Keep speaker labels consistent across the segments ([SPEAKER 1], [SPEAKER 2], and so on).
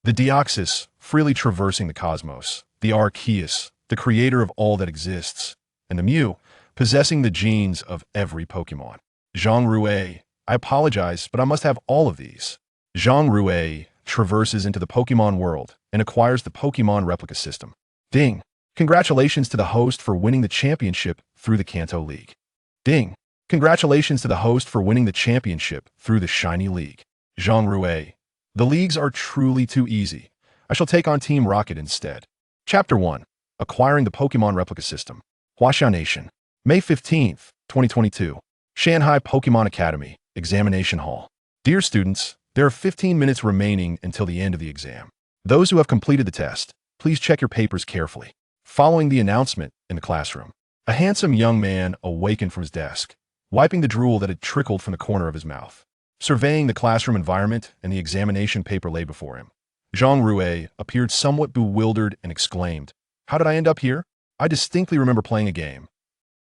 [SPEAKER 1] The Deoxys, freely traversing the cosmos. The Arceus, the creator of all that exists. And the Mew, possessing the genes of every Pokémon. Zhang Rui, I apologize, but I must have all of these. Zhang Rui traverses into the Pokémon world and acquires the Pokémon replica system. Ding! Congratulations to the host for winning the championship through the Kanto League. Ding! Congratulations to the host for winning the championship through the Shiny League. Zhang Rui, the leagues are truly too easy. I shall take on Team Rocket instead. Chapter 1. Acquiring the Pokémon replica system. Huaxia Nation. May 15th, 2022. Shanghai Pokémon Academy, Examination Hall. Dear students, there are 15 minutes remaining until the end of the exam. Those who have completed the test, please check your papers carefully. Following the announcement in the classroom, a handsome young man awakened from his desk, wiping the drool that had trickled from the corner of his mouth. Surveying the classroom environment and the examination paper lay before him, Zhang Rui appeared somewhat bewildered and exclaimed, "How did I end up here? I distinctly remember playing a game."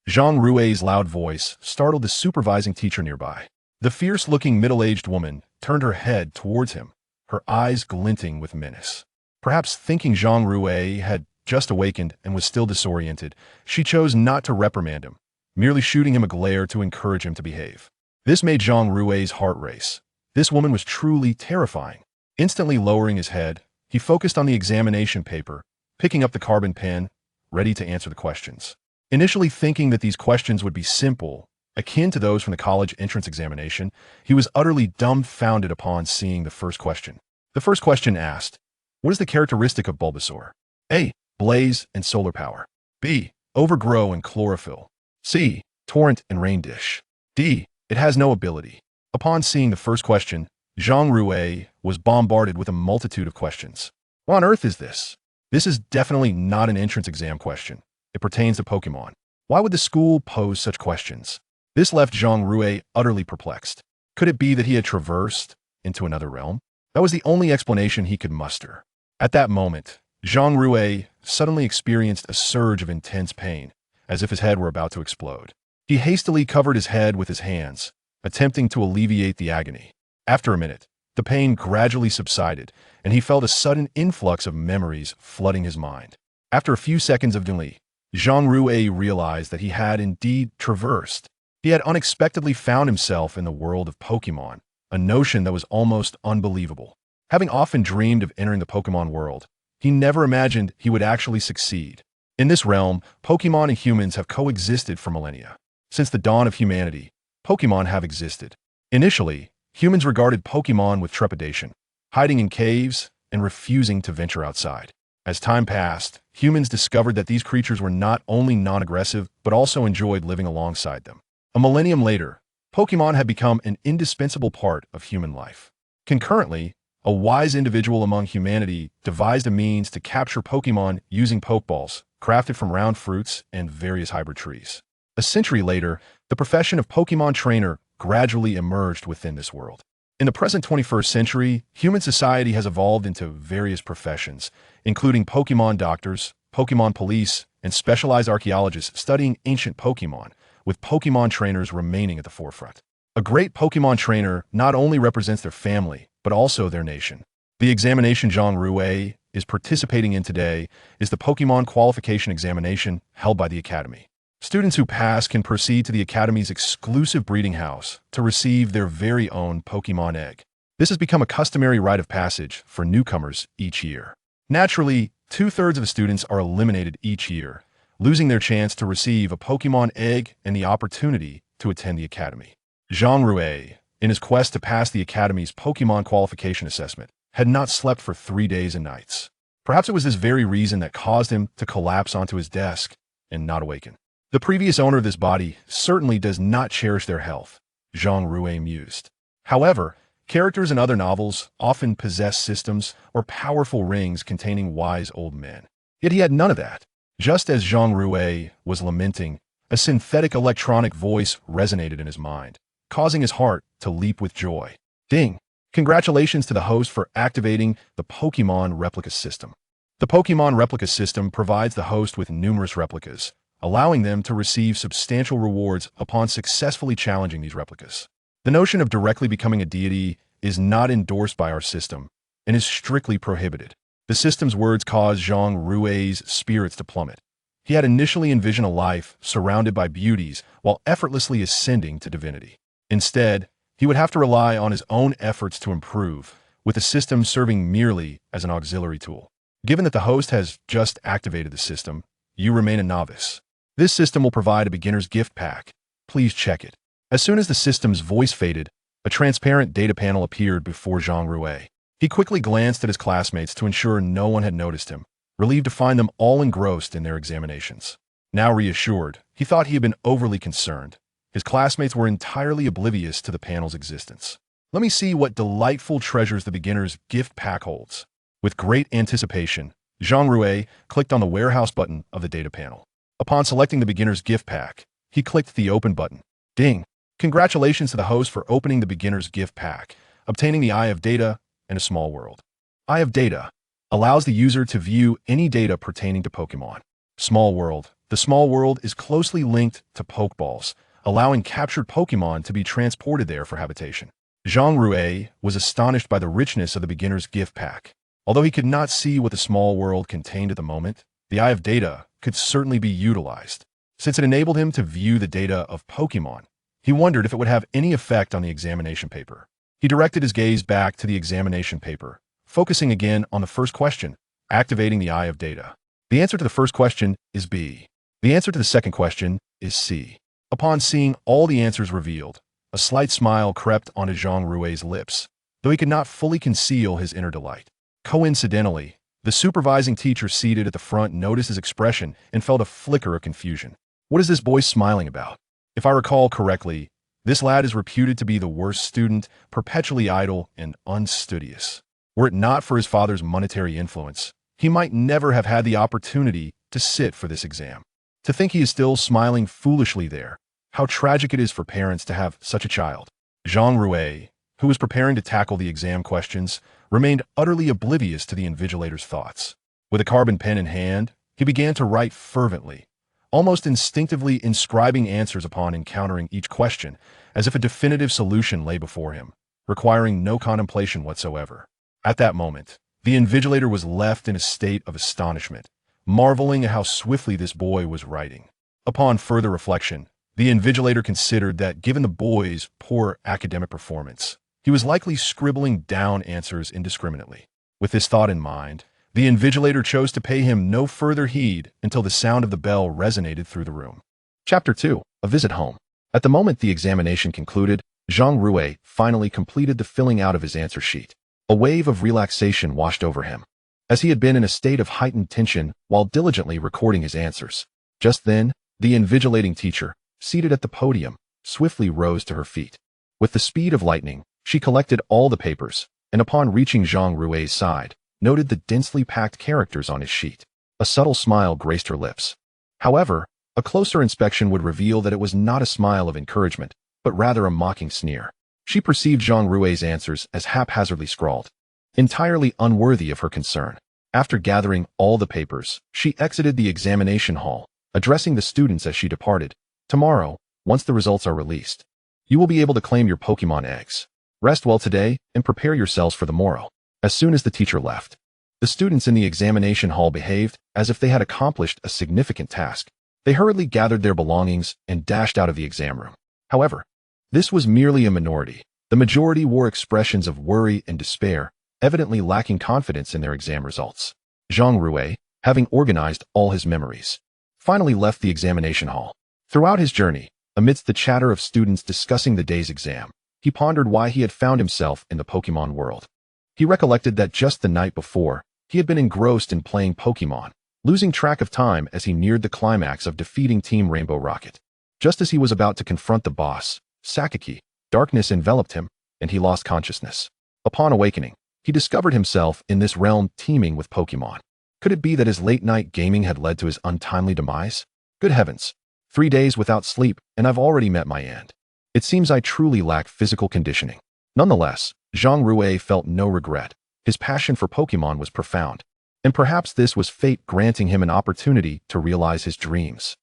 [SPEAKER 1] Zhang Rui's loud voice startled the supervising teacher nearby. The fierce-looking middle-aged woman turned her head towards him, her eyes glinting with menace. Perhaps thinking Zhang Rui had just awakened and was still disoriented, she chose not to reprimand him, merely shooting him a glare to encourage him to behave. This made Zhang Rui's heart race. This woman was truly terrifying. Instantly lowering his head, he focused on the examination paper, picking up the carbon pen, ready to answer the questions. Initially thinking that these questions would be simple, akin to those from the college entrance examination, he was utterly dumbfounded upon seeing the first question. The first question asked, "What is the characteristic of Bulbasaur?" A. Blaze and solar power. B. Overgrow and chlorophyll. C. Torrent and rain dish. D. It has no ability. Upon seeing the first question, Zhang Rui was bombarded with a multitude of questions. What on earth is this? This is definitely not an entrance exam question. It pertains to Pokemon. Why would the school pose such questions? This left Zhang Rui utterly perplexed. Could it be that he had traversed into another realm? That was the only explanation he could muster. At that moment, Zhang Rui suddenly experienced a surge of intense pain, as if his head were about to explode. He hastily covered his head with his hands, attempting to alleviate the agony. After a minute, the pain gradually subsided, and he felt a sudden influx of memories flooding his mind. After a few seconds of delay, Zhang Rui realized that he had indeed traversed. He had unexpectedly found himself in the world of Pokemon, a notion that was almost unbelievable. Having often dreamed of entering the Pokemon world, he never imagined he would actually succeed. In this realm, Pokemon and humans have coexisted for millennia. Since the dawn of humanity, Pokemon have existed. Initially, humans regarded Pokemon with trepidation, hiding in caves and refusing to venture outside. As time passed, humans discovered that these creatures were not only non-aggressive, but also enjoyed living alongside them. A millennium later, Pokemon had become an indispensable part of human life. Concurrently, a wise individual among humanity devised a means to capture Pokemon using Pokeballs, crafted from round fruits and various hybrid trees. A century later, the profession of Pokemon trainer gradually emerged within this world. In the present 21st century, human society has evolved into various professions, including Pokemon doctors, Pokemon police, and specialized archaeologists studying ancient Pokemon, with Pokemon trainers remaining at the forefront. A great Pokemon trainer not only represents their family, but also their nation. The examination Zhang Rui is participating in today is the Pokemon Qualification Examination held by the Academy. Students who pass can proceed to the Academy's exclusive breeding house to receive their very own Pokemon egg. This has become a customary rite of passage for newcomers each year. Naturally, 2/3 of the students are eliminated each year, losing their chance to receive a Pokemon egg and the opportunity to attend the Academy. Zhang Rui, in his quest to pass the Academy's Pokemon Qualification Assessment, had not slept for 3 days and nights. Perhaps it was this very reason that caused him to collapse onto his desk and not awaken. The previous owner of this body certainly does not cherish their health, Zhang Rui mused. However, characters in other novels often possess systems or powerful rings containing wise old men. Yet he had none of that. Just as Zhang Rui was lamenting, a synthetic electronic voice resonated in his mind, causing his heart to leap with joy. Ding! Congratulations to the host for activating the Pokémon replica system. The Pokémon replica system provides the host with numerous replicas, allowing them to receive substantial rewards upon successfully challenging these replicas. The notion of directly becoming a deity is not endorsed by our system, and is strictly prohibited. The system's words caused Zhang Rui's spirits to plummet. He had initially envisioned a life surrounded by beauties while effortlessly ascending to divinity. Instead, he would have to rely on his own efforts to improve, with the system serving merely as an auxiliary tool. Given that the host has just activated the system, you remain a novice. This system will provide a beginner's gift pack. Please check it. As soon as the system's voice faded, a transparent data panel appeared before Zhang Rui. He quickly glanced at his classmates to ensure no one had noticed him, relieved to find them all engrossed in their examinations. Now reassured, he thought he had been overly concerned. His classmates were entirely oblivious to the panel's existence. Let me see what delightful treasures the beginner's gift pack holds. With great anticipation, Zhang Rui clicked on the warehouse button of the data panel. Upon selecting the beginner's gift pack, he clicked the open button. Ding! Congratulations to the host for opening the beginner's gift pack, obtaining the Eye of Data and a small world. Eye of Data allows the user to view any data pertaining to Pokémon. Small world. The small world is closely linked to Pokeballs, allowing captured Pokémon to be transported there for habitation. Zhang Rui was astonished by the richness of the beginner's gift pack. Although he could not see what the small world contained at the moment, the Eye of Data could certainly be utilized. Since it enabled him to view the data of Pokémon, he wondered if it would have any effect on the examination paper. He directed his gaze back to the examination paper, focusing again on the first question, activating the Eye of Data. The answer to the first question is B. The answer to the second question is C. Upon seeing all the answers revealed, a slight smile crept onto Zhang Rui's lips, though he could not fully conceal his inner delight. Coincidentally, the supervising teacher seated at the front noticed his expression and felt a flicker of confusion. What is this boy smiling about? If I recall correctly, this lad is reputed to be the worst student, perpetually idle and unstudious. Were it not for his father's monetary influence, he might never have had the opportunity to sit for this exam. To think he is still smiling foolishly there. How tragic it is for parents to have such a child. Zhang Rui, who was preparing to tackle the exam questions, remained utterly oblivious to the invigilator's thoughts. With a carbon pen in hand, he began to write fervently, almost instinctively inscribing answers upon encountering each question, as if a definitive solution lay before him, requiring no contemplation whatsoever. At that moment, the invigilator was left in a state of astonishment, marveling at how swiftly this boy was writing. Upon further reflection, the invigilator considered that given the boy's poor academic performance, he was likely scribbling down answers indiscriminately. With this thought in mind, the invigilator chose to pay him no further heed until the sound of the bell resonated through the room. Chapter 2. A Visit Home. At the moment the examination concluded, Zhang Rui finally completed the filling out of his answer sheet. A wave of relaxation washed over him, as he had been in a state of heightened tension while diligently recording his answers. Just then, the invigilating teacher, seated at the podium, swiftly rose to her feet. With the speed of lightning, she collected all the papers, and upon reaching Zhang Rui's side, noted the densely packed characters on his sheet. A subtle smile graced her lips. However, a closer inspection would reveal that it was not a smile of encouragement, but rather a mocking sneer. She perceived Zhang Rui's answers as haphazardly scrawled, entirely unworthy of her concern. After gathering all the papers, she exited the examination hall, addressing the students as she departed. Tomorrow, once the results are released, you will be able to claim your Pokémon eggs. Rest well today and prepare yourselves for the morrow. As soon as the teacher left, the students in the examination hall behaved as if they had accomplished a significant task. They hurriedly gathered their belongings and dashed out of the exam room. However, this was merely a minority. The majority wore expressions of worry and despair, evidently lacking confidence in their exam results. Zhang Rui, having organized all his memories, finally left the examination hall. Throughout his journey, amidst the chatter of students discussing the day's exam, he pondered why he had found himself in the Pokémon world. He recollected that just the night before, he had been engrossed in playing Pokémon, losing track of time as he neared the climax of defeating Team Rainbow Rocket. Just as he was about to confront the boss, Sakaki, darkness enveloped him, and he lost consciousness. Upon awakening, he discovered himself in this realm teeming with Pokémon. Could it be that his late-night gaming had led to his untimely demise? Good heavens! 3 days without sleep, and I've already met my end. It seems I truly lack physical conditioning. Nonetheless, Zhang Rui felt no regret. His passion for Pokémon was profound, and perhaps this was fate granting him an opportunity to realize his dreams.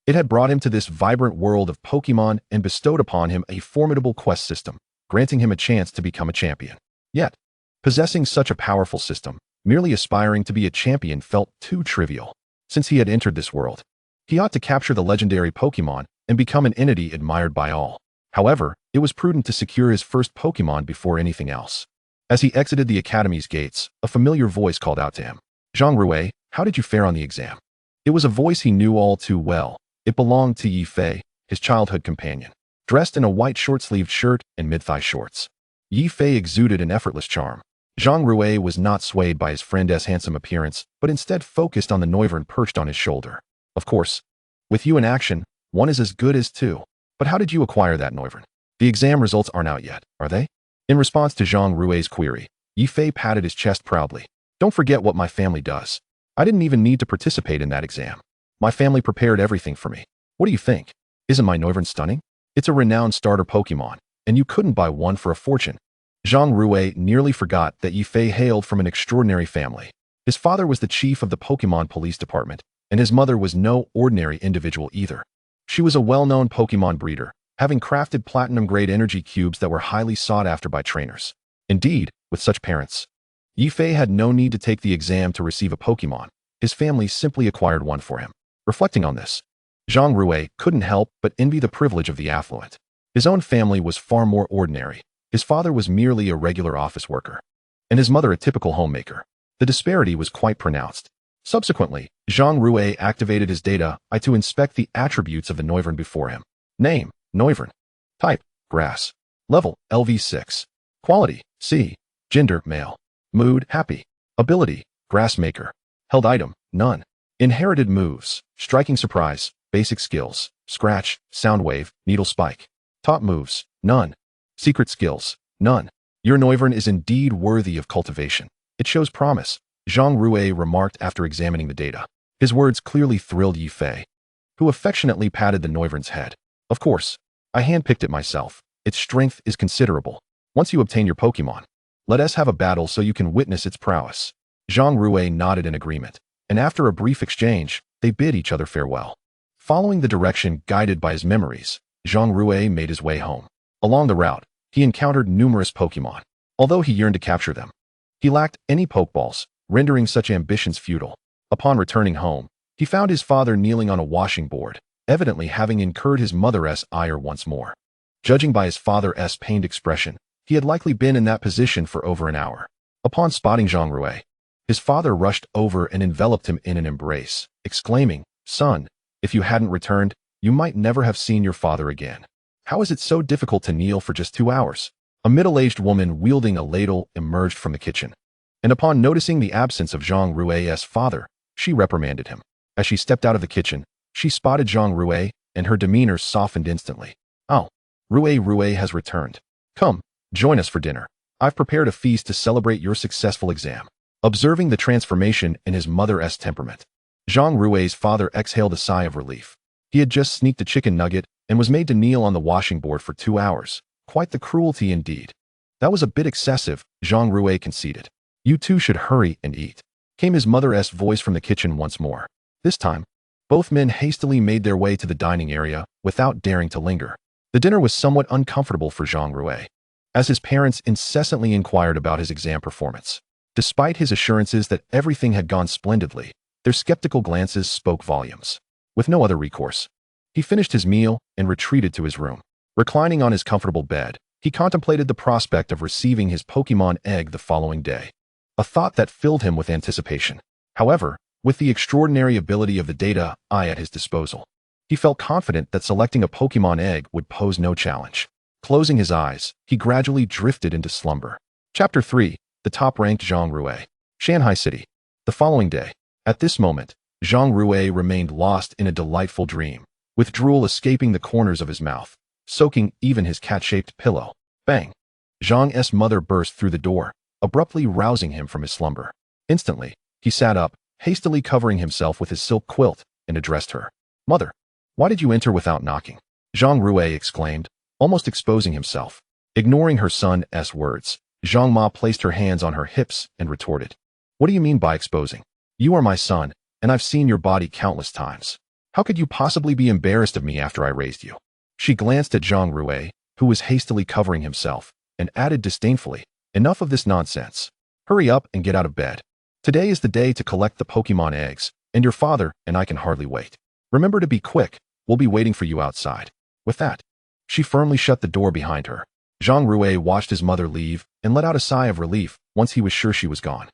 [SPEAKER 1] It had brought him to this vibrant world of Pokémon and bestowed upon him a formidable quest system, granting him a chance to become a champion. Yet, Possessing such a powerful system, merely aspiring to be a champion felt too trivial. Since he had entered this world, he ought to capture the legendary Pokémon and become an entity admired by all. However, it was prudent to secure his first Pokémon before anything else. As he exited the academy's gates, a familiar voice called out to him. Zhang Rui, how did you fare on the exam? It was a voice he knew all too well. It belonged to Yifei, his childhood companion. Dressed in a white short-sleeved shirt and mid-thigh shorts, Yifei exuded an effortless charm. Zhang Rui was not swayed by his friend's handsome appearance, but instead focused on the Noivern perched on his shoulder. Of course, with you in action, one is as good as two. But how did you acquire that Noivern? The exam results aren't out yet, are they? In response to Zhang Rui's query, Yifei patted his chest proudly. Don't forget what my family does. I didn't even need to participate in that exam. My family prepared everything for me. What do you think? Isn't my Noivern stunning? It's a renowned starter Pokémon, and you couldn't buy one for a fortune. Zhang Rui nearly forgot that Yifei hailed from an extraordinary family. His father was the chief of the Pokémon police department, and his mother was no ordinary individual either. She was a well-known Pokémon breeder, having crafted platinum-grade energy cubes that were highly sought after by trainers. Indeed, with such parents, Yifei had no need to take the exam to receive a Pokémon. His family simply acquired one for him. Reflecting on this, Zhang Rui couldn't help but envy the privilege of the affluent. His own family was far more ordinary. His father was merely a regular office worker, and his mother a typical homemaker. The disparity was quite pronounced. Subsequently, Zhang Rui activated his data eye to inspect the attributes of the Noivern before him. Name, Noivern. Type, grass. Level, LV6. Quality, C. Gender, male. Mood, happy. Ability, Grassmaker. Held item, none. Inherited moves, Striking Surprise. Basic skills, Scratch, Soundwave, Needle Spike. Top moves, none. Secret skills, none. Your Noivern is indeed worthy of cultivation. It shows promise, Zhang Rui remarked after examining the data. His words clearly thrilled Yifei, who affectionately patted the Noivern's head. Of course, I handpicked it myself. Its strength is considerable. Once you obtain your Pokémon, let us have a battle so you can witness its prowess. Zhang Rui nodded in agreement, and after a brief exchange, they bid each other farewell. Following the direction guided by his memories, Zhang Rui made his way home. Along the route, he encountered numerous Pokémon. Although he yearned to capture them, he lacked any Pokeballs, rendering such ambitions futile. Upon returning home, he found his father kneeling on a washing board, evidently having incurred his mother's ire once more. Judging by his father's pained expression, he had likely been in that position for over an hour. Upon spotting Zhang Rui, his father rushed over and enveloped him in an embrace, exclaiming, "Son, if you hadn't returned, you might never have seen your father again. How is it so difficult to kneel for just 2 hours?" A middle-aged woman wielding a ladle emerged from the kitchen, and upon noticing the absence of Zhang Rui's father, she reprimanded him. As she stepped out of the kitchen, she spotted Zhang Rui, and her demeanor softened instantly. "Oh, Rui has returned. Come, join us for dinner. I've prepared a feast to celebrate your successful exam." Observing the transformation in his mother's temperament, Zhang Rui's father exhaled a sigh of relief. He had just sneaked a chicken nugget and was made to kneel on the washing board for 2 hours. Quite the cruelty indeed. That was a bit excessive, Zhang Rui conceded. "You two should hurry and eat," came his mother's voice from the kitchen once more. This time, both men hastily made their way to the dining area without daring to linger. The dinner was somewhat uncomfortable for Zhang Rui, as his parents incessantly inquired about his exam performance. Despite his assurances that everything had gone splendidly, their skeptical glances spoke volumes. With no other recourse, he finished his meal and retreated to his room. Reclining on his comfortable bed, he contemplated the prospect of receiving his Pokémon egg the following day, a thought that filled him with anticipation. However, with the extraordinary ability of the data at his disposal, he felt confident that selecting a Pokémon egg would pose no challenge. Closing his eyes, he gradually drifted into slumber. Chapter 3. The top-ranked Zhang Rui. Shanghai City. The following day. At this moment, Zhang Rui remained lost in a delightful dream, with drool escaping the corners of his mouth, soaking even his cat-shaped pillow. Bang! Zhang's mother burst through the door, abruptly rousing him from his slumber. Instantly, he sat up, hastily covering himself with his silk quilt, and addressed her. "Mother, why did you enter without knocking?" Zhang Rui exclaimed, almost exposing himself. Ignoring her son's words, Zhang Ma placed her hands on her hips and retorted. "What do you mean by exposing? You are my son, and I've seen your body countless times. How could you possibly be embarrassed of me after I raised you?" She glanced at Zhang Rui, who was hastily covering himself, and added disdainfully, Enough of this nonsense. Hurry up and get out of bed. Today is the day to collect the Pokemon eggs, and your father and I can hardly wait. Remember to be quick, we'll be waiting for you outside. With that, she firmly shut the door behind her. Zhang Rui watched his mother leave and let out a sigh of relief once he was sure she was gone.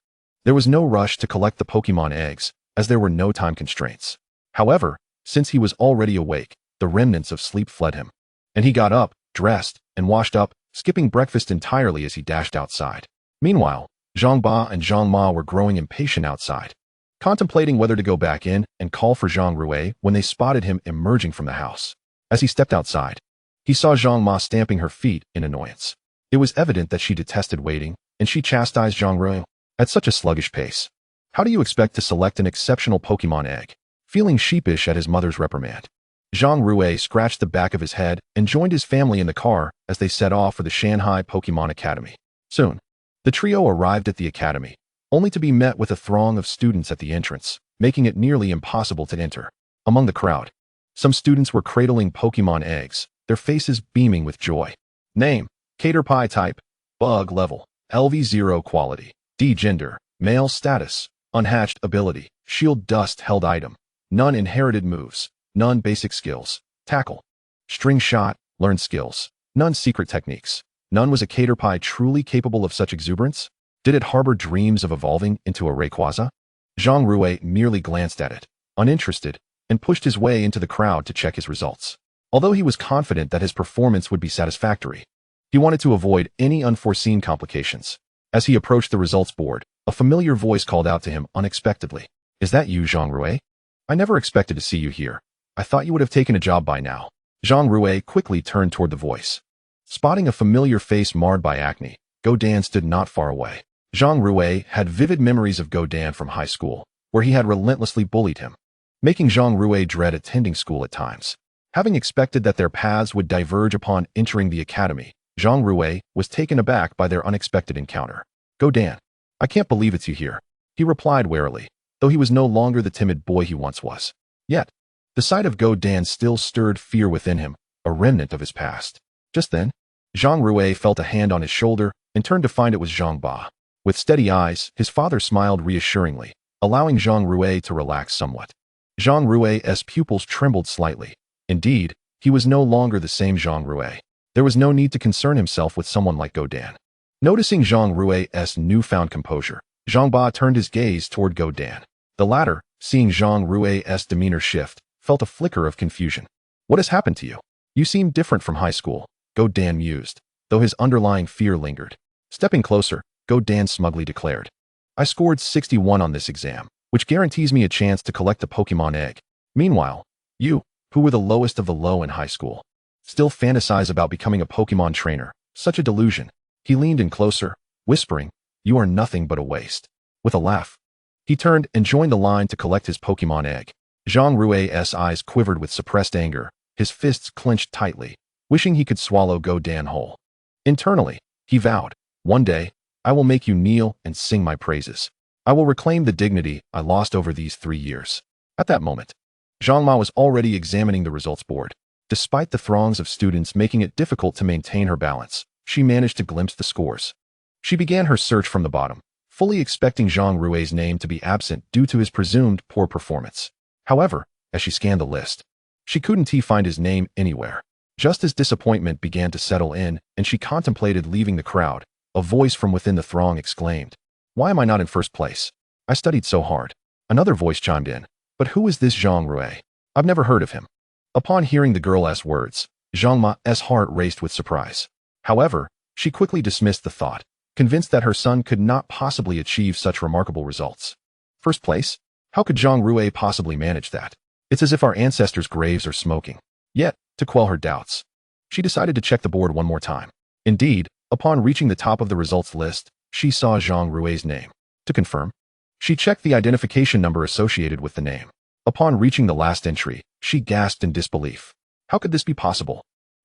[SPEAKER 1] There was no rush to collect the Pokemon eggs, as there were no time constraints. However, since he was already awake, the remnants of sleep fled him. And he got up, dressed, and washed up, skipping breakfast entirely as he dashed outside. Meanwhile, Zhang Ba and Zhang Ma were growing impatient outside, contemplating whether to go back in and call for Zhang Rui when they spotted him emerging from the house. As he stepped outside, he saw Zhang Ma stamping her feet in annoyance. It was evident that she detested waiting, and she chastised Zhang Rui. At such a sluggish pace, how do you expect to select an exceptional Pokemon egg? Feeling sheepish at his mother's reprimand, Zhang Rui scratched the back of his head and joined his family in the car as they set off for the Shanghai Pokemon Academy. Soon, the trio arrived at the academy, only to be met with a throng of students at the entrance, making it nearly impossible to enter. Among the crowd, some students were cradling Pokemon eggs, their faces beaming with joy. Name: Caterpie type, bug level, LV0 quality, D gender, male status, unhatched ability, shield dust held item, none inherited moves, none basic skills, tackle, string shot, learned skills, none secret techniques. None was a Caterpie truly capable of such exuberance? Did it harbor dreams of evolving into a Rayquaza? Zhang Rui merely glanced at it, uninterested, and pushed his way into the crowd to check his results. Although he was confident that his performance would be satisfactory, he wanted to avoid any unforeseen complications. As he approached the results board, a familiar voice called out to him unexpectedly. "Is that you, Zhang Rui? I never expected to see you here. I thought you would have taken a job by now." Zhang Rui quickly turned toward the voice. Spotting a familiar face marred by acne, Godan stood not far away. Zhang Rui had vivid memories of Godan from high school, where he had relentlessly bullied him, making Zhang Rui dread attending school at times. Having expected that their paths would diverge upon entering the academy, Zhang Rui was taken aback by their unexpected encounter. "Godan, I can't believe it's you here," he replied warily, though he was no longer the timid boy he once was. Yet, the sight of Godan still stirred fear within him, a remnant of his past. Just then, Zhang Rui felt a hand on his shoulder and turned to find it was Zhang Ba. With steady eyes, his father smiled reassuringly, allowing Zhang Rui to relax somewhat. Zhang Rui's pupils trembled slightly. Indeed, he was no longer the same Zhang Rui. There was no need to concern himself with someone like Godan. Noticing Zhang Rui's newfound composure, Zhang Ba turned his gaze toward Godan. The latter, seeing Zhang Rui's demeanor shift, felt a flicker of confusion. "What has happened to you? You seem different from high school," Godan mused, though his underlying fear lingered. Stepping closer, Godan smugly declared, "I scored 61 on this exam, which guarantees me a chance to collect the Pokemon egg. Meanwhile, you, who were the lowest of the low in high school, still fantasize about becoming a Pokemon trainer. Such a delusion." He leaned in closer, whispering, "You are nothing but a waste." With a laugh, he turned and joined the line to collect his Pokemon egg. Zhang Rui's eyes quivered with suppressed anger, his fists clenched tightly, wishing he could swallow Godan whole. Internally, he vowed, "One day, I will make you kneel and sing my praises. I will reclaim the dignity I lost over these 3 years." At that moment, Zhang Ma was already examining the results board. Despite the throngs of students making it difficult to maintain her balance, she managed to glimpse the scores. She began her search from the bottom, fully expecting Zhang Rui's name to be absent due to his presumed poor performance. However, as she scanned the list, she couldn't find his name anywhere. Just as disappointment began to settle in and she contemplated leaving the crowd, a voice from within the throng exclaimed, "Why am I not in first place? I studied so hard." Another voice chimed in, "But who is this Zhang Rui? I've never heard of him." Upon hearing the girl's words, Zhang Ma's heart raced with surprise. However, she quickly dismissed the thought, convinced that her son could not possibly achieve such remarkable results. First place? How could Zhang Rui possibly manage that? It's as if our ancestors' graves are smoking. Yet, to quell her doubts, she decided to check the board one more time. Indeed, upon reaching the top of the results list, she saw Zhang Rui's name. To confirm, she checked the identification number associated with the name. Upon reaching the last entry, she gasped in disbelief. How could this be possible?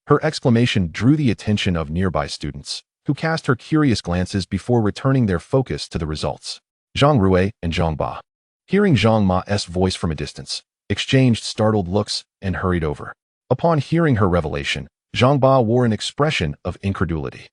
[SPEAKER 1] Her exclamation drew the attention of nearby students, who cast her curious glances before returning their focus to the results. Zhang Rui and Zhang Ba, hearing Zhang Ma's voice from a distance, exchanged startled looks and hurried over. Upon hearing her revelation, Zhang Ba wore an expression of incredulity.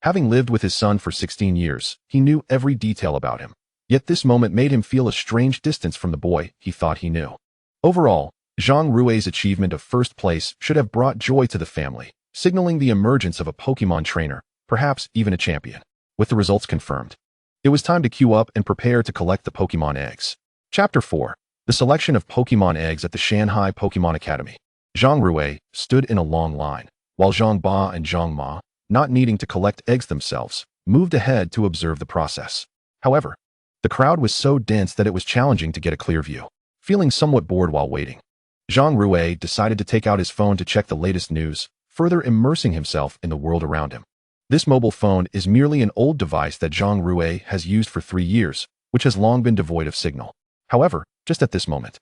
[SPEAKER 1] Having lived with his son for 16 years, he knew every detail about him. Yet this moment made him feel a strange distance from the boy he thought he knew. Overall, Zhang Rui's achievement of first place should have brought joy to the family, signaling the emergence of a Pokémon trainer, perhaps even a champion. With the results confirmed, it was time to queue up and prepare to collect the Pokémon eggs. Chapter 4. The selection of Pokémon eggs at the Shanghai Pokémon Academy. Zhang Rui stood in a long line, while Zhang Ba and Zhang Ma, not needing to collect eggs themselves, moved ahead to observe the process. However, the crowd was so dense that it was challenging to get a clear view. Feeling somewhat bored while waiting, Zhang Rui decided to take out his phone to check the latest news, further immersing himself in the world around him. This mobile phone is merely an old device that Zhang Rui has used for 3 years, which has long been devoid of signal. However, just at this moment,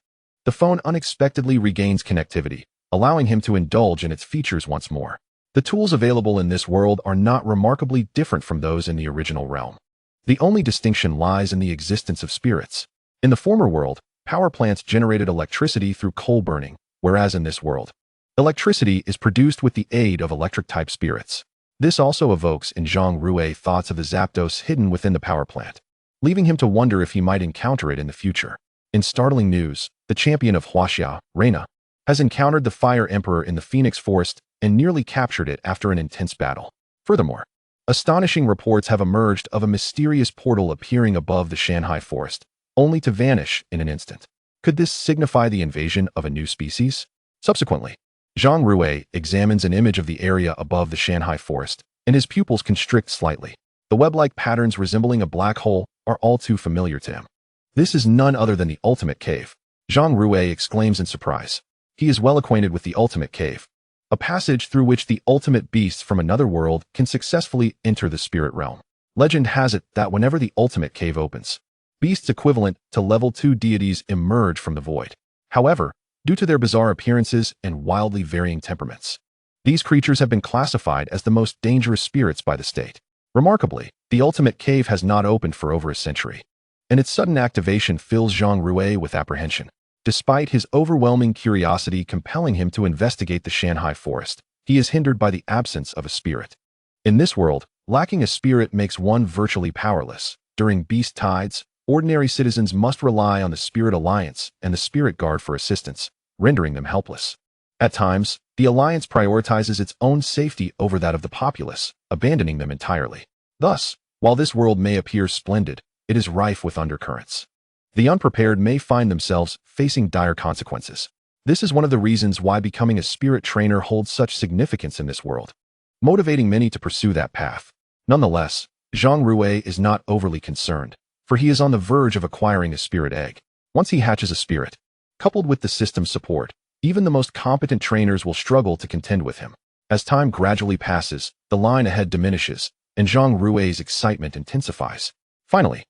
[SPEAKER 1] the phone unexpectedly regains connectivity, allowing him to indulge in its features once more. The tools available in this world are not remarkably different from those in the original realm. The only distinction lies in the existence of spirits. In the former world, power plants generated electricity through coal burning, whereas in this world, electricity is produced with the aid of electric-type spirits. This also evokes in Zhang Rui thoughts of the Zapdos hidden within the power plant, leaving him to wonder if he might encounter it in the future. In startling news, the champion of Huaxia, Reina, has encountered the Fire Emperor in the Phoenix Forest and nearly captured it after an intense battle. Furthermore, astonishing reports have emerged of a mysterious portal appearing above the Shanghai Forest, only to vanish in an instant. Could this signify the invasion of a new species? Subsequently, Zhang Rui examines an image of the area above the Shanghai Forest, and his pupils constrict slightly. The web-like patterns resembling a black hole are all too familiar to him. This is none other than the Ultimate Cave. Zhang Rui exclaims in surprise. He is well acquainted with the Ultimate Cave, a passage through which the ultimate beasts from another world can successfully enter the spirit realm. Legend has it that whenever the Ultimate Cave opens, beasts equivalent to level 2 deities emerge from the void. However, due to their bizarre appearances and wildly varying temperaments, these creatures have been classified as the most dangerous spirits by the state. Remarkably, the Ultimate Cave has not opened for over a century, and its sudden activation fills Zhang Rui with apprehension. Despite his overwhelming curiosity compelling him to investigate the Shanghai Forest, he is hindered by the absence of a spirit. In this world, lacking a spirit makes one virtually powerless. During beast tides, ordinary citizens must rely on the Spirit Alliance and the Spirit Guard for assistance, rendering them helpless. At times, the Alliance prioritizes its own safety over that of the populace, abandoning them entirely. Thus, while this world may appear splendid, it is rife with undercurrents. The unprepared may find themselves facing dire consequences. This is one of the reasons why becoming a spirit trainer holds such significance in this world, motivating many to pursue that path. Nonetheless, Zhang Rui is not overly concerned, for he is on the verge of acquiring a spirit egg. Once he hatches a spirit, coupled with the system's support, even the most competent trainers will struggle to contend with him. As time gradually passes, the line ahead diminishes, and Zhang Rui's excitement intensifies. Finally,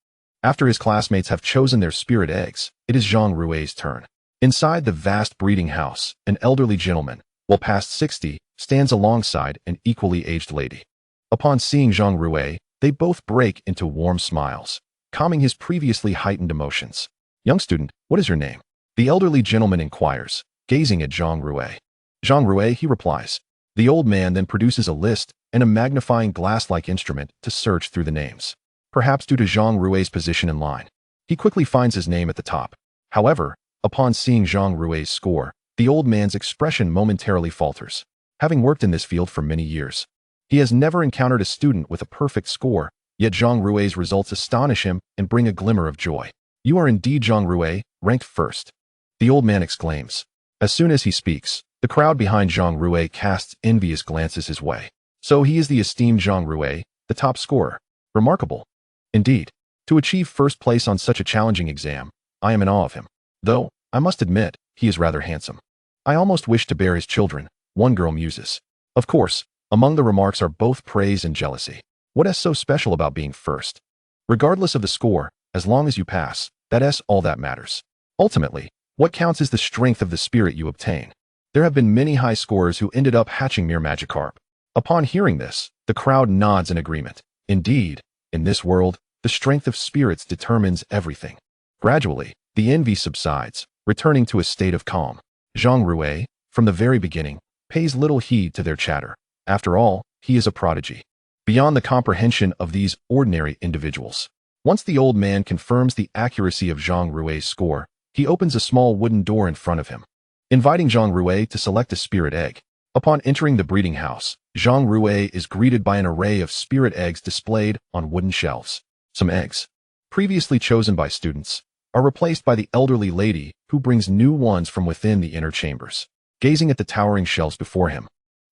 [SPEAKER 1] after his classmates have chosen their spirit eggs, it is Zhang Rui's turn. Inside the vast breeding house, an elderly gentleman, well past 60, stands alongside an equally aged lady. Upon seeing Zhang Rui, they both break into warm smiles, calming his previously heightened emotions. "Young student, what is your name?" the elderly gentleman inquires, gazing at Zhang Rui. "Zhang Rui," he replies. The old man then produces a list and a magnifying glass-like instrument to search through the names. Perhaps due to Zhang Rui's position in line, he quickly finds his name at the top. However, upon seeing Zhang Rui's score, the old man's expression momentarily falters. Having worked in this field for many years, he has never encountered a student with a perfect score, yet Zhang Rui's results astonish him and bring a glimmer of joy. "You are indeed Zhang Rui, ranked first," the old man exclaims. As soon as he speaks, the crowd behind Zhang Rui casts envious glances his way. So he is the esteemed Zhang Rui, the top scorer. Remarkable. Indeed, to achieve first place on such a challenging exam, I am in awe of him. Though, I must admit, he is rather handsome. I almost wish to bear his children, one girl muses. Of course, among the remarks are both praise and jealousy. What is so special about being first? Regardless of the score, as long as you pass, that's all that matters. Ultimately, what counts is the strength of the spirit you obtain. There have been many high scorers who ended up hatching mere Magikarp. Upon hearing this, the crowd nods in agreement. Indeed, in this world, the strength of spirits determines everything. Gradually, the envy subsides, returning to a state of calm. Zhang Rui, from the very beginning, pays little heed to their chatter. After all, he is a prodigy. beyond the comprehension of these ordinary individuals. Once the old man confirms the accuracy of Zhang Rui's score, he opens a small wooden door in front of him, inviting Zhang Rui to select a spirit egg. Upon entering the breeding house, Zhang Rui is greeted by an array of spirit eggs displayed on wooden shelves. Some eggs, previously chosen by students, are replaced by the elderly lady who brings new ones from within the inner chambers. Gazing at the towering shelves before him,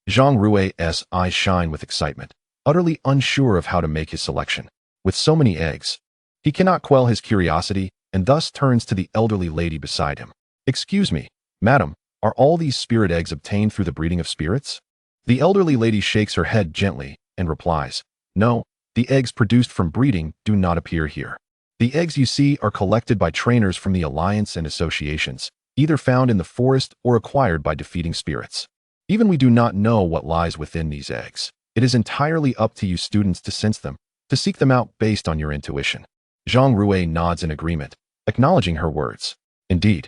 [SPEAKER 1] Zhang Rui's eyes shine with excitement, utterly unsure of how to make his selection. With so many eggs, he cannot quell his curiosity and thus turns to the elderly lady beside him. "Excuse me, madam, are all these spirit eggs obtained through the breeding of spirits?" The elderly lady shakes her head gently and replies, "No, the eggs produced from breeding do not appear here. The eggs you see are collected by trainers from the alliance and associations, either found in the forest or acquired by defeating spirits. Even we do not know what lies within these eggs. It is entirely up to you students to sense them, to seek them out based on your intuition." Zhang Rui nods in agreement, acknowledging her words. Indeed,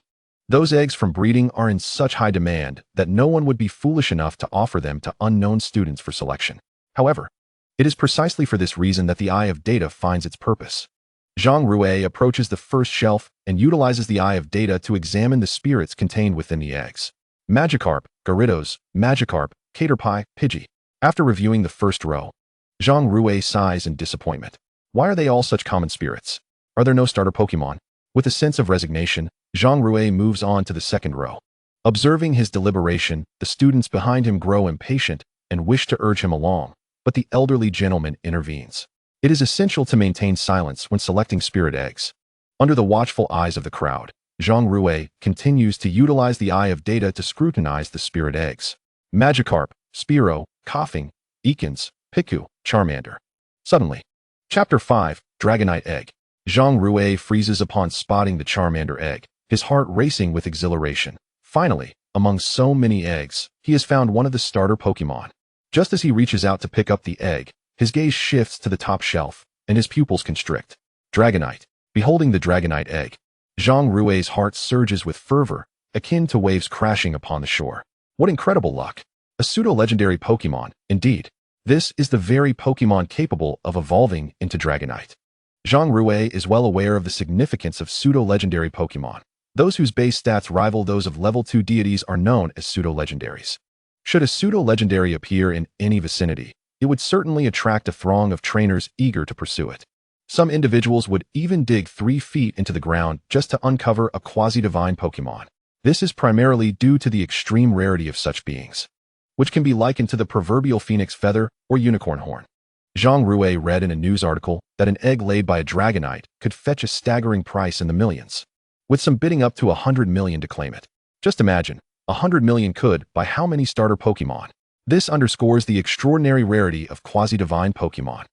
[SPEAKER 1] those eggs from breeding are in such high demand that no one would be foolish enough to offer them to unknown students for selection. However, it is precisely for this reason that the Eye of Data finds its purpose. Zhang Rui approaches the first shelf and utilizes the Eye of Data to examine the spirits contained within the eggs. Magikarp, Gyarados, Magikarp, Caterpie, Pidgey. After reviewing the first row, Zhang Rui sighs in disappointment. Why are they all such common spirits? Are there no starter Pokémon? With a sense of resignation, Zhang Rui moves on to the second row. Observing his deliberation, the students behind him grow impatient and wish to urge him along, but the elderly gentleman intervenes. It is essential to maintain silence when selecting spirit eggs. Under the watchful eyes of the crowd, Zhang Rui continues to utilize the Eye of Data to scrutinize the spirit eggs. Magikarp, Spearow, Coughing, Awakens, Piku, Charmander. Suddenly, Chapter 5, Dragonite Egg. Zhang Rui freezes upon spotting the Charmander egg, his heart racing with exhilaration. Finally, among so many eggs, he has found one of the starter Pokémon. Just as he reaches out to pick up the egg, his gaze shifts to the top shelf, and his pupils constrict. Dragonite. Beholding the Dragonite egg, Zhang Rui's heart surges with fervor, akin to waves crashing upon the shore. What incredible luck! A pseudo-legendary Pokémon, indeed. This is the very Pokémon capable of evolving into Dragonite. Zhang Rui is well aware of the significance of pseudo-legendary Pokémon. Those whose base stats rival those of level 2 deities are known as pseudo-legendaries. Should a pseudo-legendary appear in any vicinity, it would certainly attract a throng of trainers eager to pursue it. Some individuals would even dig 3 feet into the ground just to uncover a quasi-divine Pokémon. This is primarily due to the extreme rarity of such beings, which can be likened to the proverbial phoenix feather or unicorn horn. Zhang Rui read in a news article that an egg laid by a Dragonite could fetch a staggering price in the millions, with some bidding up to 100 million to claim it. Just imagine, 100 million could buy how many starter Pokémon? This underscores the extraordinary rarity of quasi-divine Pokémon.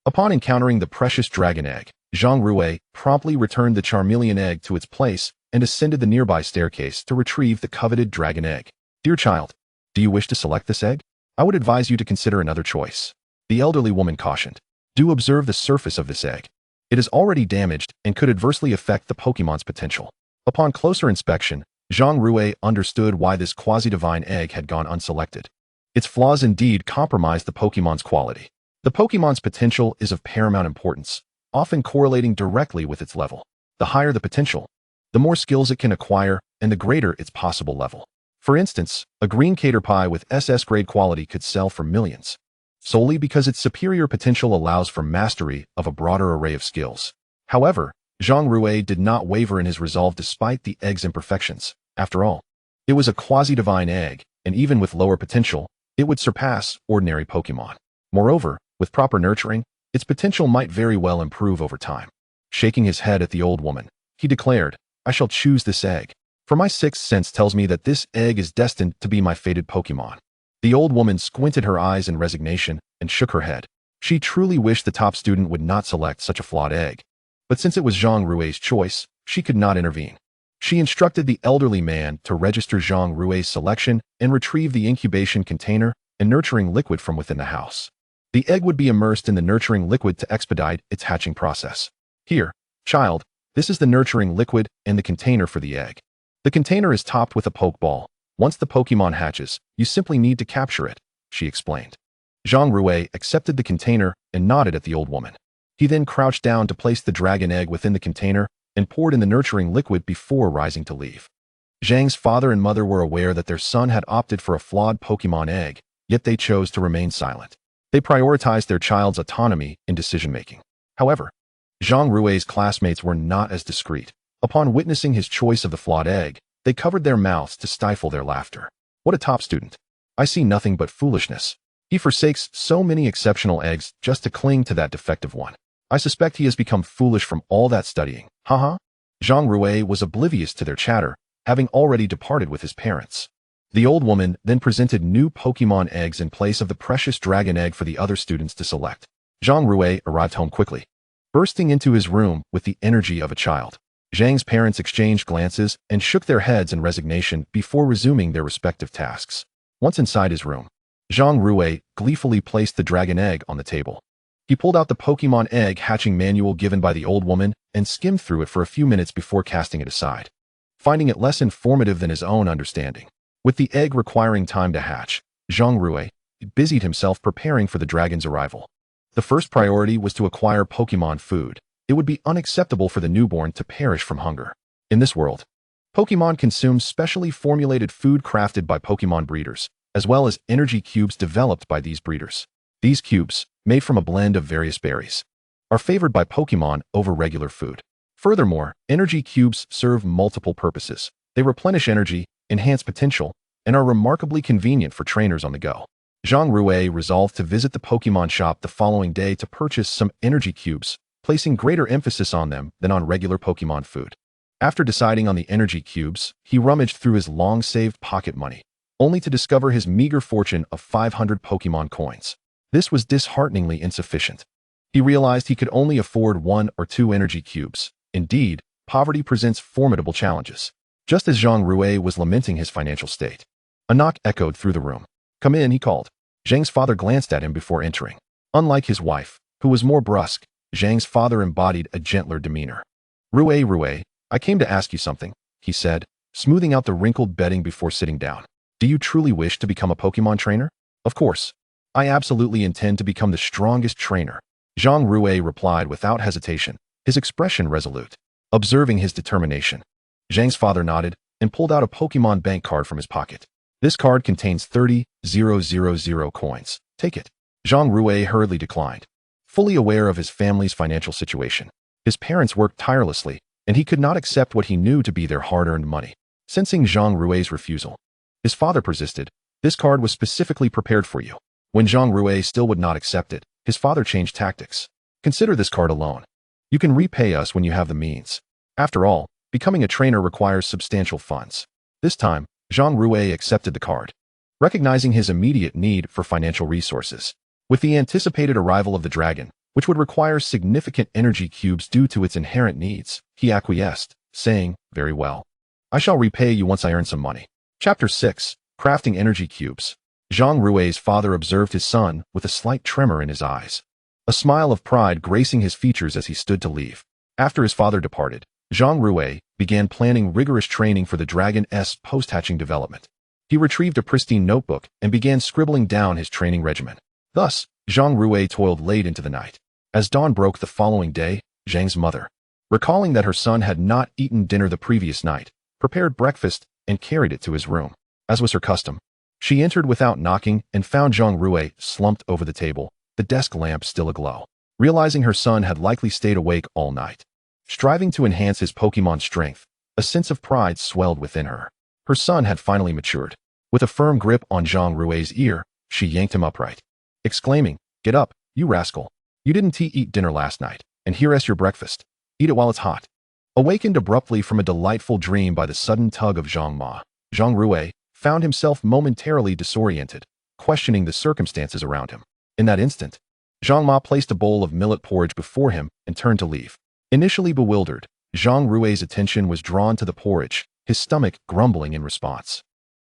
[SPEAKER 1] Upon encountering the precious dragon egg, Zhang Rui promptly returned the Charmeleon egg to its place and ascended the nearby staircase to retrieve the coveted dragon egg. "Dear child, do you wish to select this egg? I would advise you to consider another choice," the elderly woman cautioned. "Do observe the surface of this egg. It is already damaged and could adversely affect the Pokémon's potential." Upon closer inspection, Zhang Rui understood why this quasi-divine egg had gone unselected. Its flaws indeed compromised the Pokémon's quality. The Pokémon's potential is of paramount importance, often correlating directly with its level. The higher the potential, the more skills it can acquire and the greater its possible level. For instance, a green Caterpie with SS grade quality could sell for millions, solely because its superior potential allows for mastery of a broader array of skills. However, Zhang Rui did not waver in his resolve despite the egg's imperfections. After all, it was a quasi-divine egg, and even with lower potential, it would surpass ordinary Pokémon. Moreover, with proper nurturing, its potential might very well improve over time. Shaking his head at the old woman, he declared, "I shall choose this egg, for my sixth sense tells me that this egg is destined to be my fated Pokémon." The old woman squinted her eyes in resignation and shook her head. She truly wished the top student would not select such a flawed egg. But since it was Zhang Rui's choice, she could not intervene. She instructed the elderly man to register Zhang Rui's selection and retrieve the incubation container and nurturing liquid from within the house. The egg would be immersed in the nurturing liquid to expedite its hatching process. "Here, child, this is the nurturing liquid and the container for the egg. The container is topped with a Pokeball. Once the Pokémon hatches, you simply need to capture it," she explained. Zhang Rui accepted the container and nodded at the old woman. He then crouched down to place the dragon egg within the container and poured in the nurturing liquid before rising to leave. Zhang's father and mother were aware that their son had opted for a flawed Pokémon egg, yet they chose to remain silent. They prioritized their child's autonomy in decision-making. However, Zhang Rui's classmates were not as discreet. Upon witnessing his choice of the flawed egg, they covered their mouths to stifle their laughter. What a top student. I see nothing but foolishness. He forsakes so many exceptional eggs just to cling to that defective one. I suspect he has become foolish from all that studying. Haha. Zhang Rui was oblivious to their chatter, having already departed with his parents. The old woman then presented new Pokémon eggs in place of the precious dragon egg for the other students to select. Zhang Rui arrived home quickly, bursting into his room with the energy of a child. Zhang's parents exchanged glances and shook their heads in resignation before resuming their respective tasks. Once inside his room, Zhang Rui gleefully placed the dragon egg on the table. He pulled out the Pokémon egg hatching manual given by the old woman and skimmed through it for a few minutes before casting it aside, finding it less informative than his own understanding. With the egg requiring time to hatch, Zhang Rui busied himself preparing for the dragon's arrival. The first priority was to acquire Pokémon food. It would be unacceptable for the newborn to perish from hunger. In this world, Pokémon consume specially formulated food crafted by Pokémon breeders, as well as energy cubes developed by these breeders. These cubes, made from a blend of various berries, are favored by Pokémon over regular food. Furthermore, energy cubes serve multiple purposes. They replenish energy, enhance potential, and are remarkably convenient for trainers on the go. Zhang Rui resolved to visit the Pokémon shop the following day to purchase some energy cubes, placing greater emphasis on them than on regular Pokémon food. After deciding on the energy cubes, he rummaged through his long-saved pocket money, only to discover his meager fortune of 500 Pokémon coins. This was dishearteningly insufficient. He realized he could only afford 1 or 2 energy cubes. Indeed, poverty presents formidable challenges. Just as Zhang Rui was lamenting his financial state, a knock echoed through the room. "Come in," he called. Zhang's father glanced at him before entering. Unlike his wife, who was more brusque, Zhang's father embodied a gentler demeanor. Rui, I came to ask you something," he said, smoothing out the wrinkled bedding before sitting down. "Do you truly wish to become a Pokémon trainer?" "Of course. I absolutely intend to become the strongest trainer," Zhang Rui replied without hesitation, his expression resolute. Observing his determination, Zhang's father nodded and pulled out a Pokémon bank card from his pocket. "This card contains 30,000 coins. Take it." Zhang Rui hurriedly declined, fully aware of his family's financial situation. His parents worked tirelessly, and he could not accept what he knew to be their hard-earned money. Sensing Zhang Rui's refusal, his father persisted. "This card was specifically prepared for you." When Zhang Rui still would not accept it, his father changed tactics. "Consider this card alone. You can repay us when you have the means. After all, becoming a trainer requires substantial funds." This time, Zhang Rui accepted the card, recognizing his immediate need for financial resources. With the anticipated arrival of the dragon, which would require significant energy cubes due to its inherent needs, he acquiesced, saying, "Very well. I shall repay you once I earn some money." Chapter 6. Crafting Energy Cubes. Zhang Rui's father observed his son with a slight tremor in his eyes, a smile of pride gracing his features as he stood to leave. After his father departed, Zhang Rui began planning rigorous training for the dragon's post-hatching development. He retrieved a pristine notebook and began scribbling down his training regimen. Thus, Zhang Rui toiled late into the night. As dawn broke the following day, Zhang's mother, recalling that her son had not eaten dinner the previous night, prepared breakfast and carried it to his room. As was her custom, she entered without knocking and found Zhang Rui slumped over the table, the desk lamp still aglow. Realizing her son had likely stayed awake all night, striving to enhance his Pokémon strength, a sense of pride swelled within her. Her son had finally matured. With a firm grip on Zhang Rui's ear, she yanked him upright, exclaiming, "Get up, you rascal. You didn't eat dinner last night, and here's your breakfast. Eat it while it's hot." Awakened abruptly from a delightful dream by the sudden tug of Zhang Rui found himself momentarily disoriented, questioning the circumstances around him. In that instant, Zhang Ma placed a bowl of millet porridge before him and turned to leave. Initially bewildered, Zhang Rui's attention was drawn to the porridge, his stomach grumbling in response,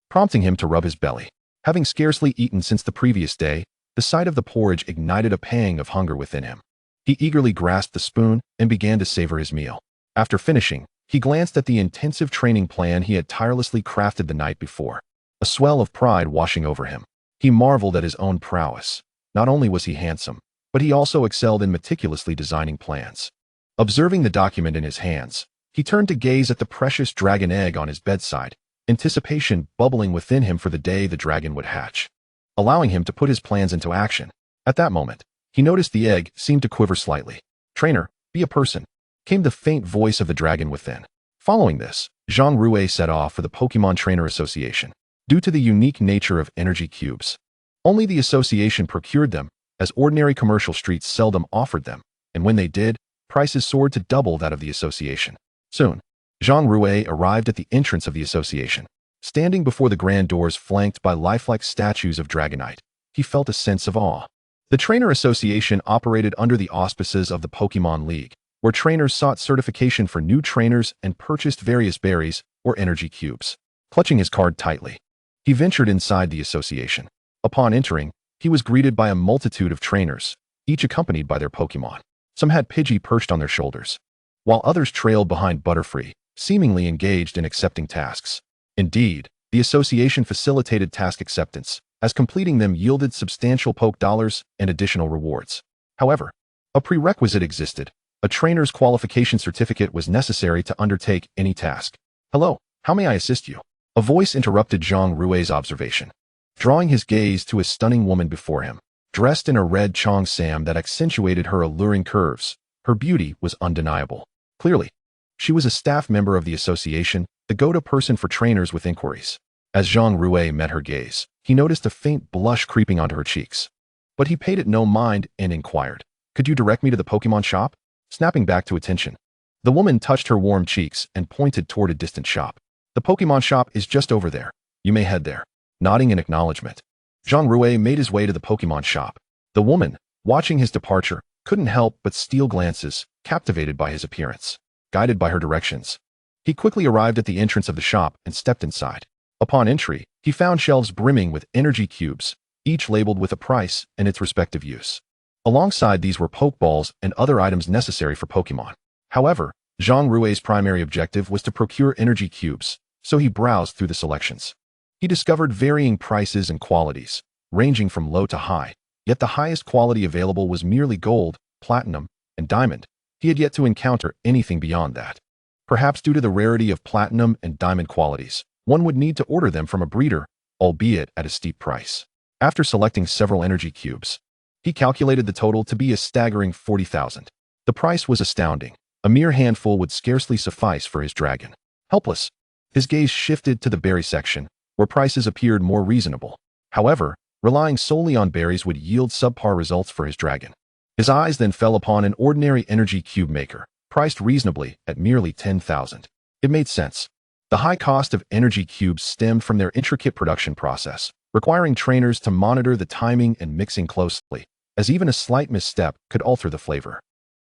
[SPEAKER 1] prompting him to rub his belly. Having scarcely eaten since the previous day, the sight of the porridge ignited a pang of hunger within him. He eagerly grasped the spoon and began to savor his meal. After finishing, he glanced at the intensive training plan he had tirelessly crafted the night before, a swell of pride washing over him. He marveled at his own prowess. Not only was he handsome, but he also excelled in meticulously designing plans. Observing the document in his hands, he turned to gaze at the precious dragon egg on his bedside, anticipation bubbling within him for the day the dragon would hatch, allowing him to put his plans into action. At that moment, he noticed the egg seemed to quiver slightly. "Trainer, be a person," came the faint voice of the dragon within. Following this, Zhang Rui set off for the Pokemon Trainer Association. Due to the unique nature of energy cubes, only the association procured them, as ordinary commercial streets seldom offered them, and when they did, prices soared to double that of the association. Soon, Zhang Rui arrived at the entrance of the association. Standing before the grand doors flanked by lifelike statues of Dragonite, he felt a sense of awe. The Trainer Association operated under the auspices of the Pokémon League, where trainers sought certification for new trainers and purchased various berries or energy cubes. Clutching his card tightly, he ventured inside the association. Upon entering, he was greeted by a multitude of trainers, each accompanied by their Pokémon. Some had Pidgey perched on their shoulders, while others trailed behind Butterfree, seemingly engaged in accepting tasks. Indeed, the association facilitated task acceptance, as completing them yielded substantial Poke dollars and additional rewards. However, a prerequisite existed. A trainer's qualification certificate was necessary to undertake any task. "Hello, how may I assist you?" A voice interrupted Zhang Rui's observation, drawing his gaze to a stunning woman before him. Dressed in a red cheongsam that accentuated her alluring curves, her beauty was undeniable. Clearly, she was a staff member of the association, the go-to person for trainers with inquiries. As Zhang Rui met her gaze, he noticed a faint blush creeping onto her cheeks. But he paid it no mind and inquired, "Could you direct me to the Pokemon shop?" Snapping back to attention, the woman touched her warm cheeks and pointed toward a distant shop. "The Pokemon shop is just over there. You may head there." Nodding in acknowledgement, Zhang Rui made his way to the Pokemon shop. The woman, watching his departure, couldn't help but steal glances, captivated by his appearance. Guided by her directions, he quickly arrived at the entrance of the shop and stepped inside. Upon entry, he found shelves brimming with energy cubes, each labeled with a price and its respective use. Alongside these were Pokeballs and other items necessary for Pokemon. However, Zhang Rui's primary objective was to procure energy cubes, so he browsed through the selections. He discovered varying prices and qualities, ranging from low to high, yet the highest quality available was merely gold, platinum, and diamond. He had yet to encounter anything beyond that. Perhaps due to the rarity of platinum and diamond qualities, one would need to order them from a breeder, albeit at a steep price. After selecting several energy cubes, he calculated the total to be a staggering 40,000. The price was astounding. A mere handful would scarcely suffice for his dragon. Helpless, his gaze shifted to the berry section, where prices appeared more reasonable. However, relying solely on berries would yield subpar results for his dragon. His eyes then fell upon an ordinary energy cube maker, priced reasonably at merely 10,000. It made sense. The high cost of energy cubes stemmed from their intricate production process, requiring trainers to monitor the timing and mixing closely, as even a slight misstep could alter the flavor.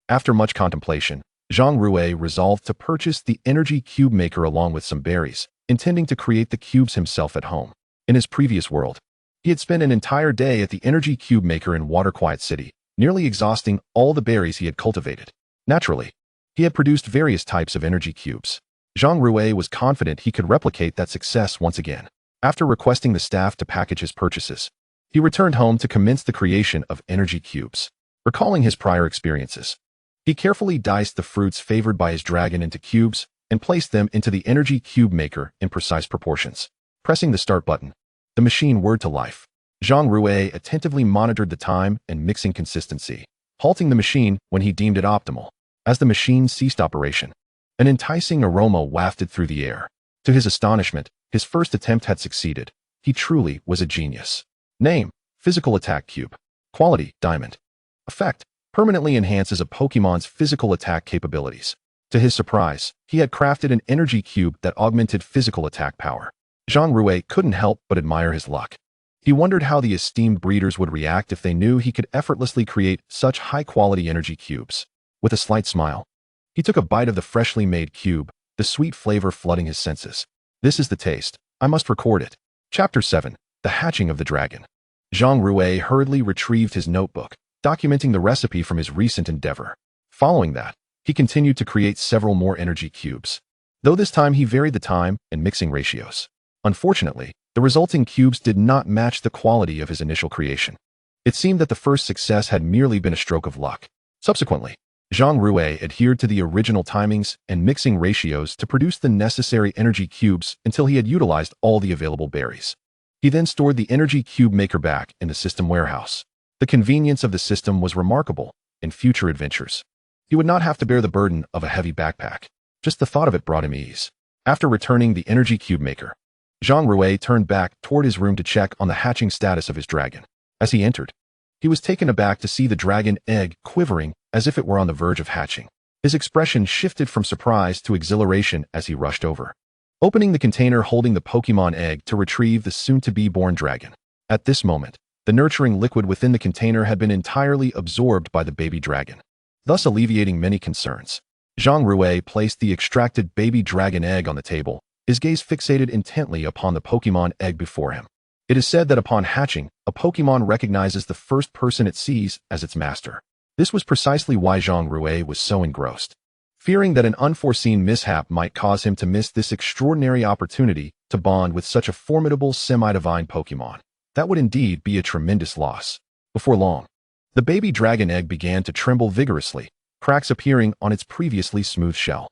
[SPEAKER 1] After much contemplation, Zhang Rui resolved to purchase the energy cube maker along with some berries, intending to create the cubes himself at home. In his previous world, he had spent an entire day at the energy cube maker in Water Quiet City, nearly exhausting all the berries he had cultivated. Naturally, he had produced various types of energy cubes. Zhang Rui was confident he could replicate that success once again. After requesting the staff to package his purchases, he returned home to commence the creation of energy cubes. Recalling his prior experiences, he carefully diced the fruits favored by his dragon into cubes and placed them into the energy cube maker in precise proportions. Pressing the start button, the machine whirred to life. Zhang Rui attentively monitored the time and mixing consistency, halting the machine when he deemed it optimal. As the machine ceased operation, an enticing aroma wafted through the air. To his astonishment, his first attempt had succeeded. He truly was a genius. Name: Physical Attack Cube. Quality: Diamond. Effect: permanently enhances a Pokemon's physical attack capabilities. To his surprise, he had crafted an energy cube that augmented physical attack power. Zhang Rui couldn't help but admire his luck. He wondered how the esteemed breeders would react if they knew he could effortlessly create such high-quality energy cubes. With a slight smile, he took a bite of the freshly made cube, the sweet flavor flooding his senses. This is the taste. I must record it. Chapter 7. The Hatching of the Dragon. Zhang Rui hurriedly retrieved his notebook, documenting the recipe from his recent endeavor. Following that, he continued to create several more energy cubes, though this time he varied the time and mixing ratios. Unfortunately, the resulting cubes did not match the quality of his initial creation. It seemed that the first success had merely been a stroke of luck. Subsequently, Zhang Rui adhered to the original timings and mixing ratios to produce the necessary energy cubes until he had utilized all the available berries. He then stored the energy cube maker back in the system warehouse. The convenience of the system was remarkable in future adventures. He would not have to bear the burden of a heavy backpack. Just the thought of it brought him ease. After returning the energy cube maker, Zhang Rui turned back toward his room to check on the hatching status of his dragon. As he entered, he was taken aback to see the dragon egg quivering as if it were on the verge of hatching. His expression shifted from surprise to exhilaration as he rushed over, opening the container holding the Pokémon egg to retrieve the soon-to-be-born dragon. At this moment, the nurturing liquid within the container had been entirely absorbed by the baby dragon, thus alleviating many concerns. Zhang Rui placed the extracted baby dragon egg on the table, his gaze fixated intently upon the Pokémon egg before him. It is said that upon hatching, a Pokémon recognizes the first person it sees as its master. This was precisely why Zhang Rui was so engrossed, fearing that an unforeseen mishap might cause him to miss this extraordinary opportunity to bond with such a formidable semi-divine Pokémon. That would indeed be a tremendous loss. Before long, the baby dragon egg began to tremble vigorously, cracks appearing on its previously smooth shell.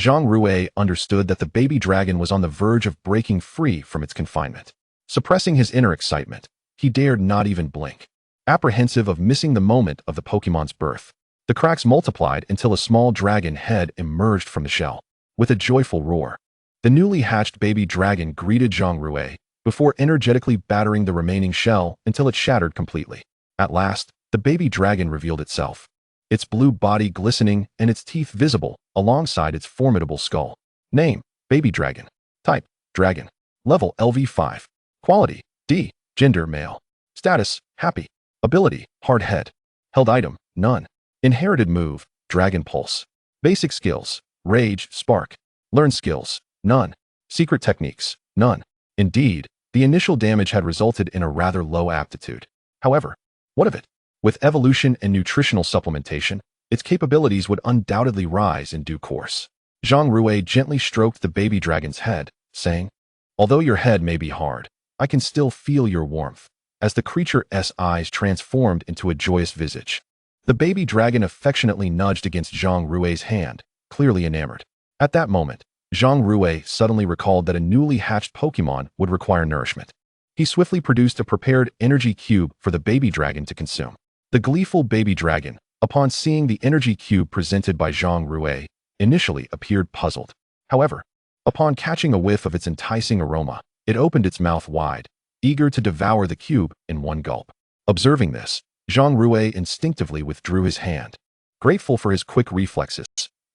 [SPEAKER 1] Zhang Rui understood that the baby dragon was on the verge of breaking free from its confinement. Suppressing his inner excitement, he dared not even blink, apprehensive of missing the moment of the Pokémon's birth. The cracks multiplied until a small dragon head emerged from the shell. With a joyful roar, the newly hatched baby dragon greeted Zhang Rui before energetically battering the remaining shell until it shattered completely. At last, the baby dragon revealed itself, its blue body glistening and its teeth visible alongside its formidable skull. Name: Baby Dragon. Type: Dragon. Level: LV5. Quality: D. Gender: Male. Status: Happy. Ability: Hard Head. Held item: None. Inherited move: Dragon Pulse. Basic skills: Rage, Spark. Learn skills: None. Secret techniques: None. Indeed, the initial damage had resulted in a rather low aptitude. However, what of it? With evolution and nutritional supplementation, its capabilities would undoubtedly rise in due course. Zhang Rui gently stroked the baby dragon's head, saying, "Although your head may be hard, I can still feel your warmth," as the creature's eyes transformed into a joyous visage. The baby dragon affectionately nudged against Zhang Rui's hand, clearly enamored. At that moment, Zhang Rui suddenly recalled that a newly hatched Pokémon would require nourishment. He swiftly produced a prepared energy cube for the baby dragon to consume. The gleeful baby dragon, upon seeing the energy cube presented by Zhang Rui, initially appeared puzzled. However, upon catching a whiff of its enticing aroma, it opened its mouth wide, eager to devour the cube in one gulp. Observing this, Zhang Rui instinctively withdrew his hand, grateful for his quick reflexes.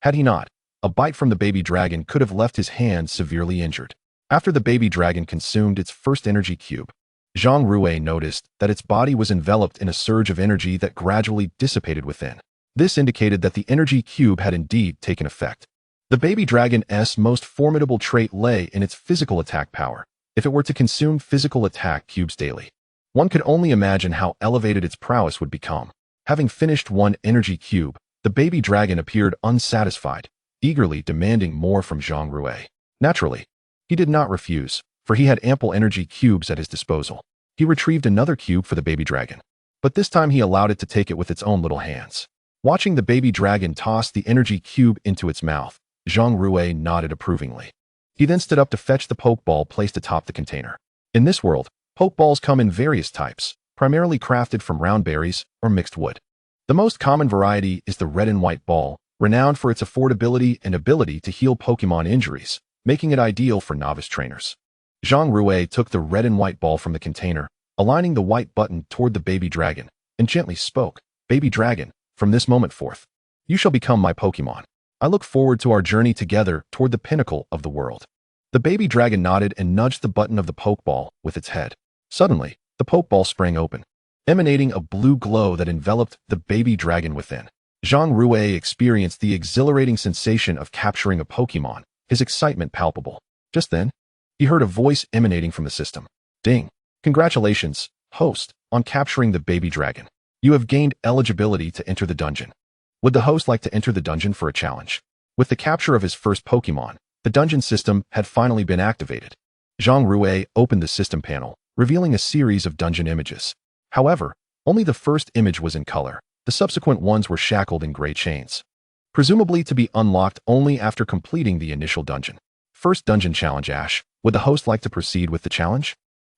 [SPEAKER 1] Had he not, a bite from the baby dragon could have left his hand severely injured. After the baby dragon consumed its first energy cube, Zhang Rui noticed that its body was enveloped in a surge of energy that gradually dissipated within. This indicated that the energy cube had indeed taken effect. The baby dragon's most formidable trait lay in its physical attack power. If it were to consume physical attack cubes daily, one could only imagine how elevated its prowess would become. Having finished one energy cube, the baby dragon appeared unsatisfied, eagerly demanding more from Zhang Rui. Naturally, he did not refuse, for he had ample energy cubes at his disposal. He retrieved another cube for the baby dragon, but this time he allowed it to take it with its own little hands. Watching the baby dragon toss the energy cube into its mouth, Zhang Rui nodded approvingly. He then stood up to fetch the Pokeball placed atop the container. In this world, Pokeballs come in various types, primarily crafted from round berries or mixed wood. The most common variety is the red and white ball, renowned for its affordability and ability to heal Pokemon injuries, making it ideal for novice trainers. Zhang Rui took the red and white ball from the container, aligning the white button toward the baby dragon, and gently spoke, "Baby dragon, from this moment forth, you shall become my Pokemon. I look forward to our journey together toward the pinnacle of the world." The baby dragon nodded and nudged the button of the Pokeball with its head. Suddenly, the Pokeball sprang open, emanating a blue glow that enveloped the baby dragon within. Zhang Rui experienced the exhilarating sensation of capturing a Pokemon, his excitement palpable. Just then, he heard a voice emanating from the system. "Ding! Congratulations, host, on capturing the baby dragon. You have gained eligibility to enter the dungeon. Would the host like to enter the dungeon for a challenge?" With the capture of his first Pokemon, the dungeon system had finally been activated. Zhang Rui opened the system panel, revealing a series of dungeon images. However, Only the first image was in color. The subsequent ones were shackled in gray chains, presumably to be unlocked only after completing the initial dungeon. First dungeon challenge, Ash. Would the host like to proceed with the challenge?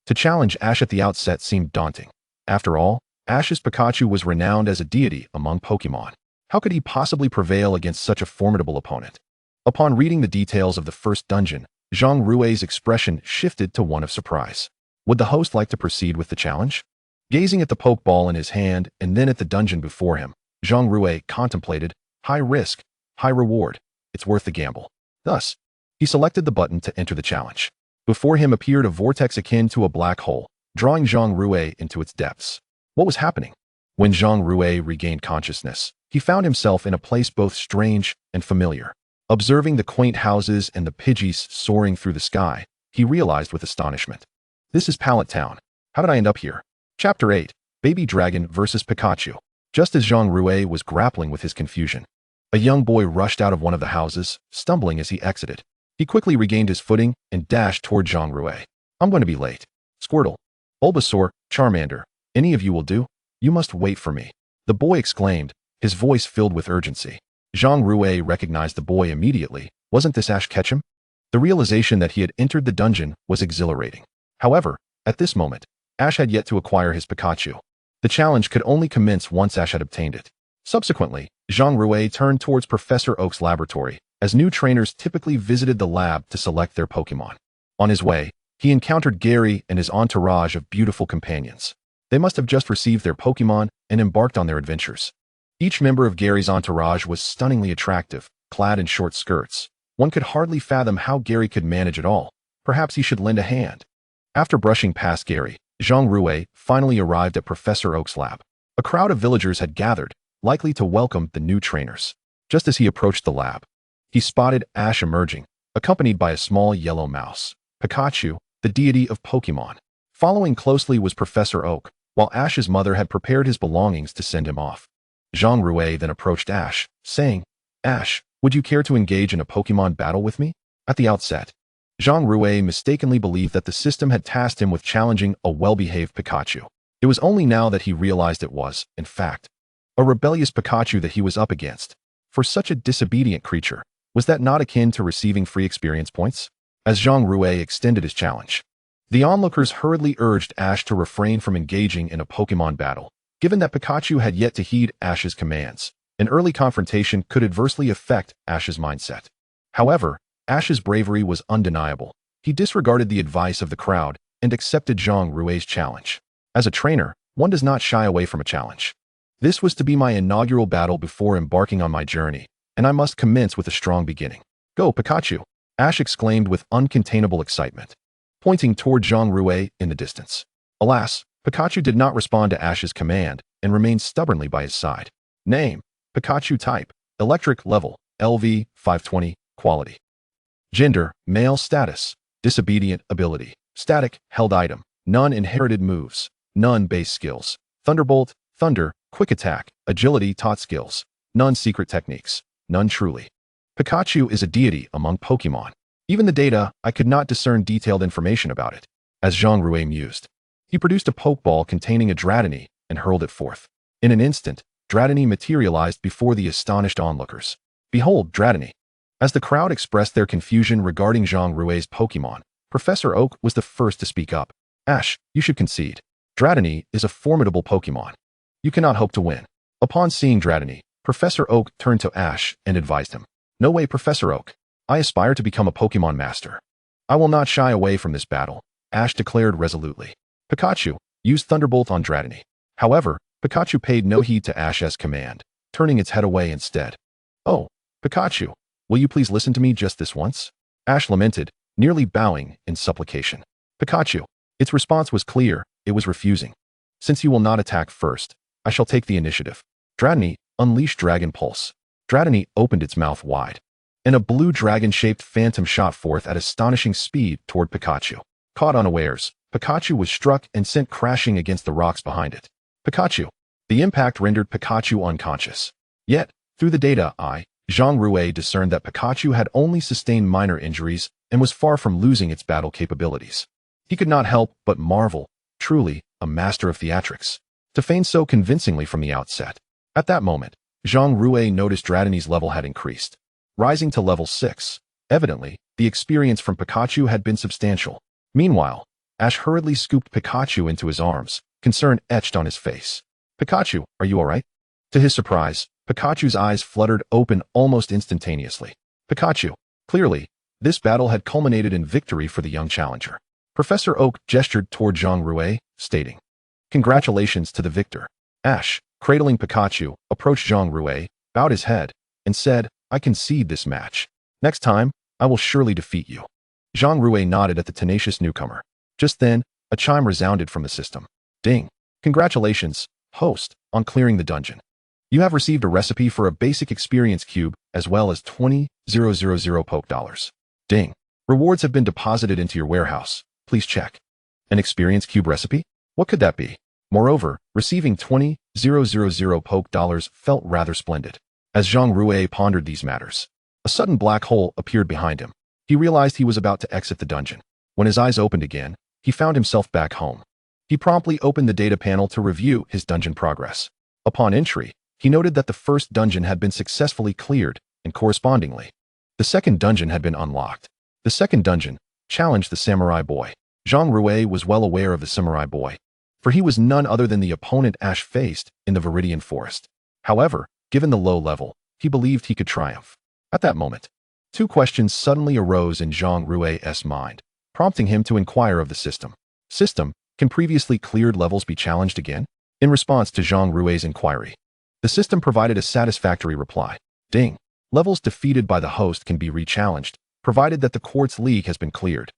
[SPEAKER 1] To challenge Ash at the outset seemed daunting. After all, Ash's Pikachu was renowned as a deity among Pokémon. How could he possibly prevail against such a formidable opponent? Upon reading the details of the first dungeon, Zhang Rui's expression shifted to one of surprise. Would the host like to proceed with the challenge? Gazing at the Pokeball in his hand and then at the dungeon before him, Zhang Rui contemplated, high risk, high reward. It's worth the gamble. Thus, he selected the button to enter the challenge. Before him appeared a vortex akin to a black hole, drawing Zhang Rui into its depths. What was happening? When Zhang Rui regained consciousness, he found himself in a place both strange and familiar. Observing the quaint houses and the Pidgeys soaring through the sky, he realized with astonishment. This is Pallet Town. How did I end up here? Chapter 8, Baby Dragon vs. Pikachu. Just as Zhang Rui was grappling with his confusion, a young boy rushed out of one of the houses, stumbling as he exited. He quickly regained his footing and dashed toward Zhang Rui. I'm going to be late. Squirtle, Bulbasaur, Charmander, any of you will do? You must wait for me. The boy exclaimed, his voice filled with urgency. Zhang Rui recognized the boy immediately. Wasn't this Ash Ketchum? The realization that he had entered the dungeon was exhilarating. However, at this moment, Ash had yet to acquire his Pikachu. The challenge could only commence once Ash had obtained it. Subsequently, Zhang Rui turned towards Professor Oak's laboratory, as new trainers typically visited the lab to select their Pokémon. On his way, he encountered Gary and his entourage of beautiful companions. They must have just received their Pokémon and embarked on their adventures. Each member of Gary's entourage was stunningly attractive, clad in short skirts. One could hardly fathom how Gary could manage it all. Perhaps he should lend a hand. After brushing past Gary, Zhang Rui finally arrived at Professor Oak's lab. A crowd of villagers had gathered, likely to welcome the new trainers. Just as he approached the lab, he spotted Ash emerging, accompanied by a small yellow mouse. Pikachu, the deity of Pokémon. Following closely was Professor Oak, while Ash's mother had prepared his belongings to send him off. Zhang Rui then approached Ash, saying, Ash, would you care to engage in a Pokémon battle with me? At the outset, Zhang Rui mistakenly believed that the system had tasked him with challenging a well-behaved Pikachu. It was only now that he realized it was, in fact, a rebellious Pikachu that he was up against. For such a disobedient creature, was that not akin to receiving free experience points? As Zhang Rui extended his challenge, the onlookers hurriedly urged Ash to refrain from engaging in a Pokémon battle. Given that Pikachu had yet to heed Ash's commands, an early confrontation could adversely affect Ash's mindset. However, Ash's bravery was undeniable. He disregarded the advice of the crowd and accepted Zhang Rui's challenge. As a trainer, one does not shy away from a challenge. This was to be my inaugural battle before embarking on my journey, and I must commence with a strong beginning. Go, Pikachu! Ash exclaimed with uncontainable excitement, pointing toward Zhang Rui in the distance. Alas, Pikachu did not respond to Ash's command and remained stubbornly by his side. Name: Pikachu. Type: Electric. Level: LV 520. Quality: Gender: Male. Status: Disobedient. Ability: Static. Held item: None inherited moves. None base skills. Thunderbolt, Thunder, Quick Attack, Agility. Taught skills. None secret techniques. None truly. Pikachu is a deity among Pokémon. Even the data, I could not discern detailed information about it. As Zhang Rui mused, he produced a Pokeball containing a Dratini and hurled it forth. In an instant, Dratini materialized before the astonished onlookers. Behold, Dratini! As the crowd expressed their confusion regarding Zhang Rui's Pokémon, Professor Oak was the first to speak up. Ash, you should concede. Dratini is a formidable Pokémon. You cannot hope to win. Upon seeing Dratini, Professor Oak turned to Ash and advised him. No way, Professor Oak. I aspire to become a Pokémon master. I will not shy away from this battle, Ash declared resolutely. Pikachu, use Thunderbolt on Dratini. However, Pikachu paid no heed to Ash's command, turning its head away instead. Oh, Pikachu, will you please listen to me just this once? Ash lamented, nearly bowing in supplication. Pikachu. Its response was clear, it was refusing. Since you will not attack first, I shall take the initiative. Dratini, unleash Dragon Pulse. Dratini opened its mouth wide, and a blue dragon-shaped phantom shot forth at astonishing speed toward Pikachu. Caught unawares, Pikachu was struck and sent crashing against the rocks behind it. Pikachu. The impact rendered Pikachu unconscious. Yet, through the data, Zhang Rui discerned that Pikachu had only sustained minor injuries and was far from losing its battle capabilities. He could not help but marvel, truly, a master of theatrics. to feign so convincingly from the outset. At that moment, Zhang Rui noticed Dratini's level had increased, rising to level 6. Evidently, the experience from Pikachu had been substantial. Meanwhile, Ash hurriedly scooped Pikachu into his arms, concern etched on his face. "Pikachu, are you alright?" To his surprise, Pikachu's eyes fluttered open almost instantaneously. Pikachu. Clearly, this battle had culminated in victory for the young challenger. Professor Oak gestured toward Zhang Rui, stating, "Congratulations to the victor." Ash, cradling Pikachu, approached Zhang Rui, bowed his head, and said, "I concede this match. Next time, I will surely defeat you." Zhang Rui nodded at the tenacious newcomer. Just then, a chime resounded from the system. Ding. "Congratulations, host, on clearing the dungeon. You have received a recipe for a basic experience cube as well as 20,000 poke dollars. Ding. Rewards have been deposited into your warehouse. Please check." An experience cube recipe? What could that be? Moreover, receiving 20,000 poke dollars felt rather splendid. As Zhang Rui pondered these matters, a sudden black hole appeared behind him. He realized he was about to exit the dungeon. When his eyes opened again, he found himself back home. He promptly opened the data panel to review his dungeon progress. Upon entry, he noted that the first dungeon had been successfully cleared, and correspondingly, the second dungeon had been unlocked. The second dungeon challenged the Samurai Boy. Zhang Rui was well aware of the Samurai Boy, for he was none other than the opponent Ash faced in the Viridian Forest. However, given the low level, he believed he could triumph. At that moment, two questions suddenly arose in Zhang Rui's mind, prompting him to inquire of the system. System, can previously cleared levels be challenged again? In response to Zhang Rui's inquiry, the system provided a satisfactory reply. Ding. Levels defeated by the host can be re-challenged, provided that the Quartz League has been cleared.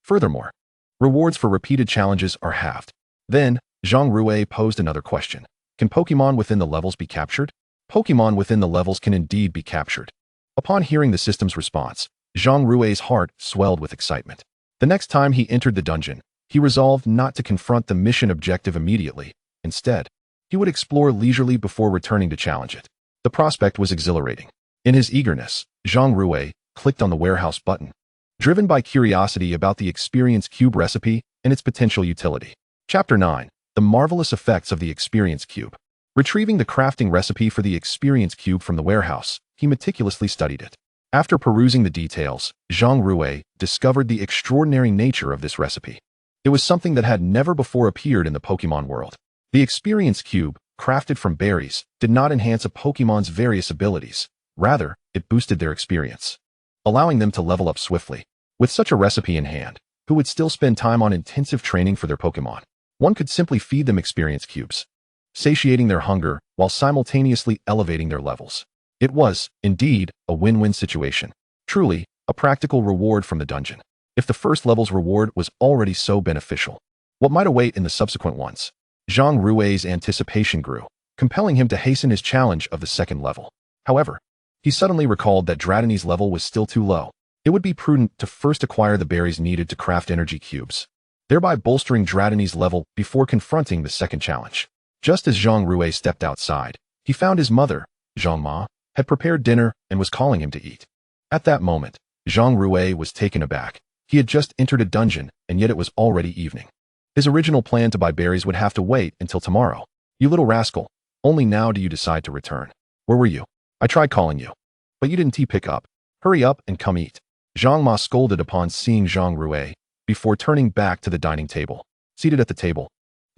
[SPEAKER 1] Furthermore, rewards for repeated challenges are halved. Then, Zhang Rui posed another question. Can Pokémon within the levels be captured? Pokémon within the levels can indeed be captured. Upon hearing the system's response, Zhang Rui's heart swelled with excitement. The next time he entered the dungeon, he resolved not to confront the mission objective immediately. Instead, he would explore leisurely before returning to challenge it. The prospect was exhilarating. In his eagerness, Zhang Rui clicked on the warehouse button, driven by curiosity about the experience cube recipe and its potential utility. Chapter 9. The Marvelous Effects of the Experience Cube. Retrieving the crafting recipe for the Experience Cube from the warehouse, he meticulously studied it. After perusing the details, Zhang Rui discovered the extraordinary nature of this recipe. It was something that had never before appeared in the Pokémon world. The Experience Cube, crafted from berries, did not enhance a Pokémon's various abilities. Rather, it boosted their experience, allowing them to level up swiftly. With such a recipe in hand, who would still spend time on intensive training for their Pokémon? One could simply feed them experience cubes, satiating their hunger while simultaneously elevating their levels. It was, indeed, a win-win situation. Truly, a practical reward from the dungeon. If the first level's reward was already so beneficial, what might await in the subsequent ones? Zhang Rui's anticipation grew, compelling him to hasten his challenge of the second level. However, he suddenly recalled that Dratini's level was still too low. It would be prudent to first acquire the berries needed to craft energy cubes, thereby bolstering Dratini's level before confronting the second challenge. Just as Zhang Rui stepped outside, he found his mother, Zhang Ma, had prepared dinner and was calling him to eat. At that moment, Zhang Rui was taken aback. He had just entered a dungeon, and yet it was already evening. His original plan to buy berries would have to wait until tomorrow. "You little rascal, only now do you decide to return. Where were you? I tried calling you, but you didn't pick up. Hurry up and come eat." Zhang Ma scolded upon seeing Zhang Rui, before turning back to the dining table. Seated at the table,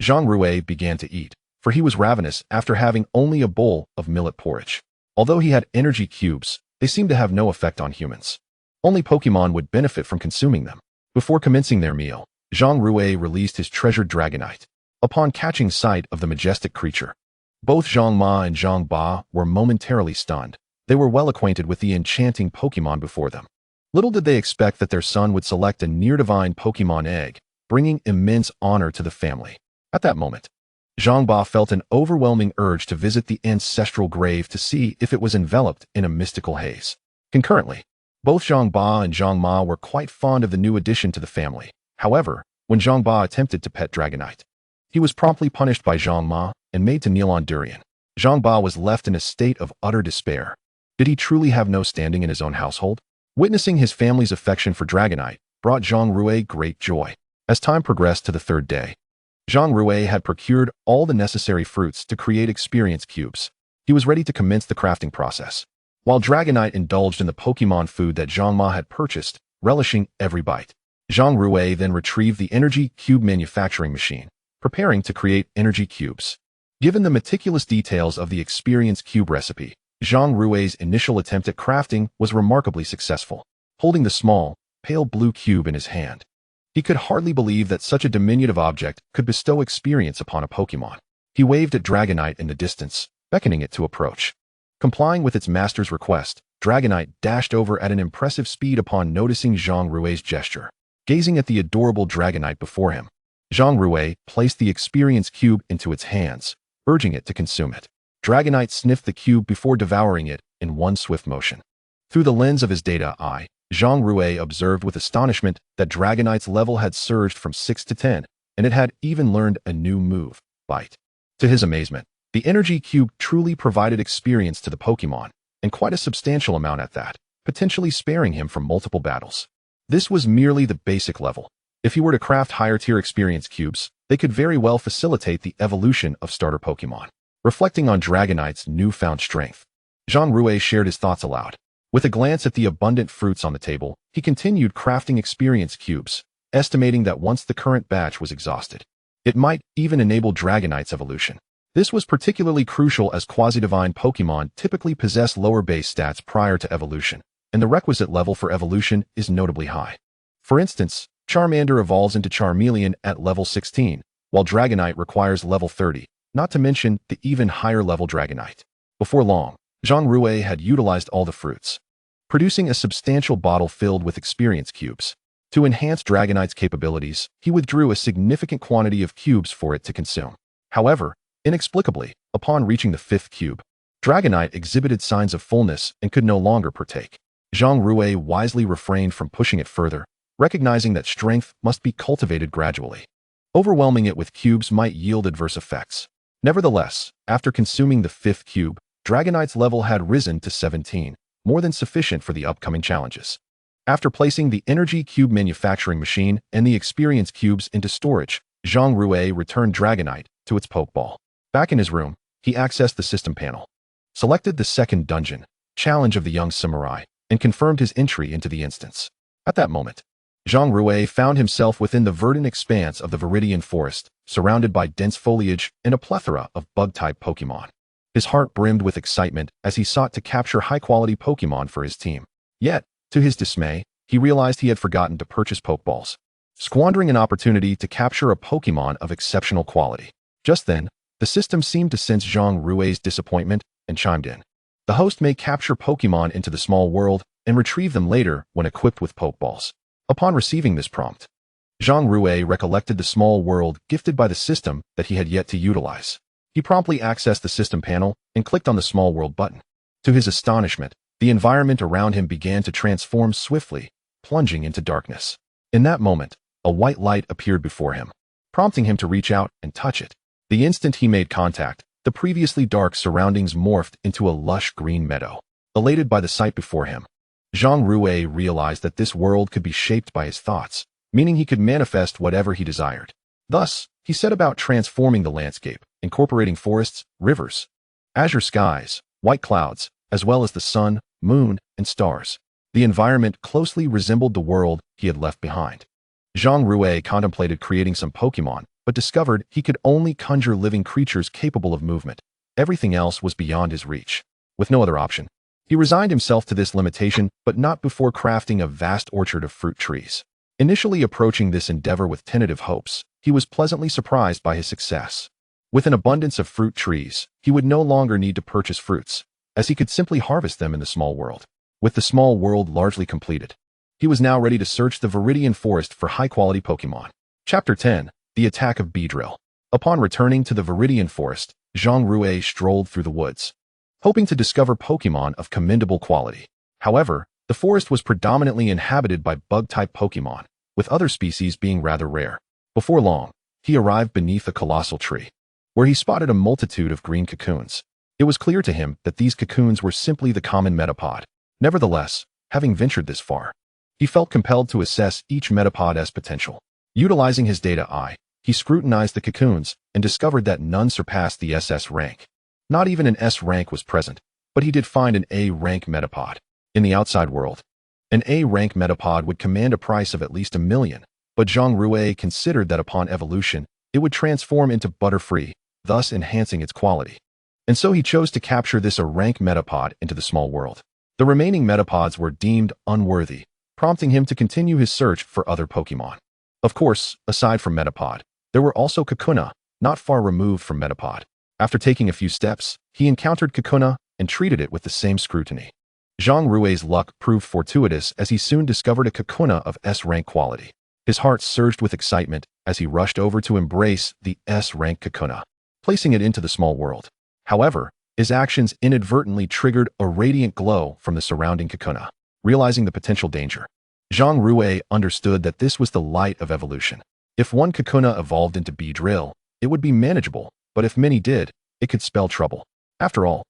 [SPEAKER 1] Zhang Rui began to eat, for he was ravenous after having only a bowl of millet porridge. Although he had energy cubes, they seemed to have no effect on humans. Only Pokémon would benefit from consuming them. Before commencing their meal, Zhang Rui released his treasured Dragonite. Upon catching sight of the majestic creature, both Zhang Ma and Zhang Ba were momentarily stunned. They were well acquainted with the enchanting Pokémon before them. Little did they expect that their son would select a near-divine Pokémon egg, bringing immense honor to the family. At that moment, Zhang Ba felt an overwhelming urge to visit the ancestral grave to see if it was enveloped in a mystical haze. Concurrently, both Zhang Ba and Zhang Ma were quite fond of the new addition to the family. However, when Zhang Ba attempted to pet Dragonite, he was promptly punished by Zhang Ma and made to kneel on durian. Zhang Ba was left in a state of utter despair. Did he truly have no standing in his own household? Witnessing his family's affection for Dragonite brought Zhang Rui great joy. As time progressed to the third day, Zhang Rui had procured all the necessary fruits to create experience cubes. He was ready to commence the crafting process. While Dragonite indulged in the Pokémon food that Zhang Ma had purchased, relishing every bite. Zhang Rui then retrieved the energy cube manufacturing machine, preparing to create energy cubes. Given the meticulous details of the experience cube recipe, Zhang Rui's initial attempt at crafting was remarkably successful. Holding the small, pale blue cube in his hand, he could hardly believe that such a diminutive object could bestow experience upon a Pokémon. He waved at Dragonite in the distance, beckoning it to approach. Complying with its master's request, Dragonite dashed over at an impressive speed upon noticing Zhang Rui's gesture. Gazing at the adorable Dragonite before him, Zhang Rui placed the experience cube into its hands, urging it to consume it. Dragonite sniffed the cube before devouring it in one swift motion. Through the lens of his data eye, Zhang Rui observed with astonishment that Dragonite's level had surged from 6 to 10, and it had even learned a new move, Bite. To his amazement, the energy cube truly provided experience to the Pokémon, and quite a substantial amount at that, potentially sparing him from multiple battles. This was merely the basic level. If he were to craft higher-tier experience cubes, they could very well facilitate the evolution of starter Pokémon. Reflecting on Dragonite's newfound strength, Zhang Rui shared his thoughts aloud. With a glance at the abundant fruits on the table, he continued crafting experience cubes, estimating that once the current batch was exhausted, it might even enable Dragonite's evolution. This was particularly crucial as quasi-divine Pokémon typically possess lower base stats prior to evolution, and the requisite level for evolution is notably high. For instance, Charmander evolves into Charmeleon at level 16, while Dragonite requires level 30, not to mention the even higher level Dragonite. Before long, Zhang Rui had utilized all the fruits, producing a substantial bottle filled with experience cubes. To enhance Dragonite's capabilities, he withdrew a significant quantity of cubes for it to consume. However, inexplicably, upon reaching the 5th cube, Dragonite exhibited signs of fullness and could no longer partake. Zhang Rui wisely refrained from pushing it further, recognizing that strength must be cultivated gradually. Overwhelming it with cubes might yield adverse effects. Nevertheless, after consuming the 5th cube, Dragonite's level had risen to 17, more than sufficient for the upcoming challenges. After placing the energy cube manufacturing machine and the experience cubes into storage, Zhang Rui returned Dragonite to its Pokeball. Back in his room, he accessed the system panel, selected the second dungeon, Challenge of the Young Samurai, and confirmed his entry into the instance. At that moment, Zhang Rui found himself within the verdant expanse of the Viridian Forest, surrounded by dense foliage and a plethora of bug-type Pokémon. His heart brimmed with excitement as he sought to capture high-quality Pokémon for his team. Yet, to his dismay, he realized he had forgotten to purchase Pokeballs, squandering an opportunity to capture a Pokémon of exceptional quality. Just then, the system seemed to sense Zhang Rui's disappointment and chimed in. The host may capture Pokémon into the small world and retrieve them later when equipped with Pokeballs. Upon receiving this prompt, Zhang Rui recollected the small world gifted by the system that he had yet to utilize. He promptly accessed the system panel and clicked on the small world button. To his astonishment, the environment around him began to transform swiftly, plunging into darkness. In that moment, a white light appeared before him, prompting him to reach out and touch it. The instant he made contact, the previously dark surroundings morphed into a lush green meadow. Elated by the sight before him, Zhang Rui realized that this world could be shaped by his thoughts, meaning he could manifest whatever he desired. Thus, he set about transforming the landscape, incorporating forests, rivers, azure skies, white clouds, as well as the sun, moon, and stars. The environment closely resembled the world he had left behind. Zhang Rui contemplated creating some Pokémon, but discovered he could only conjure living creatures capable of movement. Everything else was beyond his reach. With no other option, he resigned himself to this limitation, but not before crafting a vast orchard of fruit trees. Initially approaching this endeavor with tentative hopes, he was pleasantly surprised by his success. With an abundance of fruit trees, he would no longer need to purchase fruits, as he could simply harvest them in the small world. With the small world largely completed, he was now ready to search the Viridian Forest for high-quality Pokémon. Chapter 10. The Attack of Beedrill. Upon returning to the Viridian Forest, Zhang Rui strolled through the woods, hoping to discover Pokémon of commendable quality. However, the forest was predominantly inhabited by bug-type Pokémon, with other species being rather rare. Before long, he arrived beneath a colossal tree, where he spotted a multitude of green cocoons. It was clear to him that these cocoons were simply the common metapod. Nevertheless, having ventured this far, he felt compelled to assess each metapod's potential. Utilizing his data eye, He scrutinized the cocoons and discovered that none surpassed the SS rank. Not even an S rank was present, but he did find an A rank metapod. In the outside world, an A rank metapod would command a price of at least $1 million, but Zhang Rui considered that upon evolution, it would transform into butterfree, thus enhancing its quality. And so he chose to capture this A rank metapod into the small world. The remaining metapods were deemed unworthy, prompting him to continue his search for other Pokémon. Of course, aside from metapod, there were also Kakuna, not far removed from metapod. After taking a few steps, he encountered Kakuna and treated it with the same scrutiny. Zhang Rui's luck proved fortuitous as he soon discovered a Kakuna of S-rank quality. His heart surged with excitement as he rushed over to embrace the S-rank Kakuna, placing it into the small world. However, his actions inadvertently triggered a radiant glow from the surrounding Kakuna. Realizing the potential danger, Zhang Rui understood that this was the light of evolution. If one Kakuna evolved into Beedrill, it would be manageable, but if many did, it could spell trouble. After all,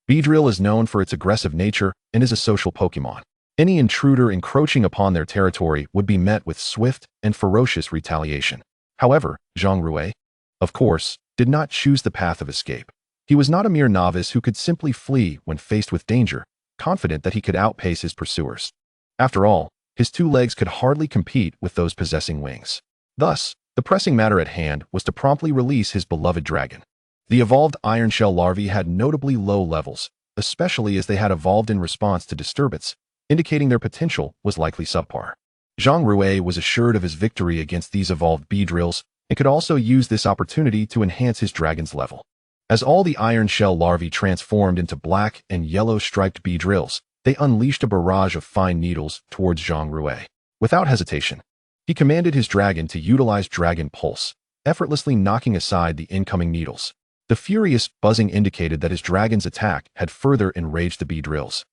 [SPEAKER 1] Beedrill is known for its aggressive nature and is a social Pokémon. Any intruder encroaching upon their territory would be met with swift and ferocious retaliation. However, Zhang Rui, of course, did not choose the path of escape. He was not a mere novice who could simply flee when faced with danger, confident that he could outpace his pursuers. After all, his two legs could hardly compete with those possessing wings. Thus, the pressing matter at hand was to promptly release his beloved dragon. The evolved iron shell larvae had notably low levels, especially as they had evolved in response to disturbance, indicating their potential was likely subpar. Zhang Rui was assured of his victory against these evolved Beedrills and could also use this opportunity to enhance his dragon's level. As all the iron shell larvae transformed into black and yellow striped Beedrills, they unleashed a barrage of fine needles towards Zhang Rui. Without hesitation, he commanded his dragon to utilize Dragon Pulse, effortlessly knocking aside the incoming needles. The furious buzzing indicated that his dragon's attack had further enraged the Beedrills,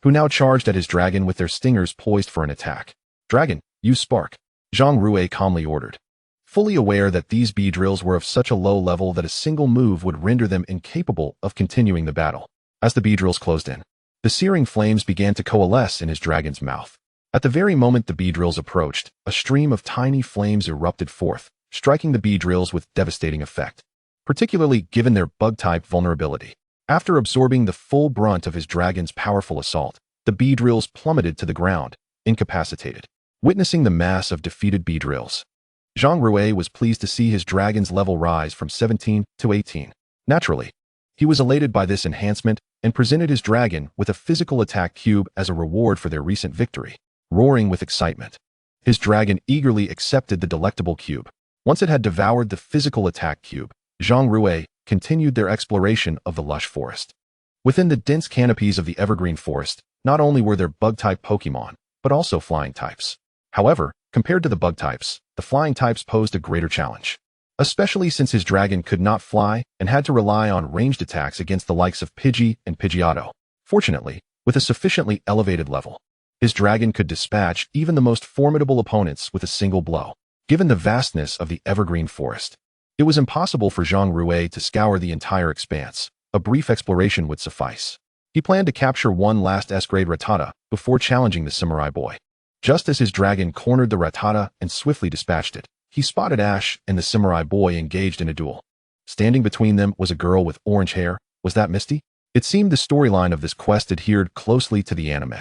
[SPEAKER 1] who now charged at his dragon with their stingers poised for an attack. "Dragon, use Spark," Zhang Rui calmly ordered, fully aware that these Beedrills were of such a low level that a single move would render them incapable of continuing the battle. As the Beedrills closed in, the searing flames began to coalesce in his dragon's mouth. At the very moment the Beedrills approached, a stream of tiny flames erupted forth, striking the Beedrills with devastating effect, particularly given their bug-type vulnerability. After absorbing the full brunt of his dragon's powerful assault, the Beedrills plummeted to the ground, incapacitated. Witnessing the mass of defeated Beedrills, Zhang Rui was pleased to see his dragon's level rise from 17 to 18. Naturally, he was elated by this enhancement and presented his dragon with a physical attack cube as a reward for their recent victory. Roaring with excitement, his dragon eagerly accepted the delectable cube. Once it had devoured the physical attack cube, Zhang Rui continued their exploration of the lush forest. Within the dense canopies of the evergreen forest, not only were there bug-type Pokémon, but also flying types. However, compared to the bug types, the flying types posed a greater challenge, especially since his dragon could not fly and had to rely on ranged attacks against the likes of Pidgey and Pidgeotto. Fortunately, with a sufficiently elevated level, his dragon could dispatch even the most formidable opponents with a single blow. Given the vastness of the evergreen forest, it was impossible for Zhang Rui to scour the entire expanse. A brief exploration would suffice. He planned to capture one last S-grade Rattata before challenging the samurai boy. Just as his dragon cornered the Rattata and swiftly dispatched it, he spotted Ash and the samurai boy engaged in a duel. Standing between them was a girl with orange hair. Was that Misty? It seemed the storyline of this quest adhered closely to the anime.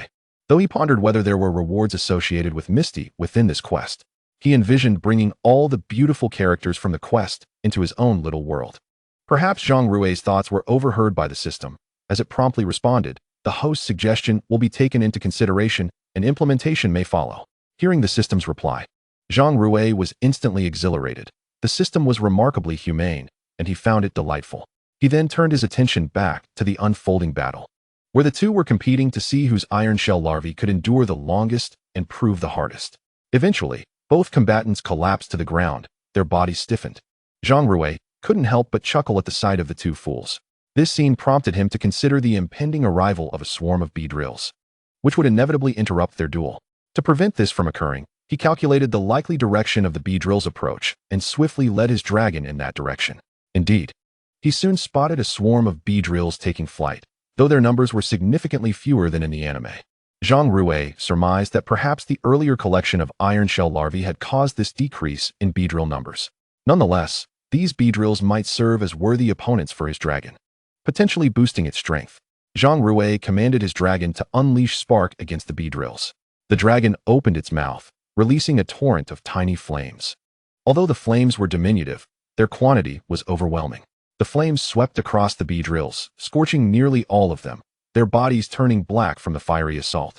[SPEAKER 1] Though he pondered whether there were rewards associated with Misty within this quest, he envisioned bringing all the beautiful characters from the quest into his own little world. Perhaps Zhang Rui's thoughts were overheard by the system, as it promptly responded, "The host's suggestion will be taken into consideration and implementation may follow." Hearing the system's reply, Zhang Rui was instantly exhilarated. The system was remarkably humane, and he found it delightful. He then turned his attention back to the unfolding battle, where the two were competing to see whose iron shell larvae could endure the longest and prove the hardest. Eventually, both combatants collapsed to the ground, their bodies stiffened. Zhang Rui couldn't help but chuckle at the sight of the two fools. This scene prompted him to consider the impending arrival of a swarm of Beedrills, which would inevitably interrupt their duel. To prevent this from occurring, he calculated the likely direction of the Beedrill's approach and swiftly led his dragon in that direction. Indeed, he soon spotted a swarm of Beedrills taking flight, though their numbers were significantly fewer than in the anime. Zhang Rui surmised that perhaps the earlier collection of iron shell larvae had caused this decrease in Beedrill numbers. Nonetheless, these Beedrills might serve as worthy opponents for his dragon, potentially boosting its strength. Zhang Rui commanded his dragon to unleash spark against the Beedrills. The dragon opened its mouth, releasing a torrent of tiny flames. Although the flames were diminutive, their quantity was overwhelming. The flames swept across the Beedrills, scorching nearly all of them, their bodies turning black from the fiery assault.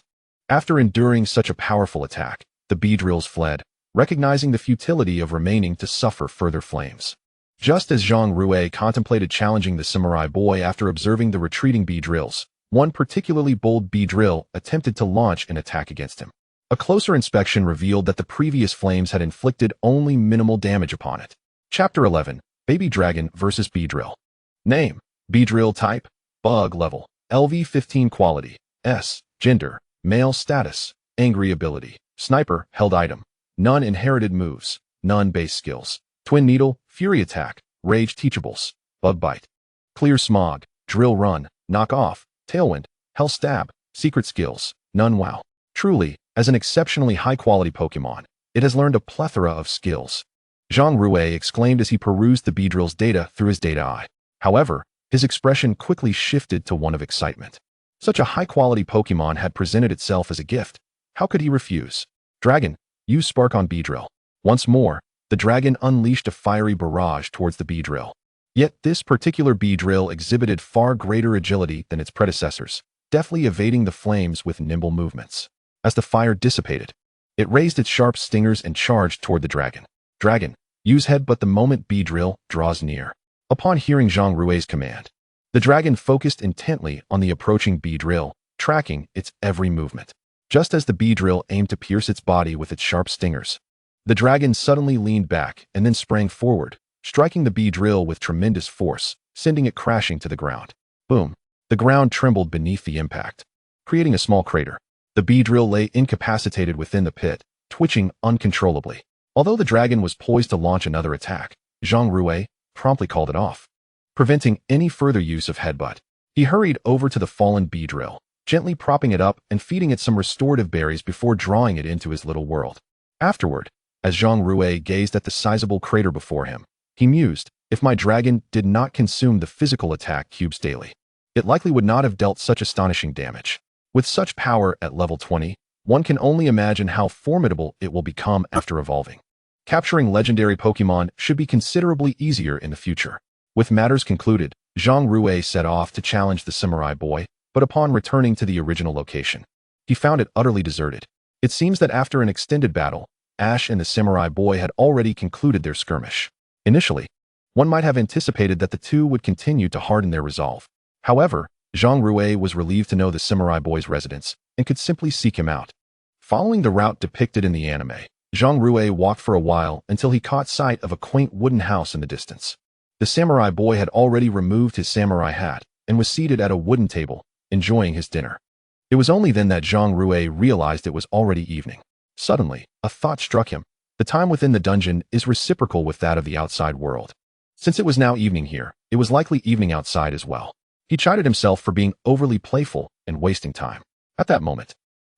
[SPEAKER 1] After enduring such a powerful attack, the Beedrills fled, recognizing the futility of remaining to suffer further flames. Just as Zhang Rui contemplated challenging the samurai boy after observing the retreating Beedrills, one particularly bold Beedrill attempted to launch an attack against him. A closer inspection revealed that the previous flames had inflicted only minimal damage upon it. Chapter 11. Baby Dragon vs. Beedrill. Name: Beedrill. Type: Bug. Level: LV15. Quality: S. Gender: Male. Status: Angry. Ability: Sniper. Held item: None. Inherited moves: None. Base skills: Twin Needle, Fury Attack, Rage. Teachables: Bug Bite, Clear Smog, Drill Run, Knock Off, Tailwind, Hell Stab. Secret skills: None. Wow. Truly, as an exceptionally high-quality Pokémon, it has learned a plethora of skills. Zhang Rui exclaimed as he perused the Beedrill's data through his data eye. However, his expression quickly shifted to one of excitement. Such a high-quality Pokémon had presented itself as a gift. How could he refuse? Dragon, use Spark on Beedrill. Once more, the dragon unleashed a fiery barrage towards the Beedrill. Yet this particular Beedrill exhibited far greater agility than its predecessors, deftly evading the flames with nimble movements. As the fire dissipated, it raised its sharp stingers and charged toward the dragon. Dragon, use Headbutt the moment Beedrill draws near. Upon hearing Zhang Rui's command, the dragon focused intently on the approaching Beedrill, tracking its every movement. Just as the Beedrill aimed to pierce its body with its sharp stingers, the dragon suddenly leaned back and then sprang forward, striking the Beedrill with tremendous force, sending it crashing to the ground. Boom! The ground trembled beneath the impact, creating a small crater. The Beedrill lay incapacitated within the pit, twitching uncontrollably. Although the dragon was poised to launch another attack, Zhang Rui promptly called it off, preventing any further use of Headbutt. He hurried over to the fallen Beedrill, gently propping it up and feeding it some restorative berries before drawing it into his little world. Afterward, as Zhang Rui gazed at the sizable crater before him, he mused, if my dragon did not consume the physical attack cubes daily, it likely would not have dealt such astonishing damage. With such power at level 20, one can only imagine how formidable it will become after evolving. Capturing legendary Pokémon should be considerably easier in the future. With matters concluded, Zhang Rui set off to challenge the samurai boy, but upon returning to the original location, he found it utterly deserted. It seems that after an extended battle, Ash and the samurai boy had already concluded their skirmish. Initially, one might have anticipated that the two would continue to harden their resolve. However, Zhang Rui was relieved to know the samurai boy's residence and could simply seek him out. Following the route depicted in the anime, Zhang Rui walked for a while until he caught sight of a quaint wooden house in the distance. The samurai boy had already removed his samurai hat and was seated at a wooden table, enjoying his dinner. It was only then that Zhang Rui realized it was already evening. Suddenly, a thought struck him. The time within the dungeon is reciprocal with that of the outside world. Since it was now evening here, it was likely evening outside as well. He chided himself for being overly playful and wasting time. At that moment,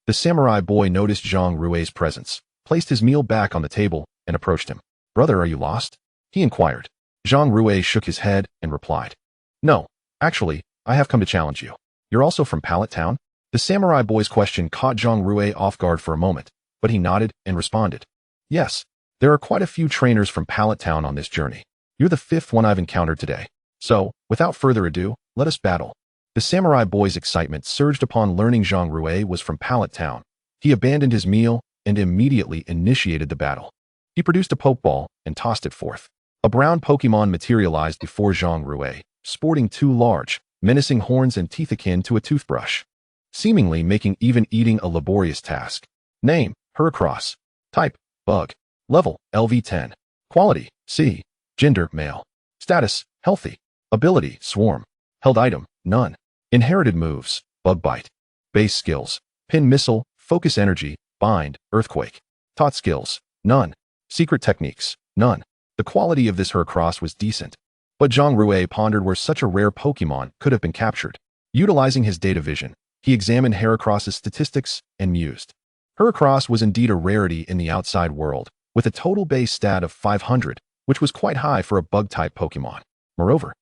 [SPEAKER 1] the samurai boy noticed Zhang Rui's presence, placed his meal back on the table, and approached him. Brother, are you lost? He inquired. Zhang Rui shook his head and replied, No, actually, I have come to challenge you. You're also from Pallet Town? The samurai boy's question caught Zhang Rui off guard for a moment, but he nodded and responded. Yes, there are quite a few trainers from Pallet Town on this journey. You're the fifth one I've encountered today. So, without further ado, let us battle. The samurai boy's excitement surged upon learning Zhang Rui was from Pallet Town. He abandoned his meal and immediately initiated the battle. He produced a Pokeball and tossed it forth. A brown Pokemon materialized before Zhang Rui, sporting two large, menacing horns and teeth akin to a toothbrush, seemingly making even eating a laborious task. Name: Heracross. Type: Bug. Level: LV10. Quality: C. Gender: Male. Status: Healthy. Ability: Swarm. Held item: None. Inherited moves: Bug Bite. Base skills: Pin Missile, Focus Energy, Bind, Earthquake. Taught skills: None. Secret techniques: None. The quality of this Heracross was decent, but Zhang Rui pondered where such a rare Pokemon could have been captured. Utilizing his data vision, he examined Heracross's statistics and mused. Heracross was indeed a rarity in the outside world, with a total base stat of 500, which was quite high for a bug-type Pokémon. Moreover,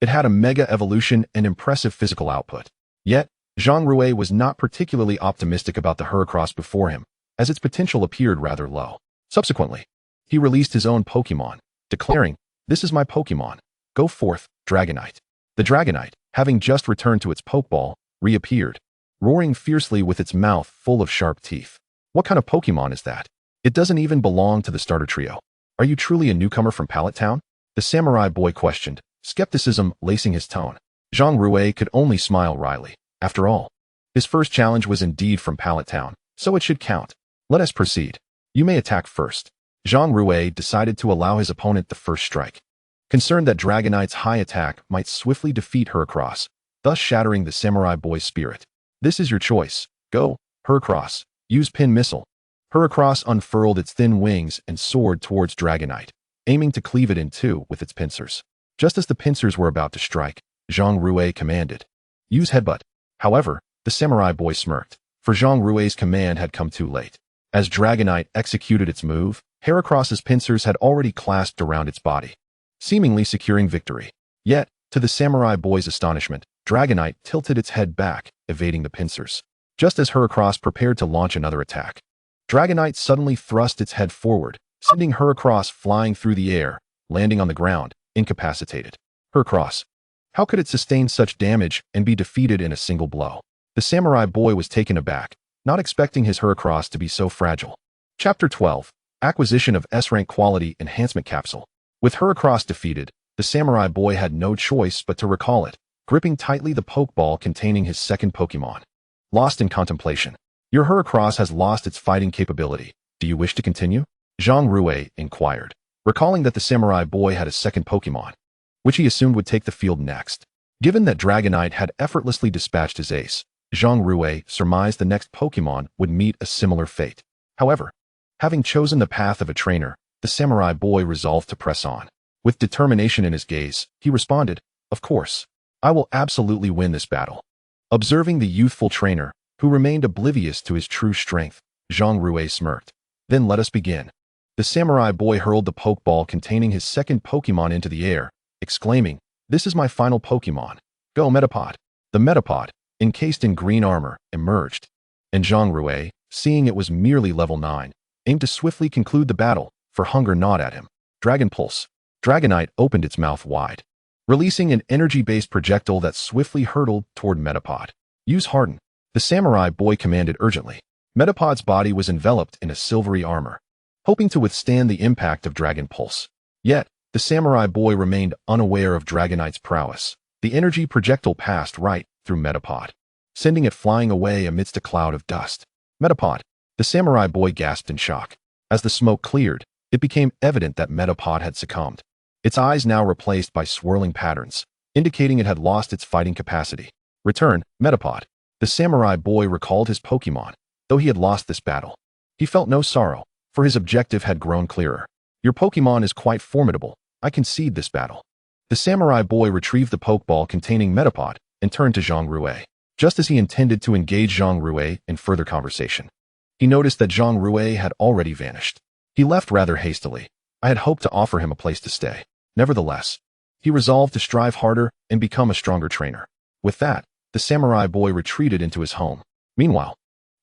[SPEAKER 1] it had a mega evolution and impressive physical output. Yet, Zhang Rui was not particularly optimistic about the Heracross before him, as its potential appeared rather low. Subsequently, he released his own Pokémon, declaring, "This is my Pokémon. Go forth, Dragonite." The Dragonite, having just returned to its Pokeball, reappeared, roaring fiercely with its mouth full of sharp teeth. What kind of Pokémon is that? It doesn't even belong to the starter trio. Are you truly a newcomer from Pallet Town? The samurai boy questioned, skepticism lacing his tone. Zhang Rui could only smile wryly. After all, his first challenge was indeed from Pallet Town, so it should count. Let us proceed. You may attack first. Zhang Rui decided to allow his opponent the first strike, concerned that Dragonite's high attack might swiftly defeat Heracross, thus shattering the samurai boy's spirit. This is your choice. Go, Heracross. Use Pin Missile. Heracross unfurled its thin wings and soared towards Dragonite, aiming to cleave it in two with its pincers. Just as the pincers were about to strike, Zhang Rui commanded, "Use Headbutt." However, the samurai boy smirked, for Zhang Rui's command had come too late. As Dragonite executed its move, Heracross's pincers had already clasped around its body, seemingly securing victory. Yet, to the samurai boy's astonishment, Dragonite tilted its head back, evading the pincers. Just as Heracross prepared to launch another attack, Dragonite suddenly thrust its head forward, sending Heracross flying through the air, landing on the ground, incapacitated. Heracross. How could it sustain such damage and be defeated in a single blow? The samurai boy was taken aback, not expecting his Heracross to be so fragile. Chapter 12. Acquisition of S-Rank Quality Enhancement Capsule. With Heracross defeated, the samurai boy had no choice but to recall it, gripping tightly the Pokeball containing his second Pokémon. Lost in contemplation. Your Heracross has lost its fighting capability. Do you wish to continue? Zhang Rui inquired, recalling that the samurai boy had a second Pokémon, which he assumed would take the field next. Given that Dragonite had effortlessly dispatched his ace, Zhang Rui surmised the next Pokémon would meet a similar fate. However, having chosen the path of a trainer, the samurai boy resolved to press on. With determination in his gaze, he responded, "Of course. I will absolutely win this battle." Observing the youthful trainer, who remained oblivious to his true strength, Zhang Rui smirked. "Then let us begin." The samurai boy hurled the Pokeball containing his second Pokémon into the air, exclaiming, "This is my final Pokémon. Go Metapod." The Metapod, encased in green armor, emerged, and Zhang Rui, seeing it was merely level 9, aimed to swiftly conclude the battle, for hunger gnawed at him. Dragon Pulse. Dragonite opened its mouth wide, releasing an energy-based projectile that swiftly hurtled toward Metapod. Use Harden. The samurai boy commanded urgently. Metapod's body was enveloped in a silvery armor, hoping to withstand the impact of Dragon Pulse. Yet, the samurai boy remained unaware of Dragonite's prowess. The energy projectile passed right through Metapod, sending it flying away amidst a cloud of dust. Metapod. The samurai boy gasped in shock. As the smoke cleared, it became evident that Metapod had succumbed, its eyes now replaced by swirling patterns, indicating it had lost its fighting capacity. Return, Metapod. The samurai boy recalled his Pokémon. Though he had lost this battle, he felt no sorrow, for his objective had grown clearer. Your Pokémon is quite formidable. I concede this battle. The samurai boy retrieved the Pokeball containing Metapod and turned to Zhang Rui. Just as he intended to engage Zhang Rui in further conversation, he noticed that Zhang Rui had already vanished. He left rather hastily. I had hoped to offer him a place to stay. Nevertheless, he resolved to strive harder and become a stronger trainer. With that, the samurai boy retreated into his home. Meanwhile,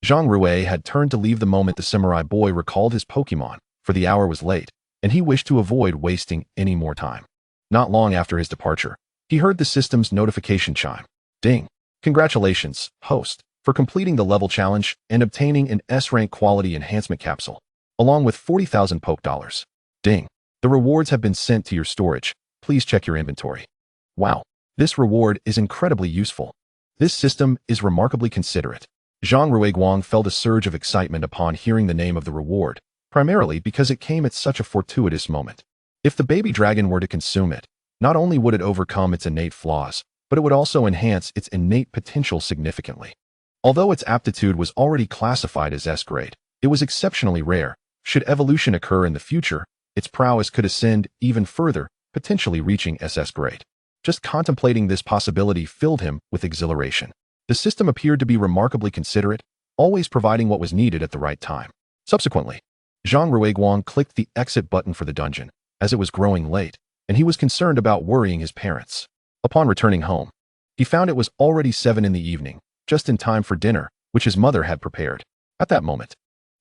[SPEAKER 1] Zhang Rui had turned to leave the moment the samurai boy recalled his Pokémon, for the hour was late, and he wished to avoid wasting any more time. Not long after his departure, he heard the system's notification chime. Ding! Congratulations, host, for completing the level challenge and obtaining an S-Rank Quality Enhancement Capsule, along with 40,000 Poke Dollars. Ding! The rewards have been sent to your storage. Please check your inventory. Wow! This reward is incredibly useful. This system is remarkably considerate. Zhang Rui felt a surge of excitement upon hearing the name of the reward, primarily because it came at such a fortuitous moment. If the baby dragon were to consume it, not only would it overcome its innate flaws, but it would also enhance its innate potential significantly. Although its aptitude was already classified as S-grade, it was exceptionally rare. Should evolution occur in the future, its prowess could ascend even further, potentially reaching SS grade. Just contemplating this possibility filled him with exhilaration. The system appeared to be remarkably considerate, always providing what was needed at the right time. Subsequently, Zhang Rui clicked the exit button for the dungeon, as it was growing late, and he was concerned about worrying his parents. Upon returning home, he found it was already 7 in the evening, just in time for dinner, which his mother had prepared. At that moment,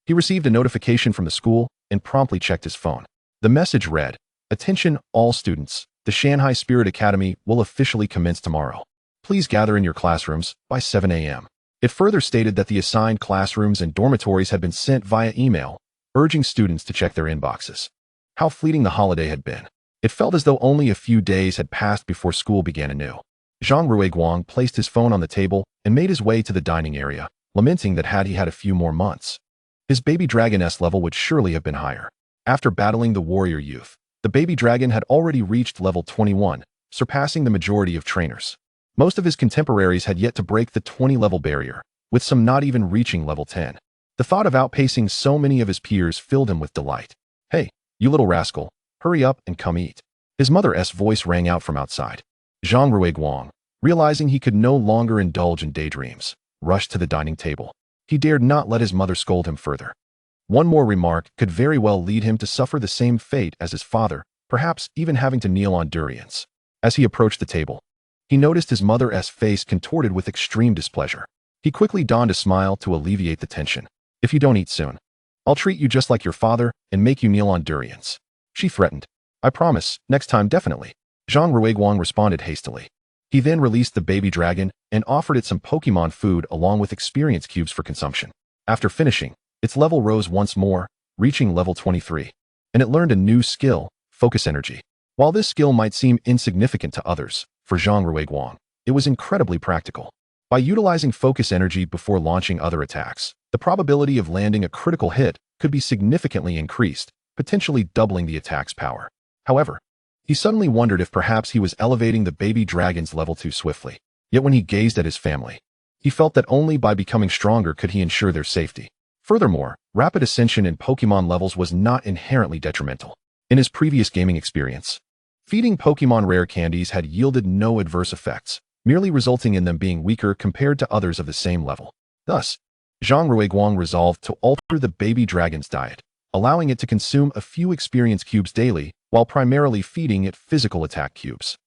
[SPEAKER 1] he received a notification from the school and promptly checked his phone. The message read, "Attention, all students. The Shanghai Spirit Academy will officially commence tomorrow. Please gather in your classrooms by 7 a.m. It further stated that the assigned classrooms and dormitories had been sent via email, urging students to check their inboxes. How fleeting the holiday had been. It felt as though only a few days had passed before school began anew. Zhang Rui placed his phone on the table and made his way to the dining area, lamenting that had he had a few more months, his baby dragon's level would surely have been higher. After battling the warrior youth, the baby dragon had already reached level 21, surpassing the majority of trainers. Most of his contemporaries had yet to break the 20-level barrier, with some not even reaching level 10. The thought of outpacing so many of his peers filled him with delight. "Hey, you little rascal, hurry up and come eat." His mother's voice rang out from outside. Zhang Rui, realizing he could no longer indulge in daydreams, rushed to the dining table. He dared not let his mother scold him further. One more remark could very well lead him to suffer the same fate as his father, perhaps even having to kneel on durians. As he approached the table, he noticed his mother's face contorted with extreme displeasure. He quickly donned a smile to alleviate the tension. "If you don't eat soon, I'll treat you just like your father and make you kneel on durians," she threatened. "I promise, next time definitely," Zhang Rui responded hastily. He then released the baby dragon and offered it some Pokémon food along with experience cubes for consumption. After finishing, its level rose once more, reaching level 23, and it learned a new skill, Focus Energy. While this skill might seem insignificant to others, for Zhang Rui, it was incredibly practical. By utilizing Focus Energy before launching other attacks, the probability of landing a critical hit could be significantly increased, potentially doubling the attack's power. However, he suddenly wondered if perhaps he was elevating the baby dragon's level too swiftly. Yet when he gazed at his family, he felt that only by becoming stronger could he ensure their safety. Furthermore, rapid ascension in Pokémon levels was not inherently detrimental. In his previous gaming experience, feeding Pokémon rare candies had yielded no adverse effects, merely resulting in them being weaker compared to others of the same level. Thus, Zhang Rui resolved to alter the baby dragon's diet, allowing it to consume a few experience cubes daily while primarily feeding it physical attack cubes.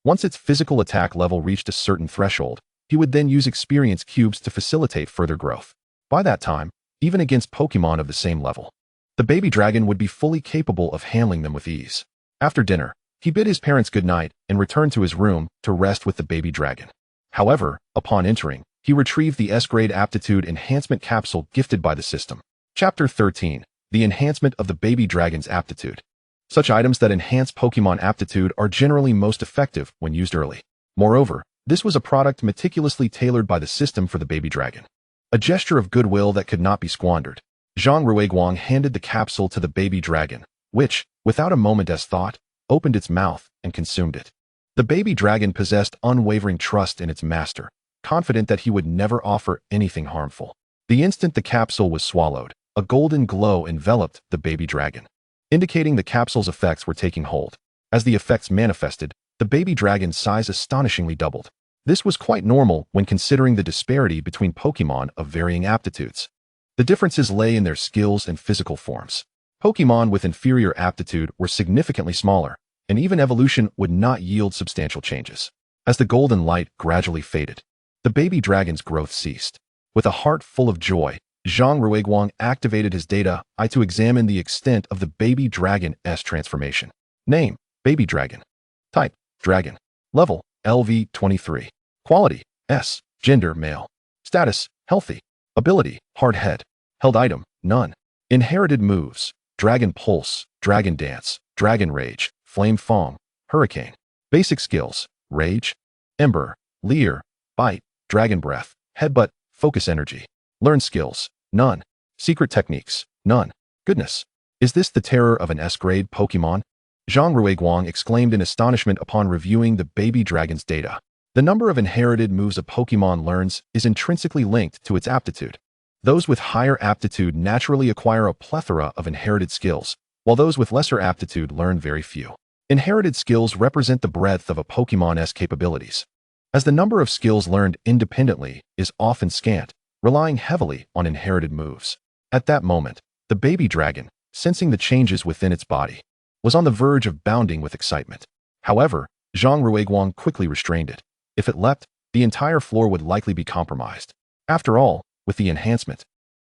[SPEAKER 1] Once its physical attack level reached a certain threshold, he would then use experience cubes to facilitate further growth. By that time, even against Pokémon of the same level, the baby dragon would be fully capable of handling them with ease. After dinner, he bid his parents goodnight and returned to his room to rest with the baby dragon. However, upon entering, he retrieved the S-grade aptitude enhancement capsule gifted by the system. Chapter 13. The enhancement of the baby dragon's aptitude. Such items that enhance Pokémon aptitude are generally most effective when used early. Moreover, this was a product meticulously tailored by the system for the baby dragon. A gesture of goodwill that could not be squandered. Zhang Rui handed the capsule to the baby dragon, which, without a moment's thought, opened its mouth and consumed it. The baby dragon possessed unwavering trust in its master, confident that he would never offer anything harmful. The instant the capsule was swallowed, a golden glow enveloped the baby dragon, indicating the capsule's effects were taking hold. As the effects manifested, the baby dragon's size astonishingly doubled. This was quite normal when considering the disparity between Pokémon of varying aptitudes. The differences lay in their skills and physical forms. Pokémon with inferior aptitude were significantly smaller, and even evolution would not yield substantial changes. As the golden light gradually faded, the baby dragon's growth ceased. With a heart full of joy, Zhang Rui activated his data eye to examine the extent of the baby dragon's transformation. Name: Baby Dragon. Type: Dragon. Level: LV23. Quality: S. Gender: Male. Status: Healthy. Ability: Hard Head. Held item: None. Inherited moves: Dragon Pulse, Dragon Dance, Dragon Rage, Flame Fong, Hurricane. Basic skills: Rage, Ember, Leer, Bite, Dragon Breath, Headbutt, Focus Energy. Learn skills: None. Secret techniques: None. Goodness! Is this the terror of an S-grade Pokémon? Zhang Rui exclaimed in astonishment upon reviewing the baby dragon's data. The number of inherited moves a Pokémon learns is intrinsically linked to its aptitude. Those with higher aptitude naturally acquire a plethora of inherited skills, while those with lesser aptitude learn very few. Inherited skills represent the breadth of a Pokémon's capabilities, as the number of skills learned independently is often scant, relying heavily on inherited moves. At that moment, the baby dragon, sensing the changes within its body, was on the verge of bounding with excitement. However, Zhang Rui quickly restrained it. If it leapt, the entire floor would likely be compromised. After all, with the enhancement,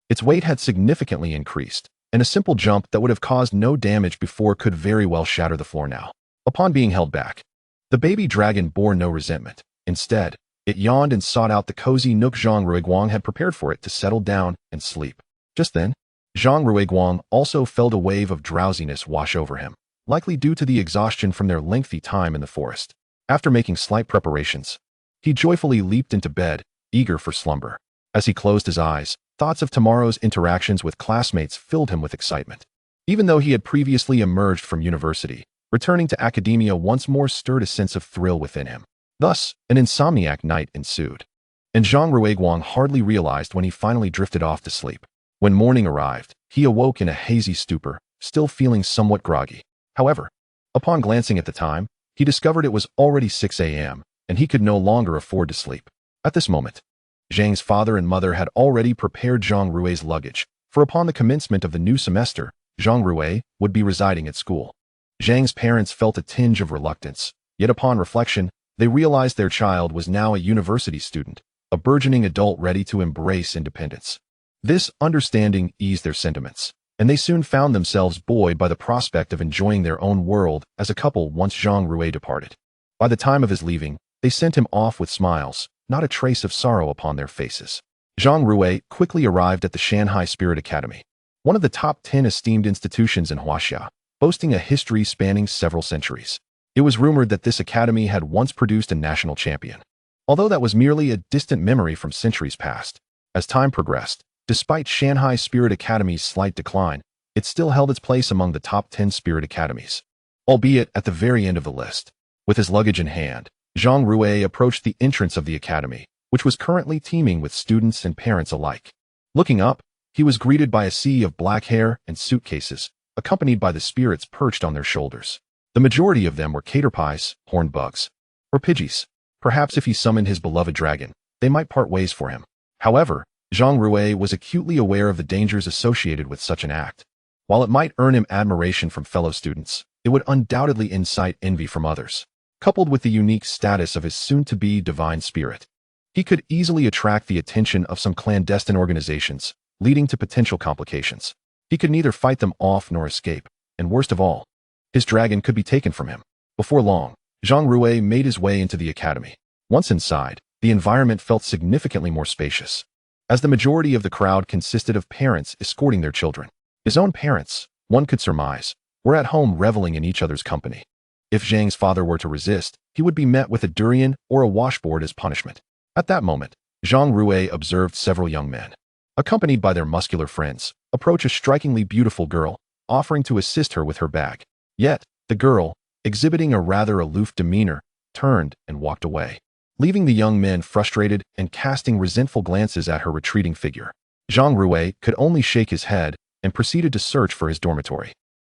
[SPEAKER 1] its weight had significantly increased, and a simple jump that would have caused no damage before could very well shatter the floor now. Upon being held back, the baby dragon bore no resentment. Instead, it yawned and sought out the cozy nook Zhang Rui had prepared for it to settle down and sleep. Just then, Zhang Rui also felt a wave of drowsiness wash over him, likely due to the exhaustion from their lengthy time in the forest. After making slight preparations, he joyfully leaped into bed, eager for slumber. As he closed his eyes, thoughts of tomorrow's interactions with classmates filled him with excitement. Even though he had previously emerged from university, returning to academia once more stirred a sense of thrill within him. Thus, an insomniac night ensued, and Zhang Rui hardly realized when he finally drifted off to sleep. When morning arrived, he awoke in a hazy stupor, still feeling somewhat groggy. However, upon glancing at the time, he discovered it was already 6 a.m., and he could no longer afford to sleep. At this moment, Zhang's father and mother had already prepared Zhang Rui's luggage, for upon the commencement of the new semester, Zhang Rui would be residing at school. Zhang's parents felt a tinge of reluctance, yet upon reflection, they realized their child was now a university student, a burgeoning adult ready to embrace independence. This understanding eased their sentiments, and they soon found themselves buoyed by the prospect of enjoying their own world as a couple once Zhang Rui departed. By the time of his leaving, they sent him off with smiles, not a trace of sorrow upon their faces. Zhang Rui quickly arrived at the Shanghai Spirit Academy, one of the top 10 esteemed institutions in Huaxia, boasting a history spanning several centuries. It was rumored that this academy had once produced a national champion, although that was merely a distant memory from centuries past. As time progressed, despite Shanghai Spirit Academy's slight decline, it still held its place among the top 10 spirit academies, albeit at the very end of the list. With his luggage in hand, Zhang Rui approached the entrance of the academy, which was currently teeming with students and parents alike. Looking up, he was greeted by a sea of black hair and suitcases, accompanied by the spirits perched on their shoulders. The majority of them were caterpies, horned bugs, or pidgeys. Perhaps if he summoned his beloved dragon, they might part ways for him. However, Zhang Rui was acutely aware of the dangers associated with such an act. While it might earn him admiration from fellow students, it would undoubtedly incite envy from others. Coupled with the unique status of his soon-to-be divine spirit, he could easily attract the attention of some clandestine organizations, leading to potential complications. He could neither fight them off nor escape, and worst of all, his dragon could be taken from him. Before long, Zhang Rui made his way into the academy. Once inside, the environment felt significantly more spacious, as the majority of the crowd consisted of parents escorting their children. His own parents, one could surmise, were at home reveling in each other's company. If Zhang's father were to resist, he would be met with a durian or a washboard as punishment. At that moment, Zhang Rui observed several young men, accompanied by their muscular friends, approach a strikingly beautiful girl, offering to assist her with her bag. Yet, the girl, exhibiting a rather aloof demeanor, turned and walked away, leaving the young men frustrated and casting resentful glances at her retreating figure. Zhang Rui could only shake his head and proceeded to search for his dormitory.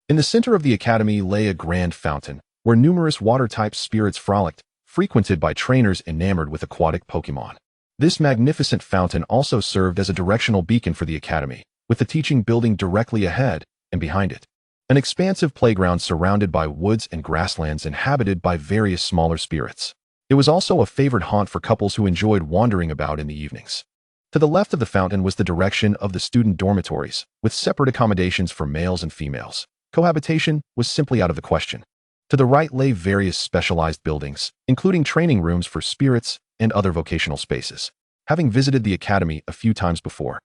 [SPEAKER 1] In the center of the academy lay a grand fountain, where numerous water-type spirits frolicked, frequented by trainers enamored with aquatic Pokémon. This magnificent fountain also served as a directional beacon for the academy, with the teaching building directly ahead and behind it. An expansive playground surrounded by woods and grasslands inhabited by various smaller spirits. It was also a favored haunt for couples who enjoyed wandering about in the evenings. To the left of the fountain was the direction of the student dormitories, with separate accommodations for males and females. Cohabitation was simply out of the question. To the right lay various specialized buildings, including training rooms for spirits and other vocational spaces. Having visited the academy a few times before,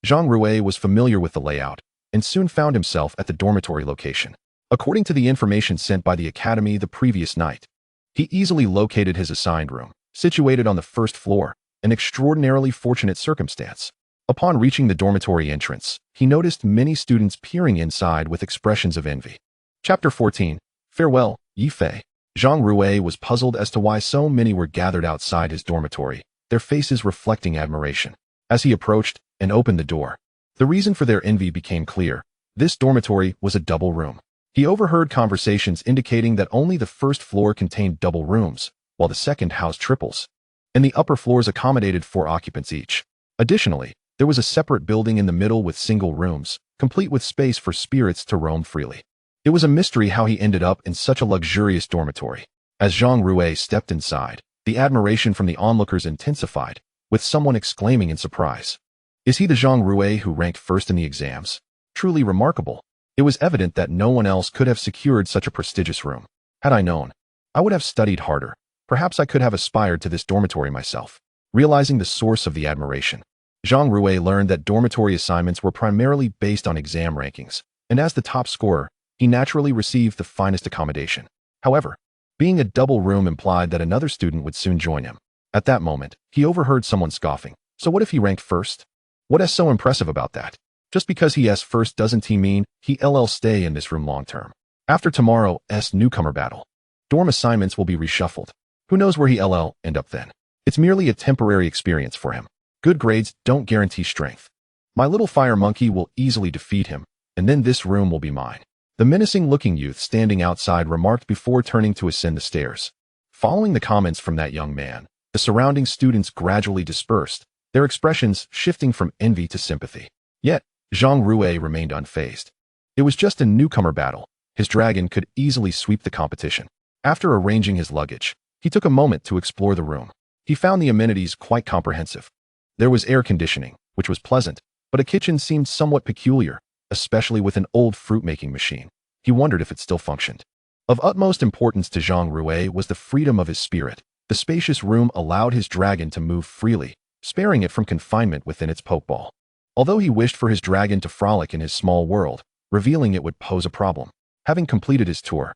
[SPEAKER 1] Zhang Rui was familiar with the layout and soon found himself at the dormitory location. According to the information sent by the academy the previous night, he easily located his assigned room, situated on the first floor, an extraordinarily fortunate circumstance. Upon reaching the dormitory entrance, he noticed many students peering inside with expressions of envy. Chapter 14. Farewell, Yi Fei. Zhang Rui was puzzled as to why so many were gathered outside his dormitory, their faces reflecting admiration. As he approached and opened the door, the reason for their envy became clear. This dormitory was a double room. He overheard conversations indicating that only the first floor contained double rooms, while the second housed triples, and the upper floors accommodated 4 occupants each. Additionally, there was a separate building in the middle with single rooms, complete with space for spirits to roam freely. It was a mystery how he ended up in such a luxurious dormitory. As Zhang Rui stepped inside, the admiration from the onlookers intensified, with someone exclaiming in surprise. Is he the Zhang Rui who ranked first in the exams? Truly remarkable. It was evident that no one else could have secured such a prestigious room. Had I known, I would have studied harder. Perhaps I could have aspired to this dormitory myself. Realizing the source of the admiration, Zhang Rui learned that dormitory assignments were primarily based on exam rankings, and as the top scorer, he naturally received the finest accommodation. However, being a double room implied that another student would soon join him. At that moment, he overheard someone scoffing. So what if he ranked first? What is so impressive about that? Just because he is first doesn't he mean he'll stay in this room long term. After tomorrow's newcomer battle, dorm assignments will be reshuffled. Who knows where he'll end up then? It's merely a temporary experience for him. Good grades don't guarantee strength. My little fire monkey will easily defeat him, and then this room will be mine. The menacing-looking youth standing outside remarked before turning to ascend the stairs. Following the comments from that young man, the surrounding students gradually dispersed, their expressions shifting from envy to sympathy. Yet, Zhang Rui remained unfazed. It was just a newcomer battle. His dragon could easily sweep the competition. After arranging his luggage, he took a moment to explore the room. He found the amenities quite comprehensive. There was air conditioning, which was pleasant, but a kitchen seemed somewhat peculiar, especially with an old fruit-making machine. He wondered if it still functioned. Of utmost importance to Zhang Rui was the freedom of his spirit. The spacious room allowed his dragon to move freely, sparing it from confinement within its pokeball. Although he wished for his dragon to frolic in his small world, revealing it would pose a problem. Having completed his tour,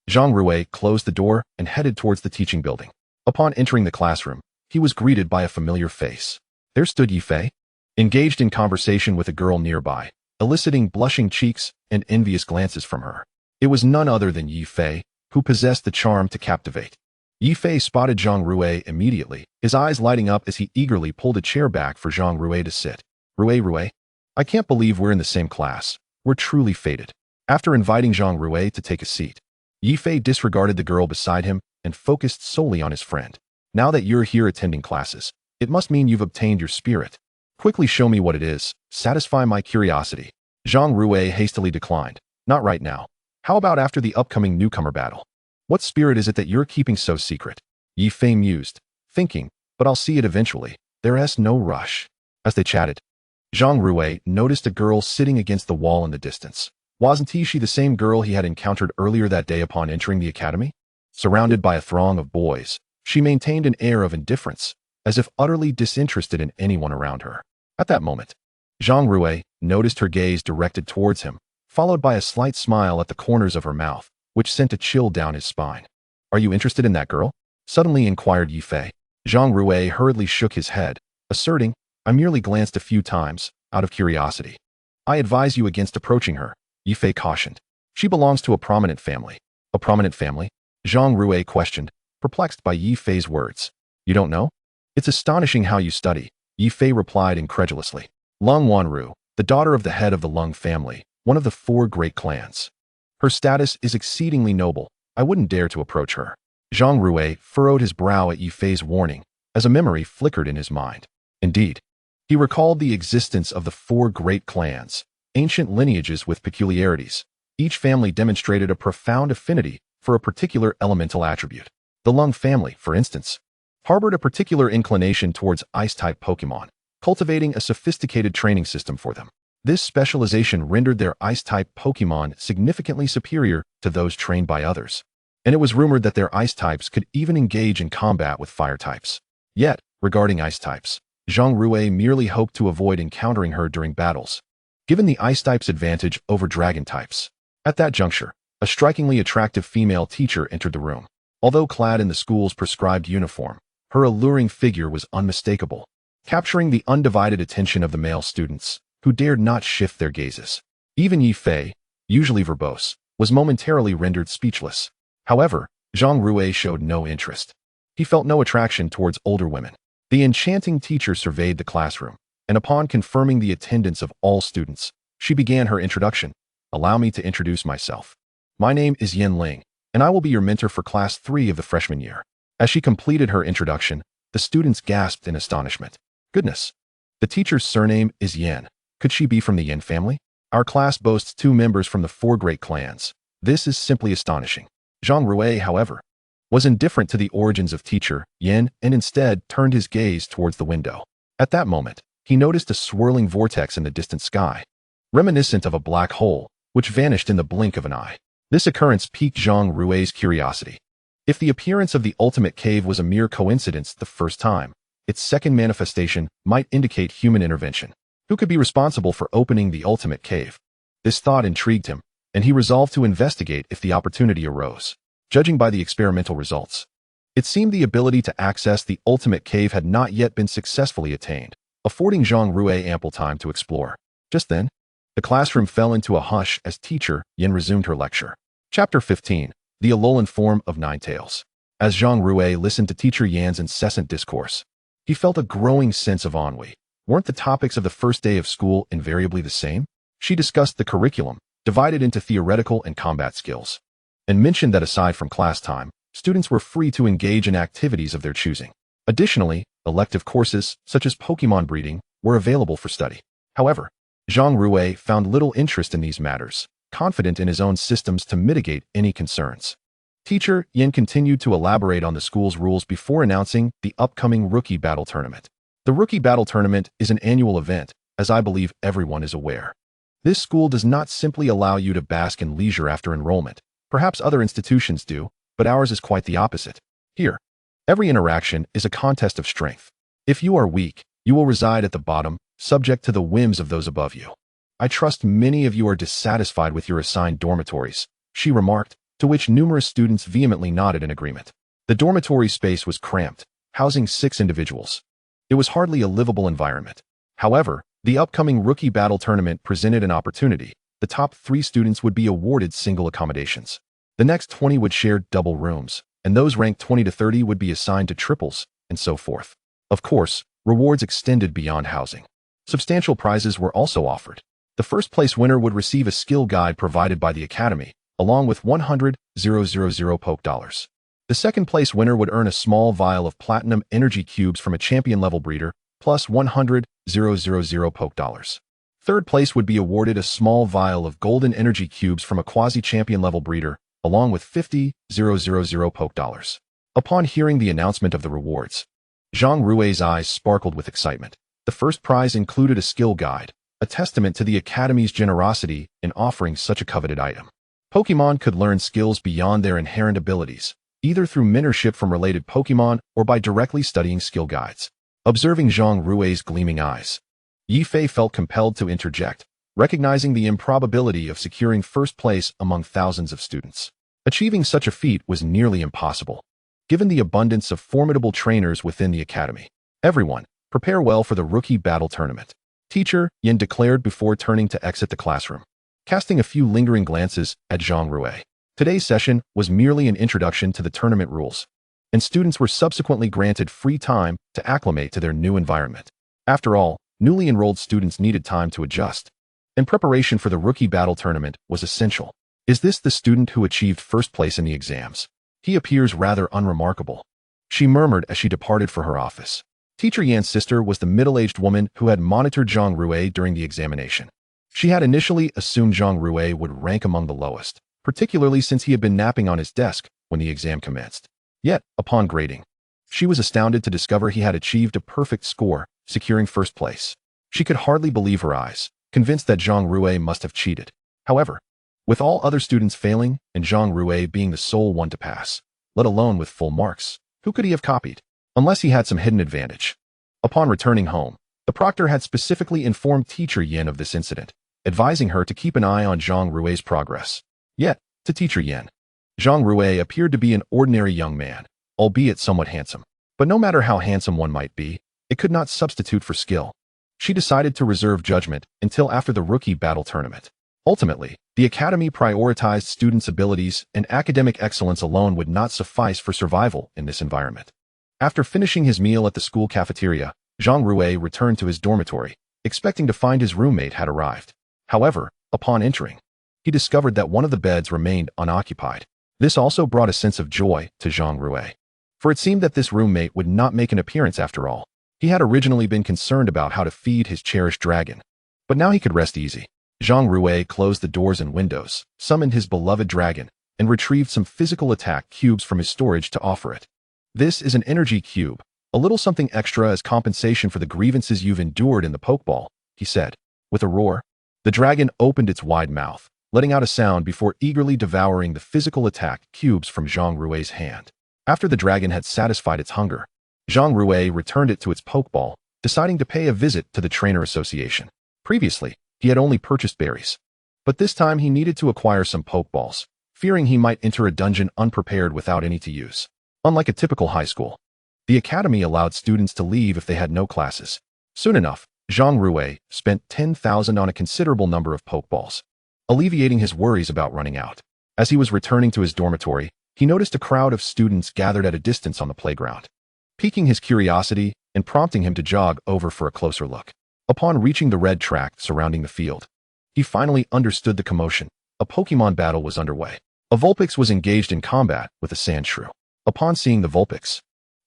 [SPEAKER 1] Zhang Rui closed the door and headed towards the teaching building. Upon entering the classroom, he was greeted by a familiar face. There stood Yifei, engaged in conversation with a girl nearby, eliciting blushing cheeks and envious glances from her. It was none other than Yifei, who possessed the charm to captivate. Yifei spotted Zhang Rui immediately, his eyes lighting up as he eagerly pulled a chair back for Zhang Rui to sit. Rui, I can't believe we're in the same class. We're truly fated. After inviting Zhang Rui to take a seat, Yifei disregarded the girl beside him and focused solely on his friend. Now that you're here attending classes, it must mean you've obtained your spirit. Quickly show me what it is. Satisfy my curiosity. Zhang Rui hastily declined. Not right now. How about after the upcoming newcomer battle? What spirit is it that you're keeping so secret? Yifei mused, thinking, but I'll see it eventually. There's no rush. As they chatted, Zhang Rui noticed a girl sitting against the wall in the distance. Wasn't she the same girl he had encountered earlier that day upon entering the academy? Surrounded by a throng of boys, she maintained an air of indifference, as if utterly disinterested in anyone around her. At that moment, Zhang Rui noticed her gaze directed towards him, followed by a slight smile at the corners of her mouth, which sent a chill down his spine. Are you interested in that girl? Suddenly inquired Yifei. Zhang Rui hurriedly shook his head, asserting, I merely glanced a few times, out of curiosity. I advise you against approaching her, Yifei cautioned. She belongs to a prominent family. A prominent family? Zhang Rui questioned, perplexed by Yifei's words. You don't know? It's astonishing how you study, Yifei replied incredulously. Lung Wanru, the daughter of the head of the Lung family, one of the 4 great clans. Her status is exceedingly noble. I wouldn't dare to approach her. Zhang Rui furrowed his brow at Yifei's warning, as a memory flickered in his mind. Indeed, he recalled the existence of the 4 great clans, ancient lineages with peculiarities. Each family demonstrated a profound affinity for a particular elemental attribute. The Lung family, for instance, harbored a particular inclination towards ice-type Pokémon, cultivating a sophisticated training system for them. This specialization rendered their ice-type Pokémon significantly superior to those trained by others, and it was rumored that their ice types could even engage in combat with fire types. Yet, regarding ice types, Zhang Rui merely hoped to avoid encountering her during battles, given the ice type's advantage over dragon types. At that juncture, a strikingly attractive female teacher entered the room. Although clad in the school's prescribed uniform, her alluring figure was unmistakable, capturing the undivided attention of the male students, who dared not shift their gazes. Even Yifei, usually verbose, was momentarily rendered speechless. However, Zhang Rui showed no interest. He felt no attraction towards older women. The enchanting teacher surveyed the classroom, and upon confirming the attendance of all students, she began her introduction. Allow me to introduce myself. My name is Yin Ling, and I will be your mentor for Class 3 of the freshman year. As she completed her introduction, the students gasped in astonishment. Goodness! The teacher's surname is Yin. Could she be from the Yin family? Our class boasts 2 members from the 4 great clans. This is simply astonishing. Zhang Rui, however, was indifferent to the origins of teacher Yin and instead turned his gaze towards the window. At that moment, he noticed a swirling vortex in the distant sky, reminiscent of a black hole, which vanished in the blink of an eye. This occurrence piqued Zhang Rui's curiosity. If the appearance of the ultimate cave was a mere coincidence the first time, its second manifestation might indicate human intervention. Who could be responsible for opening the ultimate cave? This thought intrigued him, and he resolved to investigate if the opportunity arose. Judging by the experimental results, it seemed the ability to access the ultimate cave had not yet been successfully attained, affording Zhang Rui ample time to explore. Just then, the classroom fell into a hush as teacher Yin resumed her lecture. Chapter 15. The Alolan Form of Ninetales. As Zhang Rui listened to teacher Yan's incessant discourse, he felt a growing sense of ennui. Weren't the topics of the first day of school invariably the same? She discussed the curriculum, divided into theoretical and combat skills, and mentioned that aside from class time, students were free to engage in activities of their choosing. Additionally, elective courses, such as Pokémon breeding, were available for study. However, Zhang Rui found little interest in these matters, confident in his own systems to mitigate any concerns. Teacher Yin continued to elaborate on the school's rules before announcing the upcoming Rookie Battle Tournament. The Rookie Battle Tournament is an annual event, as I believe everyone is aware. This school does not simply allow you to bask in leisure after enrollment. Perhaps other institutions do, but ours is quite the opposite. Here, every interaction is a contest of strength. If you are weak, you will reside at the bottom, subject to the whims of those above you. I trust many of you are dissatisfied with your assigned dormitories, she remarked, to which numerous students vehemently nodded in agreement. The dormitory space was cramped, housing 6 individuals. It was hardly a livable environment. However, the upcoming Rookie Battle Tournament presented an opportunity. The top 3 students would be awarded single accommodations. The next 20 would share double rooms, and those ranked 20 to 30 would be assigned to triples, and so forth. Of course, rewards extended beyond housing. Substantial prizes were also offered. The first place winner would receive a skill guide provided by the Academy, along with 100,000 Poké dollars. The second place winner would earn a small vial of platinum energy cubes from a champion-level breeder, plus 100,000 Poké dollars. Third place would be awarded a small vial of golden energy cubes from a quasi-champion-level breeder, along with 50,000 Poké dollars. Upon hearing the announcement of the rewards, Zhang Rui's eyes sparkled with excitement. The first prize included a skill guide, a testament to the Academy's generosity in offering such a coveted item. Pokémon could learn skills beyond their inherent abilities, either through mentorship from related Pokémon or by directly studying skill guides. Observing Zhang Rui's gleaming eyes, Yifei felt compelled to interject, recognizing the improbability of securing first place among thousands of students. Achieving such a feat was nearly impossible, given the abundance of formidable trainers within the Academy. Everyone, prepare well for the Rookie Battle Tournament, Teacher Yin declared before turning to exit the classroom. Casting a few lingering glances at Zhang Rui, today's session was merely an introduction to the tournament rules, and students were subsequently granted free time to acclimate to their new environment. After all, newly enrolled students needed time to adjust, and preparation for the Rookie Battle Tournament was essential. Is this the student who achieved first place in the exams? He appears rather unremarkable, she murmured as she departed for her office. Teacher Yan's sister was the middle-aged woman who had monitored Zhang Rui during the examination. She had initially assumed Zhang Rui would rank among the lowest, particularly since he had been napping on his desk when the exam commenced. Yet, upon grading, she was astounded to discover he had achieved a perfect score, securing first place. She could hardly believe her eyes, convinced that Zhang Rui must have cheated. However, with all other students failing and Zhang Rui being the sole one to pass, let alone with full marks, who could he have copied? Unless he had some hidden advantage. Upon returning home, the proctor had specifically informed Teacher Yin of this incident, advising her to keep an eye on Zhang Rui's progress. Yet, to Teacher Yin, Zhang Rui appeared to be an ordinary young man, albeit somewhat handsome. But no matter how handsome one might be, it could not substitute for skill. She decided to reserve judgment until after the Rookie Battle Tournament. Ultimately, the Academy prioritized students' abilities, and academic excellence alone would not suffice for survival in this environment. After finishing his meal at the school cafeteria, Zhang Rui returned to his dormitory, expecting to find his roommate had arrived. However, upon entering, he discovered that one of the beds remained unoccupied. This also brought a sense of joy to Zhang Rui, for it seemed that this roommate would not make an appearance after all. He had originally been concerned about how to feed his cherished dragon, but now he could rest easy. Zhang Rui closed the doors and windows, summoned his beloved dragon, and retrieved some physical attack cubes from his storage to offer it. This is an energy cube, a little something extra as compensation for the grievances you've endured in the Pokeball, he said. With a roar, the dragon opened its wide mouth, letting out a sound before eagerly devouring the physical attack cubes from Zhang Rui's hand. After the dragon had satisfied its hunger, Zhang Rui returned it to its Pokeball, deciding to pay a visit to the Trainer Association. Previously, he had only purchased berries, but this time he needed to acquire some Pokeballs, fearing he might enter a dungeon unprepared without any to use. Unlike a typical high school, the academy allowed students to leave if they had no classes. Soon enough, Zhang Rui spent 10,000 on a considerable number of Pokeballs, alleviating his worries about running out. As he was returning to his dormitory, he noticed a crowd of students gathered at a distance on the playground, piquing his curiosity and prompting him to jog over for a closer look. Upon reaching the red track surrounding the field, he finally understood the commotion. A Pokemon battle was underway. A Vulpix was engaged in combat with a Sandshrew. Upon seeing the Vulpix,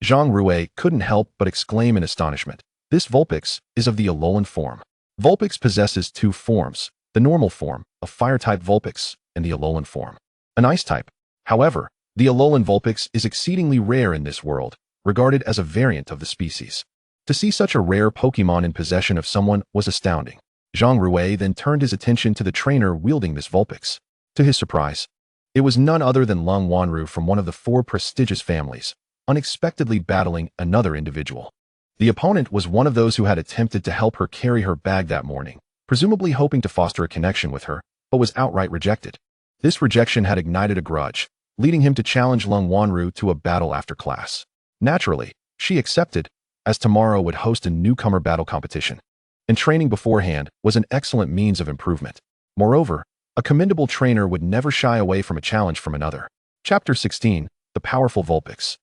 [SPEAKER 1] Zhang Rui couldn't help but exclaim in astonishment. This Vulpix is of the Alolan form. Vulpix possesses two forms, the normal form, a fire-type Vulpix, and the Alolan form, an ice-type. However, the Alolan Vulpix is exceedingly rare in this world, regarded as a variant of the species. To see such a rare Pokemon in possession of someone was astounding. Zhang Rui then turned his attention to the trainer wielding this Vulpix. To his surprise, it was none other than Lung Wanru from one of the 4 prestigious families, unexpectedly battling another individual. The opponent was one of those who had attempted to help her carry her bag that morning, presumably hoping to foster a connection with her, but was outright rejected. This rejection had ignited a grudge, leading him to challenge Lung Wanru to a battle after class. Naturally, she accepted, as tomorrow would host a newcomer battle competition, and training beforehand was an excellent means of improvement. Moreover, a commendable trainer would never shy away from a challenge from another. Chapter 16, The Powerful Vulpix.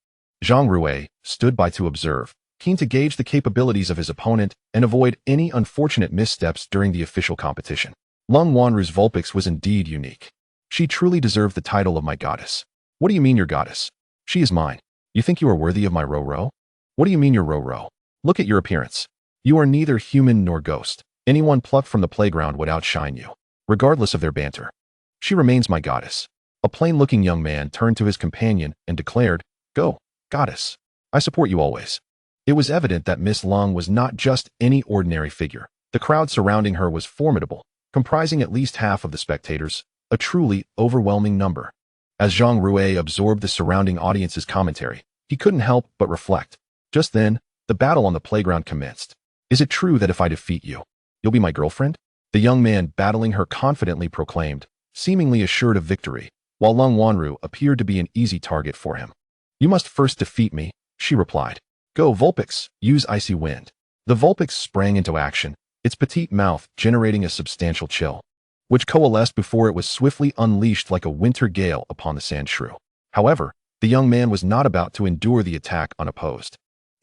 [SPEAKER 1] Zhang Rui stood by to observe, keen to gauge the capabilities of his opponent and avoid any unfortunate missteps during the official competition. Lung Wanru's Vulpix was indeed unique. She truly deserved the title of my goddess. What do you mean your goddess? She is mine. You think you are worthy of my Ro-Ro? What do you mean your Ro-Ro? Look at your appearance. You are neither human nor ghost. Anyone plucked from the playground would outshine you, regardless of their banter. She remains my goddess. A plain-looking young man turned to his companion and declared, "Go, goddess. I support you always." It was evident that Miss Lung was not just any ordinary figure. The crowd surrounding her was formidable, comprising at least half of the spectators, a truly overwhelming number. As Zhang Rui absorbed the surrounding audience's commentary, he couldn't help but reflect. Just then, the battle on the playground commenced. Is it true that if I defeat you, you'll be my girlfriend? The young man battling her confidently proclaimed, seemingly assured of victory, while Lung Wanru appeared to be an easy target for him. You must first defeat me, she replied. Go, Vulpix, use Icy Wind. The Vulpix sprang into action, its petite mouth generating a substantial chill, which coalesced before it was swiftly unleashed like a winter gale upon the Sandshrew. However, the young man was not about to endure the attack unopposed.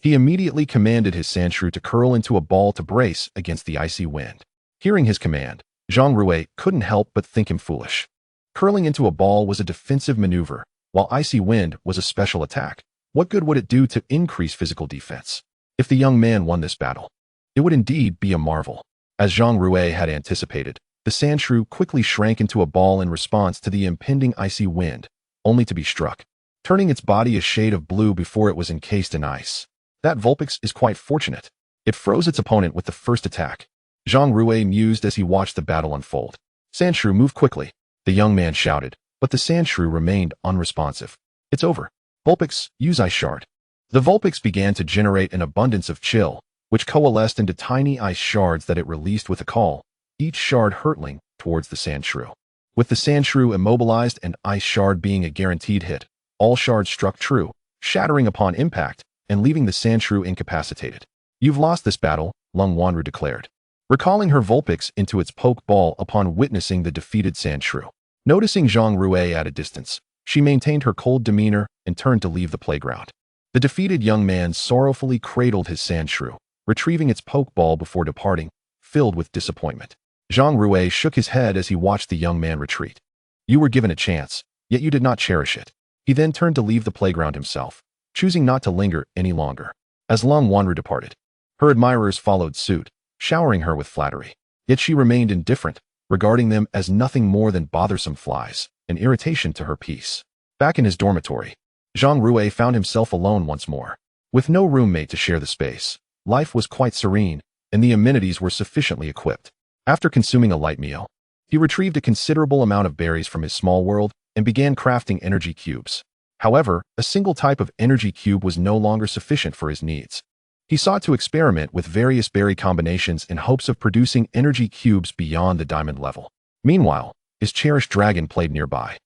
[SPEAKER 1] He immediately commanded his Sandshrew to curl into a ball to brace against the icy wind. Hearing his command, Zhang Rui couldn't help but think him foolish. Curling into a ball was a defensive maneuver, while Icy Wind was a special attack. What good would it do to increase physical defense? If the young man won this battle, it would indeed be a marvel. As Zhang Rui had anticipated, the Sandshrew quickly shrank into a ball in response to the impending icy wind, only to be struck, turning its body a shade of blue before it was encased in ice. That Vulpix is quite fortunate. It froze its opponent with the first attack. Zhang Rui mused as he watched the battle unfold. Sandshrew, move quickly, the young man shouted, but the Sandshrew remained unresponsive. It's over. Vulpix, use Ice Shard. The Vulpix began to generate an abundance of chill, which coalesced into tiny ice shards that it released with a call, each shard hurtling towards the Sandshrew. With the Sandshrew immobilized and Ice Shard being a guaranteed hit, all shards struck true, shattering upon impact and leaving the Sandshrew incapacitated. You've lost this battle, Lung Wanru declared, recalling her Vulpix into its Pokeball upon witnessing the defeated Sandshrew. Noticing Zhang Rui at a distance, she maintained her cold demeanor and turned to leave the playground. The defeated young man sorrowfully cradled his Sandshrew, retrieving its Pokeball before departing, filled with disappointment. Zhang Rui shook his head as he watched the young man retreat. You were given a chance, yet you did not cherish it. He then turned to leave the playground himself, choosing not to linger any longer. As Lung Wanru departed, her admirers followed suit, showering her with flattery. Yet she remained indifferent, regarding them as nothing more than bothersome flies, an irritation to her peace. Back in his dormitory, Zhang Rui found himself alone once more. With no roommate to share the space, life was quite serene, and the amenities were sufficiently equipped. After consuming a light meal, he retrieved a considerable amount of berries from his small world and began crafting energy cubes. However, a single type of energy cube was no longer sufficient for his needs. He sought to experiment with various berry combinations in hopes of producing energy cubes beyond the diamond level. Meanwhile, his cherished dragon played nearby,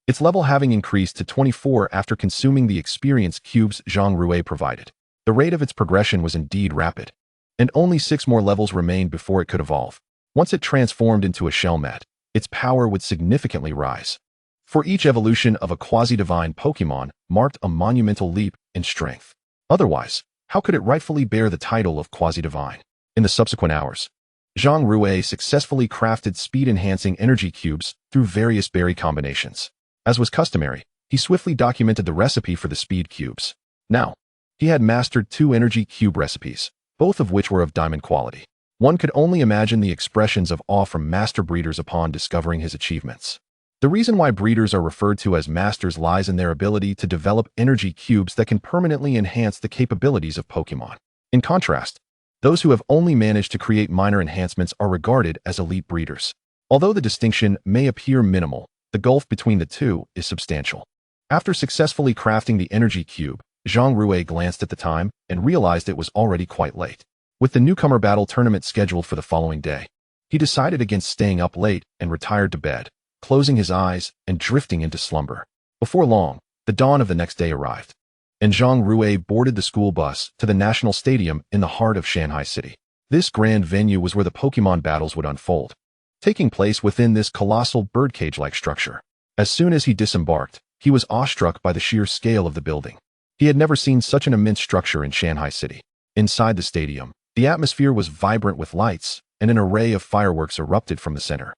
[SPEAKER 1] its level having increased to 24 after consuming the experience cubes Zhang Rui provided. The rate of its progression was indeed rapid, and only 6 more levels remained before it could evolve. Once it transformed into a shellmet, its power would significantly rise. For each evolution of a quasi-divine Pokémon marked a monumental leap in strength. Otherwise, how could it rightfully bear the title of quasi-divine? In the subsequent hours, Zhang Rui successfully crafted speed-enhancing energy cubes through various berry combinations. As was customary, he swiftly documented the recipe for the speed cubes. Now, he had mastered 2 energy cube recipes, both of which were of diamond quality. One could only imagine the expressions of awe from master breeders upon discovering his achievements. The reason why breeders are referred to as masters lies in their ability to develop energy cubes that can permanently enhance the capabilities of Pokémon. In contrast, those who have only managed to create minor enhancements are regarded as elite breeders. Although the distinction may appear minimal, the gulf between the two is substantial. After successfully crafting the energy cube, Zhang Rui glanced at the time and realized it was already quite late. With the newcomer battle tournament scheduled for the following day, he decided against staying up late and retired to bed, closing his eyes and drifting into slumber. Before long, the dawn of the next day arrived, and Zhang Rui boarded the school bus to the National Stadium in the heart of Shanghai City. This grand venue was where the Pokémon battles would unfold, taking place within this colossal birdcage-like structure. As soon as he disembarked, he was awestruck by the sheer scale of the building. He had never seen such an immense structure in Shanghai City. Inside the stadium, the atmosphere was vibrant with lights, and an array of fireworks erupted from the center,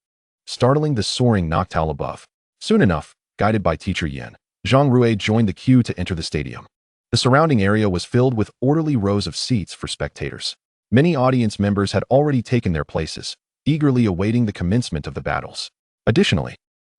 [SPEAKER 1] startling the soaring noctowl above. Soon enough, guided by Teacher Yan, Zhang Rui joined the queue to enter the stadium. The surrounding area was filled with orderly rows of seats for spectators. Many audience members had already taken their places, eagerly awaiting the commencement of the battles. Additionally,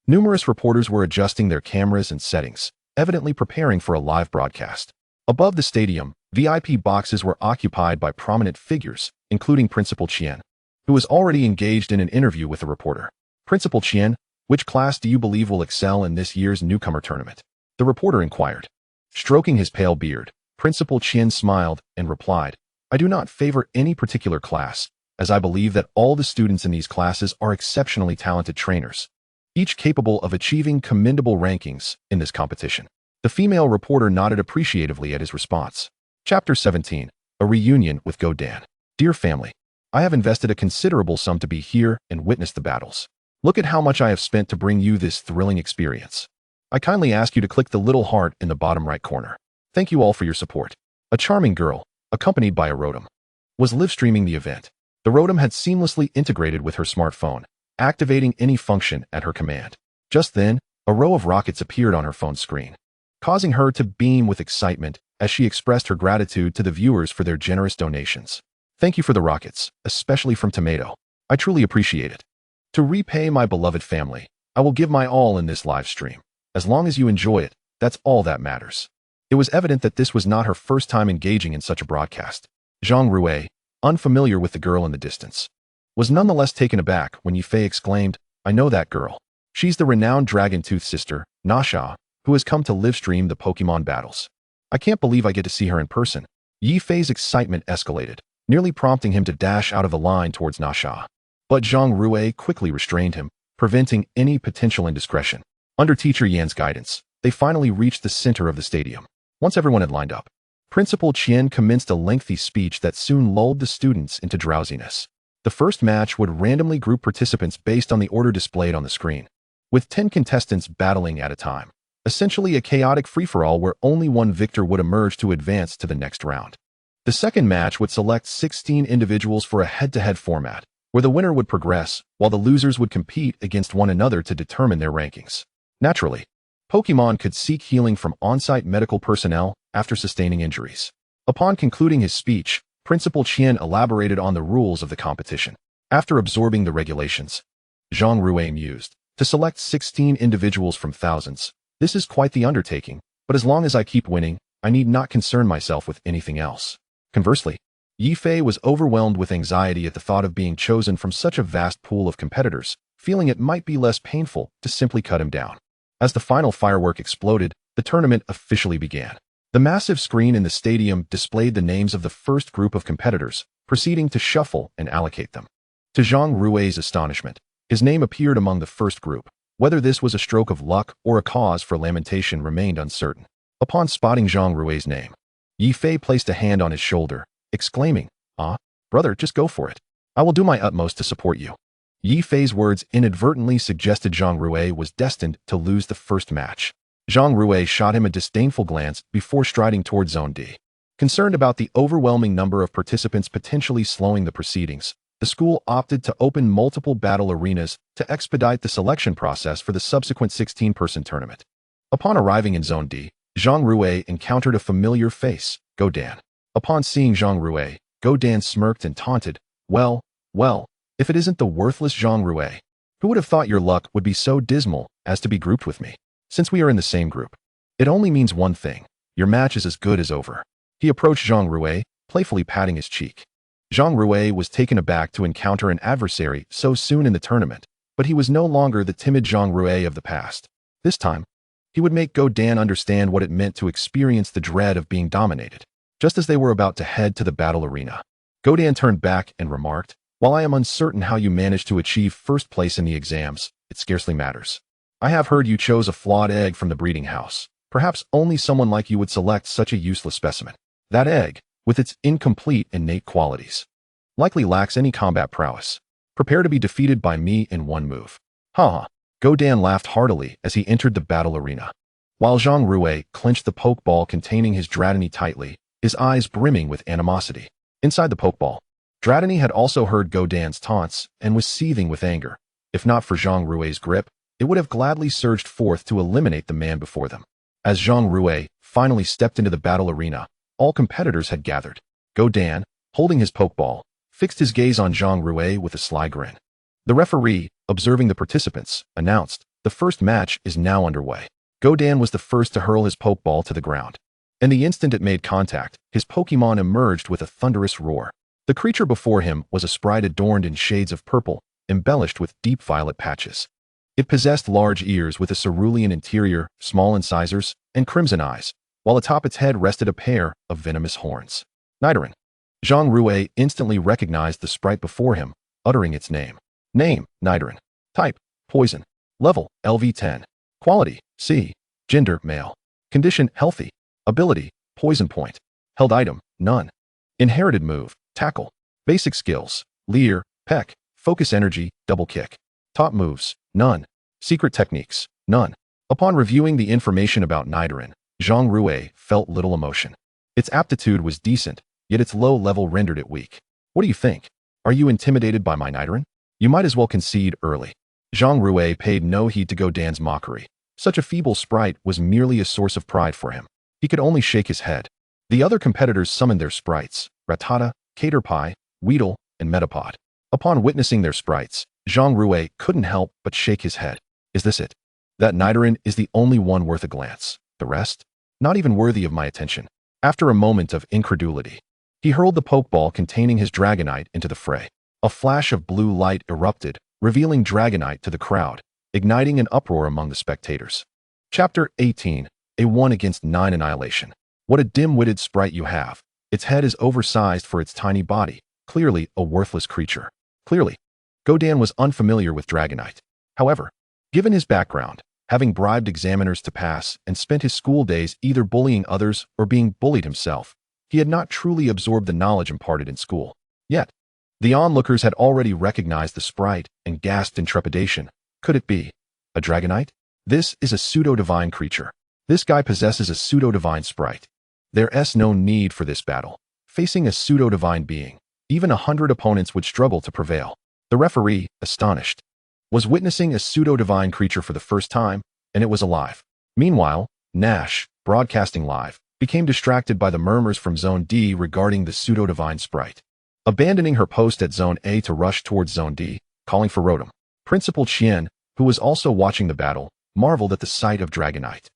[SPEAKER 1] numerous reporters were adjusting their cameras and settings, evidently preparing for a live broadcast. Above the stadium, VIP boxes were occupied by prominent figures, including Principal Qian, who was already engaged in an interview with a reporter. Principal Qian, which class do you believe will excel in this year's newcomer tournament? The reporter inquired. Stroking his pale beard, Principal Qian smiled and replied, I do not favor any particular class, as I believe that all the students in these classes are exceptionally talented trainers, each capable of achieving commendable rankings in this competition. The female reporter nodded appreciatively at his response. Chapter 17. A Reunion with Godan. Dear family, I have invested a considerable sum to be here and witness the battles. Look at how much I have spent to bring you this thrilling experience. I kindly ask you to click the little heart in the bottom right corner. Thank you all for your support. A charming girl, accompanied by a Rotom, was live-streaming the event. The Rotom had seamlessly integrated with her smartphone, activating any function at her command. Just then, a row of rockets appeared on her phone screen, causing her to beam with excitement as she expressed her gratitude to the viewers for their generous donations. Thank you for the rockets, especially from Tomato. I truly appreciate it. To repay my beloved family, I will give my all in this live stream. As long as you enjoy it, that's all that matters. It was evident that this was not her first time engaging in such a broadcast. Zhang Rui, unfamiliar with the girl in the distance, was nonetheless taken aback when Yifei exclaimed, I know that girl. She's the renowned dragon-toothed sister, Nasha, who has come to live stream the Pokémon battles. I can't believe I get to see her in person. Yifei's excitement escalated, nearly prompting him to dash out of the line towards Nasha. But Zhang Rui quickly restrained him, preventing any potential indiscretion. Under Teacher Yan's guidance, they finally reached the center of the stadium. Once everyone had lined up, Principal Qian commenced a lengthy speech that soon lulled the students into drowsiness. The first match would randomly group participants based on the order displayed on the screen, with 10 contestants battling at a time. Essentially a chaotic free-for-all where only one victor would emerge to advance to the next round. The second match would select 16 individuals for a head-to-head format, where the winner would progress, while the losers would compete against one another to determine their rankings. Naturally, Pokémon could seek healing from on-site medical personnel after sustaining injuries. Upon concluding his speech, Principal Qian elaborated on the rules of the competition. After absorbing the regulations, Zhang Rui mused. To select 16 individuals from thousands, this is quite the undertaking, but as long as I keep winning, I need not concern myself with anything else. Conversely, Yi Fei was overwhelmed with anxiety at the thought of being chosen from such a vast pool of competitors, feeling it might be less painful to simply cut him down. As the final firework exploded, the tournament officially began. The massive screen in the stadium displayed the names of the first group of competitors, proceeding to shuffle and allocate them. To Zhang Rui's astonishment, his name appeared among the first group. Whether this was a stroke of luck or a cause for lamentation remained uncertain. Upon spotting Zhang Rui's name, Yi Fei placed a hand on his shoulder, exclaiming, "Ah, brother, just go for it. I will do my utmost to support you." Yi Fei's words inadvertently suggested Zhang Rui was destined to lose the first match. Zhang Rui shot him a disdainful glance before striding toward Zone D. Concerned about the overwhelming number of participants potentially slowing the proceedings, the school opted to open multiple battle arenas to expedite the selection process for the subsequent 16-person tournament. Upon arriving in Zone D, Zhang Rui encountered a familiar face, Go Dan. Upon seeing Zhang Rui, Go Dan smirked and taunted, well, if it isn't the worthless Zhang Rui. Who would have thought your luck would be so dismal as to be grouped with me? Since we are in the same group, it only means one thing. Your match is as good as over. He approached Zhang Rui, playfully patting his cheek. Zhang Rui was taken aback to encounter an adversary so soon in the tournament, but he was no longer the timid Zhang Rui of the past. This time, he would make Go Dan understand what it meant to experience the dread of being dominated. Just as they were about to head to the battle arena, Go Dan turned back and remarked, "While I am uncertain how you managed to achieve first place in the exams, it scarcely matters. I have heard you chose a flawed egg from the breeding house. Perhaps only someone like you would select such a useless specimen. That egg, with its incomplete innate qualities, likely lacks any combat prowess. Prepare to be defeated by me in one move." Ha! Go Dan laughed heartily as he entered the battle arena. While Zhang Rui clenched the pokeball containing his Dratini tightly, his eyes brimming with animosity. Inside the pokeball, Dratini had also heard Go Dan's taunts and was seething with anger. If not for Zhang Rui's grip, it would have gladly surged forth to eliminate the man before them. As Zhang Rui finally stepped into the battle arena, all competitors had gathered. Go Dan, holding his pokeball, fixed his gaze on Zhang Rui with a sly grin. The referee, observing the participants, announced, "The first match is now underway." Go Dan was the first to hurl his pokeball to the ground. And the instant it made contact, his Pokémon emerged with a thunderous roar. The creature before him was a sprite adorned in shades of purple, embellished with deep violet patches. It possessed large ears with a cerulean interior, small incisors, and crimson eyes, while atop its head rested a pair of venomous horns. Nidoran. Zhang Rui instantly recognized the sprite before him, uttering its name. Name, Nidoran. Type, Poison. Level, LV10. Quality, C. Gender, male. Condition, healthy. Ability, Poison Point. Held item, none. Inherited move, Tackle. Basic skills, Leer, Peck, Focus Energy, Double Kick. Top moves, none. Secret techniques, none. Upon reviewing the information about Nidoran, Zhang Rui felt little emotion. Its aptitude was decent, yet its low level rendered it weak. What do you think? Are you intimidated by my Nidoran? You might as well concede early. Zhang Rui paid no heed to Go Dan's mockery. Such a feeble sprite was merely a source of pride for him. He could only shake his head. The other competitors summoned their sprites, Rattata, Caterpie, Weedle, and Metapod. Upon witnessing their sprites, Zhang Rui couldn't help but shake his head. Is this it? That Nidoran is the only one worth a glance. The rest? Not even worthy of my attention. After a moment of incredulity, he hurled the Pokeball containing his Dragonite into the fray. A flash of blue light erupted, revealing Dragonite to the crowd, igniting an uproar among the spectators. Chapter 18. A 1-against-9 Annihilation. What a dim-witted sprite you have. Its head is oversized for its tiny body, clearly a worthless creature. Clearly, Go Dan was unfamiliar with Dragonite. However, given his background, having bribed examiners to pass and spent his school days either bullying others or being bullied himself, he had not truly absorbed the knowledge imparted in school. Yet, the onlookers had already recognized the sprite and gasped in trepidation. Could it be a Dragonite? This is a pseudo-divine creature. This guy possesses a pseudo-divine sprite. There's no need for this battle. Facing a pseudo-divine being, even 100 opponents would struggle to prevail. The referee, astonished, was witnessing a pseudo-divine creature for the first time, and it was alive. Meanwhile, Nash, broadcasting live, became distracted by the murmurs from Zone D regarding the pseudo-divine sprite. Abandoning her post at Zone A to rush towards Zone D, calling for Rotom. Principal Qian, who was also watching the battle, marveled at the sight of Dragonite.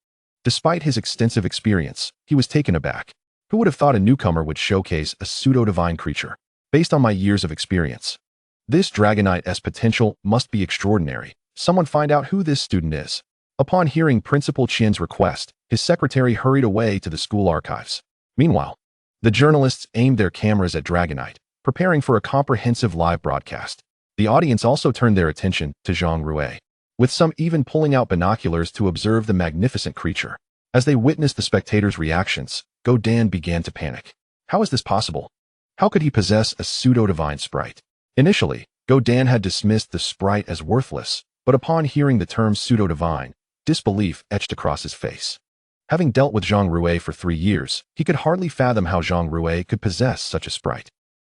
[SPEAKER 1] Despite his extensive experience, he was taken aback. Who would have thought a newcomer would showcase a pseudo-divine creature? Based on my years of experience, this Dragonite's potential must be extraordinary. Someone find out who this student is. Upon hearing Principal Qian's request, his secretary hurried away to the school archives. Meanwhile, the journalists aimed their cameras at Dragonite, preparing for a comprehensive live broadcast. The audience also turned their attention to Zhang Rui, with some even pulling out binoculars to observe the magnificent creature. As they witnessed the spectators' reactions, Go Dan began to panic. How is this possible? How could he possess a pseudo-divine sprite? Initially, Go Dan had dismissed the sprite as worthless, but upon hearing the term pseudo-divine, disbelief etched across his face. Having dealt with Zhang Rui for 3 years, he could hardly fathom how Zhang Rui could possess such a sprite.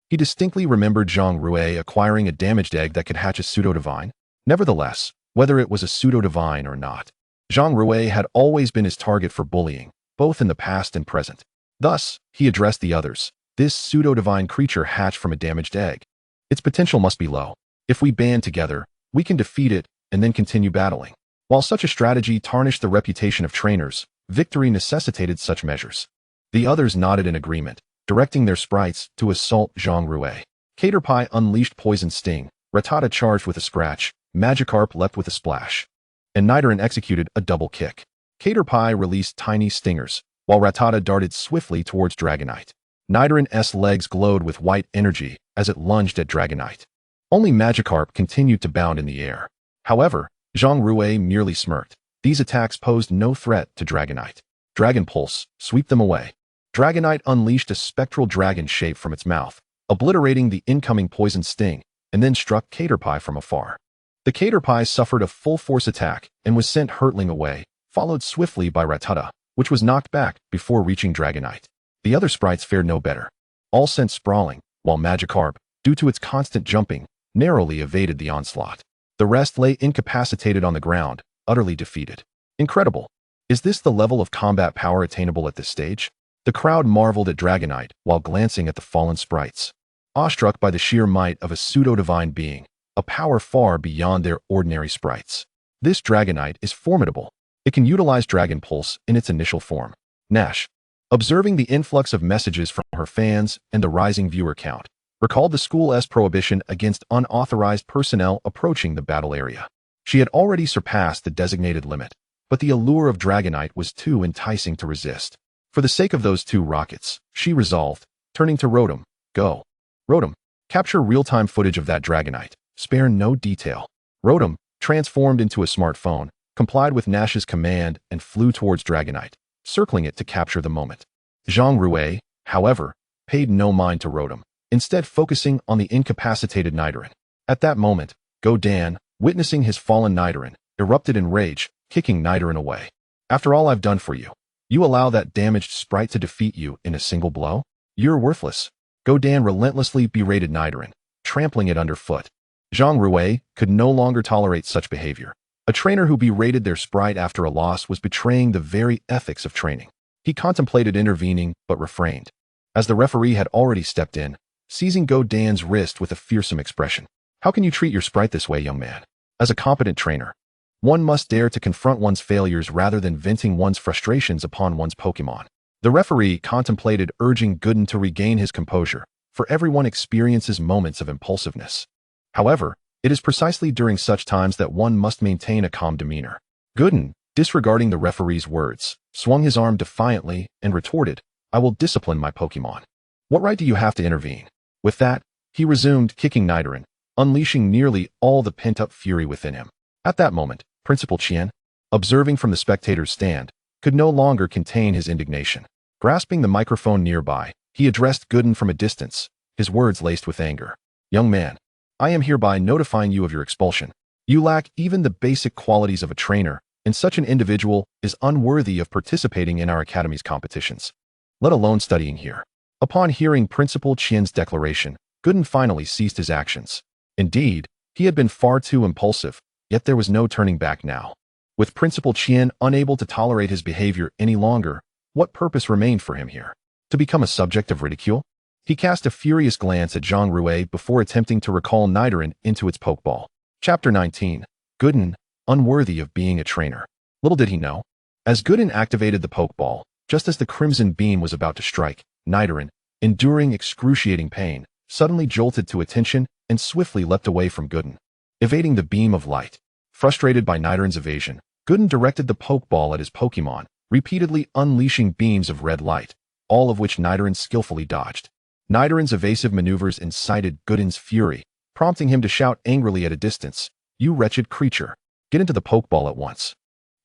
[SPEAKER 1] He distinctly remembered Zhang Rui acquiring a damaged egg that could hatch a pseudo-divine. Nevertheless, whether it was a pseudo-divine or not, Zhang Rui had always been his target for bullying, both in the past and present. Thus, he addressed the others. This pseudo-divine creature hatched from a damaged egg. Its potential must be low. If we band together, we can defeat it and then continue battling. While such a strategy tarnished the reputation of trainers, victory necessitated such measures. The others nodded in agreement, directing their sprites to assault Zhang Rui. Caterpie unleashed Poison Sting, Rattata charged with a scratch, Magikarp leapt with a splash, and Nidoran executed a double kick. Caterpie released tiny stingers, while Rattata darted swiftly towards Dragonite. Nidoran's legs glowed with white energy as it lunged at Dragonite. Only Magikarp continued to bound in the air. However, Zhang Rui merely smirked. These attacks posed no threat to Dragonite. Dragon Pulse, sweep them away. Dragonite unleashed a spectral dragon shape from its mouth, obliterating the incoming Poison Sting, and then struck Caterpie from afar. The Caterpie suffered a full-force attack and was sent hurtling away, followed swiftly by Rattata, which was knocked back before reaching Dragonite. The other sprites fared no better, all sent sprawling, while Magikarp, due to its constant jumping, narrowly evaded the onslaught. The rest lay incapacitated on the ground, utterly defeated. Incredible! Is this the level of combat power attainable at this stage? The crowd marveled at Dragonite while glancing at the fallen sprites, awestruck by the sheer might of a pseudo-divine being, a power far beyond their ordinary sprites. This Dragonite is formidable. It can utilize Dragon Pulse in its initial form. Nash, observing the influx of messages from her fans and the rising viewer count, recalled the school's prohibition against unauthorized personnel approaching the battle area. She had already surpassed the designated limit, but the allure of Dragonite was too enticing to resist. For the sake of those 2 rockets, she resolved, turning to Rotom, go. Rotom, capture real-time footage of that Dragonite. Spare no detail. Rotom, transformed into a smartphone, complied with Nash's command and flew towards Dragonite, circling it to capture the moment. Zhang Rui, however, paid no mind to Rotom, instead focusing on the incapacitated Nidoran. At that moment, Go Dan, witnessing his fallen Nidoran, erupted in rage, kicking Nidoran away. After all I've done for you, you allow that damaged sprite to defeat you in a single blow? You're worthless. Go Dan relentlessly berated Nidoran, trampling it underfoot. Zhang Rui could no longer tolerate such behavior. A trainer who berated their sprite after a loss was betraying the very ethics of training. He contemplated intervening, but refrained, as the referee had already stepped in, seizing Go Dan's wrist with a fearsome expression. How can you treat your sprite this way, young man? As a competent trainer, one must dare to confront one's failures rather than venting one's frustrations upon one's Pokémon. The referee contemplated urging Gooden to regain his composure, for everyone experiences moments of impulsiveness. However, it is precisely during such times that one must maintain a calm demeanor. Gooden, disregarding the referee's words, swung his arm defiantly and retorted, I will discipline my Pokémon. What right do you have to intervene? With that, he resumed kicking Nidoran, unleashing nearly all the pent-up fury within him. At that moment, Principal Qian, observing from the spectator's stand, could no longer contain his indignation. Grasping the microphone nearby, he addressed Gooden from a distance, his words laced with anger. Young man, I am hereby notifying you of your expulsion. You lack even the basic qualities of a trainer, and such an individual is unworthy of participating in our academy's competitions, let alone studying here. Upon hearing Principal Qian's declaration, Gooden finally ceased his actions. Indeed, he had been far too impulsive, yet there was no turning back now. With Principal Qian unable to tolerate his behavior any longer, what purpose remained for him here? To become a subject of ridicule? He cast a furious glance at Zhang Rui before attempting to recall Nidoran into its Pokeball. Chapter 19. Gooden, unworthy of being a trainer. Little did he know. As Gooden activated the Pokeball, just as the crimson beam was about to strike, Nidoran, enduring excruciating pain, suddenly jolted to attention and swiftly leapt away from Gooden, evading the beam of light. Frustrated by Nidoran's evasion, Gooden directed the Pokeball at his Pokemon, repeatedly unleashing beams of red light, all of which Nidoran skillfully dodged. Nidoran's evasive maneuvers incited Gooden's fury, prompting him to shout angrily at a distance, "You wretched creature! Get into the Pokeball at once,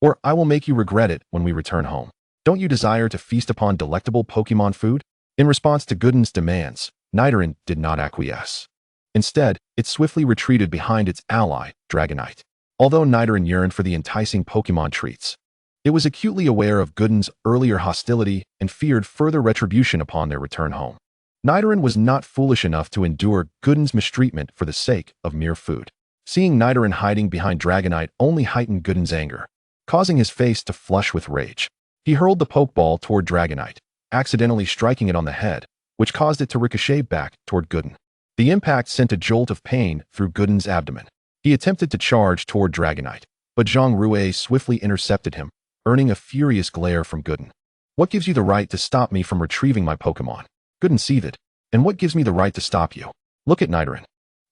[SPEAKER 1] or I will make you regret it when we return home. Don't you desire to feast upon delectable Pokemon food?" In response to Gooden's demands, Nidoran did not acquiesce. Instead, it swiftly retreated behind its ally, Dragonite. Although Nidoran yearned for the enticing Pokemon treats, it was acutely aware of Gooden's earlier hostility and feared further retribution upon their return home. Nidoran was not foolish enough to endure Gooden's mistreatment for the sake of mere food. Seeing Nidoran hiding behind Dragonite only heightened Gooden's anger, causing his face to flush with rage. He hurled the Pokeball toward Dragonite, accidentally striking it on the head, which caused it to ricochet back toward Gooden. The impact sent a jolt of pain through Gooden's abdomen. He attempted to charge toward Dragonite, but Zhang Rui swiftly intercepted him, earning a furious glare from Gooden. "What gives you the right to stop me from retrieving my Pokemon?" Gooden seethed. "And what gives me the right to stop you? Look at Nidoran.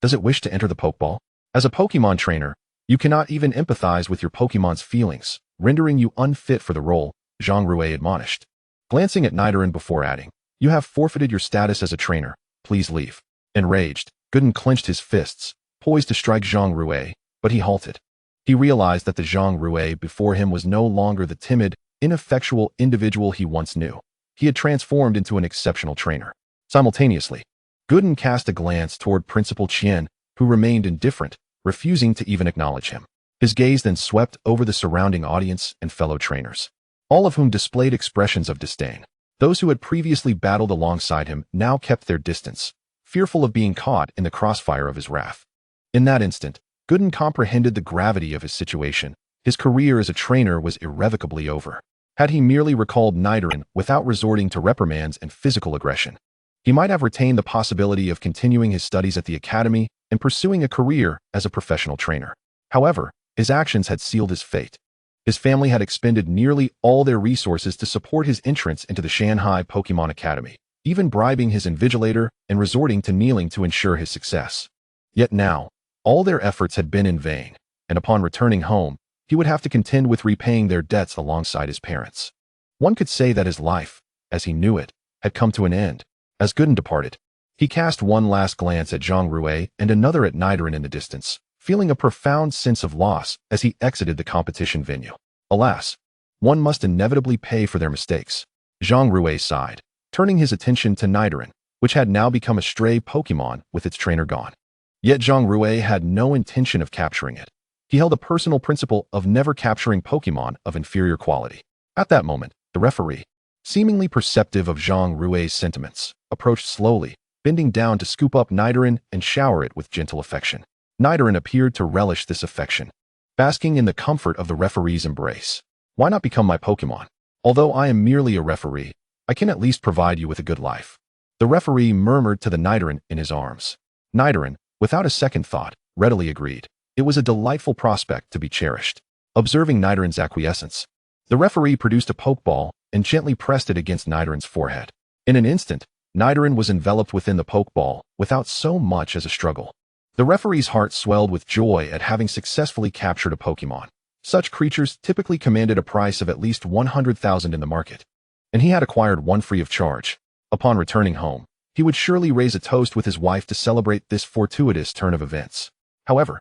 [SPEAKER 1] Does it wish to enter the Pokeball? As a Pokemon trainer, you cannot even empathize with your Pokemon's feelings, rendering you unfit for the role," Zhang Rui admonished, glancing at Nidoran before adding, "You have forfeited your status as a trainer. Please leave." Enraged, Gooden clenched his fists, poised to strike Zhang Rui, but he halted. He realized that the Zhang Rui before him was no longer the timid, ineffectual individual he once knew. He had transformed into an exceptional trainer. Simultaneously, Gooden cast a glance toward Principal Qian, who remained indifferent, refusing to even acknowledge him. His gaze then swept over the surrounding audience and fellow trainers, all of whom displayed expressions of disdain. Those who had previously battled alongside him now kept their distance, fearful of being caught in the crossfire of his wrath. In that instant, Gooden comprehended the gravity of his situation. His career as a trainer was irrevocably over. Had he merely recalled Nidoran without resorting to reprimands and physical aggression, he might have retained the possibility of continuing his studies at the academy and pursuing a career as a professional trainer. However, his actions had sealed his fate. His family had expended nearly all their resources to support his entrance into the Shanghai Pokemon Academy, even bribing his invigilator and resorting to kneeling to ensure his success. Yet now, all their efforts had been in vain, and upon returning home, he would have to contend with repaying their debts alongside his parents. One could say that his life, as he knew it, had come to an end. As Gooden departed, he cast one last glance at Zhang Rui and another at Nidoran in the distance, feeling a profound sense of loss as he exited the competition venue. Alas, one must inevitably pay for their mistakes. Zhang Rui sighed, turning his attention to Nidoran, which had now become a stray Pokemon with its trainer gone. Yet Zhang Rui had no intention of capturing it. He held a personal principle of never capturing Pokemon of inferior quality. At that moment, the referee, seemingly perceptive of Zhang Rui's sentiments, approached slowly, bending down to scoop up Nidoran and shower it with gentle affection. Nidoran appeared to relish this affection, basking in the comfort of the referee's embrace. "Why not become my Pokemon? Although I am merely a referee, I can at least provide you with a good life," the referee murmured to the Nidoran in his arms. Nidoran, without a second thought, readily agreed. It was a delightful prospect to be cherished. Observing Nidoran's acquiescence, the referee produced a Pokeball and gently pressed it against Nidoran's forehead. In an instant, Nidoran was enveloped within the Pokeball without so much as a struggle. The referee's heart swelled with joy at having successfully captured a Pokemon. Such creatures typically commanded a price of at least 100,000 in the market, and he had acquired one free of charge. Upon returning home, he would surely raise a toast with his wife to celebrate this fortuitous turn of events. However,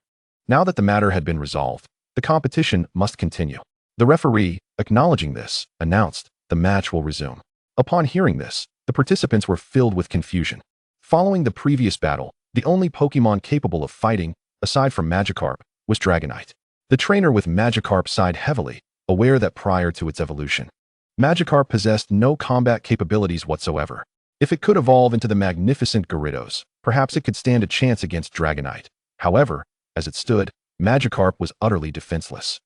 [SPEAKER 1] now that the matter had been resolved, the competition must continue. The referee, acknowledging this, announced, "The match will resume." Upon hearing this, the participants were filled with confusion. Following the previous battle, the only Pokemon capable of fighting, aside from Magikarp, was Dragonite. The trainer with Magikarp sighed heavily, aware that prior to its evolution, Magikarp possessed no combat capabilities whatsoever. If it could evolve into the magnificent Gyarados, perhaps it could stand a chance against Dragonite. However, as it stood, Magikarp was utterly defenseless.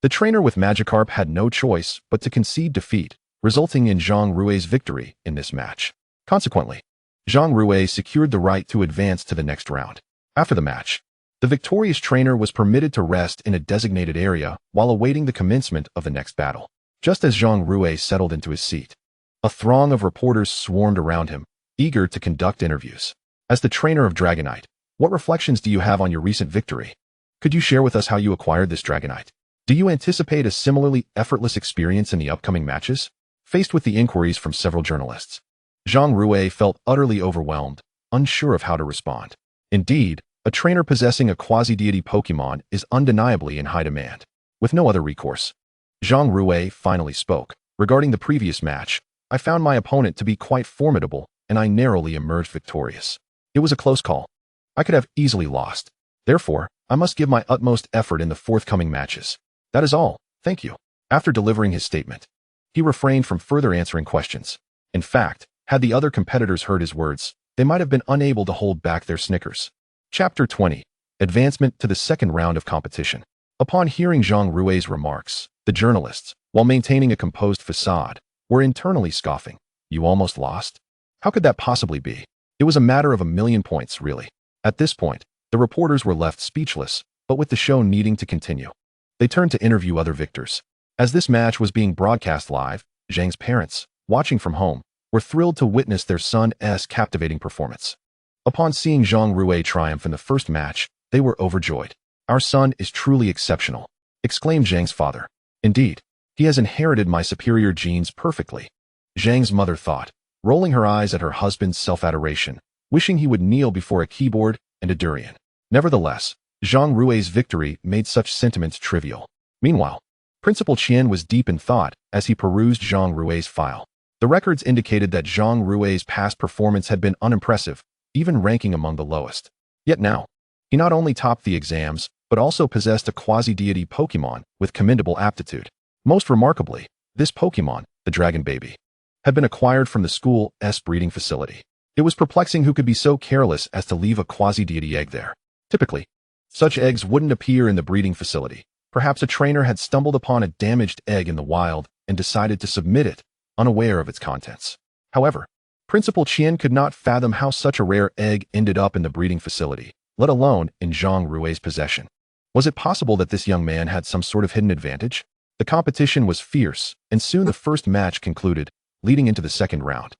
[SPEAKER 1] The trainer with Magikarp had no choice but to concede defeat, resulting in Zhang Rui's victory in this match. Consequently, Zhang Rui secured the right to advance to the next round. After the match, The victorious trainer was permitted to rest in a designated area while awaiting the commencement of the next battle. Just as Zhang Rui settled into his seat, a throng of reporters swarmed around him, eager to conduct interviews. As the trainer of Dragonite, what reflections do you have on your recent victory? Could you share with us how you acquired this Dragonite? Do you anticipate a similarly effortless experience in the upcoming matches? Faced with the inquiries from several journalists, Zhang Rui felt utterly overwhelmed, unsure of how to respond. Indeed, a trainer possessing a quasi-deity Pokémon is undeniably in high demand. With no other recourse, Zhang Rui finally spoke. Regarding the previous match, I found my opponent to be quite formidable, and I narrowly emerged victorious. It was a close call. I could have easily lost. Therefore, I must give my utmost effort in the forthcoming matches. That is all, thank you. After delivering his statement, he refrained from further answering questions. In fact, had the other competitors heard his words, they might have been unable to hold back their snickers. Chapter 20. Advancement to the second round of competition. Upon hearing Zhang Rui's remarks, the journalists, while maintaining a composed facade, were internally scoffing. You almost lost? How could that possibly be? It was a matter of 1,000,000 points, really. At this point, the reporters were left speechless, but with the show needing to continue, they turned to interview other victors. As this match was being broadcast live, Zhang's parents, watching from home, were thrilled to witness their son's captivating performance. Upon seeing Zhang Rui triumph in the first match, they were overjoyed. Our son is truly exceptional, exclaimed Zhang's father. Indeed, he has inherited my superior genes perfectly, Zhang's mother thought, rolling her eyes at her husband's self-adoration, wishing he would kneel before a keyboard and a durian. Nevertheless, Zhang Rui's victory made such sentiments trivial. Meanwhile, Principal Qian was deep in thought as he perused Zhang Rui's file. The records indicated that Zhang Rui's past performance had been unimpressive, even ranking among the lowest. Yet now, he not only topped the exams, but also possessed a quasi-deity Pokémon with commendable aptitude. Most remarkably, this Pokémon, the Dragon Baby, had been acquired from the school's breeding facility. It was perplexing who could be so careless as to leave a quasi-deity egg there. Typically, such eggs wouldn't appear in the breeding facility. Perhaps a trainer had stumbled upon a damaged egg in the wild and decided to submit it, unaware of its contents. However, Principal Qian could not fathom how such a rare egg ended up in the breeding facility, let alone in Zhang Rui's possession. Was it possible that this young man had some sort of hidden advantage? The competition was fierce, and soon the first match concluded, leading into the second round,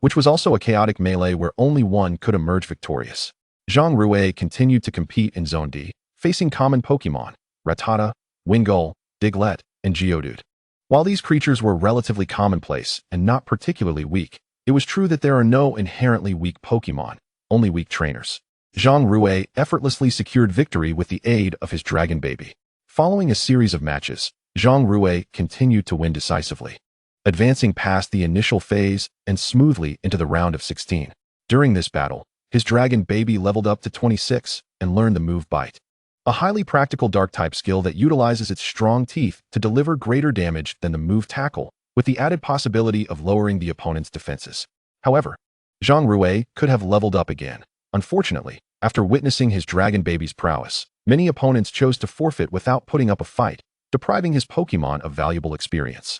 [SPEAKER 1] which was also a chaotic melee where only one could emerge victorious. Zhang Rui continued to compete in Zone D, facing common Pokémon, Rattata, Wingull, Diglett, and Geodude. While these creatures were relatively commonplace and not particularly weak, it was true that there are no inherently weak Pokémon, only weak trainers. Zhang Rui effortlessly secured victory with the aid of his Dragon Baby. Following a series of matches, Zhang Rui continued to win decisively, advancing past the initial phase and smoothly into the round of 16. During this battle, his Dragon Baby leveled up to 26 and learned the move Bite, a highly practical Dark-type skill that utilizes its strong teeth to deliver greater damage than the move Tackle, with the added possibility of lowering the opponent's defenses. However, Zhang Rui could have leveled up again. Unfortunately, after witnessing his Dragon Baby's prowess, many opponents chose to forfeit without putting up a fight, depriving his Pokémon of valuable experience.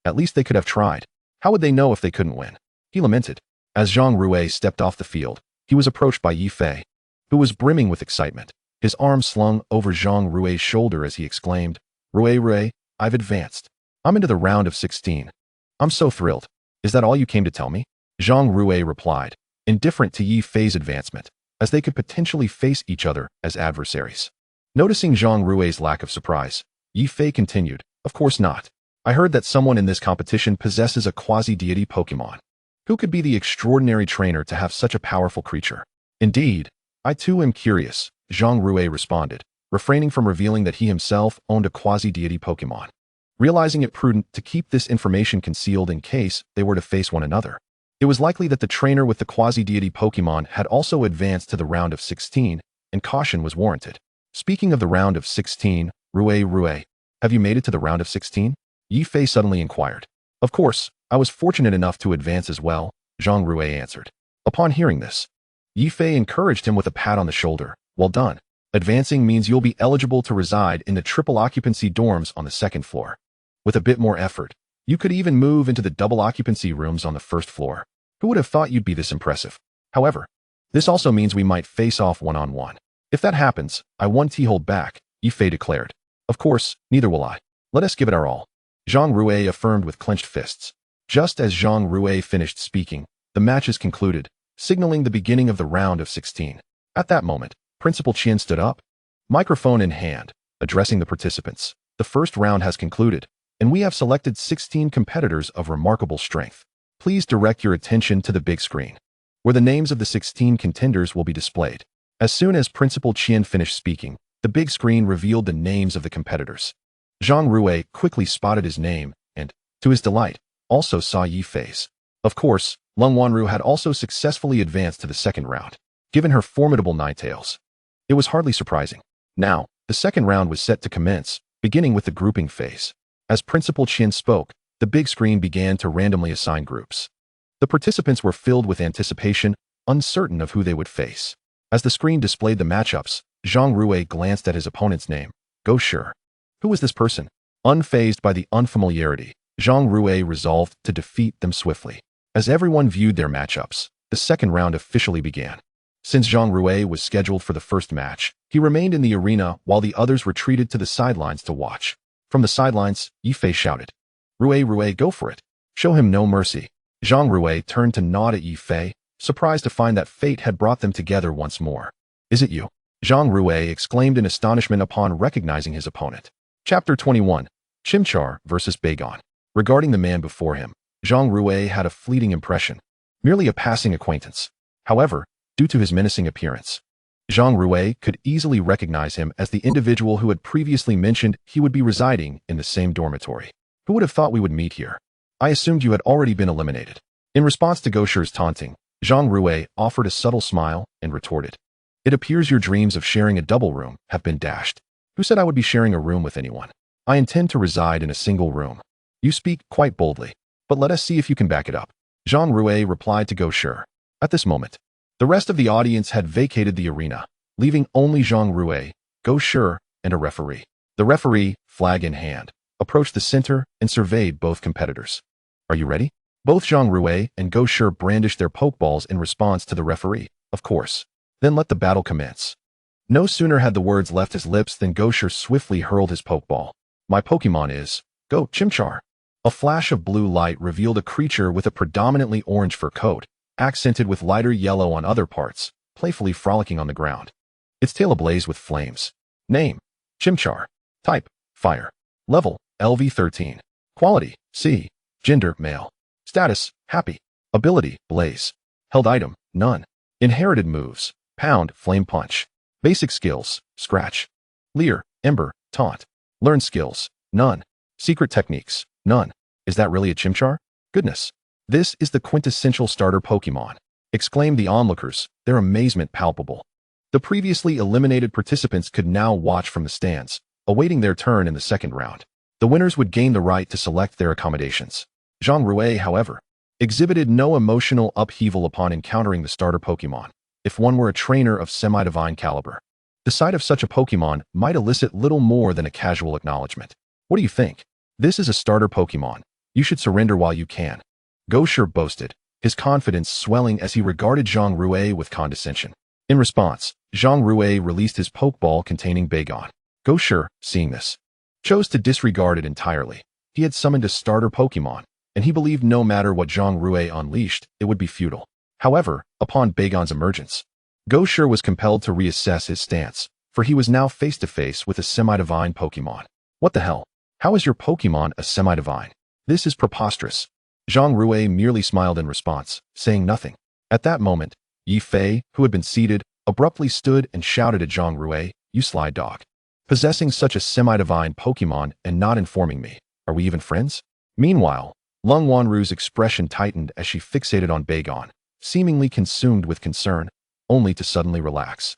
[SPEAKER 1] At least they could have tried. How would they know if they couldn't win? He lamented. As Zhang Rui stepped off the field, he was approached by Yi Fei, who was brimming with excitement, his arm slung over Zhang Rui's shoulder as he exclaimed, Rui, I've advanced. I'm into the round of 16. I'm so thrilled. Is that all you came to tell me? Zhang Rui replied, indifferent to Yi Fei's advancement, as they could potentially face each other as adversaries. Noticing Zhang Rui's lack of surprise, Yi Fei continued, of course not. I heard that someone in this competition possesses a quasi-deity Pokémon. Who could be the extraordinary trainer to have such a powerful creature? Indeed, I too am curious, Zhang Rui responded, refraining from revealing that he himself owned a quasi-deity Pokémon, realizing it prudent to keep this information concealed in case they were to face one another. It was likely that the trainer with the quasi-deity Pokémon had also advanced to the round of 16, and caution was warranted. Speaking of the round of 16, Rui, have you made it to the round of 16? Yi Fei suddenly inquired. Of course, I was fortunate enough to advance as well, Zhang Rui answered. Upon hearing this, Yi Fei encouraged him with a pat on the shoulder. Well done. Advancing means you'll be eligible to reside in the triple occupancy dorms on the second floor. With a bit more effort, you could even move into the double occupancy rooms on the first floor. Who would have thought you'd be this impressive? However, this also means we might face off one-on-one. If that happens, I won't hold back, Yifei declared. Of course, neither will I. Let us give it our all. Zhang Rui affirmed with clenched fists. Just as Zhang Rui finished speaking, the match is concluded, signaling the beginning of the round of 16. At that moment, Principal Qian stood up, microphone in hand, addressing the participants. The first round has concluded, and we have selected 16 competitors of remarkable strength. Please direct your attention to the big screen, where the names of the 16 contenders will be displayed. As soon as Principal Qian finished speaking, the big screen revealed the names of the competitors. Zhang Rui quickly spotted his name and, to his delight, also saw Yifei's. Of course, Leng Wanru had also successfully advanced to the second round, given her formidable Ninetales. It was hardly surprising. Now, the second round was set to commence, beginning with the grouping phase. As Principal Qian spoke, the big screen began to randomly assign groups. The participants were filled with anticipation, uncertain of who they would face. As the screen displayed the matchups, Zhang Rui glanced at his opponent's name, Go Shi. Who was this person? Unfazed by the unfamiliarity, Zhang Rui resolved to defeat them swiftly. As everyone viewed their matchups, the second round officially began. Since Zhang Rui was scheduled for the first match, he remained in the arena while the others retreated to the sidelines to watch. From the sidelines, Yifei shouted, Rui, go for it. Show him no mercy. Zhang Rui turned to nod at Yifei, surprised to find that fate had brought them together once more. Is it you? Zhang Rui exclaimed in astonishment upon recognizing his opponent. Chapter 21. Chimchar vs. Bagon. Regarding the man before him, Zhang Rui had a fleeting impression, merely a passing acquaintance. However, due to his menacing appearance, Zhang Rui could easily recognize him as the individual who had previously mentioned he would be residing in the same dormitory. Who would have thought we would meet here? I assumed you had already been eliminated. In response to Go Shi's taunting, Zhang Rui offered a subtle smile and retorted, It appears your dreams of sharing a double room have been dashed. Who said I would be sharing a room with anyone? I intend to reside in a single room. You speak quite boldly, but let us see if you can back it up. Zhang Rui replied to Go Shi. At this moment, the rest of the audience had vacated the arena, leaving only Zhang Rui, Go Shi, and a referee. The referee, flag in hand, approached the center and surveyed both competitors. Are you ready? Both Zhang Rui and Go Shi brandished their pokeballs in response to the referee. Of course. Then let the battle commence. No sooner had the words left his lips than Go Shi swiftly hurled his pokeball. My Pokemon is Go Chimchar. A flash of blue light revealed a creature with a predominantly orange fur coat, accented with lighter yellow on other parts, playfully frolicking on the ground. Its tail ablaze with flames. Name: Chimchar. Type: Fire. Level: LV13. Quality: C. Gender: Male. Status: Happy. Ability: Blaze. Held item: None. Inherited moves: Pound, Flame Punch. Basic skills: Scratch. Leer, Ember, Taunt. Learn skills: None. Secret techniques: None. Is that really a Chimchar? Goodness. This is the quintessential starter Pokemon, exclaimed the onlookers, their amazement palpable. The previously eliminated participants could now watch from the stands, awaiting their turn in the second round. The winners would gain the right to select their accommodations. Zhang Rui, however, exhibited no emotional upheaval upon encountering the starter Pokemon. If one were a trainer of semi-divine caliber, the sight of such a Pokemon might elicit little more than a casual acknowledgement. What do you think? This is a starter Pokemon. You should surrender while you can. Go Shi boasted, his confidence swelling as he regarded Zhang Rui with condescension. In response, Zhang Rui released his Pokeball containing Bagon. Go Shi, seeing this, chose to disregard it entirely. He had summoned a starter Pokemon, and he believed no matter what Zhang Rui unleashed, it would be futile. However, upon Bagon's emergence, Go Shi was compelled to reassess his stance, for he was now face-to-face with a semi-divine Pokemon. What the hell? How is your Pokemon a semi-divine? This is preposterous. Zhang Rui merely smiled in response, saying nothing. At that moment, Yifei, who had been seated, abruptly stood and shouted at Zhang Rui, You sly dog. Possessing such a semi-divine Pokemon and not informing me. Are we even friends? Meanwhile, Leng Wanru's expression tightened as she fixated on Bagon, seemingly consumed with concern, only to suddenly relax,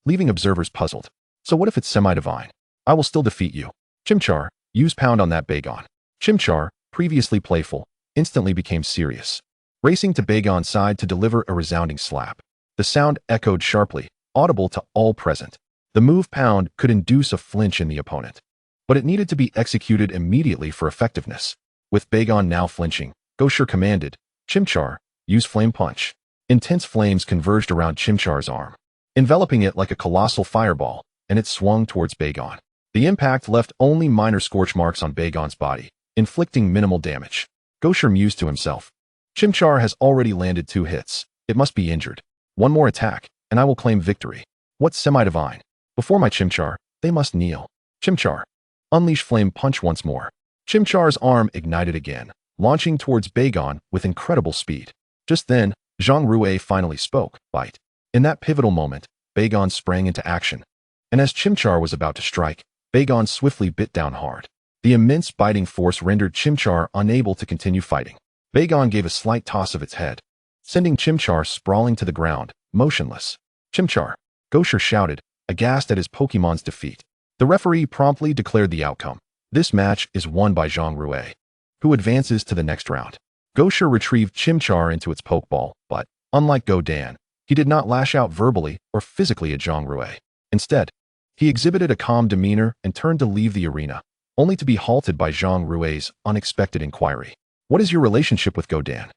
[SPEAKER 1] leaving observers puzzled. So what if it's semi-divine? I will still defeat you. Chimchar, use Pound on that Bagon. Chimchar, previously playful, instantly became serious, racing to Bagon's side to deliver a resounding slap. The sound echoed sharply, audible to all present. The move Pound could induce a flinch in the opponent, but it needed to be executed immediately for effectiveness. With Bagon now flinching, Go Shi commanded, Chimchar, use Flame Punch. Intense flames converged around Chimchar's arm, enveloping it like a colossal fireball, and it swung towards Bagon. The impact left only minor scorch marks on Bagon's body, inflicting minimal damage. Gosher mused to himself. Chimchar has already landed 2 hits. It must be injured. One more attack, and I will claim victory. What semi-divine? Before my Chimchar, they must kneel. Chimchar. Unleash Flame Punch once more. Chimchar's arm ignited again, launching towards Bagon with incredible speed. Just then, Zhang Rui finally spoke. Bite. In that pivotal moment, Bagon sprang into action. And as Chimchar was about to strike, Bagon swiftly bit down hard. The immense biting force rendered Chimchar unable to continue fighting. Bagon gave a slight toss of its head, sending Chimchar sprawling to the ground, motionless. Chimchar. Gosher shouted, aghast at his Pokemon's defeat. The referee promptly declared the outcome. This match is won by Zhang Rui, who advances to the next round. Gosher retrieved Chimchar into its Pokeball, but, unlike Godan, he did not lash out verbally or physically at Zhang Rui. Instead, he exhibited a calm demeanor and turned to leave the arena, only to be halted by Zhang Rui's unexpected inquiry. What is your relationship with Godan?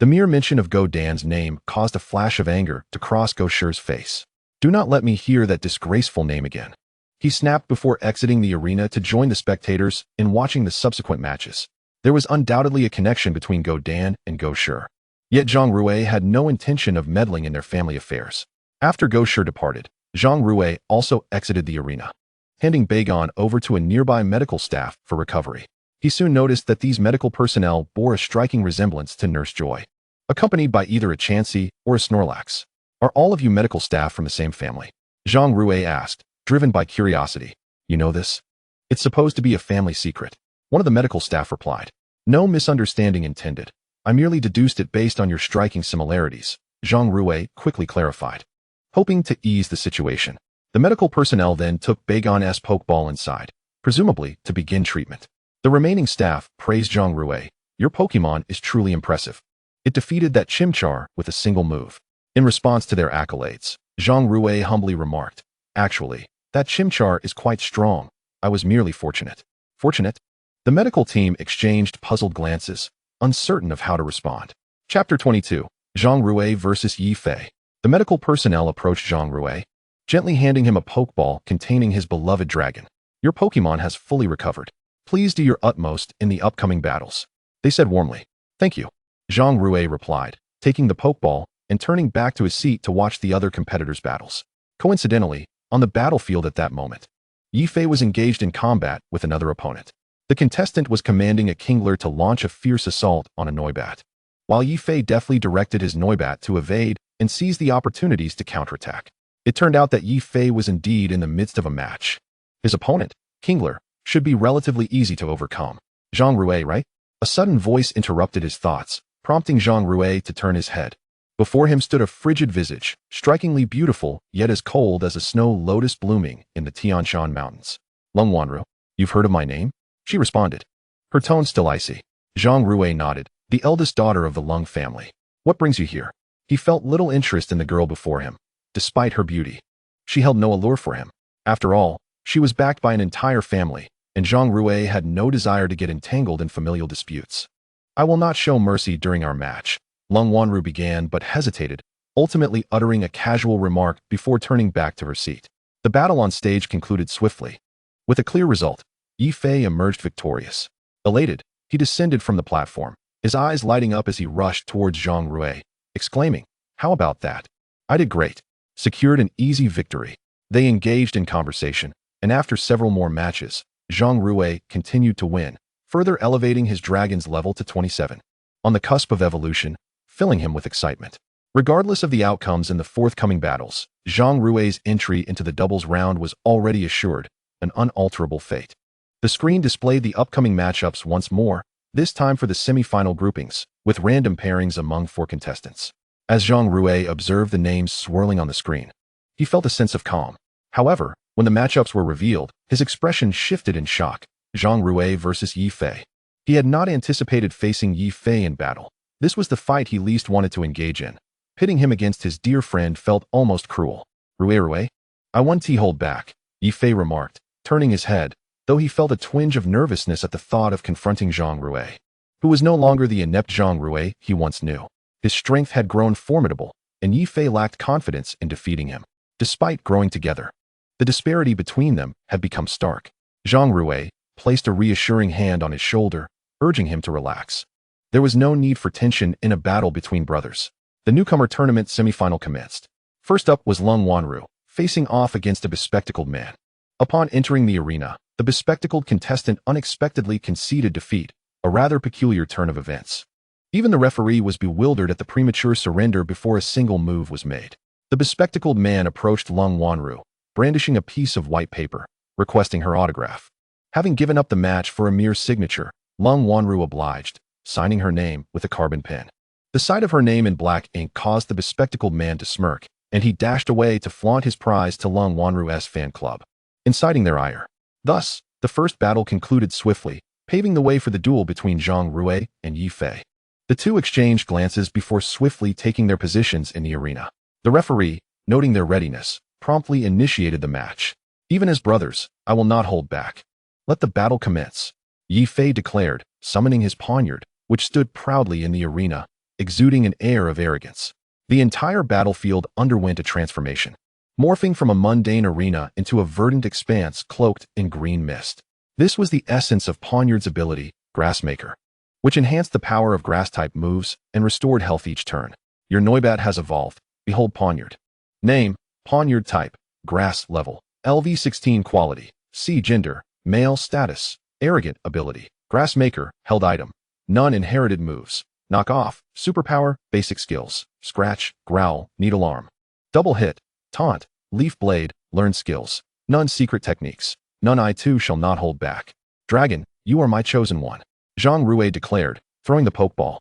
[SPEAKER 1] The mere mention of Godan's name caused a flash of anger to cross Gosher's face. Do not let me hear that disgraceful name again. He snapped before exiting the arena to join the spectators in watching the subsequent matches. There was undoubtedly a connection between Godan and Gosher. Yet Zhang Rui had no intention of meddling in their family affairs. After Gosher departed, Zhang Rui also exited the arena, handing Bagon over to a nearby medical staff for recovery. He soon noticed that these medical personnel bore a striking resemblance to Nurse Joy, accompanied by either a Chansey or a Snorlax. Are all of you medical staff from the same family? Zhang Rui asked, driven by curiosity. You know this? It's supposed to be a family secret. One of the medical staff replied. No misunderstanding intended. I merely deduced it based on your striking similarities, Zhang Rui quickly clarified. Hoping to ease the situation, the medical personnel then took Bagon's Pokeball inside, presumably to begin treatment. The remaining staff praised Zhang Rui. Your Pokemon is truly impressive. It defeated that Chimchar with a single move. In response to their accolades, Zhang Rui humbly remarked, actually, that Chimchar is quite strong. I was merely fortunate. Fortunate? The medical team exchanged puzzled glances, uncertain of how to respond. Chapter 22. Zhang Rui versus Yi Fei. The medical personnel approached Zhang Rui, gently handing him a Pokeball containing his beloved dragon. Your Pokemon has fully recovered. Please do your utmost in the upcoming battles. They said warmly. Thank you. Zhang Rui replied, taking the Pokeball and turning back to his seat to watch the other competitors' battles. Coincidentally, on the battlefield at that moment, Yi Fei was engaged in combat with another opponent. The contestant was commanding a Kingler to launch a fierce assault on a Noibat, while Yi Fei deftly directed his Noibat to evade and seize the opportunities to counterattack. It turned out that Yi Fei was indeed in the midst of a match. His opponent, Kingler, should be relatively easy to overcome. Zhang Rui, right? A sudden voice interrupted his thoughts, prompting Zhang Rui to turn his head. Before him stood a frigid visage, strikingly beautiful, yet as cold as a snow lotus blooming in the Tian Shan Mountains. Lung Wanru, you've heard of my name? She responded, her tone still icy. Zhang Rui nodded, the eldest daughter of the Lung family. What brings you here? He felt little interest in the girl before him, despite her beauty. She held no allure for him. After all, she was backed by an entire family, and Zhang Rui had no desire to get entangled in familial disputes. I will not show mercy during our match, Lung Wanru began but hesitated, ultimately uttering a casual remark before turning back to her seat. The battle on stage concluded swiftly. With a clear result, Yi Fei emerged victorious. Elated, he descended from the platform, his eyes lighting up as he rushed towards Zhang Rui, exclaiming, how about that? I did great. Secured an easy victory. They engaged in conversation, and after several more matches, Zhang Rui continued to win, further elevating his dragon's level to 27. On the cusp of evolution, filling him with excitement. Regardless of the outcomes in the forthcoming battles, Zhang Rui's entry into the doubles round was already assured, an unalterable fate. The screen displayed the upcoming matchups once more, this time for the semi-final groupings, with random pairings among 4 contestants. As Zhang Rui observed the names swirling on the screen, he felt a sense of calm. However, when the matchups were revealed, his expression shifted in shock. Zhang Rui versus Yi Fei. He had not anticipated facing Yi Fei in battle. This was the fight he least wanted to engage in. Pitting him against his dear friend felt almost cruel. Rui, I want to hold back, Yi Fei remarked, turning his head, though he felt a twinge of nervousness at the thought of confronting Zhang Rui, who was no longer the inept Zhang Rui he once knew. His strength had grown formidable, and Yi Fei lacked confidence in defeating him. despite growing together. The disparity between them had become stark. Zhang Rui placed a reassuring hand on his shoulder, urging him to relax. There was no need for tension in a battle between brothers. The newcomer tournament semifinal commenced. First up was Lung Wanru, facing off against a bespectacled man. Upon entering the arena, the bespectacled contestant unexpectedly conceded defeat, a rather peculiar turn of events. Even the referee was bewildered at the premature surrender before a single move was made. The bespectacled man approached Lung Wanru, brandishing a piece of white paper, requesting her autograph. Having given up the match for a mere signature, Lung Wanru obliged, signing her name with a carbon pen. The sight of her name in black ink caused the bespectacled man to smirk, and he dashed away to flaunt his prize to Lung Wanru's fan club, inciting their ire. Thus, the first battle concluded swiftly, paving the way for the duel between Zhang Rui and Yi Fei. The two exchanged glances before swiftly taking their positions in the arena. The referee, noting their readiness, promptly initiated the match. Even as brothers, I will not hold back. Let the battle commence, Yi Fei declared, summoning his poniard, which stood proudly in the arena, exuding an air of arrogance. The entire battlefield underwent a transformation, morphing from a mundane arena into a verdant expanse cloaked in green mist. This was the essence of Poniard's ability, Grassmaker, which enhanced the power of grass-type moves and restored health each turn. Your Noibat has evolved. Behold Poniard. Name, Poniard type, grass level, LV16 quality, C gender, male status, arrogant ability, Grassmaker, held item, none inherited moves, knock off, superpower, basic skills, scratch, growl, needle arm, double hit, taunt, leaf blade, learn skills, none secret techniques, none I too shall not hold back. Dragon, you are my chosen one, Zhang Rui declared, throwing the pokeball,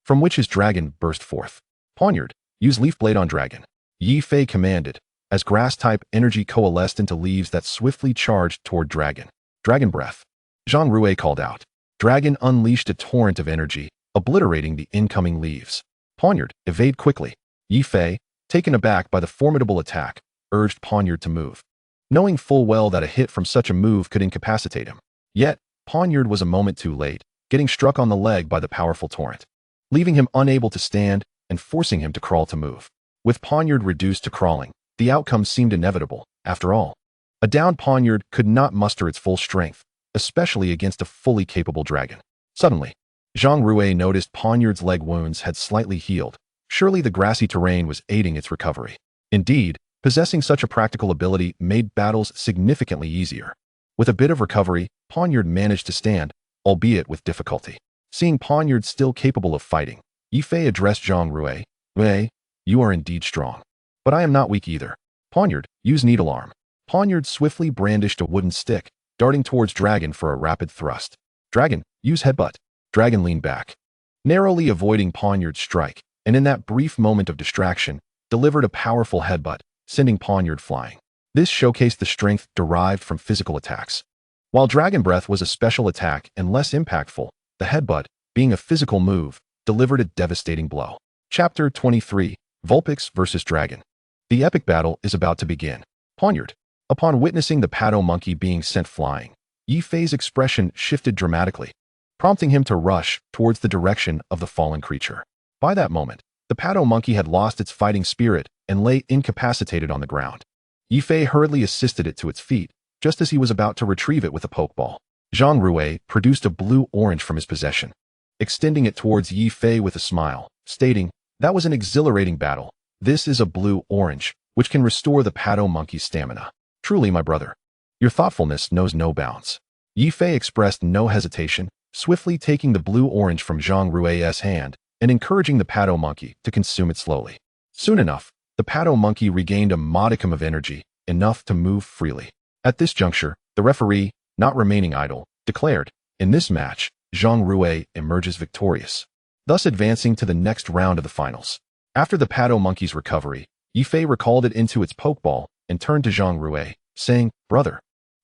[SPEAKER 1] from which his dragon burst forth. Poniard, use leaf blade on dragon, Yi Fei commanded, as grass-type energy coalesced into leaves that swiftly charged toward dragon. Dragon breath, Zhang Rui called out. Dragon unleashed a torrent of energy, obliterating the incoming leaves. Poniard, evade quickly. Yi Fei, taken aback by the formidable attack, urged Poniard to move, knowing full well that a hit from such a move could incapacitate him. Yet, Poniard was a moment too late, getting struck on the leg by the powerful torrent, leaving him unable to stand and forcing him to crawl to move. With Poniard reduced to crawling, the outcome seemed inevitable. After all, a downed Poniard could not muster its full strength, especially against a fully capable dragon. Suddenly, Zhang Rui noticed Poniard's leg wounds had slightly healed. Surely the grassy terrain was aiding its recovery. Indeed, possessing such a practical ability made battles significantly easier. With a bit of recovery, Poniard managed to stand, albeit with difficulty. Seeing Poniard still capable of fighting, Yi Fei addressed Zhang Rui. Rui, you are indeed strong. But I am not weak either. Poniard, use needle arm. Poniard swiftly brandished a wooden stick, darting towards Dragon for a rapid thrust. Dragon, use headbutt. Dragon leaned back, narrowly avoiding Poniard's strike, and in that brief moment of distraction, delivered a powerful headbutt, sending Poniard flying. This showcased the strength derived from physical attacks. While Dragon Breath was a special attack and less impactful, the headbutt, being a physical move, delivered a devastating blow. Chapter 23, Vulpix vs. Dragon. The epic battle is about to begin. Poniard. Upon witnessing the Pato monkey being sent flying, Yi Fei's expression shifted dramatically, prompting him to rush towards the direction of the fallen creature. By that moment, the Pato monkey had lost its fighting spirit and lay incapacitated on the ground. Yi Fei hurriedly assisted it to its feet, just as he was about to retrieve it with a pokeball. Zhang Rui produced a blue orange from his possession, extending it towards Yi Fei with a smile, stating, "That was an exhilarating battle. This is a blue orange, which can restore the Pato monkey's stamina. Truly, my brother, your thoughtfulness knows no bounds." Yi Fei expressed no hesitation, swiftly taking the blue orange from Zhang Rui's hand and encouraging the Pato monkey to consume it slowly. Soon enough, the Pato monkey regained a modicum of energy, enough to move freely. At this juncture, the referee, not remaining idle, declared, "In this match, Zhang Rui emerges victorious," thus advancing to the next round of the finals. After the Pato monkey's recovery, Yi Fei recalled it into its pokeball and turned to Zhang Rui, saying, "Brother,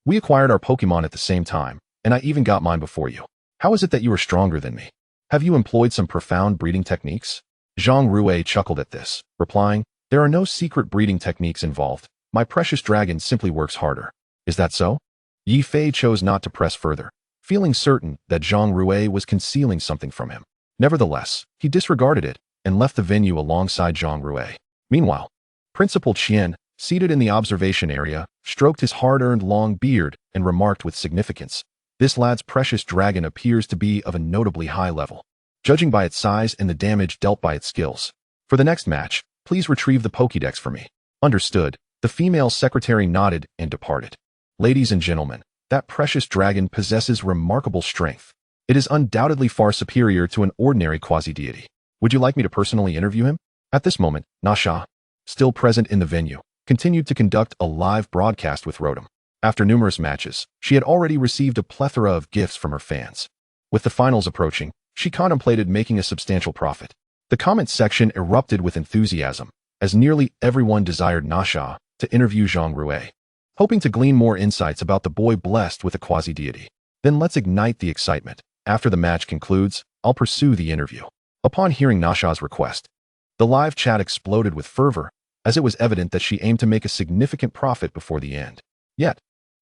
[SPEAKER 1] we acquired our Pokémon at the same time, and I even got mine before you. How is it that you are stronger than me? Have you employed some profound breeding techniques?" Zhang Rui chuckled at this, replying, "There are no secret breeding techniques involved. My precious dragon simply works harder." "Is that so?" Yi Fei chose not to press further, feeling certain that Zhang Rui was concealing something from him. Nevertheless, he disregarded it and left the venue alongside Zhang Rui. Meanwhile, Principal Qian, seated in the observation area, stroked his hard-earned long beard and remarked with significance, "This lad's precious dragon appears to be of a notably high level, judging by its size and the damage dealt by its skills. For the next match, please retrieve the Pokédex for me." Understood. The female secretary nodded and departed. Ladies and gentlemen, that precious dragon possesses remarkable strength. It is undoubtedly far superior to an ordinary quasi-deity. Would you like me to personally interview him? At this moment, Nasha, still present in the venue, continued to conduct a live broadcast with Rotom. After numerous matches, she had already received a plethora of gifts from her fans. With the finals approaching, she contemplated making a substantial profit. The comment section erupted with enthusiasm, as nearly everyone desired Nasha to interview Zhang Rui, hoping to glean more insights about the boy blessed with a quasi-deity. Then let's ignite the excitement. After the match concludes, I'll pursue the interview. Upon hearing Nasha's request, the live chat exploded with fervor, as it was evident that she aimed to make a significant profit before the end. Yet,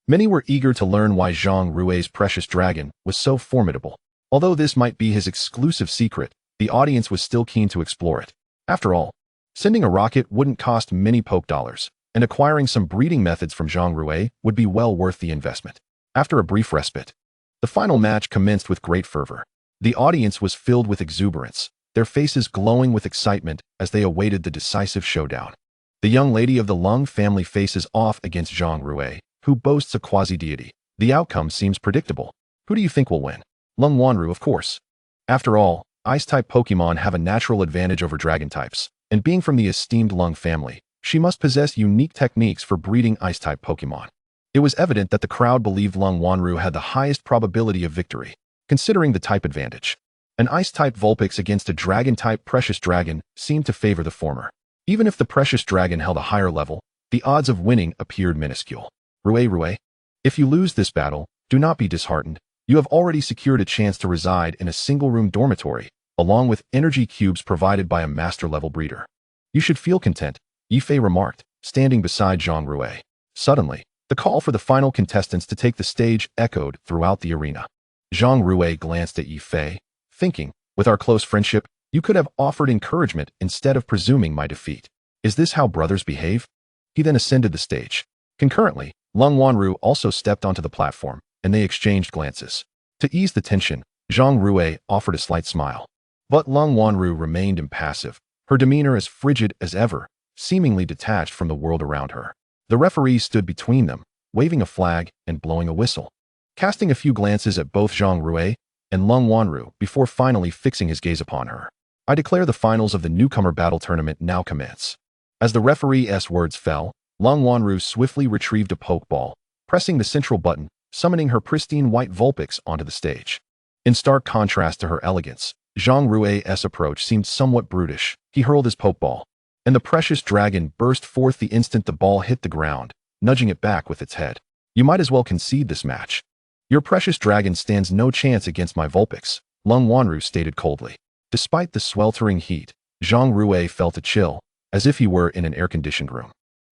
[SPEAKER 1] many were eager to learn why Zhang Rui's precious dragon was so formidable. Although this might be his exclusive secret, the audience was still keen to explore it. After all, sending a rocket wouldn't cost many poke dollars, and acquiring some breeding methods from Zhang Rui would be well worth the investment. After a brief respite, the final match commenced with great fervor. The audience was filled with exuberance, their faces glowing with excitement as they awaited the decisive showdown. The young lady of the Lung family faces off against Zhang Rui, who boasts a quasi-deity. The outcome seems predictable. Who do you think will win? Lung Wanru, of course. After all, Ice-type Pokemon have a natural advantage over Dragon types, and being from the esteemed Lung family, she must possess unique techniques for breeding Ice-type Pokemon. It was evident that the crowd believed Lung Wanru had the highest probability of victory, considering the type advantage. An Ice-type Vulpix against a Dragon-type Precious Dragon seemed to favor the former. Even if the Precious Dragon held a higher level, the odds of winning appeared minuscule. Rui, if you lose this battle, do not be disheartened. You have already secured a chance to reside in a single-room dormitory, along with energy cubes provided by a master-level breeder. You should feel content, Yifei remarked, standing beside Zhang Rui. Suddenly, the call for the final contestants to take the stage echoed throughout the arena. Zhang Rui glanced at Yifei, thinking, with our close friendship, you could have offered encouragement instead of presuming my defeat. Is this how brothers behave? He then ascended the stage. Concurrently, Lung Wanru also stepped onto the platform, and they exchanged glances. To ease the tension, Zhang Rui offered a slight smile. But Lung Wanru remained impassive, her demeanor as frigid as ever, seemingly detached from the world around her. The referee stood between them, waving a flag and blowing a whistle, casting a few glances at both Zhang Rui and Lung Wanru before finally fixing his gaze upon her. I declare the finals of the newcomer battle tournament now commence. As the referee's words fell, Lung Wanru swiftly retrieved a Pokeball, pressing the central button, summoning her pristine white Vulpix onto the stage. In stark contrast to her elegance, Zhang Rui's approach seemed somewhat brutish. He hurled his Pokeball, and the precious dragon burst forth the instant the ball hit the ground, nudging it back with its head. You might as well concede this match. Your precious dragon stands no chance against my Vulpix, Lung Wanru stated coldly. Despite the sweltering heat, Zhang Rui felt a chill, as if he were in an air-conditioned room.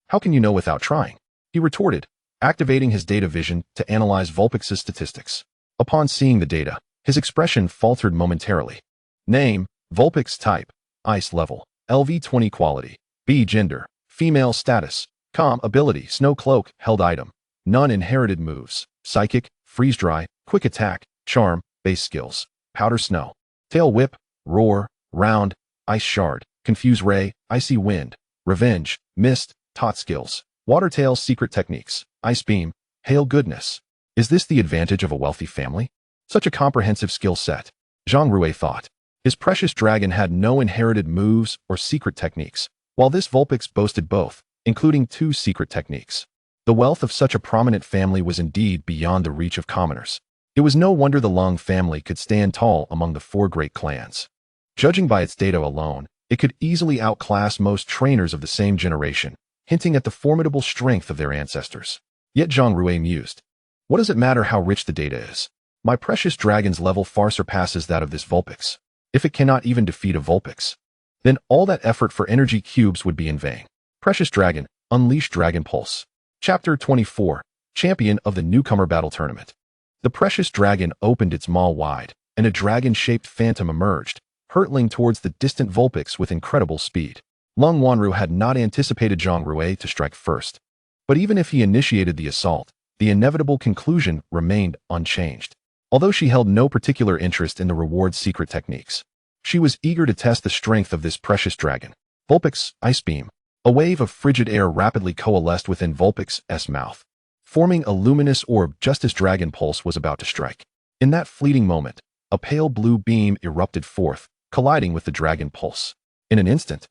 [SPEAKER 1] How can you know without trying? He retorted, activating his data vision to analyze Vulpix's statistics. Upon seeing the data, his expression faltered momentarily. Name, Vulpix type, Ice level, LV20 quality, B gender, female status, Com ability, Snow Cloak, held item, none inherited moves, Psychic, Freeze Dry, Quick Attack, Charm, base skills, Powder Snow, Tail Whip, Roar, Round, Ice Shard, Confuse Ray, Icy Wind, Revenge, Mist, Tot skills, Water Tail secret techniques, Ice Beam, Hail Goodness. Is this the advantage of a wealthy family? Such a comprehensive skill set, Zhang Rui thought. His precious dragon had no inherited moves or secret techniques, while this Vulpix boasted both, including 2 secret techniques. The wealth of such a prominent family was indeed beyond the reach of commoners. It was no wonder the Lung family could stand tall among the 4 great clans. Judging by its data alone, it could easily outclass most trainers of the same generation, hinting at the formidable strength of their ancestors. Yet Zhang Rui mused. What does it matter how rich the data is? My precious dragon's level far surpasses that of this Vulpix. If it cannot even defeat a Vulpix, then all that effort for energy cubes would be in vain. Precious Dragon, unleash Dragon Pulse. Chapter 24, Champion of the Newcomer Battle Tournament. The precious dragon opened its maw wide, and a dragon-shaped phantom emerged, hurtling towards the distant Vulpix with incredible speed. Lung Wanru had not anticipated Zhang Rui to strike first. But even if he initiated the assault, the inevitable conclusion remained unchanged. Although she held no particular interest in the reward's secret techniques, she was eager to test the strength of this precious dragon. Vulpix's Ice Beam. A wave of frigid air rapidly coalesced within Vulpix's mouth, forming a luminous orb just as Dragon Pulse was about to strike. In that fleeting moment, a pale blue beam erupted forth, colliding with the Dragon Pulse. In an instant,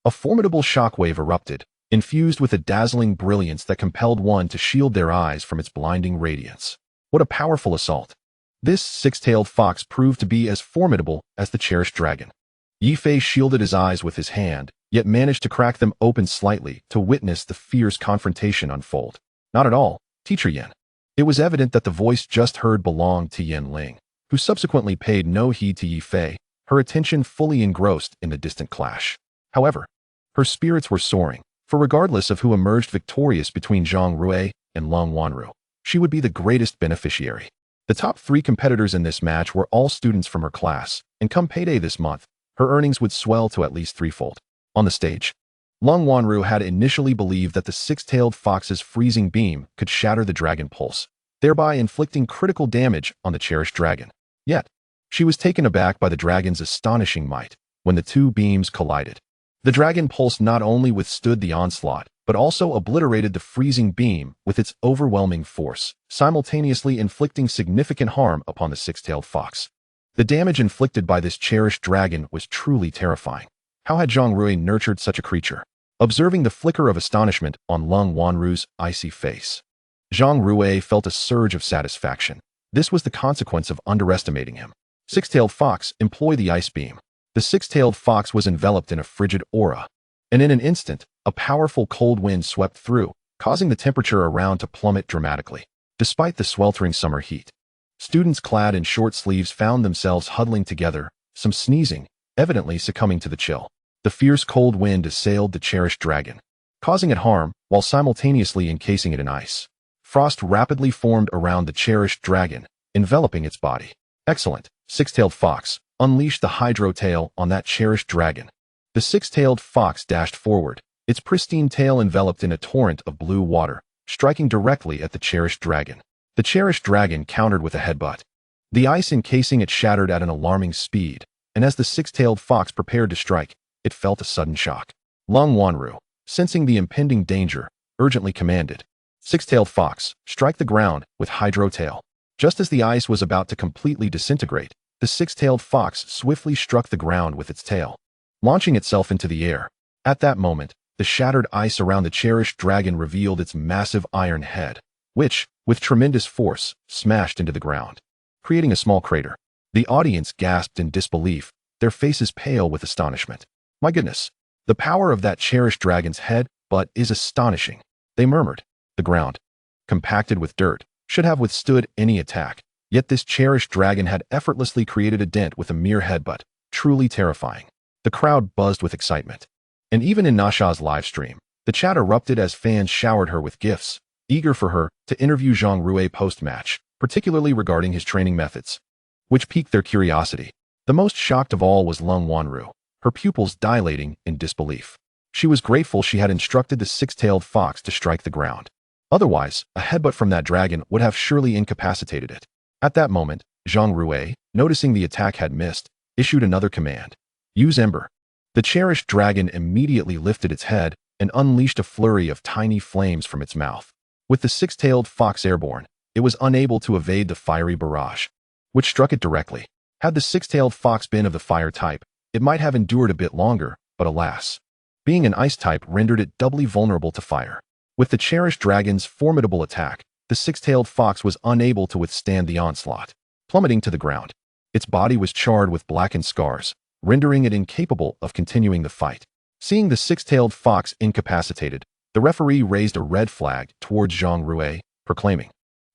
[SPEAKER 1] a formidable shockwave erupted, infused with a dazzling brilliance that compelled one to shield their eyes from its blinding radiance. What a powerful assault! This six-tailed fox proved to be as formidable as the cherished dragon. Yi Fei shielded his eyes with his hand, yet managed to crack them open slightly to witness the fierce confrontation unfold. Not at all, Teacher Yin. It was evident that the voice just heard belonged to Yin Ling, who subsequently paid no heed to Yi Fei, her attention fully engrossed in the distant clash. However, her spirits were soaring, for regardless of who emerged victorious between Zhang Rui and Lung Wanru, she would be the greatest beneficiary. The top 3 competitors in this match were all students from her class, and come payday this month, her earnings would swell to at least threefold. On the stage, Lung Wanru had initially believed that the six-tailed fox's freezing beam could shatter the Dragon Pulse, thereby inflicting critical damage on the cherished dragon. Yet, she was taken aback by the dragon's astonishing might when the two beams collided. The Dragon Pulse not only withstood the onslaught, but also obliterated the freezing beam with its overwhelming force, simultaneously inflicting significant harm upon the six-tailed fox. The damage inflicted by this cherished dragon was truly terrifying. How had Zhang Rui nurtured such a creature? Observing the flicker of astonishment on Lung Wanru's icy face, Zhang Rui felt a surge of satisfaction. This was the consequence of underestimating him. Six-tailed fox, employ the ice beam. The six-tailed fox was enveloped in a frigid aura, and in an instant, a powerful cold wind swept through, causing the temperature around to plummet dramatically. Despite the sweltering summer heat, students clad in short sleeves found themselves huddling together, some sneezing, evidently succumbing to the chill. The fierce cold wind assailed the cherished dragon, causing it harm while simultaneously encasing it in ice. Frost rapidly formed around the cherished dragon, enveloping its body. Excellent, six-tailed fox, unleash the hydro tail on that cherished dragon. The six-tailed fox dashed forward, its pristine tail enveloped in a torrent of blue water, striking directly at the cherished dragon. The cherished dragon countered with a headbutt. The ice encasing it shattered at an alarming speed, and as the six-tailed fox prepared to strike, it felt a sudden shock. Lung Wanru, sensing the impending danger, urgently commanded, "Six-tailed fox, strike the ground with hydro tail." Just as the ice was about to completely disintegrate, the six-tailed fox swiftly struck the ground with its tail, launching itself into the air. At that moment, the shattered ice around the cherished dragon revealed its massive iron head, which, with tremendous force, smashed into the ground, creating a small crater. The audience gasped in disbelief, their faces pale with astonishment. "My goodness, the power of that cherished dragon's head but is astonishing," they murmured. The ground, compacted with dirt, should have withstood any attack, yet this cherished dragon had effortlessly created a dent with a mere headbutt, truly terrifying. The crowd buzzed with excitement. And even in Nasha's livestream, the chat erupted as fans showered her with gifts, eager for her to interview Zhang Rui post-match, particularly regarding his training methods, which piqued their curiosity. The most shocked of all was Lung Wanru, her pupils dilating in disbelief. She was grateful she had instructed the six-tailed fox to strike the ground. Otherwise, a headbutt from that dragon would have surely incapacitated it. At that moment, Zhang Rui, noticing the attack had missed, issued another command. "Use Ember." The cherished dragon immediately lifted its head and unleashed a flurry of tiny flames from its mouth. With the six-tailed fox airborne, it was unable to evade the fiery barrage, which struck it directly. Had the six-tailed fox been of the fire type, it might have endured a bit longer, but alas, being an ice type rendered it doubly vulnerable to fire. With the cherished dragon's formidable attack, the six-tailed fox was unable to withstand the onslaught, plummeting to the ground. Its body was charred with blackened scars, rendering it incapable of continuing the fight. Seeing the six-tailed fox incapacitated, the referee raised a red flag towards Zhang Rui, proclaiming,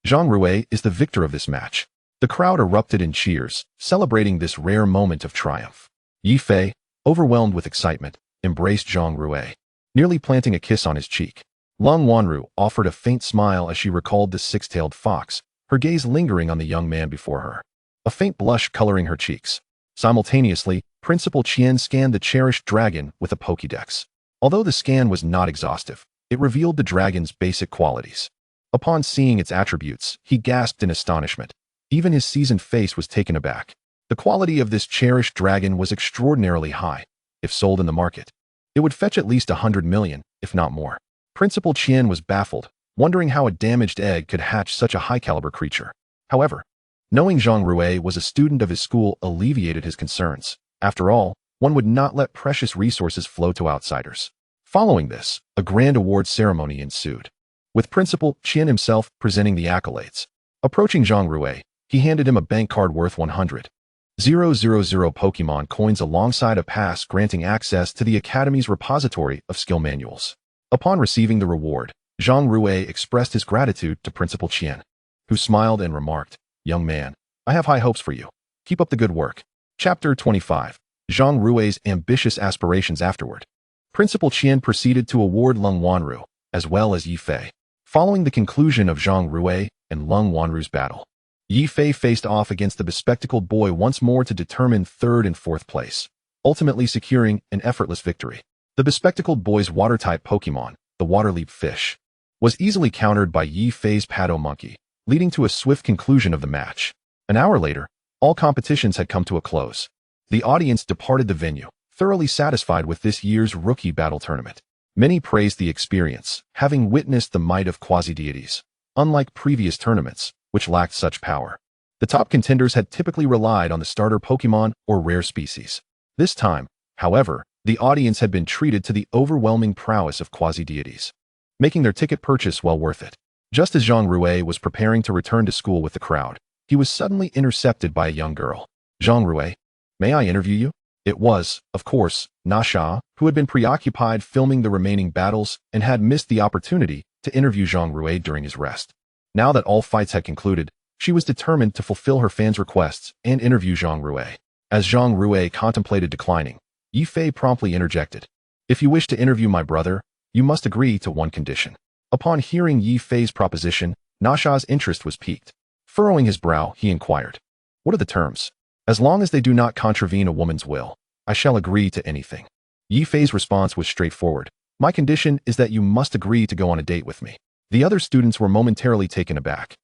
[SPEAKER 1] "Zhang Rui is the victor of this match." The crowd erupted in cheers, celebrating this rare moment of triumph. Yi Fei, overwhelmed with excitement, embraced Zhang Rui, nearly planting a kiss on his cheek. Lung Wanru offered a faint smile as she recalled the six-tailed fox, her gaze lingering on the young man before her, a faint blush coloring her cheeks. Simultaneously, Principal Qian scanned the cherished dragon with a Pokédex. Although the scan was not exhaustive, it revealed the dragon's basic qualities. Upon seeing its attributes, he gasped in astonishment. Even his seasoned face was taken aback. The quality of this cherished dragon was extraordinarily high. If sold in the market, it would fetch at least 100 million, if not more. Principal Qian was baffled, wondering how a damaged egg could hatch such a high-caliber creature. However, knowing Zhang Rui was a student of his school alleviated his concerns. After all, one would not let precious resources flow to outsiders. Following this, a grand award ceremony ensued, with Principal Qian himself presenting the accolades. Approaching Zhang Rui, he handed him a bank card worth 100,000 Pokémon coins alongside a pass granting access to the Academy's repository of skill manuals. Upon receiving the reward, Zhang Rui expressed his gratitude to Principal Qian, who smiled and remarked, "Young man, I have high hopes for you. Keep up the good work." Chapter 25. Zhang Rui's ambitious aspirations afterward. Principal Qian proceeded to award Leng Wanru, as well as Yi Fei. Following the conclusion of Zhang Rui and Leng Wanru's battle, Yi Fei faced off against the bespectacled boy once more to determine third and fourth place, ultimately securing an effortless victory. The bespectacled boy's water-type Pokémon, the water-leap fish, was easily countered by Yi Fei's Paddle Monkey, leading to a swift conclusion of the match. An hour later, all competitions had come to a close. The audience departed the venue, thoroughly satisfied with this year's rookie battle tournament. Many praised the experience, having witnessed the might of quasi-deities. Unlike previous tournaments, which lacked such power, the top contenders had typically relied on the starter Pokémon or rare species. This time, however, the audience had been treated to the overwhelming prowess of quasi-deities, making their ticket purchase well worth it. Just as Zhang Rui was preparing to return to school with the crowd, he was suddenly intercepted by a young girl. "Zhang Rui, may I interview you?" It was, of course, Nasha, who had been preoccupied filming the remaining battles and had missed the opportunity to interview Zhang Rui during his rest. Now that all fights had concluded, she was determined to fulfill her fans' requests and interview Zhang Rui. As Zhang Rui contemplated declining, Yi Fei promptly interjected, "If you wish to interview my brother, you must agree to one condition." Upon hearing Yi Fei's proposition, Nasha's interest was piqued. Furrowing his brow, he inquired, "What are the terms?" "As long as they do not contravene a woman's will, I shall agree to anything." Yi Fei's response was straightforward. "My condition is that you must agree to go on a date with me." The other students were momentarily taken aback.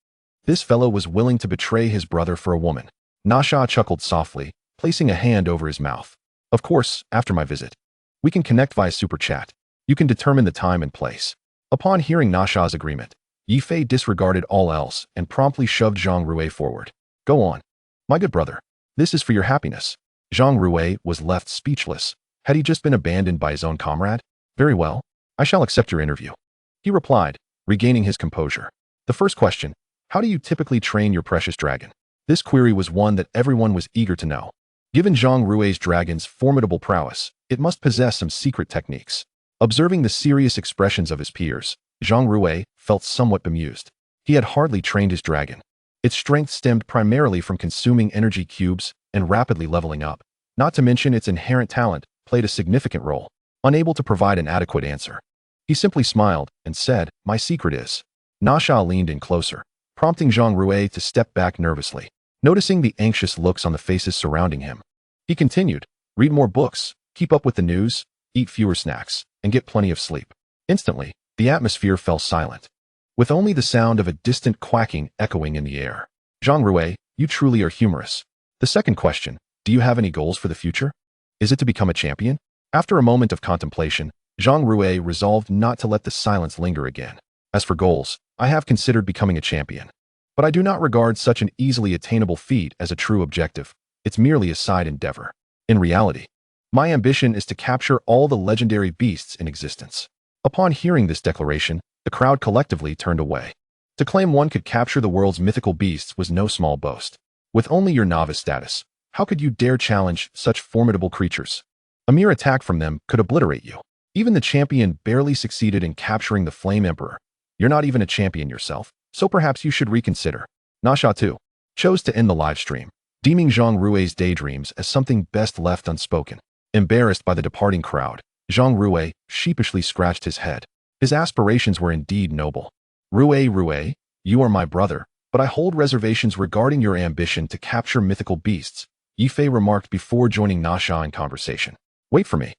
[SPEAKER 1] This fellow was willing to betray his brother for a woman. Nasha chuckled softly, placing a hand over his mouth. "Of course, after my visit, we can connect via super chat. You can determine the time and place." Upon hearing Nasha's agreement, Yi Fei disregarded all else and promptly shoved Zhang Rui forward. "Go on, my good brother. This is for your happiness." Zhang Rui was left speechless. Had he just been abandoned by his own comrade? "Very well, I shall accept your interview," he replied, regaining his composure. The first question: how do you typically train your precious dragon? This query was one that everyone was eager to know. Given Zhang Rui's dragon's formidable prowess, it must possess some secret techniques. Observing the serious expressions of his peers, Zhang Rui felt somewhat bemused. He had hardly trained his dragon. Its strength stemmed primarily from consuming energy cubes and rapidly leveling up. Not to mention its inherent talent played a significant role. Unable to provide an adequate answer, he simply smiled and said, "My secret is." Nasha leaned in closer, prompting Zhang Rui to step back nervously. Noticing the anxious looks on the faces surrounding him, he continued, "Read more books, keep up with the news, eat fewer snacks, and get plenty of sleep." Instantly, the atmosphere fell silent, with only the sound of a distant quacking echoing in the air. "Zhang Rui, you truly are humorous." The second question: do you have any goals for the future? Is it to become a champion? After a moment of contemplation, Zhang Rui resolved not to let the silence linger again. "As for goals, I have considered becoming a champion, but I do not regard such an easily attainable feat as a true objective. It's merely a side endeavor. In reality, my ambition is to capture all the legendary beasts in existence." Upon hearing this declaration, the crowd collectively turned away. To claim one could capture the world's mythical beasts was no small boast. With only your novice status, how could you dare challenge such formidable creatures? A mere attack from them could obliterate you. Even the champion barely succeeded in capturing the Flame Emperor. You're not even a champion yourself, so perhaps you should reconsider. Nasha, too, chose to end the live stream, deeming Zhang Rui's daydreams as something best left unspoken. Embarrassed by the departing crowd, Zhang Rui sheepishly scratched his head. His aspirations were indeed noble. Rui, you are my brother, but I hold reservations regarding your ambition to capture mythical beasts," Yi Fei remarked before joining Nasha in conversation. "Wait for me."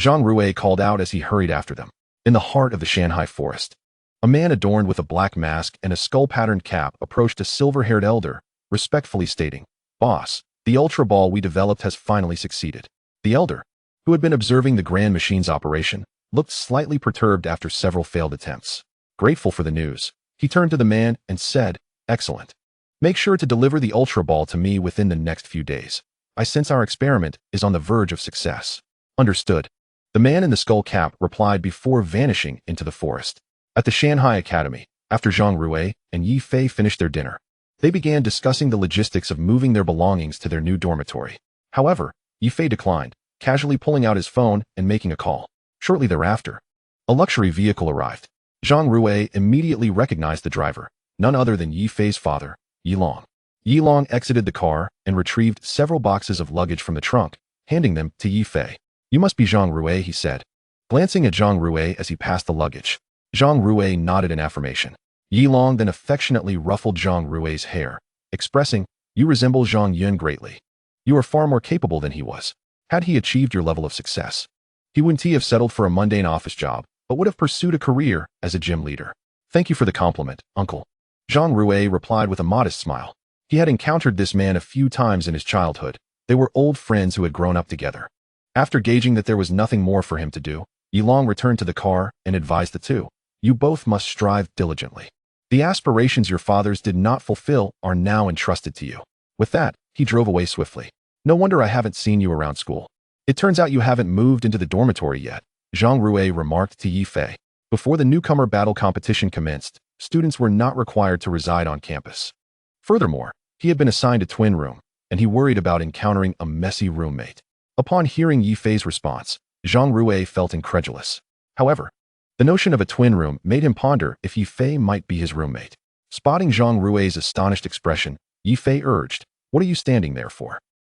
[SPEAKER 1] Zhang Rui called out as he hurried after them. In the heart of the Shanghai forest, a man adorned with a black mask and a skull-patterned cap approached a silver-haired elder, respectfully stating, "Boss, the Ultra Ball we developed has finally succeeded." The elder, who had been observing the Grand Machine's operation, looked slightly perturbed after several failed attempts. Grateful for the news, he turned to the man and said, "Excellent. Make sure to deliver the Ultra Ball to me within the next few days. I sense our experiment is on the verge of success." Understood. The man in the skull cap replied before vanishing into the forest. At the Shanghai Academy, after Zhang Rui and Yi Fei finished their dinner, they began discussing the logistics of moving their belongings to their new dormitory. However, Yi Fei declined, casually pulling out his phone and making a call. Shortly thereafter, a luxury vehicle arrived. Zhang Rui immediately recognized the driver, none other than Yi Fei's father, Yi Long. Yi Long exited the car and retrieved several boxes of luggage from the trunk, handing them to Yi Fei. "You must be Zhang Rui," he said, glancing at Zhang Rui as he passed the luggage. Zhang Rui nodded in affirmation. Yi Long then affectionately ruffled Zhang Rui's hair, expressing, "You resemble Zhang Yun greatly. You are far more capable than he was. Had he achieved your level of success, he wouldn't have settled for a mundane office job, but would have pursued a career as a gym leader." "Thank you for the compliment, uncle." Zhang Rui replied with a modest smile. He had encountered this man a few times in his childhood. They were old friends who had grown up together. After gauging that there was nothing more for him to do, Yi Long returned to the car and advised the two, "You both must strive diligently. The aspirations your fathers did not fulfill are now entrusted to you." With that, he drove away swiftly. "No wonder I haven't seen you around school. It turns out you haven't moved into the dormitory yet," Zhang Rui remarked to Yi Fei. Before the newcomer battle competition commenced, students were not required to reside on campus. Furthermore, he had been assigned a twin room, and he worried about encountering a messy roommate. Upon hearing Yi Fei's response, Zhang Rui felt incredulous. However, the notion of a twin room made him ponder if Yi Fei might be his roommate. Spotting Zhang Rui's astonished expression, Yi Fei urged, "What are you standing there for?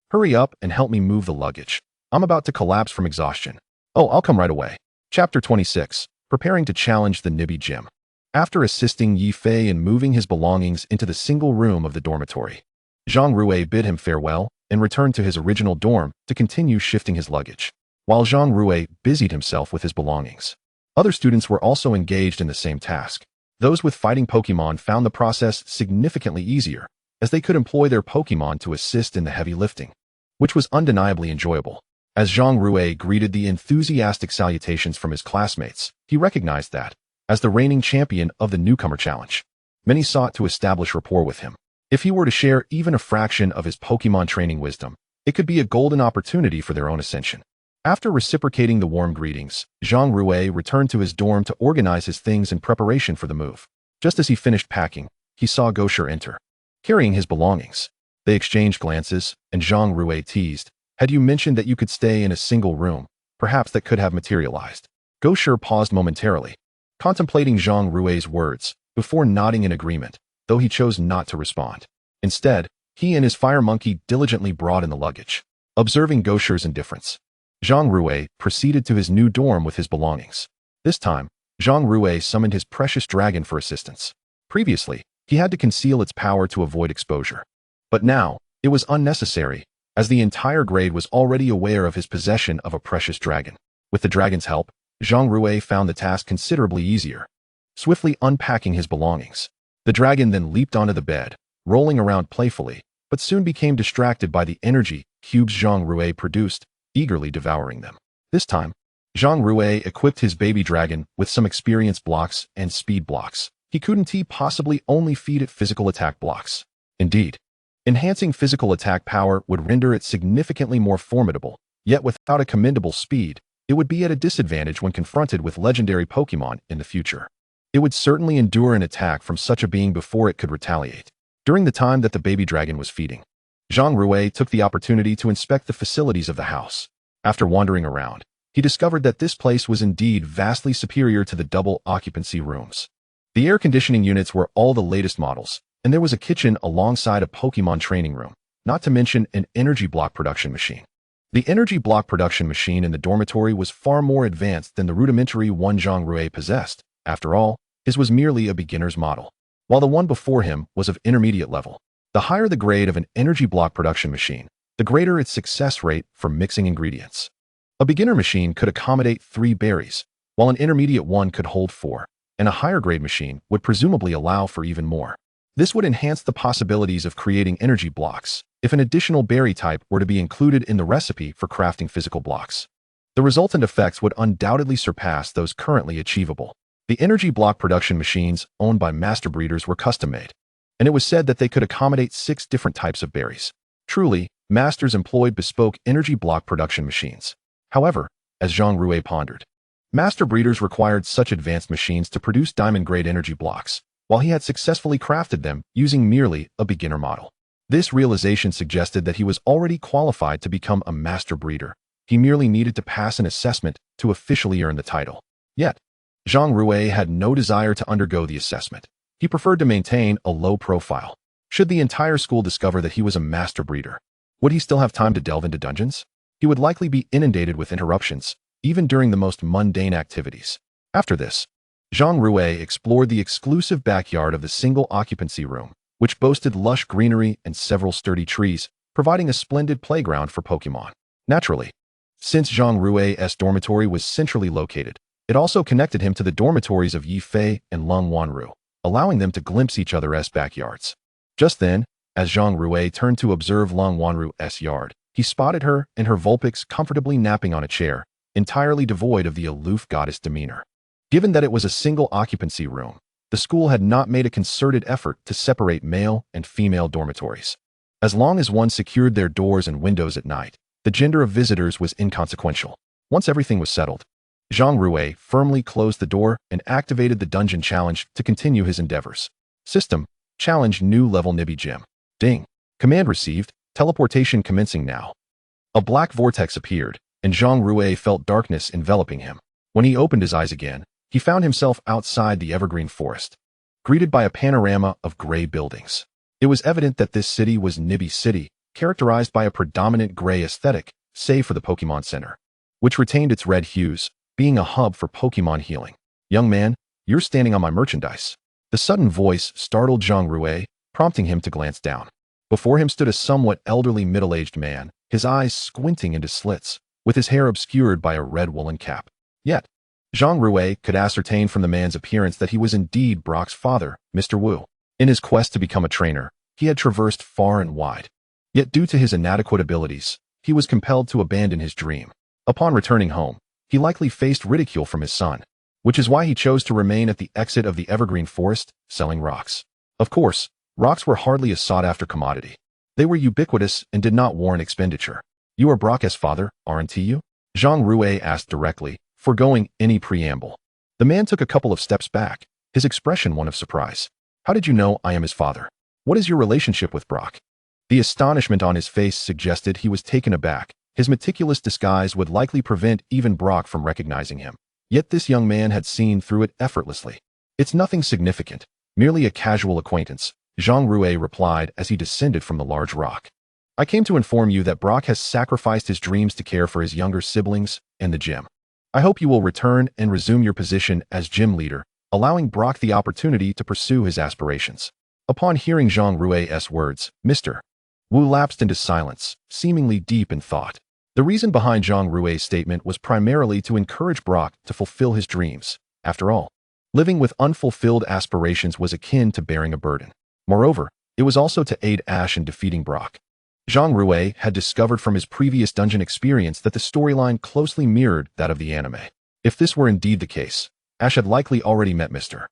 [SPEAKER 1] Hurry up and help me move the luggage. I'm about to collapse from exhaustion." "Oh, I'll come right away." Chapter 26, Preparing to Challenge the Nibby Gym. After assisting Yi Fei in moving his belongings into the single room of the dormitory, Zhang Rui bid him farewell and returned to his original dorm to continue shifting his luggage. While Zhang Rui busied himself with his belongings, other students were also engaged in the same task. Those with fighting Pokémon found the process significantly easier, as they could employ their Pokémon to assist in the heavy lifting, which was undeniably enjoyable. As Zhang Rui greeted the enthusiastic salutations from his classmates, he recognized that, as the reigning champion of the newcomer challenge, many sought to establish rapport with him. If he were to share even a fraction of his Pokémon training wisdom, it could be a golden opportunity for their own ascension. After reciprocating the warm greetings, Zhang Rui returned to his dorm to organize his things in preparation for the move. Just as he finished packing, he saw Gosher enter, carrying his belongings. They exchanged glances, and Zhang Rui teased, "Had you mentioned that you could stay in a single room, perhaps that could have materialized." Gosher paused momentarily, contemplating Zhang Rui's words, before nodding in agreement, though he chose not to respond. Instead, he and his fire monkey diligently brought in the luggage. Observing Gosher's indifference, Zhang Rui proceeded to his new dorm with his belongings. This time, Zhang Rui summoned his precious dragon for assistance. Previously, he had to conceal its power to avoid exposure. But now, it was unnecessary, as the entire grade was already aware of his possession of a precious dragon. With the dragon's help, Zhang Rui found the task considerably easier. Swiftly unpacking his belongings, the dragon then leaped onto the bed, rolling around playfully, but soon became distracted by the energy cubes Zhang Rui produced, eagerly devouring them. This time, Zhang Rui equipped his baby dragon with some experience blocks and speed blocks. He couldn't possibly only feed it physical attack blocks. Indeed, enhancing physical attack power would render it significantly more formidable, yet without a commendable speed, it would be at a disadvantage when confronted with legendary Pokémon in the future. It would certainly endure an attack from such a being before it could retaliate. During the time that the baby dragon was feeding, Zhang Rui took the opportunity to inspect the facilities of the house. After wandering around, he discovered that this place was indeed vastly superior to the double occupancy rooms. The air conditioning units were all the latest models, and there was a kitchen alongside a Pokémon training room, not to mention an energy block production machine. The energy block production machine in the dormitory was far more advanced than the rudimentary one Zhang Rui possessed. After all, his was merely a beginner's model, while the one before him was of intermediate level. The higher the grade of an energy block production machine, the greater its success rate for mixing ingredients. A beginner machine could accommodate 3 berries, while an intermediate one could hold 4, and a higher grade machine would presumably allow for even more. This would enhance the possibilities of creating energy blocks if an additional berry type were to be included in the recipe for crafting physical blocks. The resultant effects would undoubtedly surpass those currently achievable. The energy block production machines owned by master breeders were custom-made, and it was said that they could accommodate 6 different types of berries. Truly, masters employed bespoke energy block production machines. However, as Zhang Rui pondered, master breeders required such advanced machines to produce diamond-grade energy blocks, while he had successfully crafted them using merely a beginner model. This realization suggested that he was already qualified to become a master breeder. He merely needed to pass an assessment to officially earn the title. Yet, Zhang Rui had no desire to undergo the assessment. He preferred to maintain a low profile. Should the entire school discover that he was a master breeder, would he still have time to delve into dungeons? He would likely be inundated with interruptions, even during the most mundane activities. After this, Zhang Rui explored the exclusive backyard of the single occupancy room, which boasted lush greenery and several sturdy trees, providing a splendid playground for Pokémon. Naturally, since Zhang Rui's dormitory was centrally located, it also connected him to the dormitories of Yifei and Lung Wanru, allowing them to glimpse each other's backyards. Just then, as Zhang Rui turned to observe Lung Wanru's yard, he spotted her and her Vulpix comfortably napping on a chair, entirely devoid of the aloof goddess demeanor. Given that it was a single occupancy room, the school had not made a concerted effort to separate male and female dormitories. As long as one secured their doors and windows at night, the gender of visitors was inconsequential. Once everything was settled, Zhang Rui firmly closed the door and activated the dungeon challenge to continue his endeavors. System: Challenge New Level Nibi Gym. Ding. Command received. Teleportation commencing now. A black vortex appeared, and Zhang Rui felt darkness enveloping him. When he opened his eyes again, he found himself outside the evergreen forest, greeted by a panorama of gray buildings. It was evident that this city was Nibi City, characterized by a predominant gray aesthetic, save for the Pokémon Center, which retained its red hues, being a hub for Pokémon healing. Young man, you're standing on my merchandise. The sudden voice startled Zhang Rui, prompting him to glance down. Before him stood a somewhat elderly middle-aged man, his eyes squinting into slits, with his hair obscured by a red woolen cap. Yet, Zhang Rui could ascertain from the man's appearance that he was indeed Brock's father, Mr. Wu. In his quest to become a trainer, he had traversed far and wide. Yet due to his inadequate abilities, he was compelled to abandon his dream. Upon returning home, he likely faced ridicule from his son, which is why he chose to remain at the exit of the evergreen forest, selling rocks. Of course, rocks were hardly a sought-after commodity. They were ubiquitous and did not warrant expenditure. You are Brock's father, aren't you? Zhang Rui asked directly, foregoing any preamble. The man took a couple of steps back, his expression one of surprise. How did you know I am his father? What is your relationship with Brock? The astonishment on his face suggested he was taken aback. His meticulous disguise would likely prevent even Brock from recognizing him. Yet this young man had seen through it effortlessly. It's nothing significant, merely a casual acquaintance, Zhang Rui replied as he descended from the large rock. I came to inform you that Brock has sacrificed his dreams to care for his younger siblings and the gym. I hope you will return and resume your position as gym leader, allowing Brock the opportunity to pursue his aspirations. Upon hearing Zhang Rui's words, Mr. Wu lapsed into silence, seemingly deep in thought. The reason behind Zhang Rui's statement was primarily to encourage Brock to fulfill his dreams. After all, living with unfulfilled aspirations was akin to bearing a burden. Moreover, it was also to aid Ash in defeating Brock. Zhang Rui had discovered from his previous dungeon experience that the storyline closely mirrored that of the anime. If this were indeed the case, Ash had likely already met Mr.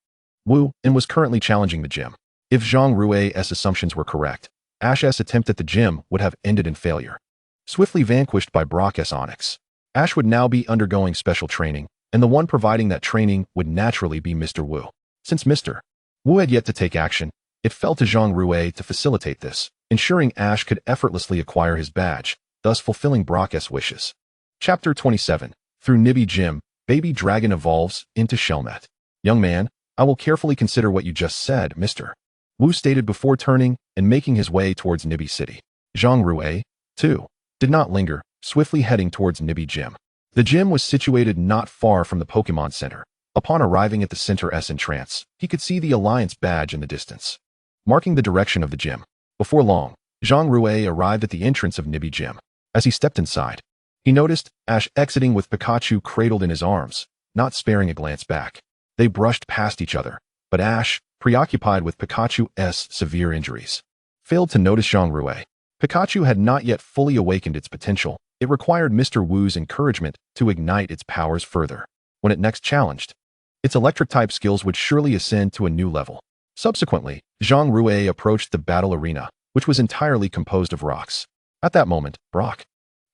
[SPEAKER 1] Wu and was currently challenging the gym. If Zhang Rui's assumptions were correct, Ash's attempt at the gym would have ended in failure. Swiftly vanquished by Brock's Onyx, Ash would now be undergoing special training, and the one providing that training would naturally be Mr. Wu. Since Mr. Wu had yet to take action, it fell to Zhang Rui to facilitate this, ensuring Ash could effortlessly acquire his badge, thus fulfilling Brock's wishes. Chapter 27. Through Nibi Gym, Baby Dragon evolves into Shelmet. Young man, I will carefully consider what you just said, Mr. Wu stated before turning and making his way towards Nibi City. Zhang Rui, too, did not linger, swiftly heading towards Nibi Gym. The gym was situated not far from the Pokémon Center. Upon arriving at the center's entrance, he could see the Alliance badge in the distance, marking the direction of the gym. Before long, Zhang Rui arrived at the entrance of Nibi Gym. As he stepped inside, He noticed Ash exiting with Pikachu cradled in his arms, not sparing a glance back. They brushed past each other, but Ash, preoccupied with Pikachu's severe injuries, failed to notice Zhang Rui. Pikachu had not yet fully awakened its potential. It required Mr. Wu's encouragement to ignite its powers further. When it next challenged, its electric-type skills would surely ascend to a new level. Subsequently, Zhang Rui approached the battle arena, which was entirely composed of rocks. At that moment, Brock,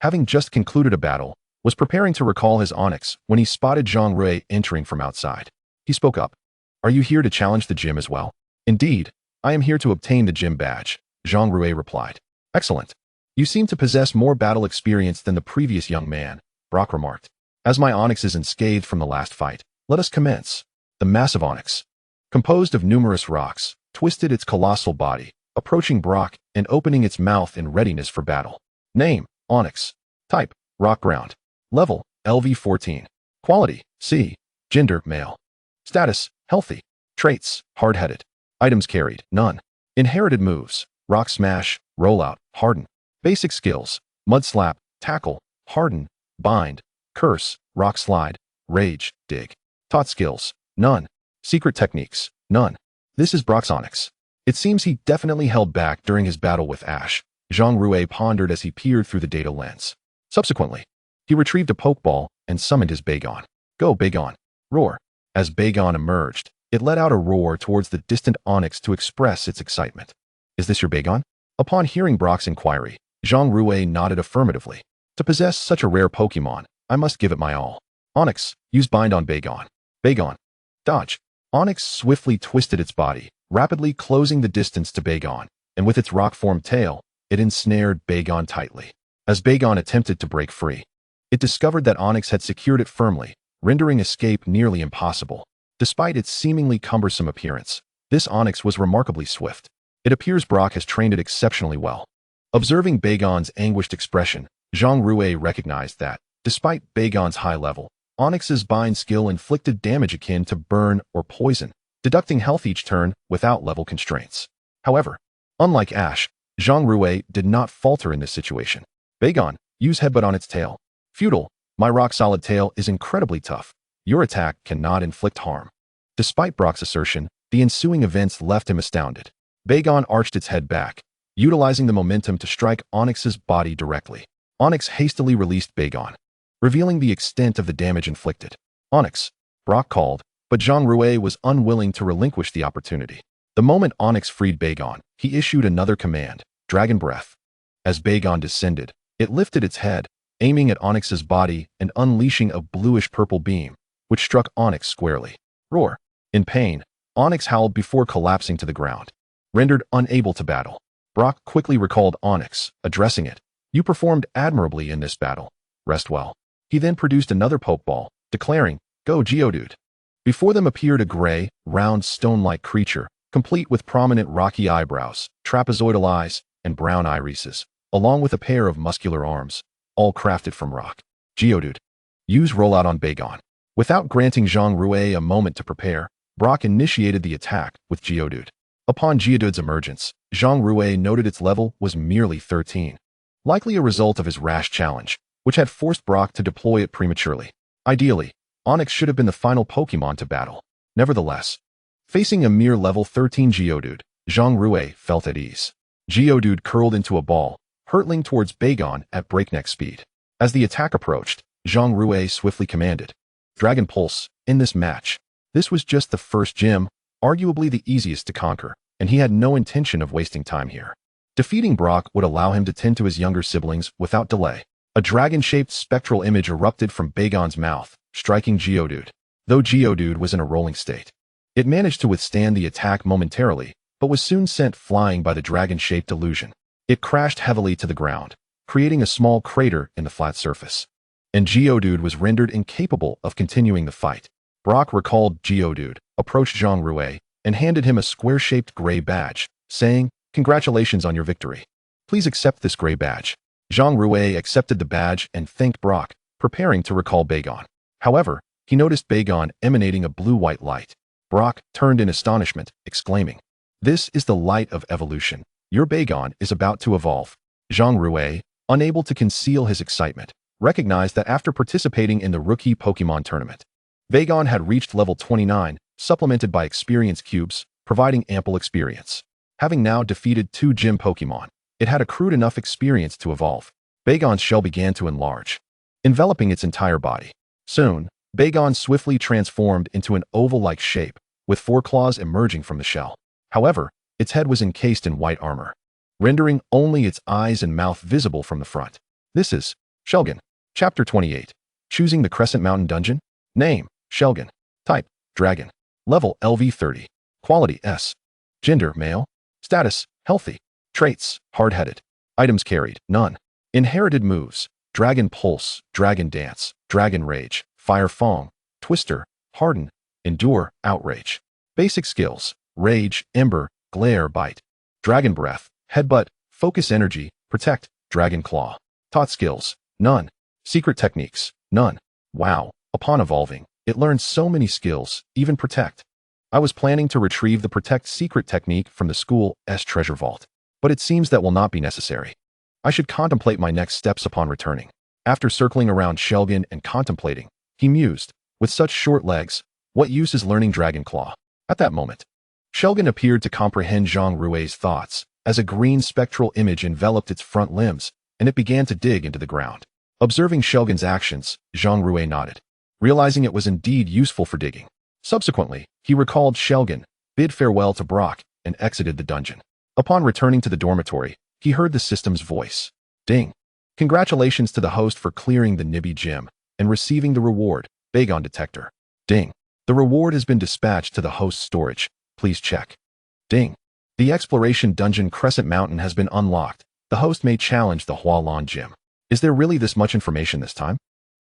[SPEAKER 1] having just concluded a battle, was preparing to recall his Onyx when he spotted Zhang Rui entering from outside. He spoke up. "Are you here to challenge the gym as well?" "Indeed, I am here to obtain the gym badge," Zhang Rui replied. "Excellent. You seem to possess more battle experience than the previous young man," Brock remarked. "As my Onyx is unscathed from the last fight, let us commence." The massive Onyx, composed of numerous rocks, twisted its colossal body, approaching Brock and opening its mouth in readiness for battle. Name: Onyx. Type: rock ground. Level: LV14. Quality: C. Gender: male. Status: healthy. Traits: hard-headed. Items carried: none. Inherited moves: rock smash, rollout, harden. Basic skills: mud slap, tackle, harden, bind, curse, rock slide, rage, dig. Taught skills: none. Secret techniques: none. This is Brock's Onyx. It seems he definitely held back during his battle with Ash, Zhang Rui pondered as he peered through the data lens. Subsequently, he retrieved a Pokeball and summoned his Bagon. "Go, Bagon!" Roar. As Bagon emerged, it let out a roar towards the distant Onyx to express its excitement. "Is this your Bagon?" Upon hearing Brock's inquiry, Zhang Rui nodded affirmatively. "To possess such a rare Pokemon, I must give it my all." Onyx, use Bind on Bagon. Bagon. Dodge. Onyx swiftly twisted its body, rapidly closing the distance to Bagon, and with its rock-formed tail, it ensnared Bagon tightly. As Bagon attempted to break free, it discovered that Onyx had secured it firmly, rendering escape nearly impossible. Despite its seemingly cumbersome appearance, this Onyx was remarkably swift. It appears Brock has trained it exceptionally well. Observing Bagon's anguished expression, Zhang Rui recognized that, despite Bagon's high level, Onyx's bind skill inflicted damage akin to burn or poison, deducting health each turn without level constraints. However, unlike Ash, Zhang Rui did not falter in this situation. "Bagon, use Headbutt on its tail." "Futile. My rock-solid tail is incredibly tough. Your attack cannot inflict harm." Despite Brock's assertion, the ensuing events left him astounded. Bagon arched its head back, utilizing the momentum to strike Onyx's body directly. Onyx hastily released Bagon, revealing the extent of the damage inflicted. "Onyx," Brock called, but Zhang Rui was unwilling to relinquish the opportunity. The moment Onyx freed Bagon, he issued another command, Dragon Breath. As Bagon descended, it lifted its head, aiming at Onyx's body and unleashing a bluish-purple beam, which struck Onyx squarely. Roar. In pain, Onyx howled before collapsing to the ground, rendered unable to battle. Brock quickly recalled Onyx, addressing it. "You performed admirably in this battle. Rest well." He then produced another Pokeball, declaring, "Go, Geodude." Before them appeared a gray, round stone-like creature, complete with prominent rocky eyebrows, trapezoidal eyes, and brown irises, along with a pair of muscular arms, all crafted from rock. "Geodude, use Rollout on Bagon." Without granting Zhang Rui a moment to prepare, Brock initiated the attack with Geodude. Upon Geodude's emergence, Zhang Rui noted its level was merely 13, likely a result of his rash challenge, which had forced Brock to deploy it prematurely. Ideally, Onyx should have been the final Pokemon to battle. Nevertheless, facing a mere level 13 Geodude, Zhang Rui felt at ease. Geodude curled into a ball, hurtling towards Bagon at breakneck speed. As the attack approached, Zhang Rui swiftly commanded, "Dragon Pulse." In this match, this was just the first gym, arguably the easiest to conquer, and he had no intention of wasting time here. Defeating Brock would allow him to tend to his younger siblings without delay. A dragon-shaped spectral image erupted from Bagon's mouth, striking Geodude. Though Geodude was in a rolling state, it managed to withstand the attack momentarily, but was soon sent flying by the dragon-shaped illusion. It crashed heavily to the ground, creating a small crater in the flat surface. And Geodude was rendered incapable of continuing the fight. Brock recalled Geodude, approached Zhang Rui, and handed him a square-shaped gray badge, saying, "Congratulations on your victory. Please accept this gray badge." Zhang Rui accepted the badge and thanked Brock, preparing to recall Bagon. However, he noticed Bagon emanating a blue-white light. Brock turned in astonishment, exclaiming, "This is the light of evolution. Your Bagon is about to evolve." Zhang Rui, unable to conceal his excitement, recognized that after participating in the rookie Pokémon tournament, Vagon had reached level 29, supplemented by experience cubes, providing ample experience. Having now defeated 2 gym Pokémon, it had accrued enough experience to evolve. Vagon's shell began to enlarge, enveloping its entire body. Soon, Vagon swiftly transformed into an oval-like shape, with 4 claws emerging from the shell. However, its head was encased in white armor, rendering only its eyes and mouth visible from the front. This is Shelgon. Chapter 28. Choosing the Crescent Mountain Dungeon. Name, Shelgon. Type, Dragon. Level, LV 30. Quality, S. Gender, Male. Status, Healthy. Traits, Hard-headed. Items carried, None. Inherited moves, Dragon Pulse, Dragon Dance, Dragon Rage, Fire Fong, Twister, Harden, Endure, Outrage. Basic skills, Rage, Ember, Glare, Bite. Dragon Breath, Headbutt, Focus Energy, Protect, Dragon Claw. Taught skills, None. Secret techniques, None. Wow, upon evolving, it learned so many skills, even Protect. I was planning to retrieve the Protect secret technique from the school's treasure vault, but it seems that will not be necessary. I should contemplate my next steps upon returning. After circling around Shelgon and contemplating, he mused, with such short legs, what use is learning Dragon Claw? At that moment, Shelgon appeared to comprehend Zhang Rui's thoughts, as a green spectral image enveloped its front limbs, and it began to dig into the ground. Observing Shelgon's actions, Zhang Rui nodded, realizing it was indeed useful for digging. Subsequently, he recalled Shelgon, bid farewell to Brock, and exited the dungeon. Upon returning to the dormitory, he heard the system's voice. Ding. Congratulations to the host for clearing the Nibby Gym and receiving the reward, Vagon Detector. Ding. The reward has been dispatched to the host's storage. Please check. Ding. The exploration dungeon Crescent Mountain has been unlocked. The host may challenge the Hualan Gym. Is there really this much information this time?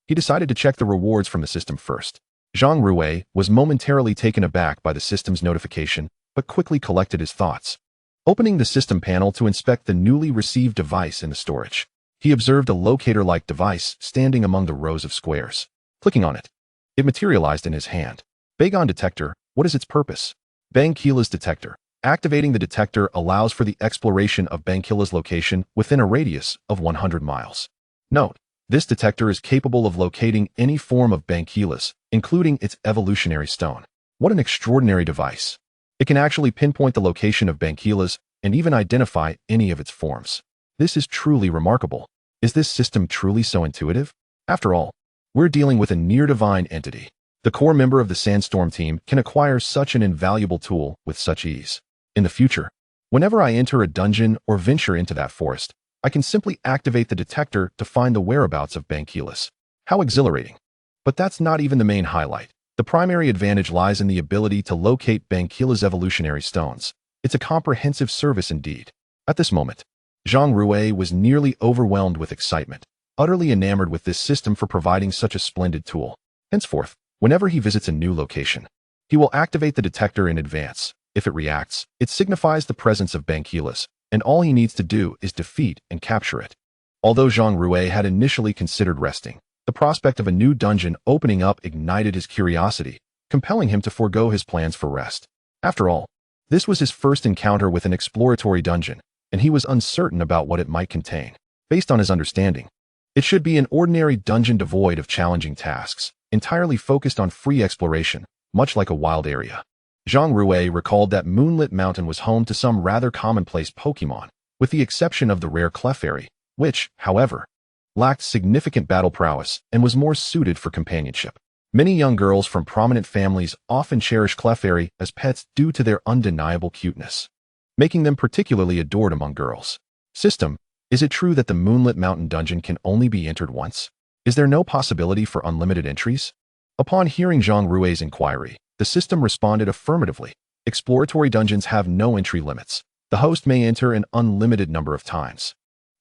[SPEAKER 1] He decided to check the rewards from the system first. Zhang Rui was momentarily taken aback by the system's notification, but quickly collected his thoughts. Opening the system panel to inspect the newly received device in the storage, he observed a locator-like device standing among the rows of squares. Clicking on it, it materialized in his hand. Vagon Detector, what is its purpose? Banquila's Detector. Activating the detector allows for the exploration of Banquila's location within a radius of 100 miles. Note, this detector is capable of locating any form of Banquila's, including its evolutionary stone. What an extraordinary device. It can actually pinpoint the location of Banquila's and even identify any of its forms. This is truly remarkable. Is this system truly so intuitive? After all, we're dealing with a near-divine entity. The core member of the Sandstorm team can acquire such an invaluable tool with such ease. In the future, whenever I enter a dungeon or venture into that forest, I can simply activate the detector to find the whereabouts of Banquila's. How exhilarating. But that's not even the main highlight. The primary advantage lies in the ability to locate Banquila's evolutionary stones. It's a comprehensive service indeed. At this moment, Zhang Rui was nearly overwhelmed with excitement, utterly enamored with this system for providing such a splendid tool. Henceforth, whenever he visits a new location, he will activate the detector in advance. If it reacts, it signifies the presence of Banquila's, and all he needs to do is defeat and capture it. Although Zhang Rui had initially considered resting, the prospect of a new dungeon opening up ignited his curiosity, compelling him to forego his plans for rest. After all, this was his first encounter with an exploratory dungeon, and he was uncertain about what it might contain. Based on his understanding, it should be an ordinary dungeon devoid of challenging tasks, entirely focused on free exploration, much like a wild area. Zhang Rui recalled that Moonlit Mountain was home to some rather commonplace Pokémon, with the exception of the rare Clefairy, which, however, lacked significant battle prowess and was more suited for companionship. Many young girls from prominent families often cherish Clefairy as pets due to their undeniable cuteness, making them particularly adored among girls. System, is it true that the Moonlit Mountain dungeon can only be entered once? Is there no possibility for unlimited entries? Upon hearing Zhang Rui's inquiry, the system responded affirmatively. Exploratory dungeons have no entry limits. The host may enter an unlimited number of times.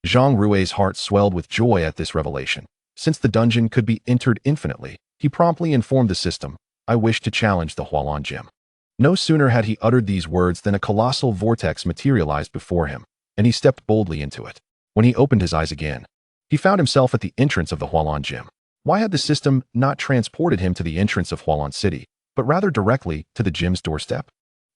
[SPEAKER 1] Zhang Rui's heart swelled with joy at this revelation. Since the dungeon could be entered infinitely, he promptly informed the system, I wish to challenge the Hualan Gym. No sooner had he uttered these words than a colossal vortex materialized before him, and he stepped boldly into it. When he opened his eyes again, he found himself at the entrance of the Hualan Gym. Why had the system not transported him to the entrance of Hualan City, but rather directly to the gym's doorstep?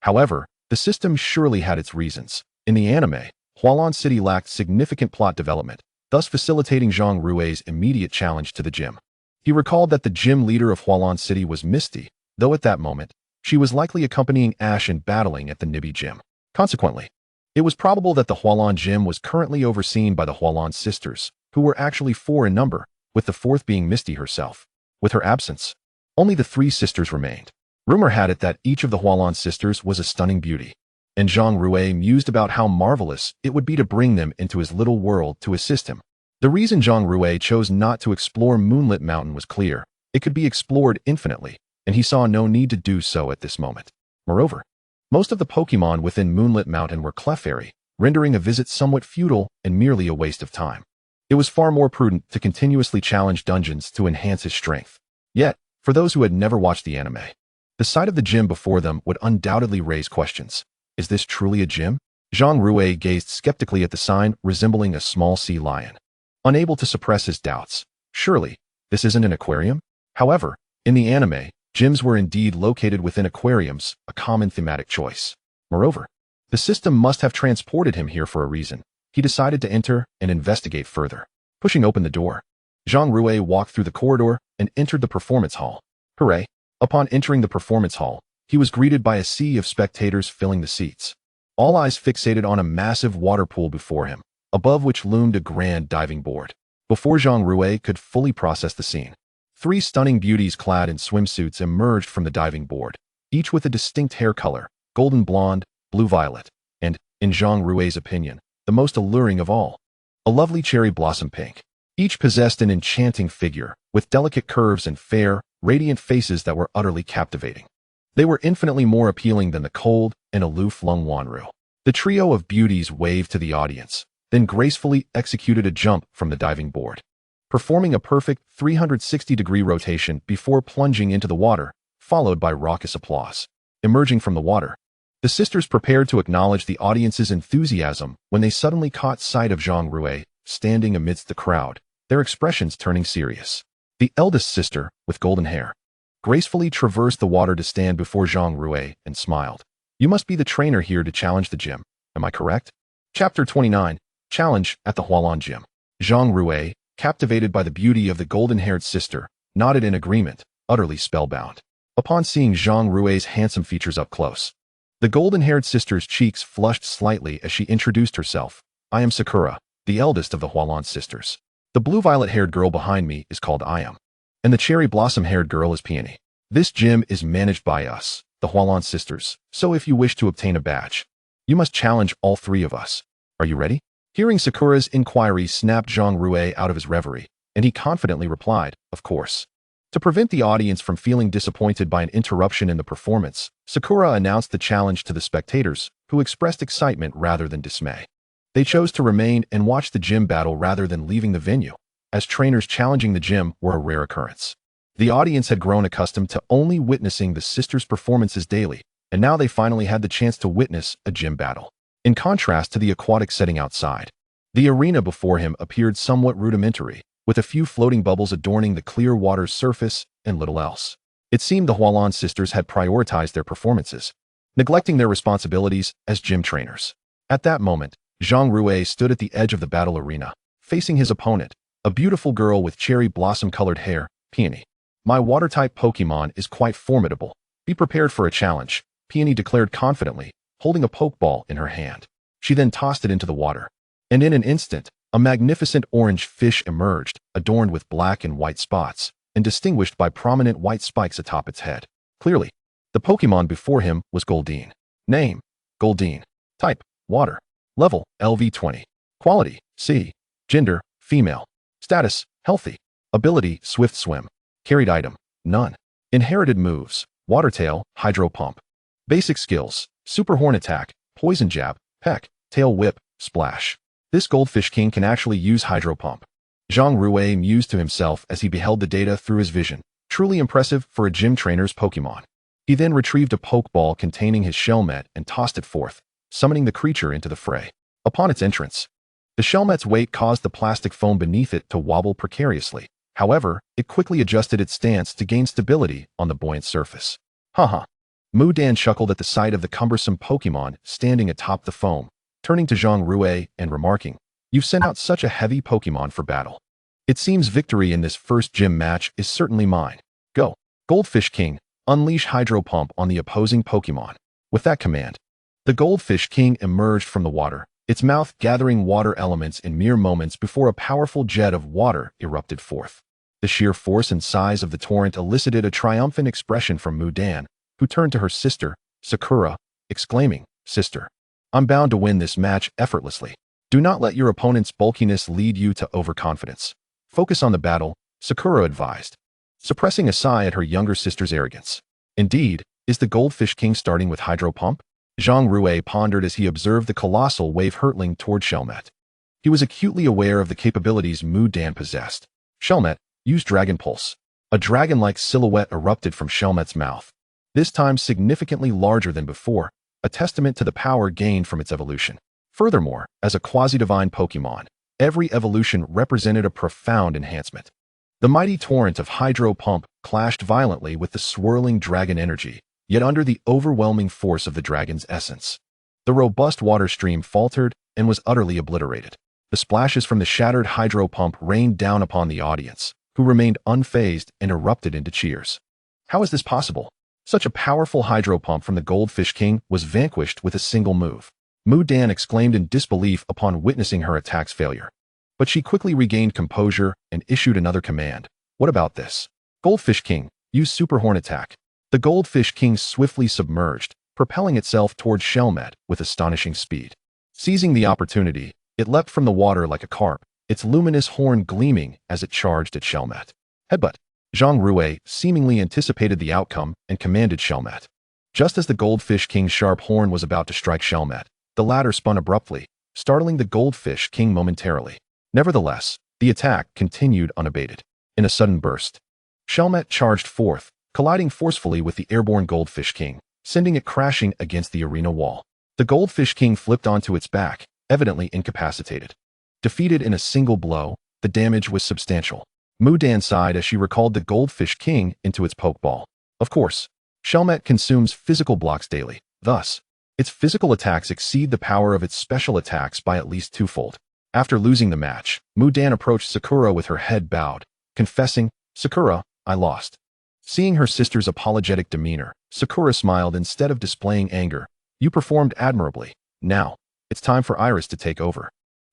[SPEAKER 1] However, the system surely had its reasons. In the anime, Hualan City lacked significant plot development, thus facilitating Zhang Rui's immediate challenge to the gym. He recalled that the gym leader of Hualan City was Misty, though at that moment, she was likely accompanying Ash in battling at the Nibi gym. Consequently, it was probable that the Hualan gym was currently overseen by the Hualan sisters, who were actually 4 in number, with the 4th being Misty herself. With her absence, only the 3 sisters remained. Rumor had it that each of the Hualan sisters was a stunning beauty, and Zhang Rui mused about how marvelous it would be to bring them into his little world to assist him. The reason Zhang Rui chose not to explore Moonlit Mountain was clear. It could be explored infinitely, and he saw no need to do so at this moment. Moreover, most of the Pokémon within Moonlit Mountain were Clefairy, rendering a visit somewhat futile and merely a waste of time. It was far more prudent to continuously challenge dungeons to enhance his strength. Yet, for those who had never watched the anime, the sight of the gym before them would undoubtedly raise questions. Is this truly a gym? Zhang Rui gazed skeptically at the sign resembling a small sea lion, unable to suppress his doubts. Surely, this isn't an aquarium? However, in the anime, gyms were indeed located within aquariums, a common thematic choice. Moreover, the system must have transported him here for a reason. He decided to enter and investigate further. Pushing open the door, Zhang Rui walked through the corridor and entered the performance hall. Hooray! Upon entering the performance hall, he was greeted by a sea of spectators filling the seats. All eyes fixated on a massive water pool before him, above which loomed a grand diving board. Before Zhang Rui could fully process the scene, 3 stunning beauties clad in swimsuits emerged from the diving board, each with a distinct hair color, golden blonde, blue-violet, and, in Zhang Rui's opinion, the most alluring of all, a lovely cherry blossom pink. Each possessed an enchanting figure, with delicate curves and fair, radiant faces that were utterly captivating. They were infinitely more appealing than the cold and aloof Lung Wanru. The trio of beauties waved to the audience, then gracefully executed a jump from the diving board, performing a perfect 360-degree rotation before plunging into the water, followed by raucous applause. Emerging from the water, the sisters prepared to acknowledge the audience's enthusiasm when they suddenly caught sight of Zhang Rui standing amidst the crowd, their expressions turning serious. The eldest sister, with golden hair, gracefully traversed the water to stand before Zhang Rui and smiled. You must be the trainer here to challenge the gym, am I correct? Chapter 29, Challenge at the Hualan Gym. Zhang Rui, captivated by the beauty of the golden-haired sister, nodded in agreement, utterly spellbound. Upon seeing Zhang Rui's handsome features up close, the golden-haired sister's cheeks flushed slightly as she introduced herself. I am Sakura, the eldest of the Hualan sisters. The blue-violet-haired girl behind me is called Iam, and the cherry blossom-haired girl is Peony. This gym is managed by us, the Hualan sisters, so if you wish to obtain a badge, you must challenge all 3 of us. Are you ready? Hearing Sakura's inquiry snapped Zhang Rui out of his reverie, and he confidently replied, of course. To prevent the audience from feeling disappointed by an interruption in the performance, Sakura announced the challenge to the spectators, who expressed excitement rather than dismay. They chose to remain and watch the gym battle rather than leaving the venue, as trainers challenging the gym were a rare occurrence. The audience had grown accustomed to only witnessing the sisters' performances daily, and now they finally had the chance to witness a gym battle. In contrast to the aquatic setting outside, the arena before him appeared somewhat rudimentary, with a few floating bubbles adorning the clear water's surface and little else. It seemed the Hualan sisters had prioritized their performances, neglecting their responsibilities as gym trainers. At that moment, Zhang Rui stood at the edge of the battle arena, facing his opponent, a beautiful girl with cherry blossom-colored hair, Peony. My water-type Pokemon is quite formidable. Be prepared for a challenge, Peony declared confidently, holding a Pokeball in her hand. She then tossed it into the water, and in an instant, a magnificent orange fish emerged, adorned with black and white spots, and distinguished by prominent white spikes atop its head. Clearly, the Pokemon before him was Goldeen. Name: Goldeen. Type: Water. Level: LV20. Quality: C. Gender: Female. Status: Healthy. Ability: Swift Swim. Carried item: None. Inherited moves: Water Tail, Hydro Pump. Basic skills: Super Horn Attack, Poison Jab, Peck, Tail Whip, Splash. This Goldfish King can actually use Hydro Pump. Zhang Rui mused to himself as he beheld the data through his vision. Truly impressive for a gym trainer's Pokemon. He then retrieved a Pokeball containing his Shelmet and tossed it forth, summoning the creature into the fray. Upon its entrance, the Shelmet's weight caused the plastic foam beneath it to wobble precariously. However, it quickly adjusted its stance to gain stability on the buoyant surface. Haha. Mu Dan chuckled at the sight of the cumbersome Pokemon standing atop the foam, turning to Zhang Rui and remarking, You've sent out such a heavy Pokémon for battle. It seems victory in this first gym match is certainly mine. Go. Goldfish King, unleash Hydro Pump on the opposing Pokémon. With that command, the Goldfish King emerged from the water, its mouth gathering water elements in mere moments before a powerful jet of water erupted forth. The sheer force and size of the torrent elicited a triumphant expression from Mudan, who turned to her sister, Sakura, exclaiming, "Sister, I'm bound to win this match effortlessly. Do not let your opponent's bulkiness lead you to overconfidence. Focus on the battle," Sakura advised, suppressing a sigh at her younger sister's arrogance. Indeed, is the Goldfish King starting with Hydro Pump? Zhang Rui pondered as he observed the colossal wave hurtling toward Shelmet. He was acutely aware of the capabilities Mudan possessed. Shelmet used Dragon Pulse. A dragon-like silhouette erupted from Shelmet's mouth, this time significantly larger than before, a testament to the power gained from its evolution. Furthermore, as a quasi-divine Pokémon, every evolution represented a profound enhancement. The mighty torrent of Hydro Pump clashed violently with the swirling dragon energy, yet under the overwhelming force of the dragon's essence, the robust water stream faltered and was utterly obliterated. The splashes from the shattered Hydro Pump rained down upon the audience, who remained unfazed and erupted into cheers. How is this possible? Such a powerful Hydro Pump from the Goldfish King was vanquished with a single move. Mudan exclaimed in disbelief upon witnessing her attack's failure. But she quickly regained composure and issued another command. What about this? Goldfish King, use Super Horn Attack. The Goldfish King swiftly submerged, propelling itself towards Shelmet with astonishing speed. Seizing the opportunity, it leapt from the water like a carp, its luminous horn gleaming as it charged at Shelmet. Headbutt. Zhang Rui seemingly anticipated the outcome and commanded Shelmet. Just as the Goldfish King's sharp horn was about to strike Shelmet, the latter spun abruptly, startling the Goldfish King momentarily. Nevertheless, the attack continued unabated. In a sudden burst, Shelmet charged forth, colliding forcefully with the airborne Goldfish King, sending it crashing against the arena wall. The Goldfish King flipped onto its back, evidently incapacitated. Defeated in a single blow, the damage was substantial. Mudan sighed as she recalled the Goldfish King into its Pokeball. Of course, Shelmet consumes physical blocks daily, thus, its physical attacks exceed the power of its special attacks by at least twofold. After losing the match, Mudan approached Sakura with her head bowed, confessing, "Sakura, I lost." Seeing her sister's apologetic demeanor, Sakura smiled instead of displaying anger. "You performed admirably. Now, it's time for Iris to take over."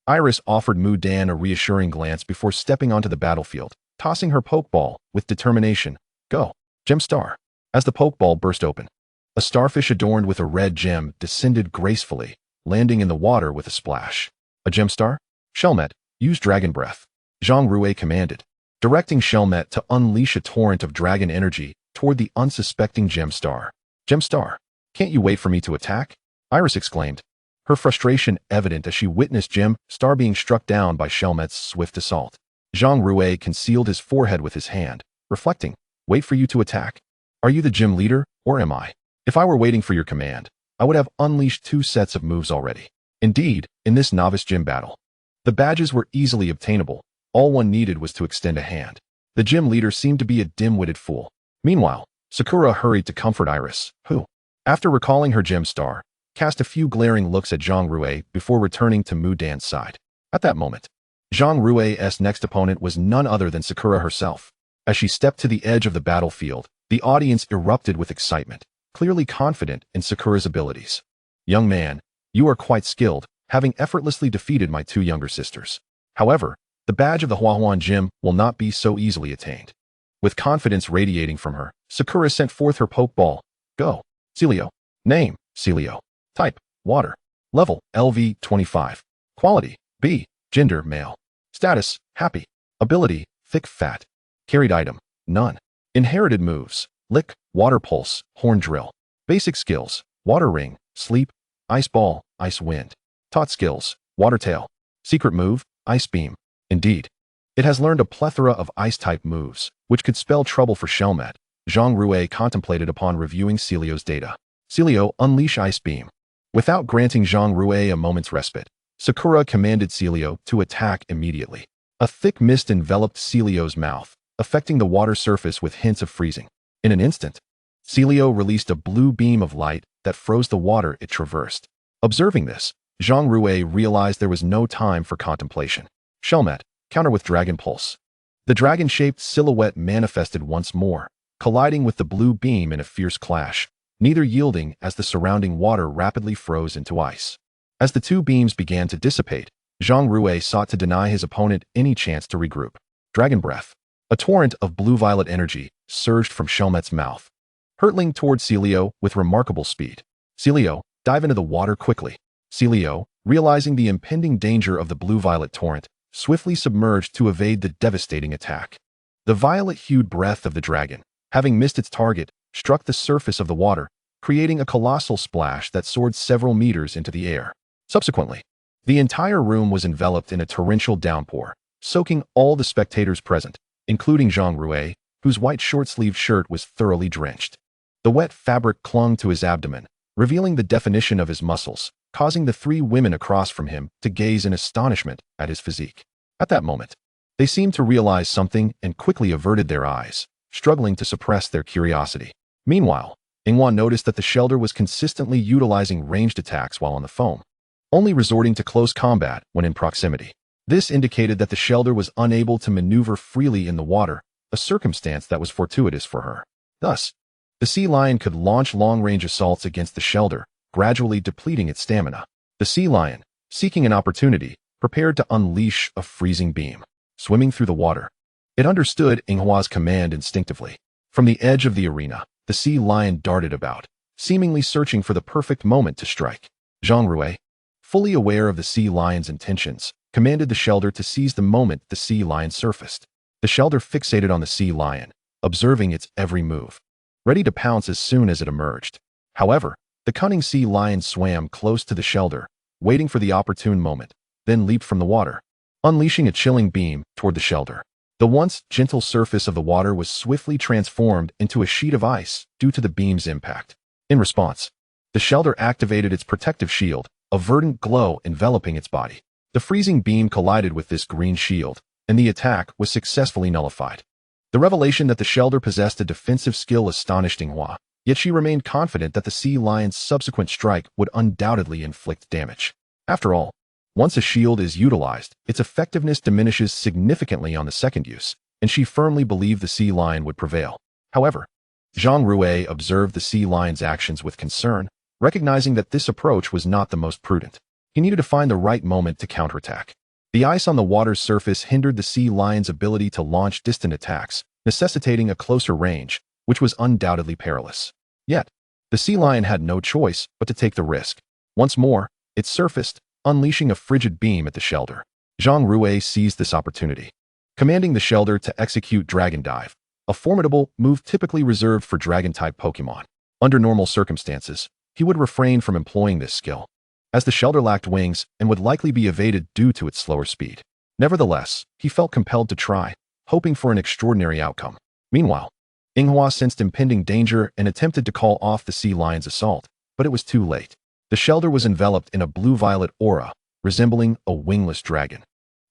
[SPEAKER 1] Iris offered Mudan a reassuring glance before stepping onto the battlefield, tossing her Pokeball with determination. "Go, Gemstar." As the Pokeball burst open, a starfish adorned with a red gem descended gracefully, landing in the water with a splash. A Gemstar? Shelmet, use Dragon Breath. Zhang Rui commanded, directing Shelmet to unleash a torrent of dragon energy toward the unsuspecting Gemstar. "Gemstar, can't you wait for me to attack?" Iris exclaimed, her frustration evident as she witnessed Gemstar being struck down by Shelmet's swift assault. Zhang Rui concealed his forehead with his hand, reflecting, "Wait for you to attack? Are you the gym leader, or am I? If I were waiting for your command, I would have unleashed 2 sets of moves already." Indeed, in this novice gym battle, the badges were easily obtainable. All one needed was to extend a hand. The gym leader seemed to be a dim-witted fool. Meanwhile, Sakura hurried to comfort Iris, who, after recalling her Gemstar, cast a few glaring looks at Zhang Rui before returning to Mudan's side. At that moment, Zhang Rui's next opponent was none other than Sakura herself. As she stepped to the edge of the battlefield, the audience erupted with excitement, clearly confident in Sakura's abilities. "Young man, you are quite skilled, having effortlessly defeated my 2 younger sisters. However, the badge of the Huahuan Gym will not be so easily attained." With confidence radiating from her, Sakura sent forth her Pokeball. "Go, Celio." Name, Celio. Type, Water. Level, LV 25. Quality, B. Gender, male. Status, happy. Ability, thick fat. Carried item, none. Inherited moves, Lick, Water Pulse, Horn Drill. Basic skills, Water Ring, Sleep, Ice Ball, Ice Wind. Taught skills, Water Tail. Secret move, Ice Beam. Indeed, it has learned a plethora of Ice-type moves, which could spell trouble for Shelmet. Zhang Rui contemplated upon reviewing Celio's data. "Celio, unleash Ice Beam." Without granting Zhang Rui a moment's respite, Sakura commanded Celio to attack immediately. A thick mist enveloped Celio's mouth, affecting the water surface with hints of freezing. In an instant, Celio released a blue beam of light that froze the water it traversed. Observing this, Zhang Rui realized there was no time for contemplation. Shelmet, counter with Dragon Pulse. The dragon-shaped silhouette manifested once more, colliding with the blue beam in a fierce clash, neither yielding as the surrounding water rapidly froze into ice. As the two beams began to dissipate, Zhang Rui sought to deny his opponent any chance to regroup. Dragon Breath. A torrent of blue-violet energy surged from Shelmet's mouth, hurtling toward Celio with remarkable speed. Celio, dive into the water quickly. Celio, realizing the impending danger of the blue-violet torrent, swiftly submerged to evade the devastating attack. The violet-hued breath of the dragon, having missed its target, struck the surface of the water, creating a colossal splash that soared several meters into the air. Subsequently, the entire room was enveloped in a torrential downpour, soaking all the spectators present, including Zhang Rui, whose white short-sleeved shirt was thoroughly drenched. The wet fabric clung to his abdomen, revealing the definition of his muscles, causing the three women across from him to gaze in astonishment at his physique. At that moment, they seemed to realize something and quickly averted their eyes, struggling to suppress their curiosity. Meanwhile, Yinghua noticed that the Shelder was consistently utilizing ranged attacks while on the foam, only resorting to close combat when in proximity. This indicated that the Shelder was unable to maneuver freely in the water, a circumstance that was fortuitous for her. Thus, the sea lion could launch long-range assaults against the Shelder, gradually depleting its stamina. The sea lion, seeking an opportunity, prepared to unleash a freezing beam. Swimming through the water, it understood Yinghua's command instinctively. From the edge of the arena, the sea lion darted about, seemingly searching for the perfect moment to strike. Zhang Rui, fully aware of the sea lion's intentions, commanded the Shelder to seize the moment the sea lion surfaced. The Shelder fixated on the sea lion, observing its every move, ready to pounce as soon as it emerged. However, the cunning sea lion swam close to the Shelder, waiting for the opportune moment, then leaped from the water, unleashing a chilling beam toward the Shelder. The once gentle surface of the water was swiftly transformed into a sheet of ice due to the beam's impact. In response, the Shelder activated its protective shield, a verdant glow enveloping its body. The freezing beam collided with this green shield, and the attack was successfully nullified. The revelation that the Shelder possessed a defensive skill astonished Yinghua, yet she remained confident that the sea lion's subsequent strike would undoubtedly inflict damage. After all, once a shield is utilized, its effectiveness diminishes significantly on the second use, and she firmly believed the sea lion would prevail. However, Zhang Rui observed the sea lion's actions with concern, recognizing that this approach was not the most prudent. He needed to find the right moment to counterattack. The ice on the water's surface hindered the sea lion's ability to launch distant attacks, necessitating a closer range, which was undoubtedly perilous. Yet, the sea lion had no choice but to take the risk. Once more, it surfaced, unleashing a frigid beam at the Shelder. Zhang Rui seized this opportunity, commanding the Shelder to execute Dragon Dive, a formidable move typically reserved for Dragon-type Pokémon. Under normal circumstances, he would refrain from employing this skill, as the Shelder lacked wings and would likely be evaded due to its slower speed. Nevertheless, he felt compelled to try, hoping for an extraordinary outcome. Meanwhile, Yinghua sensed impending danger and attempted to call off the sea lion's assault, but it was too late. The Shelder was enveloped in a blue-violet aura, resembling a wingless dragon,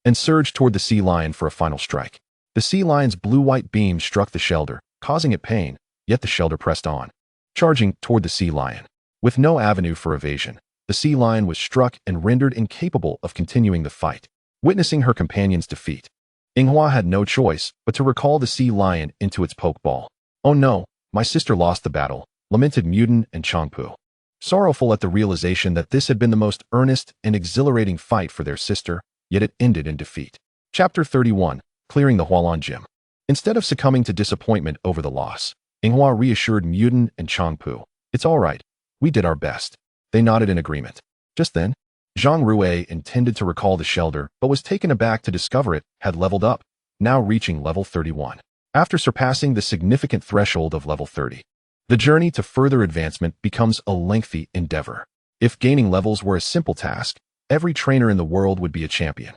[SPEAKER 1] and surged toward the sea lion for a final strike. The sea lion's blue-white beam struck the Shelder, causing it pain, yet the Shelder pressed on, charging toward the sea lion. With no avenue for evasion, the sea lion was struck and rendered incapable of continuing the fight. Witnessing her companion's defeat, Yinghua had no choice but to recall the sea lion into its pokeball. "Oh no, my sister lost the battle," lamented Muden and Changpu, sorrowful at the realization that this had been the most earnest and exhilarating fight for their sister, yet it ended in defeat. Chapter 31, Clearing the Hualan Gym. Instead of succumbing to disappointment over the loss, Yinghua reassured Muden and Changpu. "It's all right. We did our best." They nodded in agreement. Just then, Zhang Rui intended to recall the Shelder, but was taken aback to discover it had leveled up, now reaching level 31. After surpassing the significant threshold of level 30, the journey to further advancement becomes a lengthy endeavor. If gaining levels were a simple task, every trainer in the world would be a champion.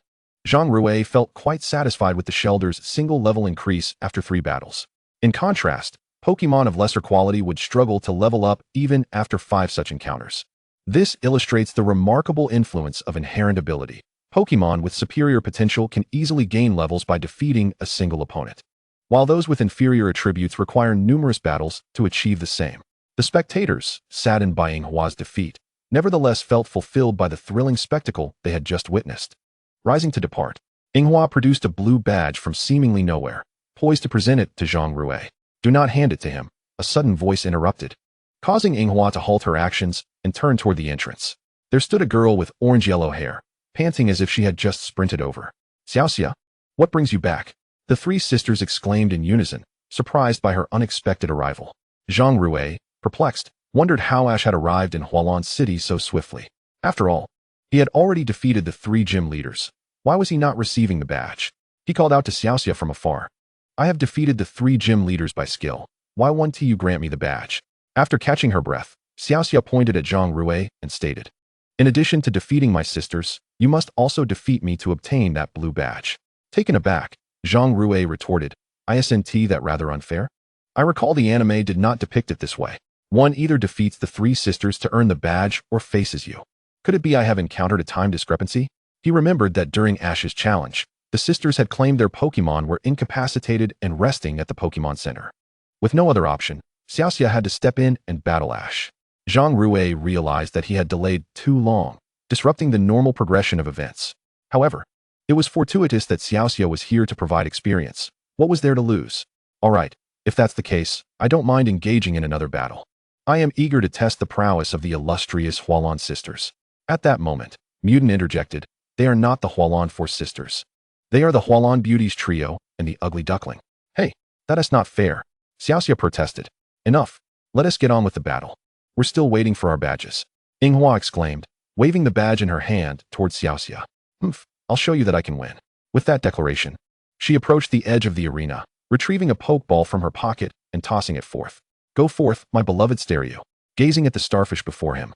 [SPEAKER 1] Zhang Rui felt quite satisfied with the Shelder's single-level increase after 3 battles. In contrast, Pokémon of lesser quality would struggle to level up even after 5 such encounters. This illustrates the remarkable influence of inherent ability. Pokémon with superior potential can easily gain levels by defeating a single opponent, while those with inferior attributes require numerous battles to achieve the same. The spectators, saddened by Yinghua's defeat, nevertheless felt fulfilled by the thrilling spectacle they had just witnessed. Rising to depart, Yinghua produced a blue badge from seemingly nowhere, poised to present it to Zhang Rui. Do not hand it to him, a sudden voice interrupted, causing Yinghua to halt her actions and turn toward the entrance. There stood a girl with orange-yellow hair, panting as if she had just sprinted over. Xiaoxia, what brings you back? The three sisters exclaimed in unison, surprised by her unexpected arrival. Zhang Rui, perplexed, wondered how Ash had arrived in Hualan City so swiftly. After all, he had already defeated the three gym leaders. Why was he not receiving the badge? He called out to Xiaoxia from afar. I have defeated the three gym leaders by skill. Why won't you grant me the badge? After catching her breath, Xiaoxia pointed at Zhang Rui and stated, in addition to defeating my sisters, you must also defeat me to obtain that blue badge. Taken aback, Zhang Rui retorted, isn't that rather unfair? I recall the anime did not depict it this way. One either defeats the three sisters to earn the badge or faces you. Could it be I have encountered a time discrepancy? He remembered that during Ash's challenge, the sisters had claimed their Pokémon were incapacitated and resting at the Pokémon Center. With no other option, Xiaoxia had to step in and battle Ash. Zhang Rui realized that he had delayed too long, disrupting the normal progression of events. However, it was fortuitous that Xiaoxia was here to provide experience. What was there to lose? All right, if that's the case, I don't mind engaging in another battle. I am eager to test the prowess of the illustrious Hualan sisters. At that moment, Mutant interjected, they are not the Hualan Four Sisters. They are the Hualan Beauties Trio and the Ugly Duckling. Hey, that is not fair. Xiaoxia protested. Enough. Let us get on with the battle. We're still waiting for our badges. Yinghua exclaimed, waving the badge in her hand towards Xiaoxia. I'll show you that I can win. With that declaration, she approached the edge of the arena, retrieving a pokeball from her pocket and tossing it forth. Go forth, my beloved stereo. Gazing at the starfish before him,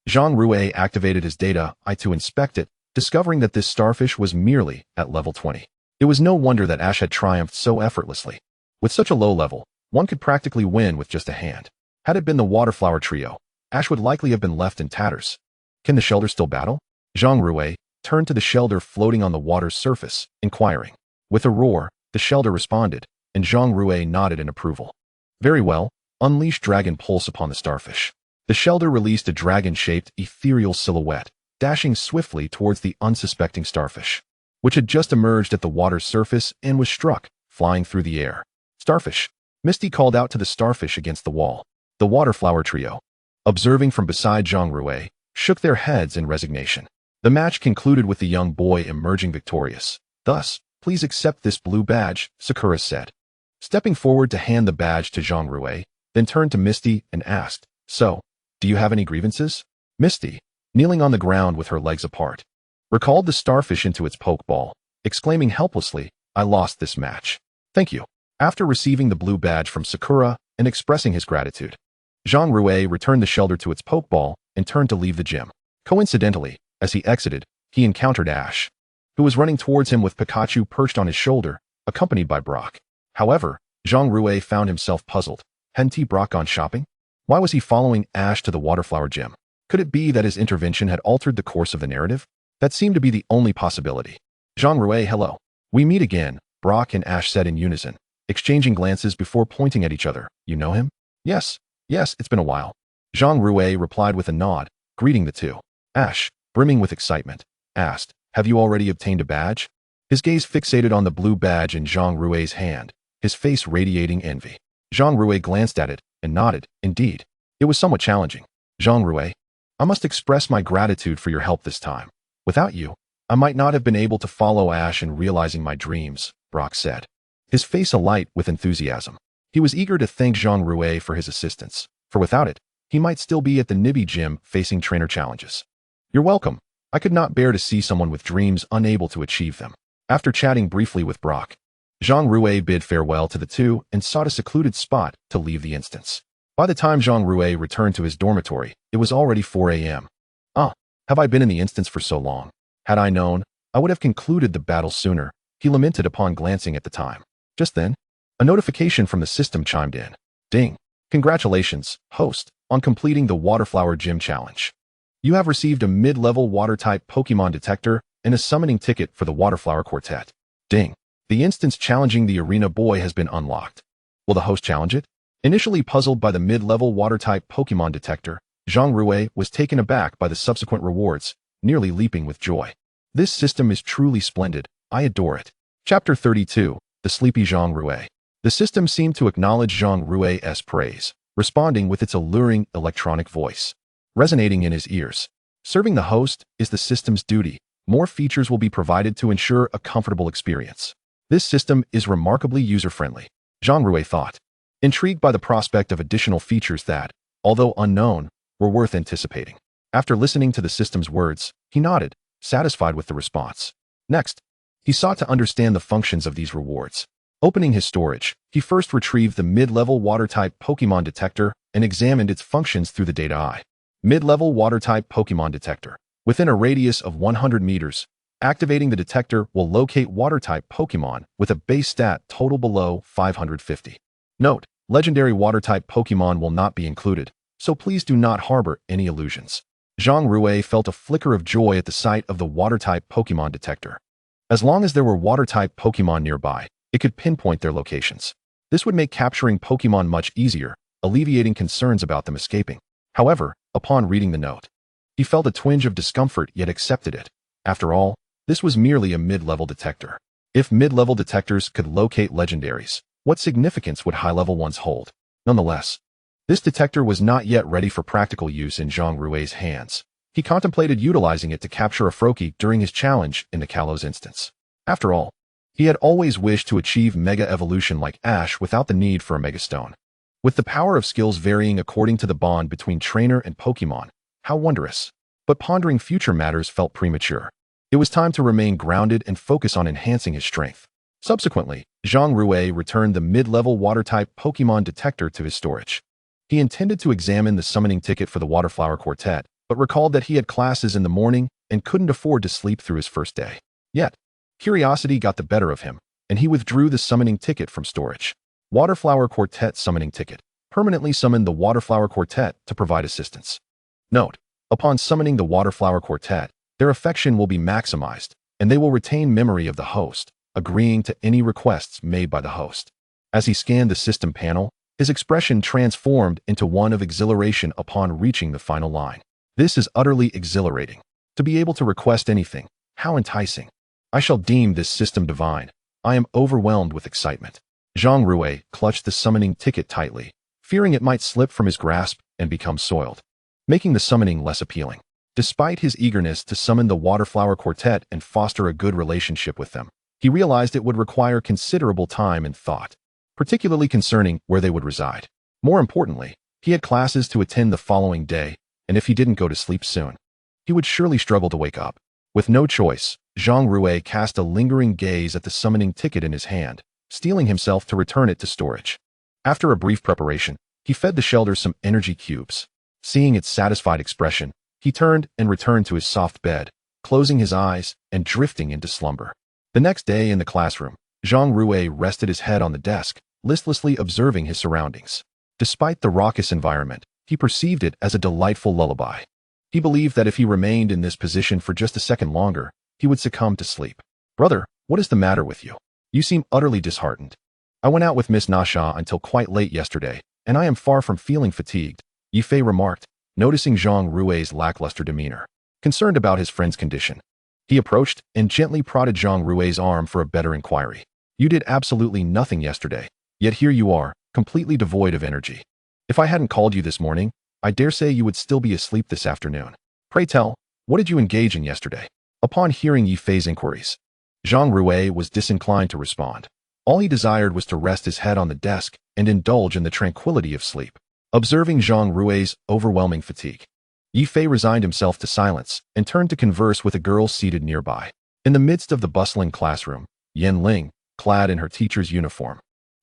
[SPEAKER 1] Zhang Rui activated his data eye to inspect it, discovering that this starfish was merely at level 20. It was no wonder that Ash had triumphed so effortlessly. With such a low level, one could practically win with just a hand. Had it been the Waterflower Trio, Ash would likely have been left in tatters. Can the Shelder still battle? Zhang Rui turned to the Shelder floating on the water's surface, inquiring. With a roar, the Shelder responded, and Zhang Rui nodded in approval. Very well, unleash Dragon Pulse upon the starfish. The Shelder released a dragon-shaped, ethereal silhouette, dashing swiftly towards the unsuspecting starfish, which had just emerged at the water's surface and was struck, flying through the air. Starfish! Misty called out to the starfish against the wall. The Waterflower Trio, observing from beside Zhang Rui, shook their heads in resignation. The match concluded with the young boy emerging victorious. Thus, please accept this blue badge, Sakura said. Stepping forward to hand the badge to Zhang Rui, then turned to Misty and asked, so, do you have any grievances? Misty, kneeling on the ground with her legs apart, recalled the starfish into its pokeball, exclaiming helplessly, I lost this match. Thank you. After receiving the blue badge from Sakura and expressing his gratitude, Zhang Rui returned the Shelder to its pokeball and turned to leave the gym. Coincidentally, as he exited, he encountered Ash, who was running towards him with Pikachu perched on his shoulder, accompanied by Brock. However, Zhang Rui found himself puzzled. Hadn't Brock gone shopping? Why was he following Ash to the Waterflower Gym? Could it be that his intervention had altered the course of the narrative? That seemed to be the only possibility. Zhang Rui, hello. We meet again, Brock and Ash said in unison, exchanging glances before pointing at each other. You know him? Yes, it's been a while. Zhang Rui replied with a nod, greeting the two. Ash, brimming with excitement, asked, have you already obtained a badge? His gaze fixated on the blue badge in Zhang Rui's hand, his face radiating envy. Zhang Rui glanced at it and nodded. Indeed, it was somewhat challenging. Zhang Rui, I must express my gratitude for your help this time. Without you, I might not have been able to follow Ash in realizing my dreams, Brock said, his face alight with enthusiasm. He was eager to thank Zhang Rui for his assistance, for without it, he might still be at the Nibby gym facing trainer challenges. You're welcome. I could not bear to see someone with dreams unable to achieve them. After chatting briefly with Brock, Zhang Rui bid farewell to the two and sought a secluded spot to leave the instance. By the time Zhang Rui returned to his dormitory, it was already 4 a.m. Have I been in the instance for so long? Had I known, I would have concluded the battle sooner, he lamented upon glancing at the time. Just then, a notification from the system chimed in. Ding. Congratulations, host, on completing the Waterflower Gym Challenge. You have received a mid-level water-type Pokémon detector and a summoning ticket for the Waterflower Quartet. Ding. The instance challenging the arena boy has been unlocked. Will the host challenge it? Initially puzzled by the mid-level water-type Pokémon detector, Zhang Rui was taken aback by the subsequent rewards, nearly leaping with joy. This system is truly splendid. I adore it. Chapter 32, The Sleepy Zhang Rui. The system seemed to acknowledge Zhang Rui's praise, responding with its alluring electronic voice, resonating in his ears. Serving the host is the system's duty. More features will be provided to ensure a comfortable experience. This system is remarkably user-friendly, Zhang Rui thought, intrigued by the prospect of additional features that, although unknown, were worth anticipating. After listening to the system's words, he nodded, satisfied with the response. Next, he sought to understand the functions of these rewards. Opening his storage, he first retrieved the mid-level water-type Pokémon detector and examined its functions through the data eye. Mid-level water-type Pokémon detector. Within a radius of 100 meters, activating the detector will locate water-type Pokémon with a base stat total below 550. Note, legendary water-type Pokémon will not be included, so please do not harbor any illusions. Zhang Rui felt a flicker of joy at the sight of the water-type Pokémon detector. As long as there were water-type Pokémon nearby, it could pinpoint their locations. This would make capturing Pokémon much easier, alleviating concerns about them escaping. However, upon reading the note, he felt a twinge of discomfort yet accepted it. After all, this was merely a mid-level detector. If mid-level detectors could locate legendaries, what significance would high-level ones hold? Nonetheless, this detector was not yet ready for practical use in Zhang Rui's hands. He contemplated utilizing it to capture a Froakie during his challenge in the Kalos instance. After all, he had always wished to achieve Mega Evolution like Ash without the need for a Mega Stone. With the power of skills varying according to the bond between trainer and Pokémon, how wondrous. But pondering future matters felt premature. It was time to remain grounded and focus on enhancing his strength. Subsequently, Zhang Rui returned the mid-level water-type Pokémon detector to his storage. He intended to examine the summoning ticket for the Waterflower Quartet, but recalled that he had classes in the morning and couldn't afford to sleep through his first day. Yet, curiosity got the better of him, and he withdrew the summoning ticket from storage. Waterflower Quartet Summoning Ticket. Permanently summon the Waterflower Quartet to provide assistance. Note, upon summoning the Waterflower Quartet, their affection will be maximized, and they will retain memory of the host, agreeing to any requests made by the host. As he scanned the system panel, his expression transformed into one of exhilaration upon reaching the final line. This is utterly exhilarating. To be able to request anything, how enticing. I shall deem this system divine. I am overwhelmed with excitement. Zhang Rui clutched the summoning ticket tightly, fearing it might slip from his grasp and become soiled, making the summoning less appealing. Despite his eagerness to summon the Waterflower Quartet and foster a good relationship with them, he realized it would require considerable time and thought, particularly concerning where they would reside. More importantly, he had classes to attend the following day, and if he didn't go to sleep soon, he would surely struggle to wake up. With no choice, Zhang Rui cast a lingering gaze at the summoning ticket in his hand, steeling himself to return it to storage. After a brief preparation, he fed the shelter some energy cubes. Seeing its satisfied expression, he turned and returned to his soft bed, closing his eyes and drifting into slumber. The next day in the classroom, Zhang Rui rested his head on the desk, listlessly observing his surroundings. Despite the raucous environment, he perceived it as a delightful lullaby. He believed that if he remained in this position for just a second longer, he would succumb to sleep. "Brother, what is the matter with you? You seem utterly disheartened." "I went out with Miss Nasha until quite late yesterday, and I am far from feeling fatigued," Yifei remarked, noticing Zhang Rui's lackluster demeanor. Concerned about his friend's condition, he approached and gently prodded Zhang Rui's arm for a better inquiry. "You did absolutely nothing yesterday, yet here you are, completely devoid of energy. If I hadn't called you this morning, I dare say you would still be asleep this afternoon. Pray tell, what did you engage in yesterday?" Upon hearing Yifei's inquiries, Zhang Rui was disinclined to respond. All he desired was to rest his head on the desk and indulge in the tranquility of sleep. Observing Zhang Rui's overwhelming fatigue, Yifei resigned himself to silence and turned to converse with a girl seated nearby. In the midst of the bustling classroom, Yan Ling, clad in her teacher's uniform,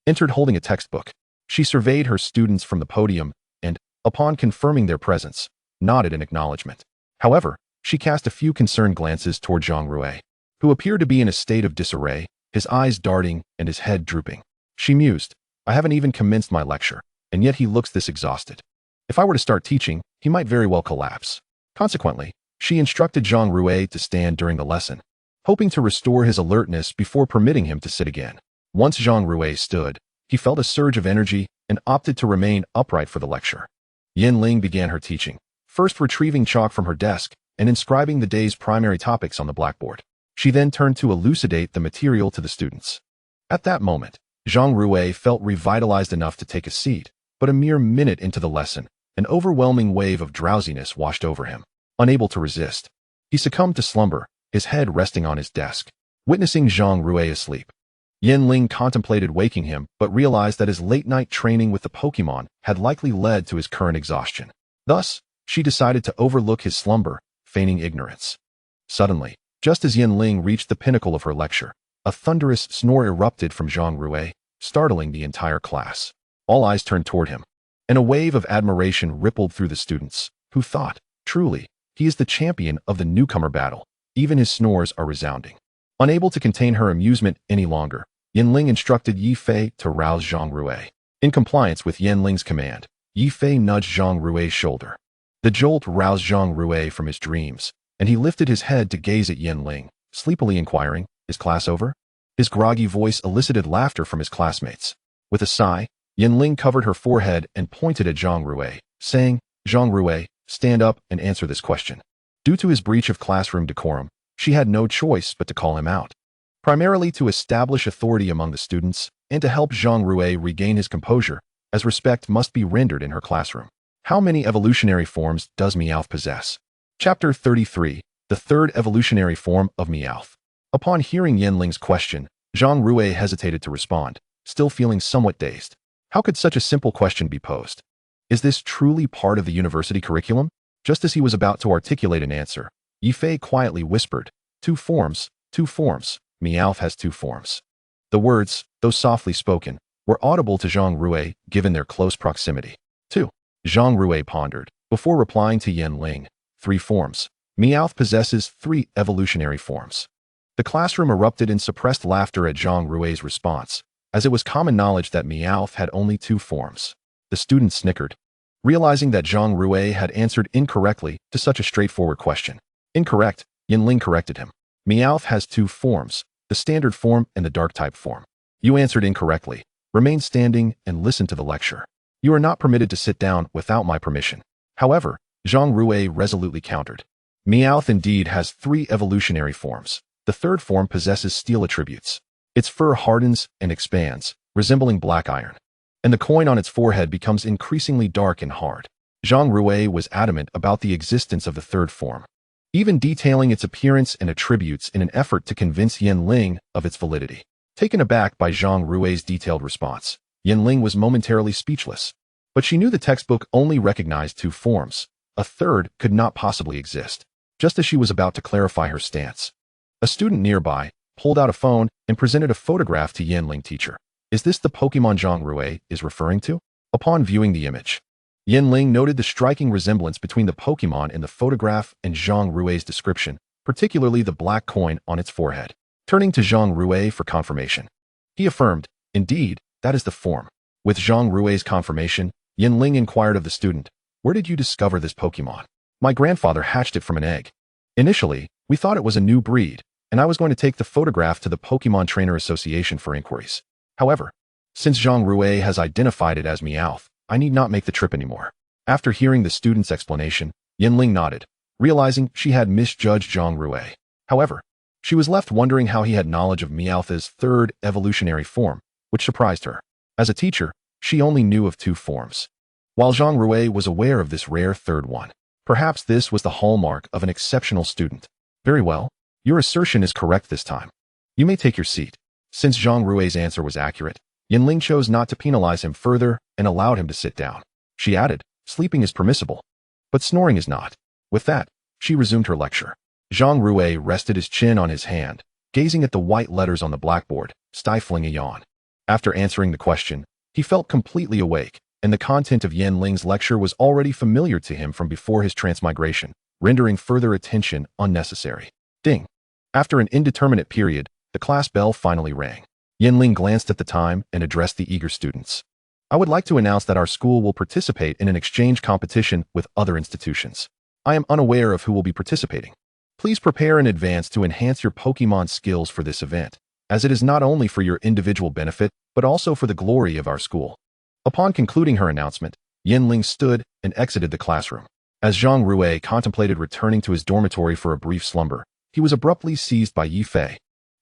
[SPEAKER 1] entered holding a textbook. She surveyed her students from the podium and, upon confirming their presence, nodded in acknowledgement. However, she cast a few concerned glances toward Zhang Rui, who appeared to be in a state of disarray, his eyes darting and his head drooping. She mused, "I haven't even commenced my lecture, and yet he looks this exhausted. If I were to start teaching, he might very well collapse." Consequently, she instructed Zhang Rui to stand during the lesson, hoping to restore his alertness before permitting him to sit again. Once Zhang Rui stood, he felt a surge of energy and opted to remain upright for the lecture. Yan Ling began her teaching, first retrieving chalk from her desk and inscribing the day's primary topics on the blackboard. She then turned to elucidate the material to the students. At that moment, Zhang Rui felt revitalized enough to take a seat, but a mere minute into the lesson, an overwhelming wave of drowsiness washed over him. Unable to resist, he succumbed to slumber, his head resting on his desk. Witnessing Zhang Rui asleep, Yin-Ling contemplated waking him but realized that his late-night training with the Pokémon had likely led to his current exhaustion. Thus, she decided to overlook his slumber, feigning ignorance. Suddenly, just as Yin-Ling reached the pinnacle of her lecture, a thunderous snore erupted from Zhang Rui, startling the entire class. All eyes turned toward him, and a wave of admiration rippled through the students, who thought, truly, he is the champion of the newcomer battle. Even his snores are resounding. Unable to contain her amusement any longer, Yin-Ling instructed Yi Fei to rouse Zhang Rui. In compliance with Yin-Ling's command, Yi Fei nudged Zhang Rui's shoulder. The jolt roused Zhang Rui from his dreams, and he lifted his head to gaze at Yin-Ling, sleepily inquiring, "Is class over?" His groggy voice elicited laughter from his classmates. With a sigh, Yin-Ling covered her forehead and pointed at Zhang Rui, saying, "Zhang Rui, stand up and answer this question." Due to his breach of classroom decorum, she had no choice but to call him out. Primarily to establish authority among the students and to help Zhang Rui regain his composure, as respect must be rendered in her classroom. How many evolutionary forms does Meowth possess? Chapter 33, the third evolutionary form of Meowth. Upon hearing Yin-Ling's question, Zhang Rui hesitated to respond, still feeling somewhat dazed. How could such a simple question be posed? Is this truly part of the university curriculum? Just as he was about to articulate an answer, Yi Fei quietly whispered, two forms, Meowth has two forms." The words, though softly spoken, were audible to Zhang Rui given their close proximity. 2. Zhang Rui pondered, before replying to Yin-Ling, "Three forms. Meowth possesses three evolutionary forms." The classroom erupted in suppressed laughter at Zhang Rui's response, as it was common knowledge that Meowth had only two forms. The students snickered, realizing that Zhang Rui had answered incorrectly to such a straightforward question. "Incorrect," Yin-Ling corrected him. "Meowth has two forms, the standard form and the dark-type form. You answered incorrectly. Remain standing and listen to the lecture. You are not permitted to sit down without my permission." However, Zhang Rui resolutely countered. Meowth indeed has three evolutionary forms. The third form possesses steel attributes. Its fur hardens and expands, resembling black iron, and the coin on its forehead becomes increasingly dark and hard. Zhang Rui was adamant about the existence of the third form, even detailing its appearance and attributes in an effort to convince Yin-Ling of its validity. Taken aback by Zhang Rui's detailed response, Yin-Ling was momentarily speechless. But she knew the textbook only recognized two forms. A third could not possibly exist. Just as she was about to clarify her stance, a student nearby pulled out a phone and presented a photograph to Yin-Ling teacher. "Is this the Pokémon Zhang Rui is referring to?" Upon viewing the image, Yin-Ling noted the striking resemblance between the Pokémon in the photograph and Zhang Rui's description, particularly the black coin on its forehead. Turning to Zhang Rui for confirmation, he affirmed, "Indeed, that is the form." With Zhang Rui's confirmation, Yin-Ling inquired of the student, "Where did you discover this Pokémon?" "My grandfather hatched it from an egg. Initially, we thought it was a new breed, and I was going to take the photograph to the Pokémon Trainer Association for inquiries. However, since Zhang Rui has identified it as Meowth, I need not make the trip anymore." After hearing the student's explanation, Yin-Ling nodded, realizing she had misjudged Zhang Rui. However, she was left wondering how he had knowledge of Meowth's third evolutionary form, which surprised her. As a teacher, she only knew of two forms, while Zhang Rui was aware of this rare third one. Perhaps this was the hallmark of an exceptional student. "Very well. Your assertion is correct this time. You may take your seat." Since Zhang Rui's answer was accurate, Yin-Ling chose not to penalize him further and allowed him to sit down. She added, "Sleeping is permissible, but snoring is not." With that, she resumed her lecture. Zhang Rui rested his chin on his hand, gazing at the white letters on the blackboard, stifling a yawn. After answering the question, he felt completely awake, and the content of Yin-Ling's lecture was already familiar to him from before his transmigration, rendering further attention unnecessary. Ding! After an indeterminate period, the class bell finally rang. Yin-Ling glanced at the time and addressed the eager students. "I would like to announce that our school will participate in an exchange competition with other institutions. I am unaware of who will be participating. Please prepare in advance to enhance your Pokémon skills for this event, as it is not only for your individual benefit, but also for the glory of our school." Upon concluding her announcement, Yin-Ling stood and exited the classroom. As Zhang Rui contemplated returning to his dormitory for a brief slumber, he was abruptly seized by Yi Fei,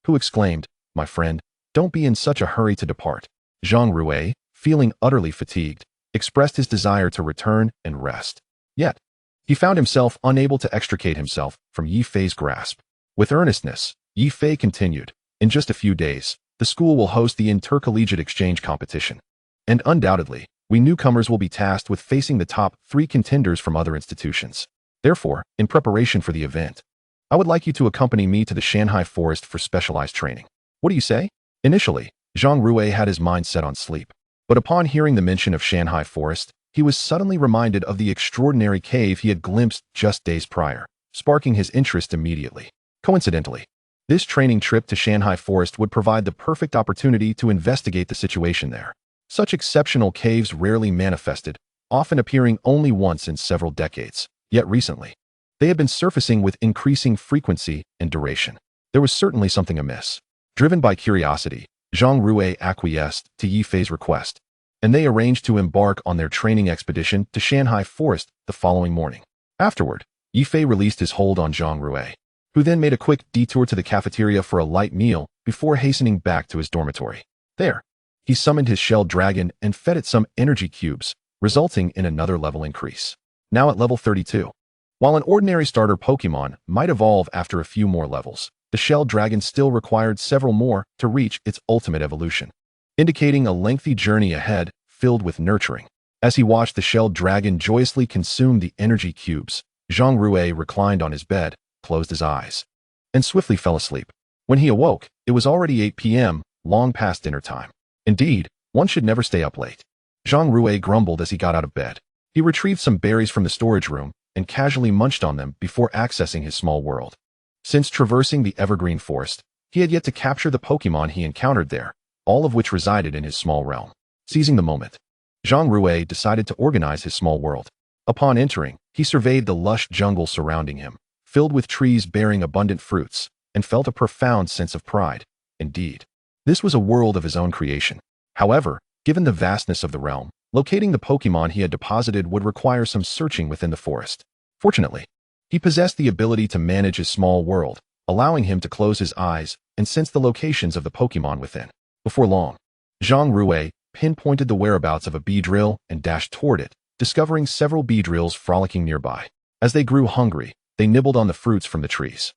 [SPEAKER 1] who exclaimed, "My friend, don't be in such a hurry to depart." Zhang Rui, feeling utterly fatigued, expressed his desire to return and rest. Yet, he found himself unable to extricate himself from Yi Fei's grasp. With earnestness, Yi Fei continued, "In just a few days, the school will host the intercollegiate exchange competition. And undoubtedly, we newcomers will be tasked with facing the top 3 contenders from other institutions. Therefore, in preparation for the event, I would like you to accompany me to the Shanghai Forest for specialized training. What do you say?" Initially, Zhang Rui had his mind set on sleep. But upon hearing the mention of Shanghai Forest, he was suddenly reminded of the extraordinary cave he had glimpsed just days prior, sparking his interest immediately. Coincidentally, this training trip to Shanghai Forest would provide the perfect opportunity to investigate the situation there. Such exceptional caves rarely manifested, often appearing only once in several decades. Yet recently, they had been surfacing with increasing frequency and duration. There was certainly something amiss. Driven by curiosity, Zhang Rui acquiesced to Yi Fei's request, and they arranged to embark on their training expedition to Shanghai Forest the following morning. Afterward, Yi Fei released his hold on Zhang Rui, who then made a quick detour to the cafeteria for a light meal before hastening back to his dormitory. There, he summoned his shelled dragon and fed it some energy cubes, resulting in another level increase. Now at level 32. While an ordinary starter Pokémon might evolve after a few more levels, the shelled dragon still required several more to reach its ultimate evolution, indicating a lengthy journey ahead filled with nurturing. As he watched the shelled dragon joyously consume the energy cubes, Zhang Rui reclined on his bed, closed his eyes, and swiftly fell asleep. When he awoke, it was already 8 p.m., long past dinner time. Indeed, one should never stay up late. Zhang Rui grumbled as he got out of bed. He retrieved some berries from the storage room and casually munched on them before accessing his small world. Since traversing the evergreen forest, he had yet to capture the Pokémon he encountered there, all of which resided in his small realm. Seizing the moment, Zhang Rui decided to organize his small world. Upon entering, he surveyed the lush jungle surrounding him, filled with trees bearing abundant fruits, and felt a profound sense of pride. Indeed, this was a world of his own creation. However, given the vastness of the realm, locating the Pokémon he had deposited would require some searching within the forest. Fortunately, he possessed the ability to manage his small world, allowing him to close his eyes and sense the locations of the Pokémon within. Before long, Zhang Rui pinpointed the whereabouts of a Beedrill and dashed toward it, discovering several Beedrills frolicking nearby. As they grew hungry, they nibbled on the fruits from the trees.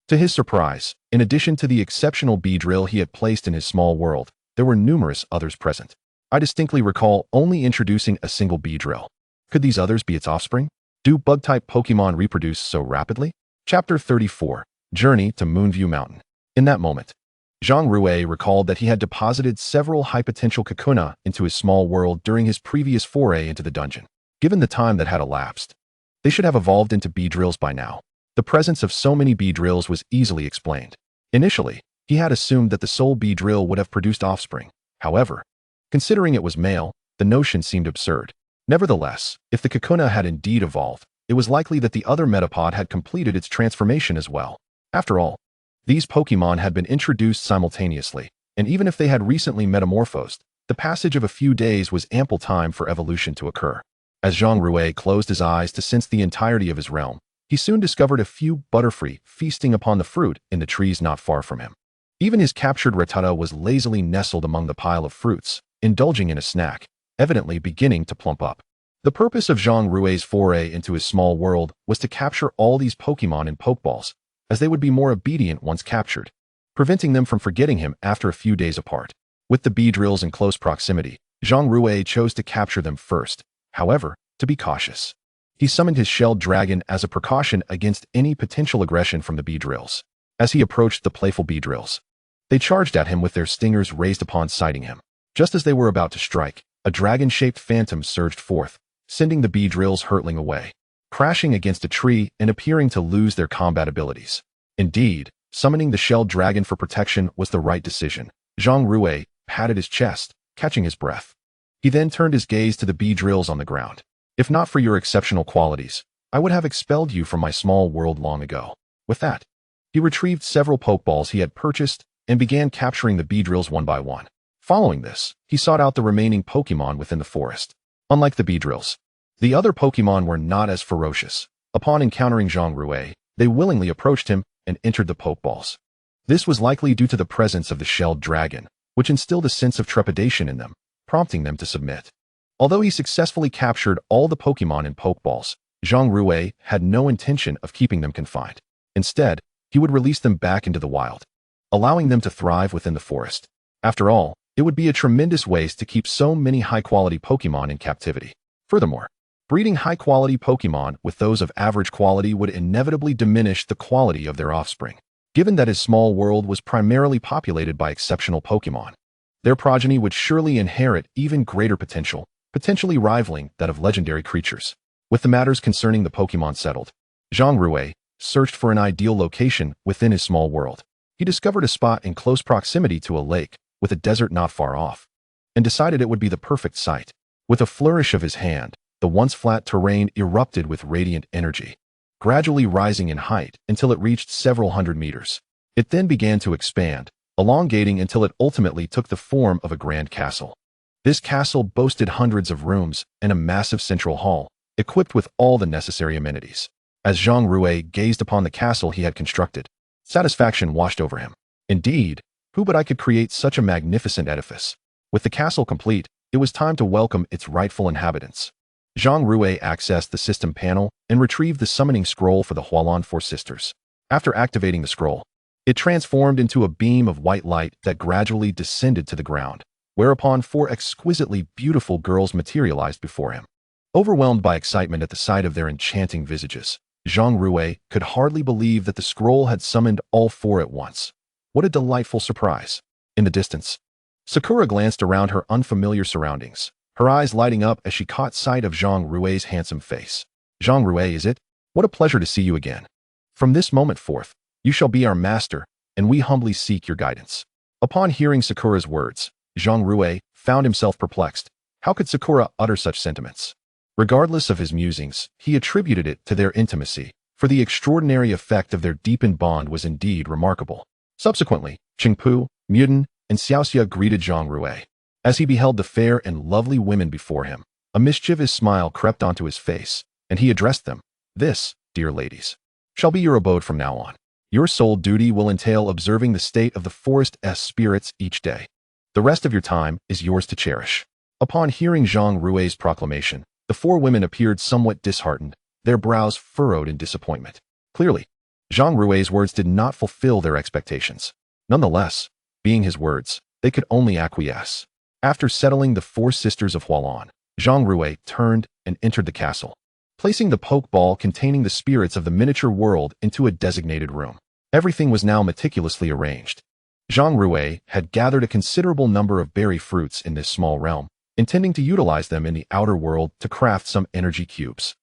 [SPEAKER 1] To his surprise, in addition to the exceptional Beedrill he had placed in his small world, there were numerous others present. I distinctly recall only introducing a single Beedrill. Could these others be its offspring? Do bug-type Pokémon reproduce so rapidly? Chapter 34, Journey to Moonview Mountain. In that moment, Zhang Rui recalled that he had deposited several high-potential Kakuna into his small world during his previous foray into the dungeon. Given the time that had elapsed, they should have evolved into Beedrills by now. The presence of so many Beedrills was easily explained. Initially, he had assumed that the sole Beedrill would have produced offspring. However, considering it was male, the notion seemed absurd. Nevertheless, if the Kakuna had indeed evolved, it was likely that the other Metapod had completed its transformation as well. After all, these Pokémon had been introduced simultaneously, and even if they had recently metamorphosed, the passage of a few days was ample time for evolution to occur. As Zhang Rui closed his eyes to sense the entirety of his realm, he soon discovered a few Butterfree feasting upon the fruit in the trees not far from him. Even his captured Rattata was lazily nestled among the pile of fruits, indulging in a snack, evidently beginning to plump up. The purpose of Zhang Rui's foray into his small world was to capture all these Pokémon in Pokeballs, as they would be more obedient once captured, preventing them from forgetting him after a few days apart. With the Beedrills in close proximity, Zhang Rui chose to capture them first. However, to be cautious, he summoned his shelled dragon as a precaution against any potential aggression from the Beedrills. As he approached the playful Beedrills, they charged at him with their stingers raised upon sighting him. Just as they were about to strike, a dragon-shaped phantom surged forth, sending the Beedrills hurtling away, crashing against a tree and appearing to lose their combat abilities. Indeed, summoning the shelled dragon for protection was the right decision. Zhang Rui patted his chest, catching his breath. He then turned his gaze to the Beedrills on the ground. If not for your exceptional qualities, I would have expelled you from my small world long ago. With that, he retrieved several Pokeballs he had purchased and began capturing the Beedrills one by one. Following this, he sought out the remaining Pokémon within the forest. Unlike the Beedrills, The other Pokémon were not as ferocious. Upon encountering Zhang Rui, they willingly approached him and entered the Pokeballs. This was likely due to the presence of the shelled dragon, which instilled a sense of trepidation in them, prompting them to submit. Although he successfully captured all the Pokémon in Pokeballs, Zhang Rui had no intention of keeping them confined. Instead, he would release them back into the wild, allowing them to thrive within the forest. After all, it would be a tremendous waste to keep so many high-quality Pokémon in captivity. Furthermore, breeding high-quality Pokémon with those of average quality would inevitably diminish the quality of their offspring. Given that his small world was primarily populated by exceptional Pokémon, their progeny would surely inherit even greater potential, potentially rivaling that of legendary creatures. With the matters concerning the Pokémon settled, Zhang Rui searched for an ideal location within his small world. He discovered a spot in close proximity to a lake, with a desert not far off, and decided it would be the perfect site. With a flourish of his hand, the once flat terrain erupted with radiant energy, gradually rising in height until it reached several hundred meters. It then began to expand, elongating until it ultimately took the form of a grand castle. This castle boasted hundreds of rooms and a massive central hall, equipped with all the necessary amenities. As Zhang Rui gazed upon the castle he had constructed, satisfaction washed over him. Indeed, who but I could create such a magnificent edifice? With the castle complete, it was time to welcome its rightful inhabitants. Zhang Rui accessed the system panel and retrieved the summoning scroll for the Hualan Four Sisters. After activating the scroll, it transformed into a beam of white light that gradually descended to the ground, whereupon four exquisitely beautiful girls materialized before him. Overwhelmed by excitement at the sight of their enchanting visages, Zhang Rui could hardly believe that the scroll had summoned all four at once. What a delightful surprise! In the distance, Sakura glanced around her unfamiliar surroundings, her eyes lighting up as she caught sight of Zhang Rui's handsome face. Zhang Rui, is it? What a pleasure to see you again. From this moment forth, you shall be our master, and we humbly seek your guidance. Upon hearing Sakura's words, Zhang Rui found himself perplexed. How could Sakura utter such sentiments? Regardless of his musings, he attributed it to their intimacy, for the extraordinary effect of their deepened bond was indeed remarkable. Subsequently, Qingpu, Muden, and Xiaoxia greeted Zhang Rui. As he beheld the fair and lovely women before him, a mischievous smile crept onto his face, and he addressed them. This, dear ladies, shall be your abode from now on. Your sole duty will entail observing the state of the forest's spirits each day. The rest of your time is yours to cherish. Upon hearing Zhang Rui's proclamation, the four women appeared somewhat disheartened, their brows furrowed in disappointment. Clearly, Zhang Rui's words did not fulfill their expectations. Nonetheless, being his words, they could only acquiesce. After settling the four sisters of Hualan, Zhang Rui turned and entered the castle, placing the Pokeball containing the spirits of the miniature world into a designated room. Everything was now meticulously arranged. Zhang Rui had gathered a considerable number of berry fruits in this small realm, intending to utilize them in the outer world to craft some energy cubes.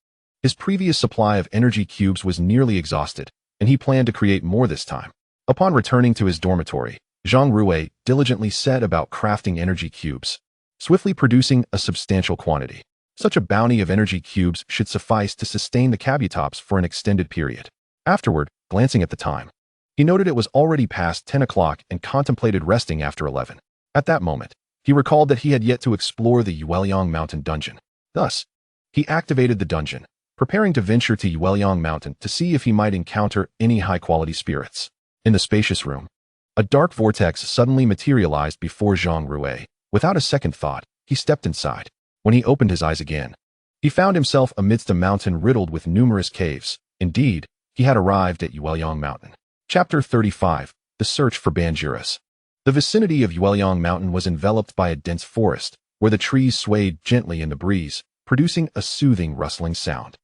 [SPEAKER 1] His previous supply of energy cubes was nearly exhausted, and he planned to create more this time. Upon returning to his dormitory, Zhang Rui diligently set about crafting energy cubes, swiftly producing a substantial quantity. Such a bounty of energy cubes should suffice to sustain the Kabutops for an extended period. Afterward, glancing at the time, he noted it was already past 10 o'clock and contemplated resting after 11. At that moment, he recalled that he had yet to explore the Yueliang Mountain dungeon. Thus, he activated the dungeon, preparing to venture to Yueliang Mountain to see if he might encounter any high-quality spirits. In the spacious room, a dark vortex suddenly materialized before Zhang Rui. Without a second thought, he stepped inside. When he opened his eyes again, he found himself amidst a mountain riddled with numerous caves. Indeed, he had arrived at Yueliang Mountain. Chapter 35. The Search for Banjiras. The vicinity of Yueliang Mountain was enveloped by a dense forest, where the trees swayed gently in the breeze, producing a soothing rustling sound.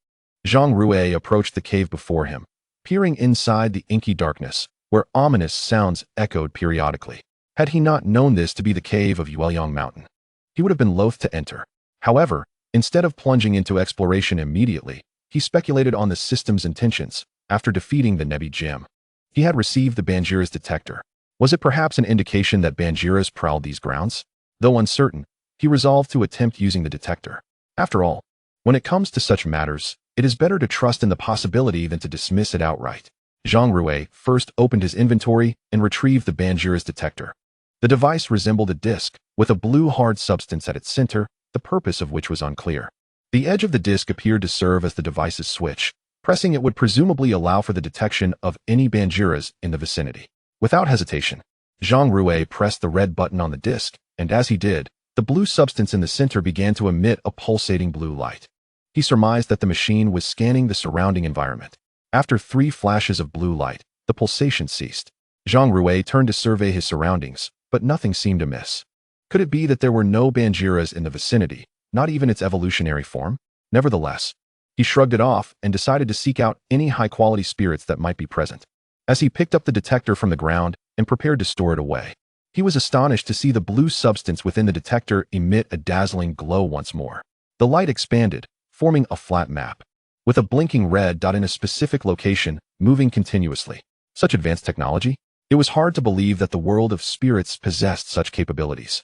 [SPEAKER 1] Zhang Rui approached the cave before him, peering inside the inky darkness, where ominous sounds echoed periodically. Had he not known this to be the cave of Yueliang Mountain, he would have been loath to enter. However, instead of plunging into exploration immediately, he speculated on the system's intentions. After defeating the Nebi gem, he had received the Banjiras detector. Was it perhaps an indication that Banjiras prowled these grounds? Though uncertain, he resolved to attempt using the detector. After all, when it comes to such matters, it is better to trust in the possibility than to dismiss it outright. Zhang Rui first opened his inventory and retrieved the Banjiras detector. The device resembled a disc, with a blue hard substance at its center, the purpose of which was unclear. The edge of the disc appeared to serve as the device's switch. Pressing it would presumably allow for the detection of any Banjiras in the vicinity. Without hesitation, Zhang Rui pressed the red button on the disc, and as he did, the blue substance in the center began to emit a pulsating blue light. He surmised that the machine was scanning the surrounding environment. After 3 flashes of blue light, the pulsation ceased. Zhang Rui turned to survey his surroundings, but nothing seemed amiss. Could it be that there were no Banjiras in the vicinity, not even its evolutionary form? Nevertheless, he shrugged it off and decided to seek out any high-quality spirits that might be present. As he picked up the detector from the ground and prepared to store it away, he was astonished to see the blue substance within the detector emit a dazzling glow once more. The light expanded, forming a flat map, with a blinking red dot in a specific location, moving continuously. Such advanced technology? It was hard to believe that the world of spirits possessed such capabilities.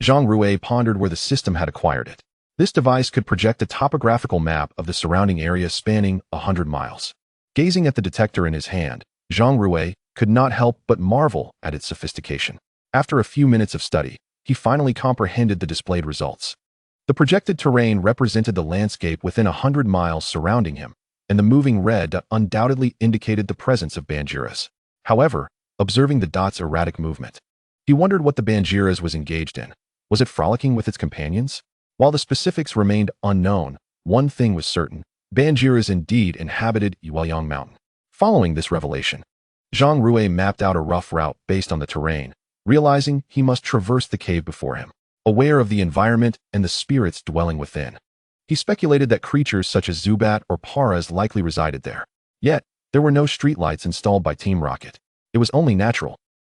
[SPEAKER 1] Zhang Rui pondered where the system had acquired it. This device could project a topographical map of the surrounding area spanning 100 miles. Gazing at the detector in his hand, Zhang Rui could not help but marvel at its sophistication. After a few minutes of study, he finally comprehended the displayed results. The projected terrain represented the landscape within 100 miles surrounding him, and the moving red dot undoubtedly indicated the presence of Banjiras. However, observing the dot's erratic movement, he wondered what the Banjiras was engaged in. Was it frolicking with its companions? While the specifics remained unknown, one thing was certain: Banjiras indeed inhabited Yueyang Mountain. Following this revelation, Zhang Rui mapped out a rough route based on the terrain, realizing he must traverse the cave before him, aware of the environment and the spirits dwelling within. He speculated that creatures such as Zubat or Paras likely resided there. Yet, there were no streetlights installed by Team Rocket. It was only natural,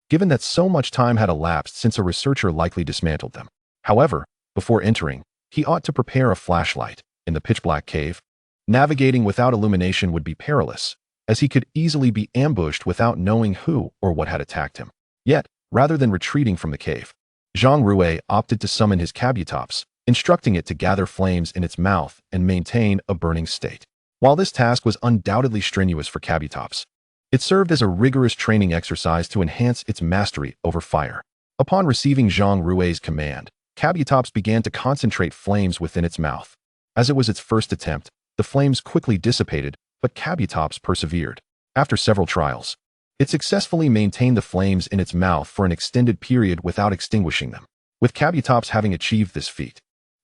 [SPEAKER 1] given that so much time had elapsed since a researcher likely dismantled them. However, before entering, he ought to prepare a flashlight. In the pitch-black cave, navigating without illumination would be perilous, as he could easily be ambushed without knowing who or what had attacked him. Yet, rather than retreating from the cave, Zhang Rui opted to summon his Kabutops, instructing it to gather flames in its mouth and maintain a burning state. While this task was undoubtedly strenuous for Kabutops, it served as a rigorous training exercise to enhance its mastery over fire. Upon receiving Zhang Rui's command, Kabutops began to concentrate flames within its mouth. As it was its first attempt, the flames quickly dissipated, but Kabutops persevered. After several trials, it successfully maintained the flames in its mouth for an extended period without extinguishing them. With Kabutops having achieved this feat,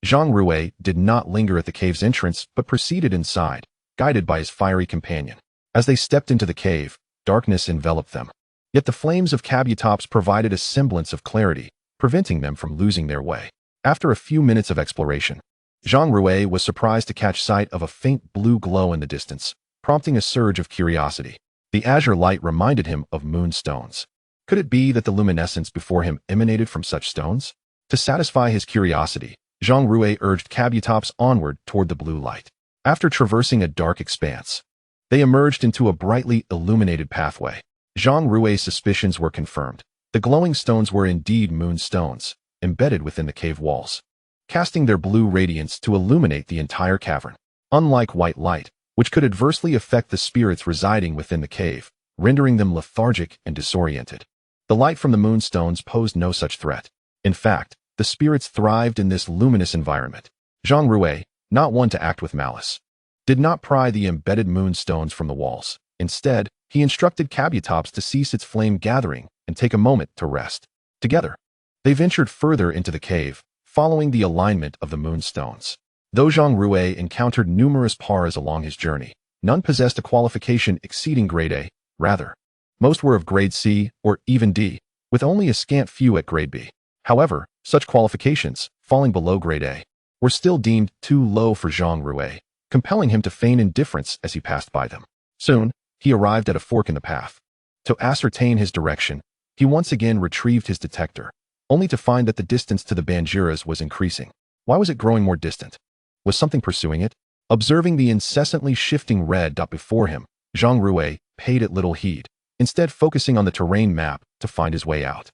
[SPEAKER 1] Zhang Rui did not linger at the cave's entrance but proceeded inside, guided by his fiery companion. As they stepped into the cave, darkness enveloped them. Yet the flames of Kabutops provided a semblance of clarity, preventing them from losing their way. After a few minutes of exploration, Zhang Rui was surprised to catch sight of a faint blue glow in the distance, prompting a surge of curiosity. The azure light reminded him of moonstones. Could it be that the luminescence before him emanated from such stones? To satisfy his curiosity, Zhang Rui urged Kabutops onward toward the blue light. After traversing a dark expanse, they emerged into a brightly illuminated pathway. Zhang Rui's suspicions were confirmed. The glowing stones were indeed moonstones, embedded within the cave walls, casting their blue radiance to illuminate the entire cavern. Unlike white light, which could adversely affect the spirits residing within the cave, rendering them lethargic and disoriented, the light from the moonstones posed no such threat. In fact, the spirits thrived in this luminous environment. Zhang Rui, not one to act with malice, did not pry the embedded moonstones from the walls. Instead, he instructed Kabutops to cease its flame gathering and take a moment to rest. Together, they ventured further into the cave, following the alignment of the moonstones. Though Zhang Rui encountered numerous Paras along his journey, none possessed a qualification exceeding grade A. Rather, most were of grade C or even D, with only a scant few at grade B. However, such qualifications, falling below grade A, were still deemed too low for Zhang Rui, compelling him to feign indifference as he passed by them. Soon, he arrived at a fork in the path. To ascertain his direction, he once again retrieved his detector, only to find that the distance to the Banjiras was increasing. Why was it growing more distant? Was something pursuing it? Observing the incessantly shifting red dot before him, Zhang Rui paid it little heed, instead focusing on the terrain map to find his way out.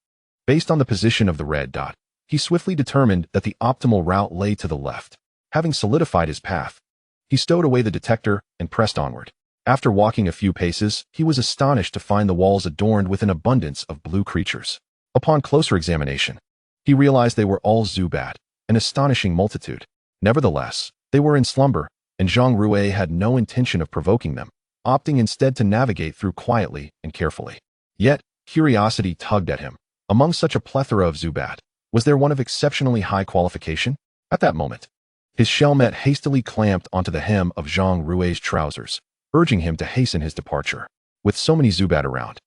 [SPEAKER 1] Based on the position of the red dot, he swiftly determined that the optimal route lay to the left. Having solidified his path, he stowed away the detector and pressed onward. After walking a few paces, he was astonished to find the walls adorned with an abundance of blue creatures. Upon closer examination, he realized they were all Zubat, an astonishing multitude. Nevertheless, They were in slumber, and Zhang Rui had no intention of provoking them, opting instead to navigate through quietly and carefully. Yet, curiosity tugged at him. Among such a plethora of Zubat, was there one of exceptionally high qualification? At that moment, his shellmet hastily clamped onto the hem of Zhang Rui's trousers, urging him to hasten his departure. With so many Zubat around,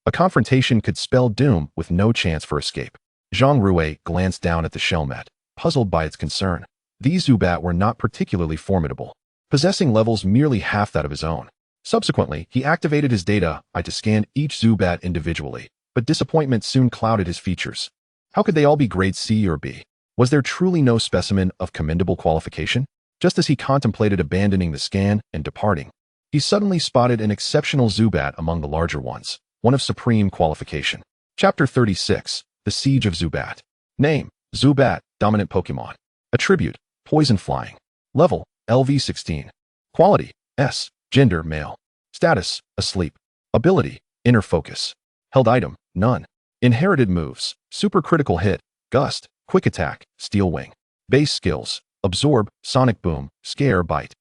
[SPEAKER 1] a confrontation could spell doom with no chance for escape. Zhang Rui glanced down at the shellmet, puzzled by its concern. These Zubat were not particularly formidable, possessing levels merely half that of his own. Subsequently, he activated his data eye to scan each Zubat individually, but disappointment soon clouded his features. How could they all be grade C or B? Was there truly no specimen of commendable qualification? Just as he contemplated abandoning the scan and departing, he suddenly spotted an exceptional Zubat among the larger ones, one of supreme qualification. Chapter 36, The Siege of Zubat. Name, Zubat, dominant Pokemon. Attribute, poison flying. Level, LV16. Quality, S. Gender, male. Status, asleep. Ability, inner focus. Held item, none. Inherited moves, super critical hit, gust, quick attack, steel wing. Base skills, absorb, sonic boom, scare, bite.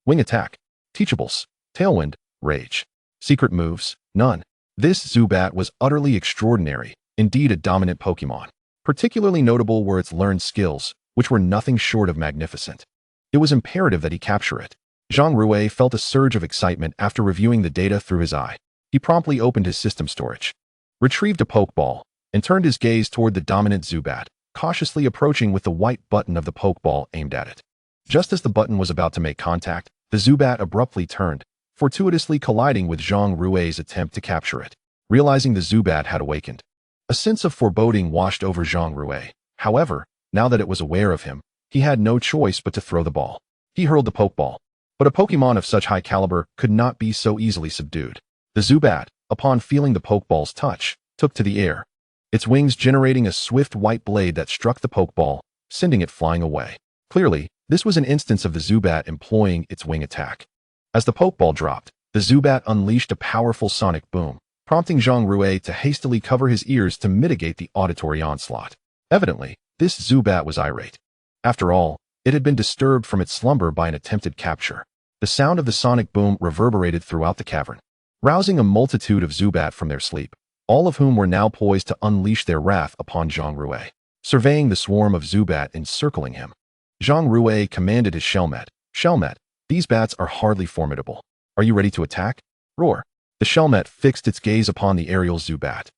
[SPEAKER 1] Wing attack, teachables, tailwind, rage. Secret moves, none. This Zubat was utterly extraordinary, indeed a dominant Pokemon. Particularly notable were its learned skills, which were nothing short of magnificent. It was imperative that he capture it. Zhang Rui felt a surge of excitement after reviewing the data through his eye. He promptly opened his system storage, retrieved a Pokeball, and turned his gaze toward the dominant Zubat, cautiously approaching with the white button of the Pokeball aimed at it. Just as the button was about to make contact, the Zubat abruptly turned, fortuitously colliding with Zhang Rui's attempt to capture it. Realizing the Zubat had awakened, a sense of foreboding washed over Zhang Rui. However, now that it was aware of him, he had no choice but to throw the ball. He hurled the Pokeball, but a Pokemon of such high caliber could not be so easily subdued. The Zubat, upon feeling the Pokeball's touch, took to the air, its wings generating a swift white blade that struck the Pokeball, sending it flying away. Clearly, this was an instance of the Zubat employing its wing attack. As the Pokeball dropped, the Zubat unleashed a powerful sonic boom, prompting Zhang Rui to hastily cover his ears to mitigate the auditory onslaught. Evidently, this Zubat was irate. After all, it had been disturbed from its slumber by an attempted capture. The sound of the sonic boom reverberated throughout the cavern, rousing a multitude of Zubat from their sleep, all of whom were now poised to unleash their wrath upon Zhang Rui. Surveying the swarm of Zubat encircling him, Zhang Rui commanded his Shellmet. Shellmet, these bats are hardly formidable. Are you ready to attack? Roar. The Shellmet fixed its gaze upon the aerial Zubat.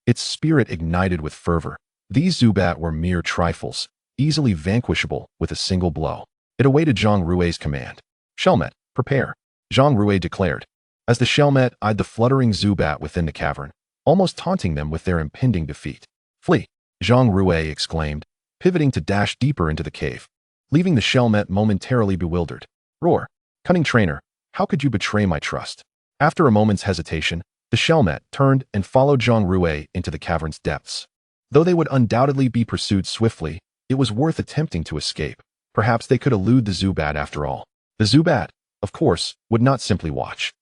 [SPEAKER 1] Its spirit ignited with fervor. These Zubat were mere trifles, easily vanquishable with a single blow. It awaited Zhang Rui's command. Shellmet, prepare, Zhang Rui declared, as the Shellmet eyed the fluttering Zubat within the cavern, almost taunting them with their impending defeat. Flee, Zhang Rui exclaimed, pivoting to dash deeper into the cave, leaving the Shellmet momentarily bewildered. Roar, cunning trainer, how could you betray my trust? After a moment's hesitation, the Shellmet turned and followed Zhang Rui into the cavern's depths. Though they would undoubtedly be pursued swiftly, it was worth attempting to escape. Perhaps they could elude the Zubat after all. The Zubat, of course, would not simply watch.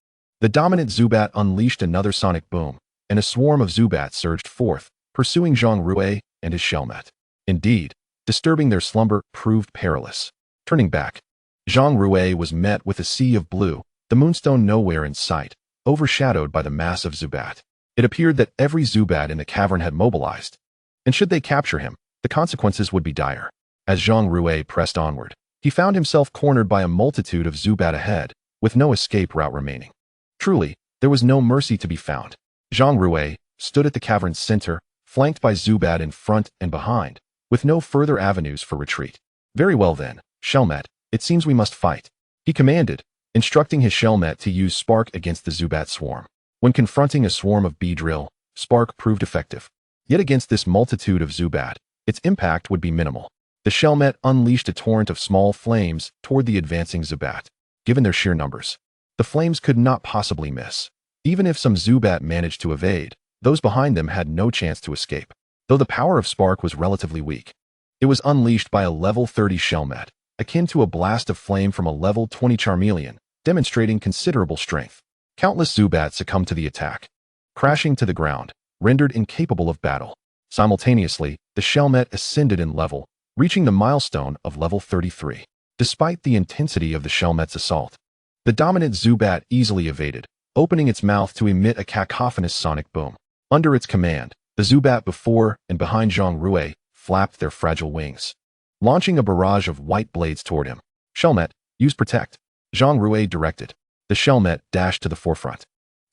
[SPEAKER 1] The dominant Zubat unleashed another sonic boom, and a swarm of Zubats surged forth, pursuing Zhang Rui and his Shellmet. Indeed, disturbing their slumber proved perilous. Turning back, Zhang Rui was met with a sea of blue, the moonstone nowhere in sight, overshadowed by the mass of Zubat. It appeared that every Zubat in the cavern had mobilized, and should they capture him, the consequences would be dire. As Zhang Rui pressed onward, he found himself cornered by a multitude of Zubat ahead, with no escape route remaining. Truly, there was no mercy to be found. Zhang Rui stood at the cavern's center, flanked by Zubat in front and behind, with no further avenues for retreat. Very well then, Shellmet, it seems we must fight, he commanded, instructing his Shellmet to use Spark against the Zubat swarm. When confronting a swarm of Beedrill, Spark proved effective. Yet against this multitude of Zubat, its impact would be minimal. The Shellmet unleashed a torrent of small flames toward the advancing Zubat. Given their sheer numbers, the flames could not possibly miss. Even if some Zubat managed to evade, those behind them had no chance to escape. Though the power of Spark was relatively weak, it was unleashed by a level 30 Shellmet, akin to a blast of flame from a level 20 Charmeleon, demonstrating considerable strength. Countless Zubat succumbed to the attack, crashing to the ground, rendered incapable of battle. Simultaneously, the Shellmet ascended in level, reaching the milestone of level 33. despite the intensity of the Shelmet's assault. The dominant Zubat easily evaded, opening its mouth to emit a cacophonous sonic boom. Under its command, the Zubat before and behind Zhang Rui flapped their fragile wings, launching a barrage of white blades toward him. Shelmet, use Protect, Zhang Rui directed. The Shelmet dashed to the forefront,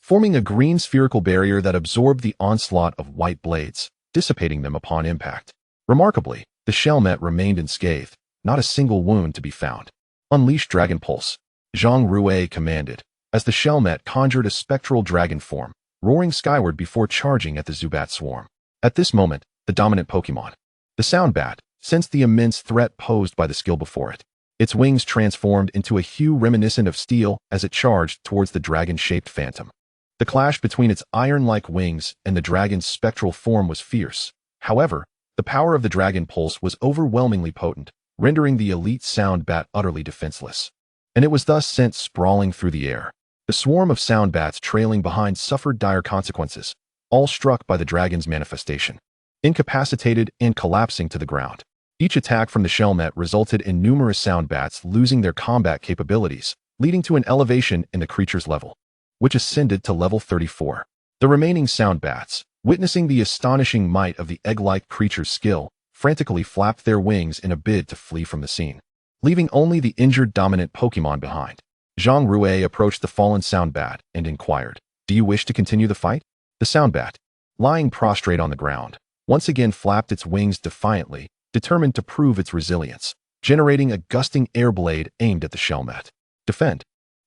[SPEAKER 1] forming a green spherical barrier that absorbed the onslaught of white blades, dissipating them upon impact. Remarkably, the Shelmet remained unscathed, not a single wound to be found. Unleash Dragon Pulse, Zhang Rui commanded, as the Shelmet conjured a spectral dragon form, roaring skyward before charging at the Zubat swarm. At this moment, the dominant Pokémon, the Soundbat, sensed the immense threat posed by the skill before it. Its wings transformed into a hue reminiscent of steel as it charged towards the dragon-shaped phantom. The clash between its iron-like wings and the dragon's spectral form was fierce. However, the power of the Dragon Pulse was overwhelmingly potent, rendering the elite Soundbat utterly defenseless. And it was thus sent sprawling through the air. The swarm of Soundbats trailing behind suffered dire consequences, all struck by the dragon's manifestation, incapacitated and collapsing to the ground. Each attack from the Shelmet resulted in numerous Soundbats losing their combat capabilities, leading to an elevation in the creature's level, which ascended to level 34. The remaining Soundbats, witnessing the astonishing might of the egg-like creature's skill, frantically flapped their wings in a bid to flee from the scene, leaving only the injured dominant Pokémon behind. Zhang Rui approached the fallen Soundbat and inquired, "Do you wish to continue the fight?" The Soundbat, lying prostrate on the ground, once again flapped its wings defiantly, determined to prove its resilience, generating a gusting air blade aimed at the Shelmet. Defend.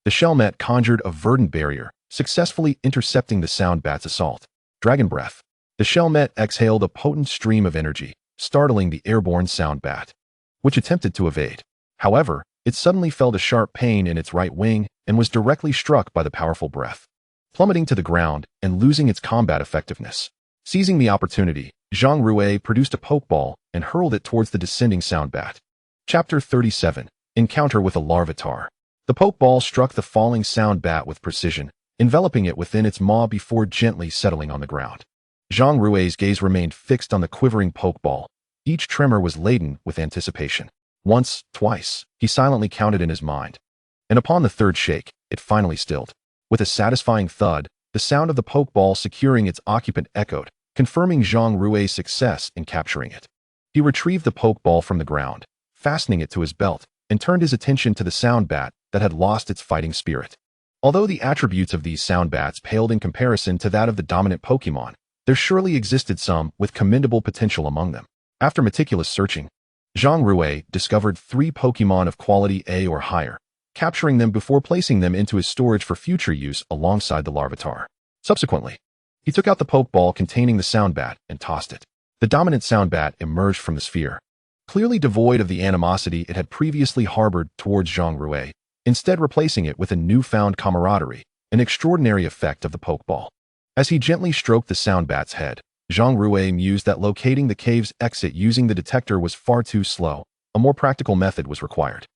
[SPEAKER 1] The Shelmet conjured a verdant barrier, successfully intercepting the Soundbat's assault. Dragon Breath. The Shelmet exhaled a potent stream of energy, startling the airborne Soundbat, which attempted to evade. However, it suddenly felt a sharp pain in its right wing and was directly struck by the powerful breath, plummeting to the ground and losing its combat effectiveness. Seizing the opportunity, Zhang Rui produced a Pokeball and hurled it towards the descending Soundbat. Chapter 37. Encounter with a Larvitar. The Pokeball struck the falling Soundbat with precision, enveloping it within its maw before gently settling on the ground. Zhang Rui's gaze remained fixed on the quivering Pokeball. Each tremor was laden with anticipation. Once, twice, he silently counted in his mind. And upon the third shake, it finally stilled. With a satisfying thud, the sound of the Pokeball securing its occupant echoed, confirming Zhang Rui's success in capturing it. He retrieved the Pokeball from the ground, fastening it to his belt, and turned his attention to the Soundbat that had lost its fighting spirit. Although the attributes of these Soundbats paled in comparison to that of the dominant Pokémon, there surely existed some with commendable potential among them. After meticulous searching, Zhang Rui discovered 3 Pokémon of quality A or higher, capturing them before placing them into his storage for future use alongside the Larvitar. Subsequently, he took out the Pokeball containing the Soundbat and tossed it. The dominant Soundbat emerged from the sphere, clearly devoid of the animosity it had previously harbored towards Zhang Rui, instead replacing it with a newfound camaraderie, an extraordinary effect of the Pokeball. As he gently stroked the Soundbat's head, Zhang Rui mused that locating the cave's exit using the detector was far too slow. A more practical method was required.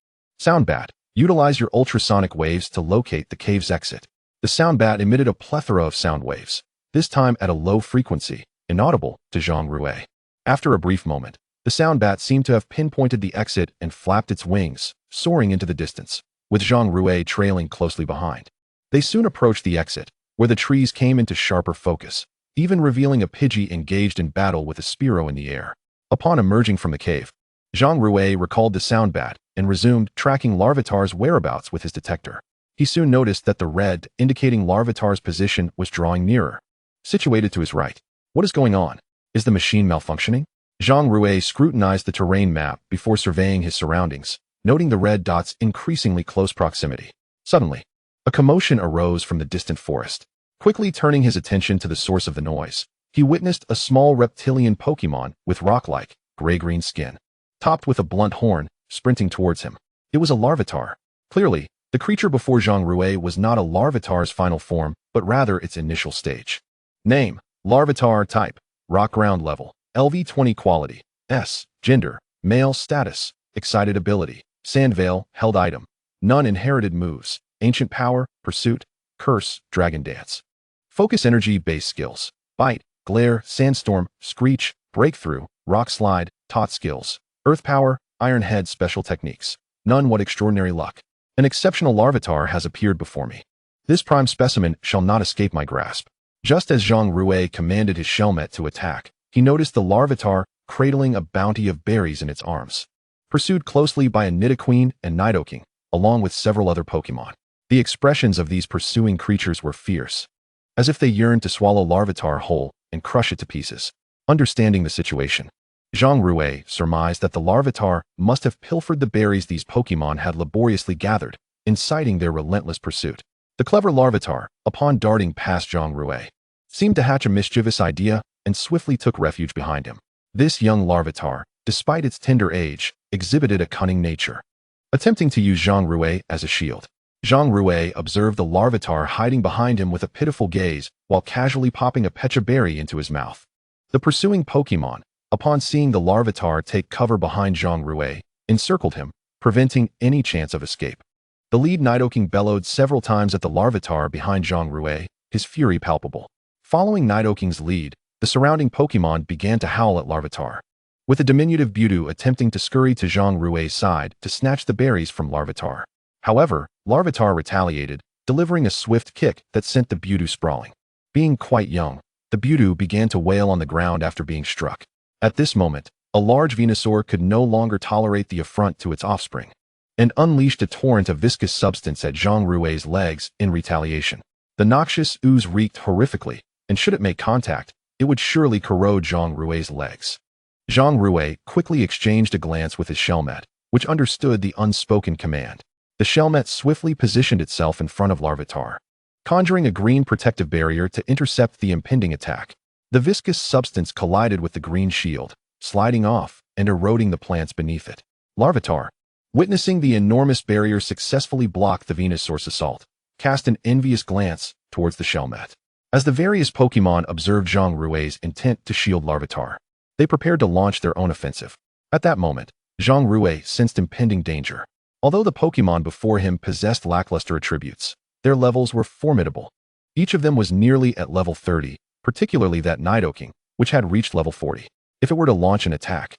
[SPEAKER 1] Soundbat, utilize your ultrasonic waves to locate the cave's exit. The Soundbat emitted a plethora of sound waves, this time at a low frequency, inaudible to Zhang Rui. After a brief moment, the Soundbat seemed to have pinpointed the exit and flapped its wings, soaring into the distance, with Zhang Rui trailing closely behind. They soon approached the exit, where the trees came into sharper focus, even revealing a Pidgey engaged in battle with a Spearow in the air. Upon emerging from the cave, Zhang Rui recalled the Soundbat and resumed tracking Larvitar's whereabouts with his detector. He soon noticed that the red indicating Larvitar's position was drawing nearer, situated to his right. What is going on? Is the machine malfunctioning? Zhang Rui scrutinized the terrain map before surveying his surroundings, noting the red dot's increasingly close proximity. Suddenly, a commotion arose from the distant forest. Quickly turning his attention to the source of the noise, he witnessed a small reptilian Pokémon with rock-like, gray-green skin, topped with a blunt horn, sprinting towards him. It was a Larvitar. Clearly, the creature before Zhang Rui was not a Larvitar's final form, but rather its initial stage. Name: Larvitar. Type: rock ground level. LV20 quality. S. Gender: male. Status: excited ability. Sandveil, held item. None inherited moves. Ancient power: pursuit, curse, dragon dance. Focus energy base skills: bite, glare, sandstorm, screech, breakthrough, rock slide, taught skills. Earth power, iron head special techniques. None. What extraordinary luck. An exceptional larvitar has appeared before me. This prime specimen shall not escape my grasp. Just as Zhang Rui commanded his shellmet to attack, he noticed the larvitar cradling a bounty of berries in its arms. Pursued closely by a Nidoqueen and Nidoking, along with several other Pokémon. The expressions of these pursuing creatures were fierce, as if they yearned to swallow larvitar whole and crush it to pieces. Understanding the situation, Zhang Rui surmised that the larvitar must have pilfered the berries these Pokémon had laboriously gathered, inciting their relentless pursuit. The clever larvitar, upon darting past Zhang Rui, seemed to hatch a mischievous idea and swiftly took refuge behind him. This young larvitar, despite its tender age, exhibited a cunning nature, attempting to use Zhang Rui as a shield. Zhang Rui observed the larvitar hiding behind him with a pitiful gaze while casually popping a pecha berry into his mouth. The pursuing Pokémon, upon seeing the larvitar take cover behind Zhang Rui, encircled him, preventing any chance of escape. The lead Nidoking bellowed several times at the larvitar behind Zhang Rui, his fury palpable. Following Nidoking's lead, the surrounding Pokémon began to howl at larvitar, with the diminutive Budu attempting to scurry to Zhang Rui's side to snatch the berries from larvitar. However, larvitar retaliated, delivering a swift kick that sent the Budu sprawling. Being quite young, the Budu began to wail on the ground after being struck. At this moment, a large Venusaur could no longer tolerate the affront to its offspring, and unleashed a torrent of viscous substance at Zhang Rui's legs in retaliation. The noxious ooze reeked horrifically, and should it make contact, it would surely corrode Zhang Rui's legs. Zhang Rui quickly exchanged a glance with his shellmet, which understood the unspoken command. The shellmet swiftly positioned itself in front of larvitar, conjuring a green protective barrier to intercept the impending attack. The viscous substance collided with the green shield, sliding off and eroding the plants beneath it. Larvitar, witnessing the enormous barrier successfully block the Venusaur's assault, cast an envious glance towards the shellmet. As the various Pokémon observed Zhang Rui's intent to shield larvitar, they prepared to launch their own offensive. At that moment, Zhang Rui sensed impending danger. Although the Pokémon before him possessed lackluster attributes, their levels were formidable. Each of them was nearly at level 30, particularly that Nidoking, which had reached level 40. If it were to launch an attack,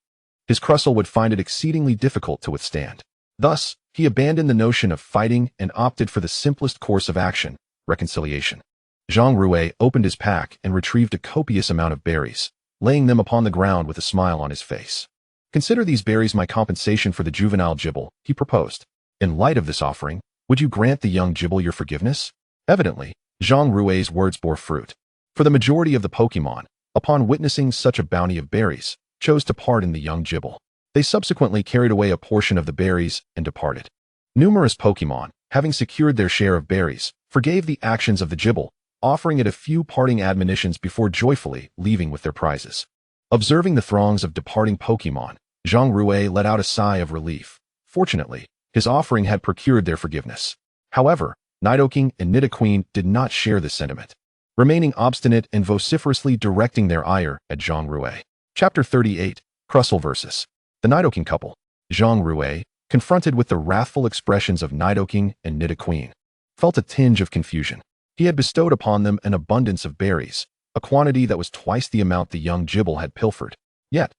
[SPEAKER 1] his Crustle would find it exceedingly difficult to withstand. Thus, he abandoned the notion of fighting and opted for the simplest course of action, reconciliation. Zhang Rui opened his pack and retrieved a copious amount of berries, laying them upon the ground with a smile on his face. Consider these berries my compensation for the juvenile Gible, he proposed. In light of this offering, would you grant the young Gible your forgiveness? Evidently, Zhang Rui's words bore fruit. For the majority of the Pokémon, upon witnessing such a bounty of berries, chose to pardon the young Gible. They subsequently carried away a portion of the berries and departed. Numerous Pokémon, having secured their share of berries, forgave the actions of the Gible, offering it a few parting admonitions before joyfully leaving with their prizes. Observing the throngs of departing Pokémon, Zhang Rui let out a sigh of relief. Fortunately, his offering had procured their forgiveness. However, Nidoking and Nidoqueen did not share this sentiment, remaining obstinate and vociferously directing their ire at Zhang Rui. Chapter 38, Crustle vs. the Nidoking couple. Zhang Rui, confronted with the wrathful expressions of Nidoking and Nidoqueen, felt a tinge of confusion. He had bestowed upon them an abundance of berries, a quantity that was twice the amount the young Gible had pilfered. Yet,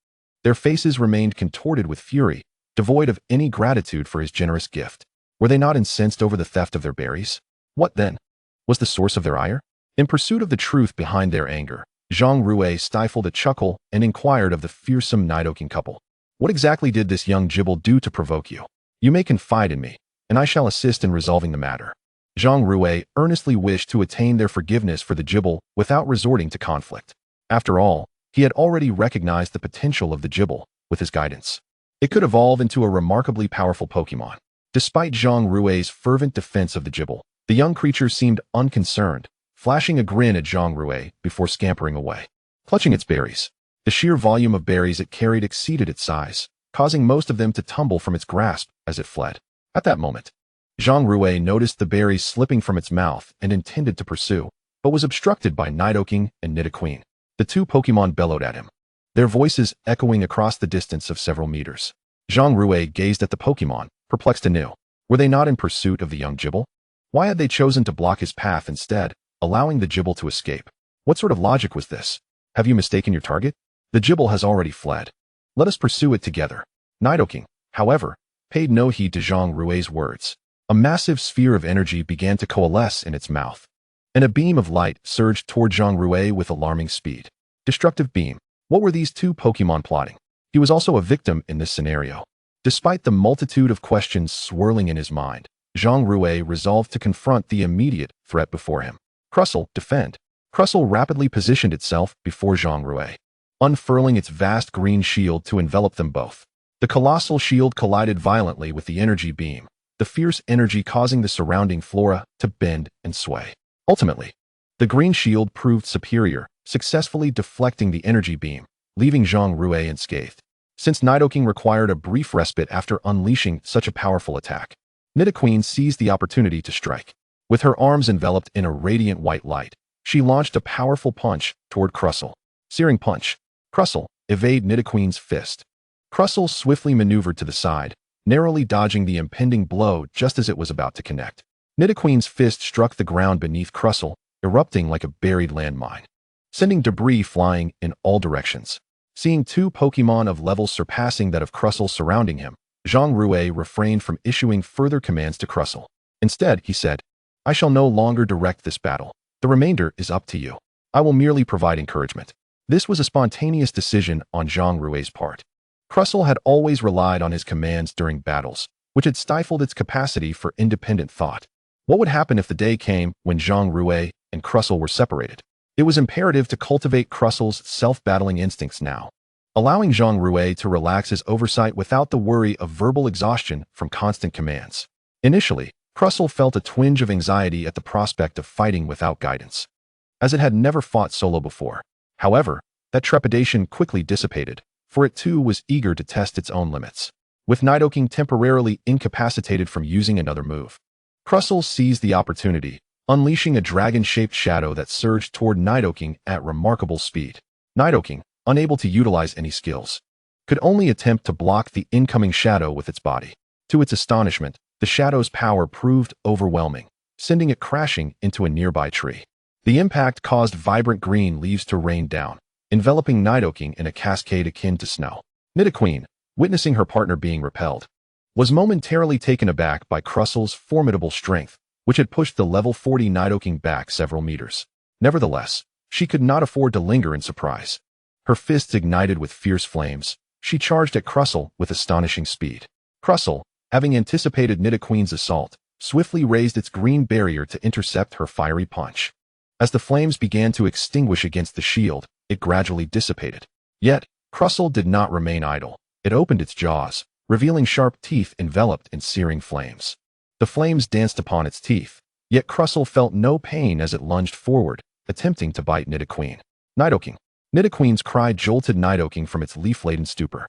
[SPEAKER 1] their faces remained contorted with fury, devoid of any gratitude for his generous gift. Were they not incensed over the theft of their berries? What, then, was the source of their ire? In pursuit of the truth behind their anger, Zhang Rui stifled a chuckle and inquired of the fearsome Nidoking couple. What exactly did this young Gible do to provoke you? You may confide in me, and I shall assist in resolving the matter. Zhang Rui earnestly wished to attain their forgiveness for the Gible without resorting to conflict. After all, he had already recognized the potential of the Gible with his guidance. It could evolve into a remarkably powerful Pokémon. Despite Zhang Rui's fervent defense of the Gible, the young creature seemed unconcerned, flashing a grin at Zhang Rui before scampering away. Clutching its berries, the sheer volume of berries it carried exceeded its size, causing most of them to tumble from its grasp as it fled. At that moment, Zhang Rui noticed the berries slipping from its mouth and intended to pursue, but was obstructed by Nidoking and Nidoqueen. The two Pokémon bellowed at him, their voices echoing across the distance of several meters. Zhang Rui gazed at the Pokémon, perplexed anew. Were they not in pursuit of the young Gible? Why had they chosen to block his path instead, allowing the Gible to escape? What sort of logic was this? Have you mistaken your target? The Gible has already fled. Let us pursue it together. Nidoking, however, paid no heed to Zhang Rui's words. A massive sphere of energy began to coalesce in its mouth, and a beam of light surged toward Zhang Rui with alarming speed. Destructive beam. What were these two Pokémon plotting? He was also a victim in this scenario. Despite the multitude of questions swirling in his mind, Zhang Rui resolved to confront the immediate threat before him. Crustle, defend. Crustle rapidly positioned itself before Zhang Rui, unfurling its vast green shield to envelop them both. The colossal shield collided violently with the energy beam, the fierce energy causing the surrounding flora to bend and sway. Ultimately, the green shield proved superior, successfully deflecting the energy beam, leaving Zhang Rui unscathed. Since Nidoking required a brief respite after unleashing such a powerful attack, Nidoqueen seized the opportunity to strike. With her arms enveloped in a radiant white light, she launched a powerful punch toward Crustle. Searing punch. Crustle, evade Nidoqueen's fist. Crustle swiftly maneuvered to the side, narrowly dodging the impending blow just as it was about to connect. Nidoqueen's fist struck the ground beneath Crustle, erupting like a buried landmine, sending debris flying in all directions. Seeing two Pokémon of levels surpassing that of Crustle surrounding him, Zhang Rui refrained from issuing further commands to Crustle. Instead, he said, "I shall no longer direct this battle. The remainder is up to you. I will merely provide encouragement." This was a spontaneous decision on Zhang Rui's part. Crustle had always relied on his commands during battles, which had stifled its capacity for independent thought. What would happen if the day came when Zhang Rui and Crustle were separated? It was imperative to cultivate Crussle's self-battling instincts now, allowing Zhang Rui to relax his oversight without the worry of verbal exhaustion from constant commands. Initially, Crustle felt a twinge of anxiety at the prospect of fighting without guidance, as it had never fought solo before. However, that trepidation quickly dissipated, for it too was eager to test its own limits. With Nidoking temporarily incapacitated from using another move, Crustle seized the opportunity, unleashing a dragon-shaped shadow that surged toward Nidoking at remarkable speed. Nidoking, unable to utilize any skills, could only attempt to block the incoming shadow with its body. To its astonishment, the shadow's power proved overwhelming, sending it crashing into a nearby tree. The impact caused vibrant green leaves to rain down, enveloping Nidoking in a cascade akin to snow. Nidoqueen, witnessing her partner being repelled, was momentarily taken aback by Crussle's formidable strength, which had pushed the level 40 Nidoking back several meters. Nevertheless, she could not afford to linger in surprise. Her fists ignited with fierce flames, she charged at Crustle with astonishing speed. Crustle, having anticipated Nidoqueen's assault, swiftly raised its green barrier to intercept her fiery punch. As the flames began to extinguish against the shield, it gradually dissipated. Yet, Crustle did not remain idle. It opened its jaws, revealing sharp teeth enveloped in searing flames. The flames danced upon its teeth, yet Crustle felt no pain as it lunged forward, attempting to bite Nidoqueen. Nidoking. Nidoqueen's cry jolted Nidoking from its leaf-laden stupor,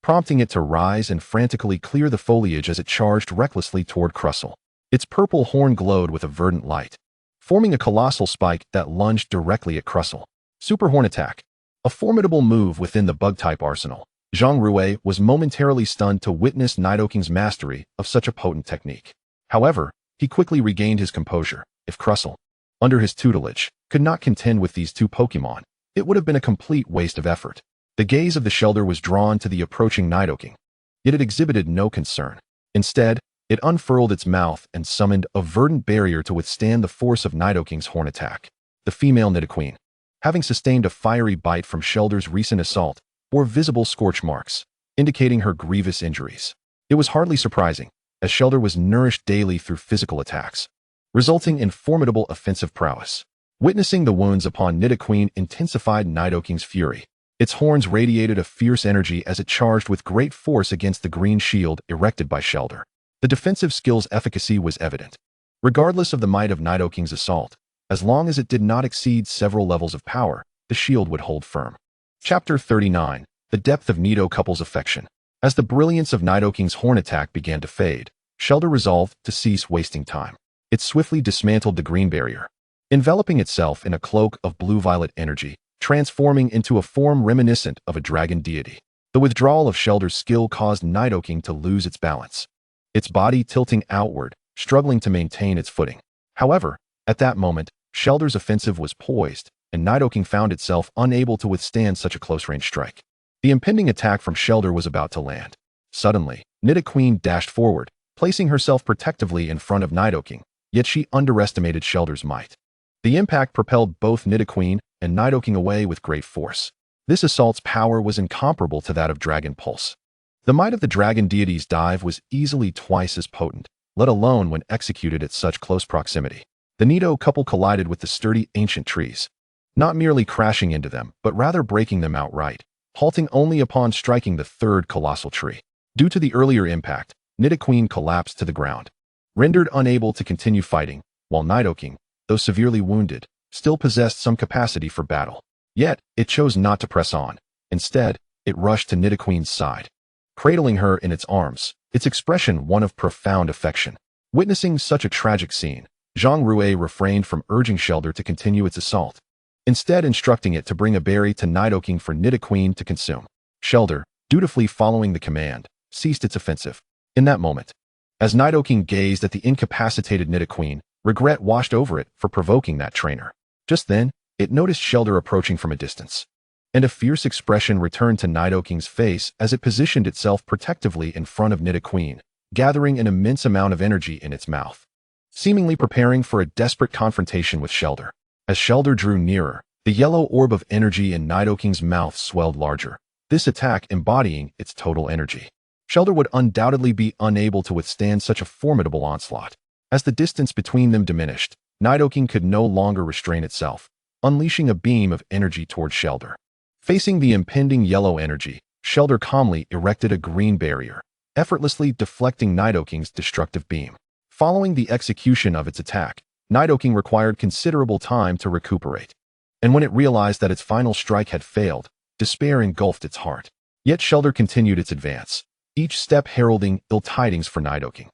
[SPEAKER 1] prompting it to rise and frantically clear the foliage as it charged recklessly toward Crustle. Its purple horn glowed with a verdant light, forming a colossal spike that lunged directly at Crustle. Super Horn Attack. A formidable move within the Bug-type arsenal. Zhang Rui was momentarily stunned to witness Nidoking's mastery of such a potent technique. However, he quickly regained his composure. If Crustle, under his tutelage, could not contend with these two Pokémon, it would have been a complete waste of effort. The gaze of the Shelder was drawn to the approaching Nidoking, yet it exhibited no concern. Instead, it unfurled its mouth and summoned a verdant barrier to withstand the force of Nidoking's horn attack. The female Nidoqueen, having sustained a fiery bite from Shelder's recent assault, bore visible scorch marks, indicating her grievous injuries. It was hardly surprising, as Shelder was nourished daily through physical attacks, resulting in formidable offensive prowess. Witnessing the wounds upon Nidoqueen intensified Nidoking's fury. Its horns radiated a fierce energy as it charged with great force against the green shield erected by Shelder. The defensive skill's efficacy was evident. Regardless of the might of Nidoking's assault, as long as it did not exceed several levels of power, the shield would hold firm. Chapter 39. The Depth of Nido Couple's Affection. As the brilliance of Nidoking's horn attack began to fade, Shelder resolved to cease wasting time. It swiftly dismantled the green barrier, enveloping itself in a cloak of blue-violet energy, transforming into a form reminiscent of a dragon deity. The withdrawal of Shelder's skill caused Nidoking to lose its balance, its body tilting outward, struggling to maintain its footing. However, at that moment, Shelder's offensive was poised, and Nidoking found itself unable to withstand such a close-range strike. The impending attack from Shelder was about to land. Suddenly, Nidoqueen dashed forward, placing herself protectively in front of Nidoking, yet she underestimated Shelter's might. The impact propelled both Nidoqueen and Nidoking away with great force. This assault's power was incomparable to that of Dragon Pulse. The might of the dragon deity's dive was easily twice as potent, let alone when executed at such close proximity. The Nido couple collided with the sturdy ancient trees, not merely crashing into them, but rather breaking them outright, halting only upon striking the third colossal tree. Due to the earlier impact, Nidoqueen collapsed to the ground, rendered unable to continue fighting, while Nidoking, though severely wounded, still possessed some capacity for battle. Yet, it chose not to press on. Instead, it rushed to Nidoqueen's side, cradling her in its arms, its expression one of profound affection. Witnessing such a tragic scene, Zhang Rui refrained from urging Shelter to continue its assault, instead instructing it to bring a berry to Nidoking for Nidoqueen to consume. Shelter, dutifully following the command, ceased its offensive. In that moment, as Nidoking gazed at the incapacitated Nidoqueen, regret washed over it for provoking that trainer. Just then, it noticed Shelter approaching from a distance, and a fierce expression returned to Nidoking's face as it positioned itself protectively in front of Nidoqueen, gathering an immense amount of energy in its mouth, seemingly preparing for a desperate confrontation with Shelter. As Shelter drew nearer, the yellow orb of energy in Nidoking's mouth swelled larger, this attack embodying its total energy. Shelter would undoubtedly be unable to withstand such a formidable onslaught. As the distance between them diminished, Nidoking could no longer restrain itself, unleashing a beam of energy towards Shelter. Facing the impending yellow energy, Shelter calmly erected a green barrier, effortlessly deflecting Nidoking's destructive beam. Following the execution of its attack, Nidoking required considerable time to recuperate. And when it realized that its final strike had failed, despair engulfed its heart. Yet Shelter continued its advance, each step heralding ill tidings for Nidoking.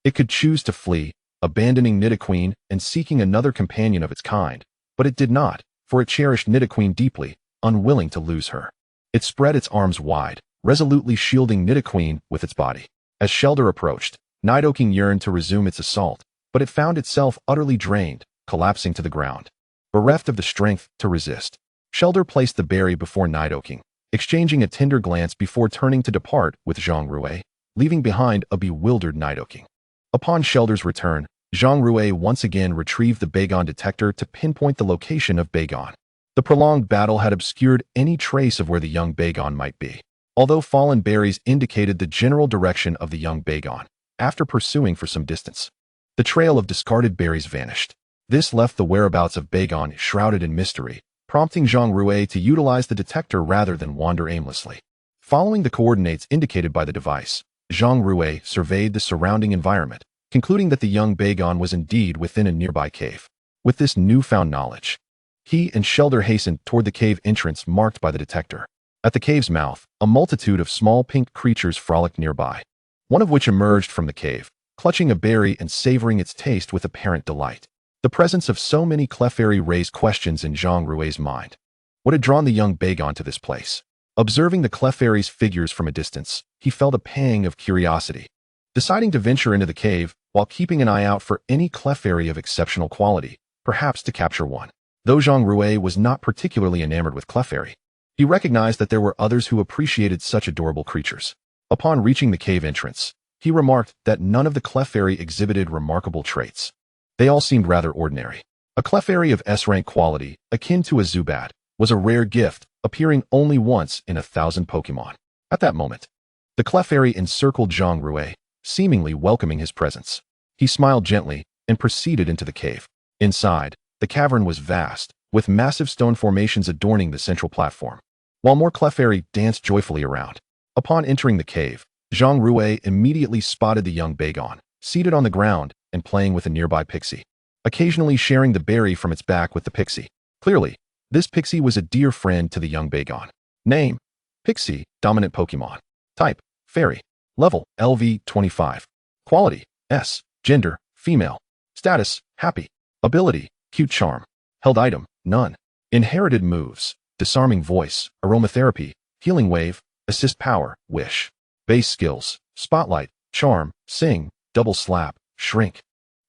[SPEAKER 1] It could choose to flee, abandoning Nidoqueen and seeking another companion of its kind, but it did not, for it cherished Nidoqueen deeply, unwilling to lose her. It spread its arms wide, resolutely shielding Nidoqueen with its body. As Shelter approached, Nidoking yearned to resume its assault, but it found itself utterly drained, collapsing to the ground, bereft of the strength to resist. Shelter placed the berry before Nidoking, exchanging a tender glance before turning to depart with Zhang Rui, leaving behind a bewildered Nidoking. Upon Shelter's return, Zhang Rui once again retrieved the Bagon detector to pinpoint the location of Bagon. The prolonged battle had obscured any trace of where the young Bagon might be, although fallen berries indicated the general direction of the young Bagon. After pursuing for some distance, the trail of discarded berries vanished. This left the whereabouts of Bagon shrouded in mystery, prompting Zhang Rui to utilize the detector rather than wander aimlessly. Following the coordinates indicated by the device, Zhang Rui surveyed the surrounding environment, concluding that the young Bagon was indeed within a nearby cave. With this newfound knowledge, he and Shelter hastened toward the cave entrance marked by the detector. At the cave's mouth, a multitude of small pink creatures frolicked nearby, one of which emerged from the cave, clutching a berry and savoring its taste with apparent delight. The presence of so many Clefairy raised questions in Zhang Rui's mind. What had drawn the young Bagon to this place? Observing the Clefairy's figures from a distance, he felt a pang of curiosity, deciding to venture into the cave while keeping an eye out for any Clefairy of exceptional quality, perhaps to capture one. Though Zhang Rui was not particularly enamored with Clefairy, he recognized that there were others who appreciated such adorable creatures. Upon reaching the cave entrance, he remarked that none of the Clefairy exhibited remarkable traits. They all seemed rather ordinary. A Clefairy of S-rank quality, akin to a Zubat, was a rare gift, appearing only once in 1,000 Pokémon. At that moment, the Clefairy encircled Zhang Rui, seemingly welcoming his presence. He smiled gently and proceeded into the cave. Inside, the cavern was vast, with massive stone formations adorning the central platform, while more Clefairy danced joyfully around. Upon entering the cave, Zhang Rui immediately spotted the young Bagon, seated on the ground and playing with a nearby pixie, occasionally sharing the berry from its back with the pixie. Clearly, this pixie was a dear friend to the young Bagon. Name: Pixie, dominant Pokemon. Type: Fairy. Level: LV 25. Quality: S. Gender: female. Status: happy. Ability: cute charm. Held item: none. Inherited moves: disarming voice, aromatherapy, healing wave, assist power, wish. Base skills: spotlight, charm, sing, double slap, shrink.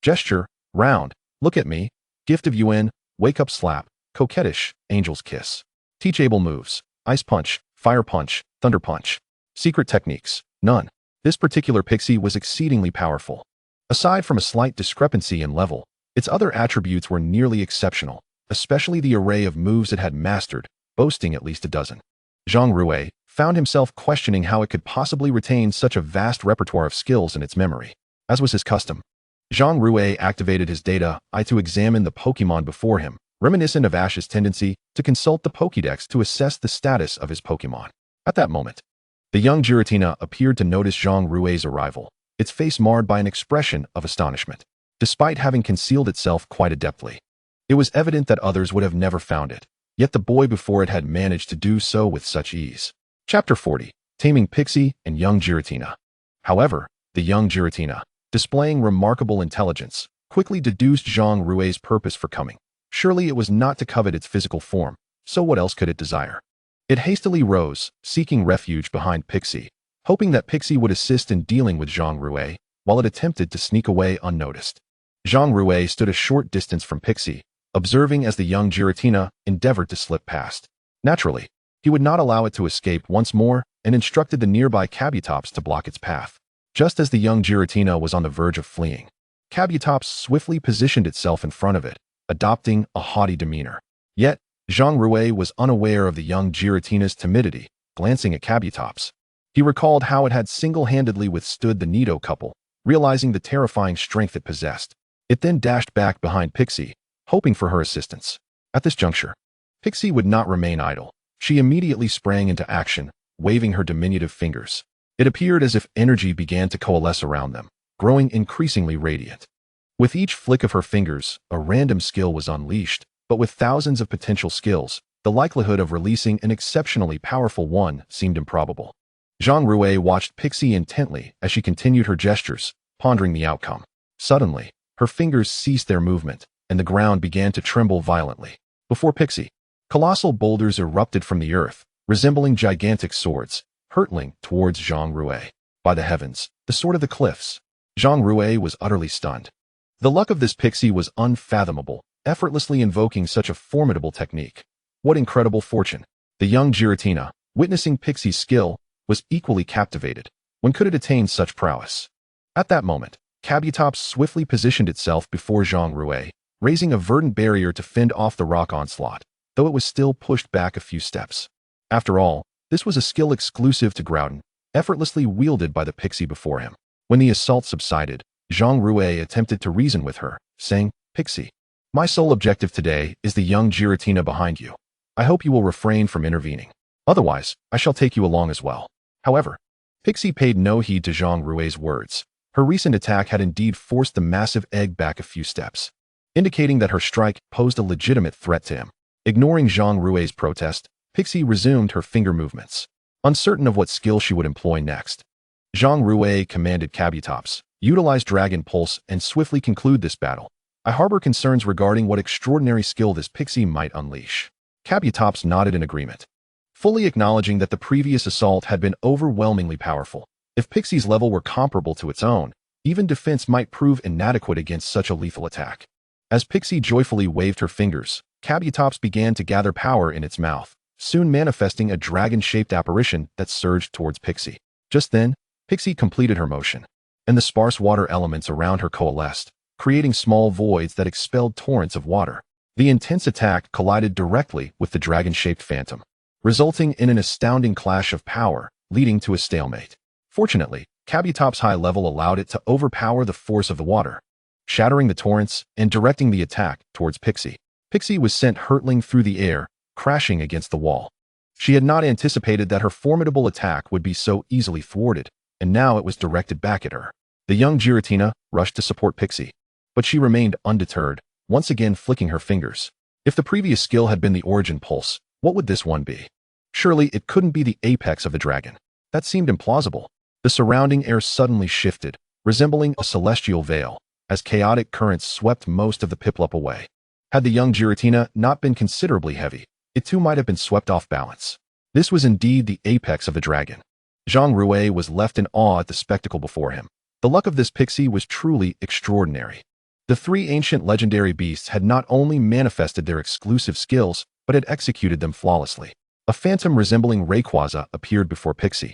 [SPEAKER 1] Gesture: round, look at me, gift of UN, wake up slap, coquettish, angel's kiss. Teachable moves: ice punch, fire punch, thunder punch. Secret techniques: none. This particular pixie was exceedingly powerful. Aside from a slight discrepancy in level, its other attributes were nearly exceptional, especially the array of moves it had mastered, boasting at least a dozen. Zhang Rui found himself questioning how it could possibly retain such a vast repertoire of skills in its memory. As was his custom, Zhang Rui activated his data eye to examine the Pokémon before him, reminiscent of Ash's tendency to consult the Pokédex to assess the status of his Pokémon. At that moment, the young Giratina appeared to notice Zhang Rui's arrival, its face marred by an expression of astonishment. Despite having concealed itself quite adeptly, it was evident that others would have never found it, yet the boy before it had managed to do so with such ease. Chapter 40. Taming Pixie and Young Giratina. However, the young Giratina, displaying remarkable intelligence, quickly deduced Zhang Rui's purpose for coming. Surely it was not to covet its physical form, so what else could it desire? It hastily rose, seeking refuge behind Pixie, hoping that Pixie would assist in dealing with Zhang Rui, while it attempted to sneak away unnoticed. Zhang Rui stood a short distance from Pixie, observing as the young Giratina endeavored to slip past. Naturally, he would not allow it to escape once more and instructed the nearby Kabutops to block its path. Just as the young Giratina was on the verge of fleeing, Kabutops swiftly positioned itself in front of it, adopting a haughty demeanor. Yet, Zhang Rui was unaware of the young Giratina's timidity, glancing at Kabutops. He recalled how it had single-handedly withstood the Nido couple, realizing the terrifying strength it possessed. It then dashed back behind Pixie, hoping for her assistance. At this juncture, Pixie would not remain idle. She immediately sprang into action, waving her diminutive fingers. It appeared as if energy began to coalesce around them, growing increasingly radiant. With each flick of her fingers, a random skill was unleashed, but with thousands of potential skills, the likelihood of releasing an exceptionally powerful one seemed improbable. Zhang Rui watched Pixie intently as she continued her gestures, pondering the outcome. Suddenly, her fingers ceased their movement, and the ground began to tremble violently. Before Pixie, colossal boulders erupted from the earth, resembling gigantic swords, hurtling towards Zhang Rui. By the heavens, the sword of the cliffs! Zhang Rui was utterly stunned. The luck of this Pixie was unfathomable, effortlessly invoking such a formidable technique. What incredible fortune! The young Giratina, witnessing Pixie's skill, was equally captivated. When could it attain such prowess? At that moment, Kabutops swiftly positioned itself before Zhang Rui, raising a verdant barrier to fend off the rock onslaught, though it was still pushed back a few steps. After all, this was a skill exclusive to Groudon, effortlessly wielded by the Pixie before him. When the assault subsided, Zhang Rui attempted to reason with her, saying, "Pixie, my sole objective today is the young Giratina behind you. I hope you will refrain from intervening. Otherwise, I shall take you along as well." However, Pixie paid no heed to Zhang Rui's words. Her recent attack had indeed forced the massive egg back a few steps, indicating that her strike posed a legitimate threat to him. Ignoring Zhang Rui's protest, Pixie resumed her finger movements, uncertain of what skill she would employ next. Zhang Rui commanded Kabutops, "Utilize Dragon Pulse and swiftly conclude this battle. I harbor concerns regarding what extraordinary skill this Pixie might unleash." Kabutops nodded in agreement, fully acknowledging that the previous assault had been overwhelmingly powerful. If Pixie's level were comparable to its own, even defense might prove inadequate against such a lethal attack. As Pixie joyfully waved her fingers, Kabutops began to gather power in its mouth, soon manifesting a dragon-shaped apparition that surged towards Pixie. Just then, Pixie completed her motion, and the sparse water elements around her coalesced, creating small voids that expelled torrents of water. The intense attack collided directly with the dragon-shaped phantom, resulting in an astounding clash of power, leading to a stalemate. Fortunately, Kabutops' high level allowed it to overpower the force of the water, shattering the torrents and directing the attack towards Pixie. Pixie was sent hurtling through the air, crashing against the wall. She had not anticipated that her formidable attack would be so easily thwarted, and now it was directed back at her. The young Giratina rushed to support Pixie, but she remained undeterred, once again flicking her fingers. If the previous skill had been the Origin Pulse, what would this one be? Surely it couldn't be the apex of the dragon. That seemed implausible. The surrounding air suddenly shifted, resembling a celestial veil, as chaotic currents swept most of the Piplup away. Had the young Giratina not been considerably heavy, it too might have been swept off balance. This was indeed the apex of the dragon. Zhang Rui was left in awe at the spectacle before him. The luck of this Pixie was truly extraordinary. The three ancient legendary beasts had not only manifested their exclusive skills, but had executed them flawlessly. A phantom resembling Rayquaza appeared before Pixie.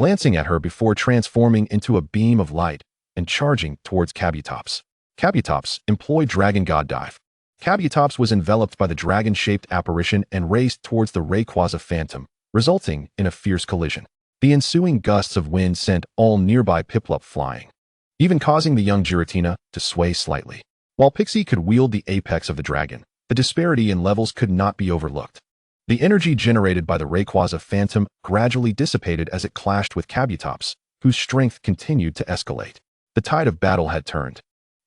[SPEAKER 1] glancing at her before transforming into a beam of light and charging towards Kabutops. Kabutops employed Dragon God Dive. Kabutops was enveloped by the dragon-shaped apparition and raced towards the Rayquaza Phantom, resulting in a fierce collision. The ensuing gusts of wind sent all nearby Piplup flying, even causing the young Giratina to sway slightly. While Pixie could wield the apex of the dragon, the disparity in levels could not be overlooked. The energy generated by the Rayquaza Phantom gradually dissipated as it clashed with Kabutops, whose strength continued to escalate. The tide of battle had turned.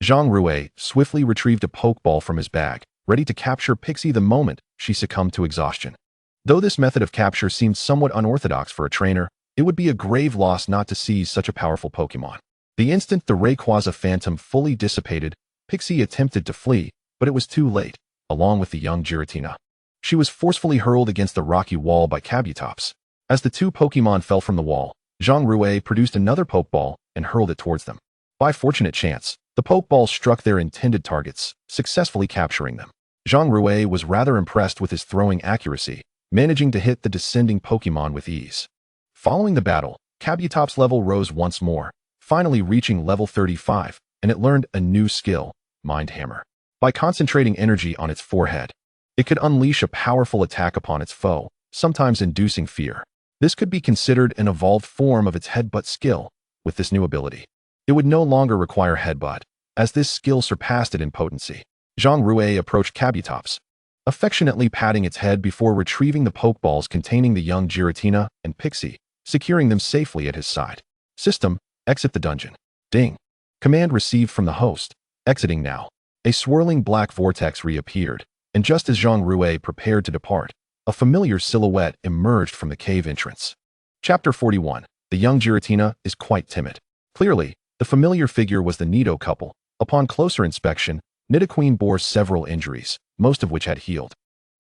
[SPEAKER 1] Zhang Rui swiftly retrieved a Pokeball from his bag, ready to capture Pixie the moment she succumbed to exhaustion. Though this method of capture seemed somewhat unorthodox for a trainer, it would be a grave loss not to seize such a powerful Pokemon. The instant the Rayquaza Phantom fully dissipated, Pixie attempted to flee, but it was too late, along with the young Giratina. She was forcefully hurled against the rocky wall by Kabutops. As the two Pokemon fell from the wall, Zhang Rui produced another Pokeball and hurled it towards them. By fortunate chance, the Pokeball struck their intended targets, successfully capturing them. Zhang Rui was rather impressed with his throwing accuracy, managing to hit the descending Pokemon with ease. Following the battle, Kabutops' level rose once more, finally reaching level 35, and it learned a new skill, Mind Hammer. By concentrating energy on its forehead, it could unleash a powerful attack upon its foe, sometimes inducing fear. This could be considered an evolved form of its Headbutt skill. With this new ability, it would no longer require Headbutt, as this skill surpassed it in potency. Zhang Rui approached Kabutops, affectionately patting its head before retrieving the Pokeballs containing the young Giratina and Pixie, securing them safely at his side. System, exit the dungeon. Ding. Command received from the host. Exiting now. A swirling black vortex reappeared, and just as Zhang Rui prepared to depart, a familiar silhouette emerged from the cave entrance. Chapter 41. The young Giratina is quite timid. Clearly, the familiar figure was the Nido couple. Upon closer inspection, Nidoqueen bore several injuries, most of which had healed,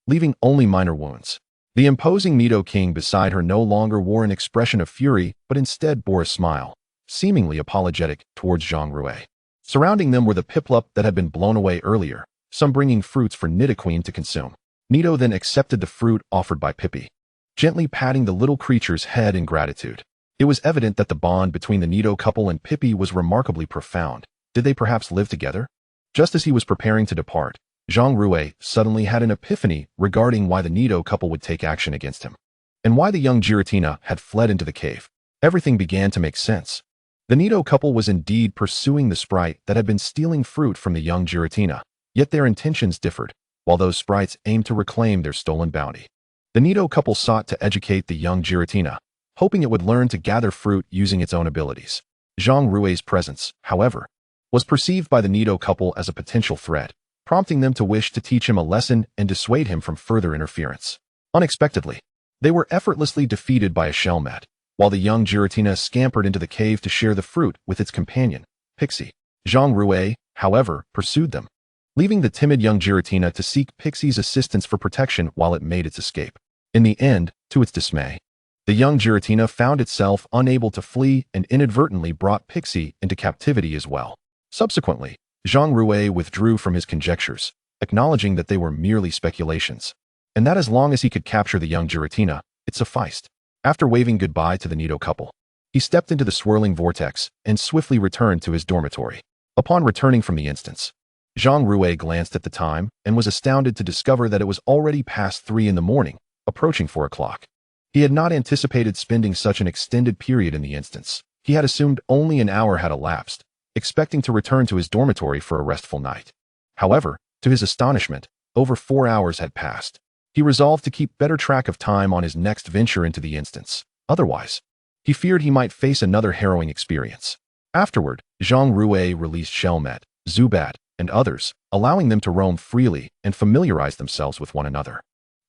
[SPEAKER 1] leaving only minor wounds. The imposing Nido King beside her no longer wore an expression of fury, but instead bore a smile, seemingly apologetic towards Zhang Rui. Surrounding them were the Piplup that had been blown away earlier, some bringing fruits for Nidoqueen to consume. Nido then accepted the fruit offered by Pippi, gently patting the little creature's head in gratitude. It was evident that the bond between the Nido couple and Pippi was remarkably profound. Did they perhaps live together? Just as he was preparing to depart, Zhang Rui suddenly had an epiphany regarding why the Nido couple would take action against him, and why the young Giratina had fled into the cave. Everything began to make sense. The Nido couple was indeed pursuing the sprite that had been stealing fruit from the young Giratina, yet their intentions differed, while those sprites aimed to reclaim their stolen bounty. The Nido couple sought to educate the young Giratina, hoping it would learn to gather fruit using its own abilities. Zhang Rui's presence, however, was perceived by the Nido couple as a potential threat, prompting them to wish to teach him a lesson and dissuade him from further interference. Unexpectedly, they were effortlessly defeated by a Shelmet, while the young Giratina scampered into the cave to share the fruit with its companion, Pixie. Zhang Rui, however, pursued them, leaving the timid young Giratina to seek Pixie's assistance for protection while it made its escape. In the end, to its dismay, the young Giratina found itself unable to flee and inadvertently brought Pixie into captivity as well. Subsequently, Zhang Rui withdrew from his conjectures, acknowledging that they were merely speculations, and that as long as he could capture the young Giratina, it sufficed. After waving goodbye to the Nido couple, he stepped into the swirling vortex and swiftly returned to his dormitory. Upon returning from the instance, Zhang Rui glanced at the time and was astounded to discover that it was already past 3 in the morning, approaching 4 o'clock. He had not anticipated spending such an extended period in the instance. He had assumed only an hour had elapsed, expecting to return to his dormitory for a restful night. However, to his astonishment, over 4 hours had passed. He resolved to keep better track of time on his next venture into the instance. Otherwise, he feared he might face another harrowing experience. Afterward, Zhang Rui released Shelmet, Zubat, and others, allowing them to roam freely and familiarize themselves with one another.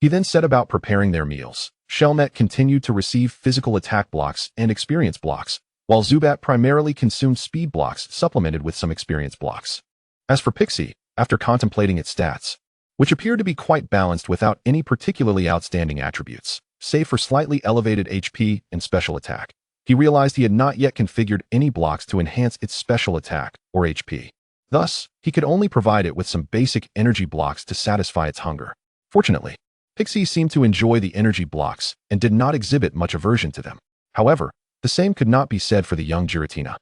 [SPEAKER 1] He then set about preparing their meals. Shelmet continued to receive physical attack blocks and experience blocks, while Zubat primarily consumed speed blocks supplemented with some experience blocks. As for Pixie, after contemplating its stats, which appeared to be quite balanced without any particularly outstanding attributes, save for slightly elevated HP and special attack, he realized he had not yet configured any blocks to enhance its special attack or HP. Thus, he could only provide it with some basic energy blocks to satisfy its hunger. Fortunately, Pixie seemed to enjoy the energy blocks and did not exhibit much aversion to them. However, The same could not be said for the young Giratina.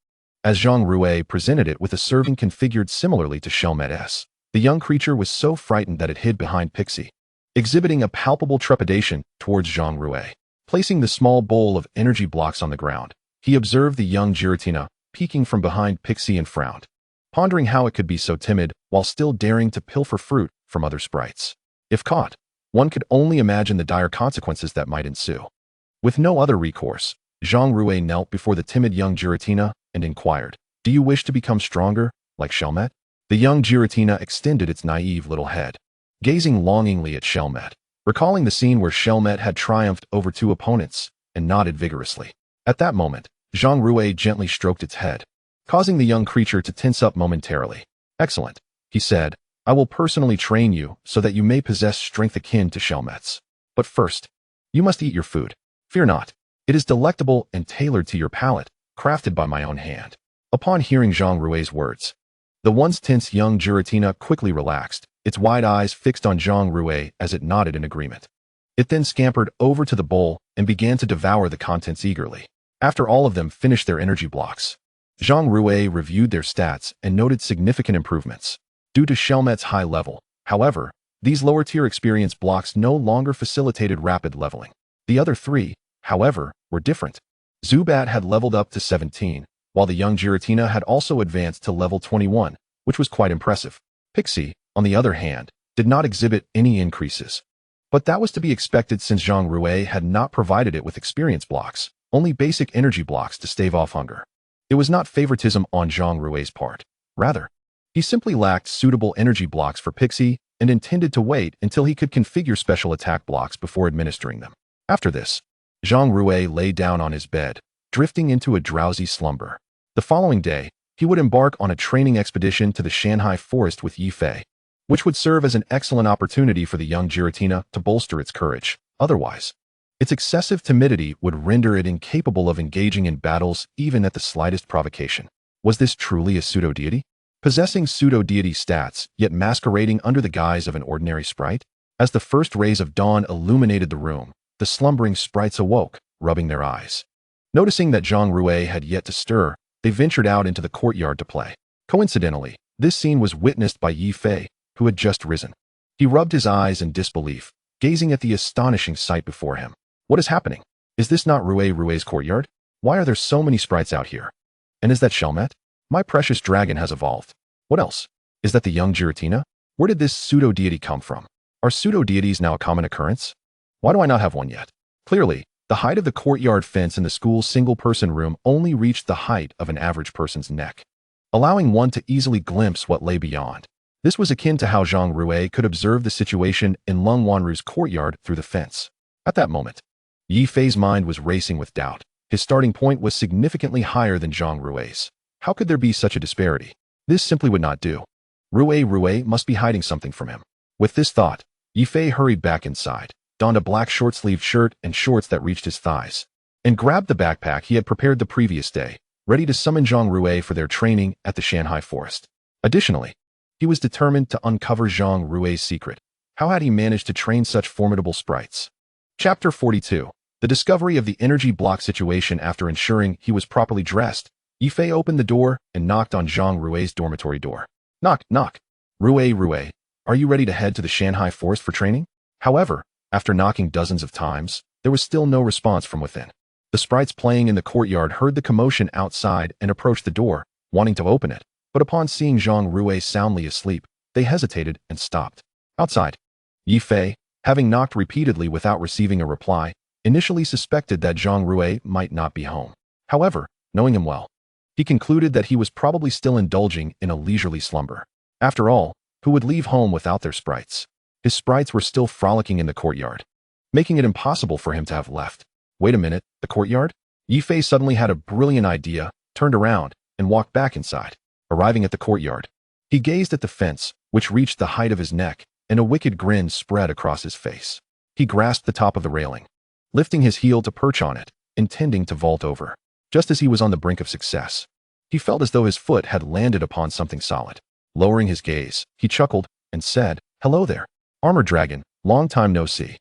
[SPEAKER 1] As Zhang Rui presented it with a serving configured similarly to Shelmet's, the young creature was so frightened that it hid behind Pixie, exhibiting a palpable trepidation towards Zhang Rui. Placing the small bowl of energy blocks on the ground, he observed the young Giratina peeking from behind Pixie and frowned, pondering how it could be so timid while still daring to pilfer fruit from other sprites. If caught, one could only imagine the dire consequences that might ensue. With no other recourse, Zhang Rui knelt before the timid young Giratina and inquired, "Do you wish to become stronger, like Shelmet?" The young Giratina extended its naive little head, gazing longingly at Shelmet, recalling the scene where Shelmet had triumphed over 2 opponents, and nodded vigorously. At that moment, Zhang Rui gently stroked its head, causing the young creature to tense up momentarily. "Excellent," he said. "I will personally train you so that you may possess strength akin to Shelmet's. But first, you must eat your food. Fear not. It is delectable and tailored to your palate, crafted by my own hand." Upon hearing Zhang Rui's words, the once tense young Giratina quickly relaxed, its wide eyes fixed on Zhang Rui as it nodded in agreement. It then scampered over to the bowl and began to devour the contents eagerly. After all of them finished their energy blocks, Zhang Rui reviewed their stats and noted significant improvements. Due to Shelmet's high level, however, these lower-tier experience blocks no longer facilitated rapid leveling. The other 3, however, were different. Zubat had leveled up to 17, while the young Giratina had also advanced to level 21, which was quite impressive. Pixie, on the other hand, did not exhibit any increases. But that was to be expected since Zhang Rui had not provided it with experience blocks, only basic energy blocks to stave off hunger. It was not favoritism on Zhang Rui's part. Rather, he simply lacked suitable energy blocks for Pixie and intended to wait until he could configure special attack blocks before administering them. After this, Zhang Rui lay down on his bed, drifting into a drowsy slumber. The following day, he would embark on a training expedition to the Shanghai forest with Yifei, which would serve as an excellent opportunity for the young Giratina to bolster its courage. Otherwise, its excessive timidity would render it incapable of engaging in battles even at the slightest provocation. Was this truly a pseudo-deity? Possessing pseudo-deity stats, yet masquerading under the guise of an ordinary sprite? As the first rays of dawn illuminated the room, the slumbering sprites awoke, rubbing their eyes. Noticing that Zhang Rui had yet to stir, they ventured out into the courtyard to play. Coincidentally, this scene was witnessed by Yifei, who had just risen. He rubbed his eyes in disbelief, gazing at the astonishing sight before him. What is happening? Is this not Rui's courtyard? Why are there so many sprites out here? And is that Shelmet? My precious dragon has evolved. What else? Is that the young Giratina? Where did this pseudo-deity come from? Are pseudo-deities now a common occurrence? Why do I not have one yet? Clearly, the height of the courtyard fence in the school's single-person room only reached the height of an average person's neck, allowing one to easily glimpse what lay beyond. This was akin to how Zhang Rui could observe the situation in Lung Wanru's courtyard through the fence. At that moment, Yifei's mind was racing with doubt. His starting point was significantly higher than Zhang Rui's. How could there be such a disparity? This simply would not do. Rui must be hiding something from him. With this thought, Yifei hurried back inside, donned a black short-sleeved shirt and shorts that reached his thighs, and grabbed the backpack he had prepared the previous day, ready to summon Zhang Rui for their training at the Shanghai forest. Additionally, he was determined to uncover Zhang Rui's secret. How had he managed to train such formidable sprites? Chapter 42. The discovery of the energy block situation. After ensuring he was properly dressed, Yifei opened the door and knocked on Zhang Rui's dormitory door. Knock, knock. Rui, are you ready to head to the Shanghai forest for training? However, after knocking dozens of times, there was still no response from within. The sprites playing in the courtyard heard the commotion outside and approached the door, wanting to open it, but upon seeing Zhang Rui soundly asleep, they hesitated and stopped. Outside, Yifei, having knocked repeatedly without receiving a reply, initially suspected that Zhang Rui might not be home. However, knowing him well, he concluded that he was probably still indulging in a leisurely slumber. After all, who would leave home without their sprites? His sprites were still frolicking in the courtyard, making it impossible for him to have left. Wait a minute, the courtyard? Yifei suddenly had a brilliant idea, turned around, and walked back inside. Arriving at the courtyard, he gazed at the fence, which reached the height of his neck, and a wicked grin spread across his face. He grasped the top of the railing, lifting his heel to perch on it, intending to vault over. Just as he was on the brink of success, he felt as though his foot had landed upon something solid. Lowering his gaze, he chuckled and said, "Hello there, Armor Dragon, long time no see."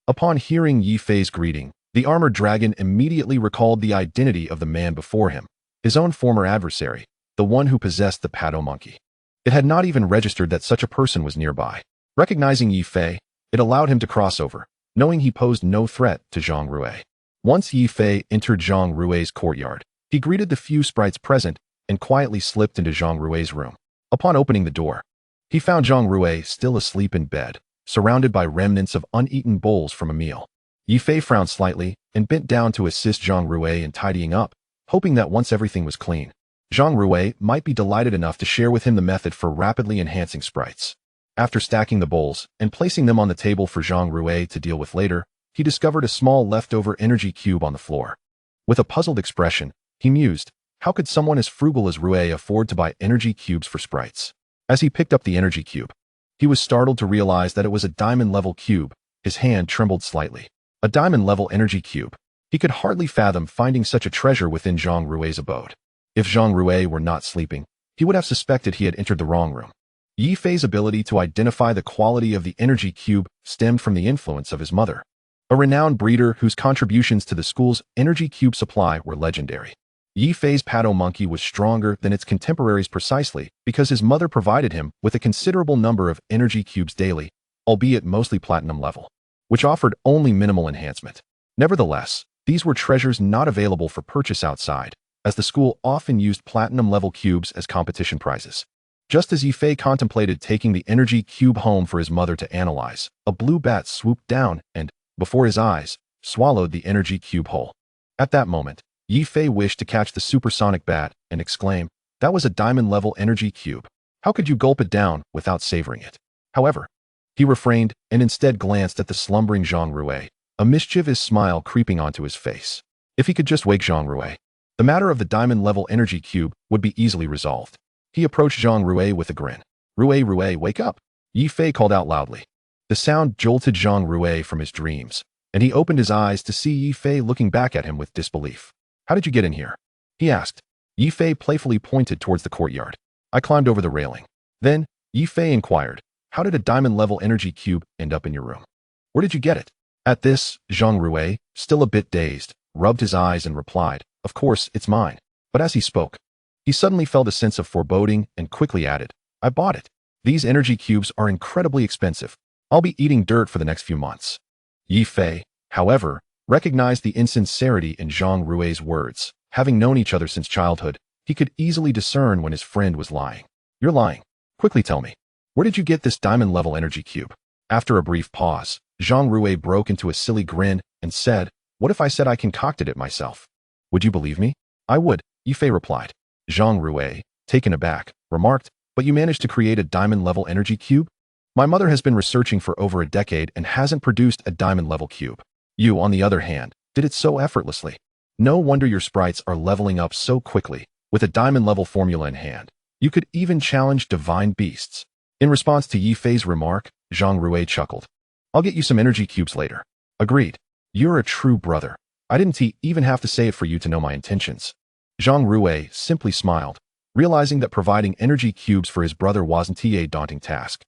[SPEAKER 1] Upon hearing Yifei's greeting, The armored dragon immediately recalled the identity of the man before him, his own former adversary, the one who possessed the pato monkey. It had not even registered that such a person was nearby. Recognizing Yi Fei, it allowed him to cross over, knowing he posed no threat to Zhang Rui. Once Yi Fei entered Zhang Rui's courtyard, he greeted the few sprites present and quietly slipped into Zhang Rui's room. Upon opening the door, he found Zhang Rui still asleep in bed, surrounded by remnants of uneaten bowls from a meal. Yi Fei frowned slightly and bent down to assist Zhang Rui in tidying up, hoping that once everything was clean, Zhang Rui might be delighted enough to share with him the method for rapidly enhancing sprites. After stacking the bowls and placing them on the table for Zhang Rui to deal with later, he discovered a small leftover energy cube on the floor. With a puzzled expression, he mused, how could someone as frugal as Rui afford to buy energy cubes for sprites? As he picked up the energy cube, he was startled to realize that it was a diamond-level cube. His hand trembled slightly. A diamond-level energy cube. He could hardly fathom finding such a treasure within Zhang Rui's abode. If Zhang Rui were not sleeping, he would have suspected he had entered the wrong room. Yi Fei's ability to identify the quality of the energy cube stemmed from the influence of his mother, a renowned breeder whose contributions to the school's energy cube supply were legendary. Yi Fei's pato monkey was stronger than its contemporaries precisely because his mother provided him with a considerable number of energy cubes daily, albeit mostly platinum level, which offered only minimal enhancement. Nevertheless, these were treasures not available for purchase outside, as the school often used platinum-level cubes as competition prizes. Just as Yi Fei contemplated taking the energy cube home for his mother to analyze, a blue bat swooped down and, before his eyes, swallowed the energy cube whole. At that moment, Yi Fei wished to catch the supersonic bat and exclaim, that was a diamond-level energy cube. How could you gulp it down without savoring it? However, he refrained and instead glanced at the slumbering Zhang Rui, a mischievous smile creeping onto his face. If he could just wake Zhang Rui, the matter of the diamond-level energy cube would be easily resolved. He approached Zhang Rui with a grin. Rui, wake up! Yi Fei called out loudly. The sound jolted Zhang Rui from his dreams, and he opened his eyes to see Yi Fei looking back at him with disbelief. How did you get in here? He asked. Yi Fei playfully pointed towards the courtyard. I climbed over the railing. Then, Yi Fei inquired, how did a diamond-level energy cube end up in your room? Where did you get it? At this, Zhang Rui, still a bit dazed, rubbed his eyes and replied, of course, it's mine. But as he spoke, he suddenly felt a sense of foreboding and quickly added, I bought it. These energy cubes are incredibly expensive. I'll be eating dirt for the next few months. Yi Fei, however, recognized the insincerity in Zhang Rui's words. Having known each other since childhood, he could easily discern when his friend was lying. You're lying. Quickly tell me, where did you get this diamond-level energy cube? After a brief pause, Zhang Rui broke into a silly grin and said, what if I said I concocted it myself? Would you believe me? I would, Yi Fei replied. Zhang Rui, taken aback, remarked, but you managed to create a diamond-level energy cube? My mother has been researching for over a decade and hasn't produced a diamond-level cube. You, on the other hand, did it so effortlessly. No wonder your sprites are leveling up so quickly, with a diamond-level formula in hand. You could even challenge divine beasts. In response to Yi Fei's remark, Zhang Rui chuckled. I'll get you some energy cubes later. Agreed. You're a true brother. I didn't even have to say it for you to know my intentions. Zhang Rui simply smiled, realizing that providing energy cubes for his brother wasn't a daunting task.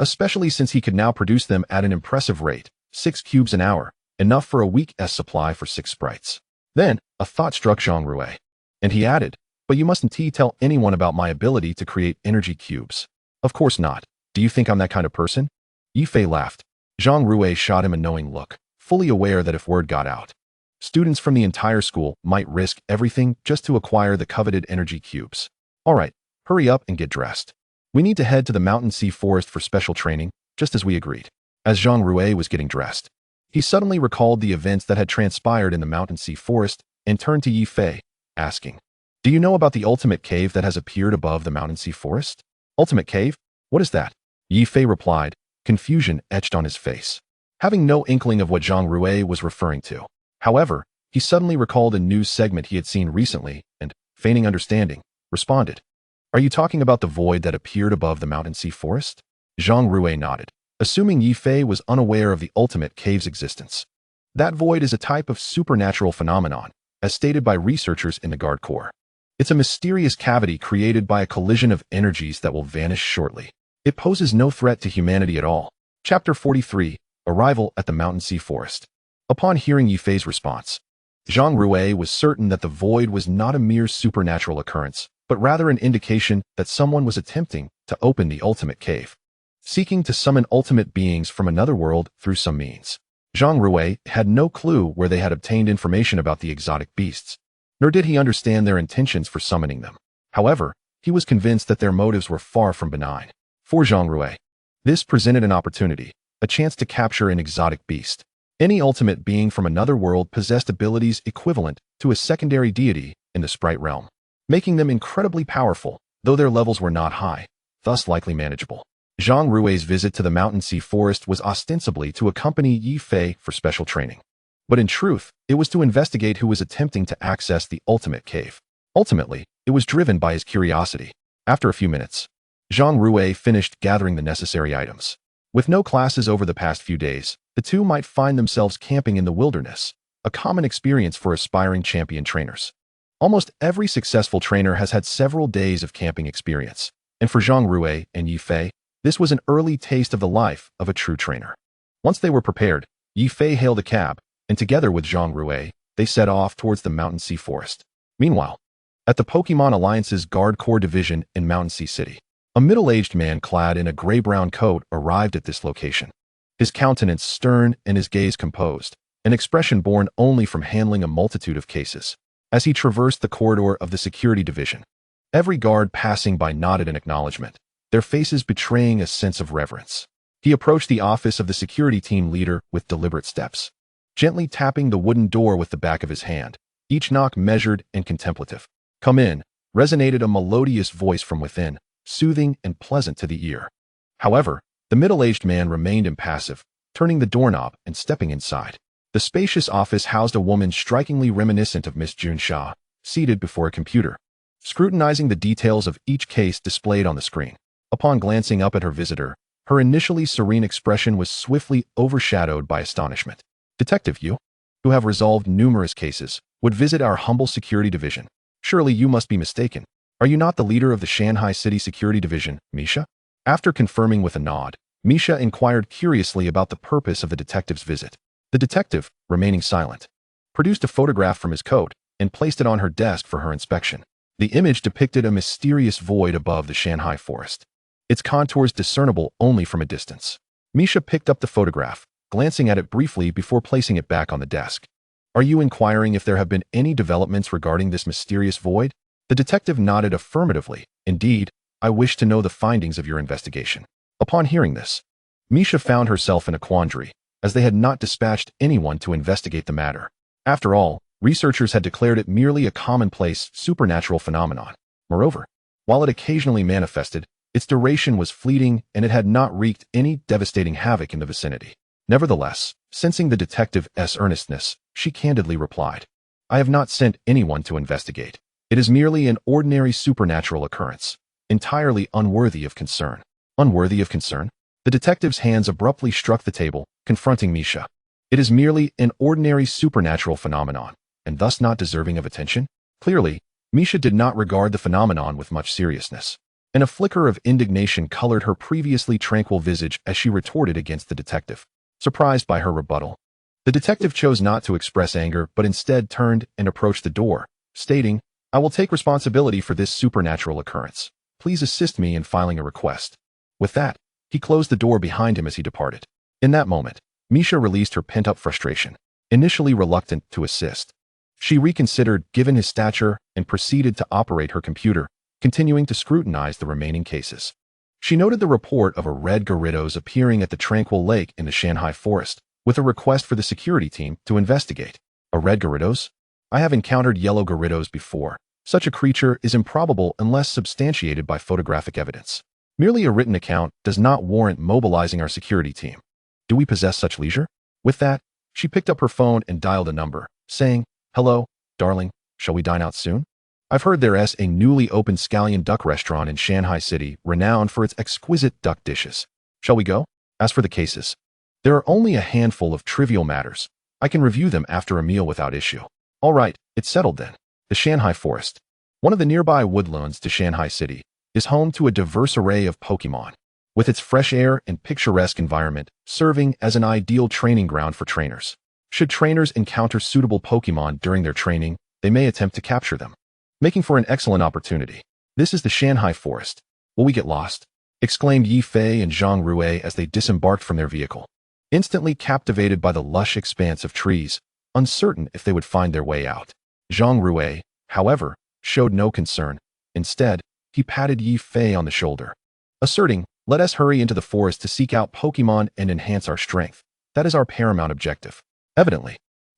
[SPEAKER 1] Especially since he could now produce them at an impressive rate, 6 cubes an hour, enough for a week's supply for 6 sprites. Then, a thought struck Zhang Rui, and he added, but you mustn't tell anyone about my ability to create energy cubes. Of course not. Do you think I'm that kind of person? Yi Fei laughed. Zhang Rui shot him a knowing look, fully aware that if word got out, students from the entire school might risk everything just to acquire the coveted energy cubes. All right, hurry up and get dressed. We need to head to the mountain sea forest for special training, just as we agreed. As Zhang Rui was getting dressed, he suddenly recalled the events that had transpired in the mountain sea forest and turned to Yi Fei, asking, do you know about the ultimate cave that has appeared above the mountain sea forest? Ultimate cave? What is that? Yi Fei replied, confusion etched on his face, having no inkling of what Zhang Rui was referring to. However, he suddenly recalled a news segment he had seen recently and, feigning understanding, responded, are you talking about the void that appeared above the mountain sea forest? Zhang Rui nodded, assuming Yi Fei was unaware of the ultimate cave's existence. That void is a type of supernatural phenomenon, as stated by researchers in the Guard Corps. It's a mysterious cavity created by a collision of energies that will vanish shortly. It poses no threat to humanity at all. Chapter 43, Arrival at the Mountain Sea Forest. Upon hearing Yifei's response, Zhang Rui was certain that the void was not a mere supernatural occurrence, but rather an indication that someone was attempting to open the ultimate cave, seeking to summon ultimate beings from another world through some means. Zhang Rui had no clue where they had obtained information about the exotic beasts, nor did he understand their intentions for summoning them. However, he was convinced that their motives were far from benign. For Zhang Rui, this presented an opportunity, a chance to capture an exotic beast. Any ultimate being from another world possessed abilities equivalent to a secondary deity in the sprite realm, making them incredibly powerful, though their levels were not high, thus likely manageable. Zhang Rui's visit to the mountain sea forest was ostensibly to accompany Yifei for special training. But in truth, it was to investigate who was attempting to access the ultimate cave. Ultimately, it was driven by his curiosity. After a few minutes, Zhang Rui finished gathering the necessary items. With no classes over the past few days, the two might find themselves camping in the wilderness, a common experience for aspiring champion trainers. Almost every successful trainer has had several days of camping experience, and for Zhang Rui and Yifei, this was an early taste of the life of a true trainer. Once they were prepared, Yifei hailed a cab, and together with Zhang Rui, they set off towards the Mountain Sea Forest. Meanwhile, at the Pokémon Alliance's Guard Corps division in Mountain Sea City, a middle-aged man clad in a gray-brown coat arrived at this location. His countenance stern and his gaze composed, an expression born only from handling a multitude of cases. As he traversed the corridor of the security division, every guard passing by nodded in acknowledgement, their faces betraying a sense of reverence. He approached the office of the security team leader with deliberate steps, gently tapping the wooden door with the back of his hand, each knock measured and contemplative. "Come in," resonated a melodious voice from within, soothing and pleasant to the ear. However, the middle-aged man remained impassive, turning the doorknob and stepping inside. The spacious office housed a woman strikingly reminiscent of Miss Jun Xia, seated before a computer, scrutinizing the details of each case displayed on the screen. Upon glancing up at her visitor, her initially serene expression was swiftly overshadowed by astonishment. "Detective, you, who have resolved numerous cases, would visit our humble security division. Surely you must be mistaken. Are you not the leader of the Shanghai City Security Division, Misha?" After confirming with a nod, Misha inquired curiously about the purpose of the detective's visit. The detective, remaining silent, produced a photograph from his coat and placed it on her desk for her inspection. The image depicted a mysterious void above the Shanghai forest, its contours discernible only from a distance. Misha picked up the photograph, glancing at it briefly before placing it back on the desk. "Are you inquiring if there have been any developments regarding this mysterious void?" The detective nodded affirmatively. "Indeed, I wish to know the findings of your investigation." Upon hearing this, Misha found herself in a quandary, as they had not dispatched anyone to investigate the matter. After all, researchers had declared it merely a commonplace supernatural phenomenon. Moreover, while it occasionally manifested, its duration was fleeting and it had not wreaked any devastating havoc in the vicinity. Nevertheless, sensing the detective's earnestness, she candidly replied, "I have not sent anyone to investigate. It is merely an ordinary supernatural occurrence, entirely unworthy of concern." Unworthy of concern? The detective's hands abruptly struck the table, confronting Misha. "It is merely an ordinary supernatural phenomenon, and thus not deserving of attention?" Clearly, Misha did not regard the phenomenon with much seriousness, and a flicker of indignation colored her previously tranquil visage as she retorted against the detective. Surprised by her rebuttal, the detective chose not to express anger but instead turned and approached the door, stating, "I will take responsibility for this supernatural occurrence. Please assist me in filing a request." With that, he closed the door behind him as he departed. In that moment, Misha released her pent-up frustration, initially reluctant to assist. She reconsidered given his stature and proceeded to operate her computer, continuing to scrutinize the remaining cases. She noted the report of a red Gyarados appearing at the tranquil lake in the Shanghai forest, with a request for the security team to investigate. A red Gyarados? I have encountered yellow Gyarados before. Such a creature is improbable unless substantiated by photographic evidence. Merely a written account does not warrant mobilizing our security team. Do we possess such leisure? With that, she picked up her phone and dialed a number, saying, "Hello, darling, shall we dine out soon? I've heard there's a newly opened scallion duck restaurant in Shanghai City renowned for its exquisite duck dishes. Shall we go?" As for the cases, there are only a handful of trivial matters. I can review them after a meal without issue. All right, it's settled then. The Shanghai Forest, one of the nearby woodlands to Shanghai City, is home to a diverse array of Pokémon, with its fresh air and picturesque environment serving as an ideal training ground for trainers. Should trainers encounter suitable Pokémon during their training, they may attempt to capture them, making for an excellent opportunity. This is the Shanghai Forest. Will we get lost? Exclaimed Yi Fei and Zhang Rui as they disembarked from their vehicle. Instantly captivated by the lush expanse of trees, uncertain if they would find their way out. Zhang Rui, however, showed no concern. Instead, he patted Yi Fei on the shoulder, asserting, "Let us hurry into the forest to seek out Pokémon and enhance our strength. That is our paramount objective." Evidently,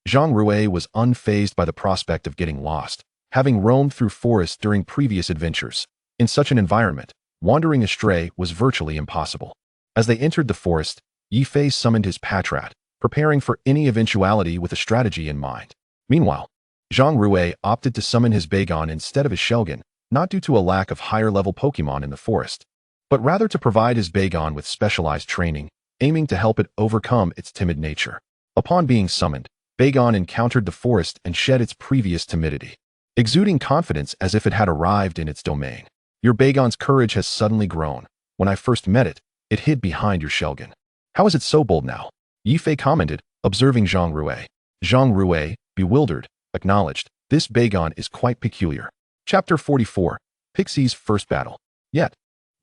[SPEAKER 1] Zhang Rui was unfazed by the prospect of getting lost, having roamed through forests during previous adventures. In such an environment, wandering astray was virtually impossible. As they entered the forest, Yi Fei summoned his Patrat, preparing for any eventuality with a strategy in mind. Meanwhile, Zhang Rui opted to summon his Bagon instead of his Shelgon, not due to a lack of higher-level Pokémon in the forest, but rather to provide his Bagon with specialized training, aiming to help it overcome its timid nature. Upon being summoned, Bagon encountered the forest and shed its previous timidity, exuding confidence as if it had arrived in its domain. "Your Bagon's courage has suddenly grown. When I first met it, it hid behind your Shelgon. How is it so bold now?" Yi Fei commented, observing Zhang Rui. Zhang Rui, bewildered, acknowledged, "This Bagon is quite peculiar." Chapter 44, Pixie's First Battle. Yet,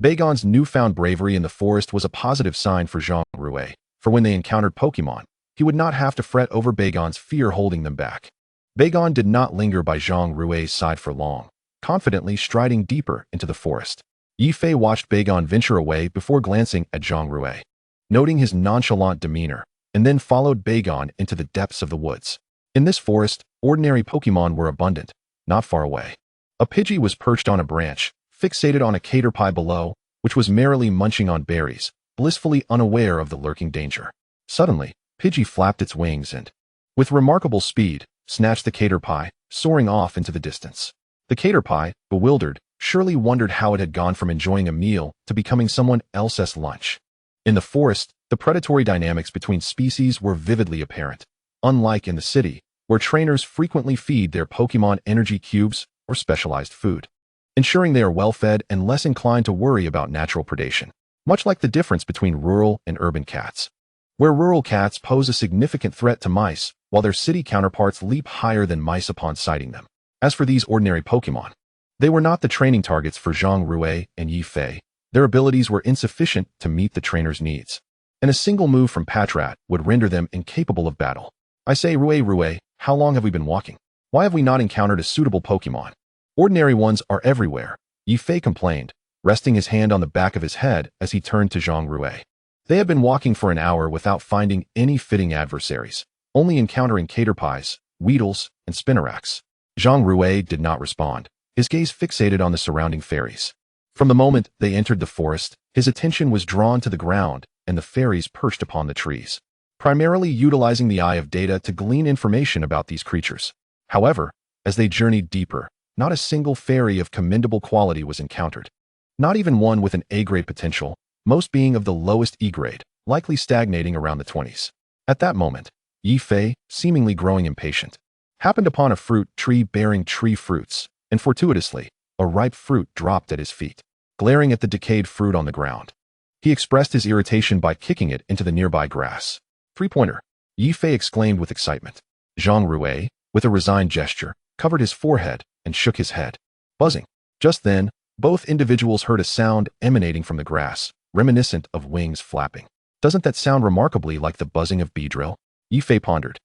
[SPEAKER 1] Bagon's newfound bravery in the forest was a positive sign for Zhang Rui, for when they encountered Pokémon, he would not have to fret over Bagon's fear holding them back. Bagon did not linger by Zhang Rui's side for long, confidently striding deeper into the forest. Yi Fei watched Bagon venture away before glancing at Zhang Rui, noting his nonchalant demeanor, and then followed Bagon into the depths of the woods. In this forest, ordinary Pokémon were abundant. Not far away, a Pidgey was perched on a branch, fixated on a caterpie below, which was merrily munching on berries, blissfully unaware of the lurking danger. Suddenly, Pidgey flapped its wings and, with remarkable speed, snatched the caterpie, soaring off into the distance. The caterpie, bewildered, surely wondered how it had gone from enjoying a meal to becoming someone else's lunch. In the forest, the predatory dynamics between species were vividly apparent, unlike in the city, where trainers frequently feed their Pokémon energy cubes or specialized food, ensuring they are well-fed and less inclined to worry about natural predation. Much like the difference between rural and urban cats, where rural cats pose a significant threat to mice, while their city counterparts leap higher than mice upon sighting them. As for these ordinary Pokémon, they were not the training targets for Zhang Rui and Yi Fei. Their abilities were insufficient to meet the trainer's needs, and a single move from Patrat would render them incapable of battle. "I say, Rui, how long have we been walking? Why have we not encountered a suitable Pokémon? Ordinary ones are everywhere," Yi Fei complained, resting his hand on the back of his head as he turned to Zhang Rui. They had been walking for an hour without finding any fitting adversaries, only encountering caterpies, weedles, and spinneracks. Zhang Rui did not respond, his gaze fixated on the surrounding fairies. From the moment they entered the forest, his attention was drawn to the ground and the fairies perched upon the trees, primarily utilizing the eye of data to glean information about these creatures. However, as they journeyed deeper, not a single fairy of commendable quality was encountered. Not even one with an A-grade potential, most being of the lowest E-grade, likely stagnating around the 20s. At that moment, Yi Fei, seemingly growing impatient, happened upon a fruit tree bearing tree fruits, and fortuitously, a ripe fruit dropped at his feet. Glaring at the decayed fruit on the ground, he expressed his irritation by kicking it into the nearby grass. "Three-pointer," Yi Fei exclaimed with excitement. Zhang Rui, with a resigned gesture, covered his forehead and shook his head. Buzzing. Just then, both individuals heard a sound emanating from the grass, reminiscent of wings flapping. "Doesn't that sound remarkably like the buzzing of Beedrill?" Yi Fei pondered,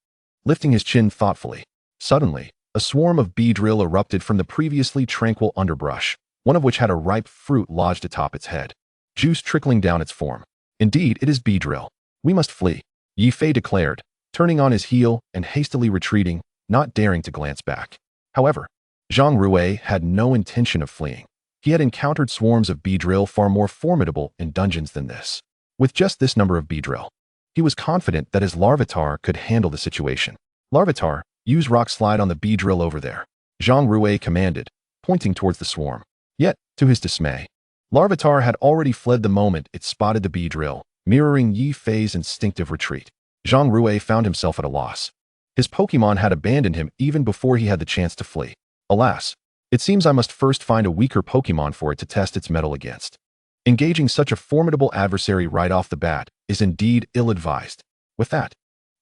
[SPEAKER 1] lifting his chin thoughtfully. Suddenly, a swarm of Beedrill erupted from the previously tranquil underbrush, one of which had a ripe fruit lodged atop its head, juice trickling down its form. "Indeed, it is Beedrill. We must flee," Yi Fei declared, turning on his heel and hastily retreating, not daring to glance back. However, Zhang Rui had no intention of fleeing. He had encountered swarms of Beedrill far more formidable in dungeons than this. With just this number of Beedrill, he was confident that his Larvitar could handle the situation. "Larvitar, use Rock Slide on the Beedrill over there," Zhang Rui commanded, pointing towards the swarm. Yet, to his dismay, Larvitar had already fled the moment it spotted the Beedrill, mirroring Yi Fei's instinctive retreat. Zhang Rui found himself at a loss. His Pokémon had abandoned him even before he had the chance to flee. Alas, it seems I must first find a weaker Pokémon for it to test its mettle against. Engaging such a formidable adversary right off the bat is indeed ill-advised. With that,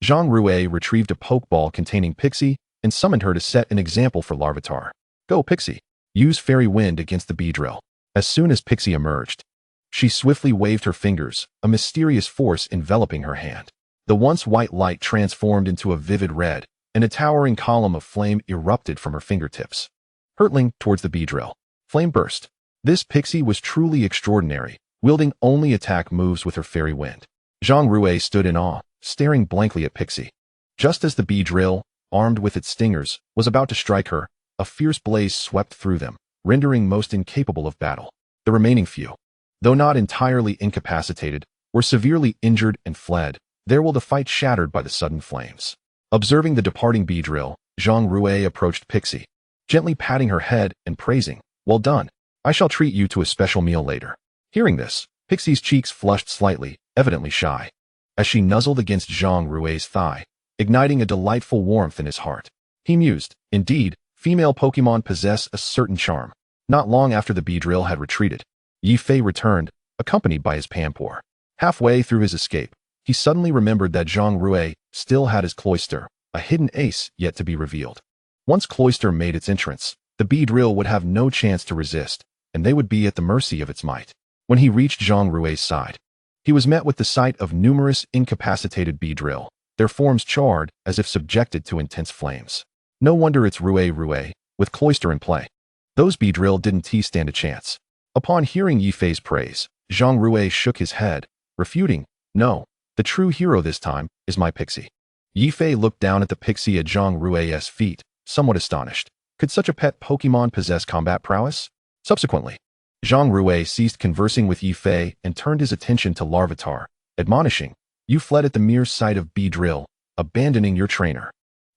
[SPEAKER 1] Zhang Rui retrieved a Pokeball containing Pixie and summoned her to set an example for Larvitar. Go, Pixie. Use Fairy Wind against the Beedrill. As soon as Pixie emerged, she swiftly waved her fingers, a mysterious force enveloping her hand. The once white light transformed into a vivid red, and a towering column of flame erupted from her fingertips. Hurtling towards the Beedrill. Flame burst. This Pixie was truly extraordinary, wielding only attack moves with her Fairy Wind. Zhang Rui stood in awe, staring blankly at Pixie. Just as the Beedrill, armed with its stingers, was about to strike her, a fierce blaze swept through them, rendering most incapable of battle. The remaining few, though not entirely incapacitated, were severely injured and fled, there while the fight shattered by the sudden flames. Observing the departing Beedrill, Zhang Rui approached Pixie, gently patting her head and praising, "Well done. I shall treat you to a special meal later." Hearing this, Pixie's cheeks flushed slightly, evidently shy, as she nuzzled against Zhang Rui's thigh, igniting a delightful warmth in his heart. He mused, indeed, female Pokemon possess a certain charm. Not long after the Beedrill had retreated, Yifei returned, accompanied by his Pampor. Halfway through his escape, he suddenly remembered that Zhang Rui still had his Cloyster, a hidden ace yet to be revealed. Once Cloyster made its entrance, the Beedrill would have no chance to resist, and they would be at the mercy of its might. When he reached Zhang Rui's side, he was met with the sight of numerous incapacitated Beedrill, their forms charred as if subjected to intense flames. No wonder it's Rui, with Cloyster in play. Those Beedrill didn't stand a chance. Upon hearing Yifei's praise, Zhang Rui shook his head, refuting, "No, the true hero this time is my Pixie." Yifei looked down at the Pixie at Zhang Rui's feet, somewhat astonished. Could such a pet Pokemon possess combat prowess? Subsequently, Zhang Rui ceased conversing with Yifei and turned his attention to Larvitar, admonishing, "You fled at the mere sight of Beedrill, abandoning your trainer.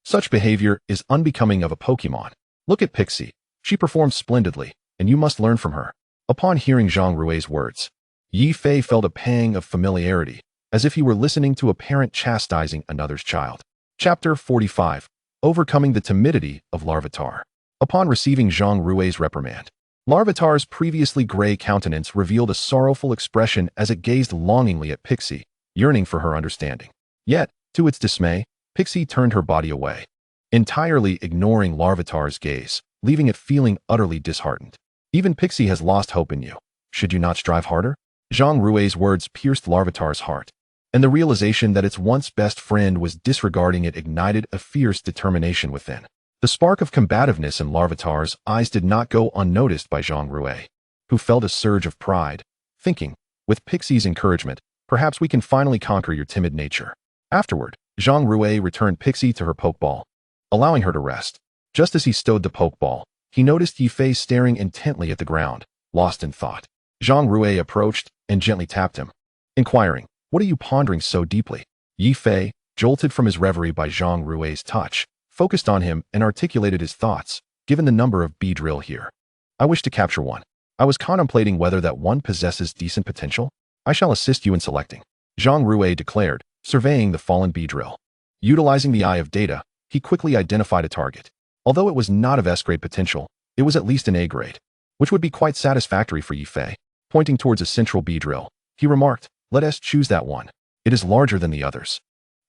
[SPEAKER 1] Such behavior is unbecoming of a Pokemon. Look at Pixie. She performs splendidly, and you must learn from her." Upon hearing Zhang Rui's words, Yifei felt a pang of familiarity, as if he were listening to a parent chastising another's child. Chapter 45. Overcoming the timidity of Larvitar. Upon receiving Zhang Rui's reprimand, Larvitar's previously gray countenance revealed a sorrowful expression as it gazed longingly at Pixie, yearning for her understanding. Yet, to its dismay, Pixie turned her body away, entirely ignoring Larvitar's gaze, leaving it feeling utterly disheartened. "Even Pixie has lost hope in you. Should you not strive harder?" Zhang Rui's words pierced Larvitar's heart, and the realization that its once best friend was disregarding it ignited a fierce determination within. The spark of combativeness in Larvitar's eyes did not go unnoticed by Zhang Rui, who felt a surge of pride, thinking, with Pixie's encouragement, perhaps we can finally conquer your timid nature. Afterward, Zhang Rui returned Pixie to her Pokeball, allowing her to rest. Just as he stowed the Pokeball, he noticed Yifei staring intently at the ground, lost in thought. Zhang Rui approached and gently tapped him, inquiring, "What are you pondering so deeply?" Yifei, jolted from his reverie by Zhang Rui's touch, focused on him and articulated his thoughts, "Given the number of Beedrill here, I wish to capture one. I was contemplating whether that one possesses decent potential. I shall assist you in selecting," Zhang Rui declared, surveying the fallen Beedrill. Utilizing the eye of data, he quickly identified a target. Although it was not of S-grade potential, it was at least an A-grade, which would be quite satisfactory for Yifei. Pointing towards a central Beedrill, he remarked, "Let us choose that one. It is larger than the others,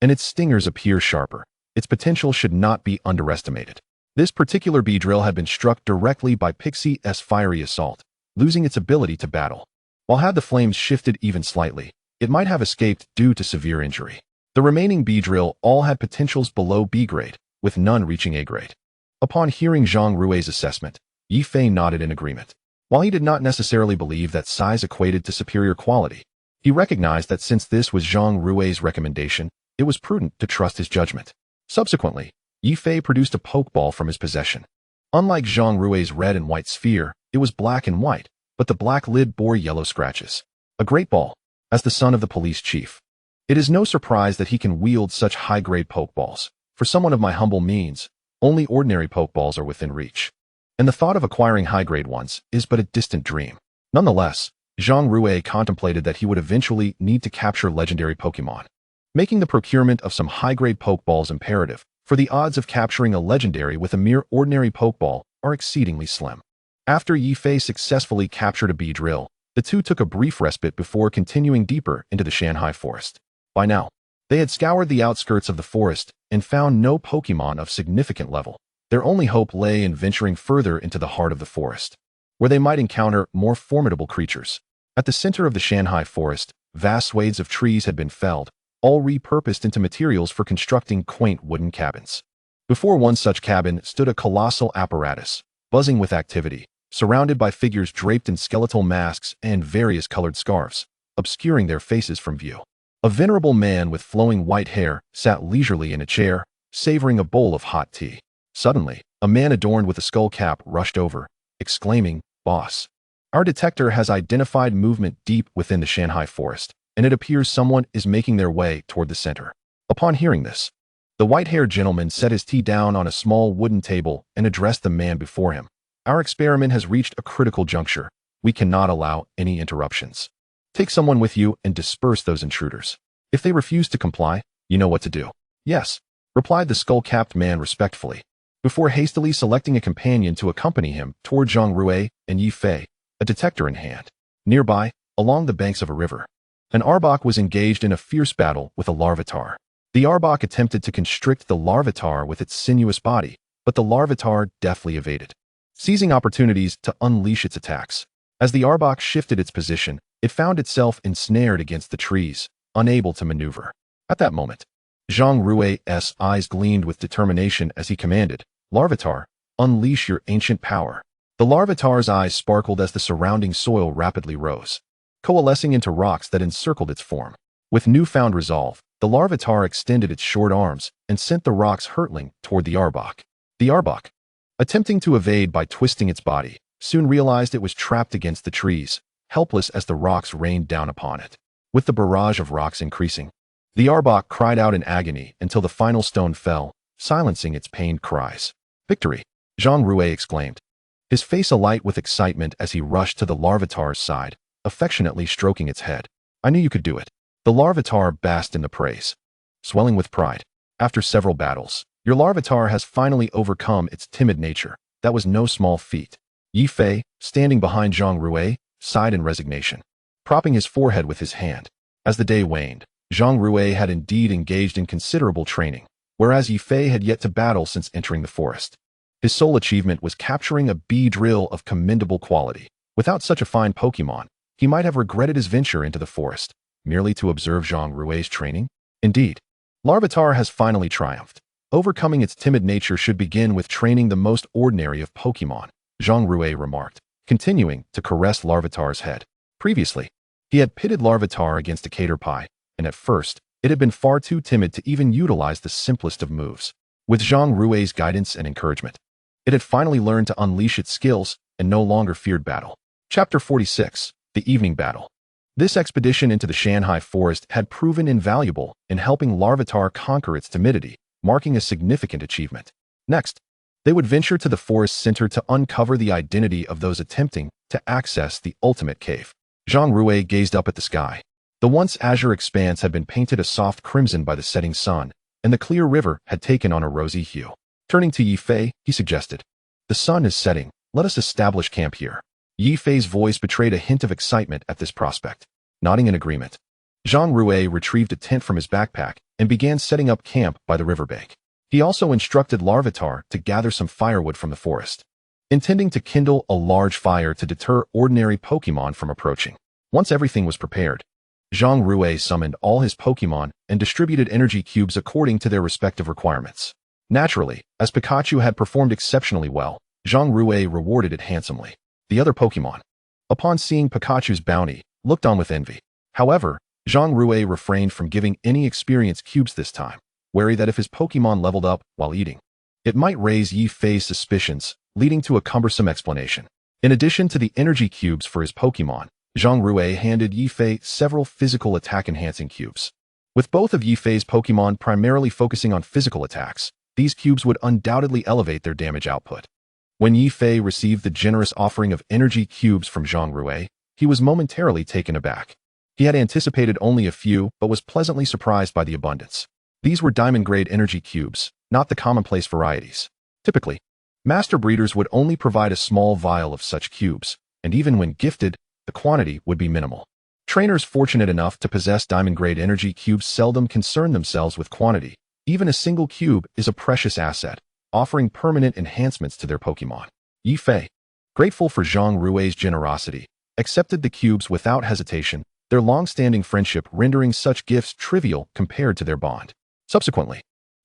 [SPEAKER 1] and its stingers appear sharper. Its potential should not be underestimated." This particular Beedrill had been struck directly by Pixie's fiery assault, losing its ability to battle. While had the flames shifted even slightly, it might have escaped due to severe injury. The remaining Beedrill all had potentials below B-grade, with none reaching A-grade. Upon hearing Zhang Rui's assessment, Yifei nodded in agreement. While he did not necessarily believe that size equated to superior quality, he recognized that since this was Zhang Rui's recommendation, it was prudent to trust his judgment. Subsequently, Yifei produced a Pokeball from his possession. Unlike Zhang Rui's red and white sphere, it was black and white, but the black lid bore yellow scratches. A great ball. As the son of the police chief, it is no surprise that he can wield such high-grade Pokeballs. For someone of my humble means, only ordinary Pokeballs are within reach, and the thought of acquiring high-grade ones is but a distant dream. Nonetheless, Zhang Rui contemplated that he would eventually need to capture legendary Pokemon, making the procurement of some high-grade Pokeballs imperative, for the odds of capturing a legendary with a mere ordinary Pokeball are exceedingly slim. After Yifei successfully captured a Beedrill, the two took a brief respite before continuing deeper into the Shanghai forest. By now, They had scoured the outskirts of the forest and found no Pokémon of significant level. Their only hope lay in venturing further into the heart of the forest, where they might encounter more formidable creatures. At the center of the Shanghai forest, vast swathes of trees had been felled, all repurposed into materials for constructing quaint wooden cabins. Before one such cabin stood a colossal apparatus, buzzing with activity, surrounded by figures draped in skeletal masks and various colored scarves, obscuring their faces from view. A venerable man with flowing white hair sat leisurely in a chair, savoring a bowl of hot tea. Suddenly, a man adorned with a skull cap rushed over, exclaiming, "Boss, our detector has identified movement deep within the Shanghai forest, and it appears someone is making their way toward the center." Upon hearing this, the white-haired gentleman set his tea down on a small wooden table and addressed the man before him. "Our experiment has reached a critical juncture. We cannot allow any interruptions. Take someone with you and disperse those intruders. If they refuse to comply, you know what to do." "Yes," replied the skull-capped man respectfully, before hastily selecting a companion to accompany him toward Zhang Rui and Yi Fei, a detector in hand. Nearby, along the banks of a river, an Arbok was engaged in a fierce battle with a Larvitar. The Arbok attempted to constrict the Larvitar with its sinuous body, but the Larvitar deftly evaded, seizing opportunities to unleash its attacks. As the Arbok shifted its position, it found itself ensnared against the trees, unable to maneuver. At that moment, Zhang Rui's eyes gleamed with determination as he commanded, "Larvitar, unleash your ancient power." The Larvitar's eyes sparkled as the surrounding soil rapidly rose, coalescing into rocks that encircled its form. With newfound resolve, the Larvitar extended its short arms and sent the rocks hurtling toward the Arbok. The Arbok, attempting to evade by twisting its body, soon realized it was trapped against the trees, helpless as the rocks rained down upon it. With the barrage of rocks increasing, the Arbok cried out in agony until the final stone fell, silencing its pained cries. "Victory!" Zhang Rui exclaimed, his face alight with excitement as he rushed to the Larvitar's side, affectionately stroking its head. "I knew you could do it." The Larvitar basked in the praise, swelling with pride. "After several battles, your Larvitar has finally overcome its timid nature. That was no small feat." Yi Fei, standing behind Zhang Rui, sighed in resignation, propping his forehead with his hand. As the day waned, Zhang Rui had indeed engaged in considerable training, whereas Yi Fei had yet to battle since entering the forest. His sole achievement was capturing a bee drill of commendable quality. Without such a fine Pokémon, he might have regretted his venture into the forest, merely to observe Zhang Rui's training. Indeed, Larvitar has finally triumphed. Overcoming its timid nature should begin with training the most ordinary of Pokémon, Zhang Rui remarked, continuing to caress Larvitar's head. Previously, he had pitted Larvitar against a Caterpie, and at first, it had been far too timid to even utilize the simplest of moves. With Zhang Rui's guidance and encouragement, it had finally learned to unleash its skills and no longer feared battle. Chapter 46, The Evening Battle. This expedition into the Shanghai forest had proven invaluable in helping Larvitar conquer its timidity, marking a significant achievement. Next, they would venture to the forest center to uncover the identity of those attempting to access the ultimate cave. Zhang Rui gazed up at the sky. The once azure expanse had been painted a soft crimson by the setting sun, and the clear river had taken on a rosy hue. Turning to Yi Fei, he suggested, "The sun is setting. Let us establish camp here." Yi Fei's voice betrayed a hint of excitement at this prospect. Nodding in agreement, Zhang Rui retrieved a tent from his backpack and began setting up camp by the riverbank. He also instructed Larvitar to gather some firewood from the forest, intending to kindle a large fire to deter ordinary Pokémon from approaching. Once everything was prepared, Zhang Rui summoned all his Pokémon and distributed energy cubes according to their respective requirements. Naturally, as Pikachu had performed exceptionally well, Zhang Rui rewarded it handsomely. The other Pokémon, upon seeing Pikachu's bounty, looked on with envy. However, Zhang Rui refrained from giving any experience cubes this time, wary that if his Pokémon leveled up while eating, it might raise Yi Fei's suspicions, leading to a cumbersome explanation. In addition to the energy cubes for his Pokémon, Zhang Rui handed Yi Fei several physical attack-enhancing cubes. With both of Yi Fei's Pokémon primarily focusing on physical attacks, these cubes would undoubtedly elevate their damage output. When Yi Fei received the generous offering of energy cubes from Zhang Rui, he was momentarily taken aback. He had anticipated only a few, but was pleasantly surprised by the abundance. These were diamond-grade energy cubes, not the commonplace varieties. Typically, master breeders would only provide a small vial of such cubes, and even when gifted, the quantity would be minimal. Trainers fortunate enough to possess diamond-grade energy cubes seldom concern themselves with quantity. Even a single cube is a precious asset, offering permanent enhancements to their Pokémon. Yi Fei, grateful for Zhang Rui's generosity, accepted the cubes without hesitation, their long-standing friendship rendering such gifts trivial compared to their bond. Subsequently,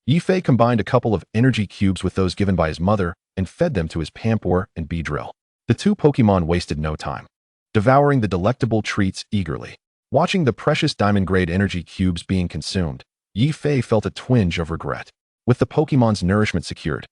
[SPEAKER 1] Yi Fei combined a couple of energy cubes with those given by his mother and fed them to his Pampor and Beedrill. The two Pokémon wasted no time, devouring the delectable treats eagerly. Watching the precious diamond-grade energy cubes being consumed, Yi Fei felt a twinge of regret. With the Pokémon's nourishment secured,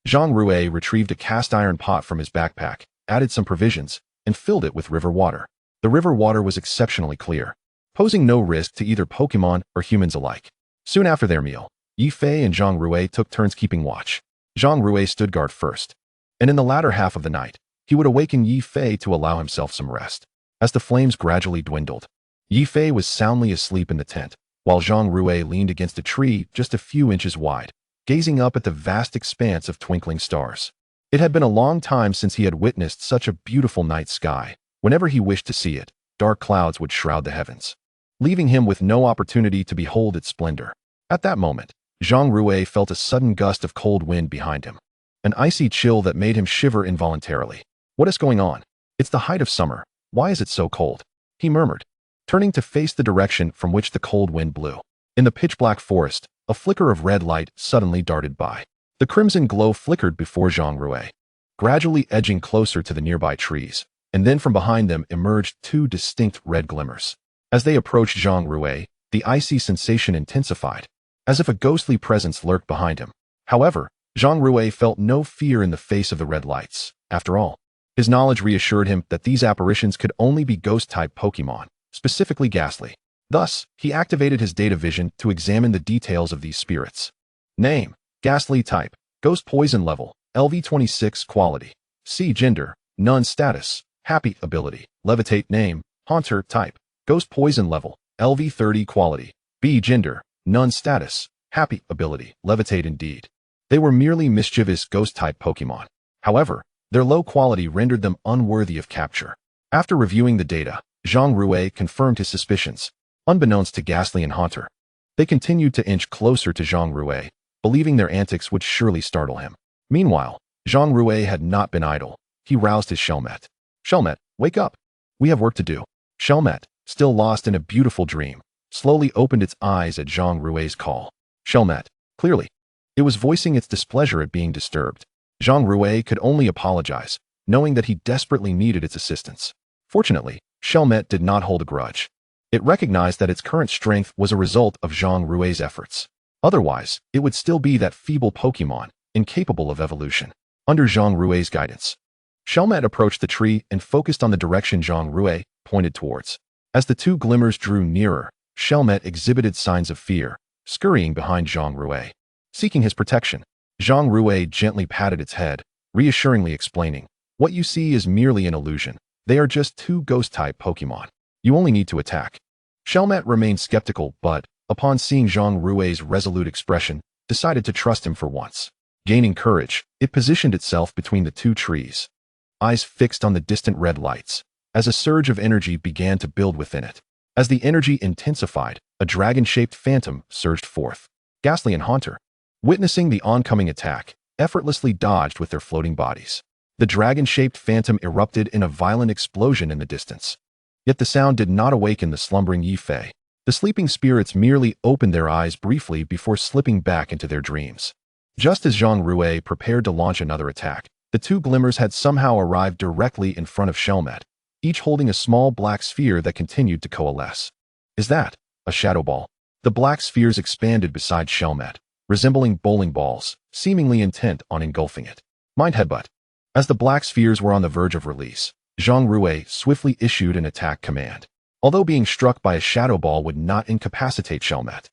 [SPEAKER 1] Zhang Rui retrieved a cast-iron pot from his backpack, added some provisions, and filled it with river water. The river water was exceptionally clear, posing no risk to either Pokémon or humans alike. Soon after their meal, Yi Fei and Zhang Rui took turns keeping watch. Zhang Rui stood guard first, and in the latter half of the night, he would awaken Yi Fei to allow himself some rest. As the flames gradually dwindled, Yi Fei was soundly asleep in the tent, while Zhang Rui leaned against a tree just a few inches wide, gazing up at the vast expanse of twinkling stars. It had been a long time since he had witnessed such a beautiful night sky. Whenever he wished to see it, dark clouds would shroud the heavens, leaving him with no opportunity to behold its splendor. At that moment, Zhang Rui felt a sudden gust of cold wind behind him, an icy chill that made him shiver involuntarily. What is going on? It's the height of summer. Why is it so cold? He murmured, turning to face the direction from which the cold wind blew. In the pitch-black forest, a flicker of red light suddenly darted by. The crimson glow flickered before Zhang Rui, gradually edging closer to the nearby trees, and then from behind them emerged two distinct red glimmers. As they approached Zhang Rui, the icy sensation intensified, as if a ghostly presence lurked behind him. However, Zhang Rui felt no fear in the face of the red lights. After all, his knowledge reassured him that these apparitions could only be ghost-type Pokémon, specifically Ghastly. Thus, he activated his data vision to examine the details of these spirits. Name: Ghastly type, Ghost Poison level, LV26 quality. C gender, None status, Happy ability, Levitate. Name: Haunter type, Ghost Poison level, LV30 quality. B gender, None status, Happy ability, Levitate. Indeed, they were merely mischievous ghost-type Pokémon. However, their low quality rendered them unworthy of capture. After reviewing the data, Zhang Rui confirmed his suspicions. Unbeknownst to Ghastly and Haunter, they continued to inch closer to Zhang Rui, believing their antics would surely startle him. Meanwhile, Zhang Rui had not been idle. He roused his Shelmet. Shelmet, wake up. We have work to do. Shelmet, still lost in a beautiful dream, slowly opened its eyes at Zhang Rui's call. Shelmet, clearly, it was voicing its displeasure at being disturbed. Zhang Rui could only apologize, knowing that he desperately needed its assistance. Fortunately, Shelmet did not hold a grudge. It recognized that its current strength was a result of Zhang Rui's efforts. Otherwise, it would still be that feeble Pokémon, incapable of evolution. Under Zhang Rui's guidance, Shelmet approached the tree and focused on the direction Zhang Rui pointed towards. As the two glimmers drew nearer, Shelmet exhibited signs of fear, scurrying behind Zhang Rui. Seeking his protection, Zhang Rui gently patted its head, reassuringly explaining, "What you see is merely an illusion. They are just two ghost-type Pokémon. You only need to attack." Shelmet remained skeptical, but, upon seeing Zhang Rui's resolute expression, decided to trust him for once. Gaining courage, it positioned itself between the two trees, eyes fixed on the distant red lights, as a surge of energy began to build within it. As the energy intensified, a dragon-shaped phantom surged forth. Ghastly and Haunter, witnessing the oncoming attack, effortlessly dodged with their floating bodies. The dragon-shaped phantom erupted in a violent explosion in the distance. Yet the sound did not awaken the slumbering Yi Fei. The sleeping spirits merely opened their eyes briefly before slipping back into their dreams. Just as Zhang Rui prepared to launch another attack, the two glimmers had somehow arrived directly in front of Shelmet, each holding a small black sphere that continued to coalesce. Is that a shadow ball? The black spheres expanded beside Shelmet, resembling bowling balls, seemingly intent on engulfing it. Mind Headbutt. As the black spheres were on the verge of release, Zhang Rui swiftly issued an attack command. Although being struck by a shadow ball would not incapacitate Shelmet,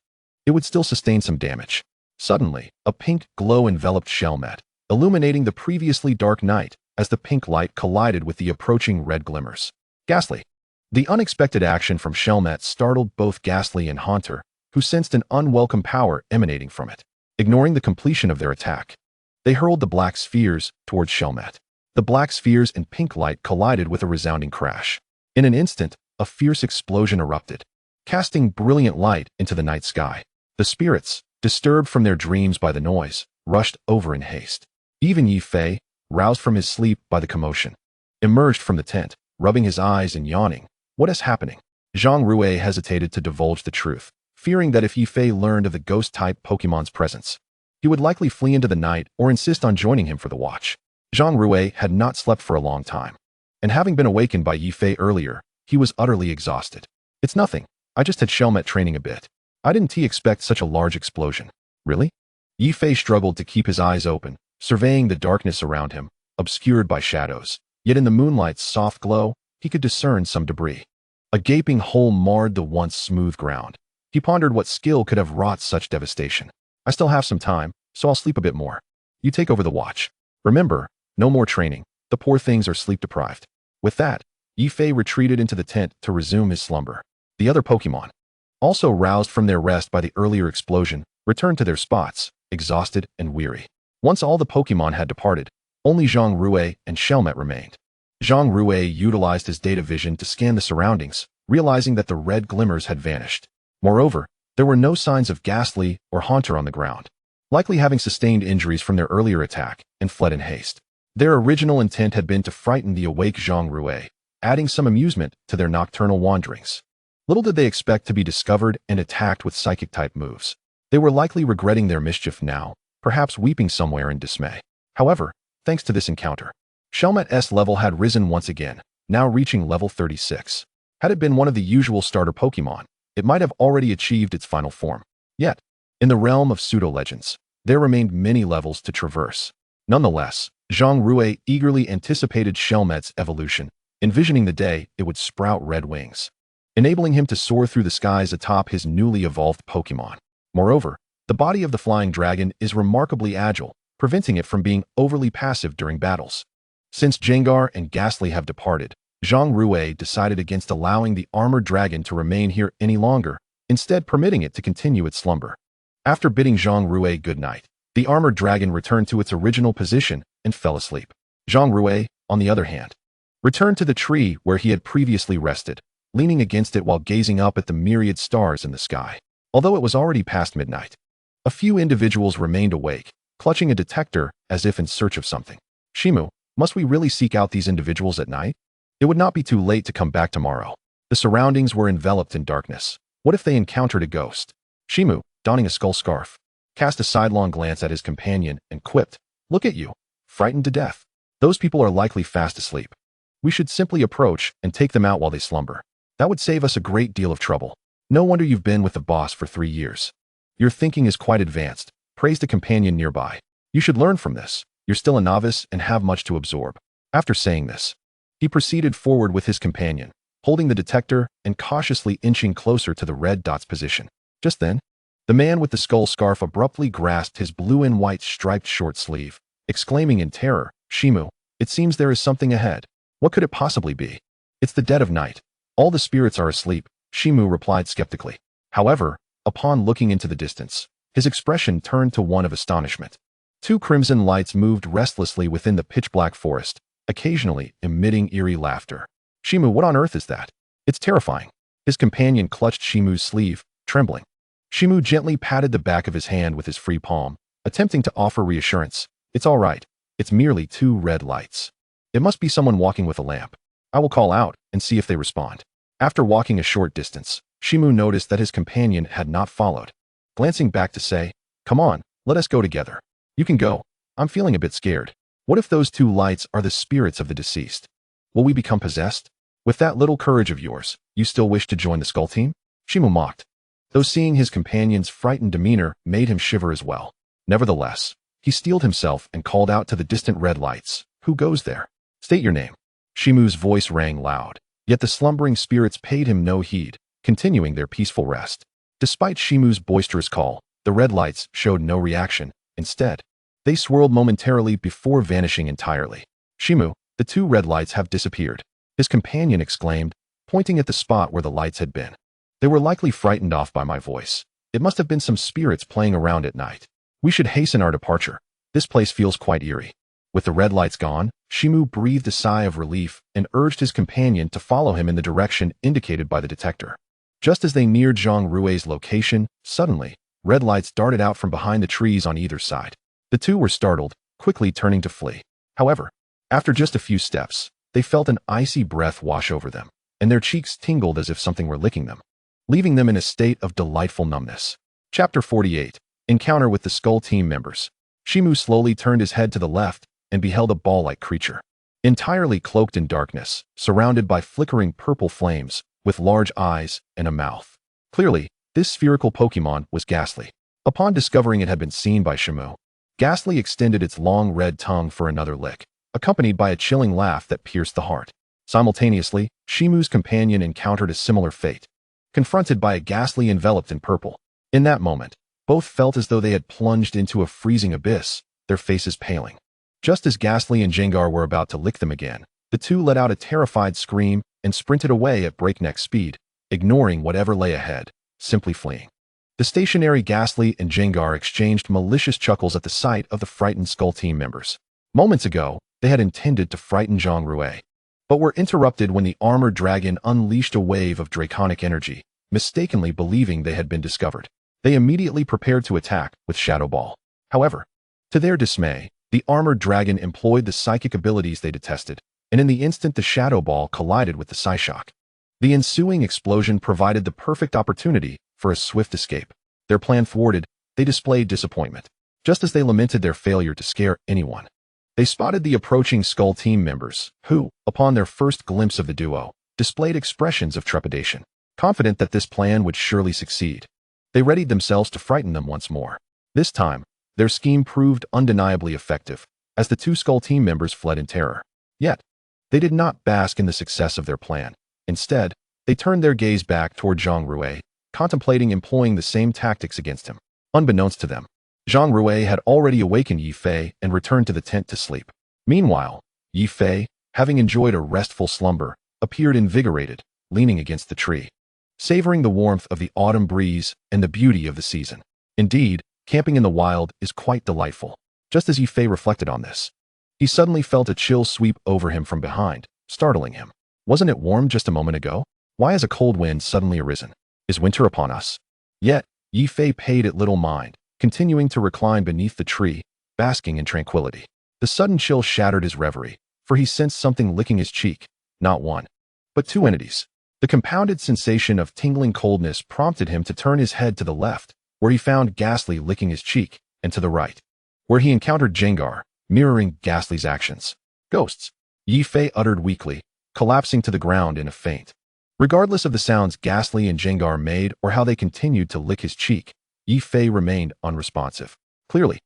[SPEAKER 1] it would still sustain some damage. Suddenly, a pink glow enveloped Shelmet, illuminating the previously dark night as the pink light collided with the approaching red glimmers. Ghastly. The unexpected action from Shelmet startled both Ghastly and Haunter, who sensed an unwelcome power emanating from it. Ignoring the completion of their attack, they hurled the black spheres towards Shelmet. The black spheres and pink light collided with a resounding crash. In an instant, a fierce explosion erupted, casting brilliant light into the night sky. The spirits, disturbed from their dreams by the noise, rushed over in haste. Even Yi Fei, roused from his sleep by the commotion, emerged from the tent, rubbing his eyes and yawning. What is happening? Zhang Rui hesitated to divulge the truth, fearing that if Yi Fei learned of the ghost-type Pokemon's presence, he would likely flee into the night or insist on joining him for the watch. Zhang Rui had not slept for a long time, and having been awakened by Yi Fei earlier, he was utterly exhausted. It's nothing. I just had Shelmet training a bit. I didn't expect such a large explosion. Really? Yi Fei struggled to keep his eyes open, surveying the darkness around him, obscured by shadows. Yet in the moonlight's soft glow, he could discern some debris. A gaping hole marred the once smooth ground. He pondered what skill could have wrought such devastation. I still have some time, so I'll sleep a bit more. You take over the watch. Remember, no more training. The poor things are sleep-deprived. With that, Yi Fei retreated into the tent to resume his slumber. The other Pokemon, also roused from their rest by the earlier explosion, returned to their spots, exhausted and weary. Once all the Pokemon had departed, only Zhang Rui and Shelmet remained. Zhang Rui utilized his data vision to scan the surroundings, realizing that the red glimmers had vanished. Moreover, there were no signs of Ghastly or Haunter on the ground, likely having sustained injuries from their earlier attack and fled in haste. Their original intent had been to frighten the awake Zhang Rui, adding some amusement to their nocturnal wanderings. Little did they expect to be discovered and attacked with psychic-type moves. They were likely regretting their mischief now, perhaps weeping somewhere in dismay. However, thanks to this encounter, Shelmet's level had risen once again, now reaching level 36. Had it been one of the usual starter Pokemon, it might have already achieved its final form. Yet, in the realm of pseudo-legends, there remained many levels to traverse. Nonetheless, Zhang Rui eagerly anticipated Shelmet's evolution, envisioning the day it would sprout red wings, enabling him to soar through the skies atop his newly evolved Pokemon. Moreover, the body of the flying dragon is remarkably agile, preventing it from being overly passive during battles. Since Jengar and Ghastly have departed, Zhang Rui decided against allowing the armored dragon to remain here any longer, instead permitting it to continue its slumber. After bidding Zhang Rui good night, the armored dragon returned to its original position and fell asleep. Zhang Rui, on the other hand, returned to the tree where he had previously rested, leaning against it while gazing up at the myriad stars in the sky. Although it was already past midnight, a few individuals remained awake, clutching a detector as if in search of something. Shimu, must we really seek out these individuals at night? It would not be too late to come back tomorrow. The surroundings were enveloped in darkness. What if they encountered a ghost? Shimu, donning a skull scarf, cast a sidelong glance at his companion and quipped, "Look at you, frightened to death. Those people are likely fast asleep. We should simply approach and take them out while they slumber. That would save us a great deal of trouble. No wonder you've been with the boss for 3 years. Your thinking is quite advanced," praised a companion nearby. "You should learn from this. You're still a novice and have much to absorb." After saying this, he proceeded forward with his companion, holding the detector and cautiously inching closer to the red dot's position. Just then, the man with the skull scarf abruptly grasped his blue and white striped short sleeve, exclaiming in terror, "Shimu, it seems there is something ahead. What could it possibly be?" "It's the dead of night. All the spirits are asleep," Shimu replied skeptically. However, upon looking into the distance, his expression turned to one of astonishment. 2 crimson lights moved restlessly within the pitch-black forest, occasionally emitting eerie laughter. "Shimu, what on earth is that? It's terrifying." His companion clutched Shimu's sleeve, trembling. Shimu gently patted the back of his hand with his free palm, attempting to offer reassurance. "It's all right. It's merely 2 red lights. It must be someone walking with a lamp. I will call out and see if they respond." After walking a short distance, Shimu noticed that his companion had not followed. Glancing back to say, "Come on, let us go together." "You can go. I'm feeling a bit scared. What if those 2 lights are the spirits of the deceased? Will we become possessed? With that little courage of yours, you still wish to join the Skull Team?" Shimu mocked, though seeing his companion's frightened demeanor made him shiver as well. Nevertheless, he steeled himself and called out to the distant red lights, "Who goes there? State your name." Shimu's voice rang loud, yet the slumbering spirits paid him no heed, continuing their peaceful rest. Despite Shimu's boisterous call, the red lights showed no reaction. Instead, they swirled momentarily before vanishing entirely. "Shimu, the 2 red lights have disappeared," his companion exclaimed, pointing at the spot where the lights had been. "They were likely frightened off by my voice. It must have been some spirits playing around at night. We should hasten our departure. This place feels quite eerie." With the red lights gone, Shimu breathed a sigh of relief and urged his companion to follow him in the direction indicated by the detector. Just as they neared Zhang Rui's location, suddenly, red lights darted out from behind the trees on either side. The two were startled, quickly turning to flee. However, after just a few steps, they felt an icy breath wash over them, and their cheeks tingled as if something were licking them, leaving them in a state of delightful numbness. Chapter 48. Encounter with the Skull Team members. Shimu slowly turned his head to the left and beheld a ball-like creature, entirely cloaked in darkness, surrounded by flickering purple flames, with large eyes and a mouth. Clearly, this spherical Pokémon was Ghastly. Upon discovering it had been seen by Shimu, Ghastly extended its long red tongue for another lick, accompanied by a chilling laugh that pierced the heart. Simultaneously, Shimu's companion encountered a similar fate, confronted by a Ghastly enveloped in purple. In that moment, both felt as though they had plunged into a freezing abyss, their faces paling. Just as Ghastly and Jengar were about to lick them again, the two let out a terrified scream and sprinted away at breakneck speed, ignoring whatever lay ahead, simply fleeing. The stationary Ghastly and Jengar exchanged malicious chuckles at the sight of the frightened Skull Team members. Moments ago, they had intended to frighten Zhang Rui, but were interrupted when the armored dragon unleashed a wave of draconic energy, mistakenly believing they had been discovered. They immediately prepared to attack with Shadow Ball. However, to their dismay, the armored dragon employed the psychic abilities they detested, and in the instant the Shadow Ball collided with the Psyshock. The ensuing explosion provided the perfect opportunity for a swift escape. Their plan thwarted, they displayed disappointment. Just as they lamented their failure to scare anyone, they spotted the approaching Skull Team members, who, upon their first glimpse of the duo, displayed expressions of trepidation. Confident that this plan would surely succeed, they readied themselves to frighten them once more. This time, their scheme proved undeniably effective, as the two Skull Team members fled in terror. Yet, they did not bask in the success of their plan. Instead, they turned their gaze back toward Zhang Rui, contemplating employing the same tactics against him. Unbeknownst to them, Zhang Rui had already awakened Yi Fei and returned to the tent to sleep. Meanwhile, Yi Fei, having enjoyed a restful slumber, appeared invigorated, leaning against the tree, savoring the warmth of the autumn breeze and the beauty of the season. Indeed, camping in the wild is quite delightful. Just as Yi Fei reflected on this, he suddenly felt a chill sweep over him from behind, startling him. Wasn't it warm just a moment ago? Why has a cold wind suddenly arisen? Is winter upon us? Yet, Yi Fei paid it little mind, continuing to recline beneath the tree, basking in tranquility. The sudden chill shattered his reverie, for he sensed something licking his cheek, not one, but two entities. The compounded sensation of tingling coldness prompted him to turn his head to the left, where he found Ghastly licking his cheek, and to the right, where he encountered Jengar, mirroring Ghastly's actions. Ghosts, Yi Fei uttered weakly, collapsing to the ground in a faint. Regardless of the sounds Ghastly and Jengar made or how they continued to lick his cheek, Yi Fei remained unresponsive. Clearly,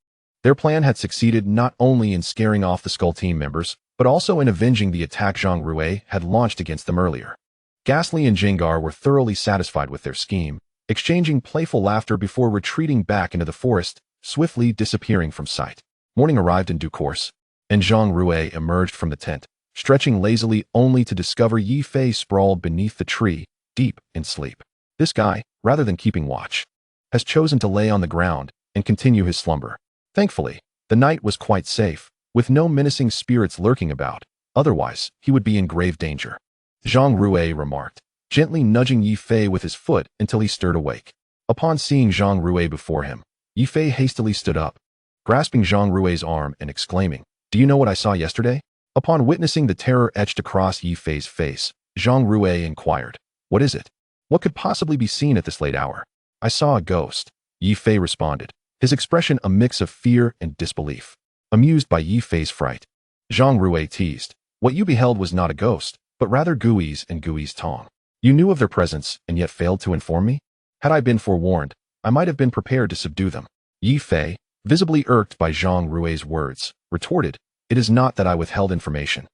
[SPEAKER 1] their plan had succeeded not only in scaring off the Skull Team members, but also in avenging the attack Zhang Rui had launched against them earlier. Ghastly and Jengar were thoroughly satisfied with their scheme, exchanging playful laughter before retreating back into the forest, swiftly disappearing from sight. Morning arrived in due course, and Zhang Rui emerged from the tent, stretching lazily only to discover Yi Fei sprawled beneath the tree, deep in sleep. This guy, rather than keeping watch, has chosen to lay on the ground and continue his slumber. Thankfully, the night was quite safe, with no menacing spirits lurking about. Otherwise, he would be in grave danger. Zhang Rui remarked, gently nudging Yi Fei with his foot until he stirred awake. Upon seeing Zhang Rui before him, Yi Fei hastily stood up, grasping Zhang Rui's arm and exclaiming, "Do you know what I saw yesterday?" Upon witnessing the terror etched across Yi Fei's face, Zhang Rui inquired, "What is it? What could possibly be seen at this late hour?" "I saw a ghost," Yi Fei responded, his expression a mix of fear and disbelief. Amused by Yi Fei's fright, Zhang Rui teased, "What you beheld was not a ghost, but rather Gui's and Gui's Tong. You knew of their presence and yet failed to inform me? Had I been forewarned, I might have been prepared to subdue them." Yi Fei, visibly irked by Zhang Rui's words, retorted, "It is not that I withheld information.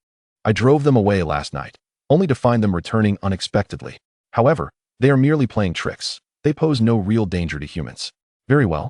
[SPEAKER 1] I drove them away last night, only to find them returning unexpectedly. However, they are merely playing tricks. They pose no real danger to humans." "Very well.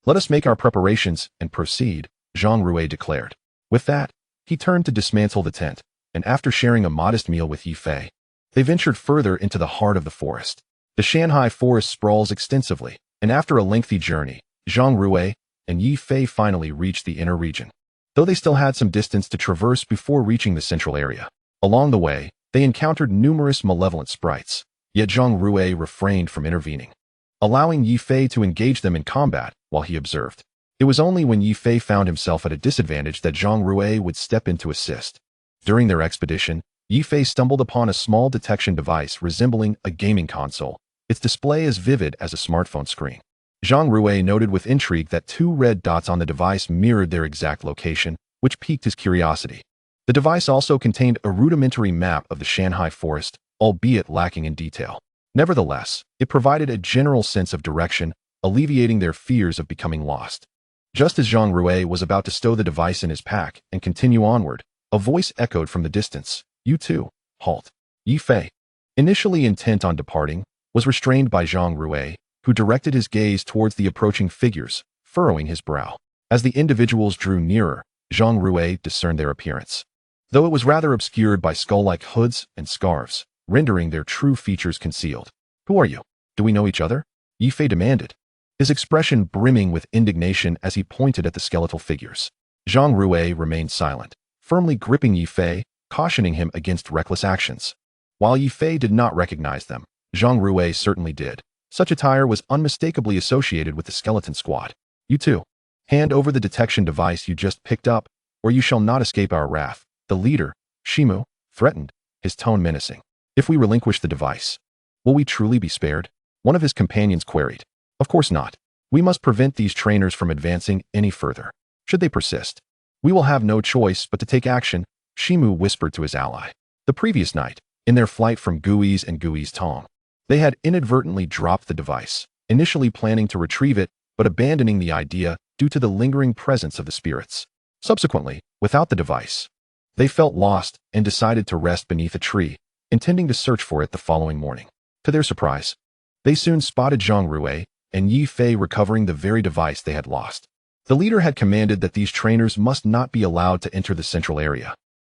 [SPEAKER 1] Let us make our preparations and proceed," Zhang Rui declared. With that, he turned to dismantle the tent, and after sharing a modest meal with Yi Fei, they ventured further into the heart of the forest. The Shanghai forest sprawls extensively, and after a lengthy journey, Zhang Rui and Yi Fei finally reached the inner region. though they still had some distance to traverse before reaching the central area. Along the way, they encountered numerous malevolent sprites, yet Zhang Rui refrained from intervening, allowing Yi Fei to engage them in combat while he observed. It was only when Yi Fei found himself at a disadvantage that Zhang Rui would step in to assist. During their expedition, Yi Fei stumbled upon a small detection device resembling a gaming console, its display as vivid as a smartphone screen. Zhang Rui noted with intrigue that 2 red dots on the device mirrored their exact location, which piqued his curiosity. The device also contained a rudimentary map of the Shanghai forest, albeit lacking in detail. Nevertheless, it provided a general sense of direction, alleviating their fears of becoming lost. Just as Zhang Rui was about to stow the device in his pack and continue onward, a voice echoed from the distance. "You too, halt." Yi Fei, initially intent on departing, was restrained by Zhang Rui, who directed his gaze towards the approaching figures, furrowing his brow. As the individuals drew nearer, Zhang Rui discerned their appearance, though it was rather obscured by skull-like hoods and scarves, rendering their true features concealed. "Who are you? Do we know each other?" Yi Fei demanded, his expression brimming with indignation as he pointed at the skeletal figures. Zhang Rui remained silent, firmly gripping Yi Fei, cautioning him against reckless actions. While Yi Fei did not recognize them, Zhang Rui certainly did. Such attire was unmistakably associated with the skeleton squad. "You too. Hand over the detection device you just picked up, or you shall not escape our wrath," the leader, Shimu, threatened, his tone menacing. "If we relinquish the device, will we truly be spared?" One of his companions queried. "Of course not. We must prevent these trainers from advancing any further. Should they persist, we will have no choice but to take action," Shimu whispered to his ally. The previous night, in their flight from Gui's and Gui's Tong, they had inadvertently dropped the device, initially planning to retrieve it, but abandoning the idea due to the lingering presence of the spirits. Subsequently, without the device, they felt lost and decided to rest beneath a tree, intending to search for it the following morning. To their surprise, they soon spotted Zhang Rui and Yi Fei recovering the very device they had lost. The leader had commanded that these trainers must not be allowed to enter the central area,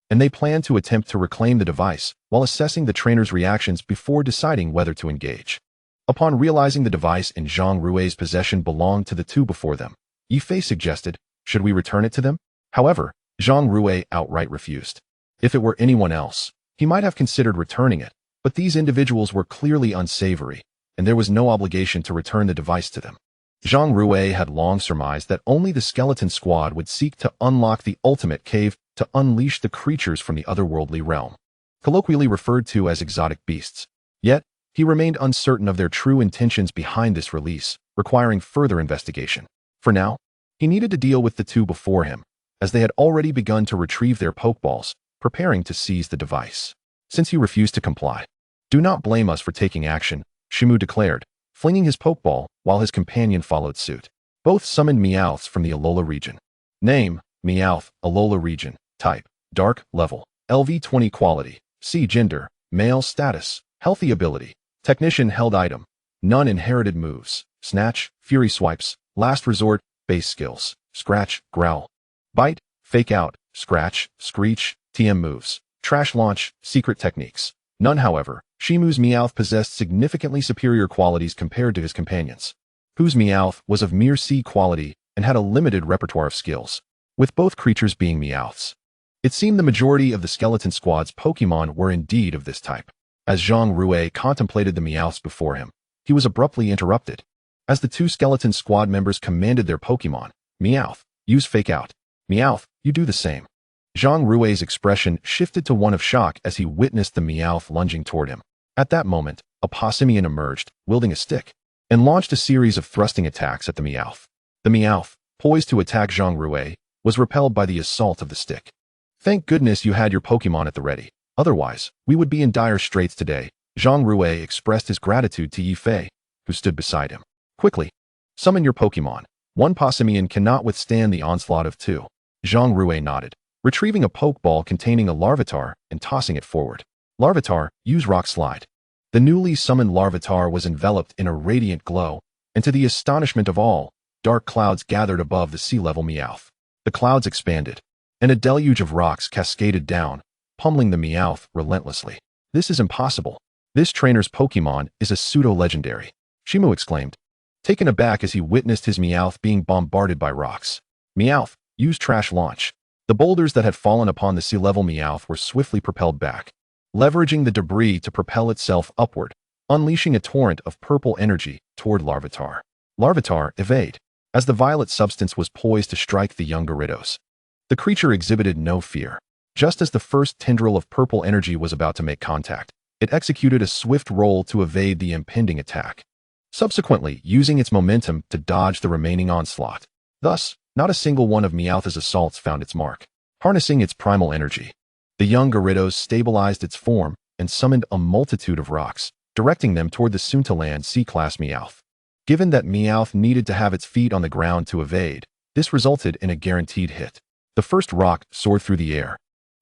[SPEAKER 1] and they planned to attempt to reclaim the device while assessing the trainers' reactions before deciding whether to engage. Upon realizing the device in Zhang Rui's possession belonged to the 2 before them, Yi Fei suggested, "Should we return it to them?" However, Zhang Rui outright refused. If it were anyone else, he might have considered returning it, but these individuals were clearly unsavory, and there was no obligation to return the device to them. Zhang Rui had long surmised that only the skeleton squad would seek to unlock the ultimate cave to unleash the creatures from the otherworldly realm, colloquially referred to as exotic beasts. Yet, he remained uncertain of their true intentions behind this release, requiring further investigation. For now, he needed to deal with the 2 before him, as they had already begun to retrieve their Pokeballs, preparing to seize the device. Since he refused to comply, "Do not blame us for taking action," Shimu declared, flinging his Pokeball while his companion followed suit. Both summoned Meowths from the Alola region. Name, Meowth, Alola region. Type, Dark, Level, LV20 Quality, C Gender, Male Status, Healthy Ability, Technician Held Item, None Inherited Moves, Snatch, Fury Swipes, Last Resort, Base Skills, Scratch, Growl, Bite, Fake Out, Scratch, Screech, TM Moves, Trash Launch, Secret Techniques. None, however, Shimu's Meowth possessed significantly superior qualities compared to his companions, whose Meowth was of mere C quality and had a limited repertoire of skills, with both creatures being Meowths. It seemed the majority of the skeleton squad's Pokemon were indeed of this type. As Zhang Rui contemplated the Meowths before him, he was abruptly interrupted. As the 2 skeleton squad members commanded their Pokemon, "Meowth, use Fake Out. Meowth, you do the same." Zhang Rui's expression shifted to one of shock as he witnessed the Meowth lunging toward him. At that moment, a Possimian emerged, wielding a stick, and launched a series of thrusting attacks at the Meowth. The Meowth, poised to attack Zhang Rui, was repelled by the assault of the stick. "Thank goodness you had your Pokemon at the ready. Otherwise, we would be in dire straits today." Zhang Rui expressed his gratitude to Yi Fei, who stood beside him. "Quickly, summon your Pokemon. One Possimian cannot withstand the onslaught of 2. Zhang Rui nodded, retrieving a Pokeball containing a Larvitar and tossing it forward. "Larvitar, use Rock Slide." The newly summoned Larvitar was enveloped in a radiant glow, and to the astonishment of all, dark clouds gathered above the sea-level Meowth. The clouds expanded, and a deluge of rocks cascaded down, pummeling the Meowth relentlessly. "This is impossible. This trainer's Pokemon is a pseudo-legendary," Shimu exclaimed, taken aback as he witnessed his Meowth being bombarded by rocks. "Meowth, use Trash Launch." The boulders that had fallen upon the sea-level Meowth were swiftly propelled back, leveraging the debris to propel itself upward, unleashing a torrent of purple energy toward Larvitar. Larvitar, evade. As the violet substance was poised to strike the young Gyarados, the creature exhibited no fear. Just as the first tendril of purple energy was about to make contact, it executed a swift roll to evade the impending attack, subsequently using its momentum to dodge the remaining onslaught. Thus, not a single one of Meowth's assaults found its mark. Harnessing its primal energy, the young Gyarados stabilized its form and summoned a multitude of rocks, directing them toward the soon-to-land C-Class Meowth. Given that Meowth needed to have its feet on the ground to evade, this resulted in a guaranteed hit. The first rock soared through the air,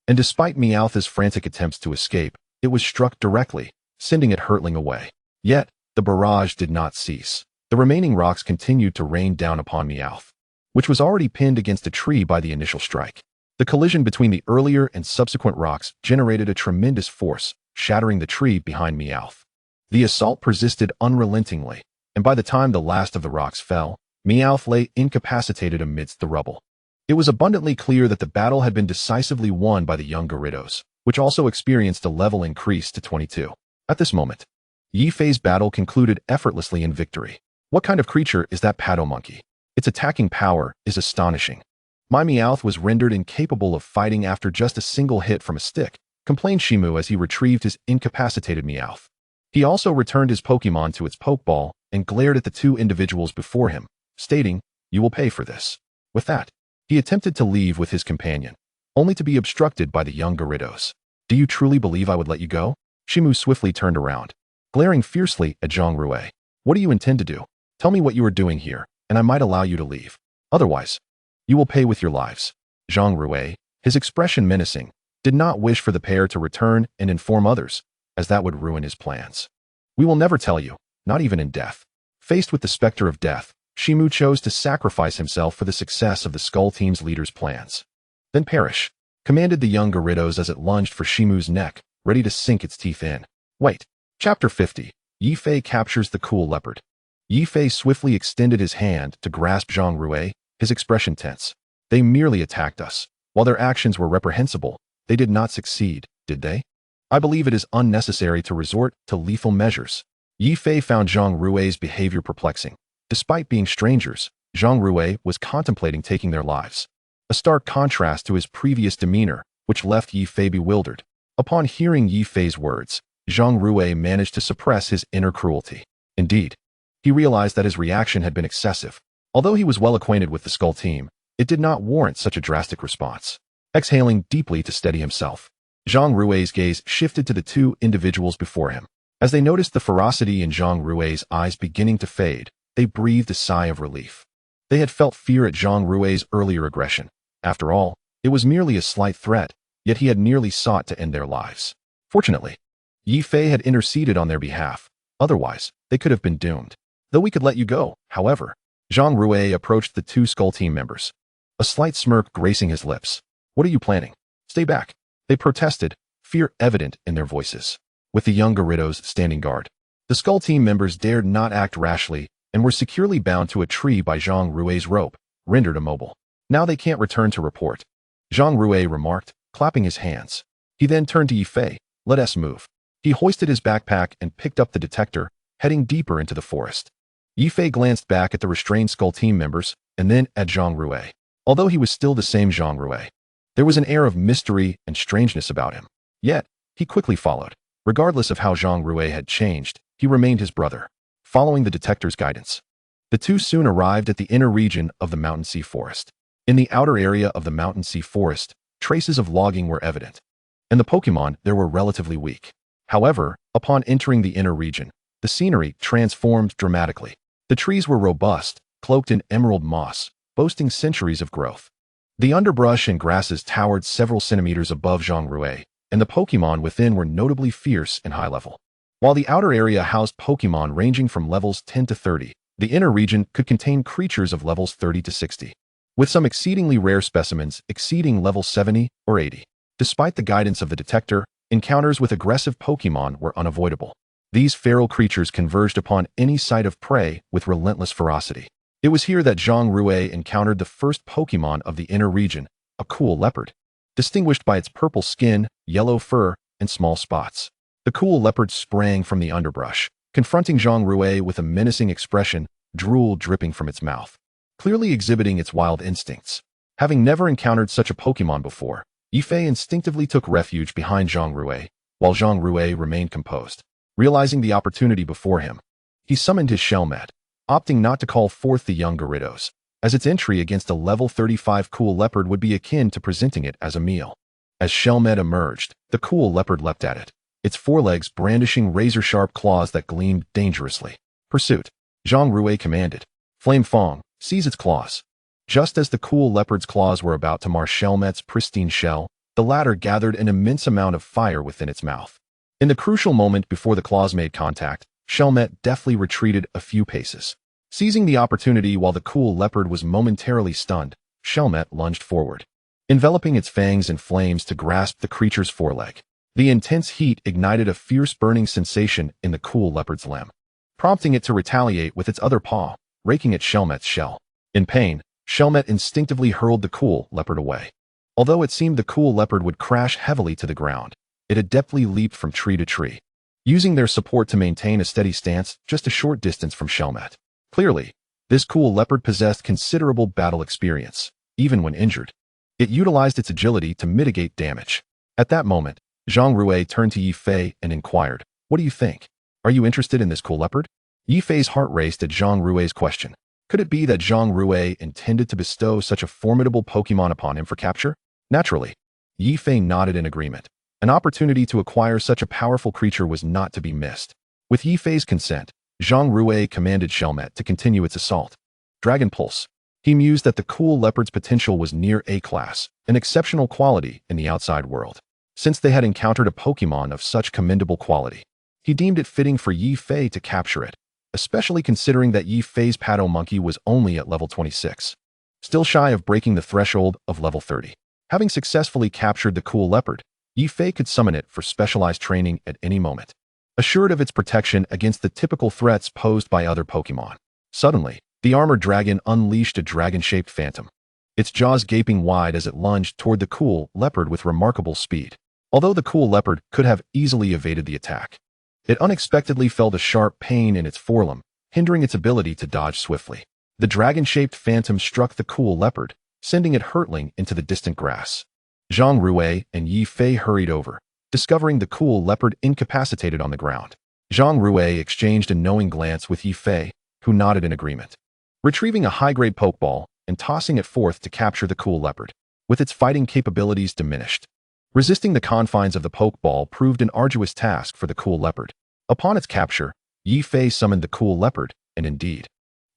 [SPEAKER 1] and despite Meowth's frantic attempts to escape, it was struck directly, sending it hurtling away. Yet, the barrage did not cease. The remaining rocks continued to rain down upon Meowth, which was already pinned against a tree by the initial strike. The collision between the earlier and subsequent rocks generated a tremendous force, shattering the tree behind Meowth. The assault persisted unrelentingly, and by the time the last of the rocks fell, Meowth lay incapacitated amidst the rubble. It was abundantly clear that the battle had been decisively won by the young Gyarados, which also experienced a level increase to 22. At this moment, Yifei's battle concluded effortlessly in victory. What kind of creature is that Paddle Monkey? Its attacking power is astonishing. My Meowth was rendered incapable of fighting after just a single hit from a stick, complained Shimu as he retrieved his incapacitated Meowth. He also returned his Pokemon to its Pokeball and glared at the two individuals before him, stating, "You will pay for this." With that, he attempted to leave with his companion, only to be obstructed by the young Gyarados. "Do you truly believe I would let you go?" Shimu swiftly turned around, glaring fiercely at Zhang Rui. "What do you intend to do? Tell me what you are doing here, and I might allow you to leave. Otherwise, you will pay with your lives." Zhang Rui, his expression menacing, did not wish for the pair to return and inform others, as that would ruin his plans. "We will never tell you, not even in death." Faced with the specter of death, Shimu chose to sacrifice himself for the success of the Skull Team's leader's plans. "Then perish," commanded the young Gyarados as it lunged for Shimu's neck, ready to sink its teeth in. Wait. Chapter 50. Yifei captures the cool leopard. Yifei swiftly extended his hand to grasp Zhang Rui, his expression tense. "They merely attacked us. While their actions were reprehensible, they did not succeed, did they? I believe it is unnecessary to resort to lethal measures." Yifei found Zhang Rui's behavior perplexing. Despite being strangers, Zhang Rui was contemplating taking their lives. A stark contrast to his previous demeanor, which left Yifei bewildered. Upon hearing Yifei's words, Zhang Rui managed to suppress his inner cruelty. Indeed, he realized that his reaction had been excessive. Although he was well acquainted with the Skull Team, it did not warrant such a drastic response. Exhaling deeply to steady himself, Zhang Rui's gaze shifted to the two individuals before him. As they noticed the ferocity in Zhang Rui's eyes beginning to fade, they breathed a sigh of relief. They had felt fear at Zhang Rui's earlier aggression. After all, it was merely a slight threat, yet he had nearly sought to end their lives. Fortunately, Yifei had interceded on their behalf. Otherwise, they could have been doomed. "Though we could let you go, however." Zhang Rui approached the two Skull Team members, a slight smirk gracing his lips. "What are you planning?" "Stay back," they protested, fear evident in their voices. With the young Gyarados standing guard, the Skull Team members dared not act rashly and were securely bound to a tree by Zhang Rui's rope, rendered immobile. "Now they can't return to report," Zhang Rui remarked, clapping his hands. He then turned to Yifei. "Let us move." He hoisted his backpack and picked up the detector, heading deeper into the forest. Yifei glanced back at the restrained Skull Team members and then at Zhang Rui. Although he was still the same Zhang Rui, there was an air of mystery and strangeness about him. Yet, he quickly followed. Regardless of how Zhang Rui had changed, he remained his brother. Following the detector's guidance, the two soon arrived at the inner region of the Mountain Sea Forest. In the outer area of the Mountain Sea Forest, traces of logging were evident, and the Pokemon there were relatively weak. However, upon entering the inner region, the scenery transformed dramatically. The trees were robust, cloaked in emerald moss, boasting centuries of growth. The underbrush and grasses towered several centimeters above Zhang Rui, and the Pokemon within were notably fierce and high level. While the outer area housed Pokemon ranging from levels 10 to 30, the inner region could contain creatures of levels 30 to 60, with some exceedingly rare specimens exceeding level 70 or 80. Despite the guidance of the detector, encounters with aggressive Pokemon were unavoidable. These feral creatures converged upon any sight of prey with relentless ferocity. It was here that Zhang Rui encountered the first Pokemon of the inner region, a cool leopard, distinguished by its purple skin, yellow fur, and small spots. The cool leopard sprang from the underbrush, confronting Zhang Rui with a menacing expression, drool dripping from its mouth, clearly exhibiting its wild instincts. Having never encountered such a Pokémon before, Yifei instinctively took refuge behind Zhang Rui, while Zhang Rui remained composed. Realizing the opportunity before him, he summoned his Shelmet, opting not to call forth the young Gyarados, as its entry against a level 35 cool leopard would be akin to presenting it as a meal. As Shelmet emerged, the cool leopard leapt at it, its forelegs brandishing razor-sharp claws that gleamed dangerously. Pursuit. Zhang Rui commanded. Flame Fong, seize its claws. Just as the cool leopard's claws were about to mar Shelmet's pristine shell, the latter gathered an immense amount of fire within its mouth. In the crucial moment before the claws made contact, Shelmet deftly retreated a few paces. Seizing the opportunity while the cool leopard was momentarily stunned, Shelmet lunged forward, enveloping its fangs in flames to grasp the creature's foreleg. The intense heat ignited a fierce burning sensation in the cool leopard's limb, prompting it to retaliate with its other paw, raking at Shelmet's shell. In pain, Shelmet instinctively hurled the cool leopard away. Although it seemed the cool leopard would crash heavily to the ground, it adeptly leaped from tree to tree, using their support to maintain a steady stance just a short distance from Shelmet. Clearly, this cool leopard possessed considerable battle experience, even when injured. It utilized its agility to mitigate damage. At that moment, Zhang Rui turned to Yifei and inquired, "What do you think? Are you interested in this cool leopard?" Yifei's heart raced at Zhang Rui's question. Could it be that Zhang Rui intended to bestow such a formidable Pokémon upon him for capture? Naturally, Yifei nodded in agreement. An opportunity to acquire such a powerful creature was not to be missed. With Yifei's consent, Zhang Rui commanded Shelmet to continue its assault. Dragon Pulse. He mused that the cool leopard's potential was near A-class, an exceptional quality in the outside world. Since they had encountered a Pokémon of such commendable quality, he deemed it fitting for Yifei to capture it, especially considering that Yifei's Pato Monkey was only at level 26, still shy of breaking the threshold of level 30. Having successfully captured the cool leopard, Yifei could summon it for specialized training at any moment, assured of its protection against the typical threats posed by other Pokémon. Suddenly, the armored dragon unleashed a dragon-shaped phantom, its jaws gaping wide as it lunged toward the cool leopard with remarkable speed. Although the cool leopard could have easily evaded the attack, it unexpectedly felt a sharp pain in its forelimb, hindering its ability to dodge swiftly. The dragon-shaped phantom struck the cool leopard, sending it hurtling into the distant grass. Zhang Rui and Yifei hurried over, discovering the cool leopard incapacitated on the ground. Zhang Rui exchanged a knowing glance with Yifei, who nodded in agreement. Retrieving a high-grade Pokeball and tossing it forth to capture the cool leopard, with its fighting capabilities diminished. Resisting the confines of the Pokeball proved an arduous task for the cool leopard. Upon its capture, Yifei summoned the cool leopard, and indeed,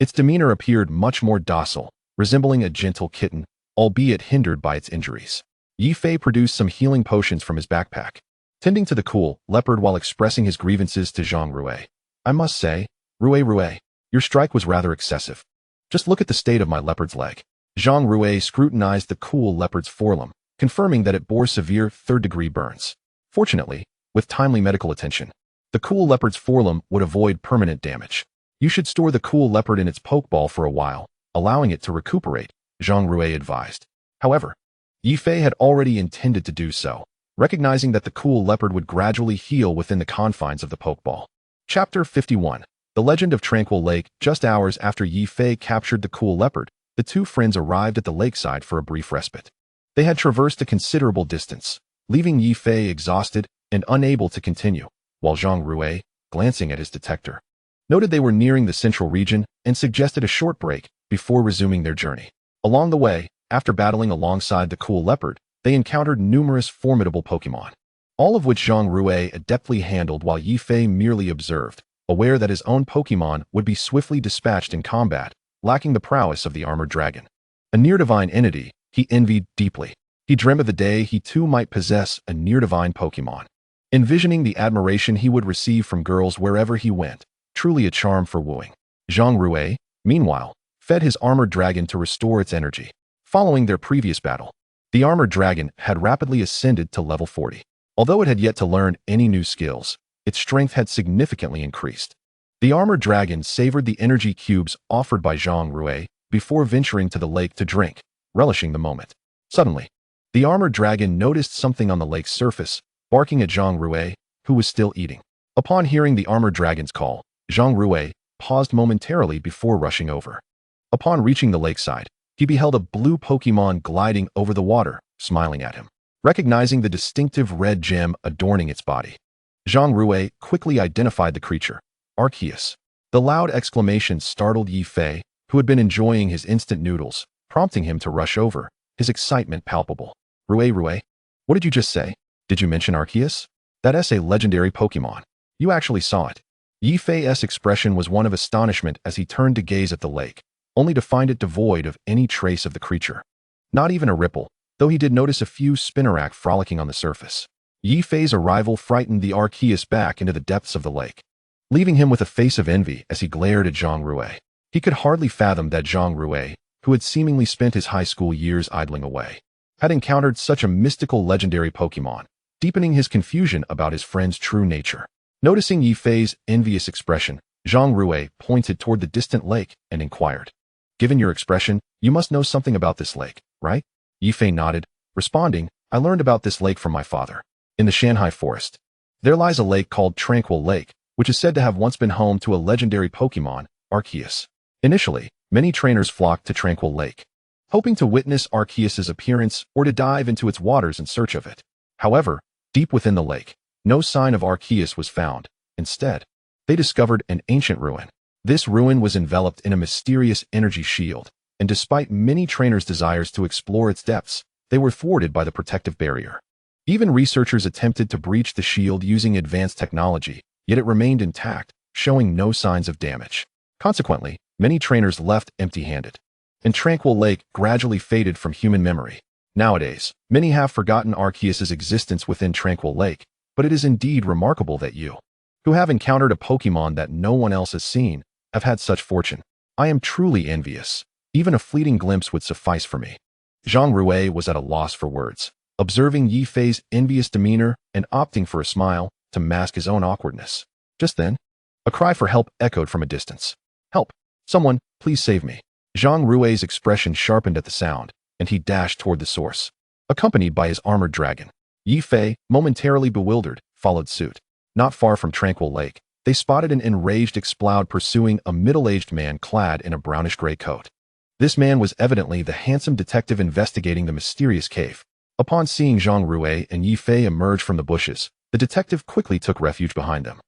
[SPEAKER 1] its demeanor appeared much more docile, resembling a gentle kitten, albeit hindered by its injuries. Yifei produced some healing potions from his backpack, tending to the cool leopard while expressing his grievances to Zhang Rui. "I must say, Rui, your strike was rather excessive. Just look at the state of my leopard's leg." Zhang Rui scrutinized the cool leopard's forelimb, confirming that it bore severe third-degree burns. Fortunately, with timely medical attention, the cool leopard's forelimb would avoid permanent damage. "You should store the cool leopard in its Pokeball for a while, allowing it to recuperate," Zhang Rui advised. However, Yifei had already intended to do so, recognizing that the cool leopard would gradually heal within the confines of the Pokeball. Chapter 51. The Legend of Tranquil Lake. Just hours after Yifei captured the cool leopard, the two friends arrived at the lakeside for a brief respite. They had traversed a considerable distance, leaving Yifei exhausted and unable to continue, while Zhang Rui, glancing at his detector, noted they were nearing the central region and suggested a short break before resuming their journey. Along the way, after battling alongside the cool leopard, they encountered numerous formidable Pokémon, all of which Zhang Rui adeptly handled while Yifei merely observed, aware that his own Pokémon would be swiftly dispatched in combat, lacking the prowess of the armored dragon. A near-divine entity, he envied deeply. He dreamed of the day he too might possess a near-divine Pokémon, envisioning the admiration he would receive from girls wherever he went, truly a charm for wooing. Zhang Rui, meanwhile, fed his armored dragon to restore its energy. Following their previous battle, the armored dragon had rapidly ascended to level 40. Although it had yet to learn any new skills, its strength had significantly increased. The armored dragon savored the energy cubes offered by Zhang Rui before venturing to the lake to drink, relishing the moment. Suddenly, the armored dragon noticed something on the lake's surface, barking at Zhang Rui, who was still eating. Upon hearing the armored dragon's call, Zhang Rui paused momentarily before rushing over. Upon reaching the lakeside, he beheld a blue Pokémon gliding over the water, smiling at him. Recognizing the distinctive red gem adorning its body, Zhang Rui quickly identified the creature, Arceus. The loud exclamation startled Yi Fei, who had been enjoying his instant noodles, prompting him to rush over, his excitement palpable. Rui, what did you just say? Did you mention Arceus? That's a legendary Pokémon. You actually saw it. Yi Fei's expression was one of astonishment as he turned to gaze at the lake, only to find it devoid of any trace of the creature. Not even a ripple, though he did notice a few Spinarak frolicking on the surface. Yi Fei's arrival frightened the Arceus back into the depths of the lake, leaving him with a face of envy as he glared at Zhang Rui. He could hardly fathom that Zhang Rui, who had seemingly spent his high school years idling away, had encountered such a mystical legendary Pokémon, deepening his confusion about his friend's true nature. Noticing Yi Fei's envious expression, Zhang Rui pointed toward the distant lake and inquired, "Given your expression, you must know something about this lake, right?" Yi Fei nodded, responding, "I learned about this lake from my father. In the Shanghai forest, there lies a lake called Tranquil Lake, which is said to have once been home to a legendary Pokémon, Arceus. Initially, many trainers flocked to Tranquil Lake, hoping to witness Arceus's appearance or to dive into its waters in search of it. However, deep within the lake, no sign of Arceus was found. Instead, they discovered an ancient ruin. This ruin was enveloped in a mysterious energy shield, and despite many trainers' desires to explore its depths, they were thwarted by the protective barrier. Even researchers attempted to breach the shield using advanced technology, yet it remained intact, showing no signs of damage. Consequently, many trainers left empty-handed, and Tranquil Lake gradually faded from human memory. Nowadays, many have forgotten Arceus's existence within Tranquil Lake, but it is indeed remarkable that you, who have encountered a Pokémon that no one else has seen, have had such fortune. I am truly envious. Even a fleeting glimpse would suffice for me." Zhang Rui was at a loss for words, observing Yi Fei's envious demeanor and opting for a smile to mask his own awkwardness. Just then, a cry for help echoed from a distance. "Help! Someone, please save me." Zhang Rui's expression sharpened at the sound, and he dashed toward the source, accompanied by his armored dragon. Yi Fei, momentarily bewildered, followed suit. Not far from Tranquil Lake, they spotted an enraged Exploud pursuing a middle-aged man clad in a brownish-gray coat. This man was evidently the handsome detective investigating the mysterious cave. Upon seeing Zhang Rui and Yi Fei emerge from the bushes, the detective quickly took refuge behind them,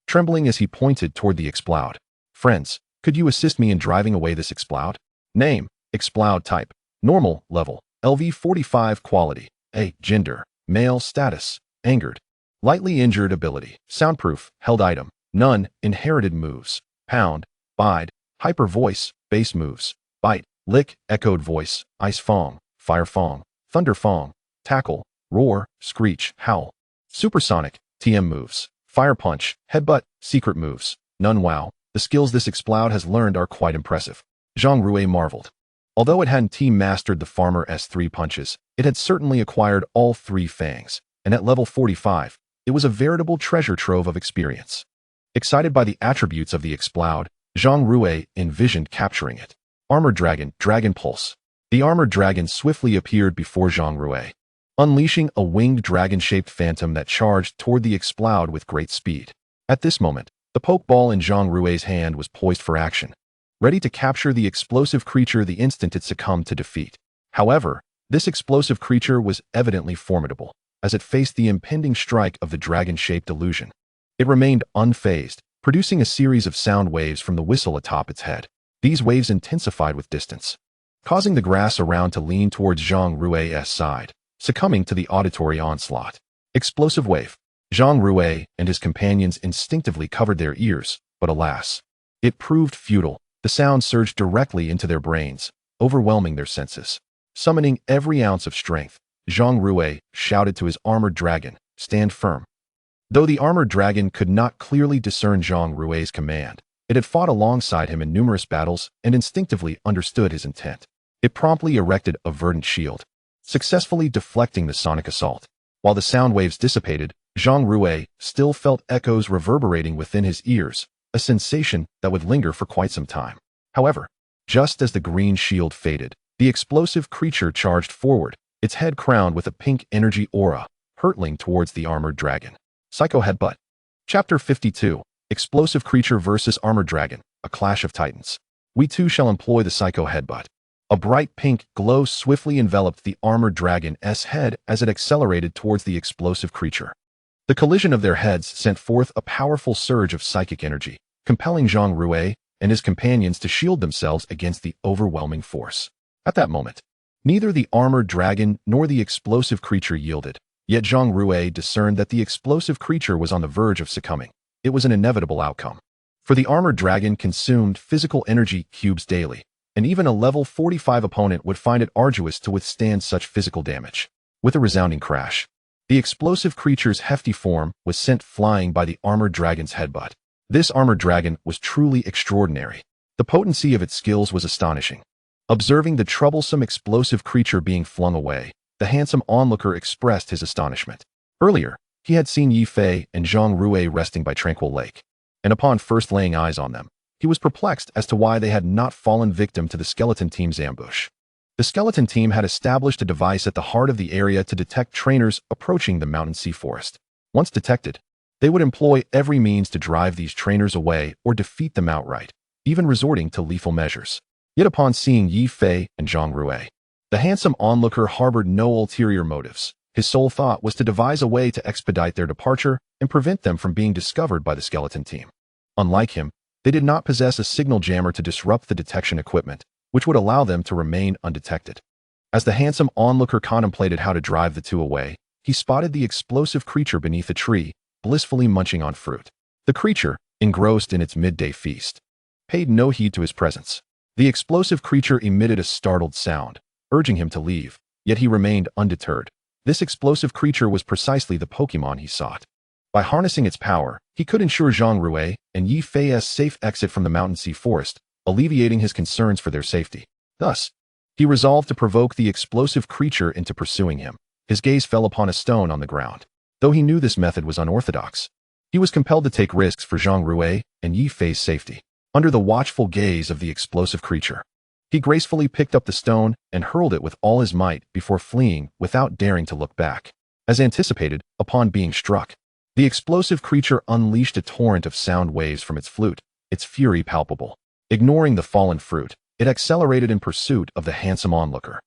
[SPEAKER 1] trembling as he pointed toward the Exploud. "Friends, could you assist me in driving away this Exploud?" Name: Exploud. Type: normal. Level: LV45. Quality: A. Gender: male. Status: angered. Lightly injured. Ability: soundproof. Held item: none. Inherited moves: pound, bide, hyper voice. Base moves: bite, lick, echoed voice, ice fong, fire fong, thunder fong, tackle, roar, screech, howl. Supersonic, TM moves: fire punch, headbutt. Secret moves: none. Wow, the skills this Exploud has learned are quite impressive. Zhang Rui marveled. Although it hadn't team mastered the Farmer S3 punches, it had certainly acquired all three fangs, and at level 45, it was a veritable treasure trove of experience. Excited by the attributes of the Exploud, Zhang Rui envisioned capturing it. Armored Dragon, Dragon Pulse. The armored dragon swiftly appeared before Zhang Rui, unleashing a winged dragon-shaped phantom that charged toward the Exploud with great speed. At this moment, the Pokeball in Zhang Rui's hand was poised for action, ready to capture the explosive creature the instant it succumbed to defeat. However, this explosive creature was evidently formidable, as it faced the impending strike of the dragon-shaped illusion. It remained unfazed, producing a series of sound waves from the whistle atop its head. These waves intensified with distance, causing the grass around to lean towards Zhang Rui's side, succumbing to the auditory onslaught. Explosive wave. Zhang Rui and his companions instinctively covered their ears, but alas, it proved futile. The sound surged directly into their brains, overwhelming their senses. Summoning every ounce of strength, Zhang Rui shouted to his armored dragon, "Stand firm." Though the armored dragon could not clearly discern Zhang Rui's command, it had fought alongside him in numerous battles and instinctively understood his intent. It promptly erected a verdant shield, successfully deflecting the sonic assault. While the sound waves dissipated, Zhang Rui still felt echoes reverberating within his ears, a sensation that would linger for quite some time. However, just as the green shield faded, the explosive creature charged forward, its head crowned with a pink energy aura, hurtling towards the armored dragon. Psycho Headbutt. Chapter 52. Explosive Creature vs. Armored Dragon, a Clash of Titans. We too shall employ the Psycho Headbutt. A bright pink glow swiftly enveloped the armored dragon's head as it accelerated towards the explosive creature. The collision of their heads sent forth a powerful surge of psychic energy, compelling Zhang Rui and his companions to shield themselves against the overwhelming force. At that moment, neither the armored dragon nor the explosive creature yielded, yet Zhang Rui discerned that the explosive creature was on the verge of succumbing. It was an inevitable outcome. For the armored dragon consumed physical energy cubes daily, and even a level 45 opponent would find it arduous to withstand such physical damage. With a resounding crash, the explosive creature's hefty form was sent flying by the armored dragon's headbutt. This armored dragon was truly extraordinary. The potency of its skills was astonishing. Observing the troublesome explosive creature being flung away, the handsome onlooker expressed his astonishment. Earlier, he had seen Yi Fei and Zhang Rui resting by Tranquil Lake, and upon first laying eyes on them, he was perplexed as to why they had not fallen victim to the skeleton team's ambush. The skeleton team had established a device at the heart of the area to detect trainers approaching the mountain sea forest. Once detected, they would employ every means to drive these trainers away or defeat them outright, even resorting to lethal measures. Yet upon seeing Yi Fei and Zhang Rui, the handsome onlooker harbored no ulterior motives. His sole thought was to devise a way to expedite their departure and prevent them from being discovered by the skeleton team. Unlike him, they did not possess a signal jammer to disrupt the detection equipment, which would allow them to remain undetected. As the handsome onlooker contemplated how to drive the two away, he spotted the explosive creature beneath a tree, blissfully munching on fruit. The creature, engrossed in its midday feast, paid no heed to his presence. The explosive creature emitted a startled sound, urging him to leave, yet he remained undeterred. This explosive creature was precisely the Pokémon he sought. By harnessing its power, he could ensure Zhang Rui and Yi Fei's safe exit from the mountain sea forest, alleviating his concerns for their safety. Thus, he resolved to provoke the explosive creature into pursuing him. His gaze fell upon a stone on the ground. Though he knew this method was unorthodox, he was compelled to take risks for Zhang Rui and Yi Fei's safety. Under the watchful gaze of the explosive creature, he gracefully picked up the stone and hurled it with all his might before fleeing without daring to look back. As anticipated, upon being struck, the explosive creature unleashed a torrent of sound waves from its flute, its fury palpable. Ignoring the fallen fruit, it accelerated in pursuit of the handsome onlooker,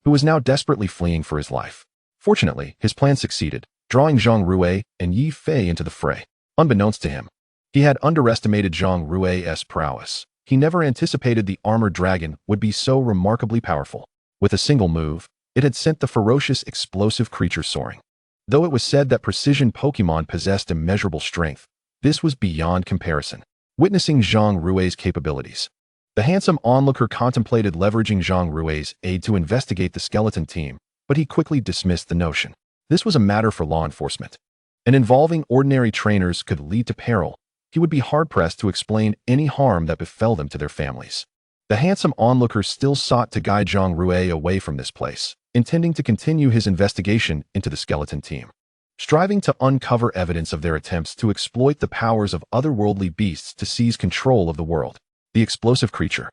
[SPEAKER 1] who was now desperately fleeing for his life. Fortunately, his plan succeeded, drawing Zhang Rui and Yi Fei into the fray. Unbeknownst to him, he had underestimated Zhang Rui's prowess. He never anticipated the armored dragon would be so remarkably powerful. With a single move, it had sent the ferocious explosive creature soaring. Though it was said that precision Pokémon possessed immeasurable strength, this was beyond comparison. Witnessing Zhang Rui's capabilities, the handsome onlooker contemplated leveraging Zhang Rui's aid to investigate the skeleton team, but he quickly dismissed the notion. This was a matter for law enforcement, and involving ordinary trainers could lead to peril. He would be hard-pressed to explain any harm that befell them to their families. The handsome onlooker still sought to guide Zhang Rui away from this place, intending to continue his investigation into the skeleton team, striving to uncover evidence of their attempts to exploit the powers of otherworldly beasts to seize control of the world. The explosive creature,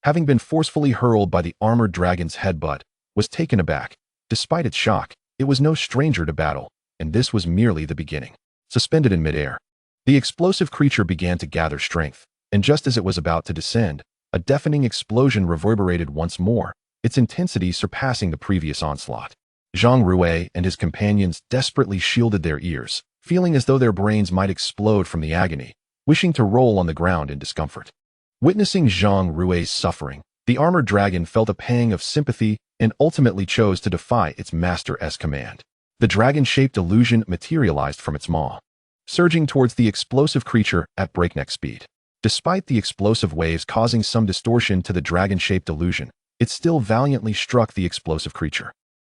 [SPEAKER 1] having been forcefully hurled by the armored dragon's headbutt, was taken aback. Despite its shock, it was no stranger to battle, and this was merely the beginning. Suspended in midair, the explosive creature began to gather strength, and just as it was about to descend, a deafening explosion reverberated once more, its intensity surpassing the previous onslaught. Zhang Rui and his companions desperately shielded their ears, feeling as though their brains might explode from the agony, wishing to roll on the ground in discomfort. Witnessing Zhang Rui's suffering, the armored dragon felt a pang of sympathy and ultimately chose to defy its master's command. The dragon-shaped illusion materialized from its maw, surging towards the explosive creature at breakneck speed. Despite the explosive waves causing some distortion to the dragon-shaped illusion, it still valiantly struck the explosive creature,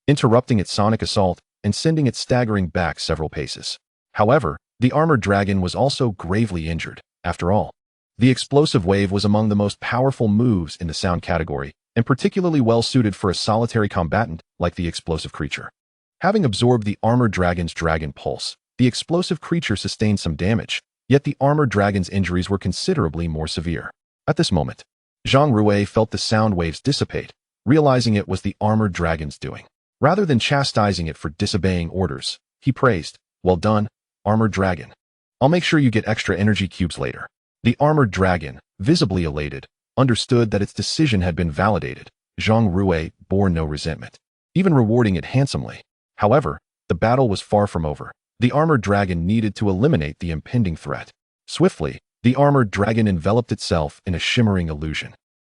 [SPEAKER 1] interrupting its sonic assault and sending it staggering back several paces. However, the armored dragon was also gravely injured. After all, the explosive wave was among the most powerful moves in the sound category, and particularly well suited for a solitary combatant like the explosive creature. Having absorbed the armored dragon's dragon pulse, the explosive creature sustained some damage, yet the armored dragon's injuries were considerably more severe. At this moment, Zhang Rui felt the sound waves dissipate, realizing it was the armored dragon's doing. Rather than chastising it for disobeying orders, he praised, "Well done, armored dragon. I'll make sure you get extra energy cubes later." The armored dragon, visibly elated, understood that its decision had been validated. Zhang Rui bore no resentment, even rewarding it handsomely. However, the battle was far from over. The armored dragon needed to eliminate the impending threat. Swiftly, the armored dragon enveloped itself in a shimmering illusion.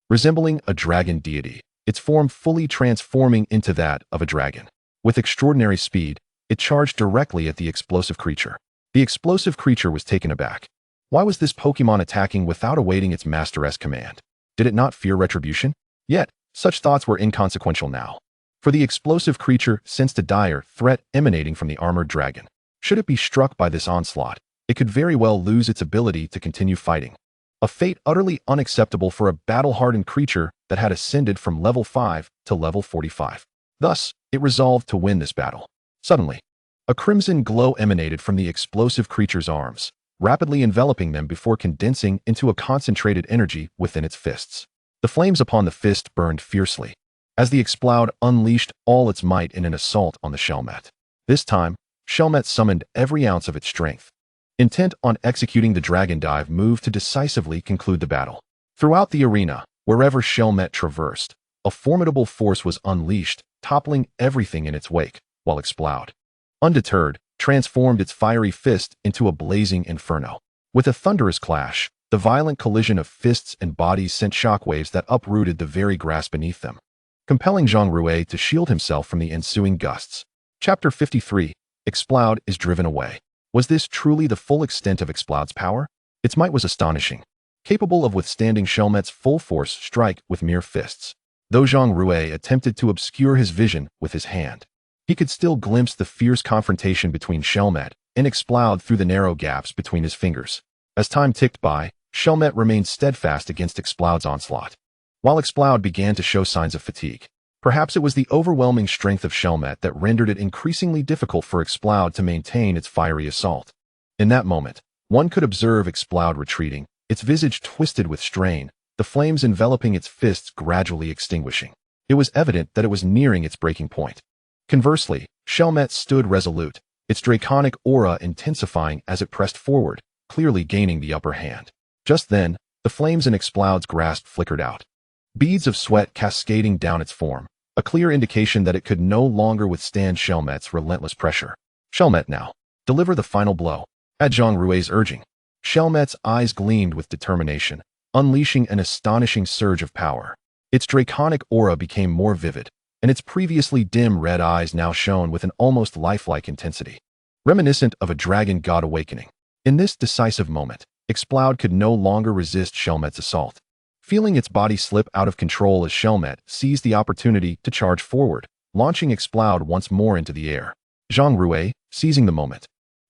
[SPEAKER 1] Resembling a dragon deity, its form fully transforming into that of a dragon. With extraordinary speed, it charged directly at the explosive creature. The explosive creature was taken aback. Why was this Pokémon attacking without awaiting its master's command? Did it not fear retribution? Yet, such thoughts were inconsequential now. For the explosive creature sensed a dire threat emanating from the armored dragon. Should it be struck by this onslaught, it could very well lose its ability to continue fighting. A fate utterly unacceptable for a battle-hardened creature that had ascended from level 5 to level 45. Thus, it resolved to win this battle. Suddenly, a crimson glow emanated from the explosive creature's arms, rapidly enveloping them before condensing into a concentrated energy within its fists. The flames upon the fist burned fiercely, as the Explode unleashed all its might in an assault on the Shelmet. This time, Shelmet summoned every ounce of its strength, intent on executing the dragon dive move to decisively conclude the battle. Throughout the arena, wherever Shelmet traversed, a formidable force was unleashed, toppling everything in its wake, while Explode, undeterred, transformed its fiery fist into a blazing inferno. With a thunderous clash, the violent collision of fists and bodies sent shockwaves that uprooted the very grass beneath them, compelling Zhang Rui to shield himself from the ensuing gusts. Chapter 53. Explode is driven away. Was this truly the full extent of Explode's power? Its might was astonishing, capable of withstanding Shelmet's full force strike with mere fists. Though Zhang Rui attempted to obscure his vision with his hand, he could still glimpse the fierce confrontation between Shelmet and Explode through the narrow gaps between his fingers. As time ticked by, Shelmet remained steadfast against Explode's onslaught, while Explode began to show signs of fatigue. Perhaps it was the overwhelming strength of Shelmet that rendered it increasingly difficult for Explode to maintain its fiery assault. In that moment, one could observe Explode retreating, its visage twisted with strain, the flames enveloping its fists gradually extinguishing. It was evident that it was nearing its breaking point. Conversely, Shelmet stood resolute, its draconic aura intensifying as it pressed forward, clearly gaining the upper hand. Just then, the flames in Explode's grasp flickered out, beads of sweat cascading down its form, a clear indication that it could no longer withstand Shelmet's relentless pressure. Shelmet now, deliver the final blow. At Zhang Rui's urging, Shelmet's eyes gleamed with determination, unleashing an astonishing surge of power. Its draconic aura became more vivid, and its previously dim red eyes now shone with an almost lifelike intensity, reminiscent of a dragon god awakening. In this decisive moment, Explode could no longer resist Shelmet's assault. Feeling its body slip out of control as Shelmet seized the opportunity to charge forward, launching Explode once more into the air. Zhang Rui, seizing the moment,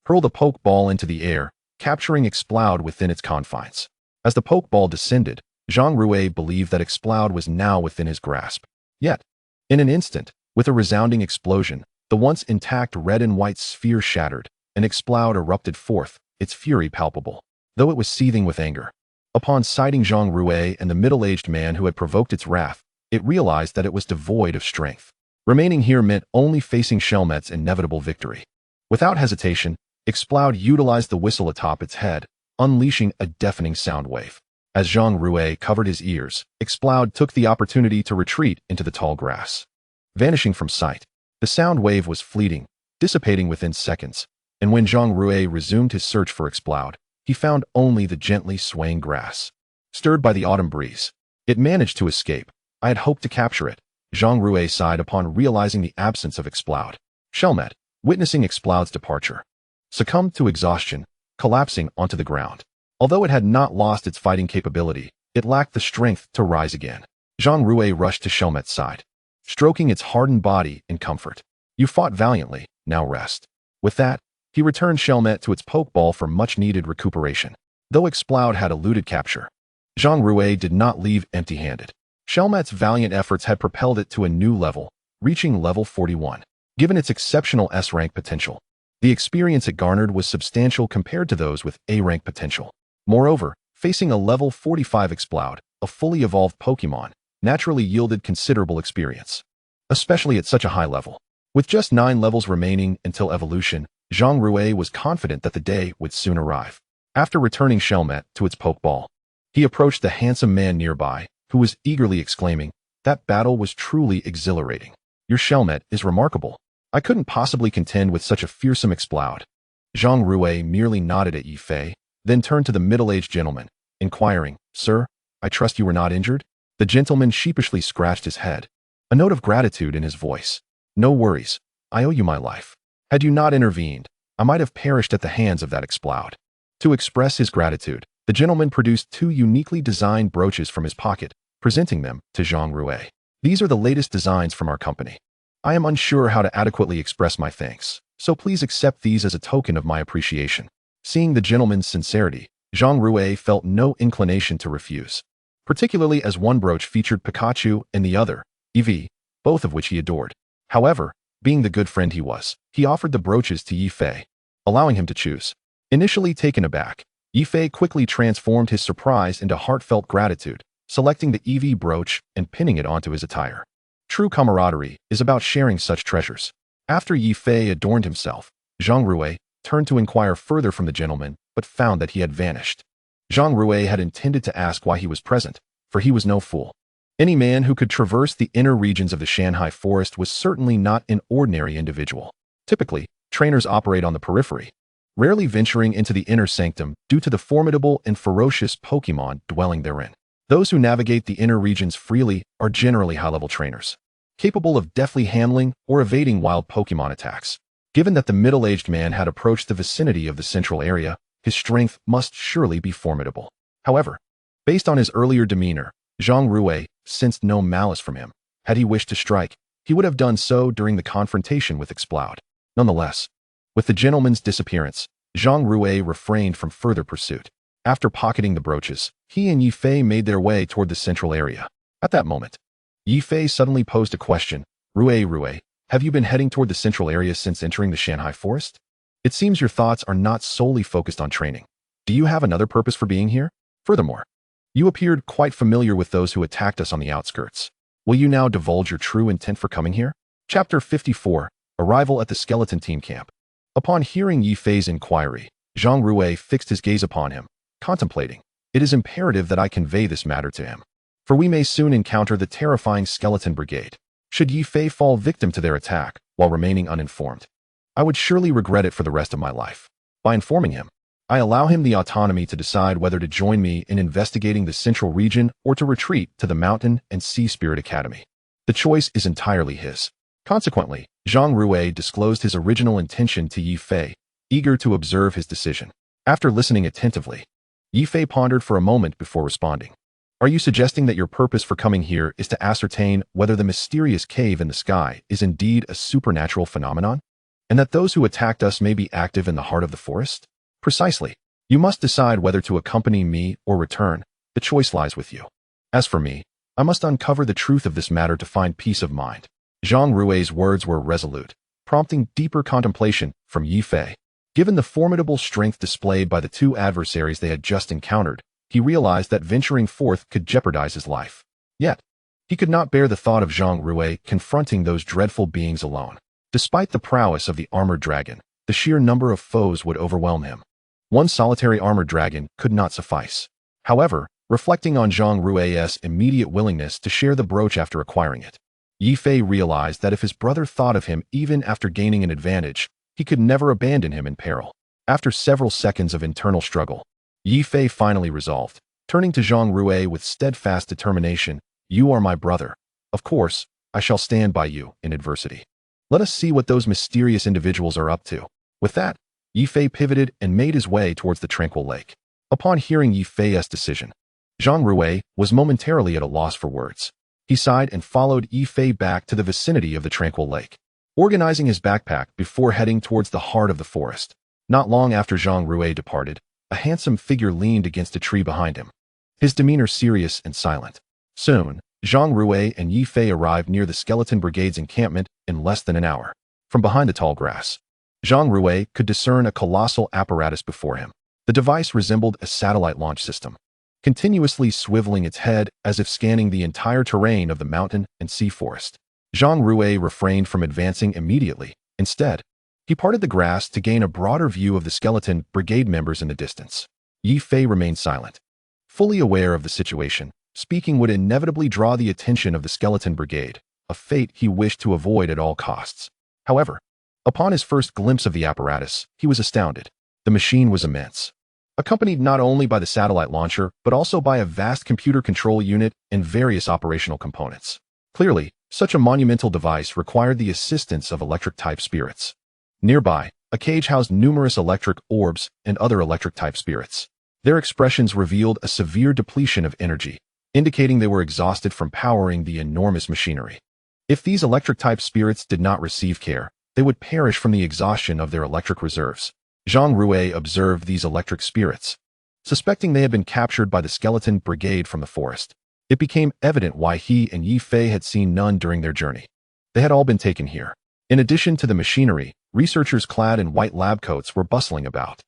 [SPEAKER 1] hurled a pokeball into the air, capturing Explode within its confines. As the pokeball descended, Zhang Rui believed that Explode was now within his grasp. Yet, in an instant, with a resounding explosion, the once intact red and white sphere shattered, and Explode erupted forth, its fury palpable, though it was seething with anger. Upon sighting Zhang Rui and the middle-aged man who had provoked its wrath, it realized that it was devoid of strength. Remaining here meant only facing Shelmet's inevitable victory. Without hesitation, Explode utilized the whistle atop its head, unleashing a deafening sound wave. As Zhang Rui covered his ears, Explode took the opportunity to retreat into the tall grass. Vanishing from sight, the sound wave was fleeting, dissipating within seconds, and when Zhang Rui resumed his search for Explode, he found only the gently swaying grass. Stirred by the autumn breeze, it managed to escape. I had hoped to capture it, Zhang Rui sighed upon realizing the absence of Explode. Shelmet, witnessing Explode's departure, succumbed to exhaustion, collapsing onto the ground. Although it had not lost its fighting capability, it lacked the strength to rise again. Zhang Rui rushed to Shelmet's side, stroking its hardened body in comfort. You fought valiantly, now rest. With that, he returned Shelmet to its pokeball for much-needed recuperation. Though Explode had eluded capture, Zhang Rui did not leave empty-handed. Shelmet's valiant efforts had propelled it to a new level, reaching level 41. Given its exceptional S-rank potential, the experience it garnered was substantial compared to those with A-rank potential. Moreover, facing a level 45 Explode, a fully evolved Pokémon, naturally yielded considerable experience, especially at such a high level. With just 9 levels remaining until evolution, Zhang Rui was confident that the day would soon arrive. After returning Shelmet to its Pokeball, he approached the handsome man nearby, who was eagerly exclaiming, "That battle was truly exhilarating. Your Shelmet is remarkable. I couldn't possibly contend with such a fearsome Exploud." Zhang Rui merely nodded at Yi Fei, then turned to the middle-aged gentleman, inquiring, "Sir, I trust you were not injured?" The gentleman sheepishly scratched his head, a note of gratitude in his voice. "No worries. I owe you my life. Had you not intervened, I might have perished at the hands of that Exploud." To express his gratitude, the gentleman produced 2 uniquely designed brooches from his pocket, presenting them to Zhang Rui. "These are the latest designs from our company. I am unsure how to adequately express my thanks, so please accept these as a token of my appreciation." Seeing the gentleman's sincerity, Zhang Rui felt no inclination to refuse, particularly as one brooch featured Pikachu and the other, Eevee, both of which he adored. However, being the good friend he was, he offered the brooches to Yi Fei, allowing him to choose. Initially taken aback, Yi Fei quickly transformed his surprise into heartfelt gratitude, selecting the Eevee brooch and pinning it onto his attire. True camaraderie is about sharing such treasures. After Yi Fei adorned himself, Zhang Rui turned to inquire further from the gentleman, but found that he had vanished. Zhang Rui had intended to ask why he was present, for he was no fool. Any man who could traverse the inner regions of the Shanghai forest was certainly not an ordinary individual. Typically, trainers operate on the periphery, rarely venturing into the inner sanctum due to the formidable and ferocious Pokémon dwelling therein. Those who navigate the inner regions freely are generally high-level trainers, capable of deftly handling or evading wild Pokémon attacks. Given that the middle-aged man had approached the vicinity of the central area, his strength must surely be formidable. However, based on his earlier demeanor, Zhang Rui sensed no malice from him. Had he wished to strike, he would have done so during the confrontation with Exploud. Nonetheless, with the gentleman's disappearance, Zhang Rui refrained from further pursuit. After pocketing the brooches, he and Yi Fei made their way toward the central area. At that moment, Yi Fei suddenly posed a question. Rui, have you been heading toward the central area since entering the Shanghai forest? It seems your thoughts are not solely focused on training. Do you have another purpose for being here? Furthermore, you appeared quite familiar with those who attacked us on the outskirts. Will you now divulge your true intent for coming here? Chapter 54, Arrival at the Skeleton Team Camp. Upon hearing Yi Fei's inquiry, Zhang Rui fixed his gaze upon him, contemplating. It is imperative that I convey this matter to him, for we may soon encounter the terrifying Skeleton Brigade. Should Yi Fei fall victim to their attack while remaining uninformed, I would surely regret it for the rest of my life. By informing him, I allow him the autonomy to decide whether to join me in investigating the central region or to retreat to the Mountain and Sea Spirit Academy. The choice is entirely his. Consequently, Zhang Rui disclosed his original intention to Yi Fei, eager to observe his decision. After listening attentively, Yi Fei pondered for a moment before responding. Are you suggesting that your purpose for coming here is to ascertain whether the mysterious cave in the sky is indeed a supernatural phenomenon, and that those who attacked us may be active in the heart of the forest? Precisely. You must decide whether to accompany me or return. The choice lies with you. As for me, I must uncover the truth of this matter to find peace of mind. Zhang Rui's words were resolute, prompting deeper contemplation from Yi Fei. Given the formidable strength displayed by the 2 adversaries they had just encountered, he realized that venturing forth could jeopardize his life. Yet, he could not bear the thought of Zhang Rui confronting those dreadful beings alone. Despite the prowess of the armored dragon, the sheer number of foes would overwhelm him. One solitary armored dragon could not suffice. However, reflecting on Zhang Rui's immediate willingness to share the brooch after acquiring it, Yi Fei realized that if his brother thought of him even after gaining an advantage, he could never abandon him in peril. After several seconds of internal struggle, Yi Fei finally resolved, turning to Zhang Rui with steadfast determination, "You are my brother. Of course, I shall stand by you in adversity. Let us see what those mysterious individuals are up to." With that, Yi Fei pivoted and made his way towards the tranquil lake. Upon hearing Yi Fei's decision, Zhang Rui was momentarily at a loss for words. He sighed and followed Yi Fei back to the vicinity of the tranquil lake, organizing his backpack before heading towards the heart of the forest. Not long after Zhang Rui departed, a handsome figure leaned against a tree behind him, his demeanor serious and silent. Soon, Zhang Rui and Yi Fei arrived near the Skeleton Brigade's encampment in less than an hour. From behind the tall grass, Zhang Rui could discern a colossal apparatus before him. The device resembled a satellite launch system, continuously swiveling its head as if scanning the entire terrain of the mountain and sea forest. Zhang Rui refrained from advancing immediately. Instead, he parted the grass to gain a broader view of the skeleton brigade members in the distance. Yi Fei remained silent. Fully aware of the situation, speaking would inevitably draw the attention of the skeleton brigade, a fate he wished to avoid at all costs. However, upon his first glimpse of the apparatus, he was astounded. The machine was immense, accompanied not only by the satellite launcher, but also by a vast computer control unit and various operational components. Clearly, such a monumental device required the assistance of electric-type spirits. Nearby, a cage housed numerous electric orbs and other electric-type spirits. Their expressions revealed a severe depletion of energy, indicating they were exhausted from powering the enormous machinery. If these electric-type spirits did not receive care, they would perish from the exhaustion of their electric reserves. Zhang Rui observed these electric spirits. Suspecting they had been captured by the skeleton brigade from the forest, it became evident why he and Yi Fei had seen none during their journey. They had all been taken here. In addition to the machinery, researchers clad in white lab coats were bustling about,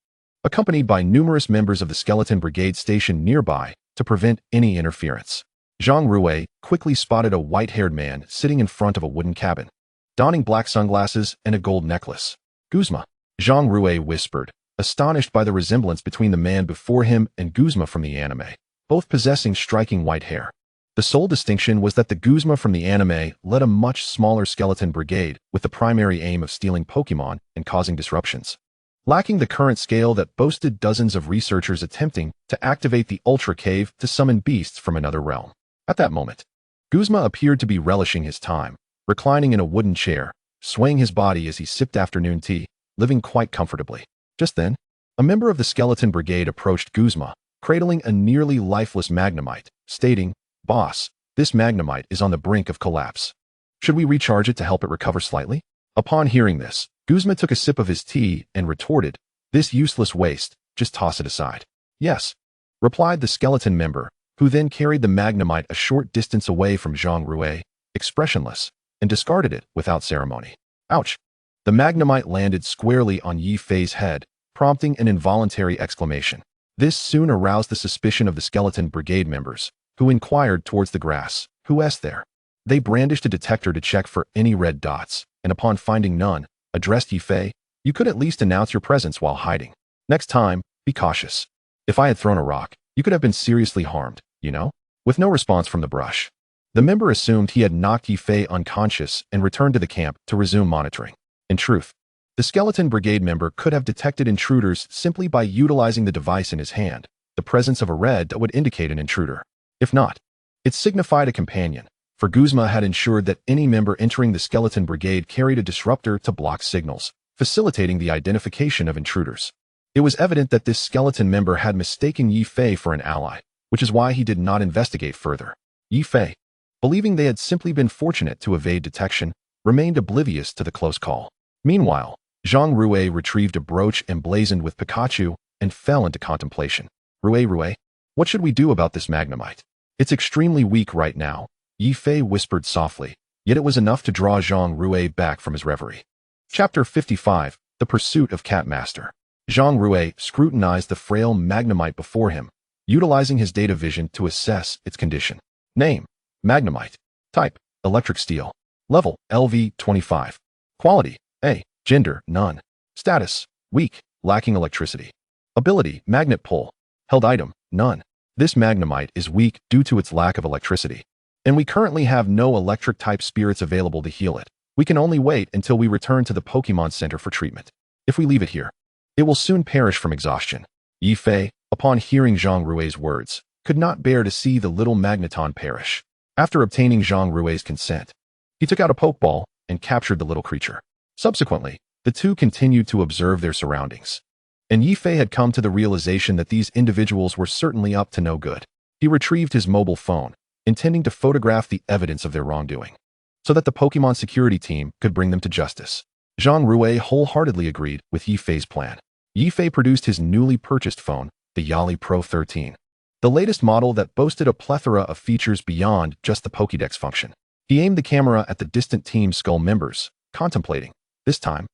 [SPEAKER 1] accompanied by numerous members of the skeleton brigade stationed nearby to prevent any interference. Zhang Rui quickly spotted a white-haired man sitting in front of a wooden cabin, donning black sunglasses and a gold necklace. Guzma, Zhang Rui whispered, astonished by the resemblance between the man before him and Guzma from the anime, both possessing striking white hair. The sole distinction was that the Guzma from the anime led a much smaller skeleton brigade with the primary aim of stealing Pokémon and causing disruptions, lacking the current scale that boasted dozens of researchers attempting to activate the Ultra Cave to summon beasts from another realm. At that moment, Guzma appeared to be relishing his time, reclining in a wooden chair, swaying his body as he sipped afternoon tea, living quite comfortably. Just then, a member of the skeleton brigade approached Guzma, cradling a nearly lifeless Magnemite, stating, "Boss, this Magnemite is on the brink of collapse. Should we recharge it to help it recover slightly?" Upon hearing this, Guzma took a sip of his tea and retorted, "This useless waste, just toss it aside." "Yes," replied the skeleton member, who then carried the Magnemite a short distance away from Zhang Rui, expressionless, and discarded it without ceremony. Ouch! The Magnemite landed squarely on Yi Fei's head, prompting an involuntary exclamation. This soon aroused the suspicion of the skeleton brigade members, who inquired towards the grass, "Who's there?" They brandished a detector to check for any red dots, and upon finding none, addressed Yi Fei, "You could at least announce your presence while hiding. Next time, be cautious. If I had thrown a rock, you could have been seriously harmed, you know?" With no response from the brush, the member assumed he had knocked Yi Fei unconscious and returned to the camp to resume monitoring. In truth, the skeleton brigade member could have detected intruders simply by utilizing the device in his hand, the presence of a red that would indicate an intruder. If not, it signified a companion, for Guzma had ensured that any member entering the skeleton brigade carried a disruptor to block signals, facilitating the identification of intruders. It was evident that this skeleton member had mistaken Yi Fei for an ally, which is why he did not investigate further. Yi Fei, believing they had simply been fortunate to evade detection, remained oblivious to the close call. Meanwhile, Zhang Rui retrieved a brooch emblazoned with Pikachu and fell into contemplation. Rui, what should we do about this Magnemite? It's extremely weak right now," Yi Fei whispered softly, yet it was enough to draw Zhang Rui back from his reverie. Chapter 55, The Pursuit of Catmaster. Zhang Rui scrutinized the frail Magnemite before him, utilizing his data vision to assess its condition. Name: Magnemite. Type: electric steel. Level: LV25. Quality: A. Gender: none. Status: weak, lacking electricity. Ability: magnet pull. Held item: none. This Magnemite is weak due to its lack of electricity, and we currently have no electric-type spirits available to heal it. We can only wait until we return to the Pokémon Center for treatment. If we leave it here, it will soon perish from exhaustion. Yi Fei, upon hearing Zhang Rui's words, could not bear to see the little magneton perish. After obtaining Zhang Rui's consent, he took out a Pokeball and captured the little creature. Subsequently, the two continued to observe their surroundings, and Yi Fei had come to the realization that these individuals were certainly up to no good. He retrieved his mobile phone, intending to photograph the evidence of their wrongdoing, so that the Pokemon security team could bring them to justice. Zhang Rui wholeheartedly agreed with Yi Fei's plan. Yi Fei produced his newly purchased phone, the Yali Pro 13, the latest model that boasted a plethora of features beyond just the Pokédex function. He aimed the camera at the distant Team Skull members, contemplating, "This time,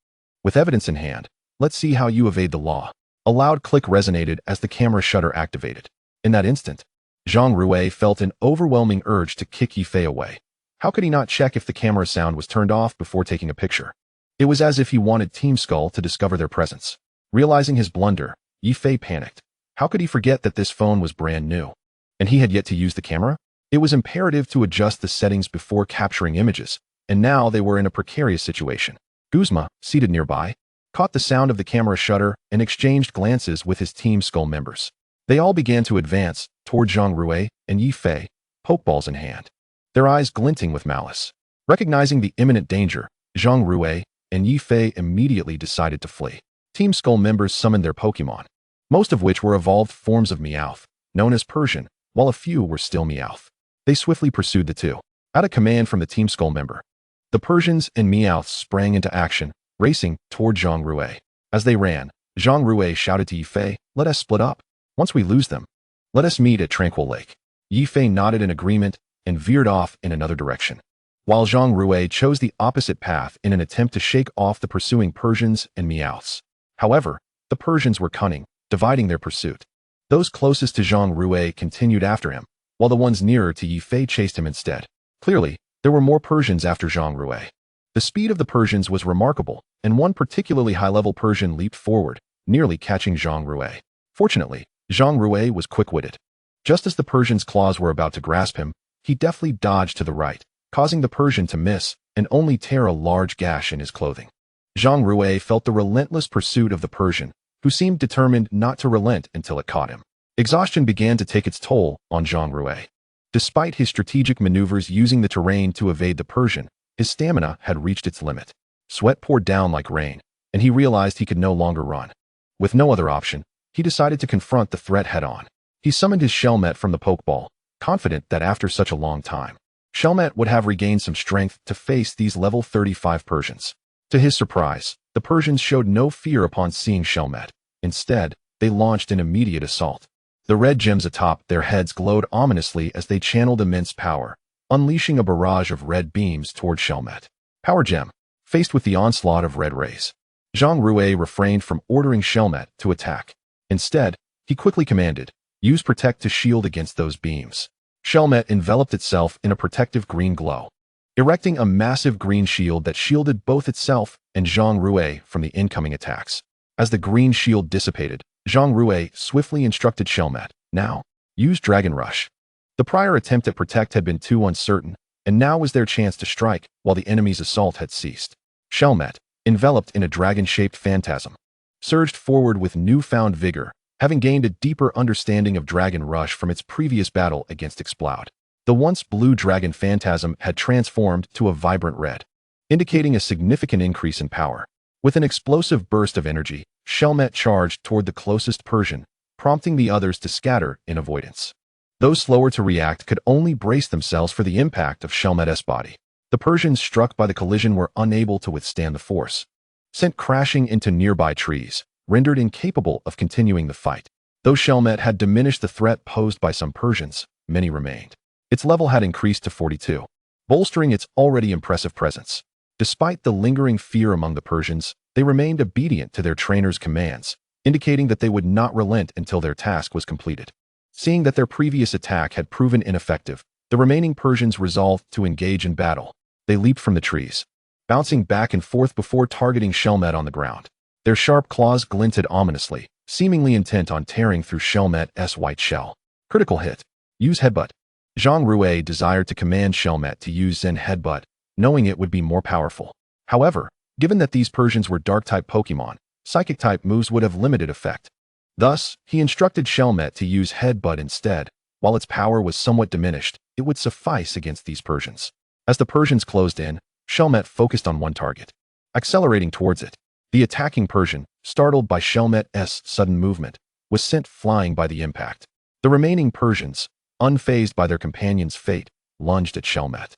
[SPEAKER 1] with evidence in hand, let's see how you evade the law." A loud click resonated as the camera shutter activated. In that instant, Zhang Rui felt an overwhelming urge to kick Yi Fei away. How could he not check if the camera sound was turned off before taking a picture? It was as if he wanted Team Skull to discover their presence. Realizing his blunder, Yifei panicked. How could he forget that this phone was brand new? And he had yet to use the camera? It was imperative to adjust the settings before capturing images, and now they were in a precarious situation. Guzma, seated nearby, caught the sound of the camera shutter and exchanged glances with his Team Skull members. They all began to advance toward Zhang Rui and Yifei, pokeballs in hand, their eyes glinting with malice. Recognizing the imminent danger, Zhang Rui and Yifei immediately decided to flee. Team Skull members summoned their Pokémon, most of which were evolved forms of Meowth, known as Persian, while a few were still Meowth. They swiftly pursued the two. At a command from the Team Skull member, the Persians and Meowths sprang into action, racing toward Zhang Rui. As they ran, Zhang Rui shouted to Yifei, "Let us split up. Once we lose them, let us meet at Tranquil Lake." Yifei nodded in agreement and veered off in another direction, while Zhang Rui chose the opposite path in an attempt to shake off the pursuing Persians and Meowths. However, the Persians were cunning, dividing their pursuit. Those closest to Zhang Rui continued after him, while the ones nearer to Yifei chased him instead. Clearly, there were more Persians after Zhang Rui. The speed of the Persians was remarkable, and one particularly high-level Persian leaped forward, nearly catching Zhang Rui. Fortunately, Zhang Rui was quick-witted. Just as the Persian's claws were about to grasp him, he deftly dodged to the right, causing the Persian to miss and only tear a large gash in his clothing. Zhang Rui felt the relentless pursuit of the Persian, who seemed determined not to relent until it caught him. Exhaustion began to take its toll on Zhang Rui. Despite his strategic maneuvers using the terrain to evade the Persian, his stamina had reached its limit. Sweat poured down like rain, and he realized he could no longer run. With no other option, he decided to confront the threat head-on. He summoned his Shelmet from the Pokeball, confident that after such a long time, Shelmet would have regained some strength to face these level 35 Persians. To his surprise, the Persians showed no fear upon seeing Shelmet. Instead, they launched an immediate assault. The red gems atop their heads glowed ominously as they channeled immense power, unleashing a barrage of red beams toward Shelmet. Power Gem. Faced with the onslaught of red rays, Zhang Rui refrained from ordering Shelmet to attack. Instead, he quickly commanded, "Use Protect to shield against those beams." Shelmet enveloped itself in a protective green glow, erecting a massive green shield that shielded both itself and Zhang Rui from the incoming attacks. As the green shield dissipated, Zhang Rui swiftly instructed Shelmet, "Now, use Dragon Rush." The prior attempt at Protect had been too uncertain, and now was their chance to strike while the enemy's assault had ceased. Shelmet, enveloped in a dragon-shaped phantasm, surged forward with newfound vigor, having gained a deeper understanding of Dragon Rush from its previous battle against Exploud. The once blue dragon phantasm had transformed to a vibrant red, indicating a significant increase in power. With an explosive burst of energy, Shelmet charged toward the closest Persian, prompting the others to scatter in avoidance. Those slower to react could only brace themselves for the impact of Shelmet's body. The Persians struck by the collision were unable to withstand the force, sent crashing into nearby trees, rendered incapable of continuing the fight. Though Shelmet had diminished the threat posed by some Persians, many remained. Its level had increased to 42, bolstering its already impressive presence. Despite the lingering fear among the Persians, they remained obedient to their trainer's commands, indicating that they would not relent until their task was completed. Seeing that their previous attack had proven ineffective, the remaining Persians resolved to engage in battle. They leaped from the trees, bouncing back and forth before targeting Shelmet on the ground. Their sharp claws glinted ominously, seemingly intent on tearing through Shelmet's white shell. Critical hit. Use Headbutt. Zhang Rui desired to command Shelmet to use Zen Headbutt, knowing it would be more powerful. However, given that these Persians were Dark-type Pokemon, Psychic-type moves would have limited effect. Thus, he instructed Shelmet to use Headbutt instead. While its power was somewhat diminished, it would suffice against these Persians. As the Persians closed in, Shelmet focused on one target, accelerating towards it. The attacking Persian, startled by Shelmet's sudden movement, was sent flying by the impact. The remaining Persians, unfazed by their companion's fate, lunged at Shelmet,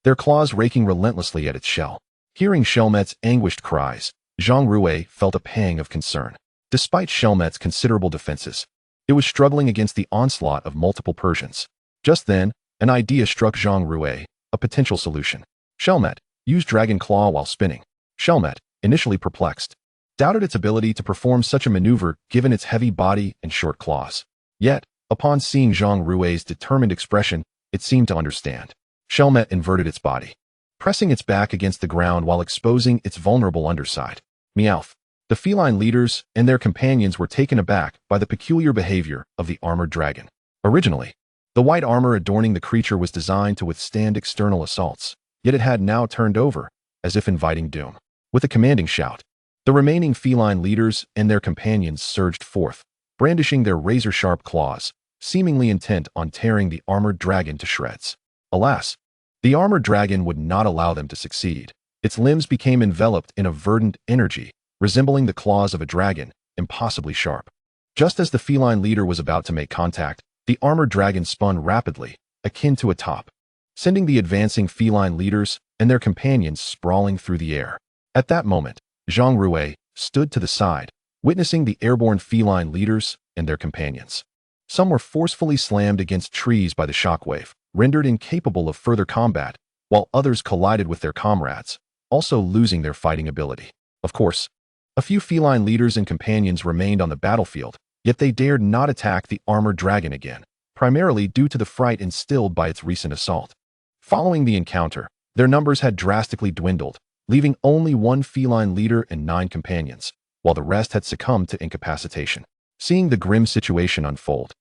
[SPEAKER 1] their claws raking relentlessly at its shell. Hearing Shelmet's anguished cries, Zhang Rui felt a pang of concern. Despite Shelmet's considerable defenses, it was struggling against the onslaught of multiple Persians. Just then, an idea struck Zhang Rui, a potential solution. Shelmet used Dragon Claw while spinning. Shelmet, initially perplexed, doubted its ability to perform such a maneuver given its heavy body and short claws. Yet, upon seeing Zhang Rui's determined expression, it seemed to understand. Shelmet inverted its body, pressing its back against the ground while exposing its vulnerable underside. Meowth. The feline leaders and their companions were taken aback by the peculiar behavior of the armored dragon. Originally, the white armor adorning the creature was designed to withstand external assaults, yet it had now turned over, as if inviting doom. With a commanding shout, the remaining feline leaders and their companions surged forth, brandishing their razor-sharp claws, seemingly intent on tearing the armored dragon to shreds. Alas, the armored dragon would not allow them to succeed. Its limbs became enveloped in a verdant energy, resembling the claws of a dragon, impossibly sharp. Just as the feline leader was about to make contact, the armored dragon spun rapidly, akin to a top, sending the advancing feline leaders and their companions sprawling through the air. At that moment, Zhang Rui stood to the side, witnessing the airborne feline leaders and their companions. Some were forcefully slammed against trees by the shockwave, rendered incapable of further combat, while others collided with their comrades, also losing their fighting ability. Of course, a few feline leaders and companions remained on the battlefield, yet they dared not attack the armored dragon again, primarily due to the fright instilled by its recent assault. Following the encounter, their numbers had drastically dwindled, leaving only one feline leader and 9 companions, while the rest had succumbed to incapacitation. Seeing the grim situation unfold,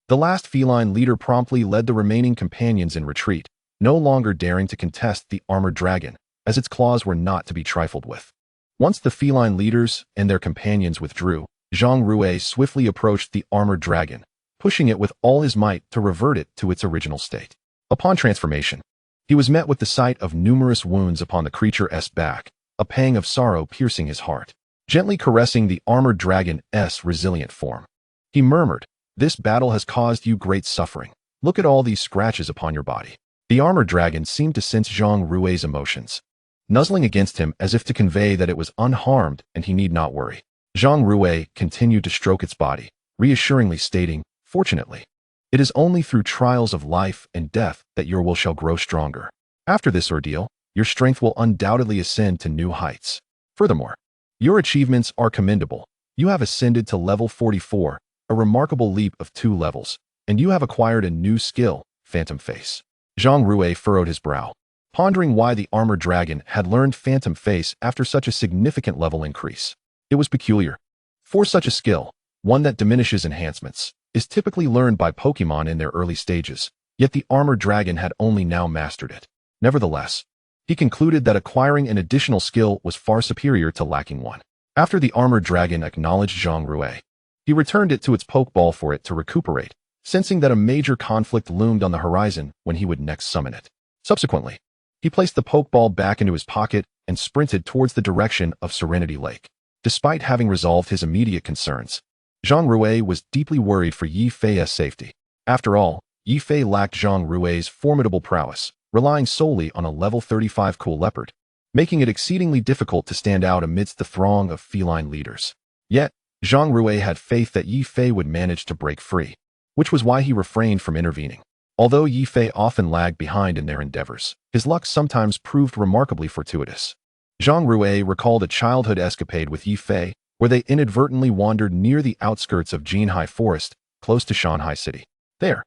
[SPEAKER 1] the last feline leader promptly led the remaining companions in retreat, no longer daring to contest the armored dragon, as its claws were not to be trifled with. Once the feline leaders and their companions withdrew, Zhang Rui swiftly approached the armored dragon, pushing it with all his might to revert it to its original state. Upon transformation, he was met with the sight of numerous wounds upon the creature's back, a pang of sorrow piercing his heart. Gently caressing the armored dragon's resilient form, he murmured, "This battle has caused you great suffering. Look at all these scratches upon your body." The armored dragon seemed to sense Zhang Rui's emotions, nuzzling against him as if to convey that it was unharmed and he need not worry. Zhang Rui continued to stroke its body, reassuringly stating, "Fortunately, it is only through trials of life and death that your will shall grow stronger. After this ordeal, your strength will undoubtedly ascend to new heights. Furthermore, your achievements are commendable. You have ascended to level 44, a remarkable leap of 2 levels, and you have acquired a new skill, Phantom Face." Zhang Rui furrowed his brow, pondering why the armored dragon had learned Phantom Face after such a significant level increase. It was peculiar. For such a skill, one that diminishes enhancements, is typically learned by Pokémon in their early stages, yet the armored dragon had only now mastered it. Nevertheless, he concluded that acquiring an additional skill was far superior to lacking one. After the armored dragon acknowledged Zhang Rui, he returned it to its Pokeball for it to recuperate, sensing that a major conflict loomed on the horizon when he would next summon it. Subsequently, he placed the Pokeball back into his pocket and sprinted towards the direction of Serenity Lake. Despite having resolved his immediate concerns, Zhang Rui was deeply worried for Yi Fei's safety. After all, Yi Fei lacked Zhang Rui's formidable prowess, relying solely on a level 35 cool leopard, making it exceedingly difficult to stand out amidst the throng of feline leaders. Yet, Zhang Rui had faith that Yi Fei would manage to break free, which was why he refrained from intervening. Although Yi Fei often lagged behind in their endeavors, his luck sometimes proved remarkably fortuitous. Zhang Rui recalled a childhood escapade with Yi Fei, where they inadvertently wandered near the outskirts of Jinhai Forest, close to Shanghai City. There,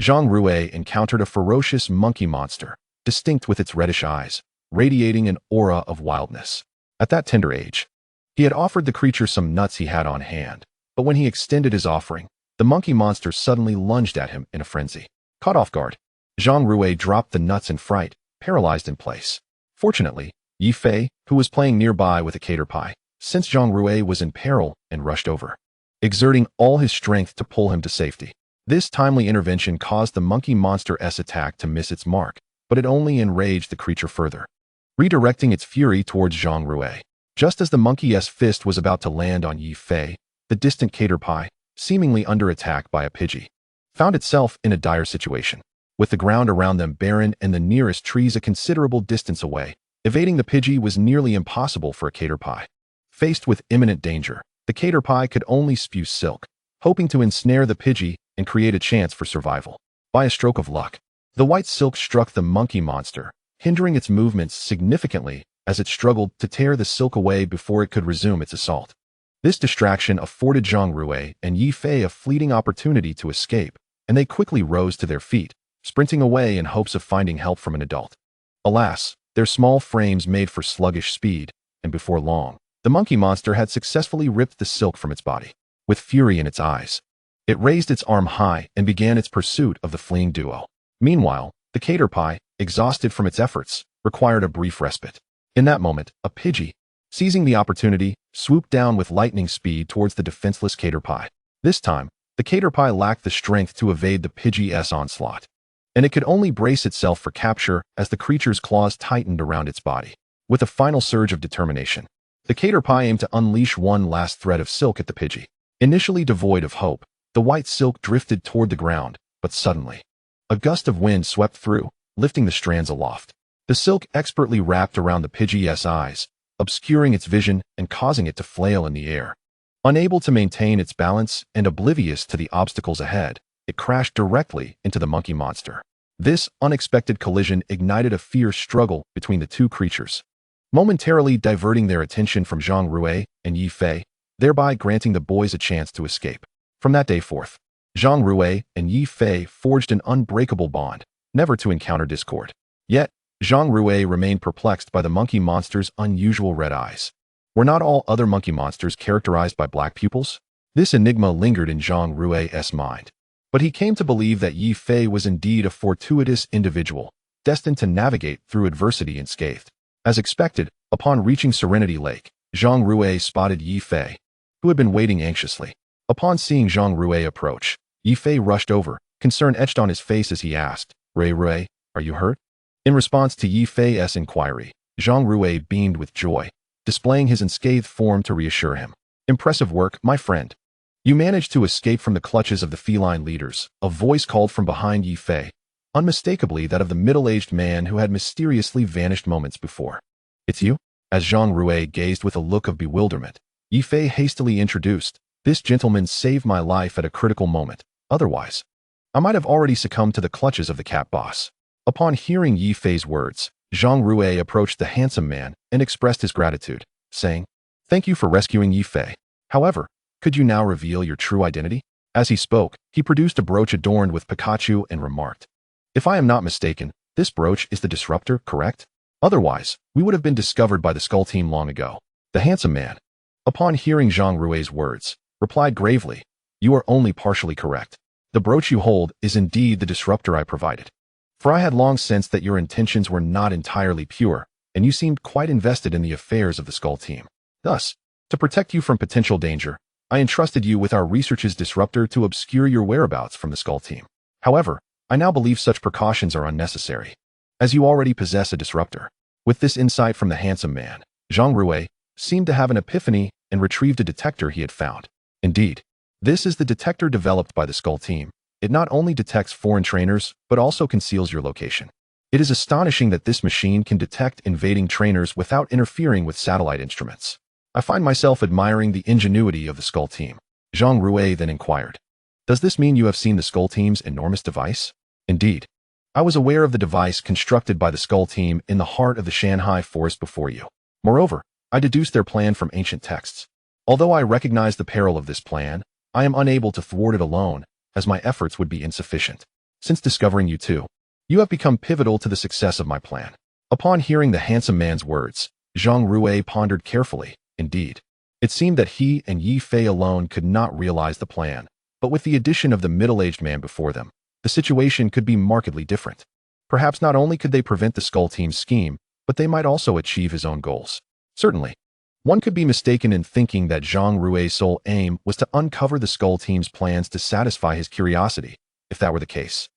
[SPEAKER 1] Zhang Rui encountered a ferocious monkey monster, distinct with its reddish eyes, radiating an aura of wildness. At that tender age, he had offered the creature some nuts he had on hand, but when he extended his offering, the monkey monster suddenly lunged at him in a frenzy. Caught off guard, Zhang Rui dropped the nuts in fright, paralyzed in place. Fortunately, Yi Fei, who was playing nearby with a caterpie, sensed Zhang Rui was in peril and rushed over, exerting all his strength to pull him to safety. This timely intervention caused the monkey monster's attack to miss its mark, but it only enraged the creature further, redirecting its fury towards Zhang Rui. Just as the monkey's fist was about to land on Yi Fei, the distant caterpie, seemingly under attack by a Pidgey, found itself in a dire situation. With the ground around them barren and the nearest trees a considerable distance away, evading the Pidgey was nearly impossible for a caterpie. Faced with imminent danger, the caterpie could only spew silk, hoping to ensnare the Pidgey and create a chance for survival. By a stroke of luck, the white silk struck the monkey monster, hindering its movements significantly as it struggled to tear the silk away before it could resume its assault. This distraction afforded Zhang Rui and Yi Fei a fleeting opportunity to escape, and they quickly rose to their feet, sprinting away in hopes of finding help from an adult. Alas, their small frames made for sluggish speed, and before long, the monkey monster had successfully ripped the silk from its body. With fury in its eyes, it raised its arm high and began its pursuit of the fleeing duo. Meanwhile, the caterpie, exhausted from its efforts, required a brief respite. In that moment, a Pidgey, seizing the opportunity, swooped down with lightning speed towards the defenseless caterpie. This time, the caterpie lacked the strength to evade the Pidgey's onslaught, and it could only brace itself for capture as the creature's claws tightened around its body. With a final surge of determination, the caterpie aimed to unleash one last thread of silk at the Pidgey. Initially devoid of hope, the white silk drifted toward the ground, but suddenly, a gust of wind swept through, lifting the strands aloft. The silk expertly wrapped around the Pidgey's eyes, obscuring its vision and causing it to flail in the air. Unable to maintain its balance and oblivious to the obstacles ahead, it crashed directly into the monkey monster. This unexpected collision ignited a fierce struggle between the two creatures, momentarily diverting their attention from Zhang Rui and Yi Fei, thereby granting the boys a chance to escape. From that day forth, Zhang Rui and Yi Fei forged an unbreakable bond, never to encounter discord. Yet, Zhang Rui remained perplexed by the monkey monster's unusual red eyes. Were not all other monkey monsters characterized by black pupils? This enigma lingered in Zhang Rui's mind. But he came to believe that Yi Fei was indeed a fortuitous individual, destined to navigate through adversity unscathed. As expected, upon reaching Serenity Lake, Zhang Rui spotted Yi Fei, who had been waiting anxiously. Upon seeing Zhang Rui approach, Yi Fei rushed over, concern etched on his face as he asked, Rui, are you hurt? In response to Yi Fei's inquiry, Zhang Rui beamed with joy, displaying his unscathed form to reassure him. Impressive work, my friend. You managed to escape from the clutches of the feline leaders. A voice called from behind Yi Fei, unmistakably that of the middle-aged man who had mysteriously vanished moments before. It's you? As Zhang Rui gazed with a look of bewilderment, Yi Fei hastily introduced, this gentleman saved my life at a critical moment. Otherwise, I might have already succumbed to the clutches of the cat boss. Upon hearing Yi Fei's words, Zhang Rui approached the handsome man and expressed his gratitude, saying, thank you for rescuing Yi Fei. However, could you now reveal your true identity? As he spoke, he produced a brooch adorned with Pikachu and remarked, if I am not mistaken, this brooch is the disruptor, correct? Otherwise, we would have been discovered by the Skull team long ago. The handsome man, upon hearing Zhang Rui's words, replied gravely, you are only partially correct. The brooch you hold is indeed the disruptor I provided. For I had long sensed that your intentions were not entirely pure, and you seemed quite invested in the affairs of the Skull team. Thus, to protect you from potential danger, I entrusted you with our research's disruptor to obscure your whereabouts from the Skull team. However, I now believe such precautions are unnecessary, as you already possess a disruptor. With this insight from the handsome man, Zhang Rui seemed to have an epiphany and retrieved a detector he had found. Indeed, this is the detector developed by the Skull team. It not only detects foreign trainers, but also conceals your location. It is astonishing that this machine can detect invading trainers without interfering with satellite instruments. I find myself admiring the ingenuity of the Skull team. Zhang Rui then inquired, does this mean you have seen the Skull team's enormous device? Indeed, I was aware of the device constructed by the Skull team in the heart of the Shanghai forest before you. Moreover, I deduced their plan from ancient texts. Although I recognize the peril of this plan, I am unable to thwart it alone, as my efforts would be insufficient. Since discovering you two, you have become pivotal to the success of my plan. Upon hearing the handsome man's words, Zhang Rui pondered carefully. Indeed, it seemed that he and Yi Fei alone could not realize the plan, but with the addition of the middle-aged man before them, the situation could be markedly different. Perhaps not only could they prevent the Skull team's scheme, but they might also achieve his own goals. Certainly, one could be mistaken in thinking that Zhang Rui's sole aim was to uncover the Skull team's plans to satisfy his curiosity. If that were the case,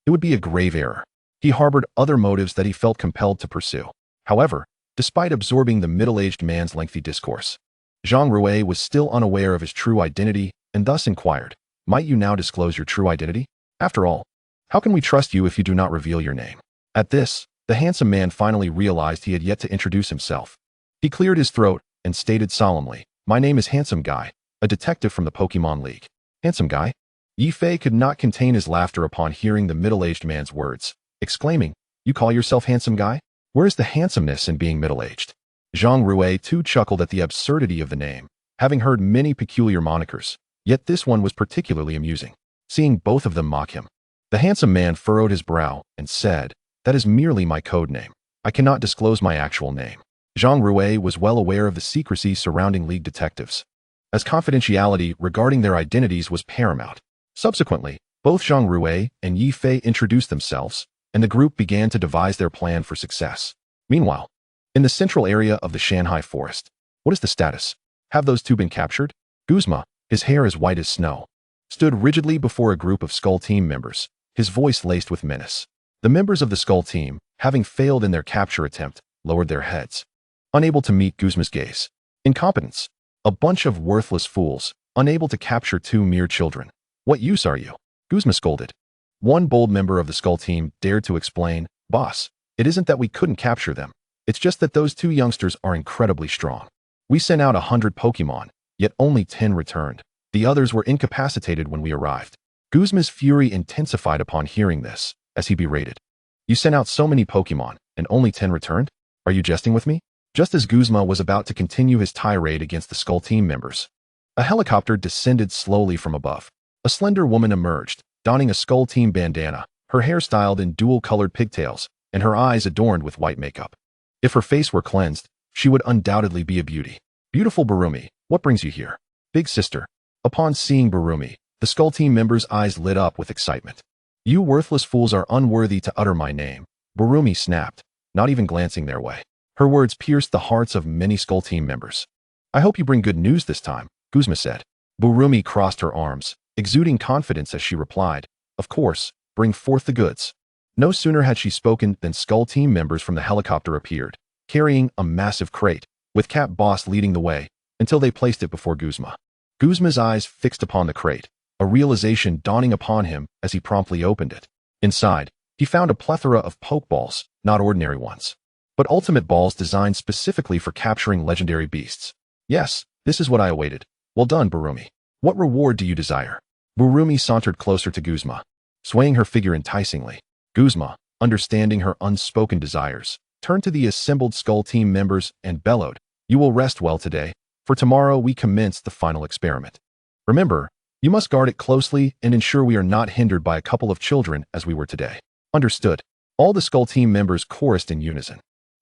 [SPEAKER 1] it would be a grave error. He harbored other motives that he felt compelled to pursue. However, despite absorbing the middle-aged man's lengthy discourse, Zhang Rui was still unaware of his true identity and thus inquired, might you now disclose your true identity? After all, how can we trust you if you do not reveal your name? At this, the handsome man finally realized he had yet to introduce himself. He cleared his throat and stated solemnly, my name is Handsome Guy, a detective from the Pokémon League. Handsome Guy? Yi Fei could not contain his laughter upon hearing the middle-aged man's words, exclaiming, you call yourself Handsome Guy? Where is the handsomeness in being middle-aged? Zhang Rui too chuckled at the absurdity of the name, having heard many peculiar monikers, yet this one was particularly amusing. Seeing both of them mock him, The handsome man furrowed his brow and said, "That is merely my code name. I cannot disclose my actual name." Zhang Rui was well aware of the secrecy surrounding League detectives, as confidentiality regarding their identities was paramount. Subsequently, both Zhang Rui and Yi Fei introduced themselves, and the group began to devise their plan for success. Meanwhile, in the central area of the Shanghai forest, what is the status? Have those two been captured? Guzma, his hair as white as snow, stood rigidly before a group of Skull Team members, his voice laced with menace. The members of the Skull Team, having failed in their capture attempt, lowered their heads, unable to meet Guzma's gaze. Incompetence. A bunch of worthless fools, unable to capture two mere children. What use are you? Guzma scolded. One bold member of the Skull Team dared to explain, "Boss, it isn't that we couldn't capture them. It's just that those two youngsters are incredibly strong. We sent out 100 Pokémon, yet only 10 returned. The others were incapacitated when we arrived." Guzma's fury intensified upon hearing this, as he berated. "You sent out so many Pokémon, and only 10 returned? Are you jesting with me?" Just as Guzma was about to continue his tirade against the Skull Team members, a helicopter descended slowly from above. A slender woman emerged, donning a Skull Team bandana, her hair styled in dual-colored pigtails, and her eyes adorned with white makeup. If her face were cleansed, she would undoubtedly be a beauty. "Beautiful Burumi, what brings you here?" "Big sister." Upon seeing Burumi, the Skull Team members' eyes lit up with excitement. "You worthless fools are unworthy to utter my name," Burumi snapped, not even glancing their way. Her words pierced the hearts of many Skull Team members. "I hope you bring good news this time," Guzma said. Burumi crossed her arms, exuding confidence as she replied, "Of course, bring forth the goods." No sooner had she spoken than Skull Team members from the helicopter appeared, carrying a massive crate, with Cat Boss leading the way, until they placed it before Guzma. Guzma's eyes fixed upon the crate, a realization dawning upon him as he promptly opened it. Inside, he found a plethora of Pokeballs, not ordinary ones, but ultimate balls designed specifically for capturing legendary beasts. "Yes, this is what I awaited. Well done, Burumi. What reward do you desire?" Burumi sauntered closer to Guzma, swaying her figure enticingly. Guzma, understanding her unspoken desires, turned to the assembled Skull Team members and bellowed, "You will rest well today, for tomorrow we commence the final experiment. Remember, you must guard it closely and ensure we are not hindered by a couple of children as we were today." "Understood." All the Skull Team members chorused in unison.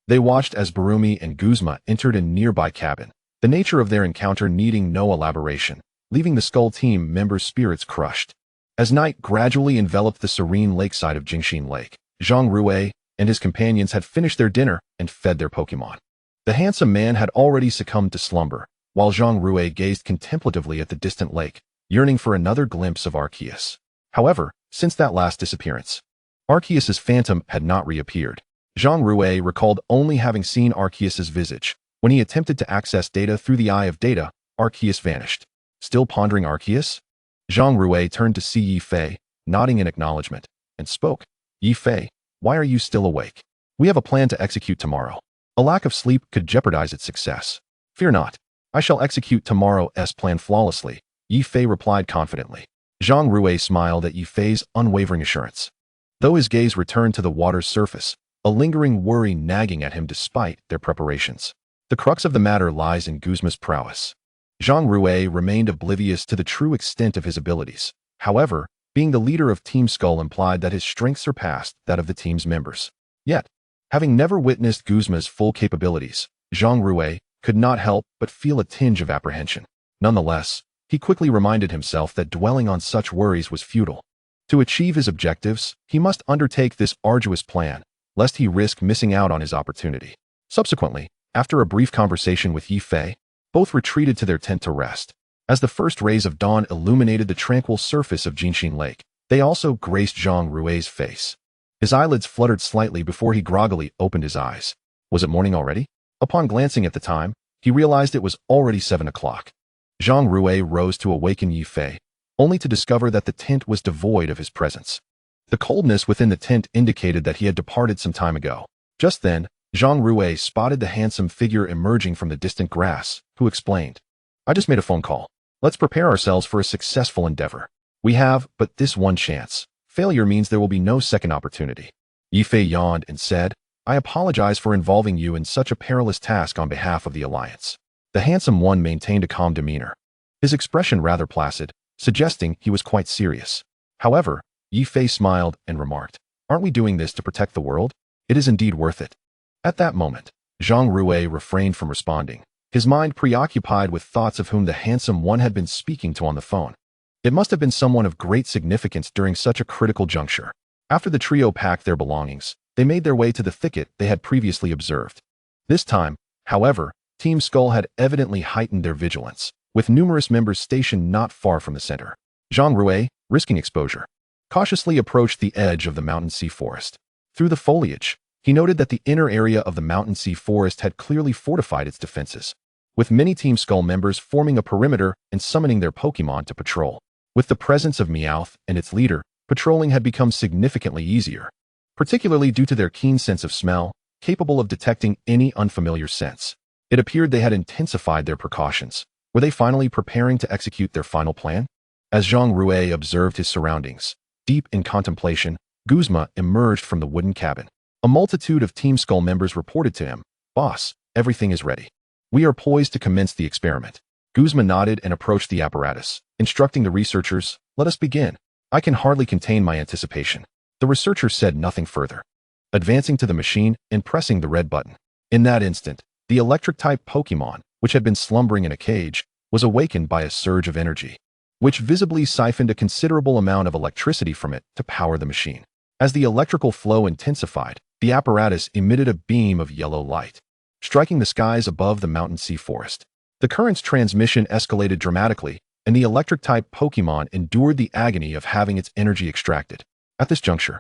[SPEAKER 1] They watched as Burumi and Guzma entered a nearby cabin, the nature of their encounter needing no elaboration, leaving the Skull Team members' spirits crushed. As night gradually enveloped the serene lakeside of Jingxin Lake, Zhang Rui and his companions had finished their dinner and fed their Pokémon. The handsome man had already succumbed to slumber, while Zhang Rui gazed contemplatively at the distant lake, yearning for another glimpse of Arceus. However, since that last disappearance, Arceus's phantom had not reappeared. Zhang Rui recalled only having seen Arceus's visage. When he attempted to access data through the Eye of Data, Arceus vanished. Still pondering Arceus? Zhang Rui turned to see Yi Fei, nodding in acknowledgement, and spoke. "Yi Fei, why are you still awake? We have a plan to execute tomorrow. A lack of sleep could jeopardize its success." "Fear not. I shall execute tomorrow's plan flawlessly," Yi Fei replied confidently. Zhang Rui smiled at Yi Fei's unwavering assurance. Though his gaze returned to the water's surface, a lingering worry nagging at him despite their preparations. The crux of the matter lies in Guzma's prowess. Zhang Rui remained oblivious to the true extent of his abilities. However, being the leader of Team Skull implied that his strength surpassed that of the team's members. Yet, having never witnessed Guzma's full capabilities, Zhang Rui could not help but feel a tinge of apprehension. Nonetheless, he quickly reminded himself that dwelling on such worries was futile. To achieve his objectives, he must undertake this arduous plan, lest he risk missing out on his opportunity. Subsequently, after a brief conversation with Yi Fei, both retreated to their tent to rest. As the first rays of dawn illuminated the tranquil surface of Jingxin Lake, they also graced Zhang Rui's face. His eyelids fluttered slightly before he groggily opened his eyes. Was it morning already? Upon glancing at the time, he realized it was already 7 o'clock. Zhang Rui rose to awaken Yi Fei, only to discover that the tent was devoid of his presence. The coldness within the tent indicated that he had departed some time ago. Just then, Zhang Rui spotted the handsome figure emerging from the distant grass, who explained, "I just made a phone call. Let's prepare ourselves for a successful endeavor. We have but this one chance. Failure means there will be no second opportunity." Yi Fei yawned and said, "I apologize for involving you in such a perilous task on behalf of the Alliance." The handsome one maintained a calm demeanor, his expression rather placid, suggesting he was quite serious. However, Yifei smiled and remarked, "Aren't we doing this to protect the world? It is indeed worth it." At that moment, Zhang Rui refrained from responding, his mind preoccupied with thoughts of whom the handsome one had been speaking to on the phone. It must have been someone of great significance during such a critical juncture. After the trio packed their belongings, they made their way to the thicket they had previously observed. This time, however, Team Skull had evidently heightened their vigilance, with numerous members stationed not far from the center. Zhang Rui, risking exposure, cautiously approached the edge of the mountain sea forest. Through the foliage, he noted that the inner area of the mountain sea forest had clearly fortified its defenses, with many Team Skull members forming a perimeter and summoning their Pokémon to patrol. With the presence of Meowth and its leader, patrolling had become significantly easier, particularly due to their keen sense of smell, capable of detecting any unfamiliar scents. It appeared they had intensified their precautions. Were they finally preparing to execute their final plan? As Zhang Rui observed his surroundings, deep in contemplation, Guzma emerged from the wooden cabin. A multitude of Team Skull members reported to him, "Boss, everything is ready. We are poised to commence the experiment." Guzma nodded and approached the apparatus, instructing the researchers, "Let us begin." "I can hardly contain my anticipation." The researcher said nothing further, advancing to the machine and pressing the red button. In that instant, the electric-type Pokémon, which had been slumbering in a cage, was awakened by a surge of energy, which visibly siphoned a considerable amount of electricity from it to power the machine. As the electrical flow intensified, the apparatus emitted a beam of yellow light, striking the skies above the mountain sea forest. The current's transmission escalated dramatically, and the electric-type Pokémon endured the agony of having its energy extracted. At this juncture,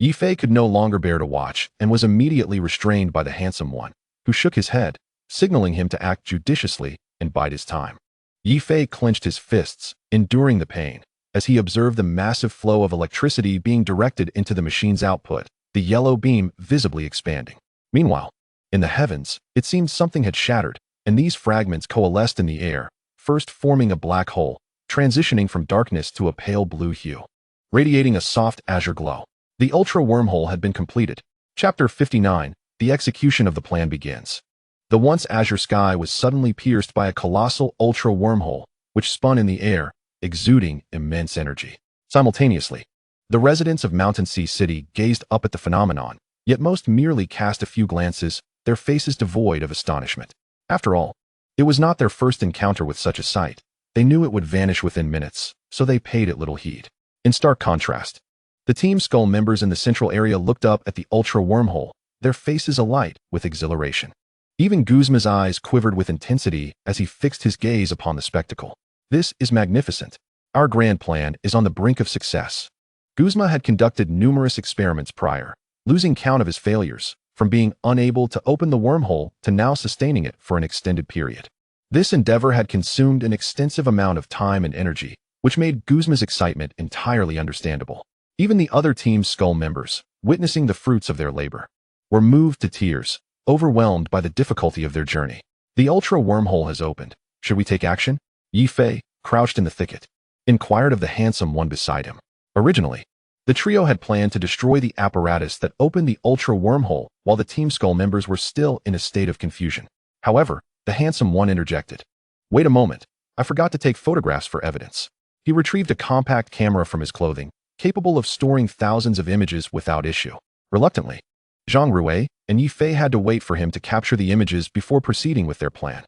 [SPEAKER 1] Yifei could no longer bear to watch and was immediately restrained by the handsome one, who shook his head, signaling him to act judiciously and bide his time. Yifei clenched his fists, enduring the pain, as he observed the massive flow of electricity being directed into the machine's output, the yellow beam visibly expanding. Meanwhile, in the heavens, it seemed something had shattered, and these fragments coalesced in the air, first forming a black hole, transitioning from darkness to a pale blue hue, radiating a soft azure glow. The ultra wormhole had been completed. Chapter 59, the execution of the plan begins. The once azure sky was suddenly pierced by a colossal ultra wormhole, which spun in the air, exuding immense energy. Simultaneously, the residents of Mountain Sea City gazed up at the phenomenon, yet most merely cast a few glances, their faces devoid of astonishment. After all, it was not their first encounter with such a sight. They knew it would vanish within minutes, so they paid it little heed. In stark contrast, the Team Skull members in the central area looked up at the ultra wormhole, their faces alight with exhilaration. Even Guzma's eyes quivered with intensity as he fixed his gaze upon the spectacle. "This is magnificent. Our grand plan is on the brink of success." Guzma had conducted numerous experiments prior, losing count of his failures, from being unable to open the wormhole to now sustaining it for an extended period. This endeavor had consumed an extensive amount of time and energy, which made Guzma's excitement entirely understandable. Even the other Team Skull members, witnessing the fruits of their labor, were moved to tears, overwhelmed by the difficulty of their journey. "The ultra wormhole has opened. Should we take action?" Yifei, crouched in the thicket, inquired of the handsome one beside him. Originally, the trio had planned to destroy the apparatus that opened the ultra wormhole while the Team Skull members were still in a state of confusion. However, the handsome one interjected. "Wait a moment, I forgot to take photographs for evidence." He retrieved a compact camera from his clothing, capable of storing thousands of images without issue. Reluctantly, Zhang Rui and Yifei had to wait for him to capture the images before proceeding with their plan.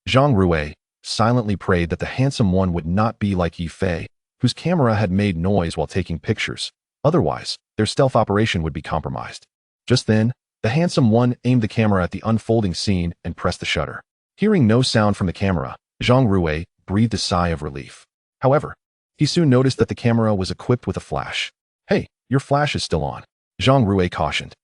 [SPEAKER 1] Zhang Rui silently prayed that the handsome one would not be like Yifei, whose camera had made noise while taking pictures. Otherwise, their stealth operation would be compromised. Just then, the handsome one aimed the camera at the unfolding scene and pressed the shutter. Hearing no sound from the camera, Zhang Rui breathed a sigh of relief. However, he soon noticed that the camera was equipped with a flash. "Hey, your flash is still on," Zhang Rui cautioned.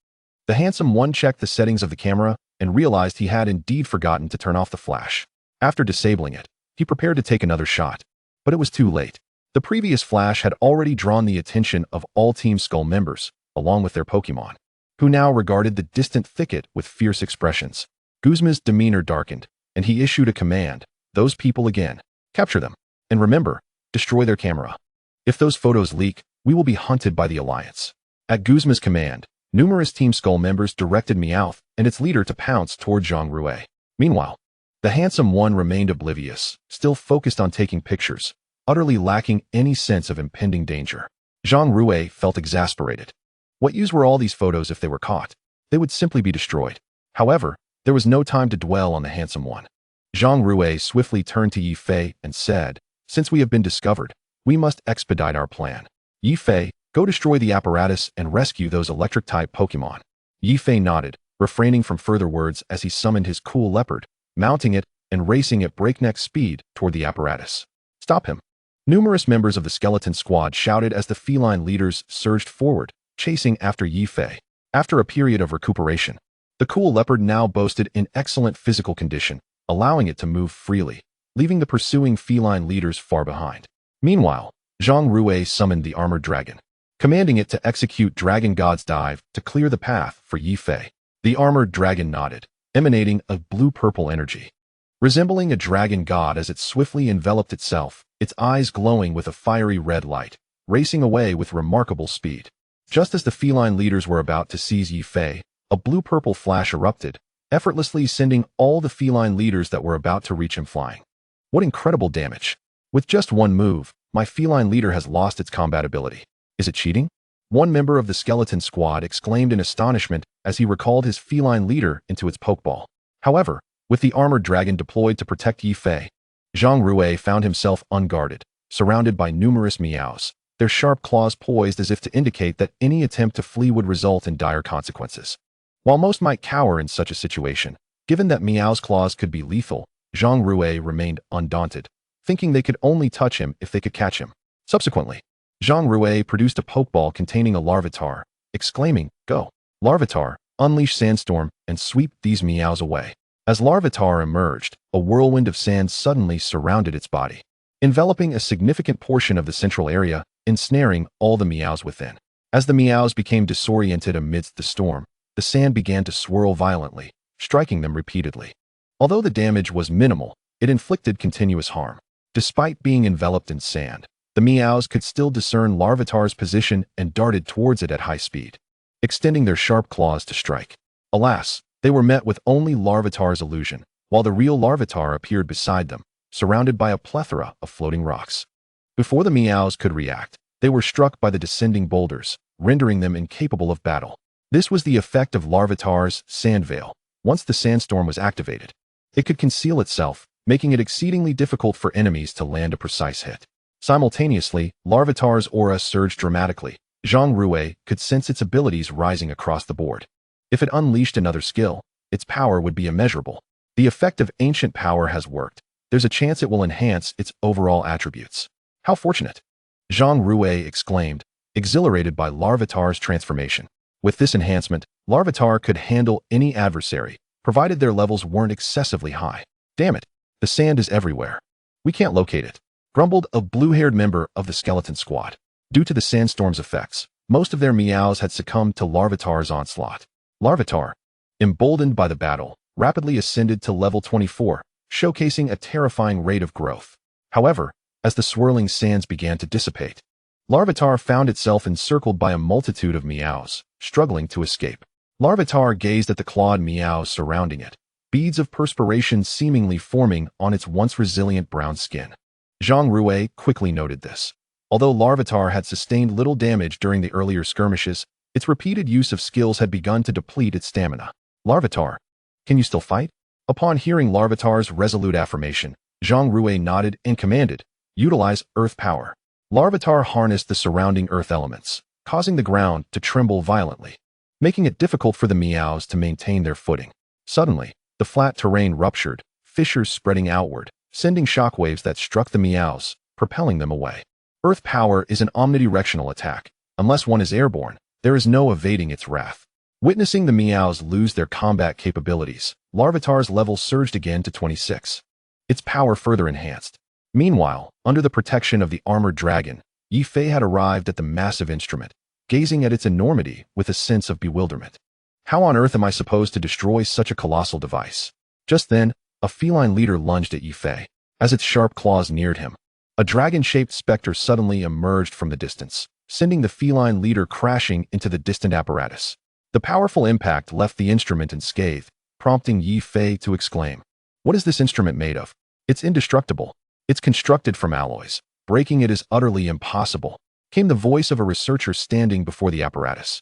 [SPEAKER 1] The handsome one checked the settings of the camera and realized he had indeed forgotten to turn off the flash. After disabling it, he prepared to take another shot. But it was too late. The previous flash had already drawn the attention of all Team Skull members, along with their Pokémon, who now regarded the distant thicket with fierce expressions. Guzma's demeanor darkened, and he issued a command. "Those people again. Capture them. And remember, destroy their camera. If those photos leak, we will be hunted by the Alliance." At Guzma's command, numerous Team Skull members directed Meowth and its leader to pounce toward Zhang Rui. Meanwhile, the handsome one remained oblivious, still focused on taking pictures, utterly lacking any sense of impending danger. Zhang Rui felt exasperated. What use were all these photos if they were caught? They would simply be destroyed. However, there was no time to dwell on the handsome one. Zhang Rui swiftly turned to Yi Fei and said, "Since we have been discovered, we must expedite our plan. Yi Fei, go destroy the apparatus and rescue those electric-type Pokémon." Yi Fei nodded, refraining from further words as he summoned his cool leopard, mounting it and racing at breakneck speed toward the apparatus. "Stop him!" Numerous members of the skeleton squad shouted as the feline leaders surged forward, chasing after Yi Fei. After a period of recuperation, the cool leopard now boasted in excellent physical condition, allowing it to move freely, leaving the pursuing feline leaders far behind. Meanwhile, Zhang Rui summoned the armored dragon, commanding it to execute Dragon God's dive to clear the path for Yi Fei. The armored dragon nodded, emanating a blue-purple energy. Resembling a dragon god as it swiftly enveloped itself, its eyes glowing with a fiery red light, racing away with remarkable speed. Just as the feline leaders were about to seize Yi Fei, a blue-purple flash erupted, effortlessly sending all the feline leaders that were about to reach him flying. What incredible damage! With just one move, my feline leader has lost its combat ability. Is it cheating? One member of the skeleton squad exclaimed in astonishment as he recalled his feline leader into its pokeball. However, with the armored dragon deployed to protect Yi Fei, Zhang Rui found himself unguarded, surrounded by numerous meows, their sharp claws poised as if to indicate that any attempt to flee would result in dire consequences. While most might cower in such a situation, given that Meow's claws could be lethal, Zhang Rui remained undaunted, thinking they could only touch him if they could catch him. Subsequently, Zhang Rui produced a pokeball containing a Larvitar, exclaiming, "Go! Larvitar, unleash Sandstorm and sweep these Meows away." As Larvitar emerged, a whirlwind of sand suddenly surrounded its body, enveloping a significant portion of the central area, ensnaring all the Meows within. As the Meows became disoriented amidst the storm, the sand began to swirl violently, striking them repeatedly. Although the damage was minimal, it inflicted continuous harm. Despite being enveloped in sand, the Meows could still discern Larvitar's position and darted towards it at high speed, extending their sharp claws to strike. Alas, they were met with only Larvitar's illusion, while the real Larvitar appeared beside them, surrounded by a plethora of floating rocks. Before the Meows could react, they were struck by the descending boulders, rendering them incapable of battle. This was the effect of Larvitar's sand veil. Once the sandstorm was activated, it could conceal itself, making it exceedingly difficult for enemies to land a precise hit. Simultaneously, Larvitar's aura surged dramatically. Zhang Rui could sense its abilities rising across the board. If it unleashed another skill, its power would be immeasurable. The effect of ancient power has worked. There's a chance it will enhance its overall attributes. How fortunate! Zhang Rui exclaimed, exhilarated by Larvitar's transformation. With this enhancement, Larvitar could handle any adversary, provided their levels weren't excessively high. Damn it, the sand is everywhere. We can't locate it, grumbled a blue-haired member of the skeleton squad. Due to the sandstorm's effects, most of their Meows had succumbed to Larvitar's onslaught. Larvitar, emboldened by the battle, rapidly ascended to level 24, showcasing a terrifying rate of growth. However, as the swirling sands began to dissipate, Larvitar found itself encircled by a multitude of Meows, struggling to escape. Larvitar gazed at the clawed Meows surrounding it, beads of perspiration seemingly forming on its once resilient brown skin. Zhang Rui quickly noted this. Although Larvitar had sustained little damage during the earlier skirmishes, its repeated use of skills had begun to deplete its stamina. "Larvitar, can you still fight?" Upon hearing Larvitar's resolute affirmation, Zhang Rui nodded and commanded, "Utilize Earth Power." Larvitar harnessed the surrounding earth elements, causing the ground to tremble violently, making it difficult for the Meows to maintain their footing. Suddenly, the flat terrain ruptured, fissures spreading outward, sending shockwaves that struck the Meows, propelling them away. Earth Power is an omnidirectional attack. Unless one is airborne, there is no evading its wrath. Witnessing the Meows lose their combat capabilities, Larvitar's level surged again to 26. Its power further enhanced. Meanwhile, under the protection of the armored dragon, Yi Fei had arrived at the massive instrument, gazing at its enormity with a sense of bewilderment. How on earth am I supposed to destroy such a colossal device? Just then, a feline leader lunged at Yi Fei. As its sharp claws neared him, a dragon-shaped specter suddenly emerged from the distance, sending the feline leader crashing into the distant apparatus. The powerful impact left the instrument unscathed, prompting Yi Fei to exclaim, "What is this instrument made of? It's indestructible. It's constructed from alloys. Breaking it is utterly impossible." came the voice of a researcher standing before the apparatus,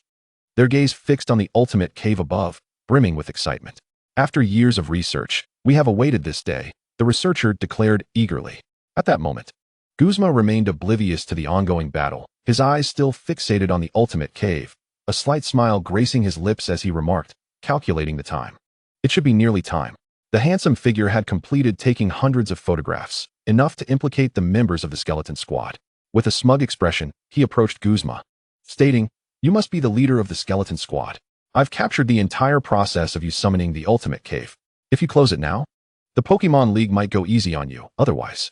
[SPEAKER 1] their gaze fixed on the ultimate cave above, brimming with excitement. After years of research, we have awaited this day, the researcher declared eagerly. At that moment, Guzma remained oblivious to the ongoing battle, his eyes still fixated on the ultimate cave, a slight smile gracing his lips as he remarked, calculating the time. It should be nearly time. The handsome figure had completed taking hundreds of photographs, enough to implicate the members of the skeleton squad. With a smug expression, he approached Guzma, stating, "You must be the leader of the skeleton squad. I've captured the entire process of you summoning the ultimate cave. If you close it now, the Pokémon League might go easy on you. Otherwise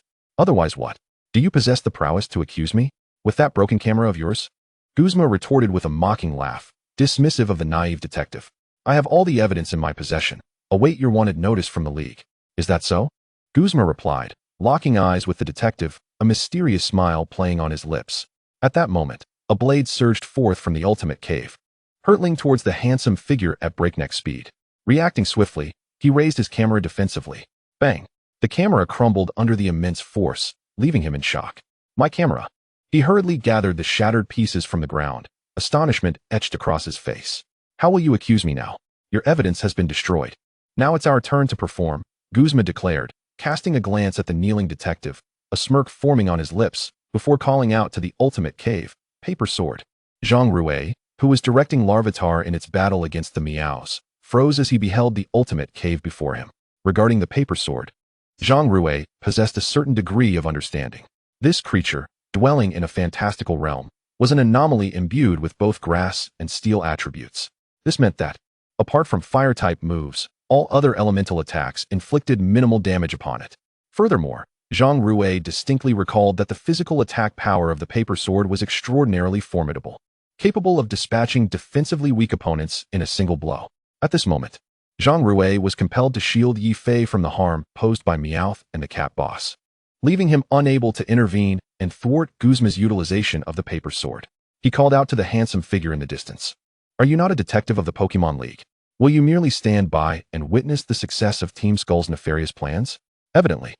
[SPEAKER 1] what? Do you possess the prowess to accuse me? With that broken camera of yours?" Guzma retorted with a mocking laugh, dismissive of the naive detective. "I have all the evidence in my possession. Await your wanted notice from the League. Is that so?" Guzma replied, locking eyes with the detective, a mysterious smile playing on his lips. At that moment, a blade surged forth from the ultimate cave, hurtling towards the handsome figure at breakneck speed. Reacting swiftly, he raised his camera defensively. Bang! The camera crumbled under the immense force, leaving him in shock. "My camera!" He hurriedly gathered the shattered pieces from the ground, astonishment etched across his face. "How will you accuse me now? Your evidence has been destroyed. Now it's our turn to perform," Guzma declared, casting a glance at the kneeling detective, a smirk forming on his lips, before calling out to the ultimate cave, Paper Sword. Zhang Rui, who was directing Larvitar in its battle against the Meows, froze as he beheld the ultimate cave before him. Regarding the Paper Sword, Zhang Rui possessed a certain degree of understanding. This creature, dwelling in a fantastical realm, was an anomaly imbued with both grass and steel attributes. This meant that, apart from fire-type moves, all other elemental attacks inflicted minimal damage upon it. Furthermore, Zhang Rui distinctly recalled that the physical attack power of the Paper Sword was extraordinarily formidable, capable of dispatching defensively weak opponents in a single blow. At this moment, Zhang Rui was compelled to shield Yi Fei from the harm posed by Meowth and the cat boss, leaving him unable to intervene and thwart Guzma's utilization of the Paper Sword. He called out to the handsome figure in the distance. "Are you not a detective of the Pokémon League? Will you merely stand by and witness the success of Team Skull's nefarious plans?" Evidently,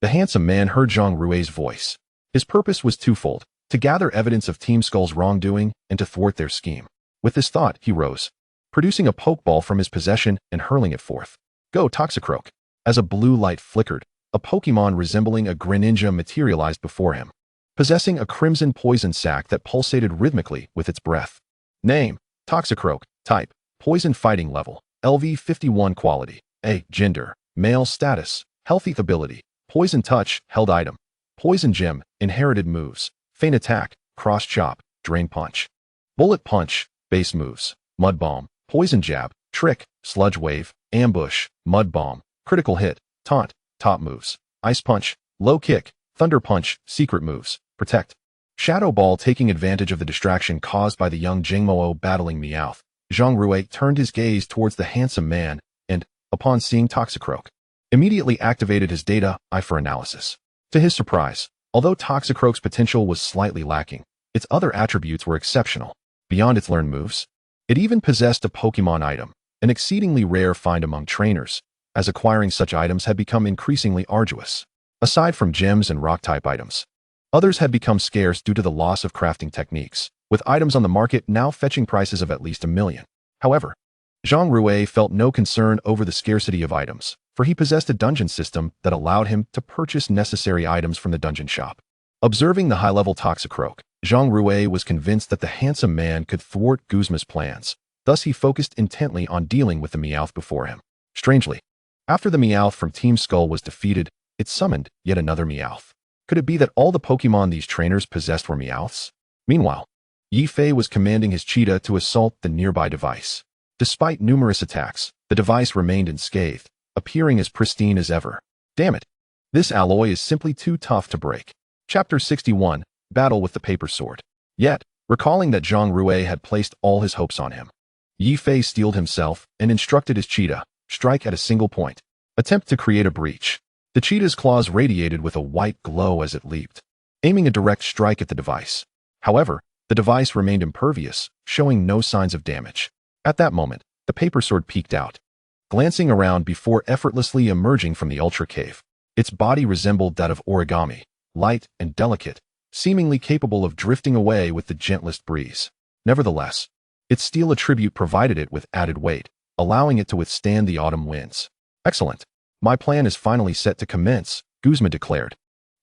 [SPEAKER 1] the handsome man heard Zhang Rui's voice. His purpose was twofold, to gather evidence of Team Skull's wrongdoing and to thwart their scheme. With this thought, he rose, producing a Pokeball from his possession and hurling it forth. "Go, Toxicroak!" As a blue light flickered, a Pokemon resembling a Greninja materialized before him, possessing a crimson poison sac that pulsated rhythmically with its breath. Name: Toxicroak. Type: Poison Fighting Level. LV 51 Quality. A. Gender: Male. Status: Healthy. Ability: Poison Touch. Held item: Poison Gem. Inherited moves: Feint Attack, Cross Chop, Drain Punch. Bullet Punch. Base moves: Mud Bomb, Poison Jab, Trick, Sludge Wave, Ambush, Mud Bomb, Critical Hit, Taunt. Top moves: Ice Punch, Low Kick, Thunder Punch. Secret moves: Protect. Shadow Ball. Taking advantage of the distraction caused by the young Jingmoo battling Meowth, Zhang Rui turned his gaze towards the handsome man and, upon seeing Toxicroak, immediately activated his data eye for analysis. To his surprise, although Toxicroak's potential was slightly lacking, its other attributes were exceptional. Beyond its learned moves, it even possessed a Pokemon item, an exceedingly rare find among trainers, as acquiring such items had become increasingly arduous. Aside from gems and rock-type items, others had become scarce due to the loss of crafting techniques, with items on the market now fetching prices of at least 1 million. However, Zhang Rui felt no concern over the scarcity of items, for he possessed a dungeon system that allowed him to purchase necessary items from the dungeon shop. Observing the high-level Toxicroak, Zhang Rui was convinced that the handsome man could thwart Guzma's plans. Thus, he focused intently on dealing with the Meowth before him. Strangely, after the Meowth from Team Skull was defeated, it summoned yet another Meowth. Could it be that all the Pokemon these trainers possessed were Meowths? Meanwhile, Yi Fei was commanding his cheetah to assault the nearby device. Despite numerous attacks, the device remained unscathed, appearing as pristine as ever. Damn it! This alloy is simply too tough to break. Chapter 61, Battle with the Paper Sword. Yet, recalling that Zhang Rui had placed all his hopes on him, Yi Fei steeled himself and instructed his cheetah, strike at a single point. Attempt to create a breach. The cheetah's claws radiated with a white glow as it leaped, aiming a direct strike at the device. However, the device remained impervious, showing no signs of damage. At that moment, the Paper Sword peeked out, glancing around before effortlessly emerging from the Ultra Cave. Its body resembled that of origami, light and delicate, seemingly capable of drifting away with the gentlest breeze. Nevertheless, its steel attribute provided it with added weight, allowing it to withstand the autumn winds. Excellent. My plan is finally set to commence, Guzma declared,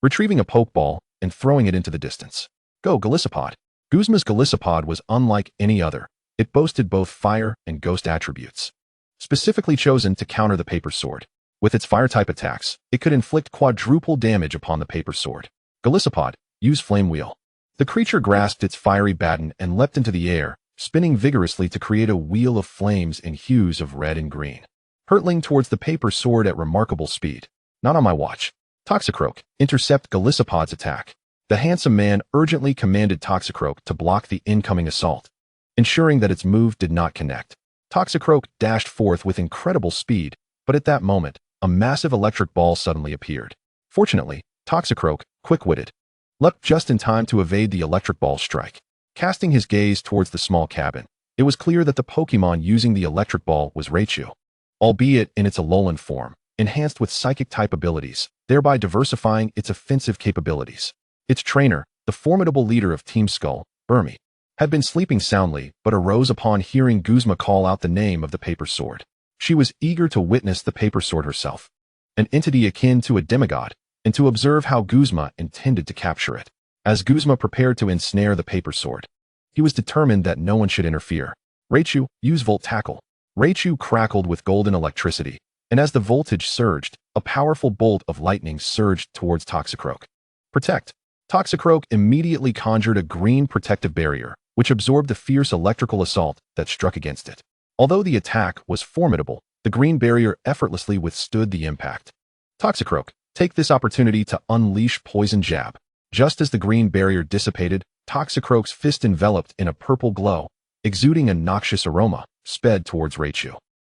[SPEAKER 1] retrieving a Pokeball and throwing it into the distance. Go, Golisopod. Guzma's Golisopod was unlike any other. It boasted both fire and ghost attributes, specifically chosen to counter the Paper Sword. With its fire-type attacks, it could inflict quadruple damage upon the Paper Sword. Golisopod, use Flame Wheel. The creature grasped its fiery baton and leapt into the air, spinning vigorously to create a wheel of flames in hues of red and green, hurtling towards the Paper Sword at remarkable speed. Not on my watch. Toxicroak, intercept Golisopod's attack. The handsome man urgently commanded Toxicroak to block the incoming assault, ensuring that its move did not connect. Toxicroak dashed forth with incredible speed, but at that moment, a massive electric ball suddenly appeared. Fortunately, Toxicroak, quick-witted, leapt just in time to evade the electric ball strike. Casting his gaze towards the small cabin, it was clear that the Pokémon using the electric ball was Raichu, albeit in its Alolan form, enhanced with psychic-type abilities, thereby diversifying its offensive capabilities. Its trainer, the formidable leader of Team Skull, Burmy, had been sleeping soundly but arose upon hearing Guzma call out the name of the Paper Sword. She was eager to witness the Paper Sword herself, an entity akin to a demigod, and to observe how Guzma intended to capture it. As Guzma prepared to ensnare the Paper Sword, he was determined that no one should interfere. Raichu, use Volt Tackle. Raichu crackled with golden electricity, and as the voltage surged, a powerful bolt of lightning surged towards Toxicroak. Protect. Toxicroak immediately conjured a green protective barrier, which absorbed the fierce electrical assault that struck against it. Although the attack was formidable, the green barrier effortlessly withstood the impact. Toxicroak, take this opportunity to unleash Poison Jab. Just as the green barrier dissipated, Toxicroak's fist enveloped in a purple glow, exuding a noxious aroma, sped towards Raichu.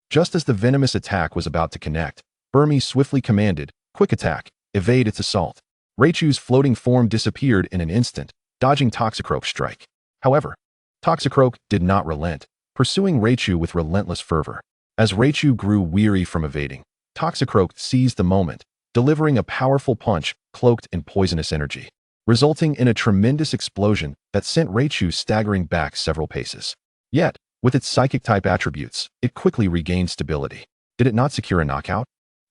[SPEAKER 1] Just as the venomous attack was about to connect, Burmy swiftly commanded, Quick Attack, evade its assault. Raichu's floating form disappeared in an instant, dodging Toxicroak's strike. However, Toxicroak did not relent, pursuing Raichu with relentless fervor. As Raichu grew weary from evading, Toxicroak seized the moment, delivering a powerful punch cloaked in poisonous energy, resulting in a tremendous explosion that sent Raichu staggering back several paces. Yet, with its psychic-type attributes, it quickly regained stability. Did it not secure a knockout?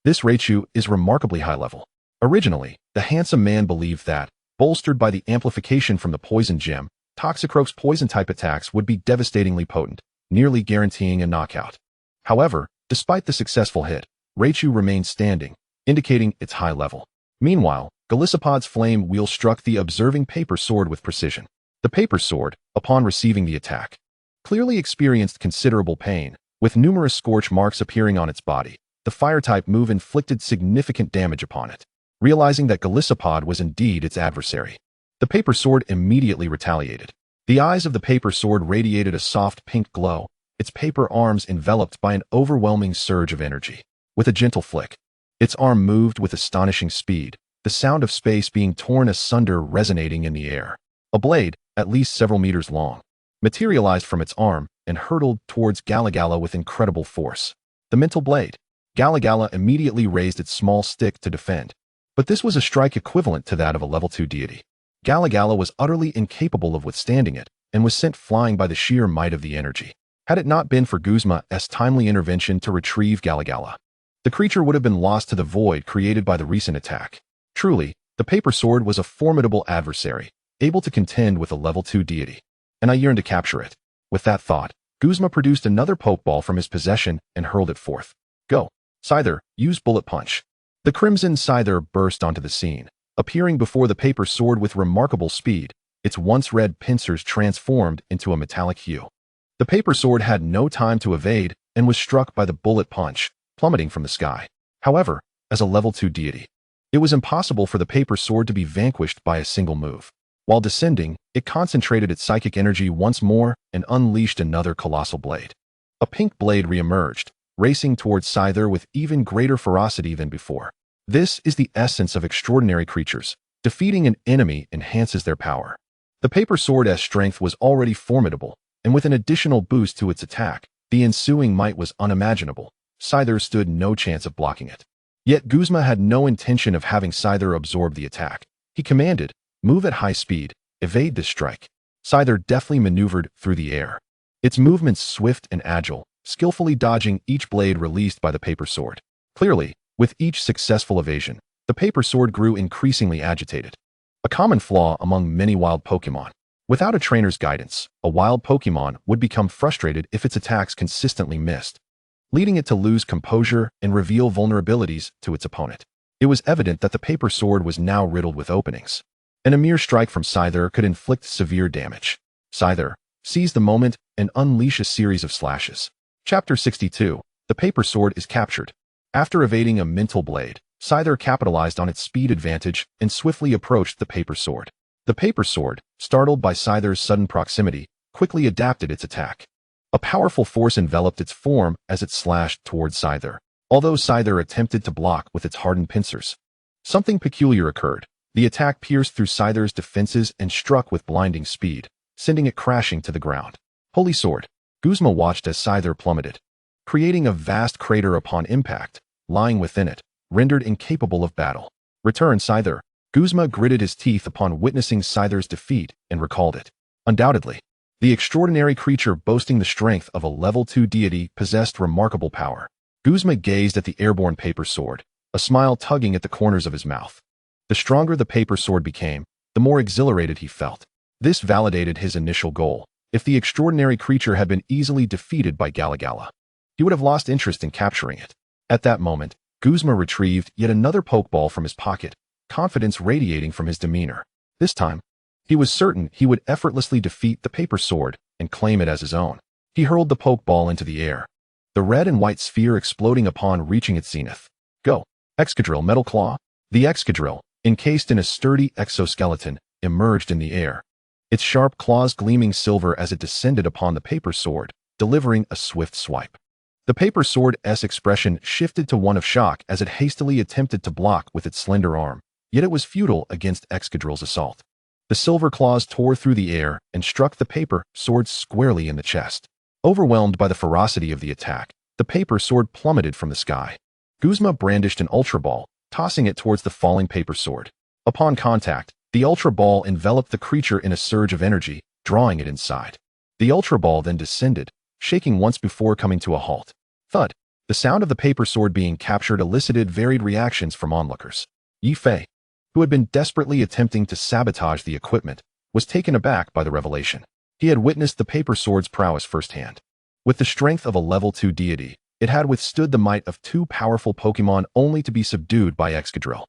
[SPEAKER 1] This Raichu is remarkably high-level. Originally, the handsome man believed that, bolstered by the amplification from the poison gem, Toxicroak's poison-type attacks would be devastatingly potent, nearly guaranteeing a knockout. However, despite the successful hit, Raichu remained standing, indicating its high level. Meanwhile, Golisopod's flame wheel struck the observing Paper Sword with precision. The Paper Sword, upon receiving the attack, clearly experienced considerable pain, with numerous scorch marks appearing on its body. The fire-type move inflicted significant damage upon it. Realizing that Golisopod was indeed its adversary, the Paper Sword immediately retaliated. The eyes of the Paper Sword radiated a soft pink glow, its paper arms enveloped by an overwhelming surge of energy. With a gentle flick, its arm moved with astonishing speed, the sound of space being torn asunder resonating in the air. A blade, at least several meters long, materialized from its arm and hurtled towards Galagala with incredible force. The Mental Blade. Galagala immediately raised its small stick to defend, but this was a strike equivalent to that of a level 2 deity. Galagala was utterly incapable of withstanding it and was sent flying by the sheer might of the energy. Had it not been for Guzma's timely intervention to retrieve Galagala, the creature would have been lost to the void created by the recent attack. Truly, the Paper Sword was a formidable adversary, able to contend with a level 2 deity, and I yearned to capture it. With that thought, Guzma produced another Pokeball from his possession and hurled it forth. Go. Scyther, use Bullet Punch. The Crimson Scyther burst onto the scene, appearing before the Paper Sword with remarkable speed, its once red pincers transformed into a metallic hue. The Paper Sword had no time to evade and was struck by the Bullet Punch, plummeting from the sky. However, as a level 2 deity, it was impossible for the Paper Sword to be vanquished by a single move. While descending, it concentrated its psychic energy once more and unleashed another colossal blade. A pink blade reemerged, racing towards Scyther with even greater ferocity than before. This is the essence of extraordinary creatures. Defeating an enemy enhances their power. The Paper Sword's strength was already formidable, and with an additional boost to its attack, the ensuing might was unimaginable. Scyther stood no chance of blocking it. Yet Guzma had no intention of having Scyther absorb the attack. He commanded, Move at high speed, evade this strike. Scyther deftly maneuvered through the air. Its movements swift and agile, skillfully dodging each blade released by the paper sword. Clearly, with each successful evasion, the paper sword grew increasingly agitated. A common flaw among many wild Pokémon. Without a trainer's guidance, a wild Pokémon would become frustrated if its attacks consistently missed, leading it to lose composure and reveal vulnerabilities to its opponent. It was evident that the paper sword was now riddled with openings, and a mere strike from Scyther could inflict severe damage. Scyther, seize the moment and unleash a series of slashes. Chapter 62. The paper sword is captured. After evading a mental blade, Scyther capitalized on its speed advantage and swiftly approached the paper sword. The paper sword, startled by Scyther's sudden proximity, quickly adapted its attack. A powerful force enveloped its form as it slashed towards Scyther, although Scyther attempted to block with its hardened pincers. Something peculiar occurred. The attack pierced through Scyther's defenses and struck with blinding speed, sending it crashing to the ground. Holy Sword! Guzma watched as Scyther plummeted, creating a vast crater upon impact, lying within it, rendered incapable of battle. Return, Scyther! Guzma gritted his teeth upon witnessing Scyther's defeat and recalled it. Undoubtedly, the extraordinary creature boasting the strength of a level 2 deity possessed remarkable power. Guzma gazed at the airborne paper sword, a smile tugging at the corners of his mouth. The stronger the paper sword became, the more exhilarated he felt. This validated his initial goal. If the extraordinary creature had been easily defeated by Galagala, he would have lost interest in capturing it. At that moment, Guzma retrieved yet another Pokeball from his pocket, confidence radiating from his demeanor. This time, he was certain he would effortlessly defeat the paper sword and claim it as his own. He hurled the Pokeball into the air, the red and white sphere exploding upon reaching its zenith. Go! Excadrill Metal Claw! The Excadrill, encased in a sturdy exoskeleton, emerged in the air, its sharp claws gleaming silver as it descended upon the paper sword, delivering a swift swipe. The paper sword's expression shifted to one of shock as it hastily attempted to block with its slender arm, yet it was futile against Excadrill's assault. The silver claws tore through the air and struck the paper sword squarely in the chest. Overwhelmed by the ferocity of the attack, the paper sword plummeted from the sky. Guzma brandished an Ultra Ball, tossing it towards the falling paper sword. Upon contact, the Ultra Ball enveloped the creature in a surge of energy, drawing it inside. The Ultra Ball then descended, shaking once before coming to a halt. Thud! The sound of the paper sword being captured elicited varied reactions from onlookers. Yi Fei, who had been desperately attempting to sabotage the equipment, was taken aback by the revelation. He had witnessed the paper sword's prowess firsthand. With the strength of a level 2 deity, it had withstood the might of 2 powerful Pokémon only to be subdued by Excadrill.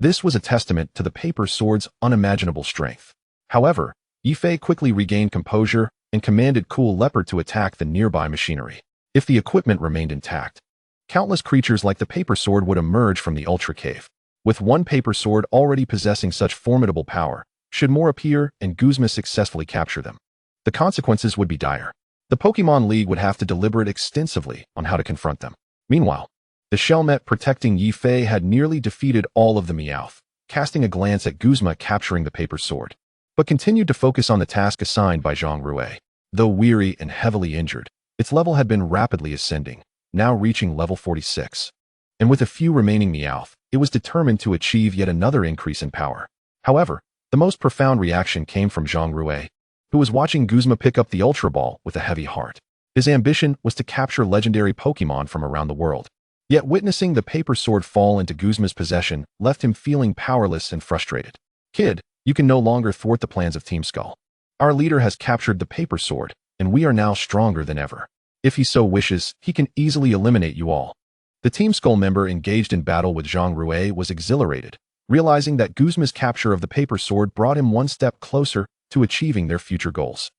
[SPEAKER 1] This was a testament to the paper sword's unimaginable strength. However, Yi Fei quickly regained composure and commanded Cool Leopard to attack the nearby machinery. If the equipment remained intact, countless creatures like the paper sword would emerge from the Ultra Cave. With one paper sword already possessing such formidable power, should more appear and Guzma successfully capture them, the consequences would be dire. The Pokémon League would have to deliberate extensively on how to confront them. Meanwhile, the Shelmet protecting Yi Fei had nearly defeated all of the Meowth, casting a glance at Guzma capturing the paper sword, but continued to focus on the task assigned by Zhang Rui. Though weary and heavily injured, its level had been rapidly ascending, now reaching level 46. And with a few remaining Meowth, it was determined to achieve yet another increase in power. However, the most profound reaction came from Zhang Rui, who was watching Guzma pick up the Ultra Ball with a heavy heart. His ambition was to capture legendary Pokémon from around the world. Yet witnessing the paper sword fall into Guzma's possession left him feeling powerless and frustrated. Kid, you can no longer thwart the plans of Team Skull. Our leader has captured the paper sword, and we are now stronger than ever. If he so wishes, he can easily eliminate you all. The Team Skull member engaged in battle with Zhang Rui was exhilarated, realizing that Guzma's capture of the paper sword brought him one step closer to achieving their future goals.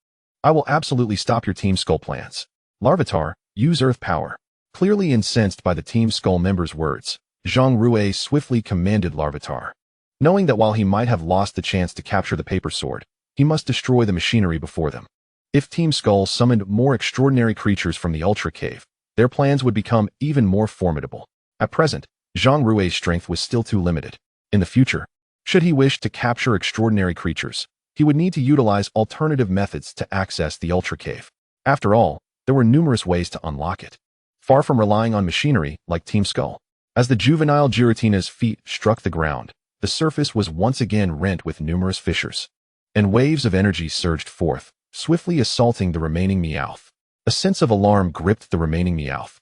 [SPEAKER 1] I will absolutely stop your Team Skull plans. Larvitar, use Earth Power. Clearly incensed by the Team Skull member's words, Zhang Rui swiftly commanded Larvitar. Knowing that while he might have lost the chance to capture the paper sword, he must destroy the machinery before them. If Team Skull summoned more extraordinary creatures from the Ultra Cave, their plans would become even more formidable. At present, Zhang Rui's strength was still too limited. In the future, should he wish to capture extraordinary creatures, he would need to utilize alternative methods to access the Ultra Cave. After all, there were numerous ways to unlock it, far from relying on machinery like Team Skull. As the juvenile Giratina's feet struck the ground, the surface was once again rent with numerous fissures, and waves of energy surged forth, swiftly assaulting the remaining Meowth. A sense of alarm gripped the remaining Meowth,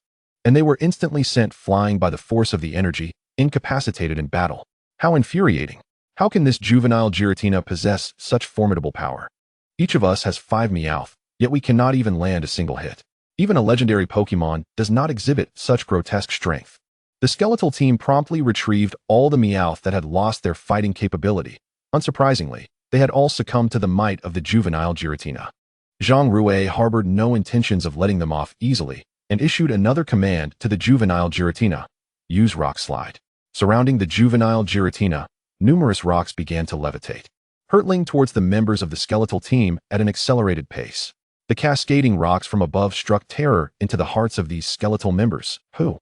[SPEAKER 1] and they were instantly sent flying by the force of the energy, incapacitated in battle. How infuriating! How can this juvenile Giratina possess such formidable power? Each of us has 5 Meowth, yet we cannot even land a single hit. Even a legendary Pokémon does not exhibit such grotesque strength. The skeletal team promptly retrieved all the Meowth that had lost their fighting capability. Unsurprisingly, they had all succumbed to the might of the juvenile Giratina. Zhang Rui harbored no intentions of letting them off easily, and issued another command to the juvenile Giratina: use Rock Slide. Surrounding the juvenile Giratina, numerous rocks began to levitate, hurtling towards the members of the skeletal team at an accelerated pace. The cascading rocks from above struck terror into the hearts of these skeletal members, who,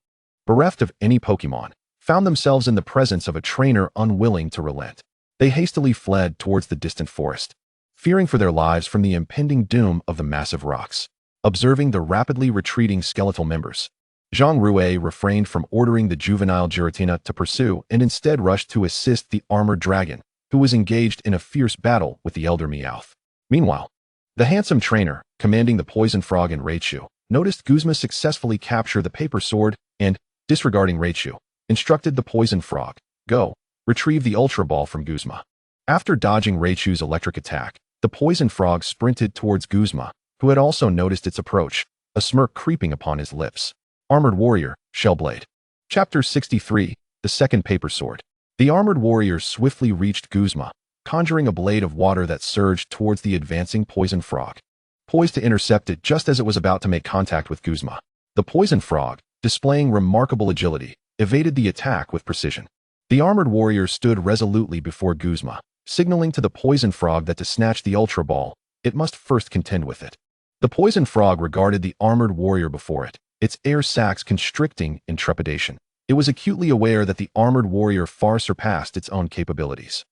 [SPEAKER 1] bereft of any Pokémon, found themselves in the presence of a trainer unwilling to relent. They hastily fled towards the distant forest, fearing for their lives from the impending doom of the massive rocks. Observing the rapidly retreating skeletal members, Zhang Rui refrained from ordering the juvenile Giratina to pursue and instead rushed to assist the armored dragon, who was engaged in a fierce battle with the elder Meowth. Meanwhile, the handsome trainer, commanding the poison frog and Raichu, noticed Guzma successfully capture the paper sword and, disregarding Raichu, instructed the poison frog, "Go, retrieve the Ultra Ball from Guzma." After dodging Raichu's electric attack, the poison frog sprinted towards Guzma, who had also noticed its approach, a smirk creeping upon his lips. Armored Warrior, Shellblade. Chapter 63, The Second Paper Sword. The armored warrior swiftly reached Guzma, conjuring a blade of water that surged towards the advancing poison frog, poised to intercept it just as it was about to make contact with Guzma. The poison frog, displaying remarkable agility, evaded the attack with precision. The armored warrior stood resolutely before Guzma, signaling to the poison frog that to snatch the Ultra Ball, it must first contend with it. The poison frog regarded the armored warrior before it, its air sacs constricting in trepidation. It was acutely aware that the armored warrior far surpassed its own capabilities.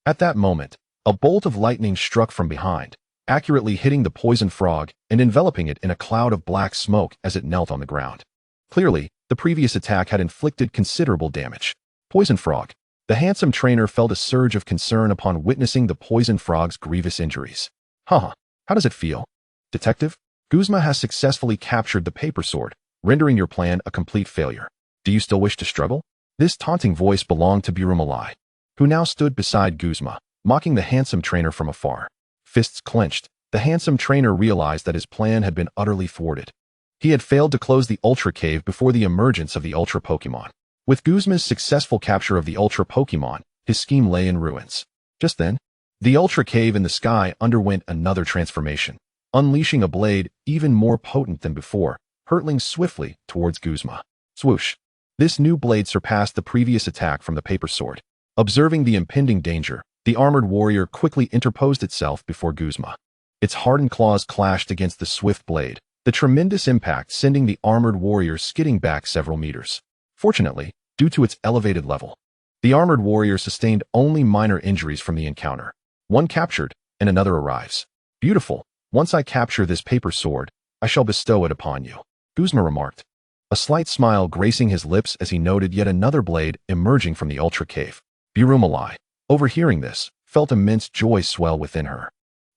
[SPEAKER 1] At that moment, a bolt of lightning struck from behind, accurately hitting the poison frog and enveloping it in a cloud of black smoke as it knelt on the ground. Clearly, the previous attack had inflicted considerable damage. Poison frog. The handsome trainer felt a surge of concern upon witnessing the poison frog's grievous injuries. How does it feel? Detective? Guzma has successfully captured the paper sword, rendering your plan a complete failure. Do you still wish to struggle? This taunting voice belonged to Birumalai, who now stood beside Guzma, mocking the handsome trainer from afar. Fists clenched, the handsome trainer realized that his plan had been utterly thwarted. He had failed to close the Ultra Cave before the emergence of the Ultra Pokémon. With Guzma's successful capture of the Ultra Pokémon, his scheme lay in ruins. Just then, the Ultra Cave in the sky underwent another transformation, unleashing a blade even more potent than before, hurtling swiftly towards Guzma. Swoosh! This new blade surpassed the previous attack from the paper sword. Observing the impending danger, the armored warrior quickly interposed itself before Guzma. Its hardened claws clashed against the swift blade, the tremendous impact sending the armored warrior skidding back several meters. Fortunately, due to its elevated level, the armored warrior sustained only minor injuries from the encounter. One captured, and another arrives. Beautiful. Once I capture this paper sword, I shall bestow it upon you, Guzma remarked, a slight smile gracing his lips as he noted yet another blade emerging from the Ultra Cave. Birumalai, overhearing this, felt immense joy swell within her.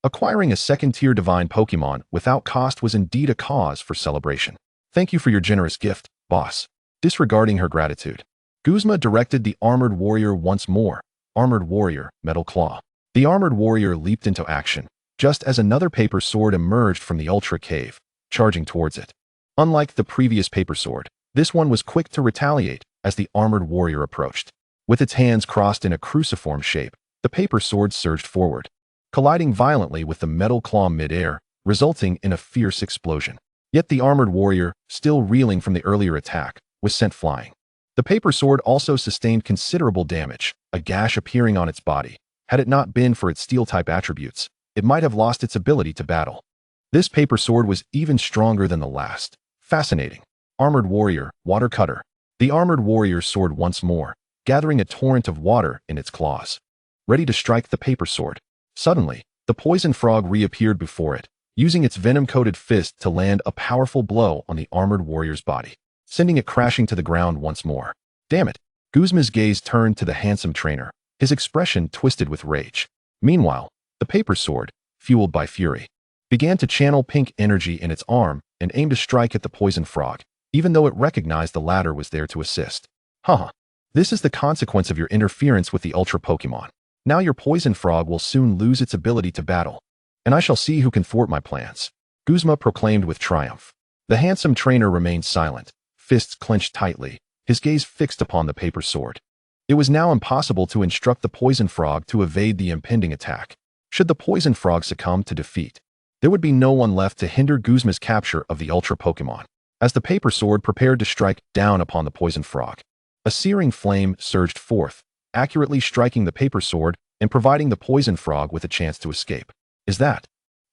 [SPEAKER 1] Acquiring a second-tier divine Pokémon without cost was indeed a cause for celebration. Thank you for your generous gift, boss. Disregarding her gratitude, Guzma directed the armored warrior once more. Armored warrior, Metal Claw. The armored warrior leaped into action, just as another paper sword emerged from the Ultra Cave, charging towards it. Unlike the previous paper sword, this one was quick to retaliate as the armored warrior approached. With its hands crossed in a cruciform shape, the paper sword surged forward, colliding violently with the metal claw mid-air, resulting in a fierce explosion. Yet the armored warrior, still reeling from the earlier attack, was sent flying. The paper sword also sustained considerable damage, a gash appearing on its body. Had it not been for its steel-type attributes, it might have lost its ability to battle. This paper sword was even stronger than the last. Fascinating. Armored warrior, water cutter. The armored warrior soared once more, gathering a torrent of water in its claws, ready to strike the paper sword. Suddenly, the poison frog reappeared before it, using its venom-coated fist to land a powerful blow on the armored warrior's body, sending it crashing to the ground once more. Damn it! Guzma's gaze turned to the handsome trainer, his expression twisted with rage. Meanwhile, the paper sword, fueled by fury, began to channel pink energy in its arm and aimed to strike at the poison frog, even though it recognized the latter was there to assist. Haha. This is the consequence of your interference with the Ultra Pokémon. Now your poison frog will soon lose its ability to battle, and I shall see who can thwart my plans, Guzma proclaimed with triumph. The handsome trainer remained silent, fists clenched tightly, his gaze fixed upon the paper sword. It was now impossible to instruct the poison frog to evade the impending attack. Should the poison frog succumb to defeat, there would be no one left to hinder Guzma's capture of the Ultra Pokémon. As the paper sword prepared to strike down upon the poison frog, a searing flame surged forth, accurately striking the paper sword and providing the poison frog with a chance to escape. Is that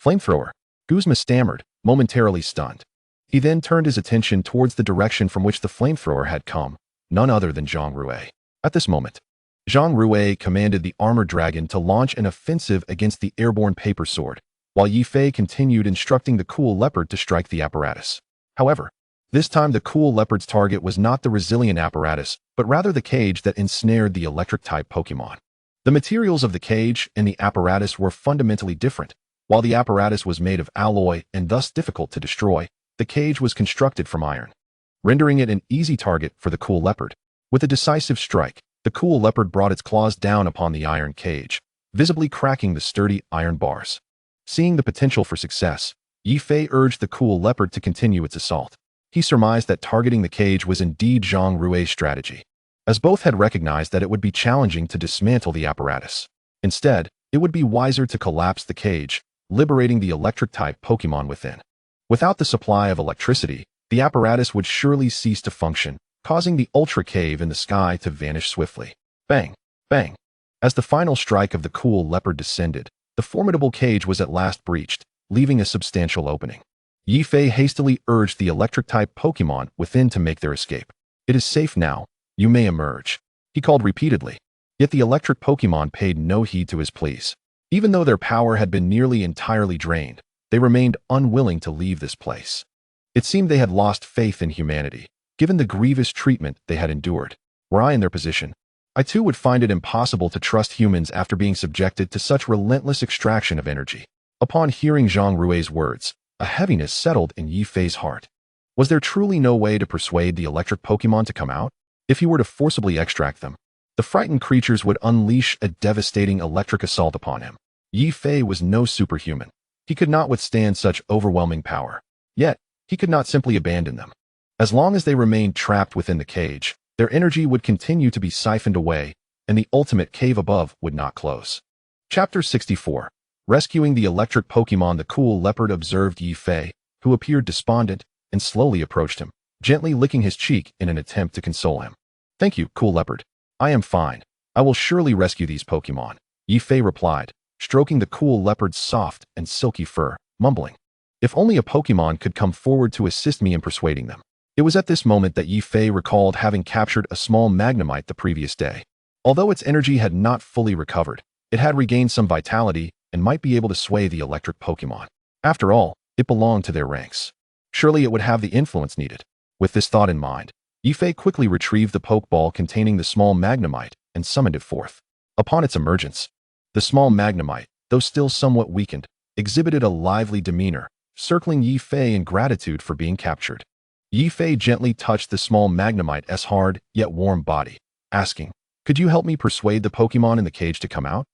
[SPEAKER 1] flamethrower? Guzma stammered, momentarily stunned. He then turned his attention towards the direction from which the flamethrower had come, none other than Zhang Rui. At this moment, Zhang Rui commanded the armored dragon to launch an offensive against the airborne paper sword, while Yifei continued instructing the cool leopard to strike the apparatus. However, this time the cool leopard's target was not the resilient apparatus, but rather the cage that ensnared the electric-type Pokémon. The materials of the cage and the apparatus were fundamentally different. While the apparatus was made of alloy and thus difficult to destroy, the cage was constructed from iron, rendering it an easy target for the cool leopard. With a decisive strike, the cool leopard brought its claws down upon the iron cage, visibly cracking the sturdy iron bars. Seeing the potential for success, Yifei urged the cool leopard to continue its assault. He surmised that targeting the cage was indeed Zhang Rui's strategy, as both had recognized that it would be challenging to dismantle the apparatus. Instead, it would be wiser to collapse the cage, liberating the electric-type Pokémon within. Without the supply of electricity, the apparatus would surely cease to function, causing the Ultra Cave in the sky to vanish swiftly. Bang! Bang! As the final strike of the cool leopard descended, the formidable cage was at last breached, leaving a substantial opening. Yifei hastily urged the electric-type Pokémon within to make their escape. It is safe now, you may emerge, he called repeatedly. Yet the electric Pokémon paid no heed to his pleas. Even though their power had been nearly entirely drained, they remained unwilling to leave this place. It seemed they had lost faith in humanity, given the grievous treatment they had endured. Were I in their position, I too would find it impossible to trust humans after being subjected to such relentless extraction of energy. Upon hearing Zhang Rui's words, a heaviness settled in Yifei's heart. Was there truly no way to persuade the electric Pokémon to come out? If he were to forcibly extract them, the frightened creatures would unleash a devastating electric assault upon him. Yifei was no superhuman. He could not withstand such overwhelming power. Yet, he could not simply abandon them. As long as they remained trapped within the cage, their energy would continue to be siphoned away, and the ultimate cave above would not close. Chapter 64. Rescuing the electric Pokémon. The cool leopard observed Yifei, who appeared despondent, and slowly approached him, gently licking his cheek in an attempt to console him. Thank you, cool leopard. I am fine. I will surely rescue these Pokémon, Yifei replied, stroking the cool leopard's soft and silky fur, mumbling. If only a Pokémon could come forward to assist me in persuading them. It was at this moment that Yifei recalled having captured a small Magnemite the previous day. Although its energy had not fully recovered, it had regained some vitality and might be able to sway the electric Pokémon. After all, it belonged to their ranks. Surely it would have the influence needed. With this thought in mind, Yifei quickly retrieved the Pokeball containing the small Magnemite and summoned it forth. Upon its emergence, the small Magnemite, though still somewhat weakened, exhibited a lively demeanor, circling Yifei in gratitude for being captured. Yifei gently touched the small Magnemite's hard, yet warm body, asking, "Could you help me persuade the Pokémon in the cage to come out?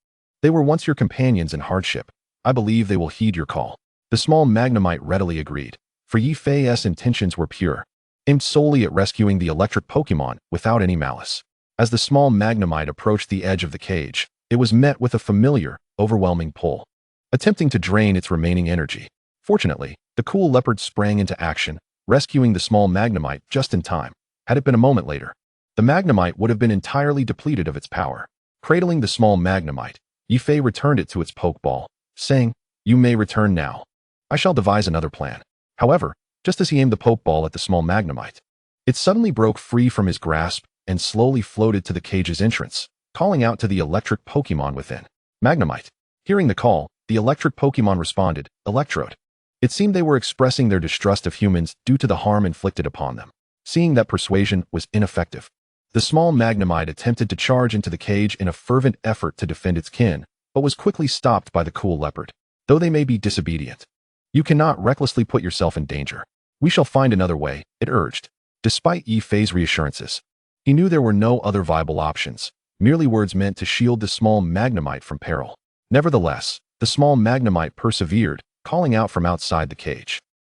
[SPEAKER 1] They were once your companions in hardship. I believe they will heed your call." The small Magnemite readily agreed, for Yifei's intentions were pure, aimed solely at rescuing the electric Pokémon without any malice. As the small Magnemite approached the edge of the cage, it was met with a familiar, overwhelming pull, attempting to drain its remaining energy. Fortunately, the cool leopard sprang into action, rescuing the small Magnemite just in time. Had it been a moment later, the Magnemite would have been entirely depleted of its power. Cradling the small Magnemite, Yifei returned it to its Pokeball, saying, "You may return now. I shall devise another plan." However, just as he aimed the Pokeball at the small Magnemite, it suddenly broke free from his grasp and slowly floated to the cage's entrance, calling out to the electric Pokémon within. Magnemite. Hearing the call, the electric Pokémon responded, "Electrode." It seemed they were expressing their distrust of humans due to the harm inflicted upon them. Seeing that persuasion was ineffective, The small Magnemite attempted to charge into the cage in a fervent effort to defend its kin, but was quickly stopped by the cool leopard. Though they may be disobedient, you cannot recklessly put yourself in danger. We shall find another way, it urged. Despite Yi Fei's reassurances, he knew there were no other viable options, merely words meant to shield the small Magnemite from peril. Nevertheless, the small Magnemite persevered, calling out from outside the cage.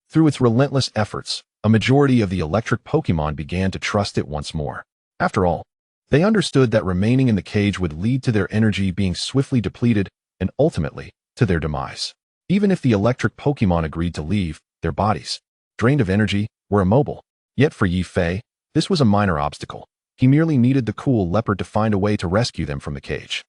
[SPEAKER 1] Through its relentless efforts, a majority of the electric Pokémon began to trust it once more. After all, they understood that remaining in the cage would lead to their energy being swiftly depleted and ultimately to their demise. Even if the electric Pokémon agreed to leave, their bodies, drained of energy, were immobile. Yet for Yi Fei, this was a minor obstacle. He merely needed the cool leopard to find a way to rescue them from the cage.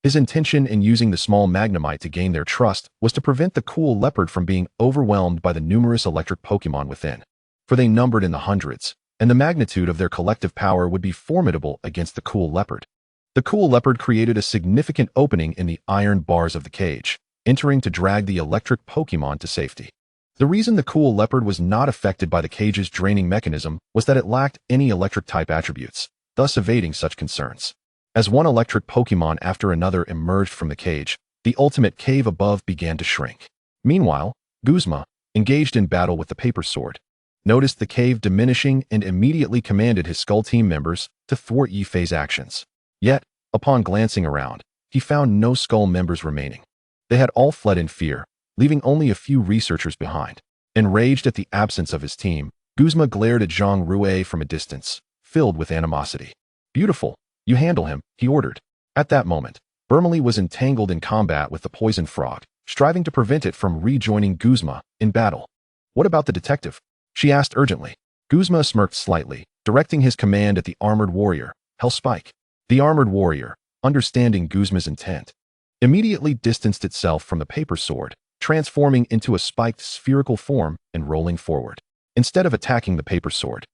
[SPEAKER 1] His intention in using the small Magnemite to gain their trust was to prevent the cool leopard from being overwhelmed by the numerous electric Pokémon within, for they numbered in the hundreds, and the magnitude of their collective power would be formidable against the cool leopard. The cool leopard created a significant opening in the iron bars of the cage, entering to drag the electric Pokémon to safety. The reason the cool leopard was not affected by the cage's draining mechanism was that it lacked any electric-type attributes, thus evading such concerns. As one electric Pokémon after another emerged from the cage, the ultimate cave above began to shrink. Meanwhile, Guzma, engaged in battle with the paper sword, noticed the cave diminishing and immediately commanded his Skull team members to thwart Yi Fei's actions. Yet, upon glancing around, he found no Skull members remaining. They had all fled in fear, leaving only a few researchers behind. Enraged at the absence of his team, Guzma glared at Zhang Rui from a distance, filled with animosity. "Beautiful, you handle him," he ordered. At that moment, Burmali was entangled in combat with the poison frog, striving to prevent it from rejoining Guzma in battle. "What about the detective?" she asked urgently. Guzma smirked slightly, directing his command at the armored warrior, Hellspike. The armored warrior, understanding Guzma's intent, immediately distanced itself from the paper sword, transforming into a spiked spherical form and rolling forward. Instead of attacking the paper sword,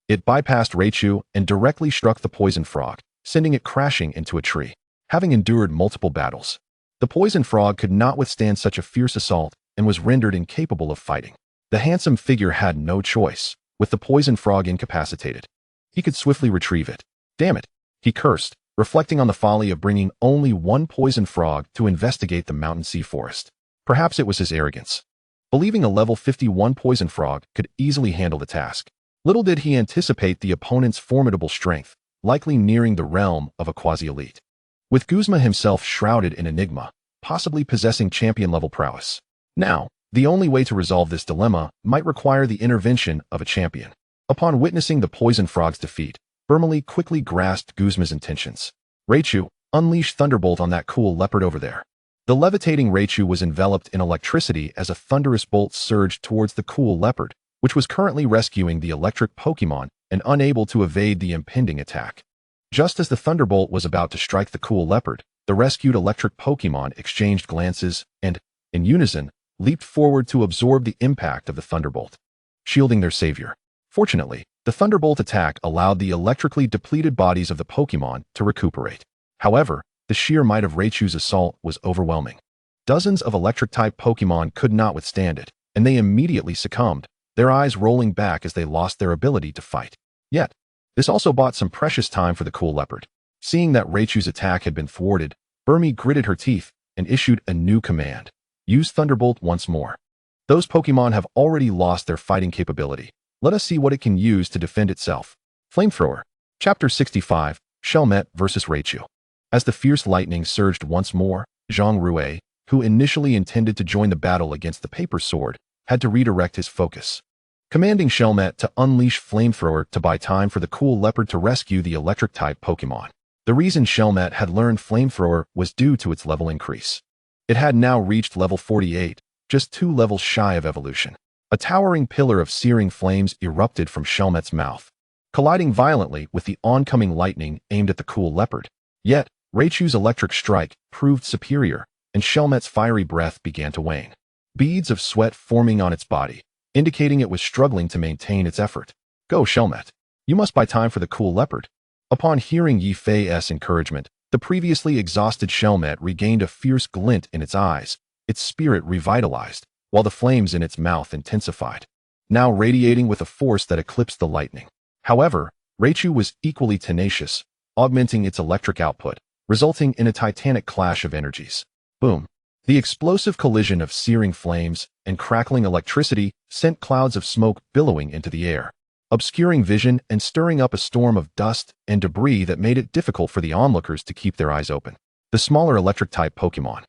[SPEAKER 1] it bypassed Raichu and directly struck the poison frog, sending it crashing into a tree. Having endured multiple battles, the poison frog could not withstand such a fierce assault and was rendered incapable of fighting. The handsome figure had no choice, with the poison frog incapacitated. He could swiftly retrieve it. "Damn it," he cursed, reflecting on the folly of bringing only one poison frog to investigate the mountain sea forest. Perhaps it was his arrogance, believing a level 51 poison frog could easily handle the task. Little did he anticipate the opponent's formidable strength, likely nearing the realm of a quasi-elite. With Guzma himself shrouded in enigma, possibly possessing champion-level prowess. Now, the only way to resolve this dilemma might require the intervention of a champion. Upon witnessing the poison frog's defeat, Burmali quickly grasped Guzma's intentions. "Raichu, unleash Thunderbolt on that cool leopard over there." The levitating Raichu was enveloped in electricity as a thunderous bolt surged towards the cool leopard, which was currently rescuing the electric Pokémon and unable to evade the impending attack. Just as the thunderbolt was about to strike the cool leopard, the rescued electric Pokémon exchanged glances and, in unison, leaped forward to absorb the impact of the thunderbolt, shielding their savior. Fortunately, the thunderbolt attack allowed the electrically depleted bodies of the Pokémon to recuperate. However, the sheer might of Raichu's assault was overwhelming. Dozens of electric-type Pokémon could not withstand it, and they immediately succumbed, their eyes rolling back as they lost their ability to fight. Yet, this also bought some precious time for the cool leopard. Seeing that Raichu's attack had been thwarted, Burmy gritted her teeth and issued a new command. "Use Thunderbolt once more. Those Pokémon have already lost their fighting capability. Let us see what it can use to defend itself." Flamethrower. Chapter 65, Shelmet vs. Raichu. As the fierce lightning surged once more, Zhang Rui, who initially intended to join the battle against the paper sword, had to redirect his focus, commanding Shelmet to unleash Flamethrower to buy time for the cool leopard to rescue the electric-type Pokémon. The reason Shelmet had learned Flamethrower was due to its level increase. It had now reached level 48, just 2 levels shy of evolution. A towering pillar of searing flames erupted from Shelmet's mouth, colliding violently with the oncoming lightning aimed at the cool leopard. Yet, Raichu's electric strike proved superior, and Shelmet's fiery breath began to wane, beads of sweat forming on its body, indicating it was struggling to maintain its effort. "Go, Shelmet. You must buy time for the cool leopard." Upon hearing Yi Fei's encouragement, the previously exhausted Shelmet regained a fierce glint in its eyes, its spirit revitalized, while the flames in its mouth intensified, now radiating with a force that eclipsed the lightning. However, Raichu was equally tenacious, augmenting its electric output, resulting in a titanic clash of energies. Boom! The explosive collision of searing flames and crackling electricity sent clouds of smoke billowing into the air, obscuring vision and stirring up a storm of dust and debris that made it difficult for the onlookers to keep their eyes open. The smaller electric-type Pokémon,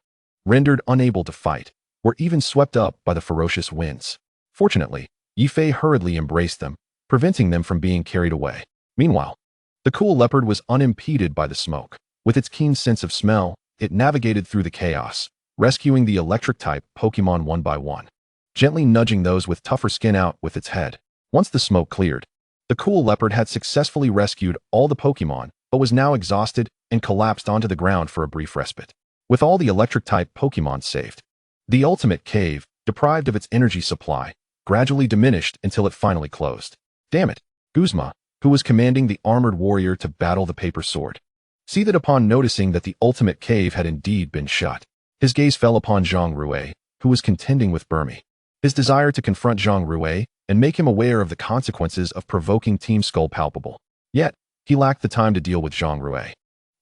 [SPEAKER 1] rendered unable to fight, were even swept up by the ferocious winds. Fortunately, Yifei hurriedly embraced them, preventing them from being carried away. Meanwhile, the cool leopard was unimpeded by the smoke. With its keen sense of smell, it navigated through the chaos, rescuing the electric-type Pokémon one by one, gently nudging those with tougher skin out with its head. Once the smoke cleared, the cool leopard had successfully rescued all the Pokémon, but was now exhausted and collapsed onto the ground for a brief respite. With all the electric-type Pokémon saved, the ultimate cave, deprived of its energy supply, gradually diminished until it finally closed. Damn it! Guzma, who was commanding the armored warrior to battle the paper sword, see that upon noticing that the ultimate cave had indeed been shut, his gaze fell upon Zhang Rui, who was contending with Burmy. His desire to confront Zhang Rui and make him aware of the consequences of provoking Team Skull palpable. Yet, he lacked the time to deal with Zhang Rui.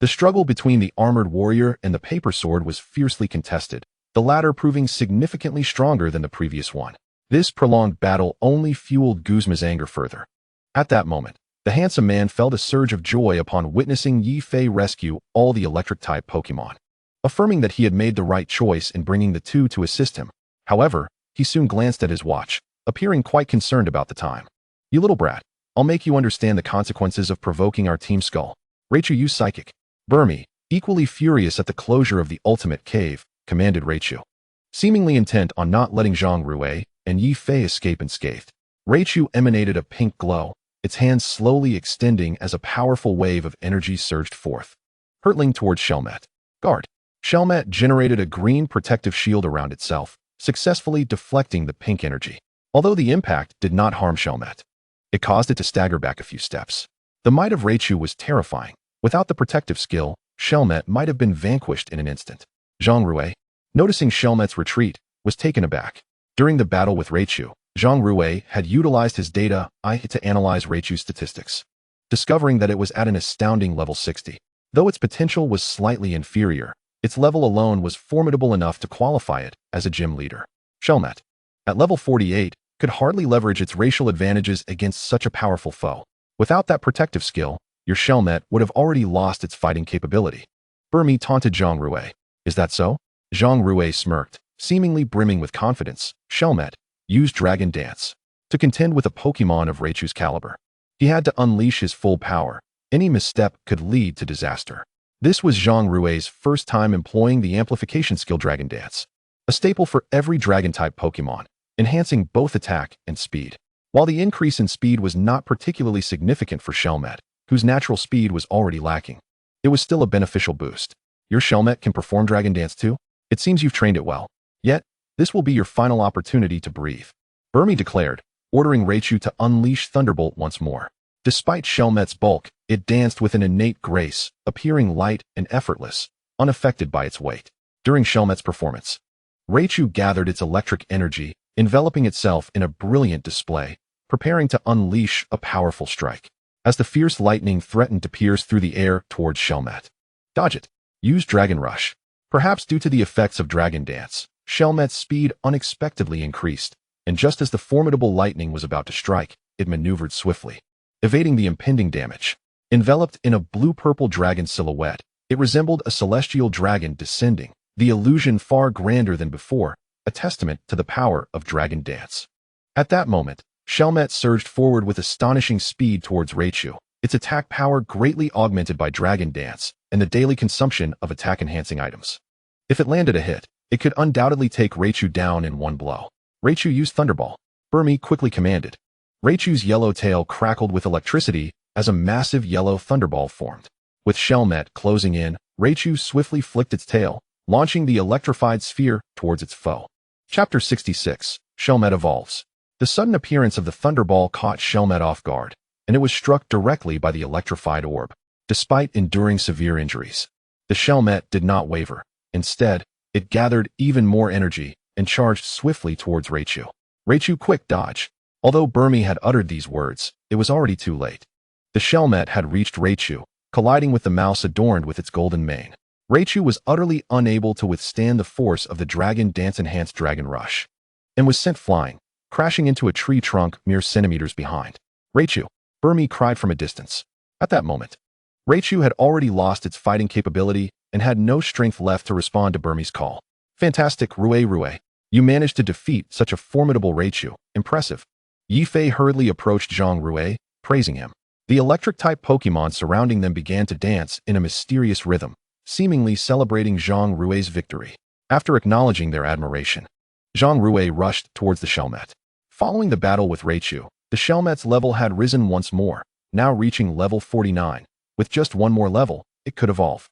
[SPEAKER 1] The struggle between the armored warrior and the paper sword was fiercely contested, the latter proving significantly stronger than the previous one. This prolonged battle only fueled Guzma's anger further. At that moment, the handsome man felt a surge of joy upon witnessing Yifei rescue all the electric-type Pokémon, affirming that he had made the right choice in bringing the two to assist him. However, he soon glanced at his watch, appearing quite concerned about the time. "You little brat, I'll make you understand the consequences of provoking our Team Skull." Raichu used Psychic. Burmy, equally furious at the closure of the ultimate cave, commanded Raichu. Seemingly intent on not letting Zhang Rui and Yifei escape unscathed, Raichu emanated a pink glow, its hands slowly extending as a powerful wave of energy surged forth, hurtling towards Shelmet. Guard. Shelmet generated a green protective shield around itself, successfully deflecting the pink energy. Although the impact did not harm Shelmet, it caused it to stagger back a few steps. The might of Raichu was terrifying. Without the protective skill, Shelmet might have been vanquished in an instant. Zhang Rui, noticing Shelmet's retreat, was taken aback. During the battle with Raichu, Zhang Rui had utilized his data to analyze Raichu's statistics, discovering that it was at an astounding level 60. Though its potential was slightly inferior, its level alone was formidable enough to qualify it as a gym leader. Shelmet, at level 48, could hardly leverage its racial advantages against such a powerful foe. Without that protective skill, your Shelmet would have already lost its fighting capability. Burmy taunted Zhang Rui. "Is that so?" Zhang Rui smirked, seemingly brimming with confidence. Shelmet used Dragon Dance to contend with a Pokémon of Raichu's caliber. He had to unleash his full power. Any misstep could lead to disaster. This was Zhang Rui's first time employing the amplification skill Dragon Dance, a staple for every Dragon-type Pokémon, enhancing both attack and speed. While the increase in speed was not particularly significant for Shelmet, whose natural speed was already lacking, it was still a beneficial boost. Your Shelmet can perform Dragon Dance too? It seems you've trained it well. Yet, this will be your final opportunity to breathe. Burmy declared, ordering Raichu to unleash Thunderbolt once more. Despite Shelmet's bulk, it danced with an innate grace, appearing light and effortless, unaffected by its weight. During Shelmet's performance, Raichu gathered its electric energy, enveloping itself in a brilliant display, preparing to unleash a powerful strike. As the fierce lightning threatened to pierce through the air towards Shelmet. Dodge it. Use Dragon Rush. Perhaps due to the effects of Dragon Dance, Shelmet's speed unexpectedly increased, and just as the formidable lightning was about to strike, it maneuvered swiftly, evading the impending damage. Enveloped in a blue-purple dragon silhouette, it resembled a celestial dragon descending, the illusion far grander than before, a testament to the power of Dragon Dance. At that moment, Shelmet surged forward with astonishing speed towards Raichu, its attack power greatly augmented by Dragon Dance and the daily consumption of attack-enhancing items. If it landed a hit, it could undoubtedly take Raichu down in one blow. Raichu used Thunderball. Burmy quickly commanded. Raichu's yellow tail crackled with electricity as a massive yellow thunderball formed. With Shelmet closing in, Raichu swiftly flicked its tail, launching the electrified sphere towards its foe. Chapter 66. Shelmet Evolves. The sudden appearance of the thunderball caught Shelmet off guard, and it was struck directly by the electrified orb. Despite enduring severe injuries, the Shelmet did not waver. Instead, it gathered even more energy and charged swiftly towards Raichu. Raichu quick dodge. Although Burmy had uttered these words, it was already too late. The Shelmet had reached Raichu, colliding with the mouse adorned with its golden mane. Raichu was utterly unable to withstand the force of the Dragon Dance-enhanced Dragon Rush, and was sent flying, crashing into a tree trunk mere centimeters behind. Raichu! Burmy cried from a distance. At that moment, Raichu had already lost its fighting capability and had no strength left to respond to Burmy's call. Fantastic, Rui. You managed to defeat such a formidable Raichu. Impressive. Yifei hurriedly approached Zhang Rui, praising him. The electric-type Pokémon surrounding them began to dance in a mysterious rhythm, seemingly celebrating Zhang Rui's victory. After acknowledging their admiration, Zhang Rui rushed towards the Shelmet. Following the battle with Raichu, the Shelmet's level had risen once more, now reaching level 49. With just one more level, it could evolve.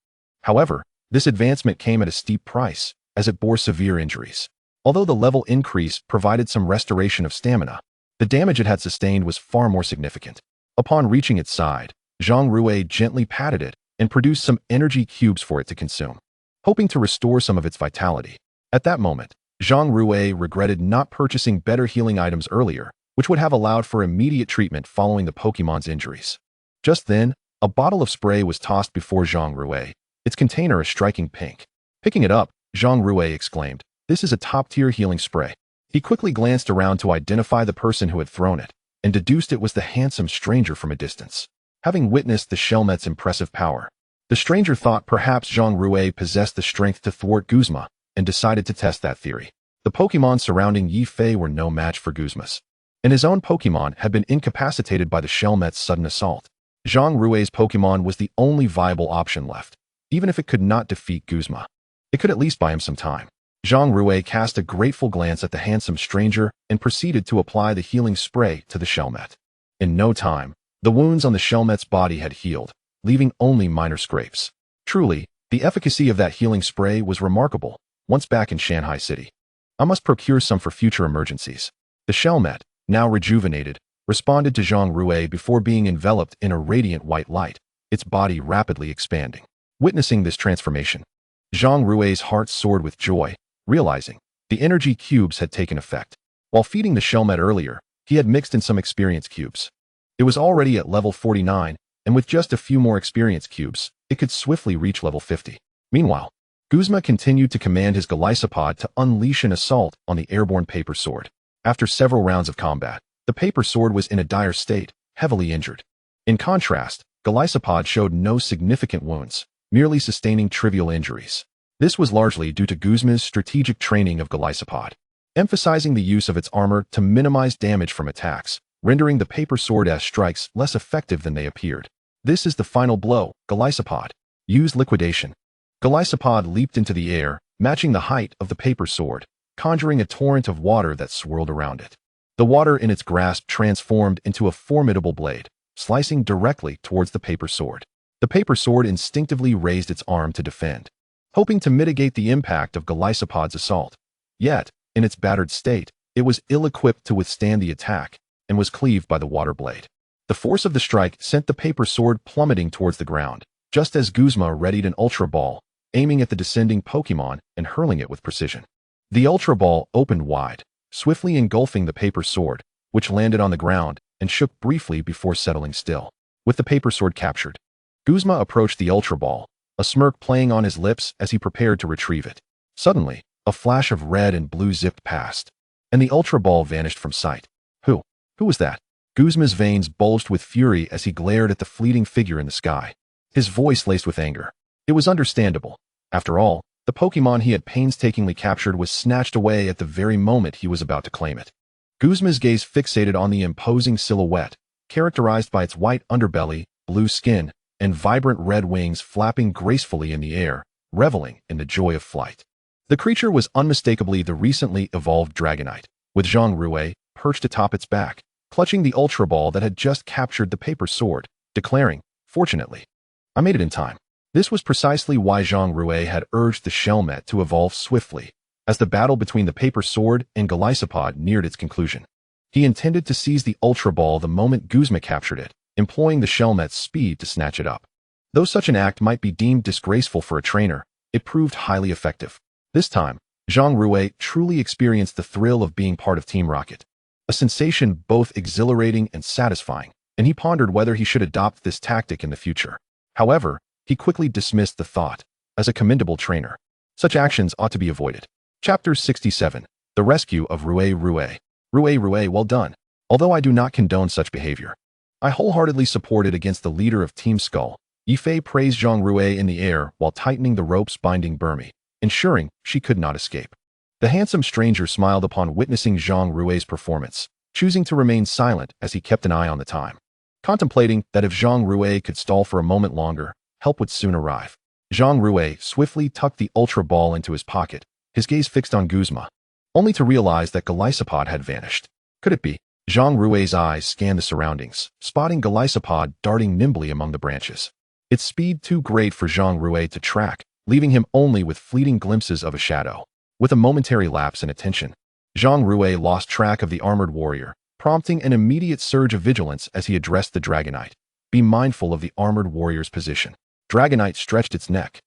[SPEAKER 1] However, this advancement came at a steep price, as it bore severe injuries. Although the level increase provided some restoration of stamina, the damage it had sustained was far more significant. Upon reaching its side, Zhang Rui gently patted it and produced some energy cubes for it to consume, hoping to restore some of its vitality. At that moment, Zhang Rui regretted not purchasing better healing items earlier, which would have allowed for immediate treatment following the Pokémon's injuries. Just then, a bottle of spray was tossed before Zhang Rui, its container a striking pink. Picking it up, Zhang Rui exclaimed, "This is a top-tier healing spray." He quickly glanced around to identify the person who had thrown it, and deduced it was the handsome stranger from a distance. Having witnessed the Shelmet's impressive power, the stranger thought perhaps Zhang Rui possessed the strength to thwart Guzma, and decided to test that theory. The Pokémon surrounding Yifei were no match for Guzma's, and his own Pokémon had been incapacitated by the Shelmet's sudden assault. Zhang Rui's Pokémon was the only viable option left. Even if it could not defeat Guzma, it could at least buy him some time. Zhang Rui cast a grateful glance at the handsome stranger and proceeded to apply the healing spray to the Shelmet. In no time, the wounds on the Shelmet's body had healed, leaving only minor scrapes. Truly, the efficacy of that healing spray was remarkable. Once back in Shanghai City, I must procure some for future emergencies. The Shelmet, now rejuvenated, responded to Zhang Rui before being enveloped in a radiant white light, its body rapidly expanding. Witnessing this transformation, Zhang Rui's heart soared with joy, realizing the energy cubes had taken effect. While feeding the Shelmet earlier, he had mixed in some experience cubes. It was already at level 49, and with just a few more experience cubes, it could swiftly reach level 50. Meanwhile, Guzma continued to command his Golisopod to unleash an assault on the airborne paper sword. After several rounds of combat, the paper sword was in a dire state, heavily injured. In contrast, Golisopod showed no significant wounds, merely sustaining trivial injuries. This was largely due to Guzma's strategic training of Golisopod, emphasizing the use of its armor to minimize damage from attacks, rendering the paper sword's strikes less effective than they appeared. This is the final blow, Golisopod. Use liquidation. Golisopod leaped into the air, matching the height of the paper sword, conjuring a torrent of water that swirled around it. The water in its grasp transformed into a formidable blade, slicing directly towards the paper sword. The paper sword instinctively raised its arm to defend, hoping to mitigate the impact of Golisopod's assault. Yet, in its battered state, it was ill-equipped to withstand the attack, and was cleaved by the water blade. The force of the strike sent the paper sword plummeting towards the ground, just as Guzma readied an Ultra Ball, aiming at the descending Pokémon and hurling it with precision. The Ultra Ball opened wide, swiftly engulfing the paper sword, which landed on the ground and shook briefly before settling still. With the paper sword captured, Guzma approached the Ultra Ball, a smirk playing on his lips as he prepared to retrieve it. Suddenly, a flash of red and blue zipped past, and the Ultra Ball vanished from sight. Who was that? Guzma's veins bulged with fury as he glared at the fleeting figure in the sky, his voice laced with anger. It was understandable. After all, the Pokémon he had painstakingly captured was snatched away at the very moment he was about to claim it. Guzma's gaze fixated on the imposing silhouette, characterized by its white underbelly, blue skin, and vibrant red wings flapping gracefully in the air, reveling in the joy of flight. The creature was unmistakably the recently evolved Dragonite, with Zhang Rui perched atop its back, clutching the Ultra Ball that had just captured the paper sword, declaring, "Fortunately, I made it in time." This was precisely why Zhang Rui had urged the Shelmet to evolve swiftly, as the battle between the paper sword and Golisopod neared its conclusion. He intended to seize the Ultra Ball the moment Guzma captured it, employing the Shelmet's speed to snatch it up. Though such an act might be deemed disgraceful for a trainer, it proved highly effective. This time, Zhang Rui truly experienced the thrill of being part of Team Rocket, a sensation both exhilarating and satisfying, and he pondered whether he should adopt this tactic in the future. However, he quickly dismissed the thought. As a commendable trainer, such actions ought to be avoided. Chapter 67. The Rescue of Rui. Rui, well done. Although I do not condone such behavior, I wholeheartedly support it against the leader of Team Skull. Yifei praised Zhang Rui in the air while tightening the ropes binding Burmy, ensuring she could not escape. The handsome stranger smiled upon witnessing Zhang Rui's performance, choosing to remain silent as he kept an eye on the time, contemplating that if Zhang Rui could stall for a moment longer, help would soon arrive. Zhang Rui swiftly tucked the Ultra Ball into his pocket, his gaze fixed on Guzma, only to realize that Golisopod had vanished. Could it be? Zhang Rui's eyes scanned the surroundings, spotting Golisopod darting nimbly among the branches. Its speed too great for Zhang Rui to track, leaving him only with fleeting glimpses of a shadow. With a momentary lapse in attention, Zhang Rui lost track of the armored warrior, prompting an immediate surge of vigilance as he addressed the Dragonite. Be mindful of the armored warrior's position. Dragonite stretched its neck,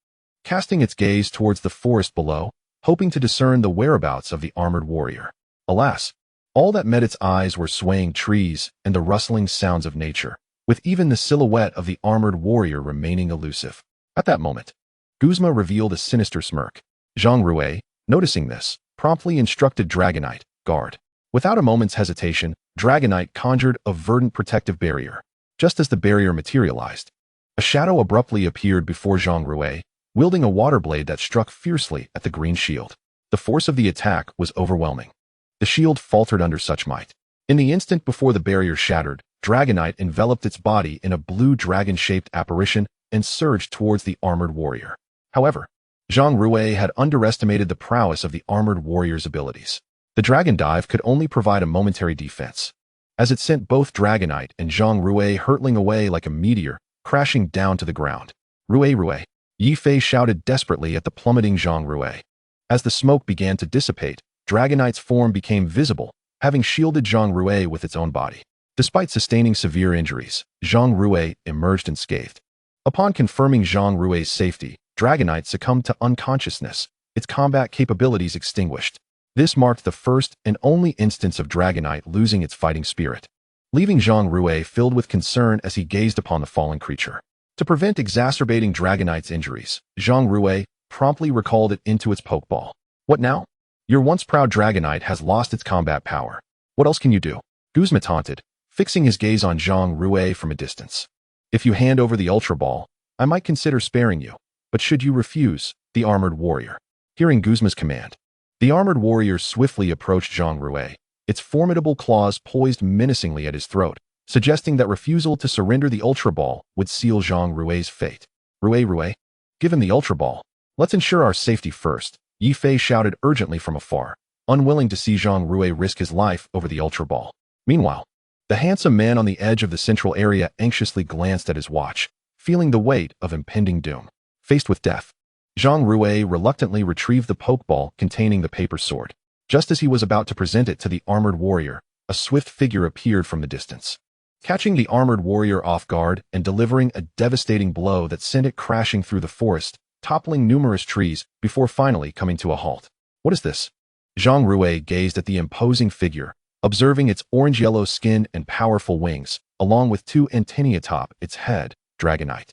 [SPEAKER 1] casting its gaze towards the forest below, hoping to discern the whereabouts of the armored warrior. Alas, all that met its eyes were swaying trees and the rustling sounds of nature, with even the silhouette of the armored warrior remaining elusive. At that moment, Guzma revealed a sinister smirk. Zhang Rui, noticing this, promptly instructed Dragonite, guard. Without a moment's hesitation, Dragonite conjured a verdant protective barrier. Just as the barrier materialized, a shadow abruptly appeared before Zhang Rui, wielding a water blade that struck fiercely at the green shield. The force of the attack was overwhelming. The shield faltered under such might. In the instant before the barrier shattered, Dragonite enveloped its body in a blue dragon-shaped apparition and surged towards the armored warrior. However, Zhang Rui had underestimated the prowess of the armored warrior's abilities. The dragon dive could only provide a momentary defense, as it sent both Dragonite and Zhang Rui hurtling away like a meteor, crashing down to the ground. Rui. Yifei shouted desperately at the plummeting Zhang Rui. As the smoke began to dissipate, Dragonite's form became visible, having shielded Zhang Rui with its own body. Despite sustaining severe injuries, Zhang Rui emerged unscathed. Upon confirming Zhang Rui's safety, Dragonite succumbed to unconsciousness, its combat capabilities extinguished. This marked the first and only instance of Dragonite losing its fighting spirit, leaving Zhang Rui filled with concern as he gazed upon the fallen creature. To prevent exacerbating Dragonite's injuries, Zhang Rui promptly recalled it into its Pokeball. What now? Your once proud Dragonite has lost its combat power. What else can you do? Guzma taunted, fixing his gaze on Zhang Rui from a distance. If you hand over the Ultra Ball, I might consider sparing you, but should you refuse, the armored warrior. Hearing Guzma's command, the armored warrior swiftly approached Zhang Rui, its formidable claws poised menacingly at his throat, suggesting that refusal to surrender the Ultra Ball would seal Zhang Rui's fate. Rui, give him the Ultra Ball. Let's ensure our safety first, Yifei shouted urgently from afar, unwilling to see Zhang Rui risk his life over the Ultra Ball. Meanwhile, the handsome man on the edge of the central area anxiously glanced at his watch, feeling the weight of impending doom. Faced with death, Zhang Rui reluctantly retrieved the Pokeball containing the paper sword. Just as he was about to present it to the armored warrior, a swift figure appeared from the distance, catching the armored warrior off guard and delivering a devastating blow that sent it crashing through the forest, toppling numerous trees before finally coming to a halt. What is this? Zhang Rui gazed at the imposing figure, observing its orange-yellow skin and powerful wings, along with two antennae atop its head. Dragonite.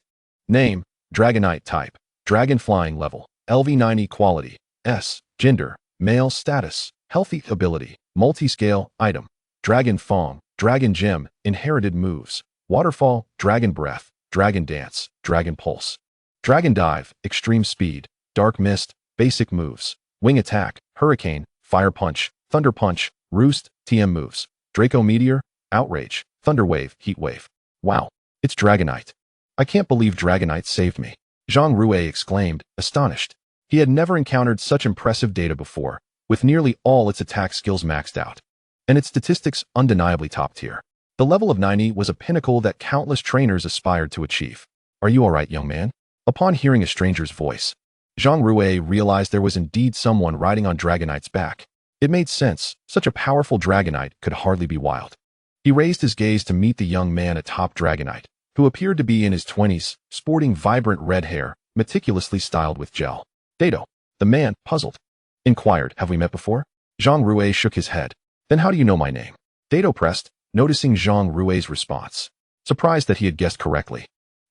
[SPEAKER 1] Name, Dragonite type, Dragon Flying level, LV90 quality, S, gender, male status, healthy ability, multi-scale, item, Dragon Fong, Dragon Gem, inherited moves, Waterfall, Dragon Breath, Dragon Dance, Dragon Pulse. Dragon Dive, extreme speed, Dark Mist, basic moves, Wing Attack, Hurricane, Fire Punch, Thunder Punch, Roost, TM moves, Draco Meteor, Outrage, Thunder Wave, Heat Wave. Wow, it's Dragonite. I can't believe Dragonite saved me. Zhang Rui exclaimed, astonished. He had never encountered such impressive data before, with nearly all its attack skills maxed out, and its statistics undeniably top tier. The level of 90 was a pinnacle that countless trainers aspired to achieve. Are you alright, young man? Upon hearing a stranger's voice, Zhang Rui realized there was indeed someone riding on Dragonite's back. It made sense, such a powerful Dragonite could hardly be wild. He raised his gaze to meet the young man atop Dragonite, who appeared to be in his 20s, sporting vibrant red hair, meticulously styled with gel. Dato, the man, puzzled, inquired, have we met before? Zhang Rui shook his head. Then how do you know my name? Dato pressed, noticing Zhang Rui's response. surprised that he had guessed correctly.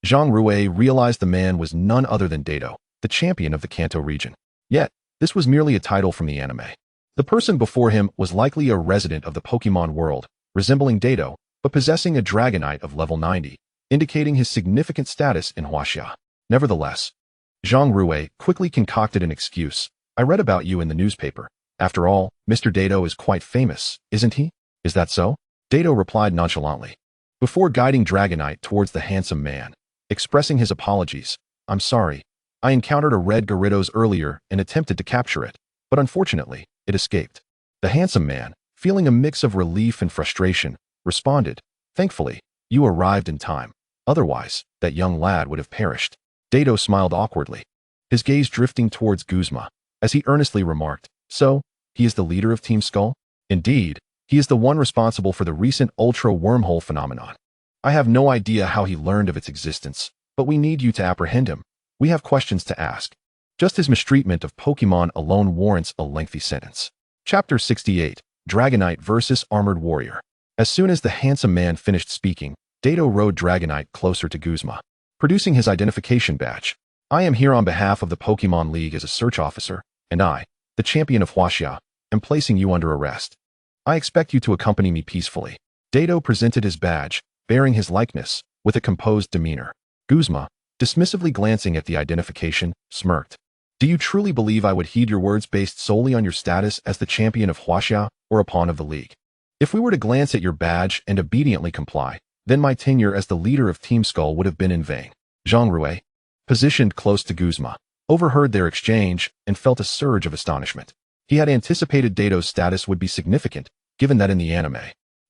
[SPEAKER 1] Zhang Rui realized the man was none other than Dato, the champion of the Kanto region. Yet, this was merely a title from the anime. The person before him was likely a resident of the Pokémon world, resembling Dato, but possessing a Dragonite of level 90, indicating his significant status in Huaxia. Nevertheless, Zhang Rui quickly concocted an excuse. I read about you in the newspaper. After all, Mr. Dato is quite famous, isn't he? Is that so? Dato replied nonchalantly. Before guiding Dragonite towards the handsome man, expressing his apologies, I'm sorry. I encountered a red Gyarados earlier and attempted to capture it, but unfortunately, it escaped. The handsome man, feeling a mix of relief and frustration, responded, Thankfully, you arrived in time. Otherwise, that young lad would have perished. Dato smiled awkwardly, his gaze drifting towards Guzma, as he earnestly remarked, So, he is the leader of Team Skull? Indeed, he is the one responsible for the recent Ultra Wormhole phenomenon. I have no idea how he learned of its existence, but we need you to apprehend him. We have questions to ask. Just his mistreatment of Pokémon alone warrants a lengthy sentence. Chapter 68, Dragonite vs. Armored Warrior. As soon as the handsome man finished speaking, Dato rode Dragonite closer to Guzma, producing his identification badge. I am here on behalf of the Pokémon League as a search officer, and I, the champion of Huaxia, am placing you under arrest. I expect you to accompany me peacefully. Dato presented his badge, bearing his likeness, with a composed demeanor. Guzma, dismissively glancing at the identification, smirked. Do you truly believe I would heed your words based solely on your status as the champion of Huaxia or a pawn of the league? If we were to glance at your badge and obediently comply, then my tenure as the leader of Team Skull would have been in vain. Zhang Rui, positioned close to Guzma, overheard their exchange and felt a surge of astonishment. He had anticipated Dato's status would be significant, given that in the anime,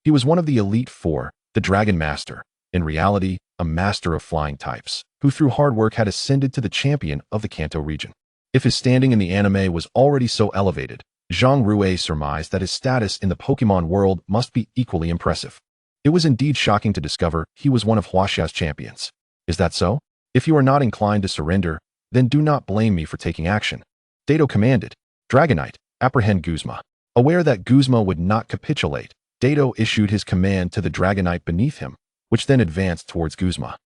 [SPEAKER 1] he was one of the Elite Four, the Dragon Master, in reality, a master of flying types, who through hard work had ascended to the champion of the Kanto region. If his standing in the anime was already so elevated, Zhang Rui surmised that his status in the Pokémon world must be equally impressive. It was indeed shocking to discover he was one of Huaxia's champions. Is that so? If you are not inclined to surrender, then do not blame me for taking action. Dato commanded. Dragonite, apprehend Guzma. Aware that Guzma would not capitulate, Dato issued his command to the Dragonite beneath him, which then advanced towards Guzma,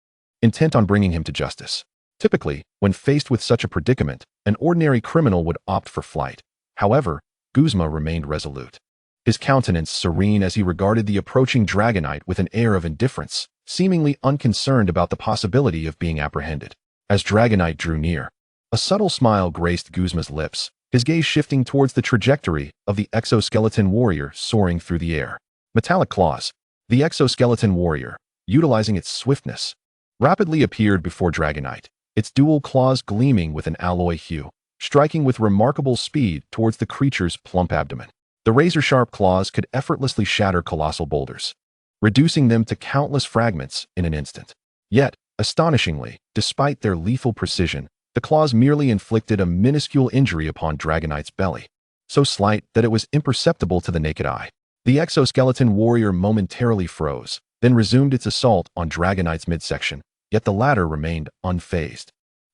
[SPEAKER 1] intent on bringing him to justice. Typically, when faced with such a predicament, an ordinary criminal would opt for flight. However, Guzma remained resolute, his countenance serene as he regarded the approaching Dragonite with an air of indifference, seemingly unconcerned about the possibility of being apprehended. As Dragonite drew near, a subtle smile graced Guzma's lips, his gaze shifting towards the trajectory of the exoskeleton warrior soaring through the air. Metallic claws. The exoskeleton warrior, utilizing its swiftness, rapidly appeared before Dragonite, its dual claws gleaming with an alloy hue, striking with remarkable speed towards the creature's plump abdomen. The razor-sharp claws could effortlessly shatter colossal boulders, reducing them to countless fragments in an instant. Yet, astonishingly, despite their lethal precision, the claws merely inflicted a minuscule injury upon Dragonite's belly, so slight that it was imperceptible to the naked eye. The exoskeleton warrior momentarily froze, then resumed its assault on Dragonite's midsection, yet the latter remained unfazed,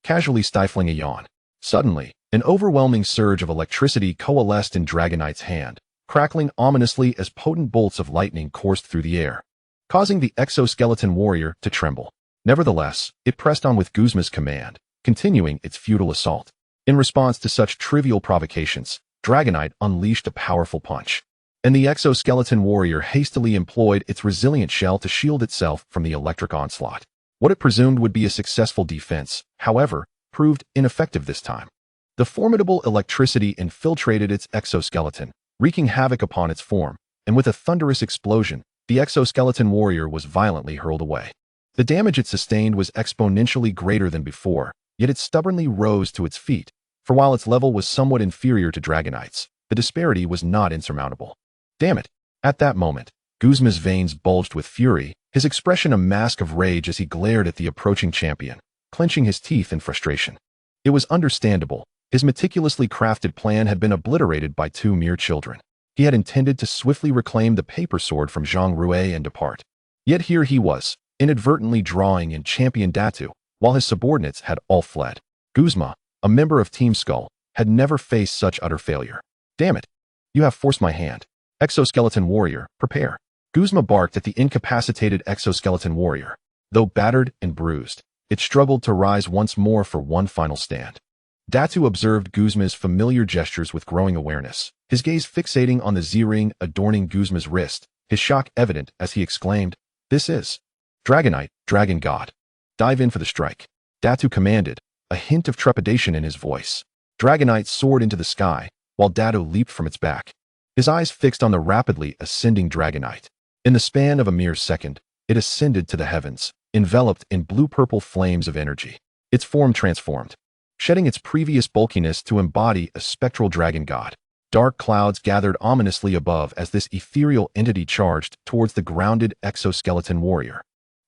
[SPEAKER 1] casually stifling a yawn. Suddenly, an overwhelming surge of electricity coalesced in Dragonite's hand, crackling ominously as potent bolts of lightning coursed through the air, causing the exoskeleton warrior to tremble. Nevertheless, it pressed on with Guzma's command, continuing its futile assault. In response to such trivial provocations, Dragonite unleashed a powerful punch, and the exoskeleton warrior hastily employed its resilient shell to shield itself from the electric onslaught. What it presumed would be a successful defense, however, proved ineffective this time. The formidable electricity infiltrated its exoskeleton, wreaking havoc upon its form, and with a thunderous explosion, the exoskeleton warrior was violently hurled away. The damage it sustained was exponentially greater than before, yet it stubbornly rose to its feet, for while its level was somewhat inferior to Dragonite's, the disparity was not insurmountable. Damn it! At that moment, Guzma's veins bulged with fury, his expression a mask of rage as he glared at the approaching champion, clenching his teeth in frustration. It was understandable. His meticulously crafted plan had been obliterated by two mere children. He had intended to swiftly reclaim the paper sword from Zhang Rui and depart. Yet here he was, inadvertently drawing in Champion Datu, while his subordinates had all fled. Guzma, a member of Team Skull, had never faced such utter failure. Damn it! You have forced my hand. Exoskeleton warrior, prepare. Guzma barked at the incapacitated exoskeleton warrior. Though battered and bruised, it struggled to rise once more for one final stand. Datu observed Guzma's familiar gestures with growing awareness, his gaze fixating on the Z-ring adorning Guzma's wrist, his shock evident as he exclaimed, "This is Dragonite, Dragon God. Dive in for the strike." Datu commanded, a hint of trepidation in his voice. Dragonite soared into the sky, while Datu leaped from its back, his eyes fixed on the rapidly ascending Dragonite. In the span of a mere second, it ascended to the heavens, enveloped in blue-purple flames of energy. Its form transformed, shedding its previous bulkiness to embody a spectral dragon god. Dark clouds gathered ominously above as this ethereal entity charged towards the grounded exoskeleton warrior,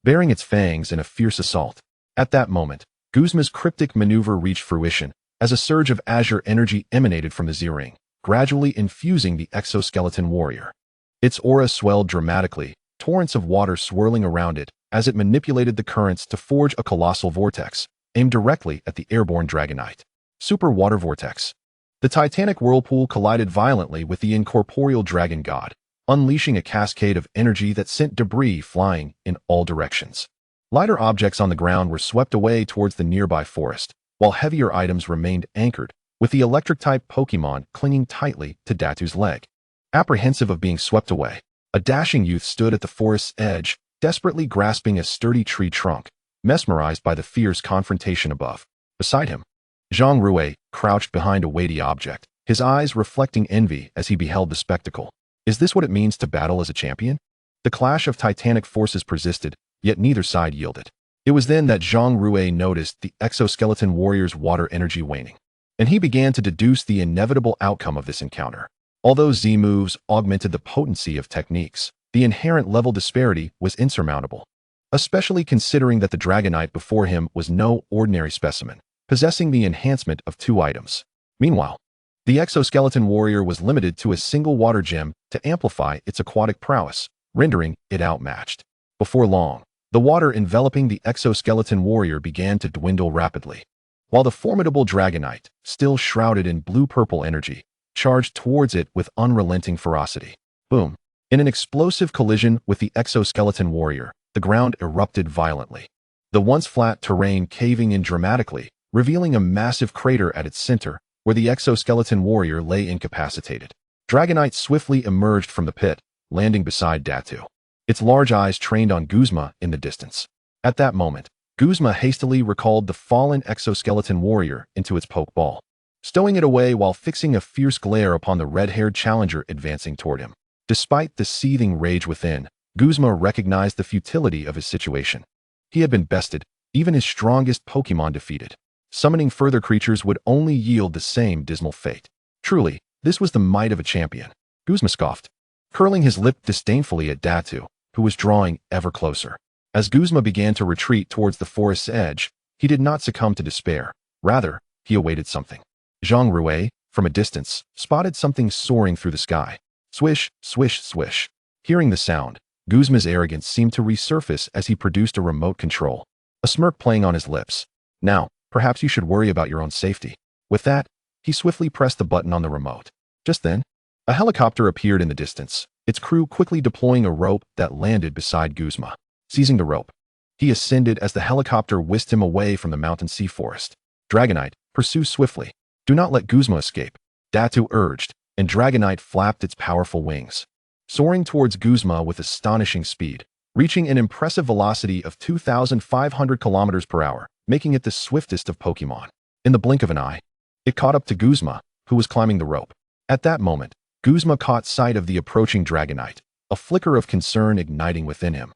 [SPEAKER 1] bearing its fangs in a fierce assault. At that moment, Guzma's cryptic maneuver reached fruition, as a surge of azure energy emanated from the Z-ring, gradually infusing the exoskeleton warrior. Its aura swelled dramatically, torrents of water swirling around it as it manipulated the currents to forge a colossal vortex, aimed directly at the airborne Dragonite. Super Water Vortex. The titanic whirlpool collided violently with the incorporeal dragon god, unleashing a cascade of energy that sent debris flying in all directions. Lighter objects on the ground were swept away towards the nearby forest, while heavier items remained anchored, with the electric-type Pokémon clinging tightly to Datu's leg. Apprehensive of being swept away, a dashing youth stood at the forest's edge, desperately grasping a sturdy tree trunk, mesmerized by the fierce confrontation above. Beside him, Zhang Rui crouched behind a weighty object, his eyes reflecting envy as he beheld the spectacle. Is this what it means to battle as a champion? The clash of titanic forces persisted, yet neither side yielded. It was then that Zhang Rui noticed the exoskeleton warrior's water energy waning, and he began to deduce the inevitable outcome of this encounter. Although Z moves augmented the potency of techniques, the inherent level disparity was insurmountable, especially considering that the Dragonite before him was no ordinary specimen, possessing the enhancement of 2 items. Meanwhile, the exoskeleton warrior was limited to a single water gem to amplify its aquatic prowess, rendering it outmatched. Before long, the water enveloping the exoskeleton warrior began to dwindle rapidly, while the formidable Dragonite, still shrouded in blue-purple energy, charged towards it with unrelenting ferocity. Boom! In an explosive collision with the exoskeleton warrior, the ground erupted violently, the once flat terrain caving in dramatically, revealing a massive crater at its center where the exoskeleton warrior lay incapacitated. Dragonite swiftly emerged from the pit, landing beside Datu, its large eyes trained on Guzma in the distance. At that moment, Guzma hastily recalled the fallen exoskeleton warrior into its pokeball, stowing it away while fixing a fierce glare upon the red-haired challenger advancing toward him. Despite the seething rage within, Guzma recognized the futility of his situation. He had been bested, even his strongest Pokémon defeated. Summoning further creatures would only yield the same dismal fate. Truly, this was the might of a champion. Guzma scoffed, curling his lip disdainfully at Datu, who was drawing ever closer. As Guzma began to retreat towards the forest's edge, he did not succumb to despair. Rather, he awaited something. Zhang Rui, from a distance, spotted something soaring through the sky. Swish, swish, swish. Hearing the sound, Guzma's arrogance seemed to resurface as he produced a remote control, a smirk playing on his lips. Now, perhaps you should worry about your own safety. With that, he swiftly pressed the button on the remote. Just then, a helicopter appeared in the distance, its crew quickly deploying a rope that landed beside Guzma. Seizing the rope, he ascended as the helicopter whisked him away from the mountain sea forest. Dragonite, pursue swiftly. Do not let Guzma escape, Datu urged, and Dragonite flapped its powerful wings, soaring towards Guzma with astonishing speed, reaching an impressive velocity of 2,500 kilometers per hour, making it the swiftest of Pokémon. In the blink of an eye, it caught up to Guzma, who was climbing the rope. At that moment, Guzma caught sight of the approaching Dragonite, a flicker of concern igniting within him.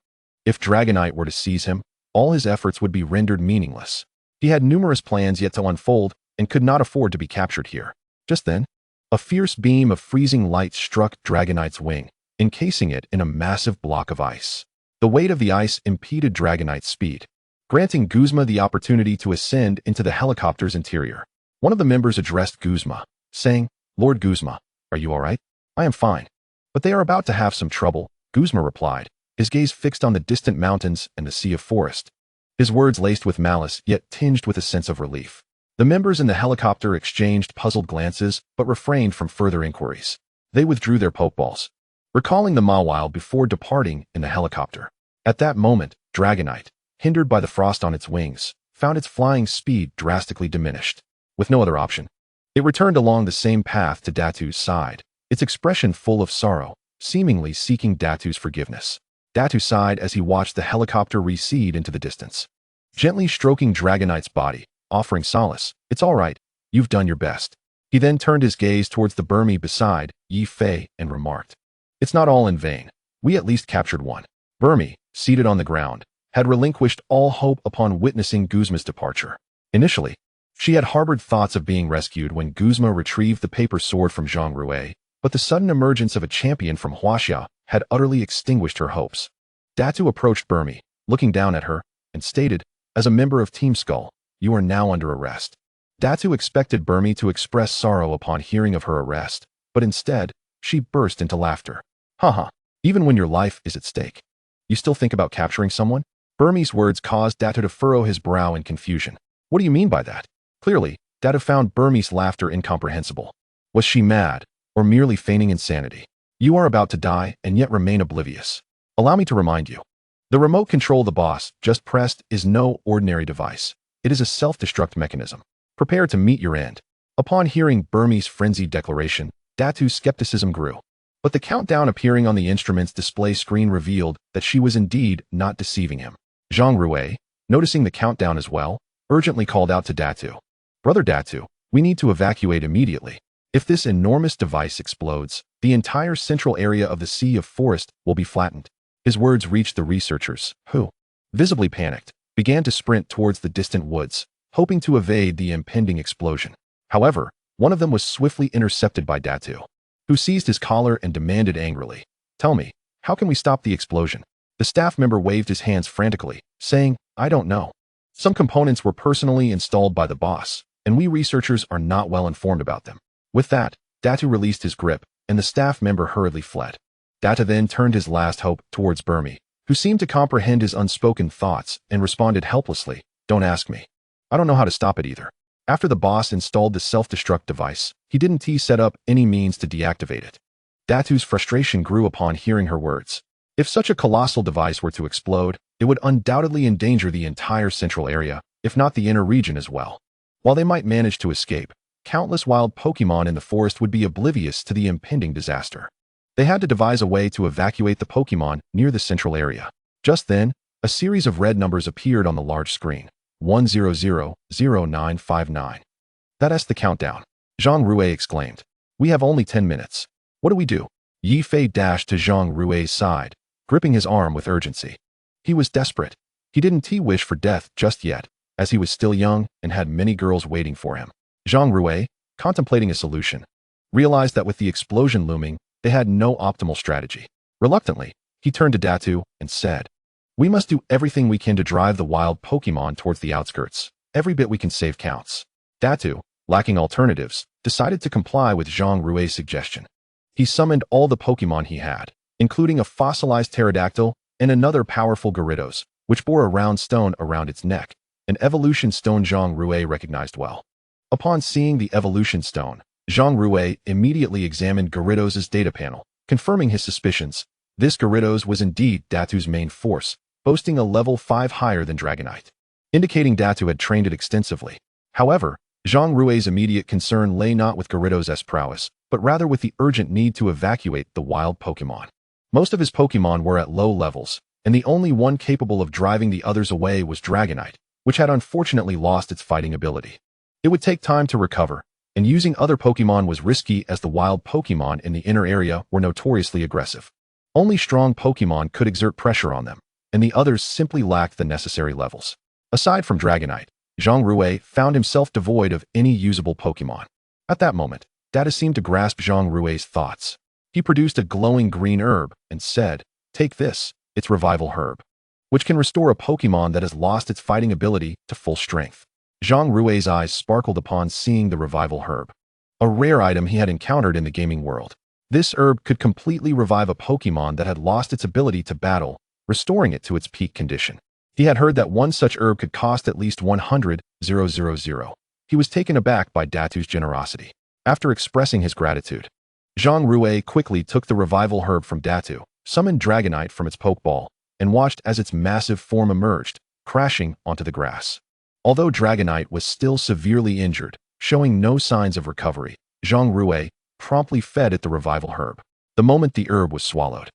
[SPEAKER 1] If Dragonite were to seize him, all his efforts would be rendered meaningless. He had numerous plans yet to unfold and could not afford to be captured here. Just then, a fierce beam of freezing light struck Dragonite's wing, encasing it in a massive block of ice. The weight of the ice impeded Dragonite's speed, granting Guzma the opportunity to ascend into the helicopter's interior. One of the members addressed Guzma, saying, "Lord Guzma, are you all right?" "I am fine. But they are about to have some trouble," Guzma replied, his gaze fixed on the distant mountains and the sea of forest. His words laced with malice, yet tinged with a sense of relief. The members in the helicopter exchanged puzzled glances, but refrained from further inquiries. They withdrew their pokeballs, recalling the Mawile before departing in the helicopter. At that moment, Dragonite, hindered by the frost on its wings, found its flying speed drastically diminished. With no other option, it returned along the same path to Datu's side, its expression full of sorrow, seemingly seeking Datu's forgiveness. Datu sighed as he watched the helicopter recede into the distance, gently stroking Dragonite's body, offering solace. "It's all right. You've done your best." He then turned his gaze towards the Burmy beside Yi Fei and remarked, "It's not all in vain. We at least captured one." Burmy, seated on the ground, had relinquished all hope upon witnessing Guzma's departure. Initially, she had harbored thoughts of being rescued when Guzma retrieved the paper sword from Zhang Rui, but the sudden emergence of a champion from Huaxia had utterly extinguished her hopes. Datu approached Burmy, looking down at her, and stated, "As a member of Team Skull, you are now under arrest." Datu expected Burmy to express sorrow upon hearing of her arrest, but instead, she burst into laughter. "Haha, even when your life is at stake, you still think about capturing someone?" Burmy's words caused Datu to furrow his brow in confusion. "What do you mean by that?" Clearly, Datu found Burmy's laughter incomprehensible. Was she mad, or merely feigning insanity? "You are about to die and yet remain oblivious. Allow me to remind you. The remote control the boss just pressed is no ordinary device. It is a self-destruct mechanism. Prepare to meet your end." Upon hearing Burmy's frenzied declaration, Datu's skepticism grew. But the countdown appearing on the instrument's display screen revealed that she was indeed not deceiving him. Zhang Rui, noticing the countdown as well, urgently called out to Datu, "Brother Datu, we need to evacuate immediately. If this enormous device explodes, the entire central area of the Sea of Forest will be flattened." His words reached the researchers, who, visibly panicked, began to sprint towards the distant woods, hoping to evade the impending explosion. However, one of them was swiftly intercepted by Datu, who seized his collar and demanded angrily, "Tell me, how can we stop the explosion?" The staff member waved his hands frantically, saying, "I don't know. Some components were personally installed by the boss, and we researchers are not well informed about them." With that, Datu released his grip, and the staff member hurriedly fled. Datu then turned his last hope towards Burmy, who seemed to comprehend his unspoken thoughts and responded helplessly, "Don't ask me. I don't know how to stop it either." After the boss installed the self-destruct device, he didn't set up any means to deactivate it. Datu's frustration grew upon hearing her words. If such a colossal device were to explode, it would undoubtedly endanger the entire central area, if not the inner region as well. While they might manage to escape, countless wild Pokémon in the forest would be oblivious to the impending disaster. They had to devise a way to evacuate the Pokémon near the central area. Just then, a series of red numbers appeared on the large screen. 1000959. "That's the countdown," Zhang Rui exclaimed. "We have only 10 minutes. What do we do?" Yi Fei dashed to Zhang Rui's side, gripping his arm with urgency. He was desperate. He didn't wish for death just yet, as he was still young and had many girls waiting for him. Zhang Rui, contemplating a solution, realized that with the explosion looming, they had no optimal strategy. Reluctantly, he turned to Datu and said, "We must do everything we can to drive the wild Pokémon towards the outskirts. Every bit we can save counts." Datu, lacking alternatives, decided to comply with Zhang Rui's suggestion. He summoned all the Pokémon he had, including a fossilized pterodactyl and another powerful Gyarados, which bore a round stone around its neck, an evolution stone Zhang Rui recognized well. Upon seeing the evolution stone, Zhang Rui immediately examined Gyarados' data panel, confirming his suspicions. This Gyarados was indeed Datu's main force, boasting a level 5 higher than Dragonite, indicating Datu had trained it extensively. However, Zhang Rui's immediate concern lay not with Gyarados' prowess, but rather with the urgent need to evacuate the wild Pokémon. Most of his Pokémon were at low levels, and the only one capable of driving the others away was Dragonite, which had unfortunately lost its fighting ability. It would take time to recover, and using other Pokémon was risky as the wild Pokémon in the inner area were notoriously aggressive. Only strong Pokémon could exert pressure on them, and the others simply lacked the necessary levels. Aside from Dragonite, Zhang Rui found himself devoid of any usable Pokémon. At that moment, Datu seemed to grasp Zhang Rui's thoughts. He produced a glowing green herb and said, "Take this, it's Revival Herb, which can restore a Pokémon that has lost its fighting ability to full strength." Zhang Rui's eyes sparkled upon seeing the Revival Herb, a rare item he had encountered in the gaming world. This herb could completely revive a Pokémon that had lost its ability to battle, restoring it to its peak condition. He had heard that one such herb could cost at least 100,000. He was taken aback by Datu's generosity. After expressing his gratitude, Zhang Rui quickly took the revival herb from Datu, summoned Dragonite from its Pokeball, and watched as its massive form emerged, crashing onto the grass. Although Dragonite was still severely injured, showing no signs of recovery, Zhang Rui promptly fed it the revival herb. The moment the herb was swallowed,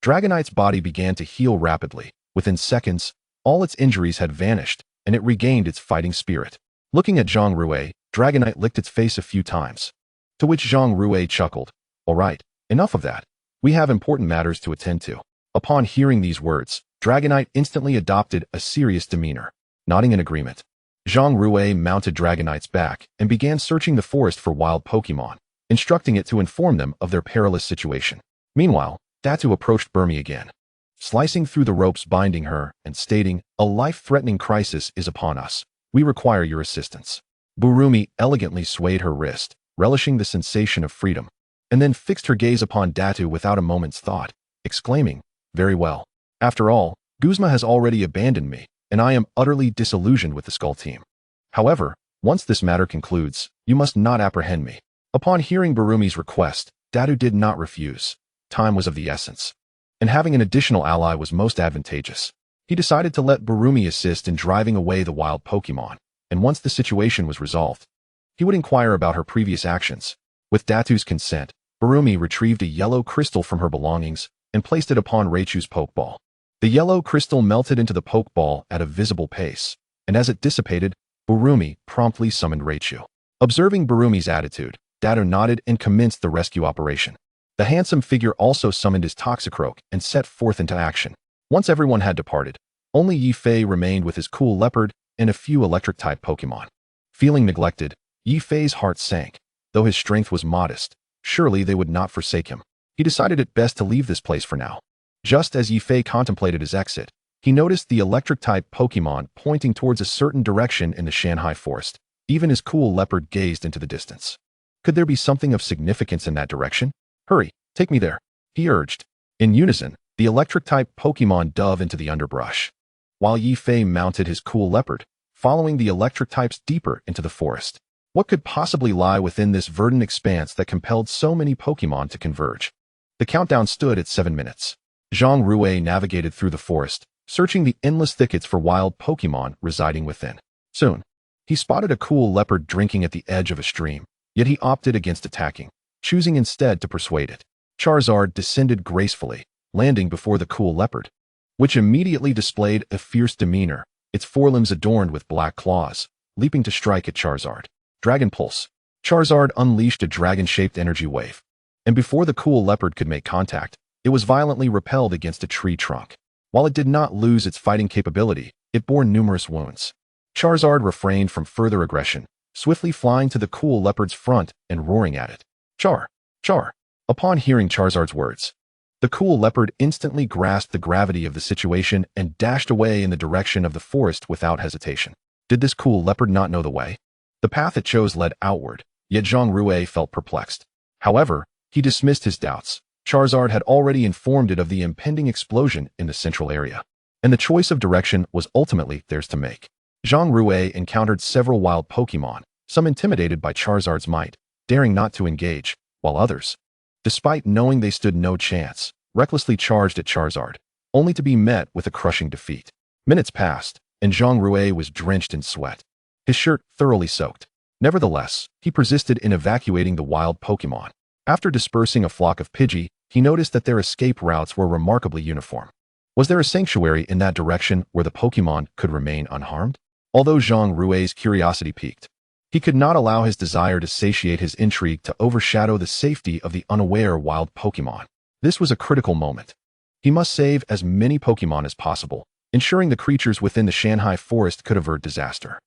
[SPEAKER 1] Dragonite's body began to heal rapidly. Within seconds, all its injuries had vanished, and it regained its fighting spirit. Looking at Zhang Rui, Dragonite licked its face a few times, to which Zhang Rui chuckled. "All right, enough of that. We have important matters to attend to." Upon hearing these words, Dragonite instantly adopted a serious demeanor. Nodding in agreement, Zhang Rui mounted Dragonite's back and began searching the forest for wild Pokémon, instructing it to inform them of their perilous situation. Meanwhile, Datu approached Burmy again, slicing through the ropes binding her and stating, "A life-threatening crisis is upon us. We require your assistance." Burumi elegantly swayed her wrist, relishing the sensation of freedom, and then fixed her gaze upon Datu without a moment's thought, exclaiming, "Very well. After all, Guzma has already abandoned me, and I am utterly disillusioned with the Skull team. However, once this matter concludes, you must not apprehend me." Upon hearing Burumi's request, Datu did not refuse. Time was of the essence, and having an additional ally was most advantageous. He decided to let Burumi assist in driving away the wild Pokémon, and once the situation was resolved, he would inquire about her previous actions. With Datu's consent, Burumi retrieved a yellow crystal from her belongings and placed it upon Raichu's Pokeball. The yellow crystal melted into the Pokeball at a visible pace, and as it dissipated, Burumi promptly summoned Raichu. Observing Burumi's attitude, Datu nodded and commenced the rescue operation. The handsome figure also summoned his Toxicroak and set forth into action. Once everyone had departed, only Yifei remained with his cool leopard and a few electric-type Pokemon. Feeling neglected, Yifei's heart sank. Though his strength was modest, surely they would not forsake him. He decided it best to leave this place for now. Just as Yifei contemplated his exit, he noticed the electric-type Pokemon pointing towards a certain direction in the Shanghai forest. Even his cool leopard gazed into the distance. Could there be something of significance in that direction? "Hurry, take me there," he urged. In unison, the electric-type Pokemon dove into the underbrush, while Yifei mounted his cool leopard, following the electric types deeper into the forest. What could possibly lie within this verdant expanse that compelled so many Pokemon to converge? The countdown stood at 7 minutes. Zhang Rui navigated through the forest, searching the endless thickets for wild Pokemon residing within. Soon, he spotted a cool leopard drinking at the edge of a stream, yet he opted against attacking, choosing instead to persuade it. Charizard descended gracefully, landing before the cool leopard, which immediately displayed a fierce demeanor, its forelimbs adorned with black claws, leaping to strike at Charizard. Dragon Pulse. Charizard unleashed a dragon-shaped energy wave, and before the cool leopard could make contact, it was violently repelled against a tree trunk. While it did not lose its fighting capability, it bore numerous wounds. Charizard refrained from further aggression, swiftly flying to the cool leopard's front and roaring at it. "Char! Char!" Upon hearing Charizard's words, the cool leopard instantly grasped the gravity of the situation and dashed away in the direction of the forest without hesitation. Did this cool leopard not know the way? The path it chose led outward, yet Zhang Rui felt perplexed. However, he dismissed his doubts. Charizard had already informed it of the impending explosion in the central area, and the choice of direction was ultimately theirs to make. Zhang Rui encountered several wild Pokemon, some intimidated by Charizard's might, daring not to engage, while others, despite knowing they stood no chance, recklessly charged at Charizard, only to be met with a crushing defeat. Minutes passed, and Zhang Rui was drenched in sweat, his shirt thoroughly soaked. Nevertheless, he persisted in evacuating the wild Pokemon. After dispersing a flock of Pidgey, he noticed that their escape routes were remarkably uniform. Was there a sanctuary in that direction where the Pokemon could remain unharmed? Although Zhang Rui's curiosity piqued, he could not allow his desire to satiate his intrigue to overshadow the safety of the unaware wild Pokemon. This was a critical moment. He must save as many Pokemon as possible, ensuring the creatures within the Shanghai forest could avert disaster.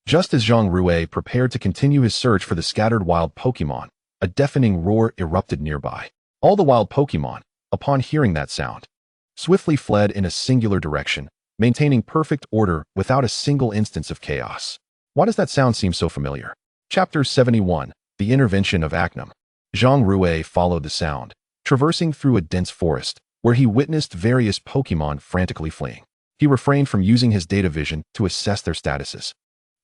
[SPEAKER 1] Just as Zhang Rui prepared to continue his search for the scattered wild Pokemon, a deafening roar erupted nearby. All the wild Pokemon, upon hearing that sound, swiftly fled in a singular direction, maintaining perfect order without a single instance of chaos. Why does that sound seem so familiar? Chapter 71, The Intervention of Acnum. Zhang Rui followed the sound, traversing through a dense forest, where he witnessed various Pokemon frantically fleeing. He refrained from using his data vision to assess their statuses.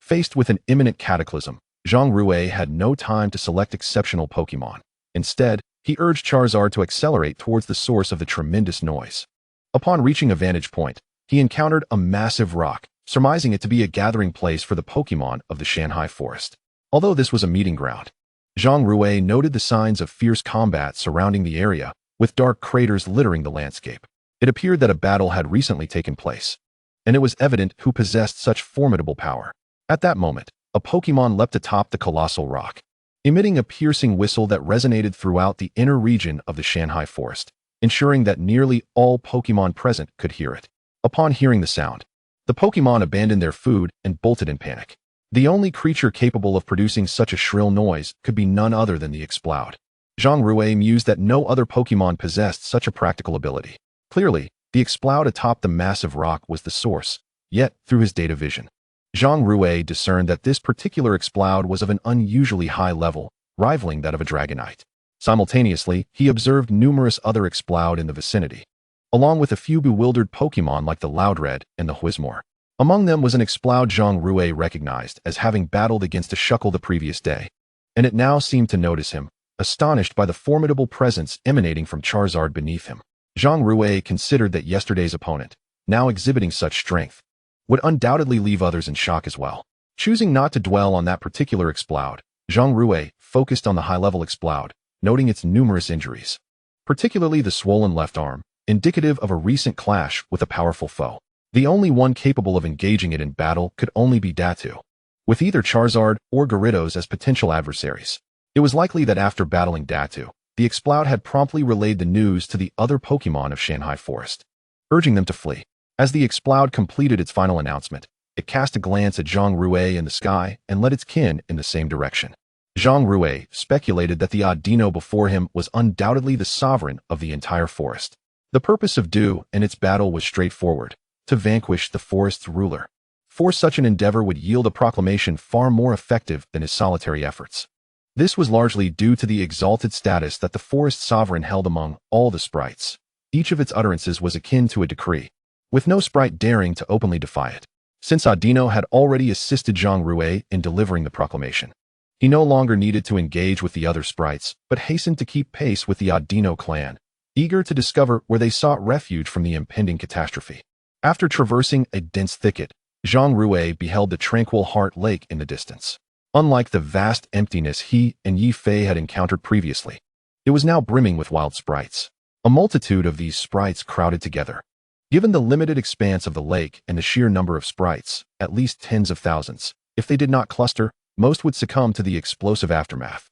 [SPEAKER 1] Faced with an imminent cataclysm, Zhang Rui had no time to select exceptional Pokemon. Instead, He urged Charizard to accelerate towards the source of the tremendous noise. Upon reaching a vantage point, he encountered a massive rock, surmising it to be a gathering place for the Pokémon of the Shanghai Forest. Although this was a meeting ground, Zhang Rui noted the signs of fierce combat surrounding the area, with dark craters littering the landscape. It appeared that a battle had recently taken place, and it was evident who possessed such formidable power. At that moment, a Pokémon leapt atop the colossal rock, emitting a piercing whistle that resonated throughout the inner region of the Shanghai Forest, ensuring that nearly all Pokémon present could hear it. Upon hearing the sound, the Pokémon abandoned their food and bolted in panic. The only creature capable of producing such a shrill noise could be none other than the Exploud. Zhang Rui mused that no other Pokémon possessed such a practical ability. Clearly, the Exploud atop the massive rock was the source, yet, through his data vision, Zhang Rui discerned that this particular Exploud was of an unusually high level, rivaling that of a Dragonite. Simultaneously, he observed numerous other Exploud in the vicinity, along with a few bewildered Pokémon like the Loudred and the Whizmore. Among them was an Exploud Zhang Rui recognized as having battled against a Shuckle the previous day, and it now seemed to notice him, astonished by the formidable presence emanating from Charizard beneath him. Zhang Rui considered that yesterday's opponent, now exhibiting such strength, would undoubtedly leave others in shock as well. Choosing not to dwell on that particular Exploud, Zhang Rui focused on the high-level Exploud, noting its numerous injuries, particularly the swollen left arm, indicative of a recent clash with a powerful foe. The only one capable of engaging it in battle could only be Datu, with either Charizard or Gyarados as potential adversaries. It was likely that after battling Datu, the Exploud had promptly relayed the news to the other Pokémon of Shanghai Forest, urging them to flee. As the Exploud completed its final announcement, it cast a glance at Zhang Rui in the sky and led its kin in the same direction. Zhang Rui speculated that the Audino before him was undoubtedly the sovereign of the entire forest. The purpose of Du and its battle was straightforward: to vanquish the forest's ruler. For such an endeavor would yield a proclamation far more effective than his solitary efforts. This was largely due to the exalted status that the forest sovereign held among all the sprites. Each of its utterances was akin to a decree, with no sprite daring to openly defy it. Since Audino had already assisted Zhang Rui in delivering the proclamation, he no longer needed to engage with the other sprites, but hastened to keep pace with the Audino clan, eager to discover where they sought refuge from the impending catastrophe. After traversing a dense thicket, Zhang Rui beheld the tranquil Heart Lake in the distance. Unlike the vast emptiness he and Yi Fei had encountered previously, it was now brimming with wild sprites. A multitude of these sprites crowded together. Given the limited expanse of the lake and the sheer number of sprites, at least tens of thousands, if they did not cluster, most would succumb to the explosive aftermath.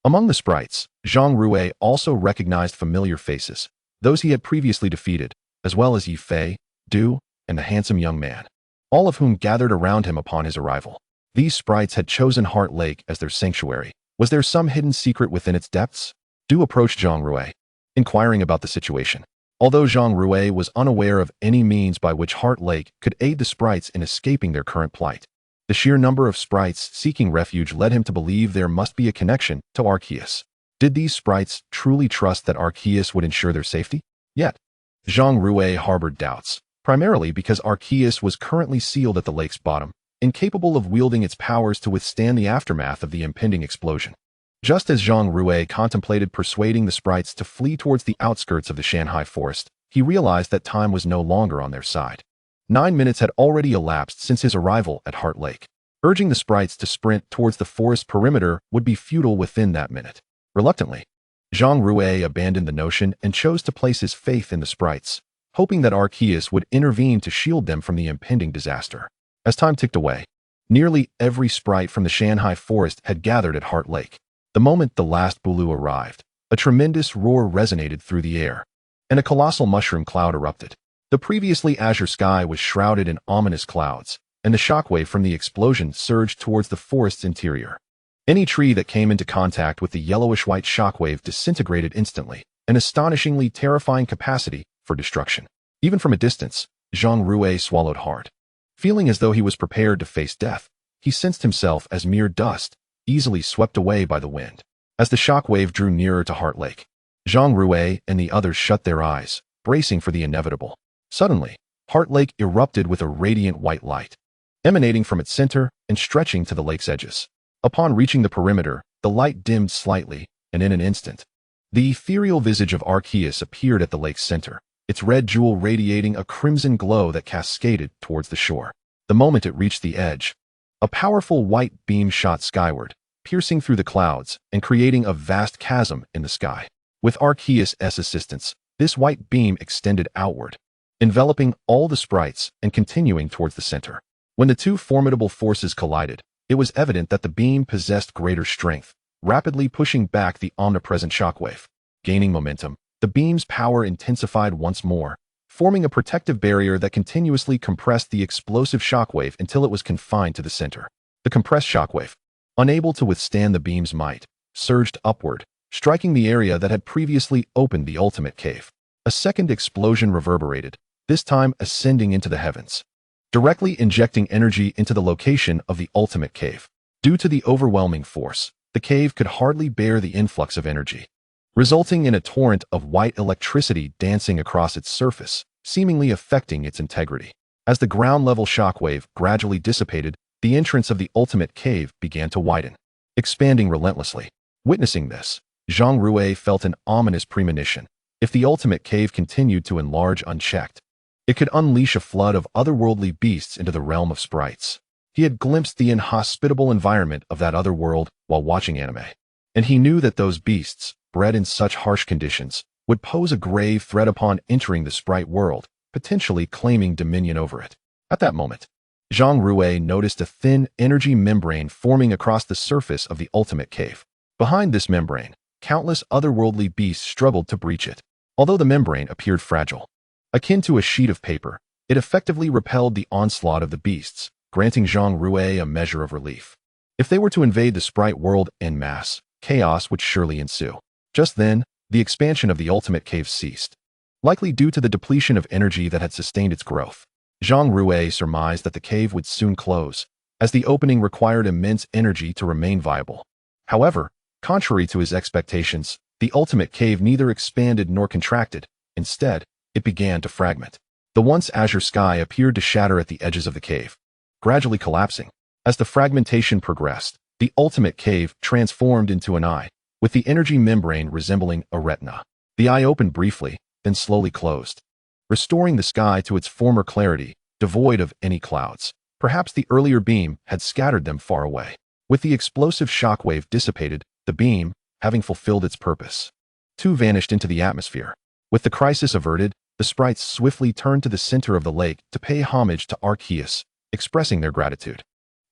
[SPEAKER 1] Among the sprites, Zhang Rui also recognized familiar faces, those he had previously defeated, as well as Yi Fei, Du, and the handsome young man, all of whom gathered around him upon his arrival. These sprites had chosen Heart Lake as their sanctuary. Was there some hidden secret within its depths? Du approached Zhang Rui, inquiring about the situation. Although Zhang Rui was unaware of any means by which Heart Lake could aid the sprites in escaping their current plight, the sheer number of sprites seeking refuge led him to believe there must be a connection to Arceus. Did these sprites truly trust that Arceus would ensure their safety? Yet, Zhang Rui harbored doubts, primarily because Arceus was currently sealed at the lake's bottom, incapable of wielding its powers to withstand the aftermath of the impending explosion. Just as Zhang Rui contemplated persuading the sprites to flee towards the outskirts of the Shanghai Forest, he realized that time was no longer on their side. 9 minutes had already elapsed since his arrival at Heart Lake. Urging the sprites to sprint towards the forest perimeter would be futile within that minute. Reluctantly, Zhang Rui abandoned the notion and chose to place his faith in the sprites, hoping that Arceus would intervene to shield them from the impending disaster. As time ticked away, nearly every sprite from the Shanghai Forest had gathered at Heart Lake. The moment the last Bulu arrived, a tremendous roar resonated through the air, and a colossal mushroom cloud erupted. The previously azure sky was shrouded in ominous clouds, and the shockwave from the explosion surged towards the forest's interior. Any tree that came into contact with the yellowish-white shockwave disintegrated instantly, an astonishingly terrifying capacity for destruction. Even from a distance, Zhang Rui swallowed hard. Feeling as though he was prepared to face death, he sensed himself as mere dust, easily swept away by the wind. As the shockwave drew nearer to Heart Lake, Zhang Rui and the others shut their eyes, bracing for the inevitable. Suddenly, Heart Lake erupted with a radiant white light, emanating from its center and stretching to the lake's edges. Upon reaching the perimeter, the light dimmed slightly, and in an instant, The ethereal visage of Arceus appeared at the lake's center, its red jewel radiating a crimson glow that cascaded towards the shore. The moment it reached the edge, a powerful white beam shot skyward, piercing through the clouds and creating a vast chasm in the sky. With Arceus' assistance, this white beam extended outward, enveloping all the sprites and continuing towards the center. When the two formidable forces collided, it was evident that the beam possessed greater strength, rapidly pushing back the omnipresent shockwave. Gaining momentum, the beam's power intensified once more, forming a protective barrier that continuously compressed the explosive shockwave until it was confined to the center. The compressed shockwave, unable to withstand the beam's might, surged upward, striking the area that had previously opened the ultimate cave. A second explosion reverberated, this time ascending into the heavens, directly injecting energy into the location of the ultimate cave. Due to the overwhelming force, the cave could hardly bear the influx of energy, resulting in a torrent of white electricity dancing across its surface, seemingly affecting its integrity. As the ground-level shockwave gradually dissipated, the entrance of the ultimate cave began to widen, expanding relentlessly. Witnessing this, Zhang Rui felt an ominous premonition. If the ultimate cave continued to enlarge unchecked, it could unleash a flood of otherworldly beasts into the realm of sprites. He had glimpsed the inhospitable environment of that other world while watching anime, and he knew that those beasts, bred in such harsh conditions, would pose a grave threat upon entering the sprite world, potentially claiming dominion over it. At that moment, Zhang Rui noticed a thin energy membrane forming across the surface of the ultimate cave. Behind this membrane, countless otherworldly beasts struggled to breach it. Although the membrane appeared fragile, akin to a sheet of paper, it effectively repelled the onslaught of the beasts, granting Zhang Rui a measure of relief. If they were to invade the sprite world en masse, chaos would surely ensue. Just then, the expansion of the ultimate cave ceased, likely due to the depletion of energy that had sustained its growth. Zhang Rui surmised that the cave would soon close, as the opening required immense energy to remain viable. However, contrary to his expectations, the ultimate cave neither expanded nor contracted. Instead, it began to fragment. The once azure sky appeared to shatter at the edges of the cave, gradually collapsing. As the fragmentation progressed, the ultimate cave transformed into an eye, with the energy membrane resembling a retina. The eye opened briefly, then slowly closed, restoring the sky to its former clarity, devoid of any clouds. Perhaps the earlier beam had scattered them far away. With the explosive shockwave dissipated, the beam, having fulfilled its purpose, too vanished into the atmosphere. With the crisis averted, the sprites swiftly turned to the center of the lake to pay homage to Arceus, expressing their gratitude.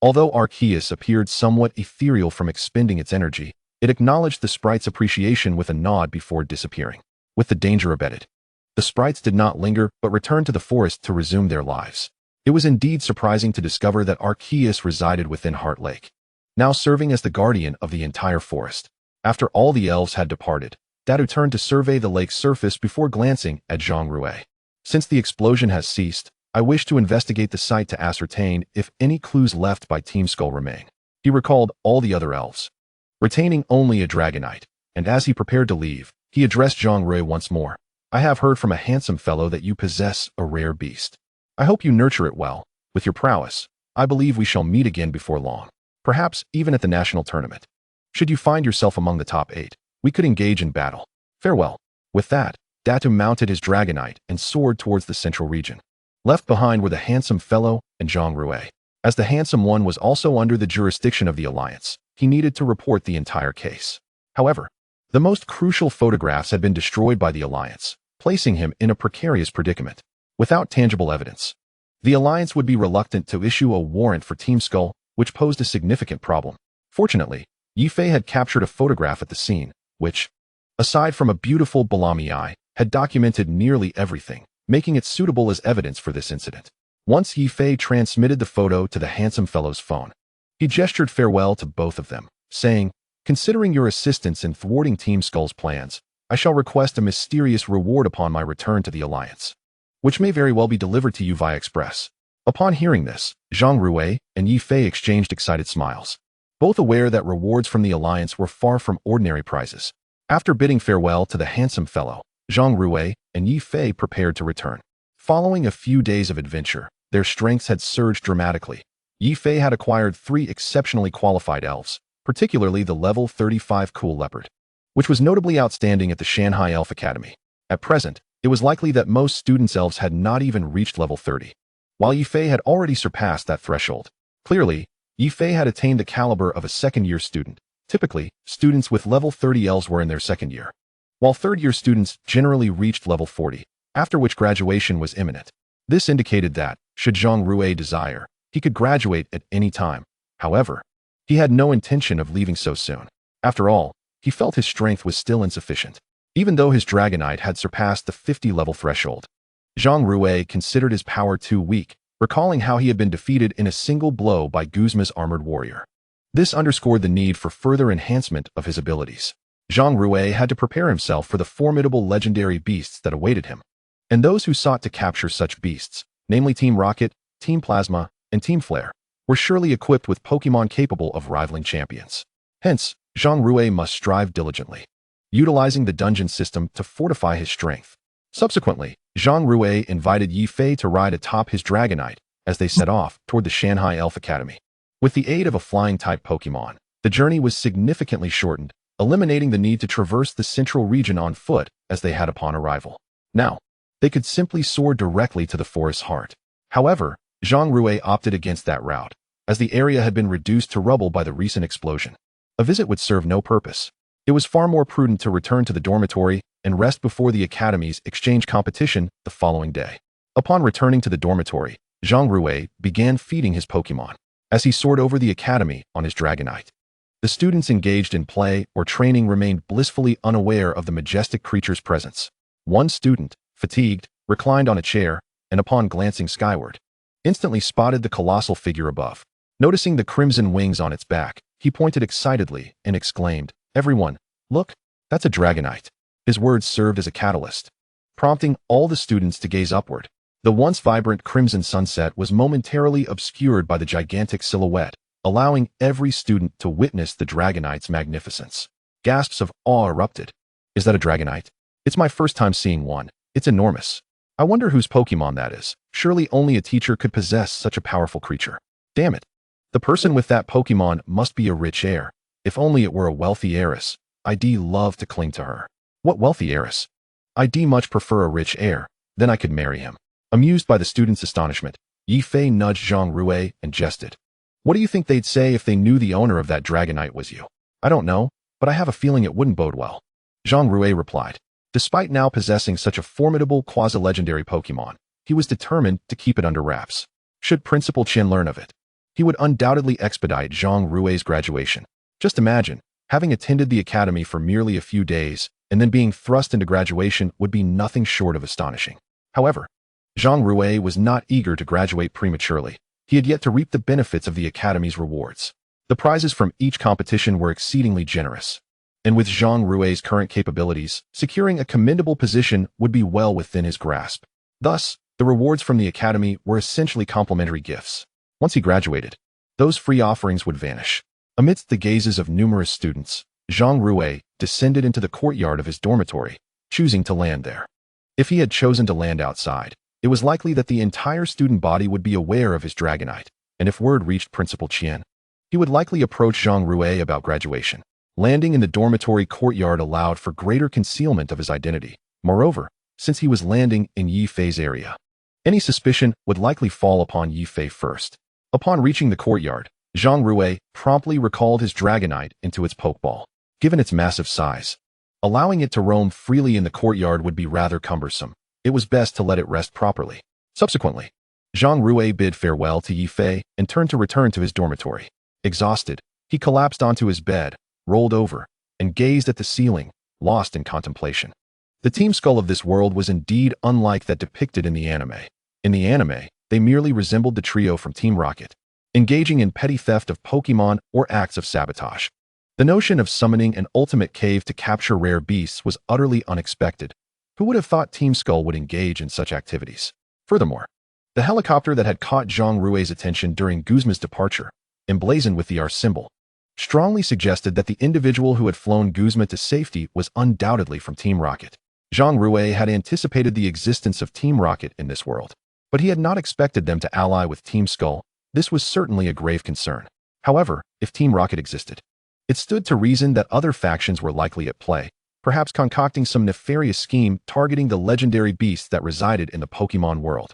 [SPEAKER 1] Although Arceus appeared somewhat ethereal from expending its energy, it acknowledged the sprites' appreciation with a nod before disappearing. With the danger abated, the sprites did not linger but returned to the forest to resume their lives. It was indeed surprising to discover that Arceus resided within Heart Lake, now serving as the guardian of the entire forest. After all the elves had departed, Datu turned to survey the lake's surface before glancing at Zhang Rui. Since the explosion has ceased, I wish to investigate the site to ascertain if any clues left by Team Skull remain. He recalled all the other elves, retaining only a Dragonite, and as he prepared to leave, he addressed Zhang Rui once more. I have heard from a handsome fellow that you possess a rare beast. I hope you nurture it well. With your prowess, I believe we shall meet again before long, perhaps even at the national tournament. Should you find yourself among the top 8, we could engage in battle. Farewell. With that, Datu mounted his Dragonite and soared towards the central region. Left behind were the handsome fellow and Zhang Rui. As the handsome one was also under the jurisdiction of the Alliance, he needed to report the entire case. However, the most crucial photographs had been destroyed by the Alliance, placing him in a precarious predicament. Without tangible evidence, the Alliance would be reluctant to issue a warrant for Team Skull, which posed a significant problem. Fortunately, Yifei had captured a photograph at the scene, which, aside from a beautiful Balami eye, had documented nearly everything, making it suitable as evidence for this incident. Once Yifei transmitted the photo to the handsome fellow's phone, he gestured farewell to both of them, saying, "Considering your assistance in thwarting Team Skull's plans, I shall request a mysterious reward upon my return to the Alliance, which may very well be delivered to you via express." Upon hearing this, Zhang Rui and Yifei exchanged excited smiles, both aware that rewards from the Alliance were far from ordinary prizes. After bidding farewell to the handsome fellow, Zhang Rui and Yifei prepared to return. Following a few days of adventure, their strengths had surged dramatically. Yifei had acquired 3 exceptionally qualified elves, particularly the level 35 Cool Leopard, which was notably outstanding at the Shanghai Elf Academy. At present, it was likely that most students' elves had not even reached level 30, while Yifei had already surpassed that threshold. Clearly, Yifei had attained the caliber of a second-year student. Typically, students with level 30 elves were in their second year, while third-year students generally reached level 40, after which graduation was imminent. This indicated that, should Zhang Rui desire, he could graduate at any time. However, he had no intention of leaving so soon. After all, he felt his strength was still insufficient, even though his Dragonite had surpassed the 50-level threshold. Zhang Rui considered his power too weak, recalling how he had been defeated in a single blow by Guzma's armored warrior. This underscored the need for further enhancement of his abilities. Zhang Rui had to prepare himself for the formidable legendary beasts that awaited him. And those who sought to capture such beasts, namely Team Rocket, Team Plasma, and Team Flare, were surely equipped with Pokémon capable of rivaling champions. Hence, Zhang Rui must strive diligently, utilizing the dungeon system to fortify his strength. Subsequently, Zhang Rui invited Yifei to ride atop his Dragonite as they set off toward the Shanghai Elf Academy. With the aid of a flying-type Pokémon, the journey was significantly shortened, eliminating the need to traverse the central region on foot as they had upon arrival. Now, they could simply soar directly to the forest's heart. However, Zhang Rui opted against that route, as the area had been reduced to rubble by the recent explosion. A visit would serve no purpose. It was far more prudent to return to the dormitory and rest before the Academy's exchange competition the following day. Upon returning to the dormitory, Zhang Rui began feeding his Pokémon as he soared over the Academy on his Dragonite. The students engaged in play or training remained blissfully unaware of the majestic creature's presence. One student, fatigued, reclined on a chair, and upon glancing skyward, instantly spotted the colossal figure above. Noticing the crimson wings on its back, he pointed excitedly and exclaimed, "Everyone, look, that's a Dragonite." His words served as a catalyst, prompting all the students to gaze upward. The once vibrant crimson sunset was momentarily obscured by the gigantic silhouette, allowing every student to witness the Dragonite's magnificence. Gasps of awe erupted. "Is that a Dragonite? It's my first time seeing one. It's enormous. I wonder whose Pokémon that is. Surely only a teacher could possess such a powerful creature. Damn it. The person with that Pokémon must be a rich heir. If only it were a wealthy heiress. I'd love to cling to her." "What wealthy heiress? I'd much prefer a rich heir. Then I could marry him." Amused by the students' astonishment, Yifei nudged Zhang Rui and jested. "What do you think they'd say if they knew the owner of that Dragonite was you?" "I don't know, but I have a feeling it wouldn't bode well," Zhang Rui replied. Despite now possessing such a formidable quasi-legendary Pokémon, he was determined to keep it under wraps. Should Principal Chen learn of it, he would undoubtedly expedite Zhang Rui's graduation. Just imagine, having attended the academy for merely a few days and then being thrust into graduation would be nothing short of astonishing. However, Zhang Rui was not eager to graduate prematurely. He had yet to reap the benefits of the academy's rewards. The prizes from each competition were exceedingly generous, and with Zhang Rui's current capabilities, securing a commendable position would be well within his grasp. Thus, the rewards from the academy were essentially complimentary gifts. Once he graduated, those free offerings would vanish. Amidst the gazes of numerous students, Zhang Rui descended into the courtyard of his dormitory, choosing to land there. If he had chosen to land outside, it was likely that the entire student body would be aware of his Dragonite, and if word reached Principal Qian, he would likely approach Zhang Rui about graduation. Landing in the dormitory courtyard allowed for greater concealment of his identity. Moreover, since he was landing in Yifei's area, any suspicion would likely fall upon Yifei first. Upon reaching the courtyard, Zhang Rui promptly recalled his Dragonite into its Pokeball. Given its massive size, allowing it to roam freely in the courtyard would be rather cumbersome. It was best to let it rest properly. Subsequently, Zhang Rui bid farewell to Yifei and turned to return to his dormitory. Exhausted, he collapsed onto his bed, rolled over, and gazed at the ceiling, lost in contemplation. The Team Skull of this world was indeed unlike that depicted in the anime. In the anime, they merely resembled the trio from Team Rocket, engaging in petty theft of Pokémon or acts of sabotage. The notion of summoning an ultimate cave to capture rare beasts was utterly unexpected. Who would have thought Team Skull would engage in such activities? Furthermore, the helicopter that had caught Zhang Rui's attention during Guzma's departure, emblazoned with the R symbol, strongly suggested that the individual who had flown Guzma to safety was undoubtedly from Team Rocket. Zhang Rui had anticipated the existence of Team Rocket in this world, but he had not expected them to ally with Team Skull. This was certainly a grave concern. However, if Team Rocket existed, It stood to reason that other factions were likely at play, perhaps concocting some nefarious scheme targeting the legendary beasts that resided in the Pokémon world.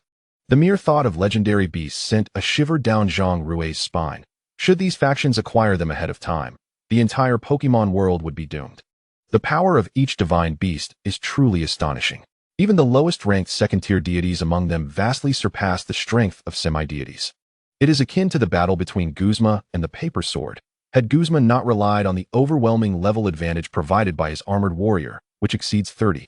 [SPEAKER 1] The mere thought of legendary beasts sent a shiver down Zhang Rui's spine. Should these factions acquire them ahead of time, the entire Pokémon world would be doomed. The power of each divine beast is truly astonishing. Even the lowest-ranked second-tier deities among them vastly surpass the strength of semi-deities. It is akin to the battle between Guzma and the Paper Sword, had Guzma not relied on the overwhelming level advantage provided by his armored warrior, which exceeds 30.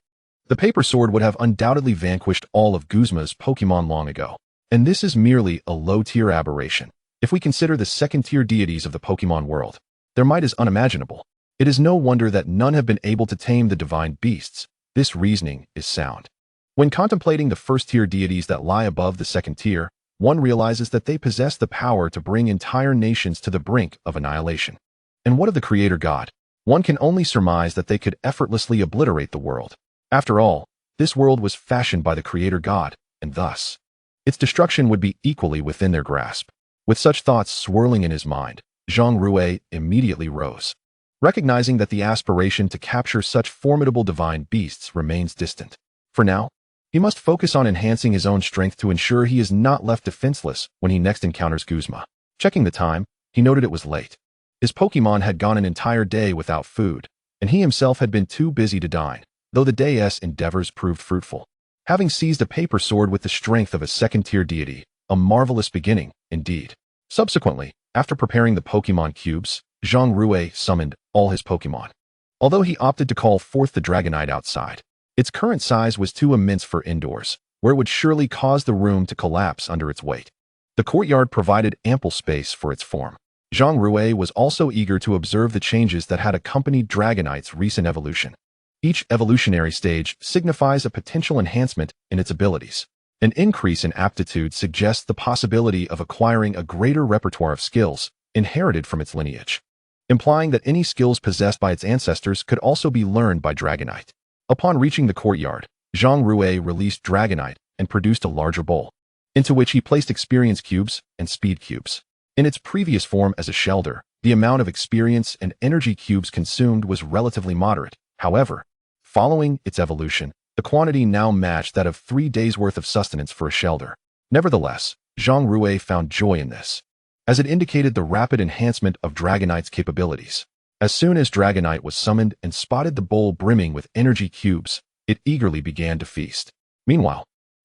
[SPEAKER 1] The Paper Sword would have undoubtedly vanquished all of Guzma's Pokémon long ago. And this is merely a low-tier aberration. If we consider the second-tier deities of the Pokémon world, their might is unimaginable. It is no wonder that none have been able to tame the divine beasts. This reasoning is sound. When contemplating the first-tier deities that lie above the second tier, one realizes that they possess the power to bring entire nations to the brink of annihilation. And what of the Creator God? One can only surmise that they could effortlessly obliterate the world. After all, this world was fashioned by the Creator God, and thus, its destruction would be equally within their grasp. With such thoughts swirling in his mind, Zhang Rui immediately rose, recognizing that the aspiration to capture such formidable divine beasts remains distant. For now, he must focus on enhancing his own strength to ensure he is not left defenseless when he next encounters Guzma. Checking the time, he noted it was late. His Pokémon had gone an entire day without food, and he himself had been too busy to dine, though the day's endeavors proved fruitful. Having seized a Paper Sword with the strength of a second-tier deity, a marvelous beginning, indeed. Subsequently, after preparing the Pokémon cubes, Zhang Rui summoned all his Pokémon. Although he opted to call forth the Dragonite outside, its current size was too immense for indoors, where it would surely cause the room to collapse under its weight. The courtyard provided ample space for its form. Zhang Rui was also eager to observe the changes that had accompanied Dragonite's recent evolution. Each evolutionary stage signifies a potential enhancement in its abilities. An increase in aptitude suggests the possibility of acquiring a greater repertoire of skills inherited from its lineage, implying that any skills possessed by its ancestors could also be learned by Dragonite. Upon reaching the courtyard, Zhang Rui released Dragonite and produced a larger bowl, into which he placed experience cubes and speed cubes. In its previous form as a Shelder, the amount of experience and energy cubes consumed was relatively moderate. However, following its evolution, the quantity now matched that of 3 days' worth of sustenance for a Shelder. Nevertheless, Zhang Rui found joy in this, as it indicated the rapid enhancement of Dragonite's capabilities. As soon as Dragonite was summoned and spotted the bowl brimming with energy cubes, it eagerly began to feast. Meanwhile,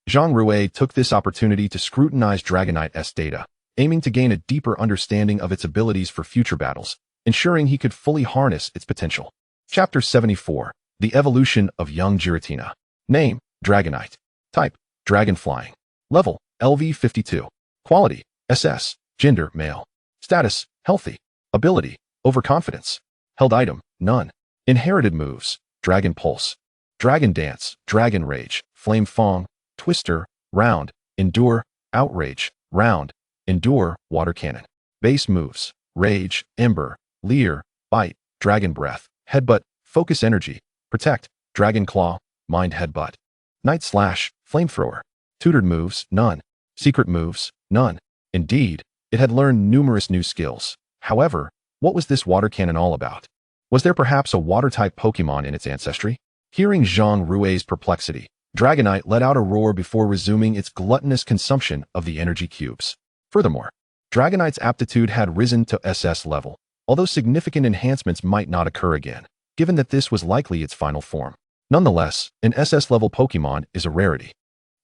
[SPEAKER 1] Zhang Rui took this opportunity to scrutinize Dragonite's data, aiming to gain a deeper understanding of its abilities for future battles, ensuring he could fully harness its potential. Chapter 74. The Evolution of Young Giratina. Name: Dragonite. Type: Dragon Flying. Level: LV52. Quality: SS. Gender: male. Status: healthy. Ability: overconfidence. Held item: none. Inherited moves: Dragon Pulse, Dragon Dance, Dragon Rage, Flame Fong, Twister, Round, Endure, Outrage, Round, Endure, Water Cannon. Base moves: Rage, Ember, Leer, Bite, Dragon Breath, Headbutt, Focus Energy, Protect, Dragon Claw, Mind Headbutt. Night Slash, Flamethrower. Tutored moves: none. Secret moves: none. Indeed, it had learned numerous new skills. However, what was this water cannon all about? Was there perhaps a water-type Pokémon in its ancestry? Hearing Zhang Rui's perplexity, Dragonite let out a roar before resuming its gluttonous consumption of the energy cubes. Furthermore, Dragonite's aptitude had risen to SS level, although significant enhancements might not occur again, given that this was likely its final form. Nonetheless, an SS-level Pokémon is a rarity,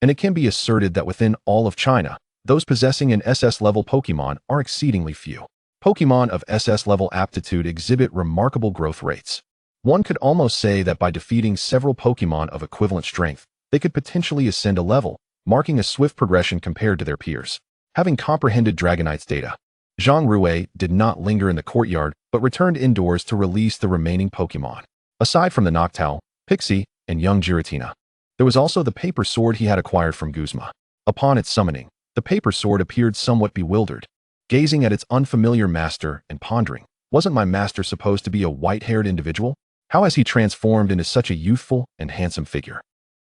[SPEAKER 1] and it can be asserted that within all of China, those possessing an SS-level Pokémon are exceedingly few. Pokémon of SS-level aptitude exhibit remarkable growth rates. One could almost say that by defeating several Pokémon of equivalent strength, they could potentially ascend a level, marking a swift progression compared to their peers. Having comprehended Dragonite's data, Zhang Rui did not linger in the courtyard but returned indoors to release the remaining Pokémon. Aside from the Noctowl, Pixie, and young Giratina, there was also the Paper Sword he had acquired from Guzma. Upon its summoning, the Paper Sword appeared somewhat bewildered, gazing at its unfamiliar master and pondering, wasn't my master supposed to be a white-haired individual? How has he transformed into such a youthful and handsome figure?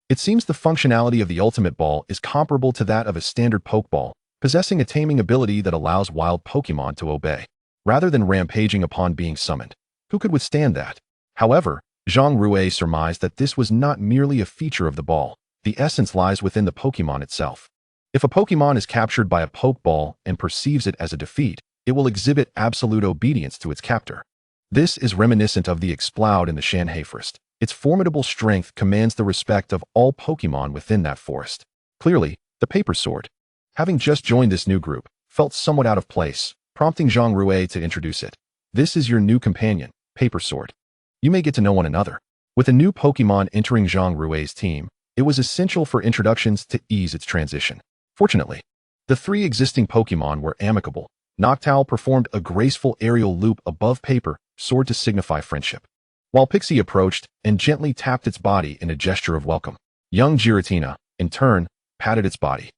[SPEAKER 1] It seems the functionality of the Ultimate Ball is comparable to that of a standard Pokeball, possessing a taming ability that allows wild Pokémon to obey, rather than rampaging upon being summoned. Who could withstand that? However, Zhang Rui surmised that this was not merely a feature of the ball. The essence lies within the Pokémon itself. If a Pokémon is captured by a Pokeball and perceives it as a defeat, it will exhibit absolute obedience to its captor. This is reminiscent of the Exploud in the Shanhei Forest. Its formidable strength commands the respect of all Pokémon within that forest. Clearly, the Paper Sword, having just joined this new group, felt somewhat out of place, prompting Zhang Rui to introduce it. This is your new companion, Paper Sword. You may get to know one another. With a new Pokémon entering Zhang Rui's team, it was essential for introductions to ease its transition. Fortunately, the three existing Pokémon were amicable. Noctowl performed a graceful aerial loop above Paper Sword to signify friendship, while Pixie approached and gently tapped its body in a gesture of welcome. Young Giratina, in turn, patted its body,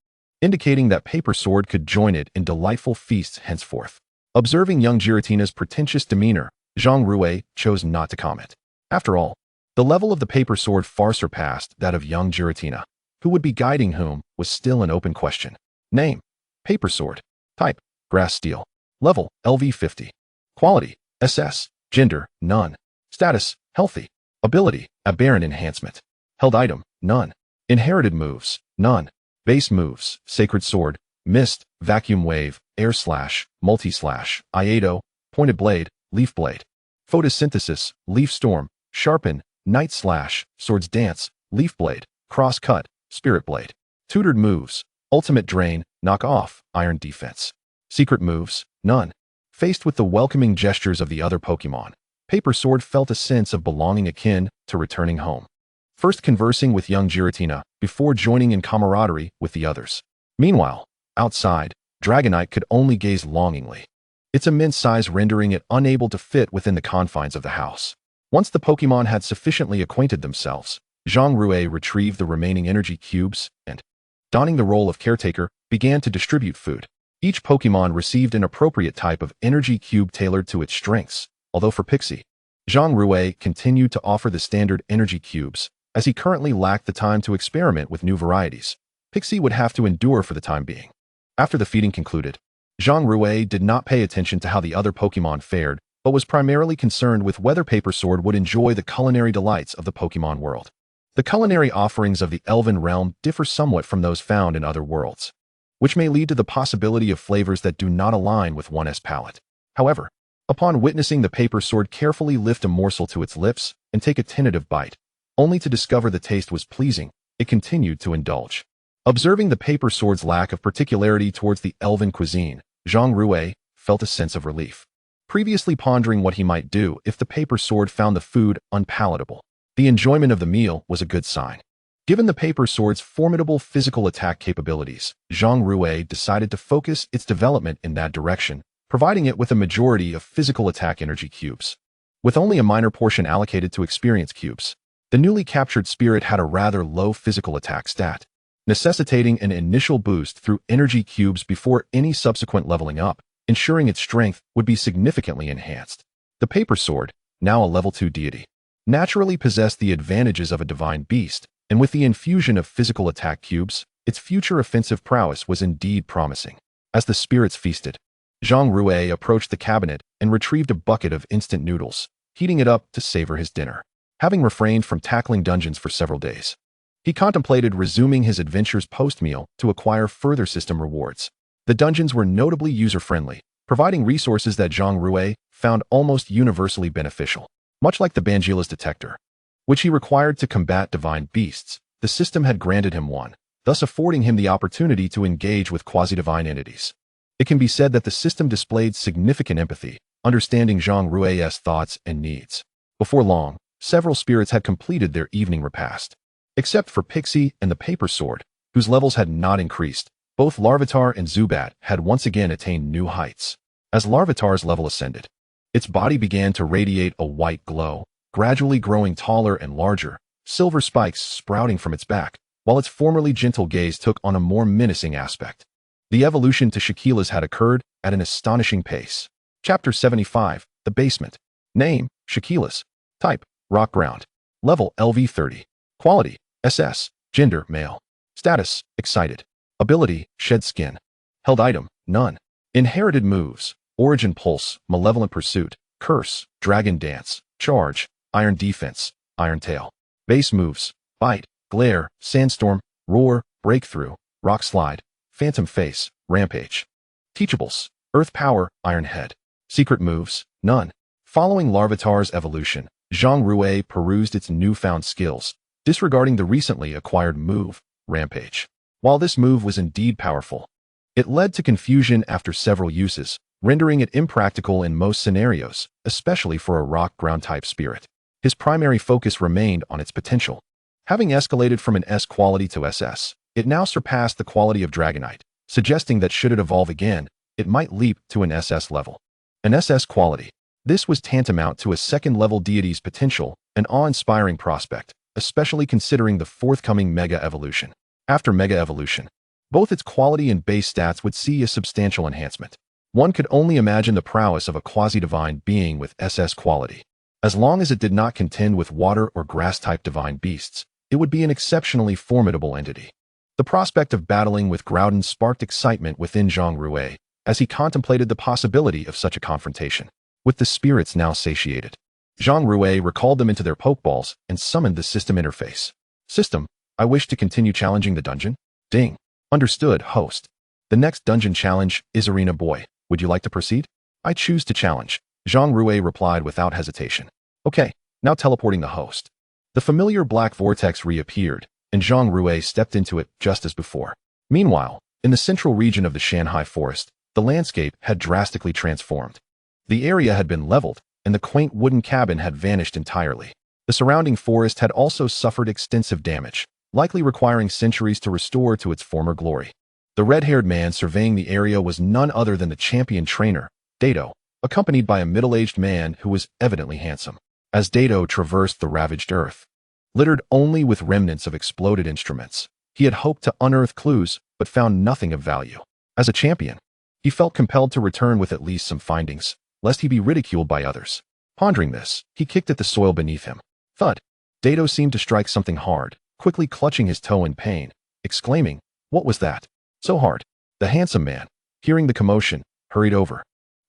[SPEAKER 1] indicating that Paper Sword could join it in delightful feasts henceforth. Observing young Giratina's pretentious demeanor, Zhang Rui chose not to comment. After all, the level of the Paper Sword far surpassed that of young Giratina. Who would be guiding whom was still an open question. Name: Paper Sword. Type: Grass Steel. Level: LV 50. Quality: SS. Gender: none. Status: healthy. Ability: Aberrant Enhancement. Held item: none. Inherited moves: none. Base moves: Sacred Sword, Mist, Vacuum Wave, Air Slash, Multi Slash, Iato, Pointed Blade, Leaf Blade. Photosynthesis: Leaf Storm, Sharpen, Night Slash, Swords Dance, Leaf Blade, Cross Cut, Spirit Blade. Tutored moves: Ultimate Drain, Knock Off, Iron Defense. Secret moves: none. Faced with the welcoming gestures of the other Pokémon, Paper Sword felt a sense of belonging akin to returning home. First conversing with young Giratina before joining in camaraderie with the others. Meanwhile, outside, Dragonite could only gaze longingly, its immense size rendering it unable to fit within the confines of the house. Once the Pokémon had sufficiently acquainted themselves, Zhang Rui retrieved the remaining energy cubes and, donning the role of caretaker, began to distribute food. Each Pokémon received an appropriate type of energy cube tailored to its strengths, although for Pixie, Zhang Rui continued to offer the standard energy cubes, as he currently lacked the time to experiment with new varieties. Pixie would have to endure for the time being. After the feeding concluded, Zhang Rui did not pay attention to how the other Pokémon fared, but was primarily concerned with whether Paper Sword would enjoy the culinary delights of the Pokémon world. The culinary offerings of the Elven realm differ somewhat from those found in other worlds, which may lead to the possibility of flavors that do not align with one's palate. However, upon witnessing the Paper Sword carefully lift a morsel to its lips and take a tentative bite, only to discover the taste was pleasing, it continued to indulge. Observing the Paper Sword's lack of particularity towards the Elven cuisine, Zhang Rui felt a sense of relief. Previously pondering what he might do if the Paper Sword found the food unpalatable, the enjoyment of the meal was a good sign. Given the Paper Sword's formidable physical attack capabilities, Zhang Rui decided to focus its development in that direction, providing it with a majority of physical attack energy cubes. With only a minor portion allocated to experience cubes, the newly captured spirit had a rather low physical attack stat, necessitating an initial boost through energy cubes before any subsequent leveling up, ensuring its strength would be significantly enhanced. The Paper Sword, now a level 2 deity, naturally possessed the advantages of a divine beast, and with the infusion of physical attack cubes, its future offensive prowess was indeed promising. As the spirits feasted, Zhang Rui approached the cabinet and retrieved a bucket of instant noodles, heating it up to savor his dinner. Having refrained from tackling dungeons for several days, he contemplated resuming his adventures post-meal to acquire further system rewards. The dungeons were notably user-friendly, providing resources that Zhang Rui found almost universally beneficial. Much like the Bangila's detector, which he required to combat divine beasts, the system had granted him one, thus affording him the opportunity to engage with quasi-divine entities. It can be said that the system displayed significant empathy, understanding Zhang Rui's thoughts and needs. Before long, several spirits had completed their evening repast. Except for Pixie and the Paper Sword, whose levels had not increased, both Larvitar and Zubat had once again attained new heights. As Larvitar's level ascended, its body began to radiate a white glow, gradually growing taller and larger, silver spikes sprouting from its back, while its formerly gentle gaze took on a more menacing aspect. The evolution to Shaquila's had occurred at an astonishing pace. Chapter 75, The Basement. Name: Shaquila's. Type: Rock Ground. Level: LV 30. Quality: SS. Gender: male. Status: excited. Ability: Shed Skin. Held item: none. Inherited moves: Origin Pulse, Malevolent Pursuit, Curse, Dragon Dance, Charge, Iron Defense, Iron Tail. Base moves: Bite, Glare, Sandstorm, Roar, Breakthrough, Rock Slide, Phantom Face, Rampage. Teachables: Earth Power, Iron Head. Secret moves: None. Following Larvitar's evolution, Zhang Rui perused its newfound skills, disregarding the recently acquired move, Rampage. While this move was indeed powerful, it led to confusion after several uses, rendering it impractical in most scenarios, especially for a rock ground-type spirit. His primary focus remained on its potential. Having escalated from an S quality to SS, it now surpassed the quality of Dragonite, suggesting that should it evolve again, it might leap to an SS level. An SS quality. This was tantamount to a second-level deity's potential, an awe-inspiring prospect, especially considering the forthcoming Mega Evolution. After Mega Evolution, both its quality and base stats would see a substantial enhancement. One could only imagine the prowess of a quasi-divine being with SS quality. As long as it did not contend with water or grass-type divine beasts, it would be an exceptionally formidable entity. The prospect of battling with Groudon sparked excitement within Zhang Rui, as he contemplated the possibility of such a confrontation. With the spirits now satiated, Zhang Rui recalled them into their Pokeballs and summoned the system interface. System, I wish to continue challenging the dungeon. Ding. Understood, host. The next dungeon challenge is Arena Boy. Would you like to proceed? I choose to challenge. Zhang Rui replied without hesitation. Okay, now teleporting the host. The familiar black vortex reappeared, and Zhang Rui stepped into it just as before. Meanwhile, in the central region of the Shanghai forest, the landscape had drastically transformed. The area had been leveled, and the quaint wooden cabin had vanished entirely. The surrounding forest had also suffered extensive damage, likely requiring centuries to restore to its former glory. The red-haired man surveying the area was none other than the champion trainer, Dato, accompanied by a middle-aged man who was evidently handsome. As Dato traversed the ravaged earth, littered only with remnants of exploded instruments, he had hoped to unearth clues, but found nothing of value. As a champion, he felt compelled to return with at least some findings, lest he be ridiculed by others. Pondering this, he kicked at the soil beneath him. Thud! Dato seemed to strike something hard, quickly clutching his toe in pain, exclaiming, "What was that? So hard?" The handsome man, hearing the commotion, hurried over.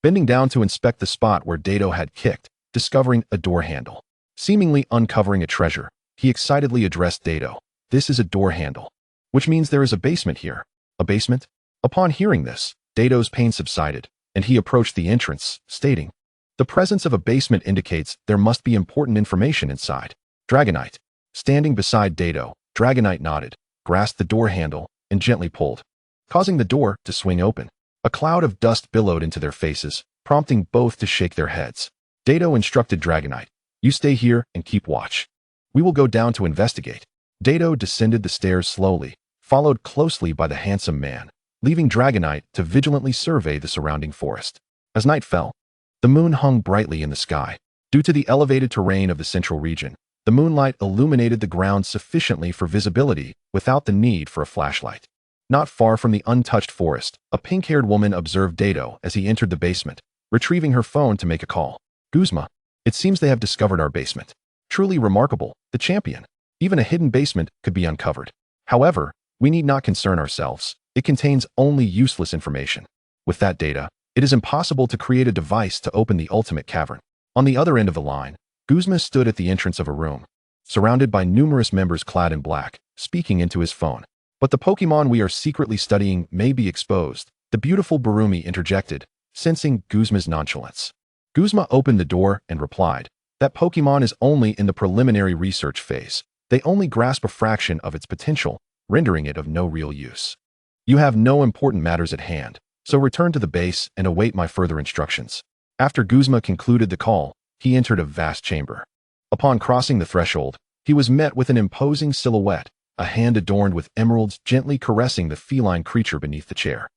[SPEAKER 1] Bending down to inspect the spot where Dato had kicked, discovering a door handle. Seemingly uncovering a treasure, he excitedly addressed Dato. "This is a door handle. Which means there is a basement here." A basement? Upon hearing this, Dato's pain subsided, and he approached the entrance, stating, "The presence of a basement indicates there must be important information inside." Dragonite. Standing beside Dato, Dragonite nodded, grasped the door handle, and gently pulled, causing the door to swing open. A cloud of dust billowed into their faces, prompting both to shake their heads. Dato instructed Dragonite, "You stay here and keep watch. We will go down to investigate." Dato descended the stairs slowly, followed closely by the handsome man, leaving Dragonite to vigilantly survey the surrounding forest. As night fell, the moon hung brightly in the sky. Due to the elevated terrain of the central region, the moonlight illuminated the ground sufficiently for visibility without the need for a flashlight. Not far from the untouched forest, a pink-haired woman observed Dato as he entered the basement, retrieving her phone to make a call. "Guzma, it seems they have discovered our basement. Truly remarkable, the champion. Even a hidden basement could be uncovered. However, we need not concern ourselves. It contains only useless information. With that data, it is impossible to create a device to open the ultimate cavern." On the other end of the line, Guzma stood at the entrance of a room, surrounded by numerous members clad in black, speaking into his phone. "But the Pokémon we are secretly studying may be exposed," the beautiful Barumi interjected, sensing Guzma's nonchalance. Guzma opened the door and replied, "That Pokémon is only in the preliminary research phase. They only grasp a fraction of its potential, rendering it of no real use. You have no important matters at hand, so return to the base and await my further instructions." After Guzma concluded the call, he entered a vast chamber. Upon crossing the threshold, he was met with an imposing silhouette, a hand adorned with emeralds gently caressing the feline creature beneath the chair.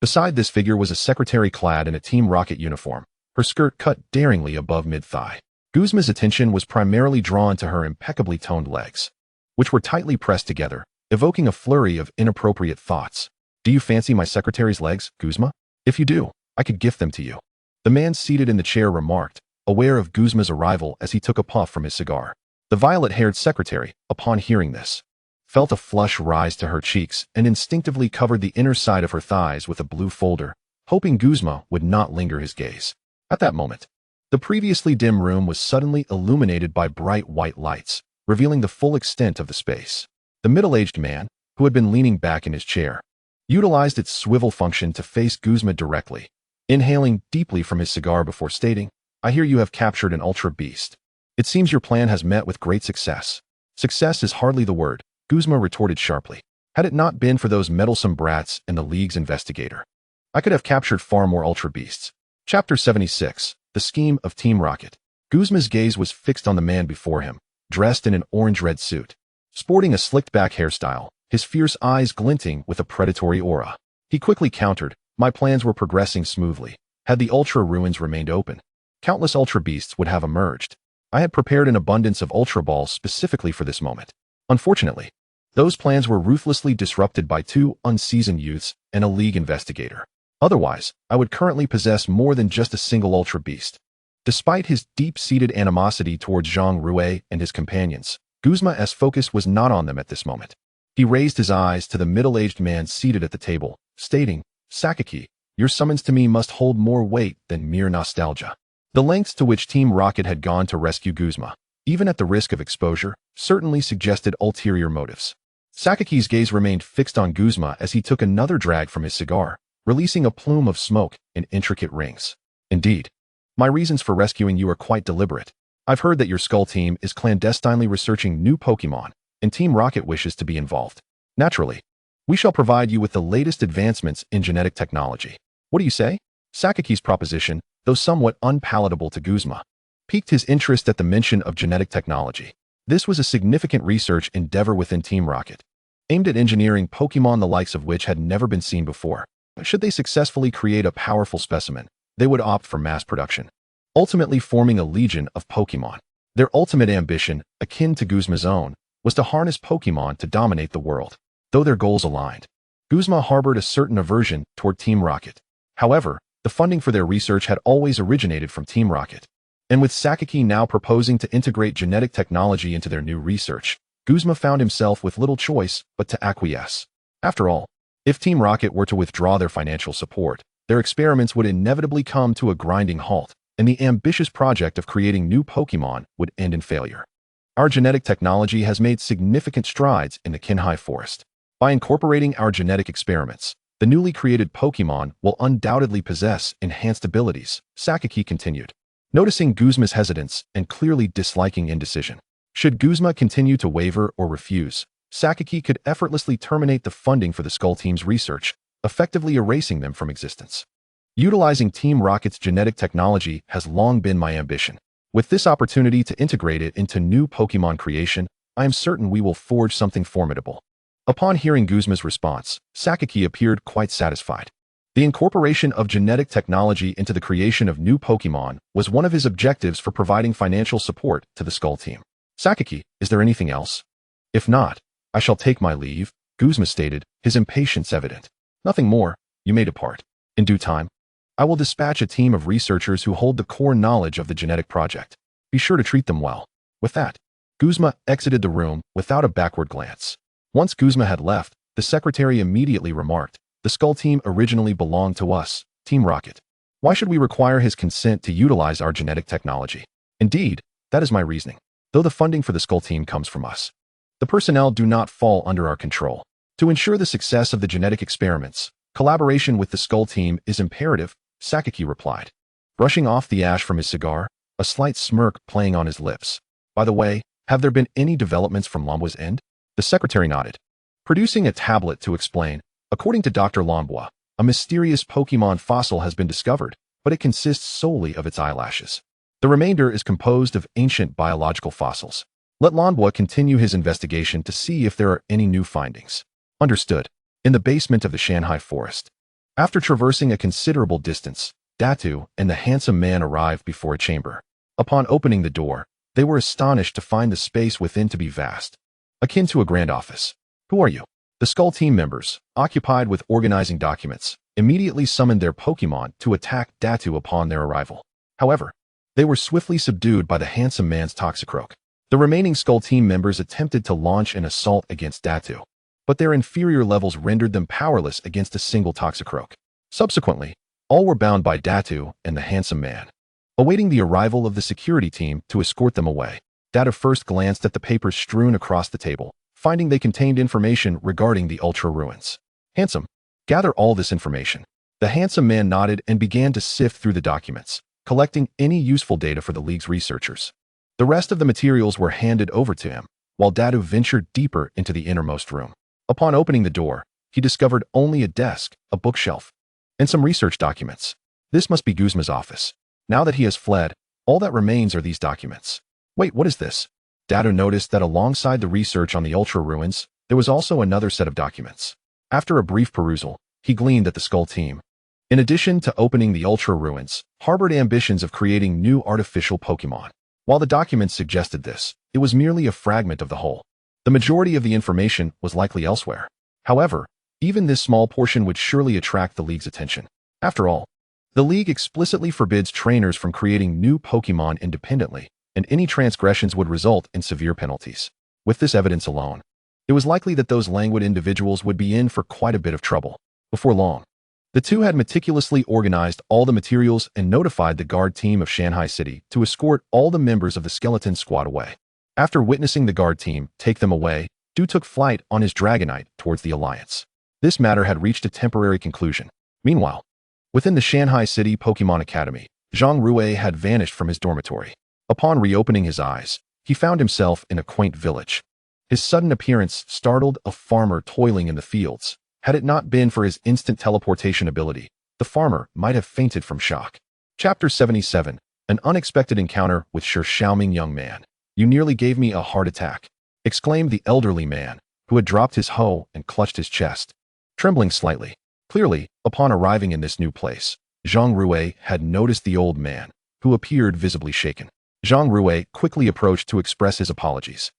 [SPEAKER 1] Beside this figure was a secretary clad in a Team Rocket uniform, her skirt cut daringly above mid-thigh. Guzma's attention was primarily drawn to her impeccably toned legs, which were tightly pressed together, evoking a flurry of inappropriate thoughts. "Do you fancy my secretary's legs, Guzma? If you do, I could gift them to you," the man seated in the chair remarked, aware of Guzma's arrival as he took a puff from his cigar. The violet-haired secretary, upon hearing this, felt a flush rise to her cheeks and instinctively covered the inner side of her thighs with a blue folder, hoping Guzma would not linger his gaze. At that moment, The previously dim room was suddenly illuminated by bright white lights, revealing the full extent of the space. The middle-aged man, who had been leaning back in his chair, utilized its swivel function to face Guzma directly, inhaling deeply from his cigar before stating, "I hear you have captured an ultra beast. It seems your plan has met with great success." "Success is hardly the word," Guzma retorted sharply. "Had it not been for those meddlesome brats and the League's investigator, I could have captured far more ultra beasts." Chapter 76. The Scheme of Team Rocket. Guzma's gaze was fixed on the man before him, dressed in an orange-red suit, sporting a slicked-back hairstyle, his fierce eyes glinting with a predatory aura. He quickly countered, "My plans were progressing smoothly. Had the Ultra Ruins remained open, countless Ultra Beasts would have emerged. I had prepared an abundance of Ultra Balls specifically for this moment. Unfortunately, those plans were ruthlessly disrupted by two unseasoned youths and a League investigator. Otherwise, I would currently possess more than just a single Ultra Beast." Despite his deep-seated animosity towards Zhang Rui and his companions, Guzma's focus was not on them at this moment. He raised his eyes to the middle-aged man seated at the table, stating, "Sakaki, your summons to me must hold more weight than mere nostalgia." The lengths to which Team Rocket had gone to rescue Guzma, even at the risk of exposure, certainly suggested ulterior motives. Sakaki's gaze remained fixed on Guzma as he took another drag from his cigar, releasing a plume of smoke in intricate rings. "Indeed, my reasons for rescuing you are quite deliberate. I've heard that your Skull team is clandestinely researching new Pokémon, and Team Rocket wishes to be involved. Naturally, we shall provide you with the latest advancements in genetic technology. What do you say?" Sakaki's proposition, though somewhat unpalatable to Guzma, piqued his interest at the mention of genetic technology. This was a significant research endeavor within Team Rocket, aimed at engineering Pokémon the likes of which had never been seen before. Should they successfully create a powerful specimen, they would opt for mass production, ultimately forming a legion of Pokémon. Their ultimate ambition, akin to Guzma's own, was to harness Pokémon to dominate the world. Though their goals aligned, Guzma harbored a certain aversion toward Team Rocket. However, the funding for their research had always originated from Team Rocket. And with Sakaki now proposing to integrate genetic technology into their new research, Guzma found himself with little choice but to acquiesce. After all, if Team Rocket were to withdraw their financial support, their experiments would inevitably come to a grinding halt, and the ambitious project of creating new Pokémon would end in failure. Our genetic technology has made significant strides in the Kinhai Forest. By incorporating our genetic experiments, the newly created Pokémon will undoubtedly possess enhanced abilities, Sakaki continued, noticing Guzma's hesitance and clearly disliking indecision. Should Guzma continue to waver or refuse, Sakaki could effortlessly terminate the funding for the Skull Team's research, effectively erasing them from existence. Utilizing Team Rocket's genetic technology has long been my ambition. With this opportunity to integrate it into new Pokémon creation, I am certain we will forge something formidable. Upon hearing Guzma's response, Sakaki appeared quite satisfied. The incorporation of genetic technology into the creation of new Pokémon was one of his objectives for providing financial support to the Skull Team. "Sakaki, is there anything else?" "If not, I shall take my leave," Guzma stated, his impatience evident. "Nothing more, you may depart. In due time, I will dispatch a team of researchers who hold the core knowledge of the genetic project. Be sure to treat them well." With that, Guzma exited the room without a backward glance. Once Guzma had left, the secretary immediately remarked, "The Skull Team originally belonged to us, Team Rocket. Why should we require his consent to utilize our genetic technology?" "Indeed, that is my reasoning. Though the funding for the Skull Team comes from us, the personnel do not fall under our control. To ensure the success of the genetic experiments, collaboration with the Skull Team is imperative," Sakaki replied, brushing off the ash from his cigar, a slight smirk playing on his lips. "By the way, have there been any developments from Lamboa's end?" The secretary nodded, producing a tablet to explain. "According to Dr. Lamboa, a mysterious Pokémon fossil has been discovered, but it consists solely of its eyelashes. The remainder is composed of ancient biological fossils. Let Lamboa continue his investigation to see if there are any new findings." "Understood." In the basement of the Shanghai Forest, after traversing a considerable distance, Datu and the handsome man arrived before a chamber. Upon opening the door, they were astonished to find the space within to be vast, akin to a grand office. "Who are you?" The Skull Team members, occupied with organizing documents, immediately summoned their Pokémon to attack Datu upon their arrival. However, they were swiftly subdued by the handsome man's Toxicroak. The remaining Skull Team members attempted to launch an assault against Datu, but their inferior levels rendered them powerless against a single Toxicroak. Subsequently, all were bound by Datu and the handsome man. awaiting the arrival of the security team to escort them away. Data first glanced at the papers strewn across the table, finding they contained information regarding the Ultra Ruins. Handsome, gather all this information. The handsome man nodded and began to sift through the documents, collecting any useful data for the League's researchers. The rest of the materials were handed over to him, while Dadu ventured deeper into the innermost room. Upon opening the door, he discovered only a desk, a bookshelf, and some research documents. This must be Guzma's office. Now that he has fled, all that remains are these documents. Wait, what is this? Dadu noticed that alongside the research on the Ultra Ruins, there was also another set of documents. After a brief perusal, he gleaned that the Skull team, in addition to opening the Ultra Ruins, harbored ambitions of creating new artificial Pokémon. While the documents suggested this, it was merely a fragment of the whole. The majority of the information was likely elsewhere. However, even this small portion would surely attract the League's attention. After all, the League explicitly forbids trainers from creating new Pokémon independently, and any transgressions would result in severe penalties. With this evidence alone, it was likely that those languid individuals would be in for quite a bit of trouble. Before long, the two had meticulously organized all the materials and notified the guard team of Shanghai City to escort all the members of the skeleton squad away. After witnessing the guard team take them away, Du took flight on his Dragonite towards the Alliance. This matter had reached a temporary conclusion. Meanwhile, within the Shanghai City Pokémon Academy, Zhang Rui had vanished from his dormitory. Upon reopening his eyes, he found himself in a quaint village. His sudden appearance startled a farmer toiling in the fields. Had it not been for his instant teleportation ability, the farmer might have fainted from shock. Chapter 77. An unexpected encounter with Xiaoming. Young man, you nearly gave me a heart attack, exclaimed the elderly man, who had dropped his hoe and clutched his chest, trembling slightly. Clearly, upon arriving in this new place, Zhang Rui had noticed the old man, who appeared visibly shaken. Zhang Rui quickly approached to express his apologies.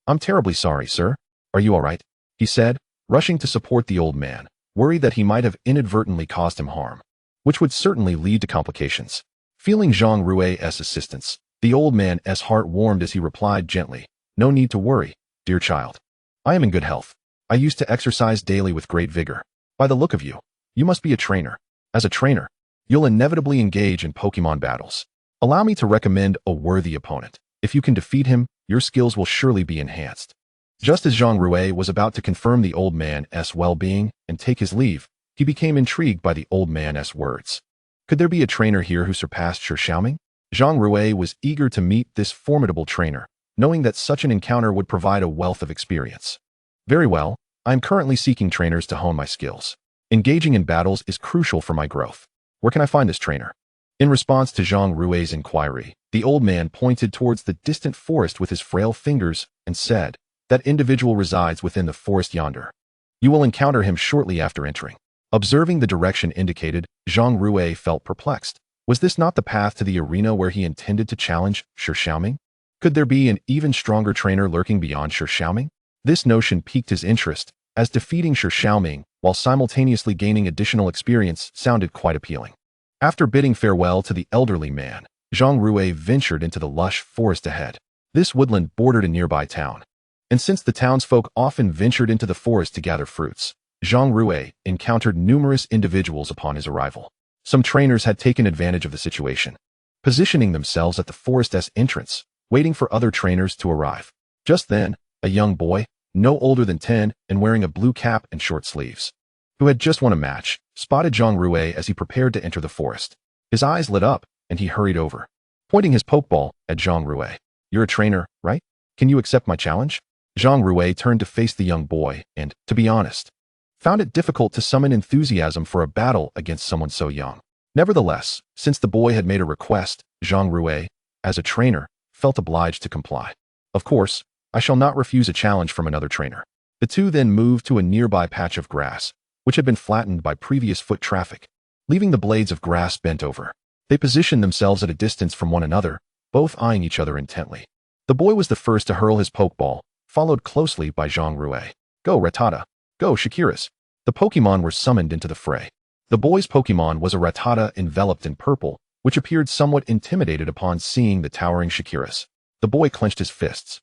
[SPEAKER 1] I'm terribly sorry, sir. Are you all right? He said, rushing to support the old man, worried that he might have inadvertently caused him harm, which would certainly lead to complications. Feeling Zhang Rui's assistance, the old man's heart warmed as he replied gently, No need to worry, dear child. I am in good health. I used to exercise daily with great vigor. By the look of you, you must be a trainer. As a trainer, you'll inevitably engage in Pokémon battles. Allow me to recommend a worthy opponent. If you can defeat him, your skills will surely be enhanced. Just as Zhang Rui was about to confirm the old man's well-being and take his leave, he became intrigued by the old man's words. Could there be a trainer here who surpassed Xiaoming? Zhang Rui was eager to meet this formidable trainer, knowing that such an encounter would provide a wealth of experience. Very well, I am currently seeking trainers to hone my skills. Engaging in battles is crucial for my growth. Where can I find this trainer? In response to Zhang Rui's inquiry, the old man pointed towards the distant forest with his frail fingers and said, That individual resides within the forest yonder. You will encounter him shortly after entering. Observing the direction indicated, Zhang Rui felt perplexed. Was this not the path to the arena where he intended to challenge Xiaoming? Could there be an even stronger trainer lurking beyond Xiaoming? This notion piqued his interest, as defeating Xiaoming while simultaneously gaining additional experience sounded quite appealing. After bidding farewell to the elderly man, Zhang Rui ventured into the lush forest ahead. This woodland bordered a nearby town. And since the townsfolk often ventured into the forest to gather fruits, Zhang Rui encountered numerous individuals upon his arrival. Some trainers had taken advantage of the situation, positioning themselves at the forest's entrance, waiting for other trainers to arrive. Just then, a young boy, no older than 10 and wearing a blue cap and short sleeves, who had just won a match, spotted Zhang Rui as he prepared to enter the forest. His eyes lit up, and he hurried over, pointing his pokeball at Zhang Rui. You're a trainer, right? Can you accept my challenge? Zhang Rui turned to face the young boy and, to be honest, found it difficult to summon enthusiasm for a battle against someone so young. Nevertheless, since the boy had made a request, Zhang Rui, as a trainer, felt obliged to comply. Of course, I shall not refuse a challenge from another trainer. The two then moved to a nearby patch of grass, which had been flattened by previous foot traffic. Leaving the blades of grass bent over, they positioned themselves at a distance from one another, both eyeing each other intently. The boy was the first to hurl his pokeball, followed closely by Zhang Rui. Go, Rattata! Go, Shakiras! The Pokémon were summoned into the fray. The boy's Pokémon was a Rattata enveloped in purple, which appeared somewhat intimidated upon seeing the towering Shakiras. The boy clenched his fists,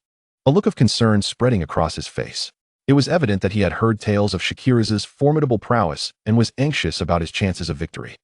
[SPEAKER 1] a look of concern spreading across his face. It was evident that he had heard tales of Shakiras's formidable prowess and was anxious about his chances of victory.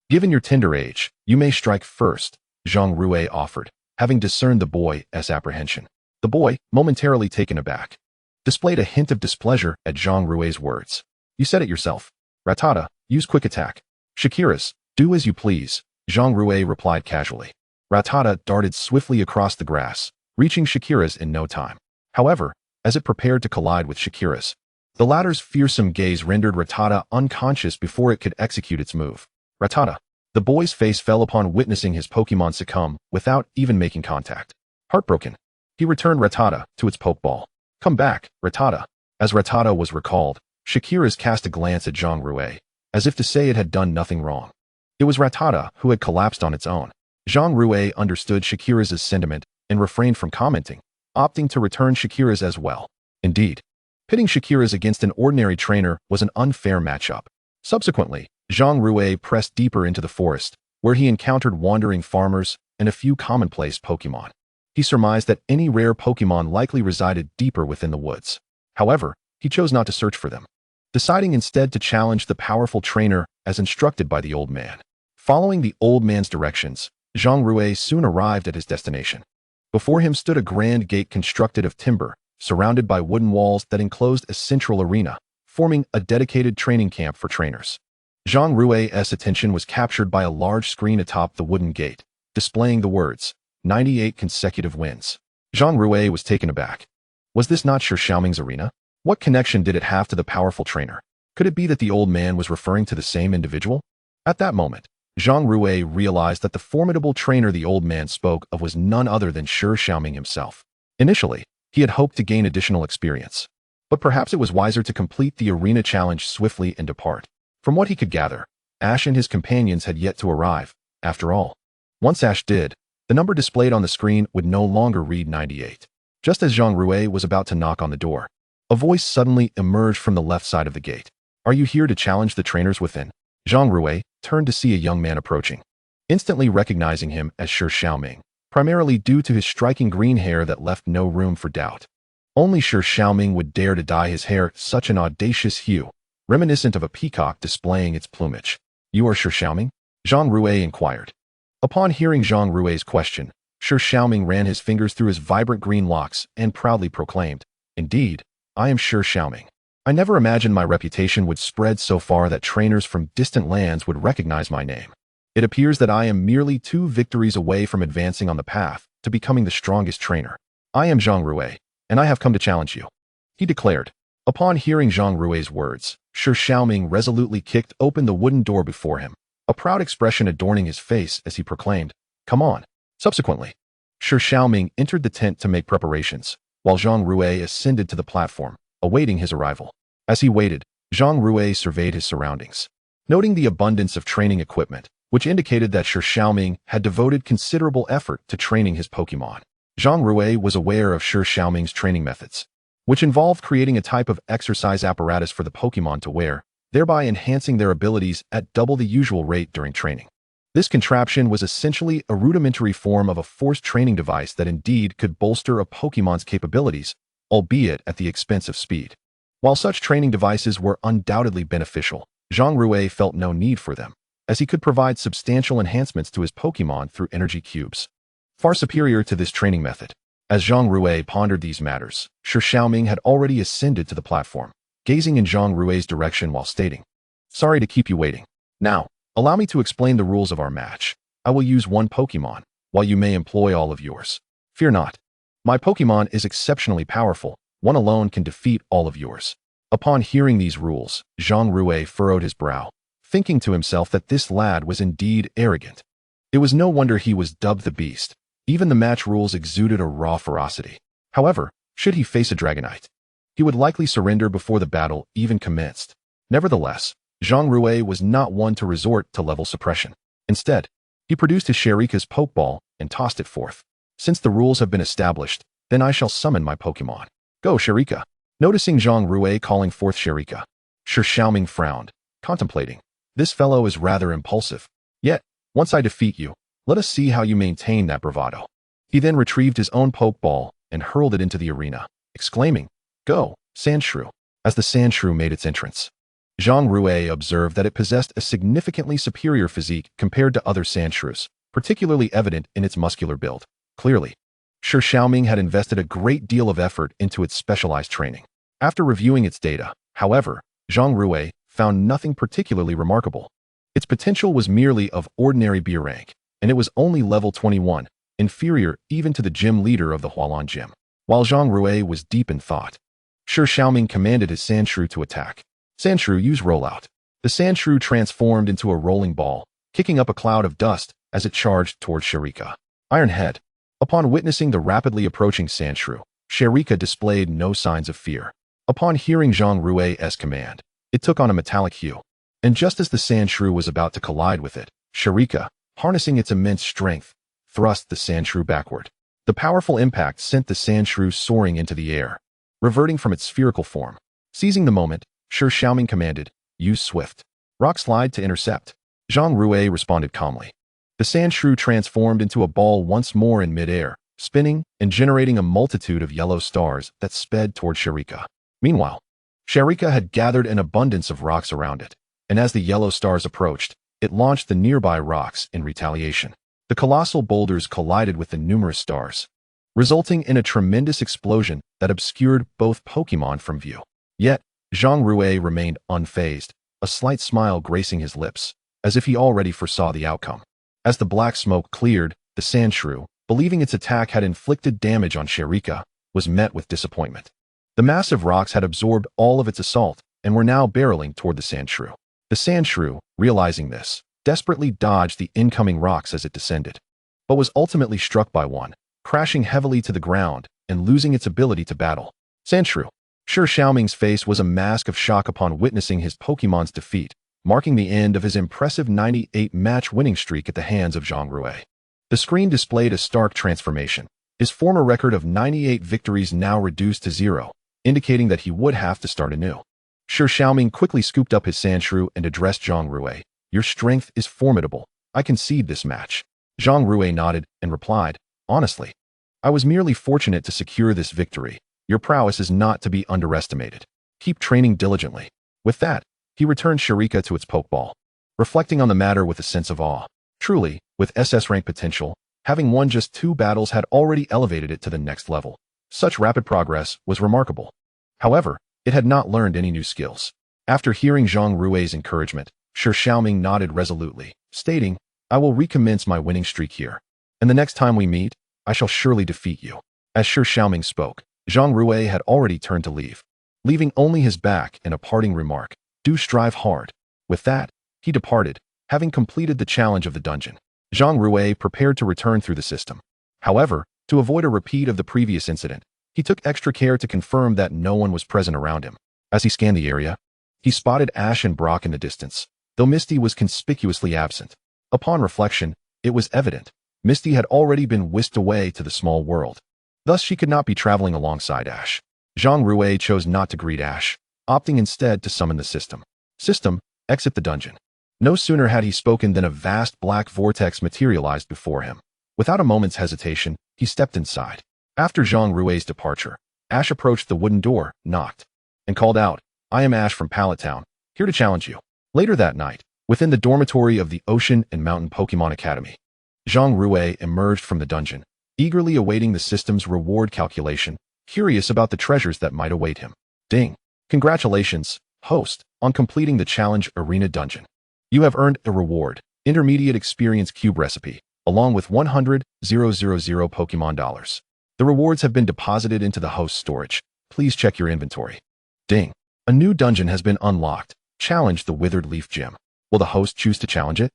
[SPEAKER 1] Given your tender age, you may strike first, Zhang Rui offered, having discerned the boy's apprehension. The boy, momentarily taken aback, displayed a hint of displeasure at Zhang Rui's words. You said it yourself. Rattata, use quick attack. Shakira's, do as you please, Zhang Rui replied casually. Rattata darted swiftly across the grass, reaching Shakira's in no time. However, as it prepared to collide with Shakira's, the latter's fearsome gaze rendered Rattata unconscious before it could execute its move. Rattata. The boy's face fell upon witnessing his Pokémon succumb without even making contact. Heartbroken, he returned Rattata to its Pokeball. Come back, Rattata. As Rattata was recalled, Shakira's cast a glance at Zhang Rui, as if to say it had done nothing wrong. It was Rattata who had collapsed on its own. Zhang Rui understood Shakira's sentiment and refrained from commenting, opting to return Shakira's as well. Indeed, pitting Shakira's against an ordinary trainer was an unfair matchup. Subsequently, Zhang Rui pressed deeper into the forest, where he encountered wandering farmers and a few commonplace Pokémon. He surmised that any rare Pokémon likely resided deeper within the woods. However, he chose not to search for them, deciding instead to challenge the powerful trainer as instructed by the old man. Following the old man's directions, Zhang Rui soon arrived at his destination. Before him stood a grand gate constructed of timber, surrounded by wooden walls that enclosed a central arena, forming a dedicated training camp for trainers. Zhang Rui's attention was captured by a large screen atop the wooden gate, displaying the words, 98 consecutive wins. Zhang Rui was taken aback. Was this not Shi Xiaoming's arena? What connection did it have to the powerful trainer? Could it be that the old man was referring to the same individual? At that moment, Zhang Rui realized that the formidable trainer the old man spoke of was none other than Shi Xiaoming himself. Initially, he had hoped to gain additional experience, but perhaps it was wiser to complete the arena challenge swiftly and depart. From what he could gather, Ash and his companions had yet to arrive, after all. Once Ash did, the number displayed on the screen would no longer read 98. Just as Zhang Rui was about to knock on the door, a voice suddenly emerged from the left side of the gate. Are you here to challenge the trainers within? Zhang Rui turned to see a young man approaching, instantly recognizing him as Shi Xiaoming, primarily due to his striking green hair that left no room for doubt. Only Shi Xiaoming would dare to dye his hair such an audacious hue, reminiscent of a peacock displaying its plumage. You are Shi Xiaoming? Zhang Rui inquired. Upon hearing Zhang Rui's question, Shi Xiaoming ran his fingers through his vibrant green locks and proudly proclaimed, Indeed, I am Shi Xiaoming. I never imagined my reputation would spread so far that trainers from distant lands would recognize my name. It appears that I am merely 2 victories away from advancing on the path to becoming the strongest trainer. I am Zhang Rui, and I have come to challenge you, he declared. Upon hearing Zhang Rui's words, Shi Xiaoming resolutely kicked open the wooden door before him, a proud expression adorning his face as he proclaimed, Come on. Subsequently, Shi Xiaoming entered the tent to make preparations, while Zhang Rui ascended to the platform, awaiting his arrival. As he waited, Zhang Rui surveyed his surroundings, noting the abundance of training equipment, which indicated that Shi Xiaoming had devoted considerable effort to training his Pokémon. Zhang Rui was aware of Shi Xiaoming's training methods, which involved creating a type of exercise apparatus for the Pokémon to wear, thereby enhancing their abilities at double the usual rate during training. This contraption was essentially a rudimentary form of a forced training device that indeed could bolster a Pokémon's capabilities, albeit at the expense of speed. While such training devices were undoubtedly beneficial, Zhang Rui felt no need for them, as he could provide substantial enhancements to his Pokémon through energy cubes, far superior to this training method. As Zhang Rui pondered these matters, Shi Xiaoming had already ascended to the platform, gazing in Zhang Rui's direction while stating, Sorry to keep you waiting. Now, allow me to explain the rules of our match. I will use 1 Pokémon, while you may employ all of yours. Fear not. My Pokémon is exceptionally powerful. 1 alone can defeat all of yours. Upon hearing these rules, Zhang Rui furrowed his brow, thinking to himself that this lad was indeed arrogant. It was no wonder he was dubbed the Beast. Even the match rules exuded a raw ferocity. However, should he face a Dragonite, he would likely surrender before the battle even commenced. Nevertheless, Zhang Rui was not one to resort to level suppression. Instead, he produced his Sharika's Pokeball and tossed it forth. Since the rules have been established, then I shall summon my Pokemon. Go, Sharika. Noticing Zhang Rui calling forth Sharika, Shi Xiaoming frowned, contemplating. This fellow is rather impulsive. Yet, once I defeat you, let us see how you maintain that bravado. He then retrieved his own Pokeball and hurled it into the arena, exclaiming, Go, Sandshrew. As the Sandshrew made its entrance, Zhang Rui observed that it possessed a significantly superior physique compared to other Sandshrews, particularly evident in its muscular build. Clearly, Shi Xiaoming had invested a great deal of effort into its specialized training. After reviewing its data, however, Zhang Rui found nothing particularly remarkable. Its potential was merely of ordinary B rank, and it was only level 21, inferior even to the gym leader of the Hualan Gym. While Zhang Rui was deep in thought, Shi Xiaoming commanded his Sandshrew to attack. Sandshrew, use rollout. The Sandshrew transformed into a rolling ball, kicking up a cloud of dust as it charged towards Sharika. Iron Head. Upon witnessing the rapidly approaching Sandshrew, Sharika displayed no signs of fear. Upon hearing Zhang Rui's command, it took on a metallic hue. And just as the Sandshrew was about to collide with it, Sharika, harnessing its immense strength, thrust the Sandshrew backward. The powerful impact sent the Sandshrew soaring into the air, reverting from its spherical form. Seizing the moment, Shi Xiaoming commanded, use Swift Rock Slide to intercept. Zhang Rui responded calmly. The Sandshrew transformed into a ball once more in midair, spinning and generating a multitude of yellow stars that sped toward Sharika. Meanwhile, Sharika had gathered an abundance of rocks around it, and as the yellow stars approached, it launched the nearby rocks in retaliation. The colossal boulders collided with the numerous stars, resulting in a tremendous explosion that obscured both Pokémon from view. Yet, Zhang Rui remained unfazed, a slight smile gracing his lips, as if he already foresaw the outcome. As the black smoke cleared, the Sandshrew, believing its attack had inflicted damage on Sharika, was met with disappointment. The massive rocks had absorbed all of its assault and were now barreling toward the Sandshrew. The Sandshrew, realizing this, desperately dodged the incoming rocks as it descended, but was ultimately struck by one, crashing heavily to the ground and losing its ability to battle. Sandshrew. Shi Xiaoming's face was a mask of shock upon witnessing his Pokémon's defeat, marking the end of his impressive 98-match winning streak at the hands of Zhang Rui. The screen displayed a stark transformation, his former record of 98 victories now reduced to 0, indicating that he would have to start anew. Shi Xiaoming quickly scooped up his Sandshrew and addressed Zhang Rui. Your strength is formidable. I concede this match. Zhang Rui nodded and replied, honestly, I was merely fortunate to secure this victory. Your prowess is not to be underestimated. Keep training diligently. With that, he returned Sharika to its Pokeball, reflecting on the matter with a sense of awe. Truly, with SS rank potential, having won just 2 battles had already elevated it to the next level. Such rapid progress was remarkable. However, it had not learned any new skills. After hearing Zhang Rui's encouragement, Shi Xiaoming nodded resolutely, stating, I will recommence my winning streak here, and the next time we meet, I shall surely defeat you. As Shi Xiaoming spoke, Zhang Rui had already turned to leave, leaving only his back and a parting remark, do strive hard. With that, he departed, having completed the challenge of the dungeon. Zhang Rui prepared to return through the system. However, to avoid a repeat of the previous incident, he took extra care to confirm that no one was present around him. As he scanned the area, he spotted Ash and Brock in the distance, though Misty was conspicuously absent. Upon reflection, it was evident Misty had already been whisked away to the small world. Thus she could not be traveling alongside Ash. Zhang Rui chose not to greet Ash, opting instead to summon the system. System, exit the dungeon. No sooner had he spoken than a vast black vortex materialized before him. Without a moment's hesitation, he stepped inside. After Zhang Rui's departure, Ash approached the wooden door, knocked, and called out, I am Ash from Pallet Town, here to challenge you. Later that night, within the dormitory of the Ocean and Mountain Pokemon Academy, Zhang Rui emerged from the dungeon, eagerly awaiting the system's reward calculation, curious about the treasures that might await him. Ding! Congratulations, host, on completing the Challenge Arena dungeon. You have earned a reward, Intermediate Experience Cube Recipe, along with 100,000 Pokemon dollars. The rewards have been deposited into the host's storage. Please check your inventory. Ding! A new dungeon has been unlocked. Challenge the Withered Leaf Gym. Will the host choose to challenge it?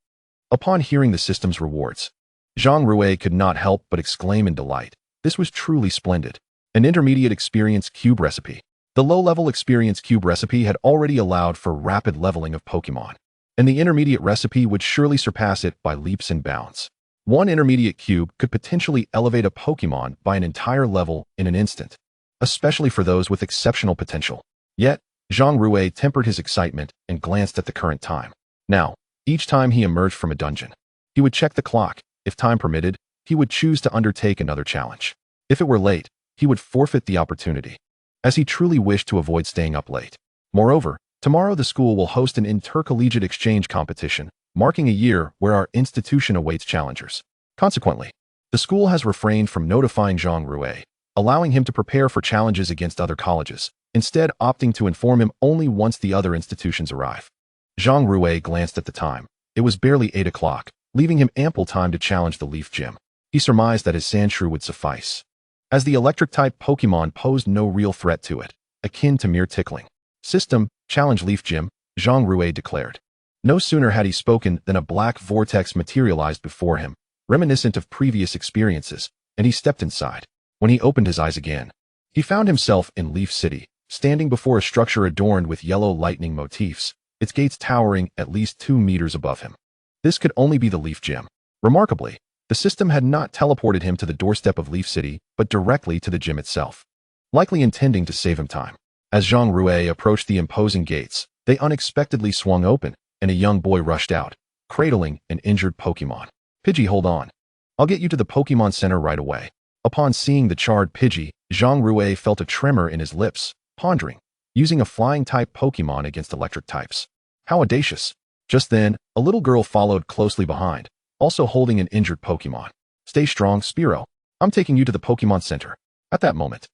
[SPEAKER 1] Upon hearing the system's rewards, Zhang Rui could not help but exclaim in delight. This was truly splendid. An Intermediate Experience Cube Recipe. The low-level Experience Cube Recipe had already allowed for rapid leveling of Pokemon, and the Intermediate Recipe would surely surpass it by leaps and bounds. One Intermediate Cube could potentially elevate a Pokemon by an entire level in an instant, especially for those with exceptional potential. Yet, Zhang Rui tempered his excitement and glanced at the current time. Now, each time he emerged from a dungeon, he would check the clock. If time permitted, he would choose to undertake another challenge. If it were late, he would forfeit the opportunity, as he truly wished to avoid staying up late. Moreover, tomorrow the school will host an intercollegiate exchange competition marking a year where our institution awaits challengers. Consequently, the school has refrained from notifying Zhang Rui, allowing him to prepare for challenges against other colleges, instead opting to inform him only once the other institutions arrive. Zhang Rui glanced at the time. It was barely 8 o'clock, leaving him ample time to challenge the Leaf Gym. He surmised that his Sandshrew would suffice, as the electric-type Pokémon posed no real threat to it, akin to mere tickling. System, challenge Leaf Gym, Zhang Rui declared. No sooner had he spoken than a black vortex materialized before him, reminiscent of previous experiences, and he stepped inside. When he opened his eyes again, he found himself in Leaf City, standing before a structure adorned with yellow lightning motifs, its gates towering at least 2 meters above him. This could only be the Leaf Gym. Remarkably, the system had not teleported him to the doorstep of Leaf City, but directly to the gym itself, likely intending to save him time. As Zhang Rui approached the imposing gates, they unexpectedly swung open, and a young boy rushed out, cradling an injured Pokémon. Pidgey, hold on. I'll get you to the Pokémon Center right away. Upon seeing the charred Pidgey, Zhang Rui felt a tremor in his lips, pondering, using a flying-type Pokémon against electric types. How audacious. Just then, a little girl followed closely behind, also holding an injured Pokémon. Stay strong, Spearow. I'm taking you to the Pokémon Center. At that moment,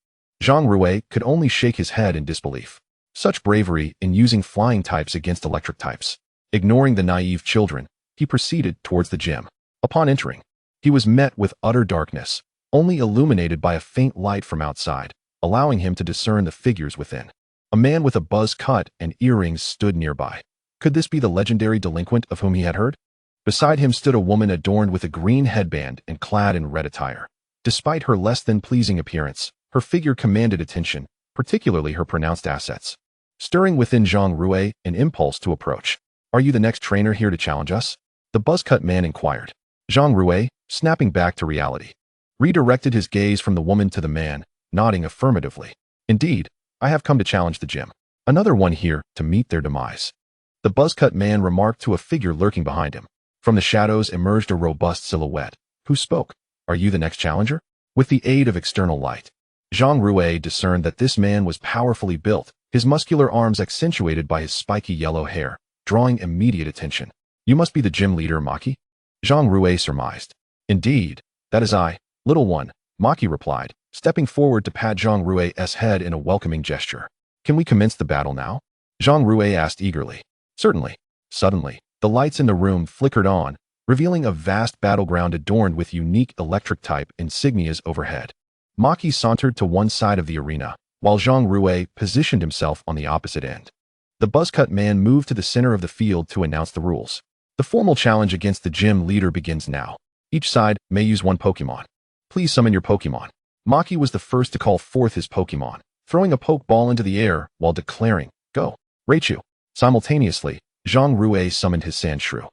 [SPEAKER 1] Zhang Rui could only shake his head in disbelief. Such bravery in using flying types against electric types. Ignoring the naive children, he proceeded towards the gym. Upon entering, he was met with utter darkness, only illuminated by a faint light from outside, allowing him to discern the figures within. A man with a buzz cut and earrings stood nearby. Could this be the legendary delinquent of whom he had heard? Beside him stood a woman adorned with a green headband and clad in red attire. Despite her less than pleasing appearance, her figure commanded attention, particularly her pronounced assets, stirring within Zhang Rui an impulse to approach. Are you the next trainer here to challenge us? The buzzcut man inquired. Zhang Rui, snapping back to reality, redirected his gaze from the woman to the man, nodding affirmatively. Indeed, I have come to challenge the gym. Another one here to meet their demise. The buzzcut man remarked to a figure lurking behind him. From the shadows emerged a robust silhouette, who spoke. Are you the next challenger? With the aid of external light, Zhang Rui discerned that this man was powerfully built, his muscular arms accentuated by his spiky yellow hair, drawing immediate attention. You must be the gym leader, Maki? Zhang Rui surmised. Indeed, that is I, little one, Maki replied, stepping forward to pat Zhang Rui's head in a welcoming gesture. Can we commence the battle now? Zhang Rui asked eagerly. Certainly. Suddenly, the lights in the room flickered on, revealing a vast battleground adorned with unique electric-type insignias overhead. Maki sauntered to one side of the arena, while Zhang Rui positioned himself on the opposite end. The buzzcut man moved to the center of the field to announce the rules. The formal challenge against the gym leader begins now. Each side may use one Pokémon. Please summon your Pokémon. Maki was the first to call forth his Pokémon, throwing a Pokeball into the air while declaring, Go, Raichu. Simultaneously, Zhang Rui summoned his Sandshrew.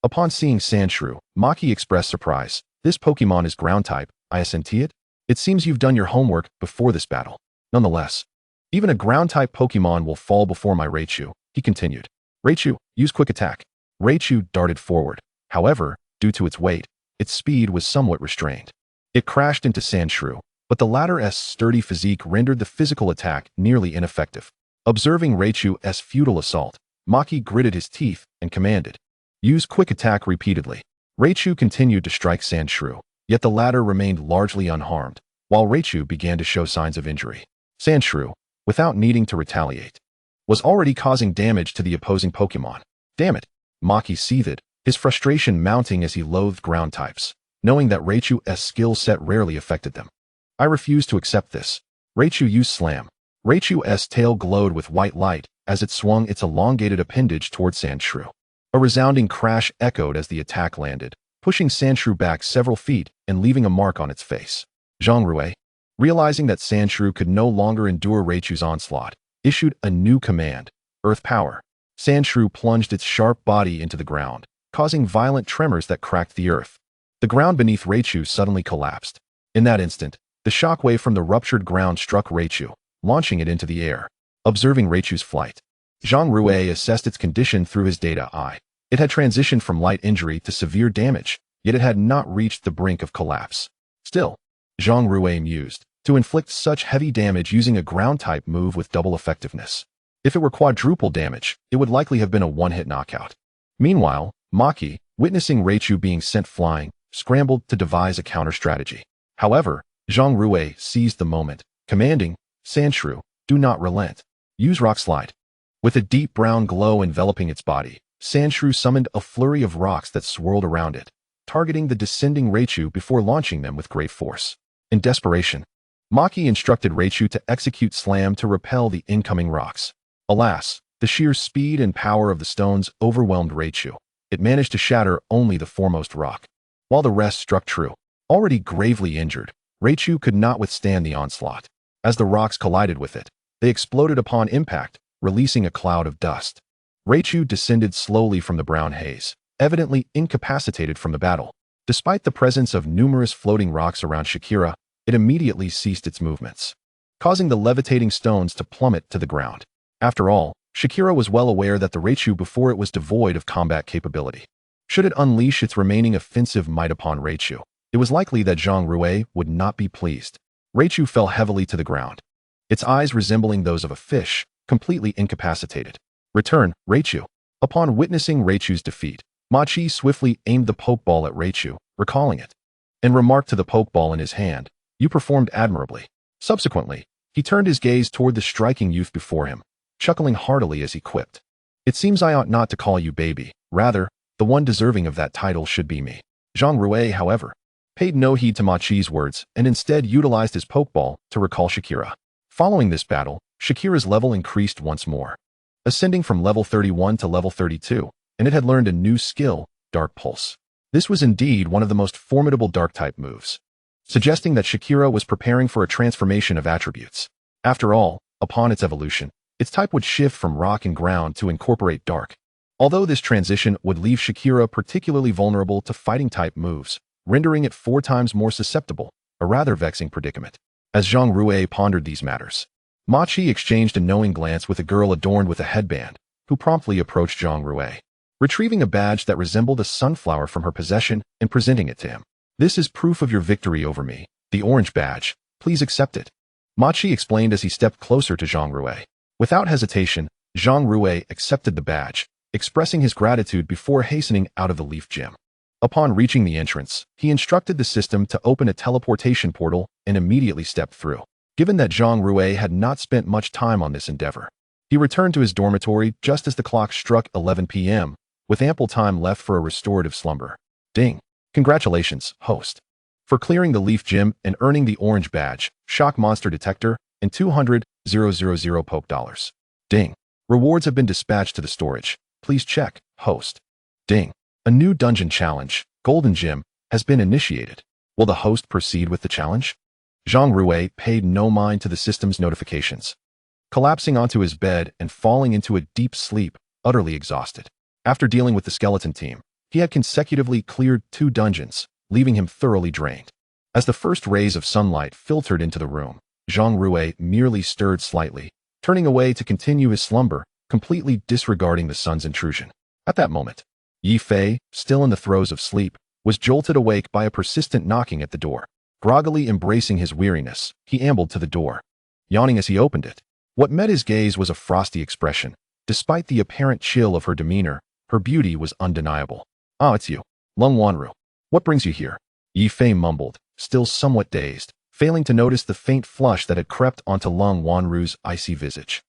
[SPEAKER 1] Upon seeing Sandshrew, Maki expressed surprise. This Pokémon is ground-type, I assent it? It seems you've done your homework before this battle. Nonetheless, even a ground-type Pokémon will fall before my Raichu, he continued. Raichu, use Quick Attack. Raichu darted forward. However, due to its weight, its speed was somewhat restrained. It crashed into Sandshrew, but the latter's sturdy physique rendered the physical attack nearly ineffective. Observing Raichu's futile assault, Maki gritted his teeth and commanded, use Quick Attack repeatedly. Raichu continued to strike Sandshrew, yet the latter remained largely unharmed, while Raichu began to show signs of injury. Sandshrew, without needing to retaliate, was already causing damage to the opposing Pokémon. Damn it, Maki seethed, his frustration mounting as he loathed ground types, knowing that Raichu's skill set rarely affected them. I refuse to accept this. Raichu used Slam. Raichu's tail glowed with white light as it swung its elongated appendage toward Sandshrew. A resounding crash echoed as the attack landed, pushing Sandshrew back several feet and leaving a mark on its face. Zhang Rui, realizing that Sandshrew could no longer endure Raichu's onslaught, issued a new command, Earth Power. Sandshrew plunged its sharp body into the ground, causing violent tremors that cracked the earth. The ground beneath Raichu suddenly collapsed. In that instant, the shockwave from the ruptured ground struck Raichu, launching it into the air. Observing Raichu's flight, Zhang Rui assessed its condition through his data eye. It had transitioned from light injury to severe damage, yet it had not reached the brink of collapse. Still, Zhang Rui mused, to inflict such heavy damage using a ground-type move with double effectiveness. If it were quadruple damage, it would likely have been a one-hit knockout. Meanwhile, Maki, witnessing Raichu being sent flying, scrambled to devise a counter-strategy. However, Zhang Rui seized the moment, commanding, Sandshrew, do not relent. Use Rock Slide. With a deep brown glow enveloping its body, Sandshrew summoned a flurry of rocks that swirled around it, targeting the descending Raichu before launching them with great force. In desperation, Maki instructed Raichu to execute Slam to repel the incoming rocks. Alas, the sheer speed and power of the stones overwhelmed Raichu. It managed to shatter only the foremost rock, while the rest struck true. Already gravely injured, Raichu could not withstand the onslaught. As the rocks collided with it, they exploded upon impact, releasing a cloud of dust. Raichu descended slowly from the brown haze, evidently incapacitated from the battle. Despite the presence of numerous floating rocks around Shakira, it immediately ceased its movements, causing the levitating stones to plummet to the ground. After all, Shakira was well aware that the Raichu before it was devoid of combat capability. Should it unleash its remaining offensive might upon Raichu, it was likely that Zhang Rui would not be pleased. Raichu fell heavily to the ground, its eyes resembling those of a fish, completely incapacitated. Return, Raichu. Upon witnessing Raichu's defeat, Machi swiftly aimed the Pokeball at Raichu, recalling it, and remarked to the Pokeball in his hand, "You performed admirably." Subsequently, he turned his gaze toward the striking youth before him, chuckling heartily as he quipped, "It seems I ought not to call you baby. Rather, the one deserving of that title should be me." Zhang Rui, however, paid no heed to Machi's words and instead utilized his Pokeball to recall Shakira. Following this battle, Shakira's level increased once more, ascending from level 31 to level 32, and it had learned a new skill, Dark Pulse. This was indeed one of the most formidable Dark-type moves, suggesting that Shakira was preparing for a transformation of attributes. After all, upon its evolution, its type would shift from rock and ground to incorporate dark. Although this transition would leave Shakira particularly vulnerable to fighting-type moves, rendering it 4 times more susceptible, a rather vexing predicament. As Zhang Rui pondered these matters, Machi exchanged a knowing glance with a girl adorned with a headband, who promptly approached Zhang Rui, retrieving a badge that resembled a sunflower from her possession and presenting it to him. "This is proof of your victory over me, the orange badge. Please accept it," Machi explained as he stepped closer to Zhang Rui. Without hesitation, Zhang Rui accepted the badge, expressing his gratitude before hastening out of the Leaf Gym. Upon reaching the entrance, he instructed the system to open a teleportation portal and immediately stepped through. Given that Zhang Rui had not spent much time on this endeavor, he returned to his dormitory just as the clock struck 11 p.m., with ample time left for a restorative slumber. Ding! Congratulations, host, for clearing the Leaf Gym and earning the orange badge, shock monster detector, and 200,000 Poke Dollars. Ding! Rewards have been dispatched to the storage. Please check, host. Ding! A new dungeon challenge, Golden Gym, has been initiated. Will the host proceed with the challenge? Zhang Rui paid no mind to the system's notifications, collapsing onto his bed and falling into a deep sleep, utterly exhausted. After dealing with the skeleton team, he had consecutively cleared 2 dungeons, leaving him thoroughly drained. As the first rays of sunlight filtered into the room, Zhang Rui merely stirred slightly, turning away to continue his slumber, completely disregarding the sun's intrusion. At that moment, Yi Fei, still in the throes of sleep, was jolted awake by a persistent knocking at the door. Groggily embracing his weariness, he ambled to the door, yawning as he opened it. What met his gaze was a frosty expression. Despite the apparent chill of her demeanor, her beauty was undeniable. "Ah, it's you, Lung Wanru. What brings you here?" Yi Fei mumbled, still somewhat dazed, failing to notice the faint flush that had crept onto Lung Wanru's icy visage.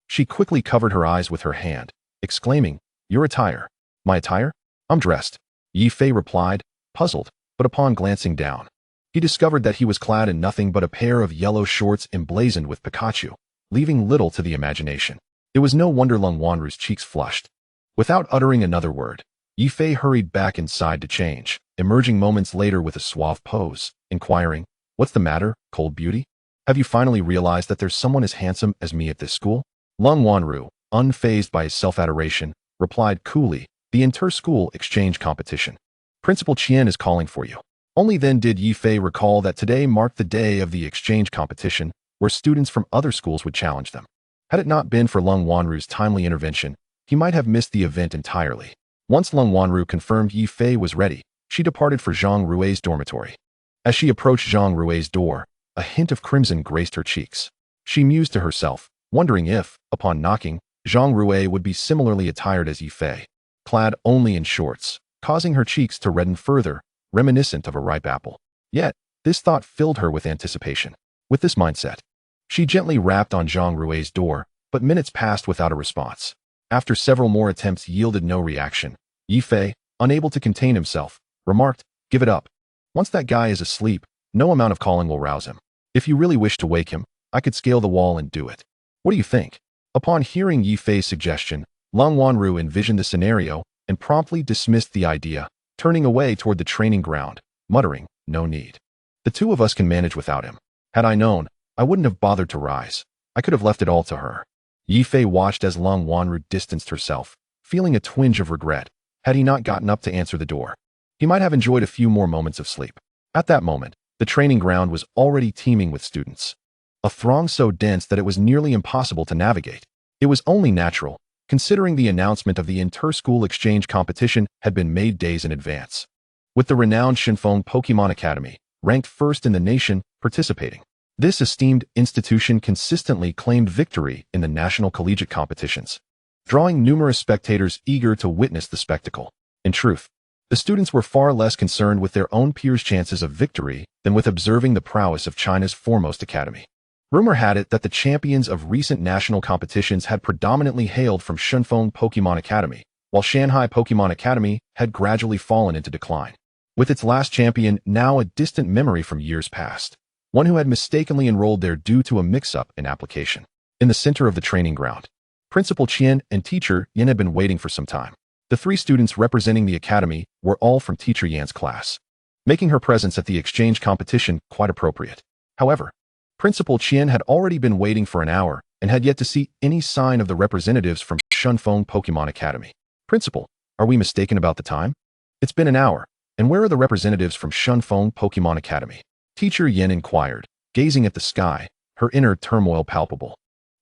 [SPEAKER 1] She quickly covered her eyes with her hand, exclaiming, "Your attire." "My attire? I'm dressed," Yi Fei replied, puzzled, but upon glancing down, he discovered that he was clad in nothing but a pair of yellow shorts emblazoned with Pikachu, leaving little to the imagination. It was no wonder Lung Wanru's cheeks flushed. Without uttering another word, Yi Fei hurried back inside to change, emerging moments later with a suave pose, inquiring, "What's the matter, cold beauty? Have you finally realized that there's someone as handsome as me at this school?" Lung Wanru, unfazed by his self-adoration, replied coolly, "The inter-school exchange competition. Principal Qian is calling for you." Only then did Yi Fei recall that today marked the day of the exchange competition, where students from other schools would challenge them. Had it not been for Lung Wanru's timely intervention, he might have missed the event entirely. Once Lung Wanru confirmed Yi Fei was ready, she departed for Zhang Rui's dormitory. As she approached Zhang Rui's door, a hint of crimson graced her cheeks. She mused to herself, wondering if, upon knocking, Zhang Rui would be similarly attired as Yi Fei. clad only in shorts, causing her cheeks to redden further, reminiscent of a ripe apple. Yet, this thought filled her with anticipation. With this mindset, she gently rapped on Zhang Rui's door, but minutes passed without a response. After several more attempts yielded no reaction, Yi Fei, unable to contain himself, remarked, "Give it up. Once that guy is asleep, no amount of calling will rouse him. If you really wish to wake him, I could scale the wall and do it. What do you think?" Upon hearing Yi Fei's suggestion, Zhang envisioned the scenario and promptly dismissed the idea, turning away toward the training ground, muttering, "No need. The two of us can manage without him. Had I known, I wouldn't have bothered to rise. I could have left it all to her." Yi Fei watched as Zhang Rui distanced herself, feeling a twinge of regret. Had he not gotten up to answer the door, he might have enjoyed a few more moments of sleep. At that moment, the training ground was already teeming with students. A throng so dense that it was nearly impossible to navigate. It was only natural, considering the announcement of the inter-school exchange competition had been made days in advance. With the renowned Shenfeng Pokémon Academy, ranked first in the nation, participating. This esteemed institution consistently claimed victory in the national collegiate competitions, drawing numerous spectators eager to witness the spectacle. In truth, the students were far less concerned with their own peers' chances of victory than with observing the prowess of China's foremost academy. Rumor had it that the champions of recent national competitions had predominantly hailed from Shenfeng Pokémon Academy, while Shanghai Pokémon Academy had gradually fallen into decline, with its last champion now a distant memory from years past, one who had mistakenly enrolled there due to a mix-up in application. In the center of the training ground, Principal Qian and Teacher Yan had been waiting for some time. The three students representing the academy were all from Teacher Yan's class, making her presence at the exchange competition quite appropriate. However, Principal Qian had already been waiting for an hour and had yet to see any sign of the representatives from Shenfeng Pokémon Academy. "Principal, are we mistaken about the time? It's been an hour, and where are the representatives from Shenfeng Pokémon Academy?" Teacher Yan inquired, gazing at the sky, her inner turmoil palpable.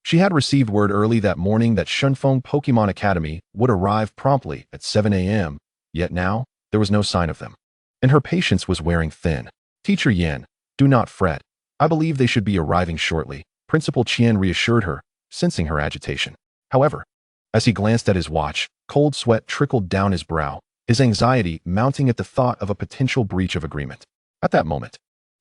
[SPEAKER 1] She had received word early that morning that Shenfeng Pokémon Academy would arrive promptly at 7 a.m., yet now there was no sign of them, and her patience was wearing thin. "Teacher Yan, do not fret. I believe they should be arriving shortly," Principal Qian reassured her, sensing her agitation. However, as he glanced at his watch, cold sweat trickled down his brow, his anxiety mounting at the thought of a potential breach of agreement. At that moment,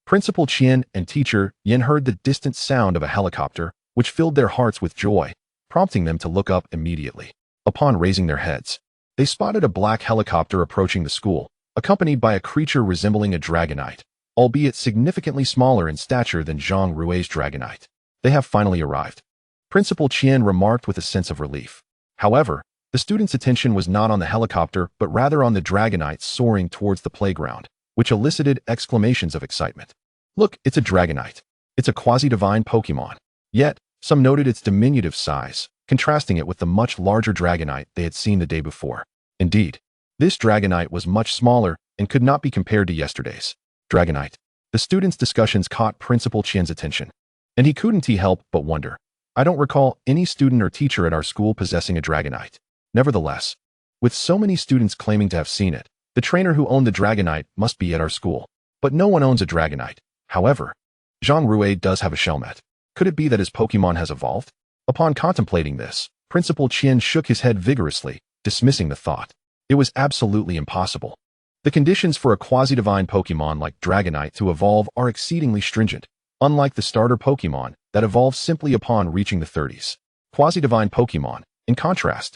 [SPEAKER 1] Principal Qian and Teacher Yan heard the distant sound of a helicopter, which filled their hearts with joy, prompting them to look up immediately. Upon raising their heads, they spotted a black helicopter approaching the school, accompanied by a creature resembling a dragonite, albeit significantly smaller in stature than Zhang Rui's dragonite. "They have finally arrived," Principal Qian remarked with a sense of relief. However, the students' attention was not on the helicopter but rather on the dragonite soaring towards the playground, which elicited exclamations of excitement. "Look, it's a dragonite. It's a quasi-divine Pokémon." Yet, some noted its diminutive size, contrasting it with the much larger dragonite they had seen the day before. Indeed, this dragonite was much smaller and could not be compared to yesterday's dragonite. The students' discussions caught Principal Qian's attention, and he couldn't help but wonder. "I don't recall any student or teacher at our school possessing a dragonite." Nevertheless, with so many students claiming to have seen it, the trainer who owned the dragonite must be at our school. But no one owns a dragonite. However, Zhang Rui does have a Shelmet. Could it be that his Pokémon has evolved? Upon contemplating this, Principal Qian shook his head vigorously, dismissing the thought. It was absolutely impossible. The conditions for a quasi-divine Pokémon like Dragonite to evolve are exceedingly stringent, unlike the starter Pokémon that evolves simply upon reaching the 30s. Quasi-divine Pokémon, in contrast,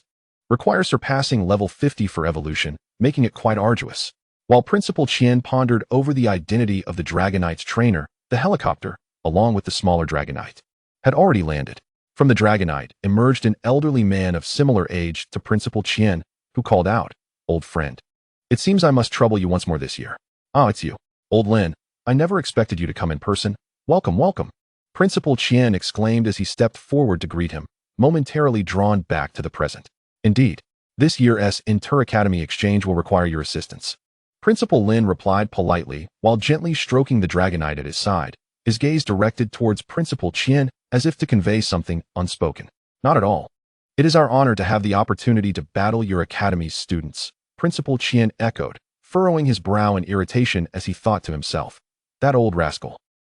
[SPEAKER 1] require surpassing level 50 for evolution, making it quite arduous. While Principal Qian pondered over the identity of the Dragonite's trainer, the helicopter, along with the smaller Dragonite, had already landed. From the Dragonite emerged an elderly man of similar age to Principal Qian, who called out, "Old friend. It seems I must trouble you once more this year." "Ah, it's you, Old Lin. I never expected you to come in person. Welcome, welcome," Principal Qian exclaimed as he stepped forward to greet him, momentarily drawn back to the present. "Indeed, this year's inter-academy exchange will require your assistance," Principal Lin replied politely while gently stroking the Dragonite at his side, his gaze directed towards Principal Qian as if to convey something unspoken. "Not at all. It is our honor to have the opportunity to battle your academy's students," Principal Qian echoed, furrowing his brow in irritation as he thought to himself. That old rascal.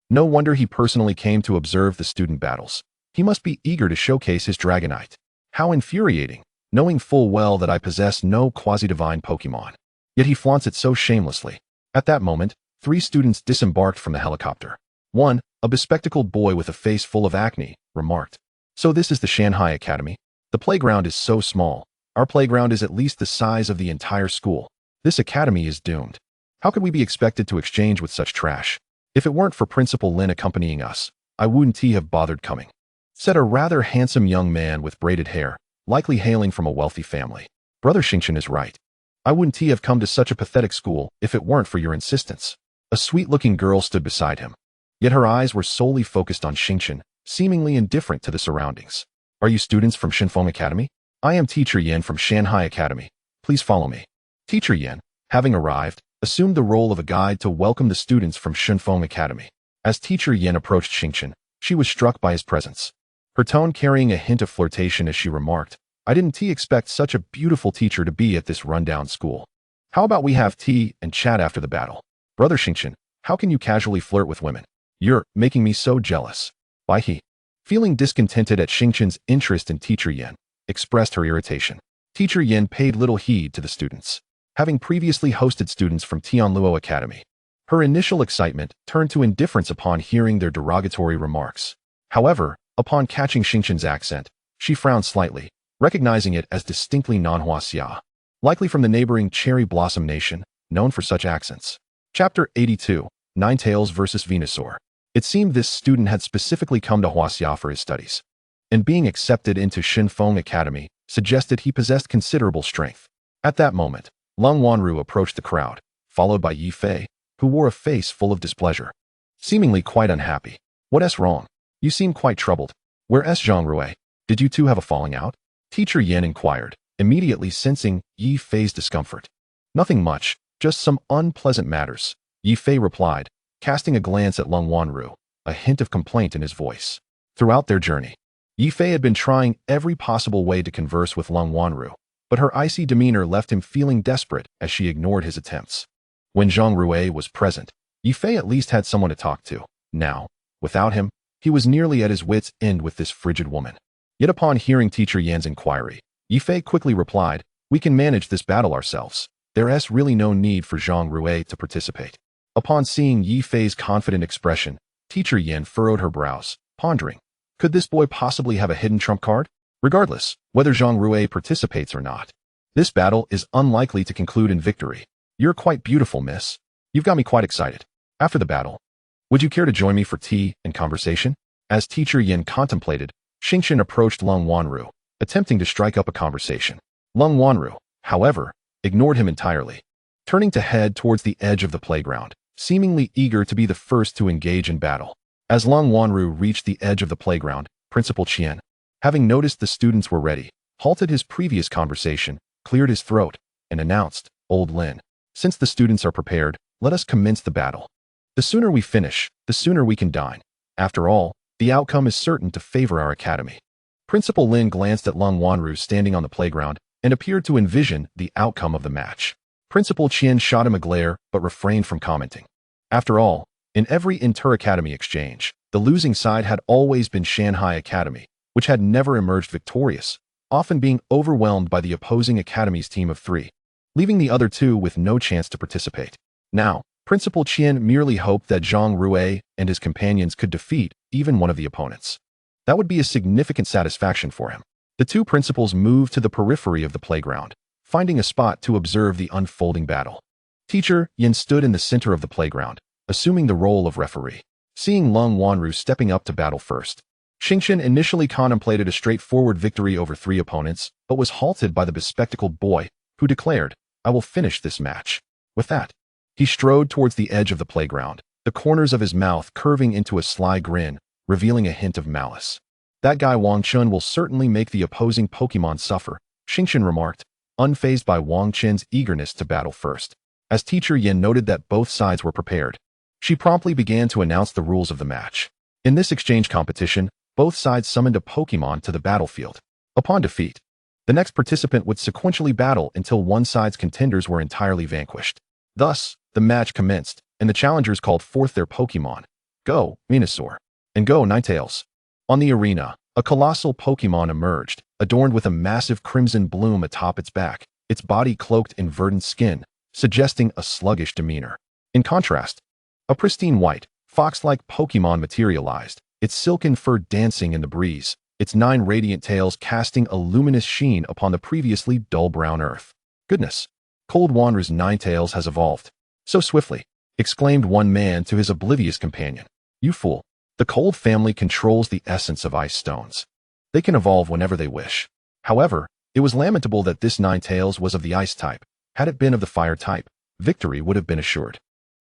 [SPEAKER 1] No wonder he personally came to observe the student battles. He must be eager to showcase his Dragonite. How infuriating. knowing full well that I possess no quasi-divine Pokémon. Yet he flaunts it so shamelessly. At that moment, 3 students disembarked from the helicopter. One, a bespectacled boy with a face full of acne, remarked, "So this is the Shanghai Academy? The playground is so small. Our playground is at least the size of the entire school. This academy is doomed. How could we be expected to exchange with such trash? If it weren't for Principal Lin accompanying us, I wouldn't have bothered coming," said a rather handsome young man with braided hair, likely hailing from a wealthy family. "Brother Xingqian is right. I wouldn't have come to such a pathetic school if it weren't for your insistence." A sweet-looking girl stood beside him. Yet her eyes were solely focused on Xingqian, seemingly indifferent to the surroundings. "Are you students from Shinfeng Academy? I am Teacher Yin from Shanghai Academy. Please follow me." Teacher Yin, having arrived, assumed the role of a guide to welcome the students from Shinfeng Academy. As Teacher Yin approached Xingqian, she was struck by his presence. Her tone carrying a hint of flirtation as she remarked, "I didn't expect such a beautiful teacher to be at this rundown school. How about we have tea and chat after the battle?" "Brother Xingqian, how can you casually flirt with women? You're making me so jealous." Why he, feeling discontented at Xingqian's interest in Teacher Yin, expressed her irritation. Teacher Yin paid little heed to the students. Having previously hosted students from Tianluo Academy, her initial excitement turned to indifference upon hearing their derogatory remarks. However, upon catching Xingqian's accent, she frowned slightly, recognizing it as distinctly non-Huaxia, likely from the neighboring Cherry Blossom Nation, known for such accents. Chapter 82, Ninetales vs. Venusaur. It seemed this student had specifically come to Huaxia for his studies, and being accepted into Shinfeng Academy suggested he possessed considerable strength. At that moment, Lung Wanru approached the crowd, followed by Yi Fei, who wore a face full of displeasure, seemingly quite unhappy. "What's wrong? You seem quite troubled. Where's Zhang Rui? Did you two have a falling out?" Teacher Yin inquired, immediately sensing Yi Fei's discomfort. "Nothing much, just some unpleasant matters," Yi Fei replied, casting a glance at Lung Wanru, a hint of complaint in his voice. Throughout their journey, Yi Fei had been trying every possible way to converse with Lung Wanru, but her icy demeanor left him feeling desperate as she ignored his attempts. When Zhang Rui was present, Yi Fei at least had someone to talk to. Now, without him, he was nearly at his wits' end with this frigid woman. Yet upon hearing Teacher Yan's inquiry, Yi Fei quickly replied, "We can manage this battle ourselves. There's really no need for Zhang Rui to participate." Upon seeing Yi Fei's confident expression, Teacher Yan furrowed her brows, pondering, could this boy possibly have a hidden trump card? Regardless, whether Zhang Rui participates or not, this battle is unlikely to conclude in victory. "You're quite beautiful, miss. You've got me quite excited. After the battle, would you care to join me for tea and conversation?" As Teacher Yin contemplated, Xingqian approached Lung Wanru, attempting to strike up a conversation. Lung Wanru, however, ignored him entirely, turning to head towards the edge of the playground, seemingly eager to be the first to engage in battle. As Lung Wanru reached the edge of the playground, Principal Qian, having noticed the students were ready, halted his previous conversation, cleared his throat, and announced, "Old Lin, since the students are prepared, let us commence the battle. The sooner we finish, the sooner we can dine. After all, the outcome is certain to favor our academy." Principal Lin glanced at Lung Wanru standing on the playground and appeared to envision the outcome of the match. Principal Qian shot him a glare but refrained from commenting. After all, in every inter-academy exchange, the losing side had always been Shanghai Academy, which had never emerged victorious, often being overwhelmed by the opposing academy's team of 3, leaving the other 2 with no chance to participate. Now, Principal Qian merely hoped that Zhang Rui and his companions could defeat even one of the opponents. That would be a significant satisfaction for him. The 2 principals moved to the periphery of the playground, finding a spot to observe the unfolding battle. Teacher Yin stood in the center of the playground, assuming the role of referee. Seeing Lung Wanru stepping up to battle first, Xingqian initially contemplated a straightforward victory over 3 opponents, but was halted by the bespectacled boy, who declared, "I will finish this match." With that, he strode towards the edge of the playground, the corners of his mouth curving into a sly grin, revealing a hint of malice. "That guy Wang Chun will certainly make the opposing Pokémon suffer," Xingqian remarked, unfazed by Wang Chun's eagerness to battle first. As Teacher Yin noted that both sides were prepared, she promptly began to announce the rules of the match. In this exchange competition, both sides summoned a Pokémon to the battlefield. Upon defeat, the next participant would sequentially battle until one side's contenders were entirely vanquished. Thus, the match commenced, and the challengers called forth their Pokémon, Go, Venusaur, and Go, Ninetales. On the arena, A colossal Pokémon emerged, adorned with a massive crimson bloom atop its back, its body cloaked in verdant skin, suggesting a sluggish demeanor. In contrast, a pristine white, fox-like Pokémon materialized, its silken fur dancing in the breeze, its 9 radiant tails casting a luminous sheen upon the previously dull brown earth. Goodness! Cold Wander's 9 tails has evolved. So swiftly, exclaimed one man to his oblivious companion. You fool! The Cold family controls the essence of ice stones. They can evolve whenever they wish. However, it was lamentable that this 9 tails was of the ice type. Had it been of the fire type, victory would have been assured.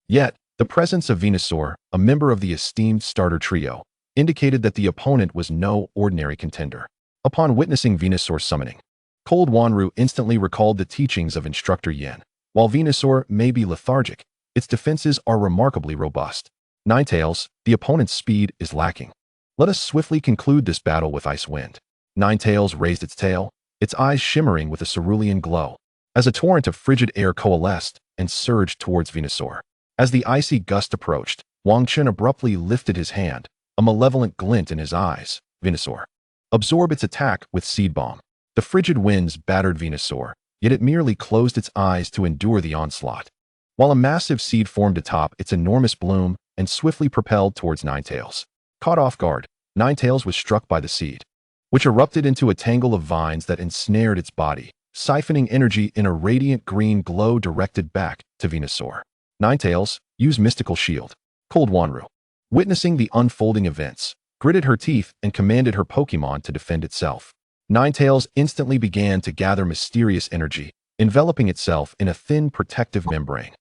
[SPEAKER 1] Yet, the presence of Venusaur, a member of the esteemed starter trio, indicated that the opponent was no ordinary contender. Upon witnessing Venusaur's summoning, Cold Wanru instantly recalled the teachings of Instructor Yin. While Venusaur may be lethargic, its defenses are remarkably robust. Ninetales, the opponent's speed is lacking. Let us swiftly conclude this battle with Ice Wind. Ninetales raised its tail, its eyes shimmering with a cerulean glow, as a torrent of frigid air coalesced and surged towards Venusaur. As the icy gust approached, Wang Chun abruptly lifted his hand, a malevolent glint in his eyes. Venusaur. Absorb its attack with Seed Bomb. The frigid winds battered Venusaur, yet it merely closed its eyes to endure the onslaught. While a massive seed formed atop its enormous bloom and swiftly propelled towards Ninetales. Caught off guard, Ninetales was struck by the seed, which erupted into a tangle of vines that ensnared its body, siphoning energy in a radiant green glow directed back to Venusaur. Ninetales, use Mystical Shield. Cold Wanru, witnessing the unfolding events, gritted her teeth and commanded her Pokémon to defend itself. Ninetales instantly began to gather mysterious energy, enveloping itself in a thin protective membrane.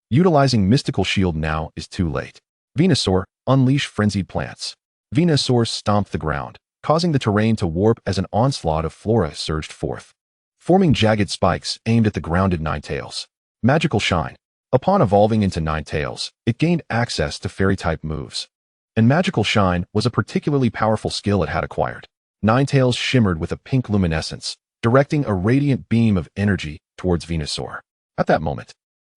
[SPEAKER 1] Utilizing Mystical Shield now is too late. Venusaur, unleash Frenzied Plants. Venusaur stomped the ground, causing the terrain to warp as an onslaught of flora surged forth, forming jagged spikes aimed at the grounded Ninetales. Magical Shine. Upon evolving into Ninetales, it gained access to Fairy-type moves. And Magical Shine was a particularly powerful skill it had acquired. Ninetales shimmered with a pink luminescence, directing a radiant beam of energy towards Venusaur. At that moment,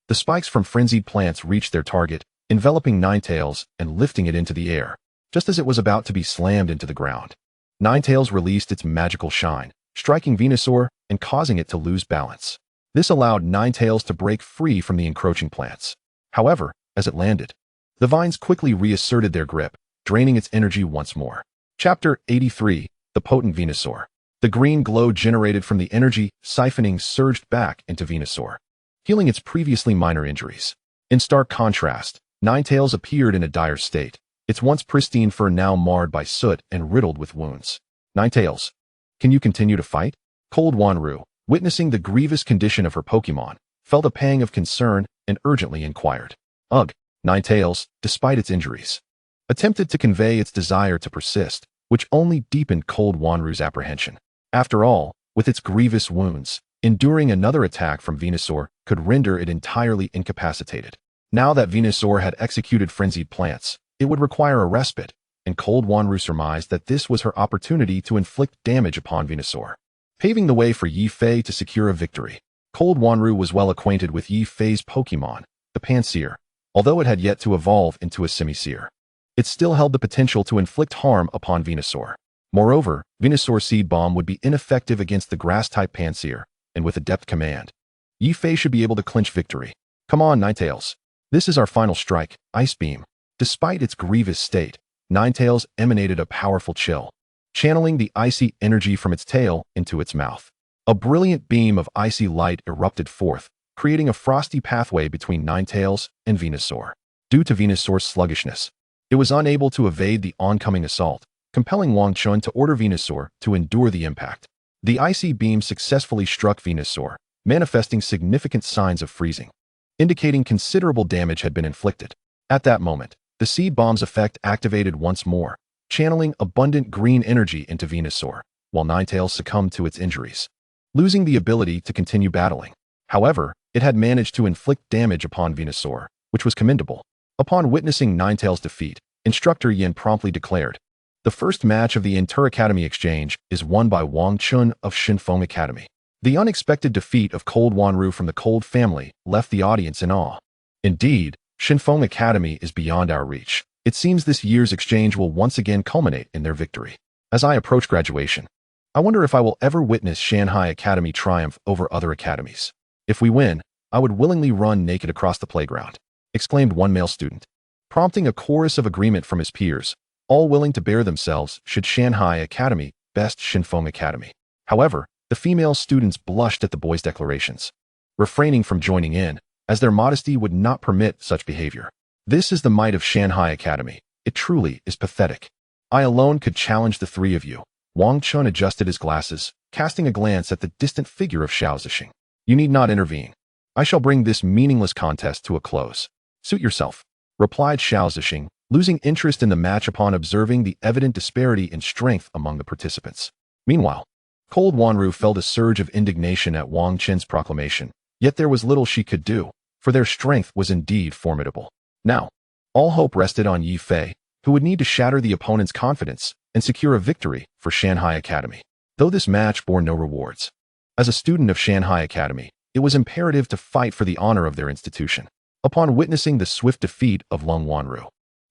[SPEAKER 1] the spikes from Frenzied Plants reached their target, enveloping Ninetales and lifting it into the air, just as it was about to be slammed into the ground. Ninetales released its Magical Shine, striking Venusaur and causing it to lose balance. This allowed Ninetales to break free from the encroaching plants. However, as it landed, the vines quickly reasserted their grip, draining its energy once more. Chapter 83, The Potent Venusaur. The green glow generated from the energy siphoning surged back into Venusaur, healing its previously minor injuries. In stark contrast, Ninetales appeared in a dire state, its once pristine fur now marred by soot and riddled with wounds. Ninetales, can you continue to fight? Cold Wanru, witnessing the grievous condition of her Pokémon, felt a pang of concern and urgently inquired. Ugh, Ninetales, despite its injuries, attempted to convey its desire to persist, which only deepened Cold Wanru's apprehension. After all, with its grievous wounds, enduring another attack from Venusaur could render it entirely incapacitated. Now that Venusaur had executed Frenzied Plants, it would require a respite, and Cold Wanru surmised that this was her opportunity to inflict damage upon Venusaur, paving the way for Yi Fei to secure a victory. Cold Wanru was well acquainted with Yi Fei's Pokémon, the Panseer, although it had yet to evolve into a Simisear. It still held the potential to inflict harm upon Venusaur. Moreover, Venusaur's Seed Bomb would be ineffective against the Grass-type Panseer, and with Adept Command, Yi Fei should be able to clinch victory. Come on, Ninetales. This is our final strike, Ice Beam. Despite its grievous state, Ninetales emanated a powerful chill, channeling the icy energy from its tail into its mouth. A brilliant beam of icy light erupted forth, creating a frosty pathway between Ninetales and Venusaur. Due to Venusaur's sluggishness, it was unable to evade the oncoming assault, compelling Wang Chun to order Venusaur to endure the impact. The icy beam successfully struck Venusaur, manifesting significant signs of freezing, indicating considerable damage had been inflicted. At that moment, the Seed Bomb's effect activated once more, channeling abundant green energy into Venusaur, while Ninetales succumbed to its injuries, losing the ability to continue battling. However, it had managed to inflict damage upon Venusaur, which was commendable. Upon witnessing Ninetales' defeat, Instructor Yin promptly declared, "The first match of the Inter Academy exchange is won by Wang Chun of Shinfeng Academy." The unexpected defeat of Cold Wanru from the Cold family left the audience in awe. Indeed, Shinfeng Academy is beyond our reach. It seems this year's exchange will once again culminate in their victory. As I approach graduation, I wonder if I will ever witness Shanghai Academy triumph over other academies. If we win, I would willingly run naked across the playground, exclaimed one male student, prompting a chorus of agreement from his peers, all willing to bear themselves should Shanghai Academy best Shinfeng Academy. However, the female students blushed at the boys' declarations, refraining from joining in, as their modesty would not permit such behavior. This is the might of Shanghai Academy. It truly is pathetic. I alone could challenge the three of you. Wang Chun adjusted his glasses, casting a glance at the distant figure of Xiao Zixing. You need not intervene. I shall bring this meaningless contest to a close. Suit yourself, replied Xiao Zixing, losing interest in the match upon observing the evident disparity in strength among the participants. Meanwhile, cold Wanru felt a surge of indignation at Wang Qin's proclamation, yet there was little she could do, for their strength was indeed formidable. Now, all hope rested on Yi Fei, who would need to shatter the opponent's confidence and secure a victory for Shanghai Academy. Though this match bore no rewards, as a student of Shanghai Academy, it was imperative to fight for the honor of their institution. Upon witnessing the swift defeat of Lung Wanru,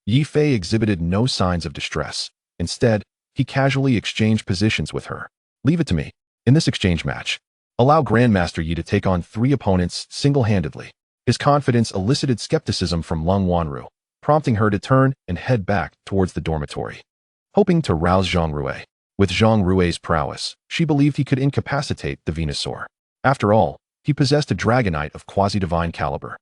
[SPEAKER 1] Yi Fei exhibited no signs of distress. Instead, he casually exchanged positions with her. Leave it to me. In this exchange match, allow Grandmaster Yi to take on 3 opponents single-handedly. His confidence elicited skepticism from Lung Wanru, prompting her to turn and head back towards the dormitory, hoping to rouse Zhang Rui. With Zhang Rui's prowess, she believed he could incapacitate the Venusaur. After all, he possessed a Dragonite of quasi-divine caliber,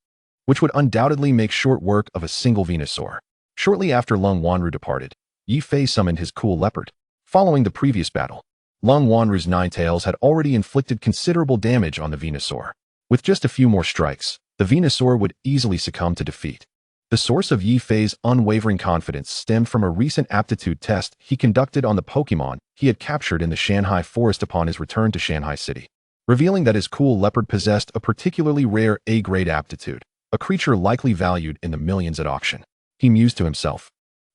[SPEAKER 1] which would undoubtedly make short work of a single Venusaur. Shortly after Lung Wanru departed, Yi Fei summoned his cool leopard. Following the previous battle, Lung Wanru's 9 tails had already inflicted considerable damage on the Venusaur. With just a few more strikes, the Venusaur would easily succumb to defeat. The source of Yi Fei's unwavering confidence stemmed from a recent aptitude test he conducted on the Pokémon he had captured in the Shanghai forest upon his return to Shanghai City, revealing that his cool leopard possessed a particularly rare A-grade aptitude, a creature likely valued in the millions at auction. He mused to himself,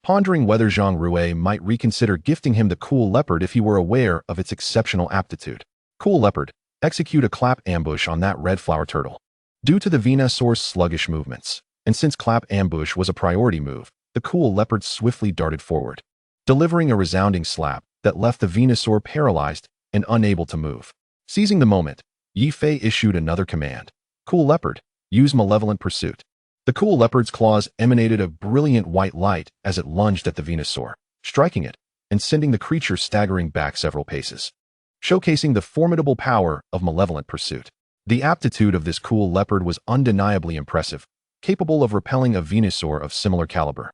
[SPEAKER 1] pondering whether Zhang Rui might reconsider gifting him the cool leopard if he were aware of its exceptional aptitude. Cool leopard, execute a clap ambush on that red flower turtle. Due to the Venusaur's sluggish movements, and since clap ambush was a priority move, the cool leopard swiftly darted forward, delivering a resounding slap that left the Venusaur paralyzed and unable to move. Seizing the moment, Yi Fei issued another command. Cool leopard, use malevolent pursuit. The cool leopard's claws emanated a brilliant white light as it lunged at the Venusaur, striking it and sending the creature staggering back several paces, showcasing the formidable power of malevolent pursuit. The aptitude of this cool leopard was undeniably impressive, capable of repelling a Venusaur of similar caliber,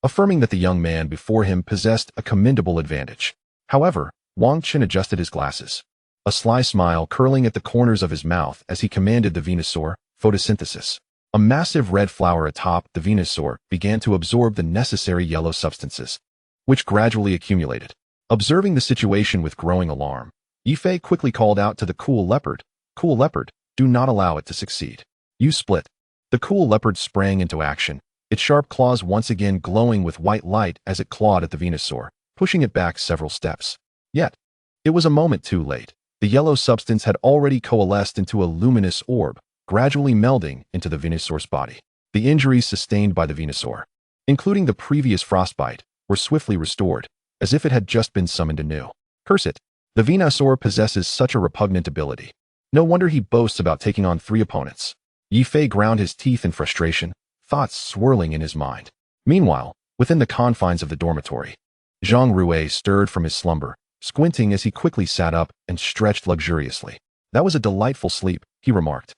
[SPEAKER 1] affirming that the young man before him possessed a commendable advantage. However, Wang Qin adjusted his glasses, a sly smile curling at the corners of his mouth as he commanded the Venusaur, photosynthesis. A massive red flower atop the Venusaur began to absorb the necessary yellow substances, which gradually accumulated. Observing the situation with growing alarm, Yi Fei quickly called out to the cool leopard, "Cool leopard, do not allow it to succeed. You split." The cool leopard sprang into action, its sharp claws once again glowing with white light as it clawed at the Venusaur, pushing it back several steps. Yet, it was a moment too late. The yellow substance had already coalesced into a luminous orb, gradually melding into the Venusaur's body. The injuries sustained by the Venusaur, including the previous frostbite, were swiftly restored, as if it had just been summoned anew. Curse it! The Venusaur possesses such a repugnant ability. No wonder he boasts about taking on 3 opponents. Yi Fei ground his teeth in frustration, thoughts swirling in his mind. Meanwhile, within the confines of the dormitory, Zhang Rui stirred from his slumber, squinting as he quickly sat up and stretched luxuriously. That was a delightful sleep, he remarked,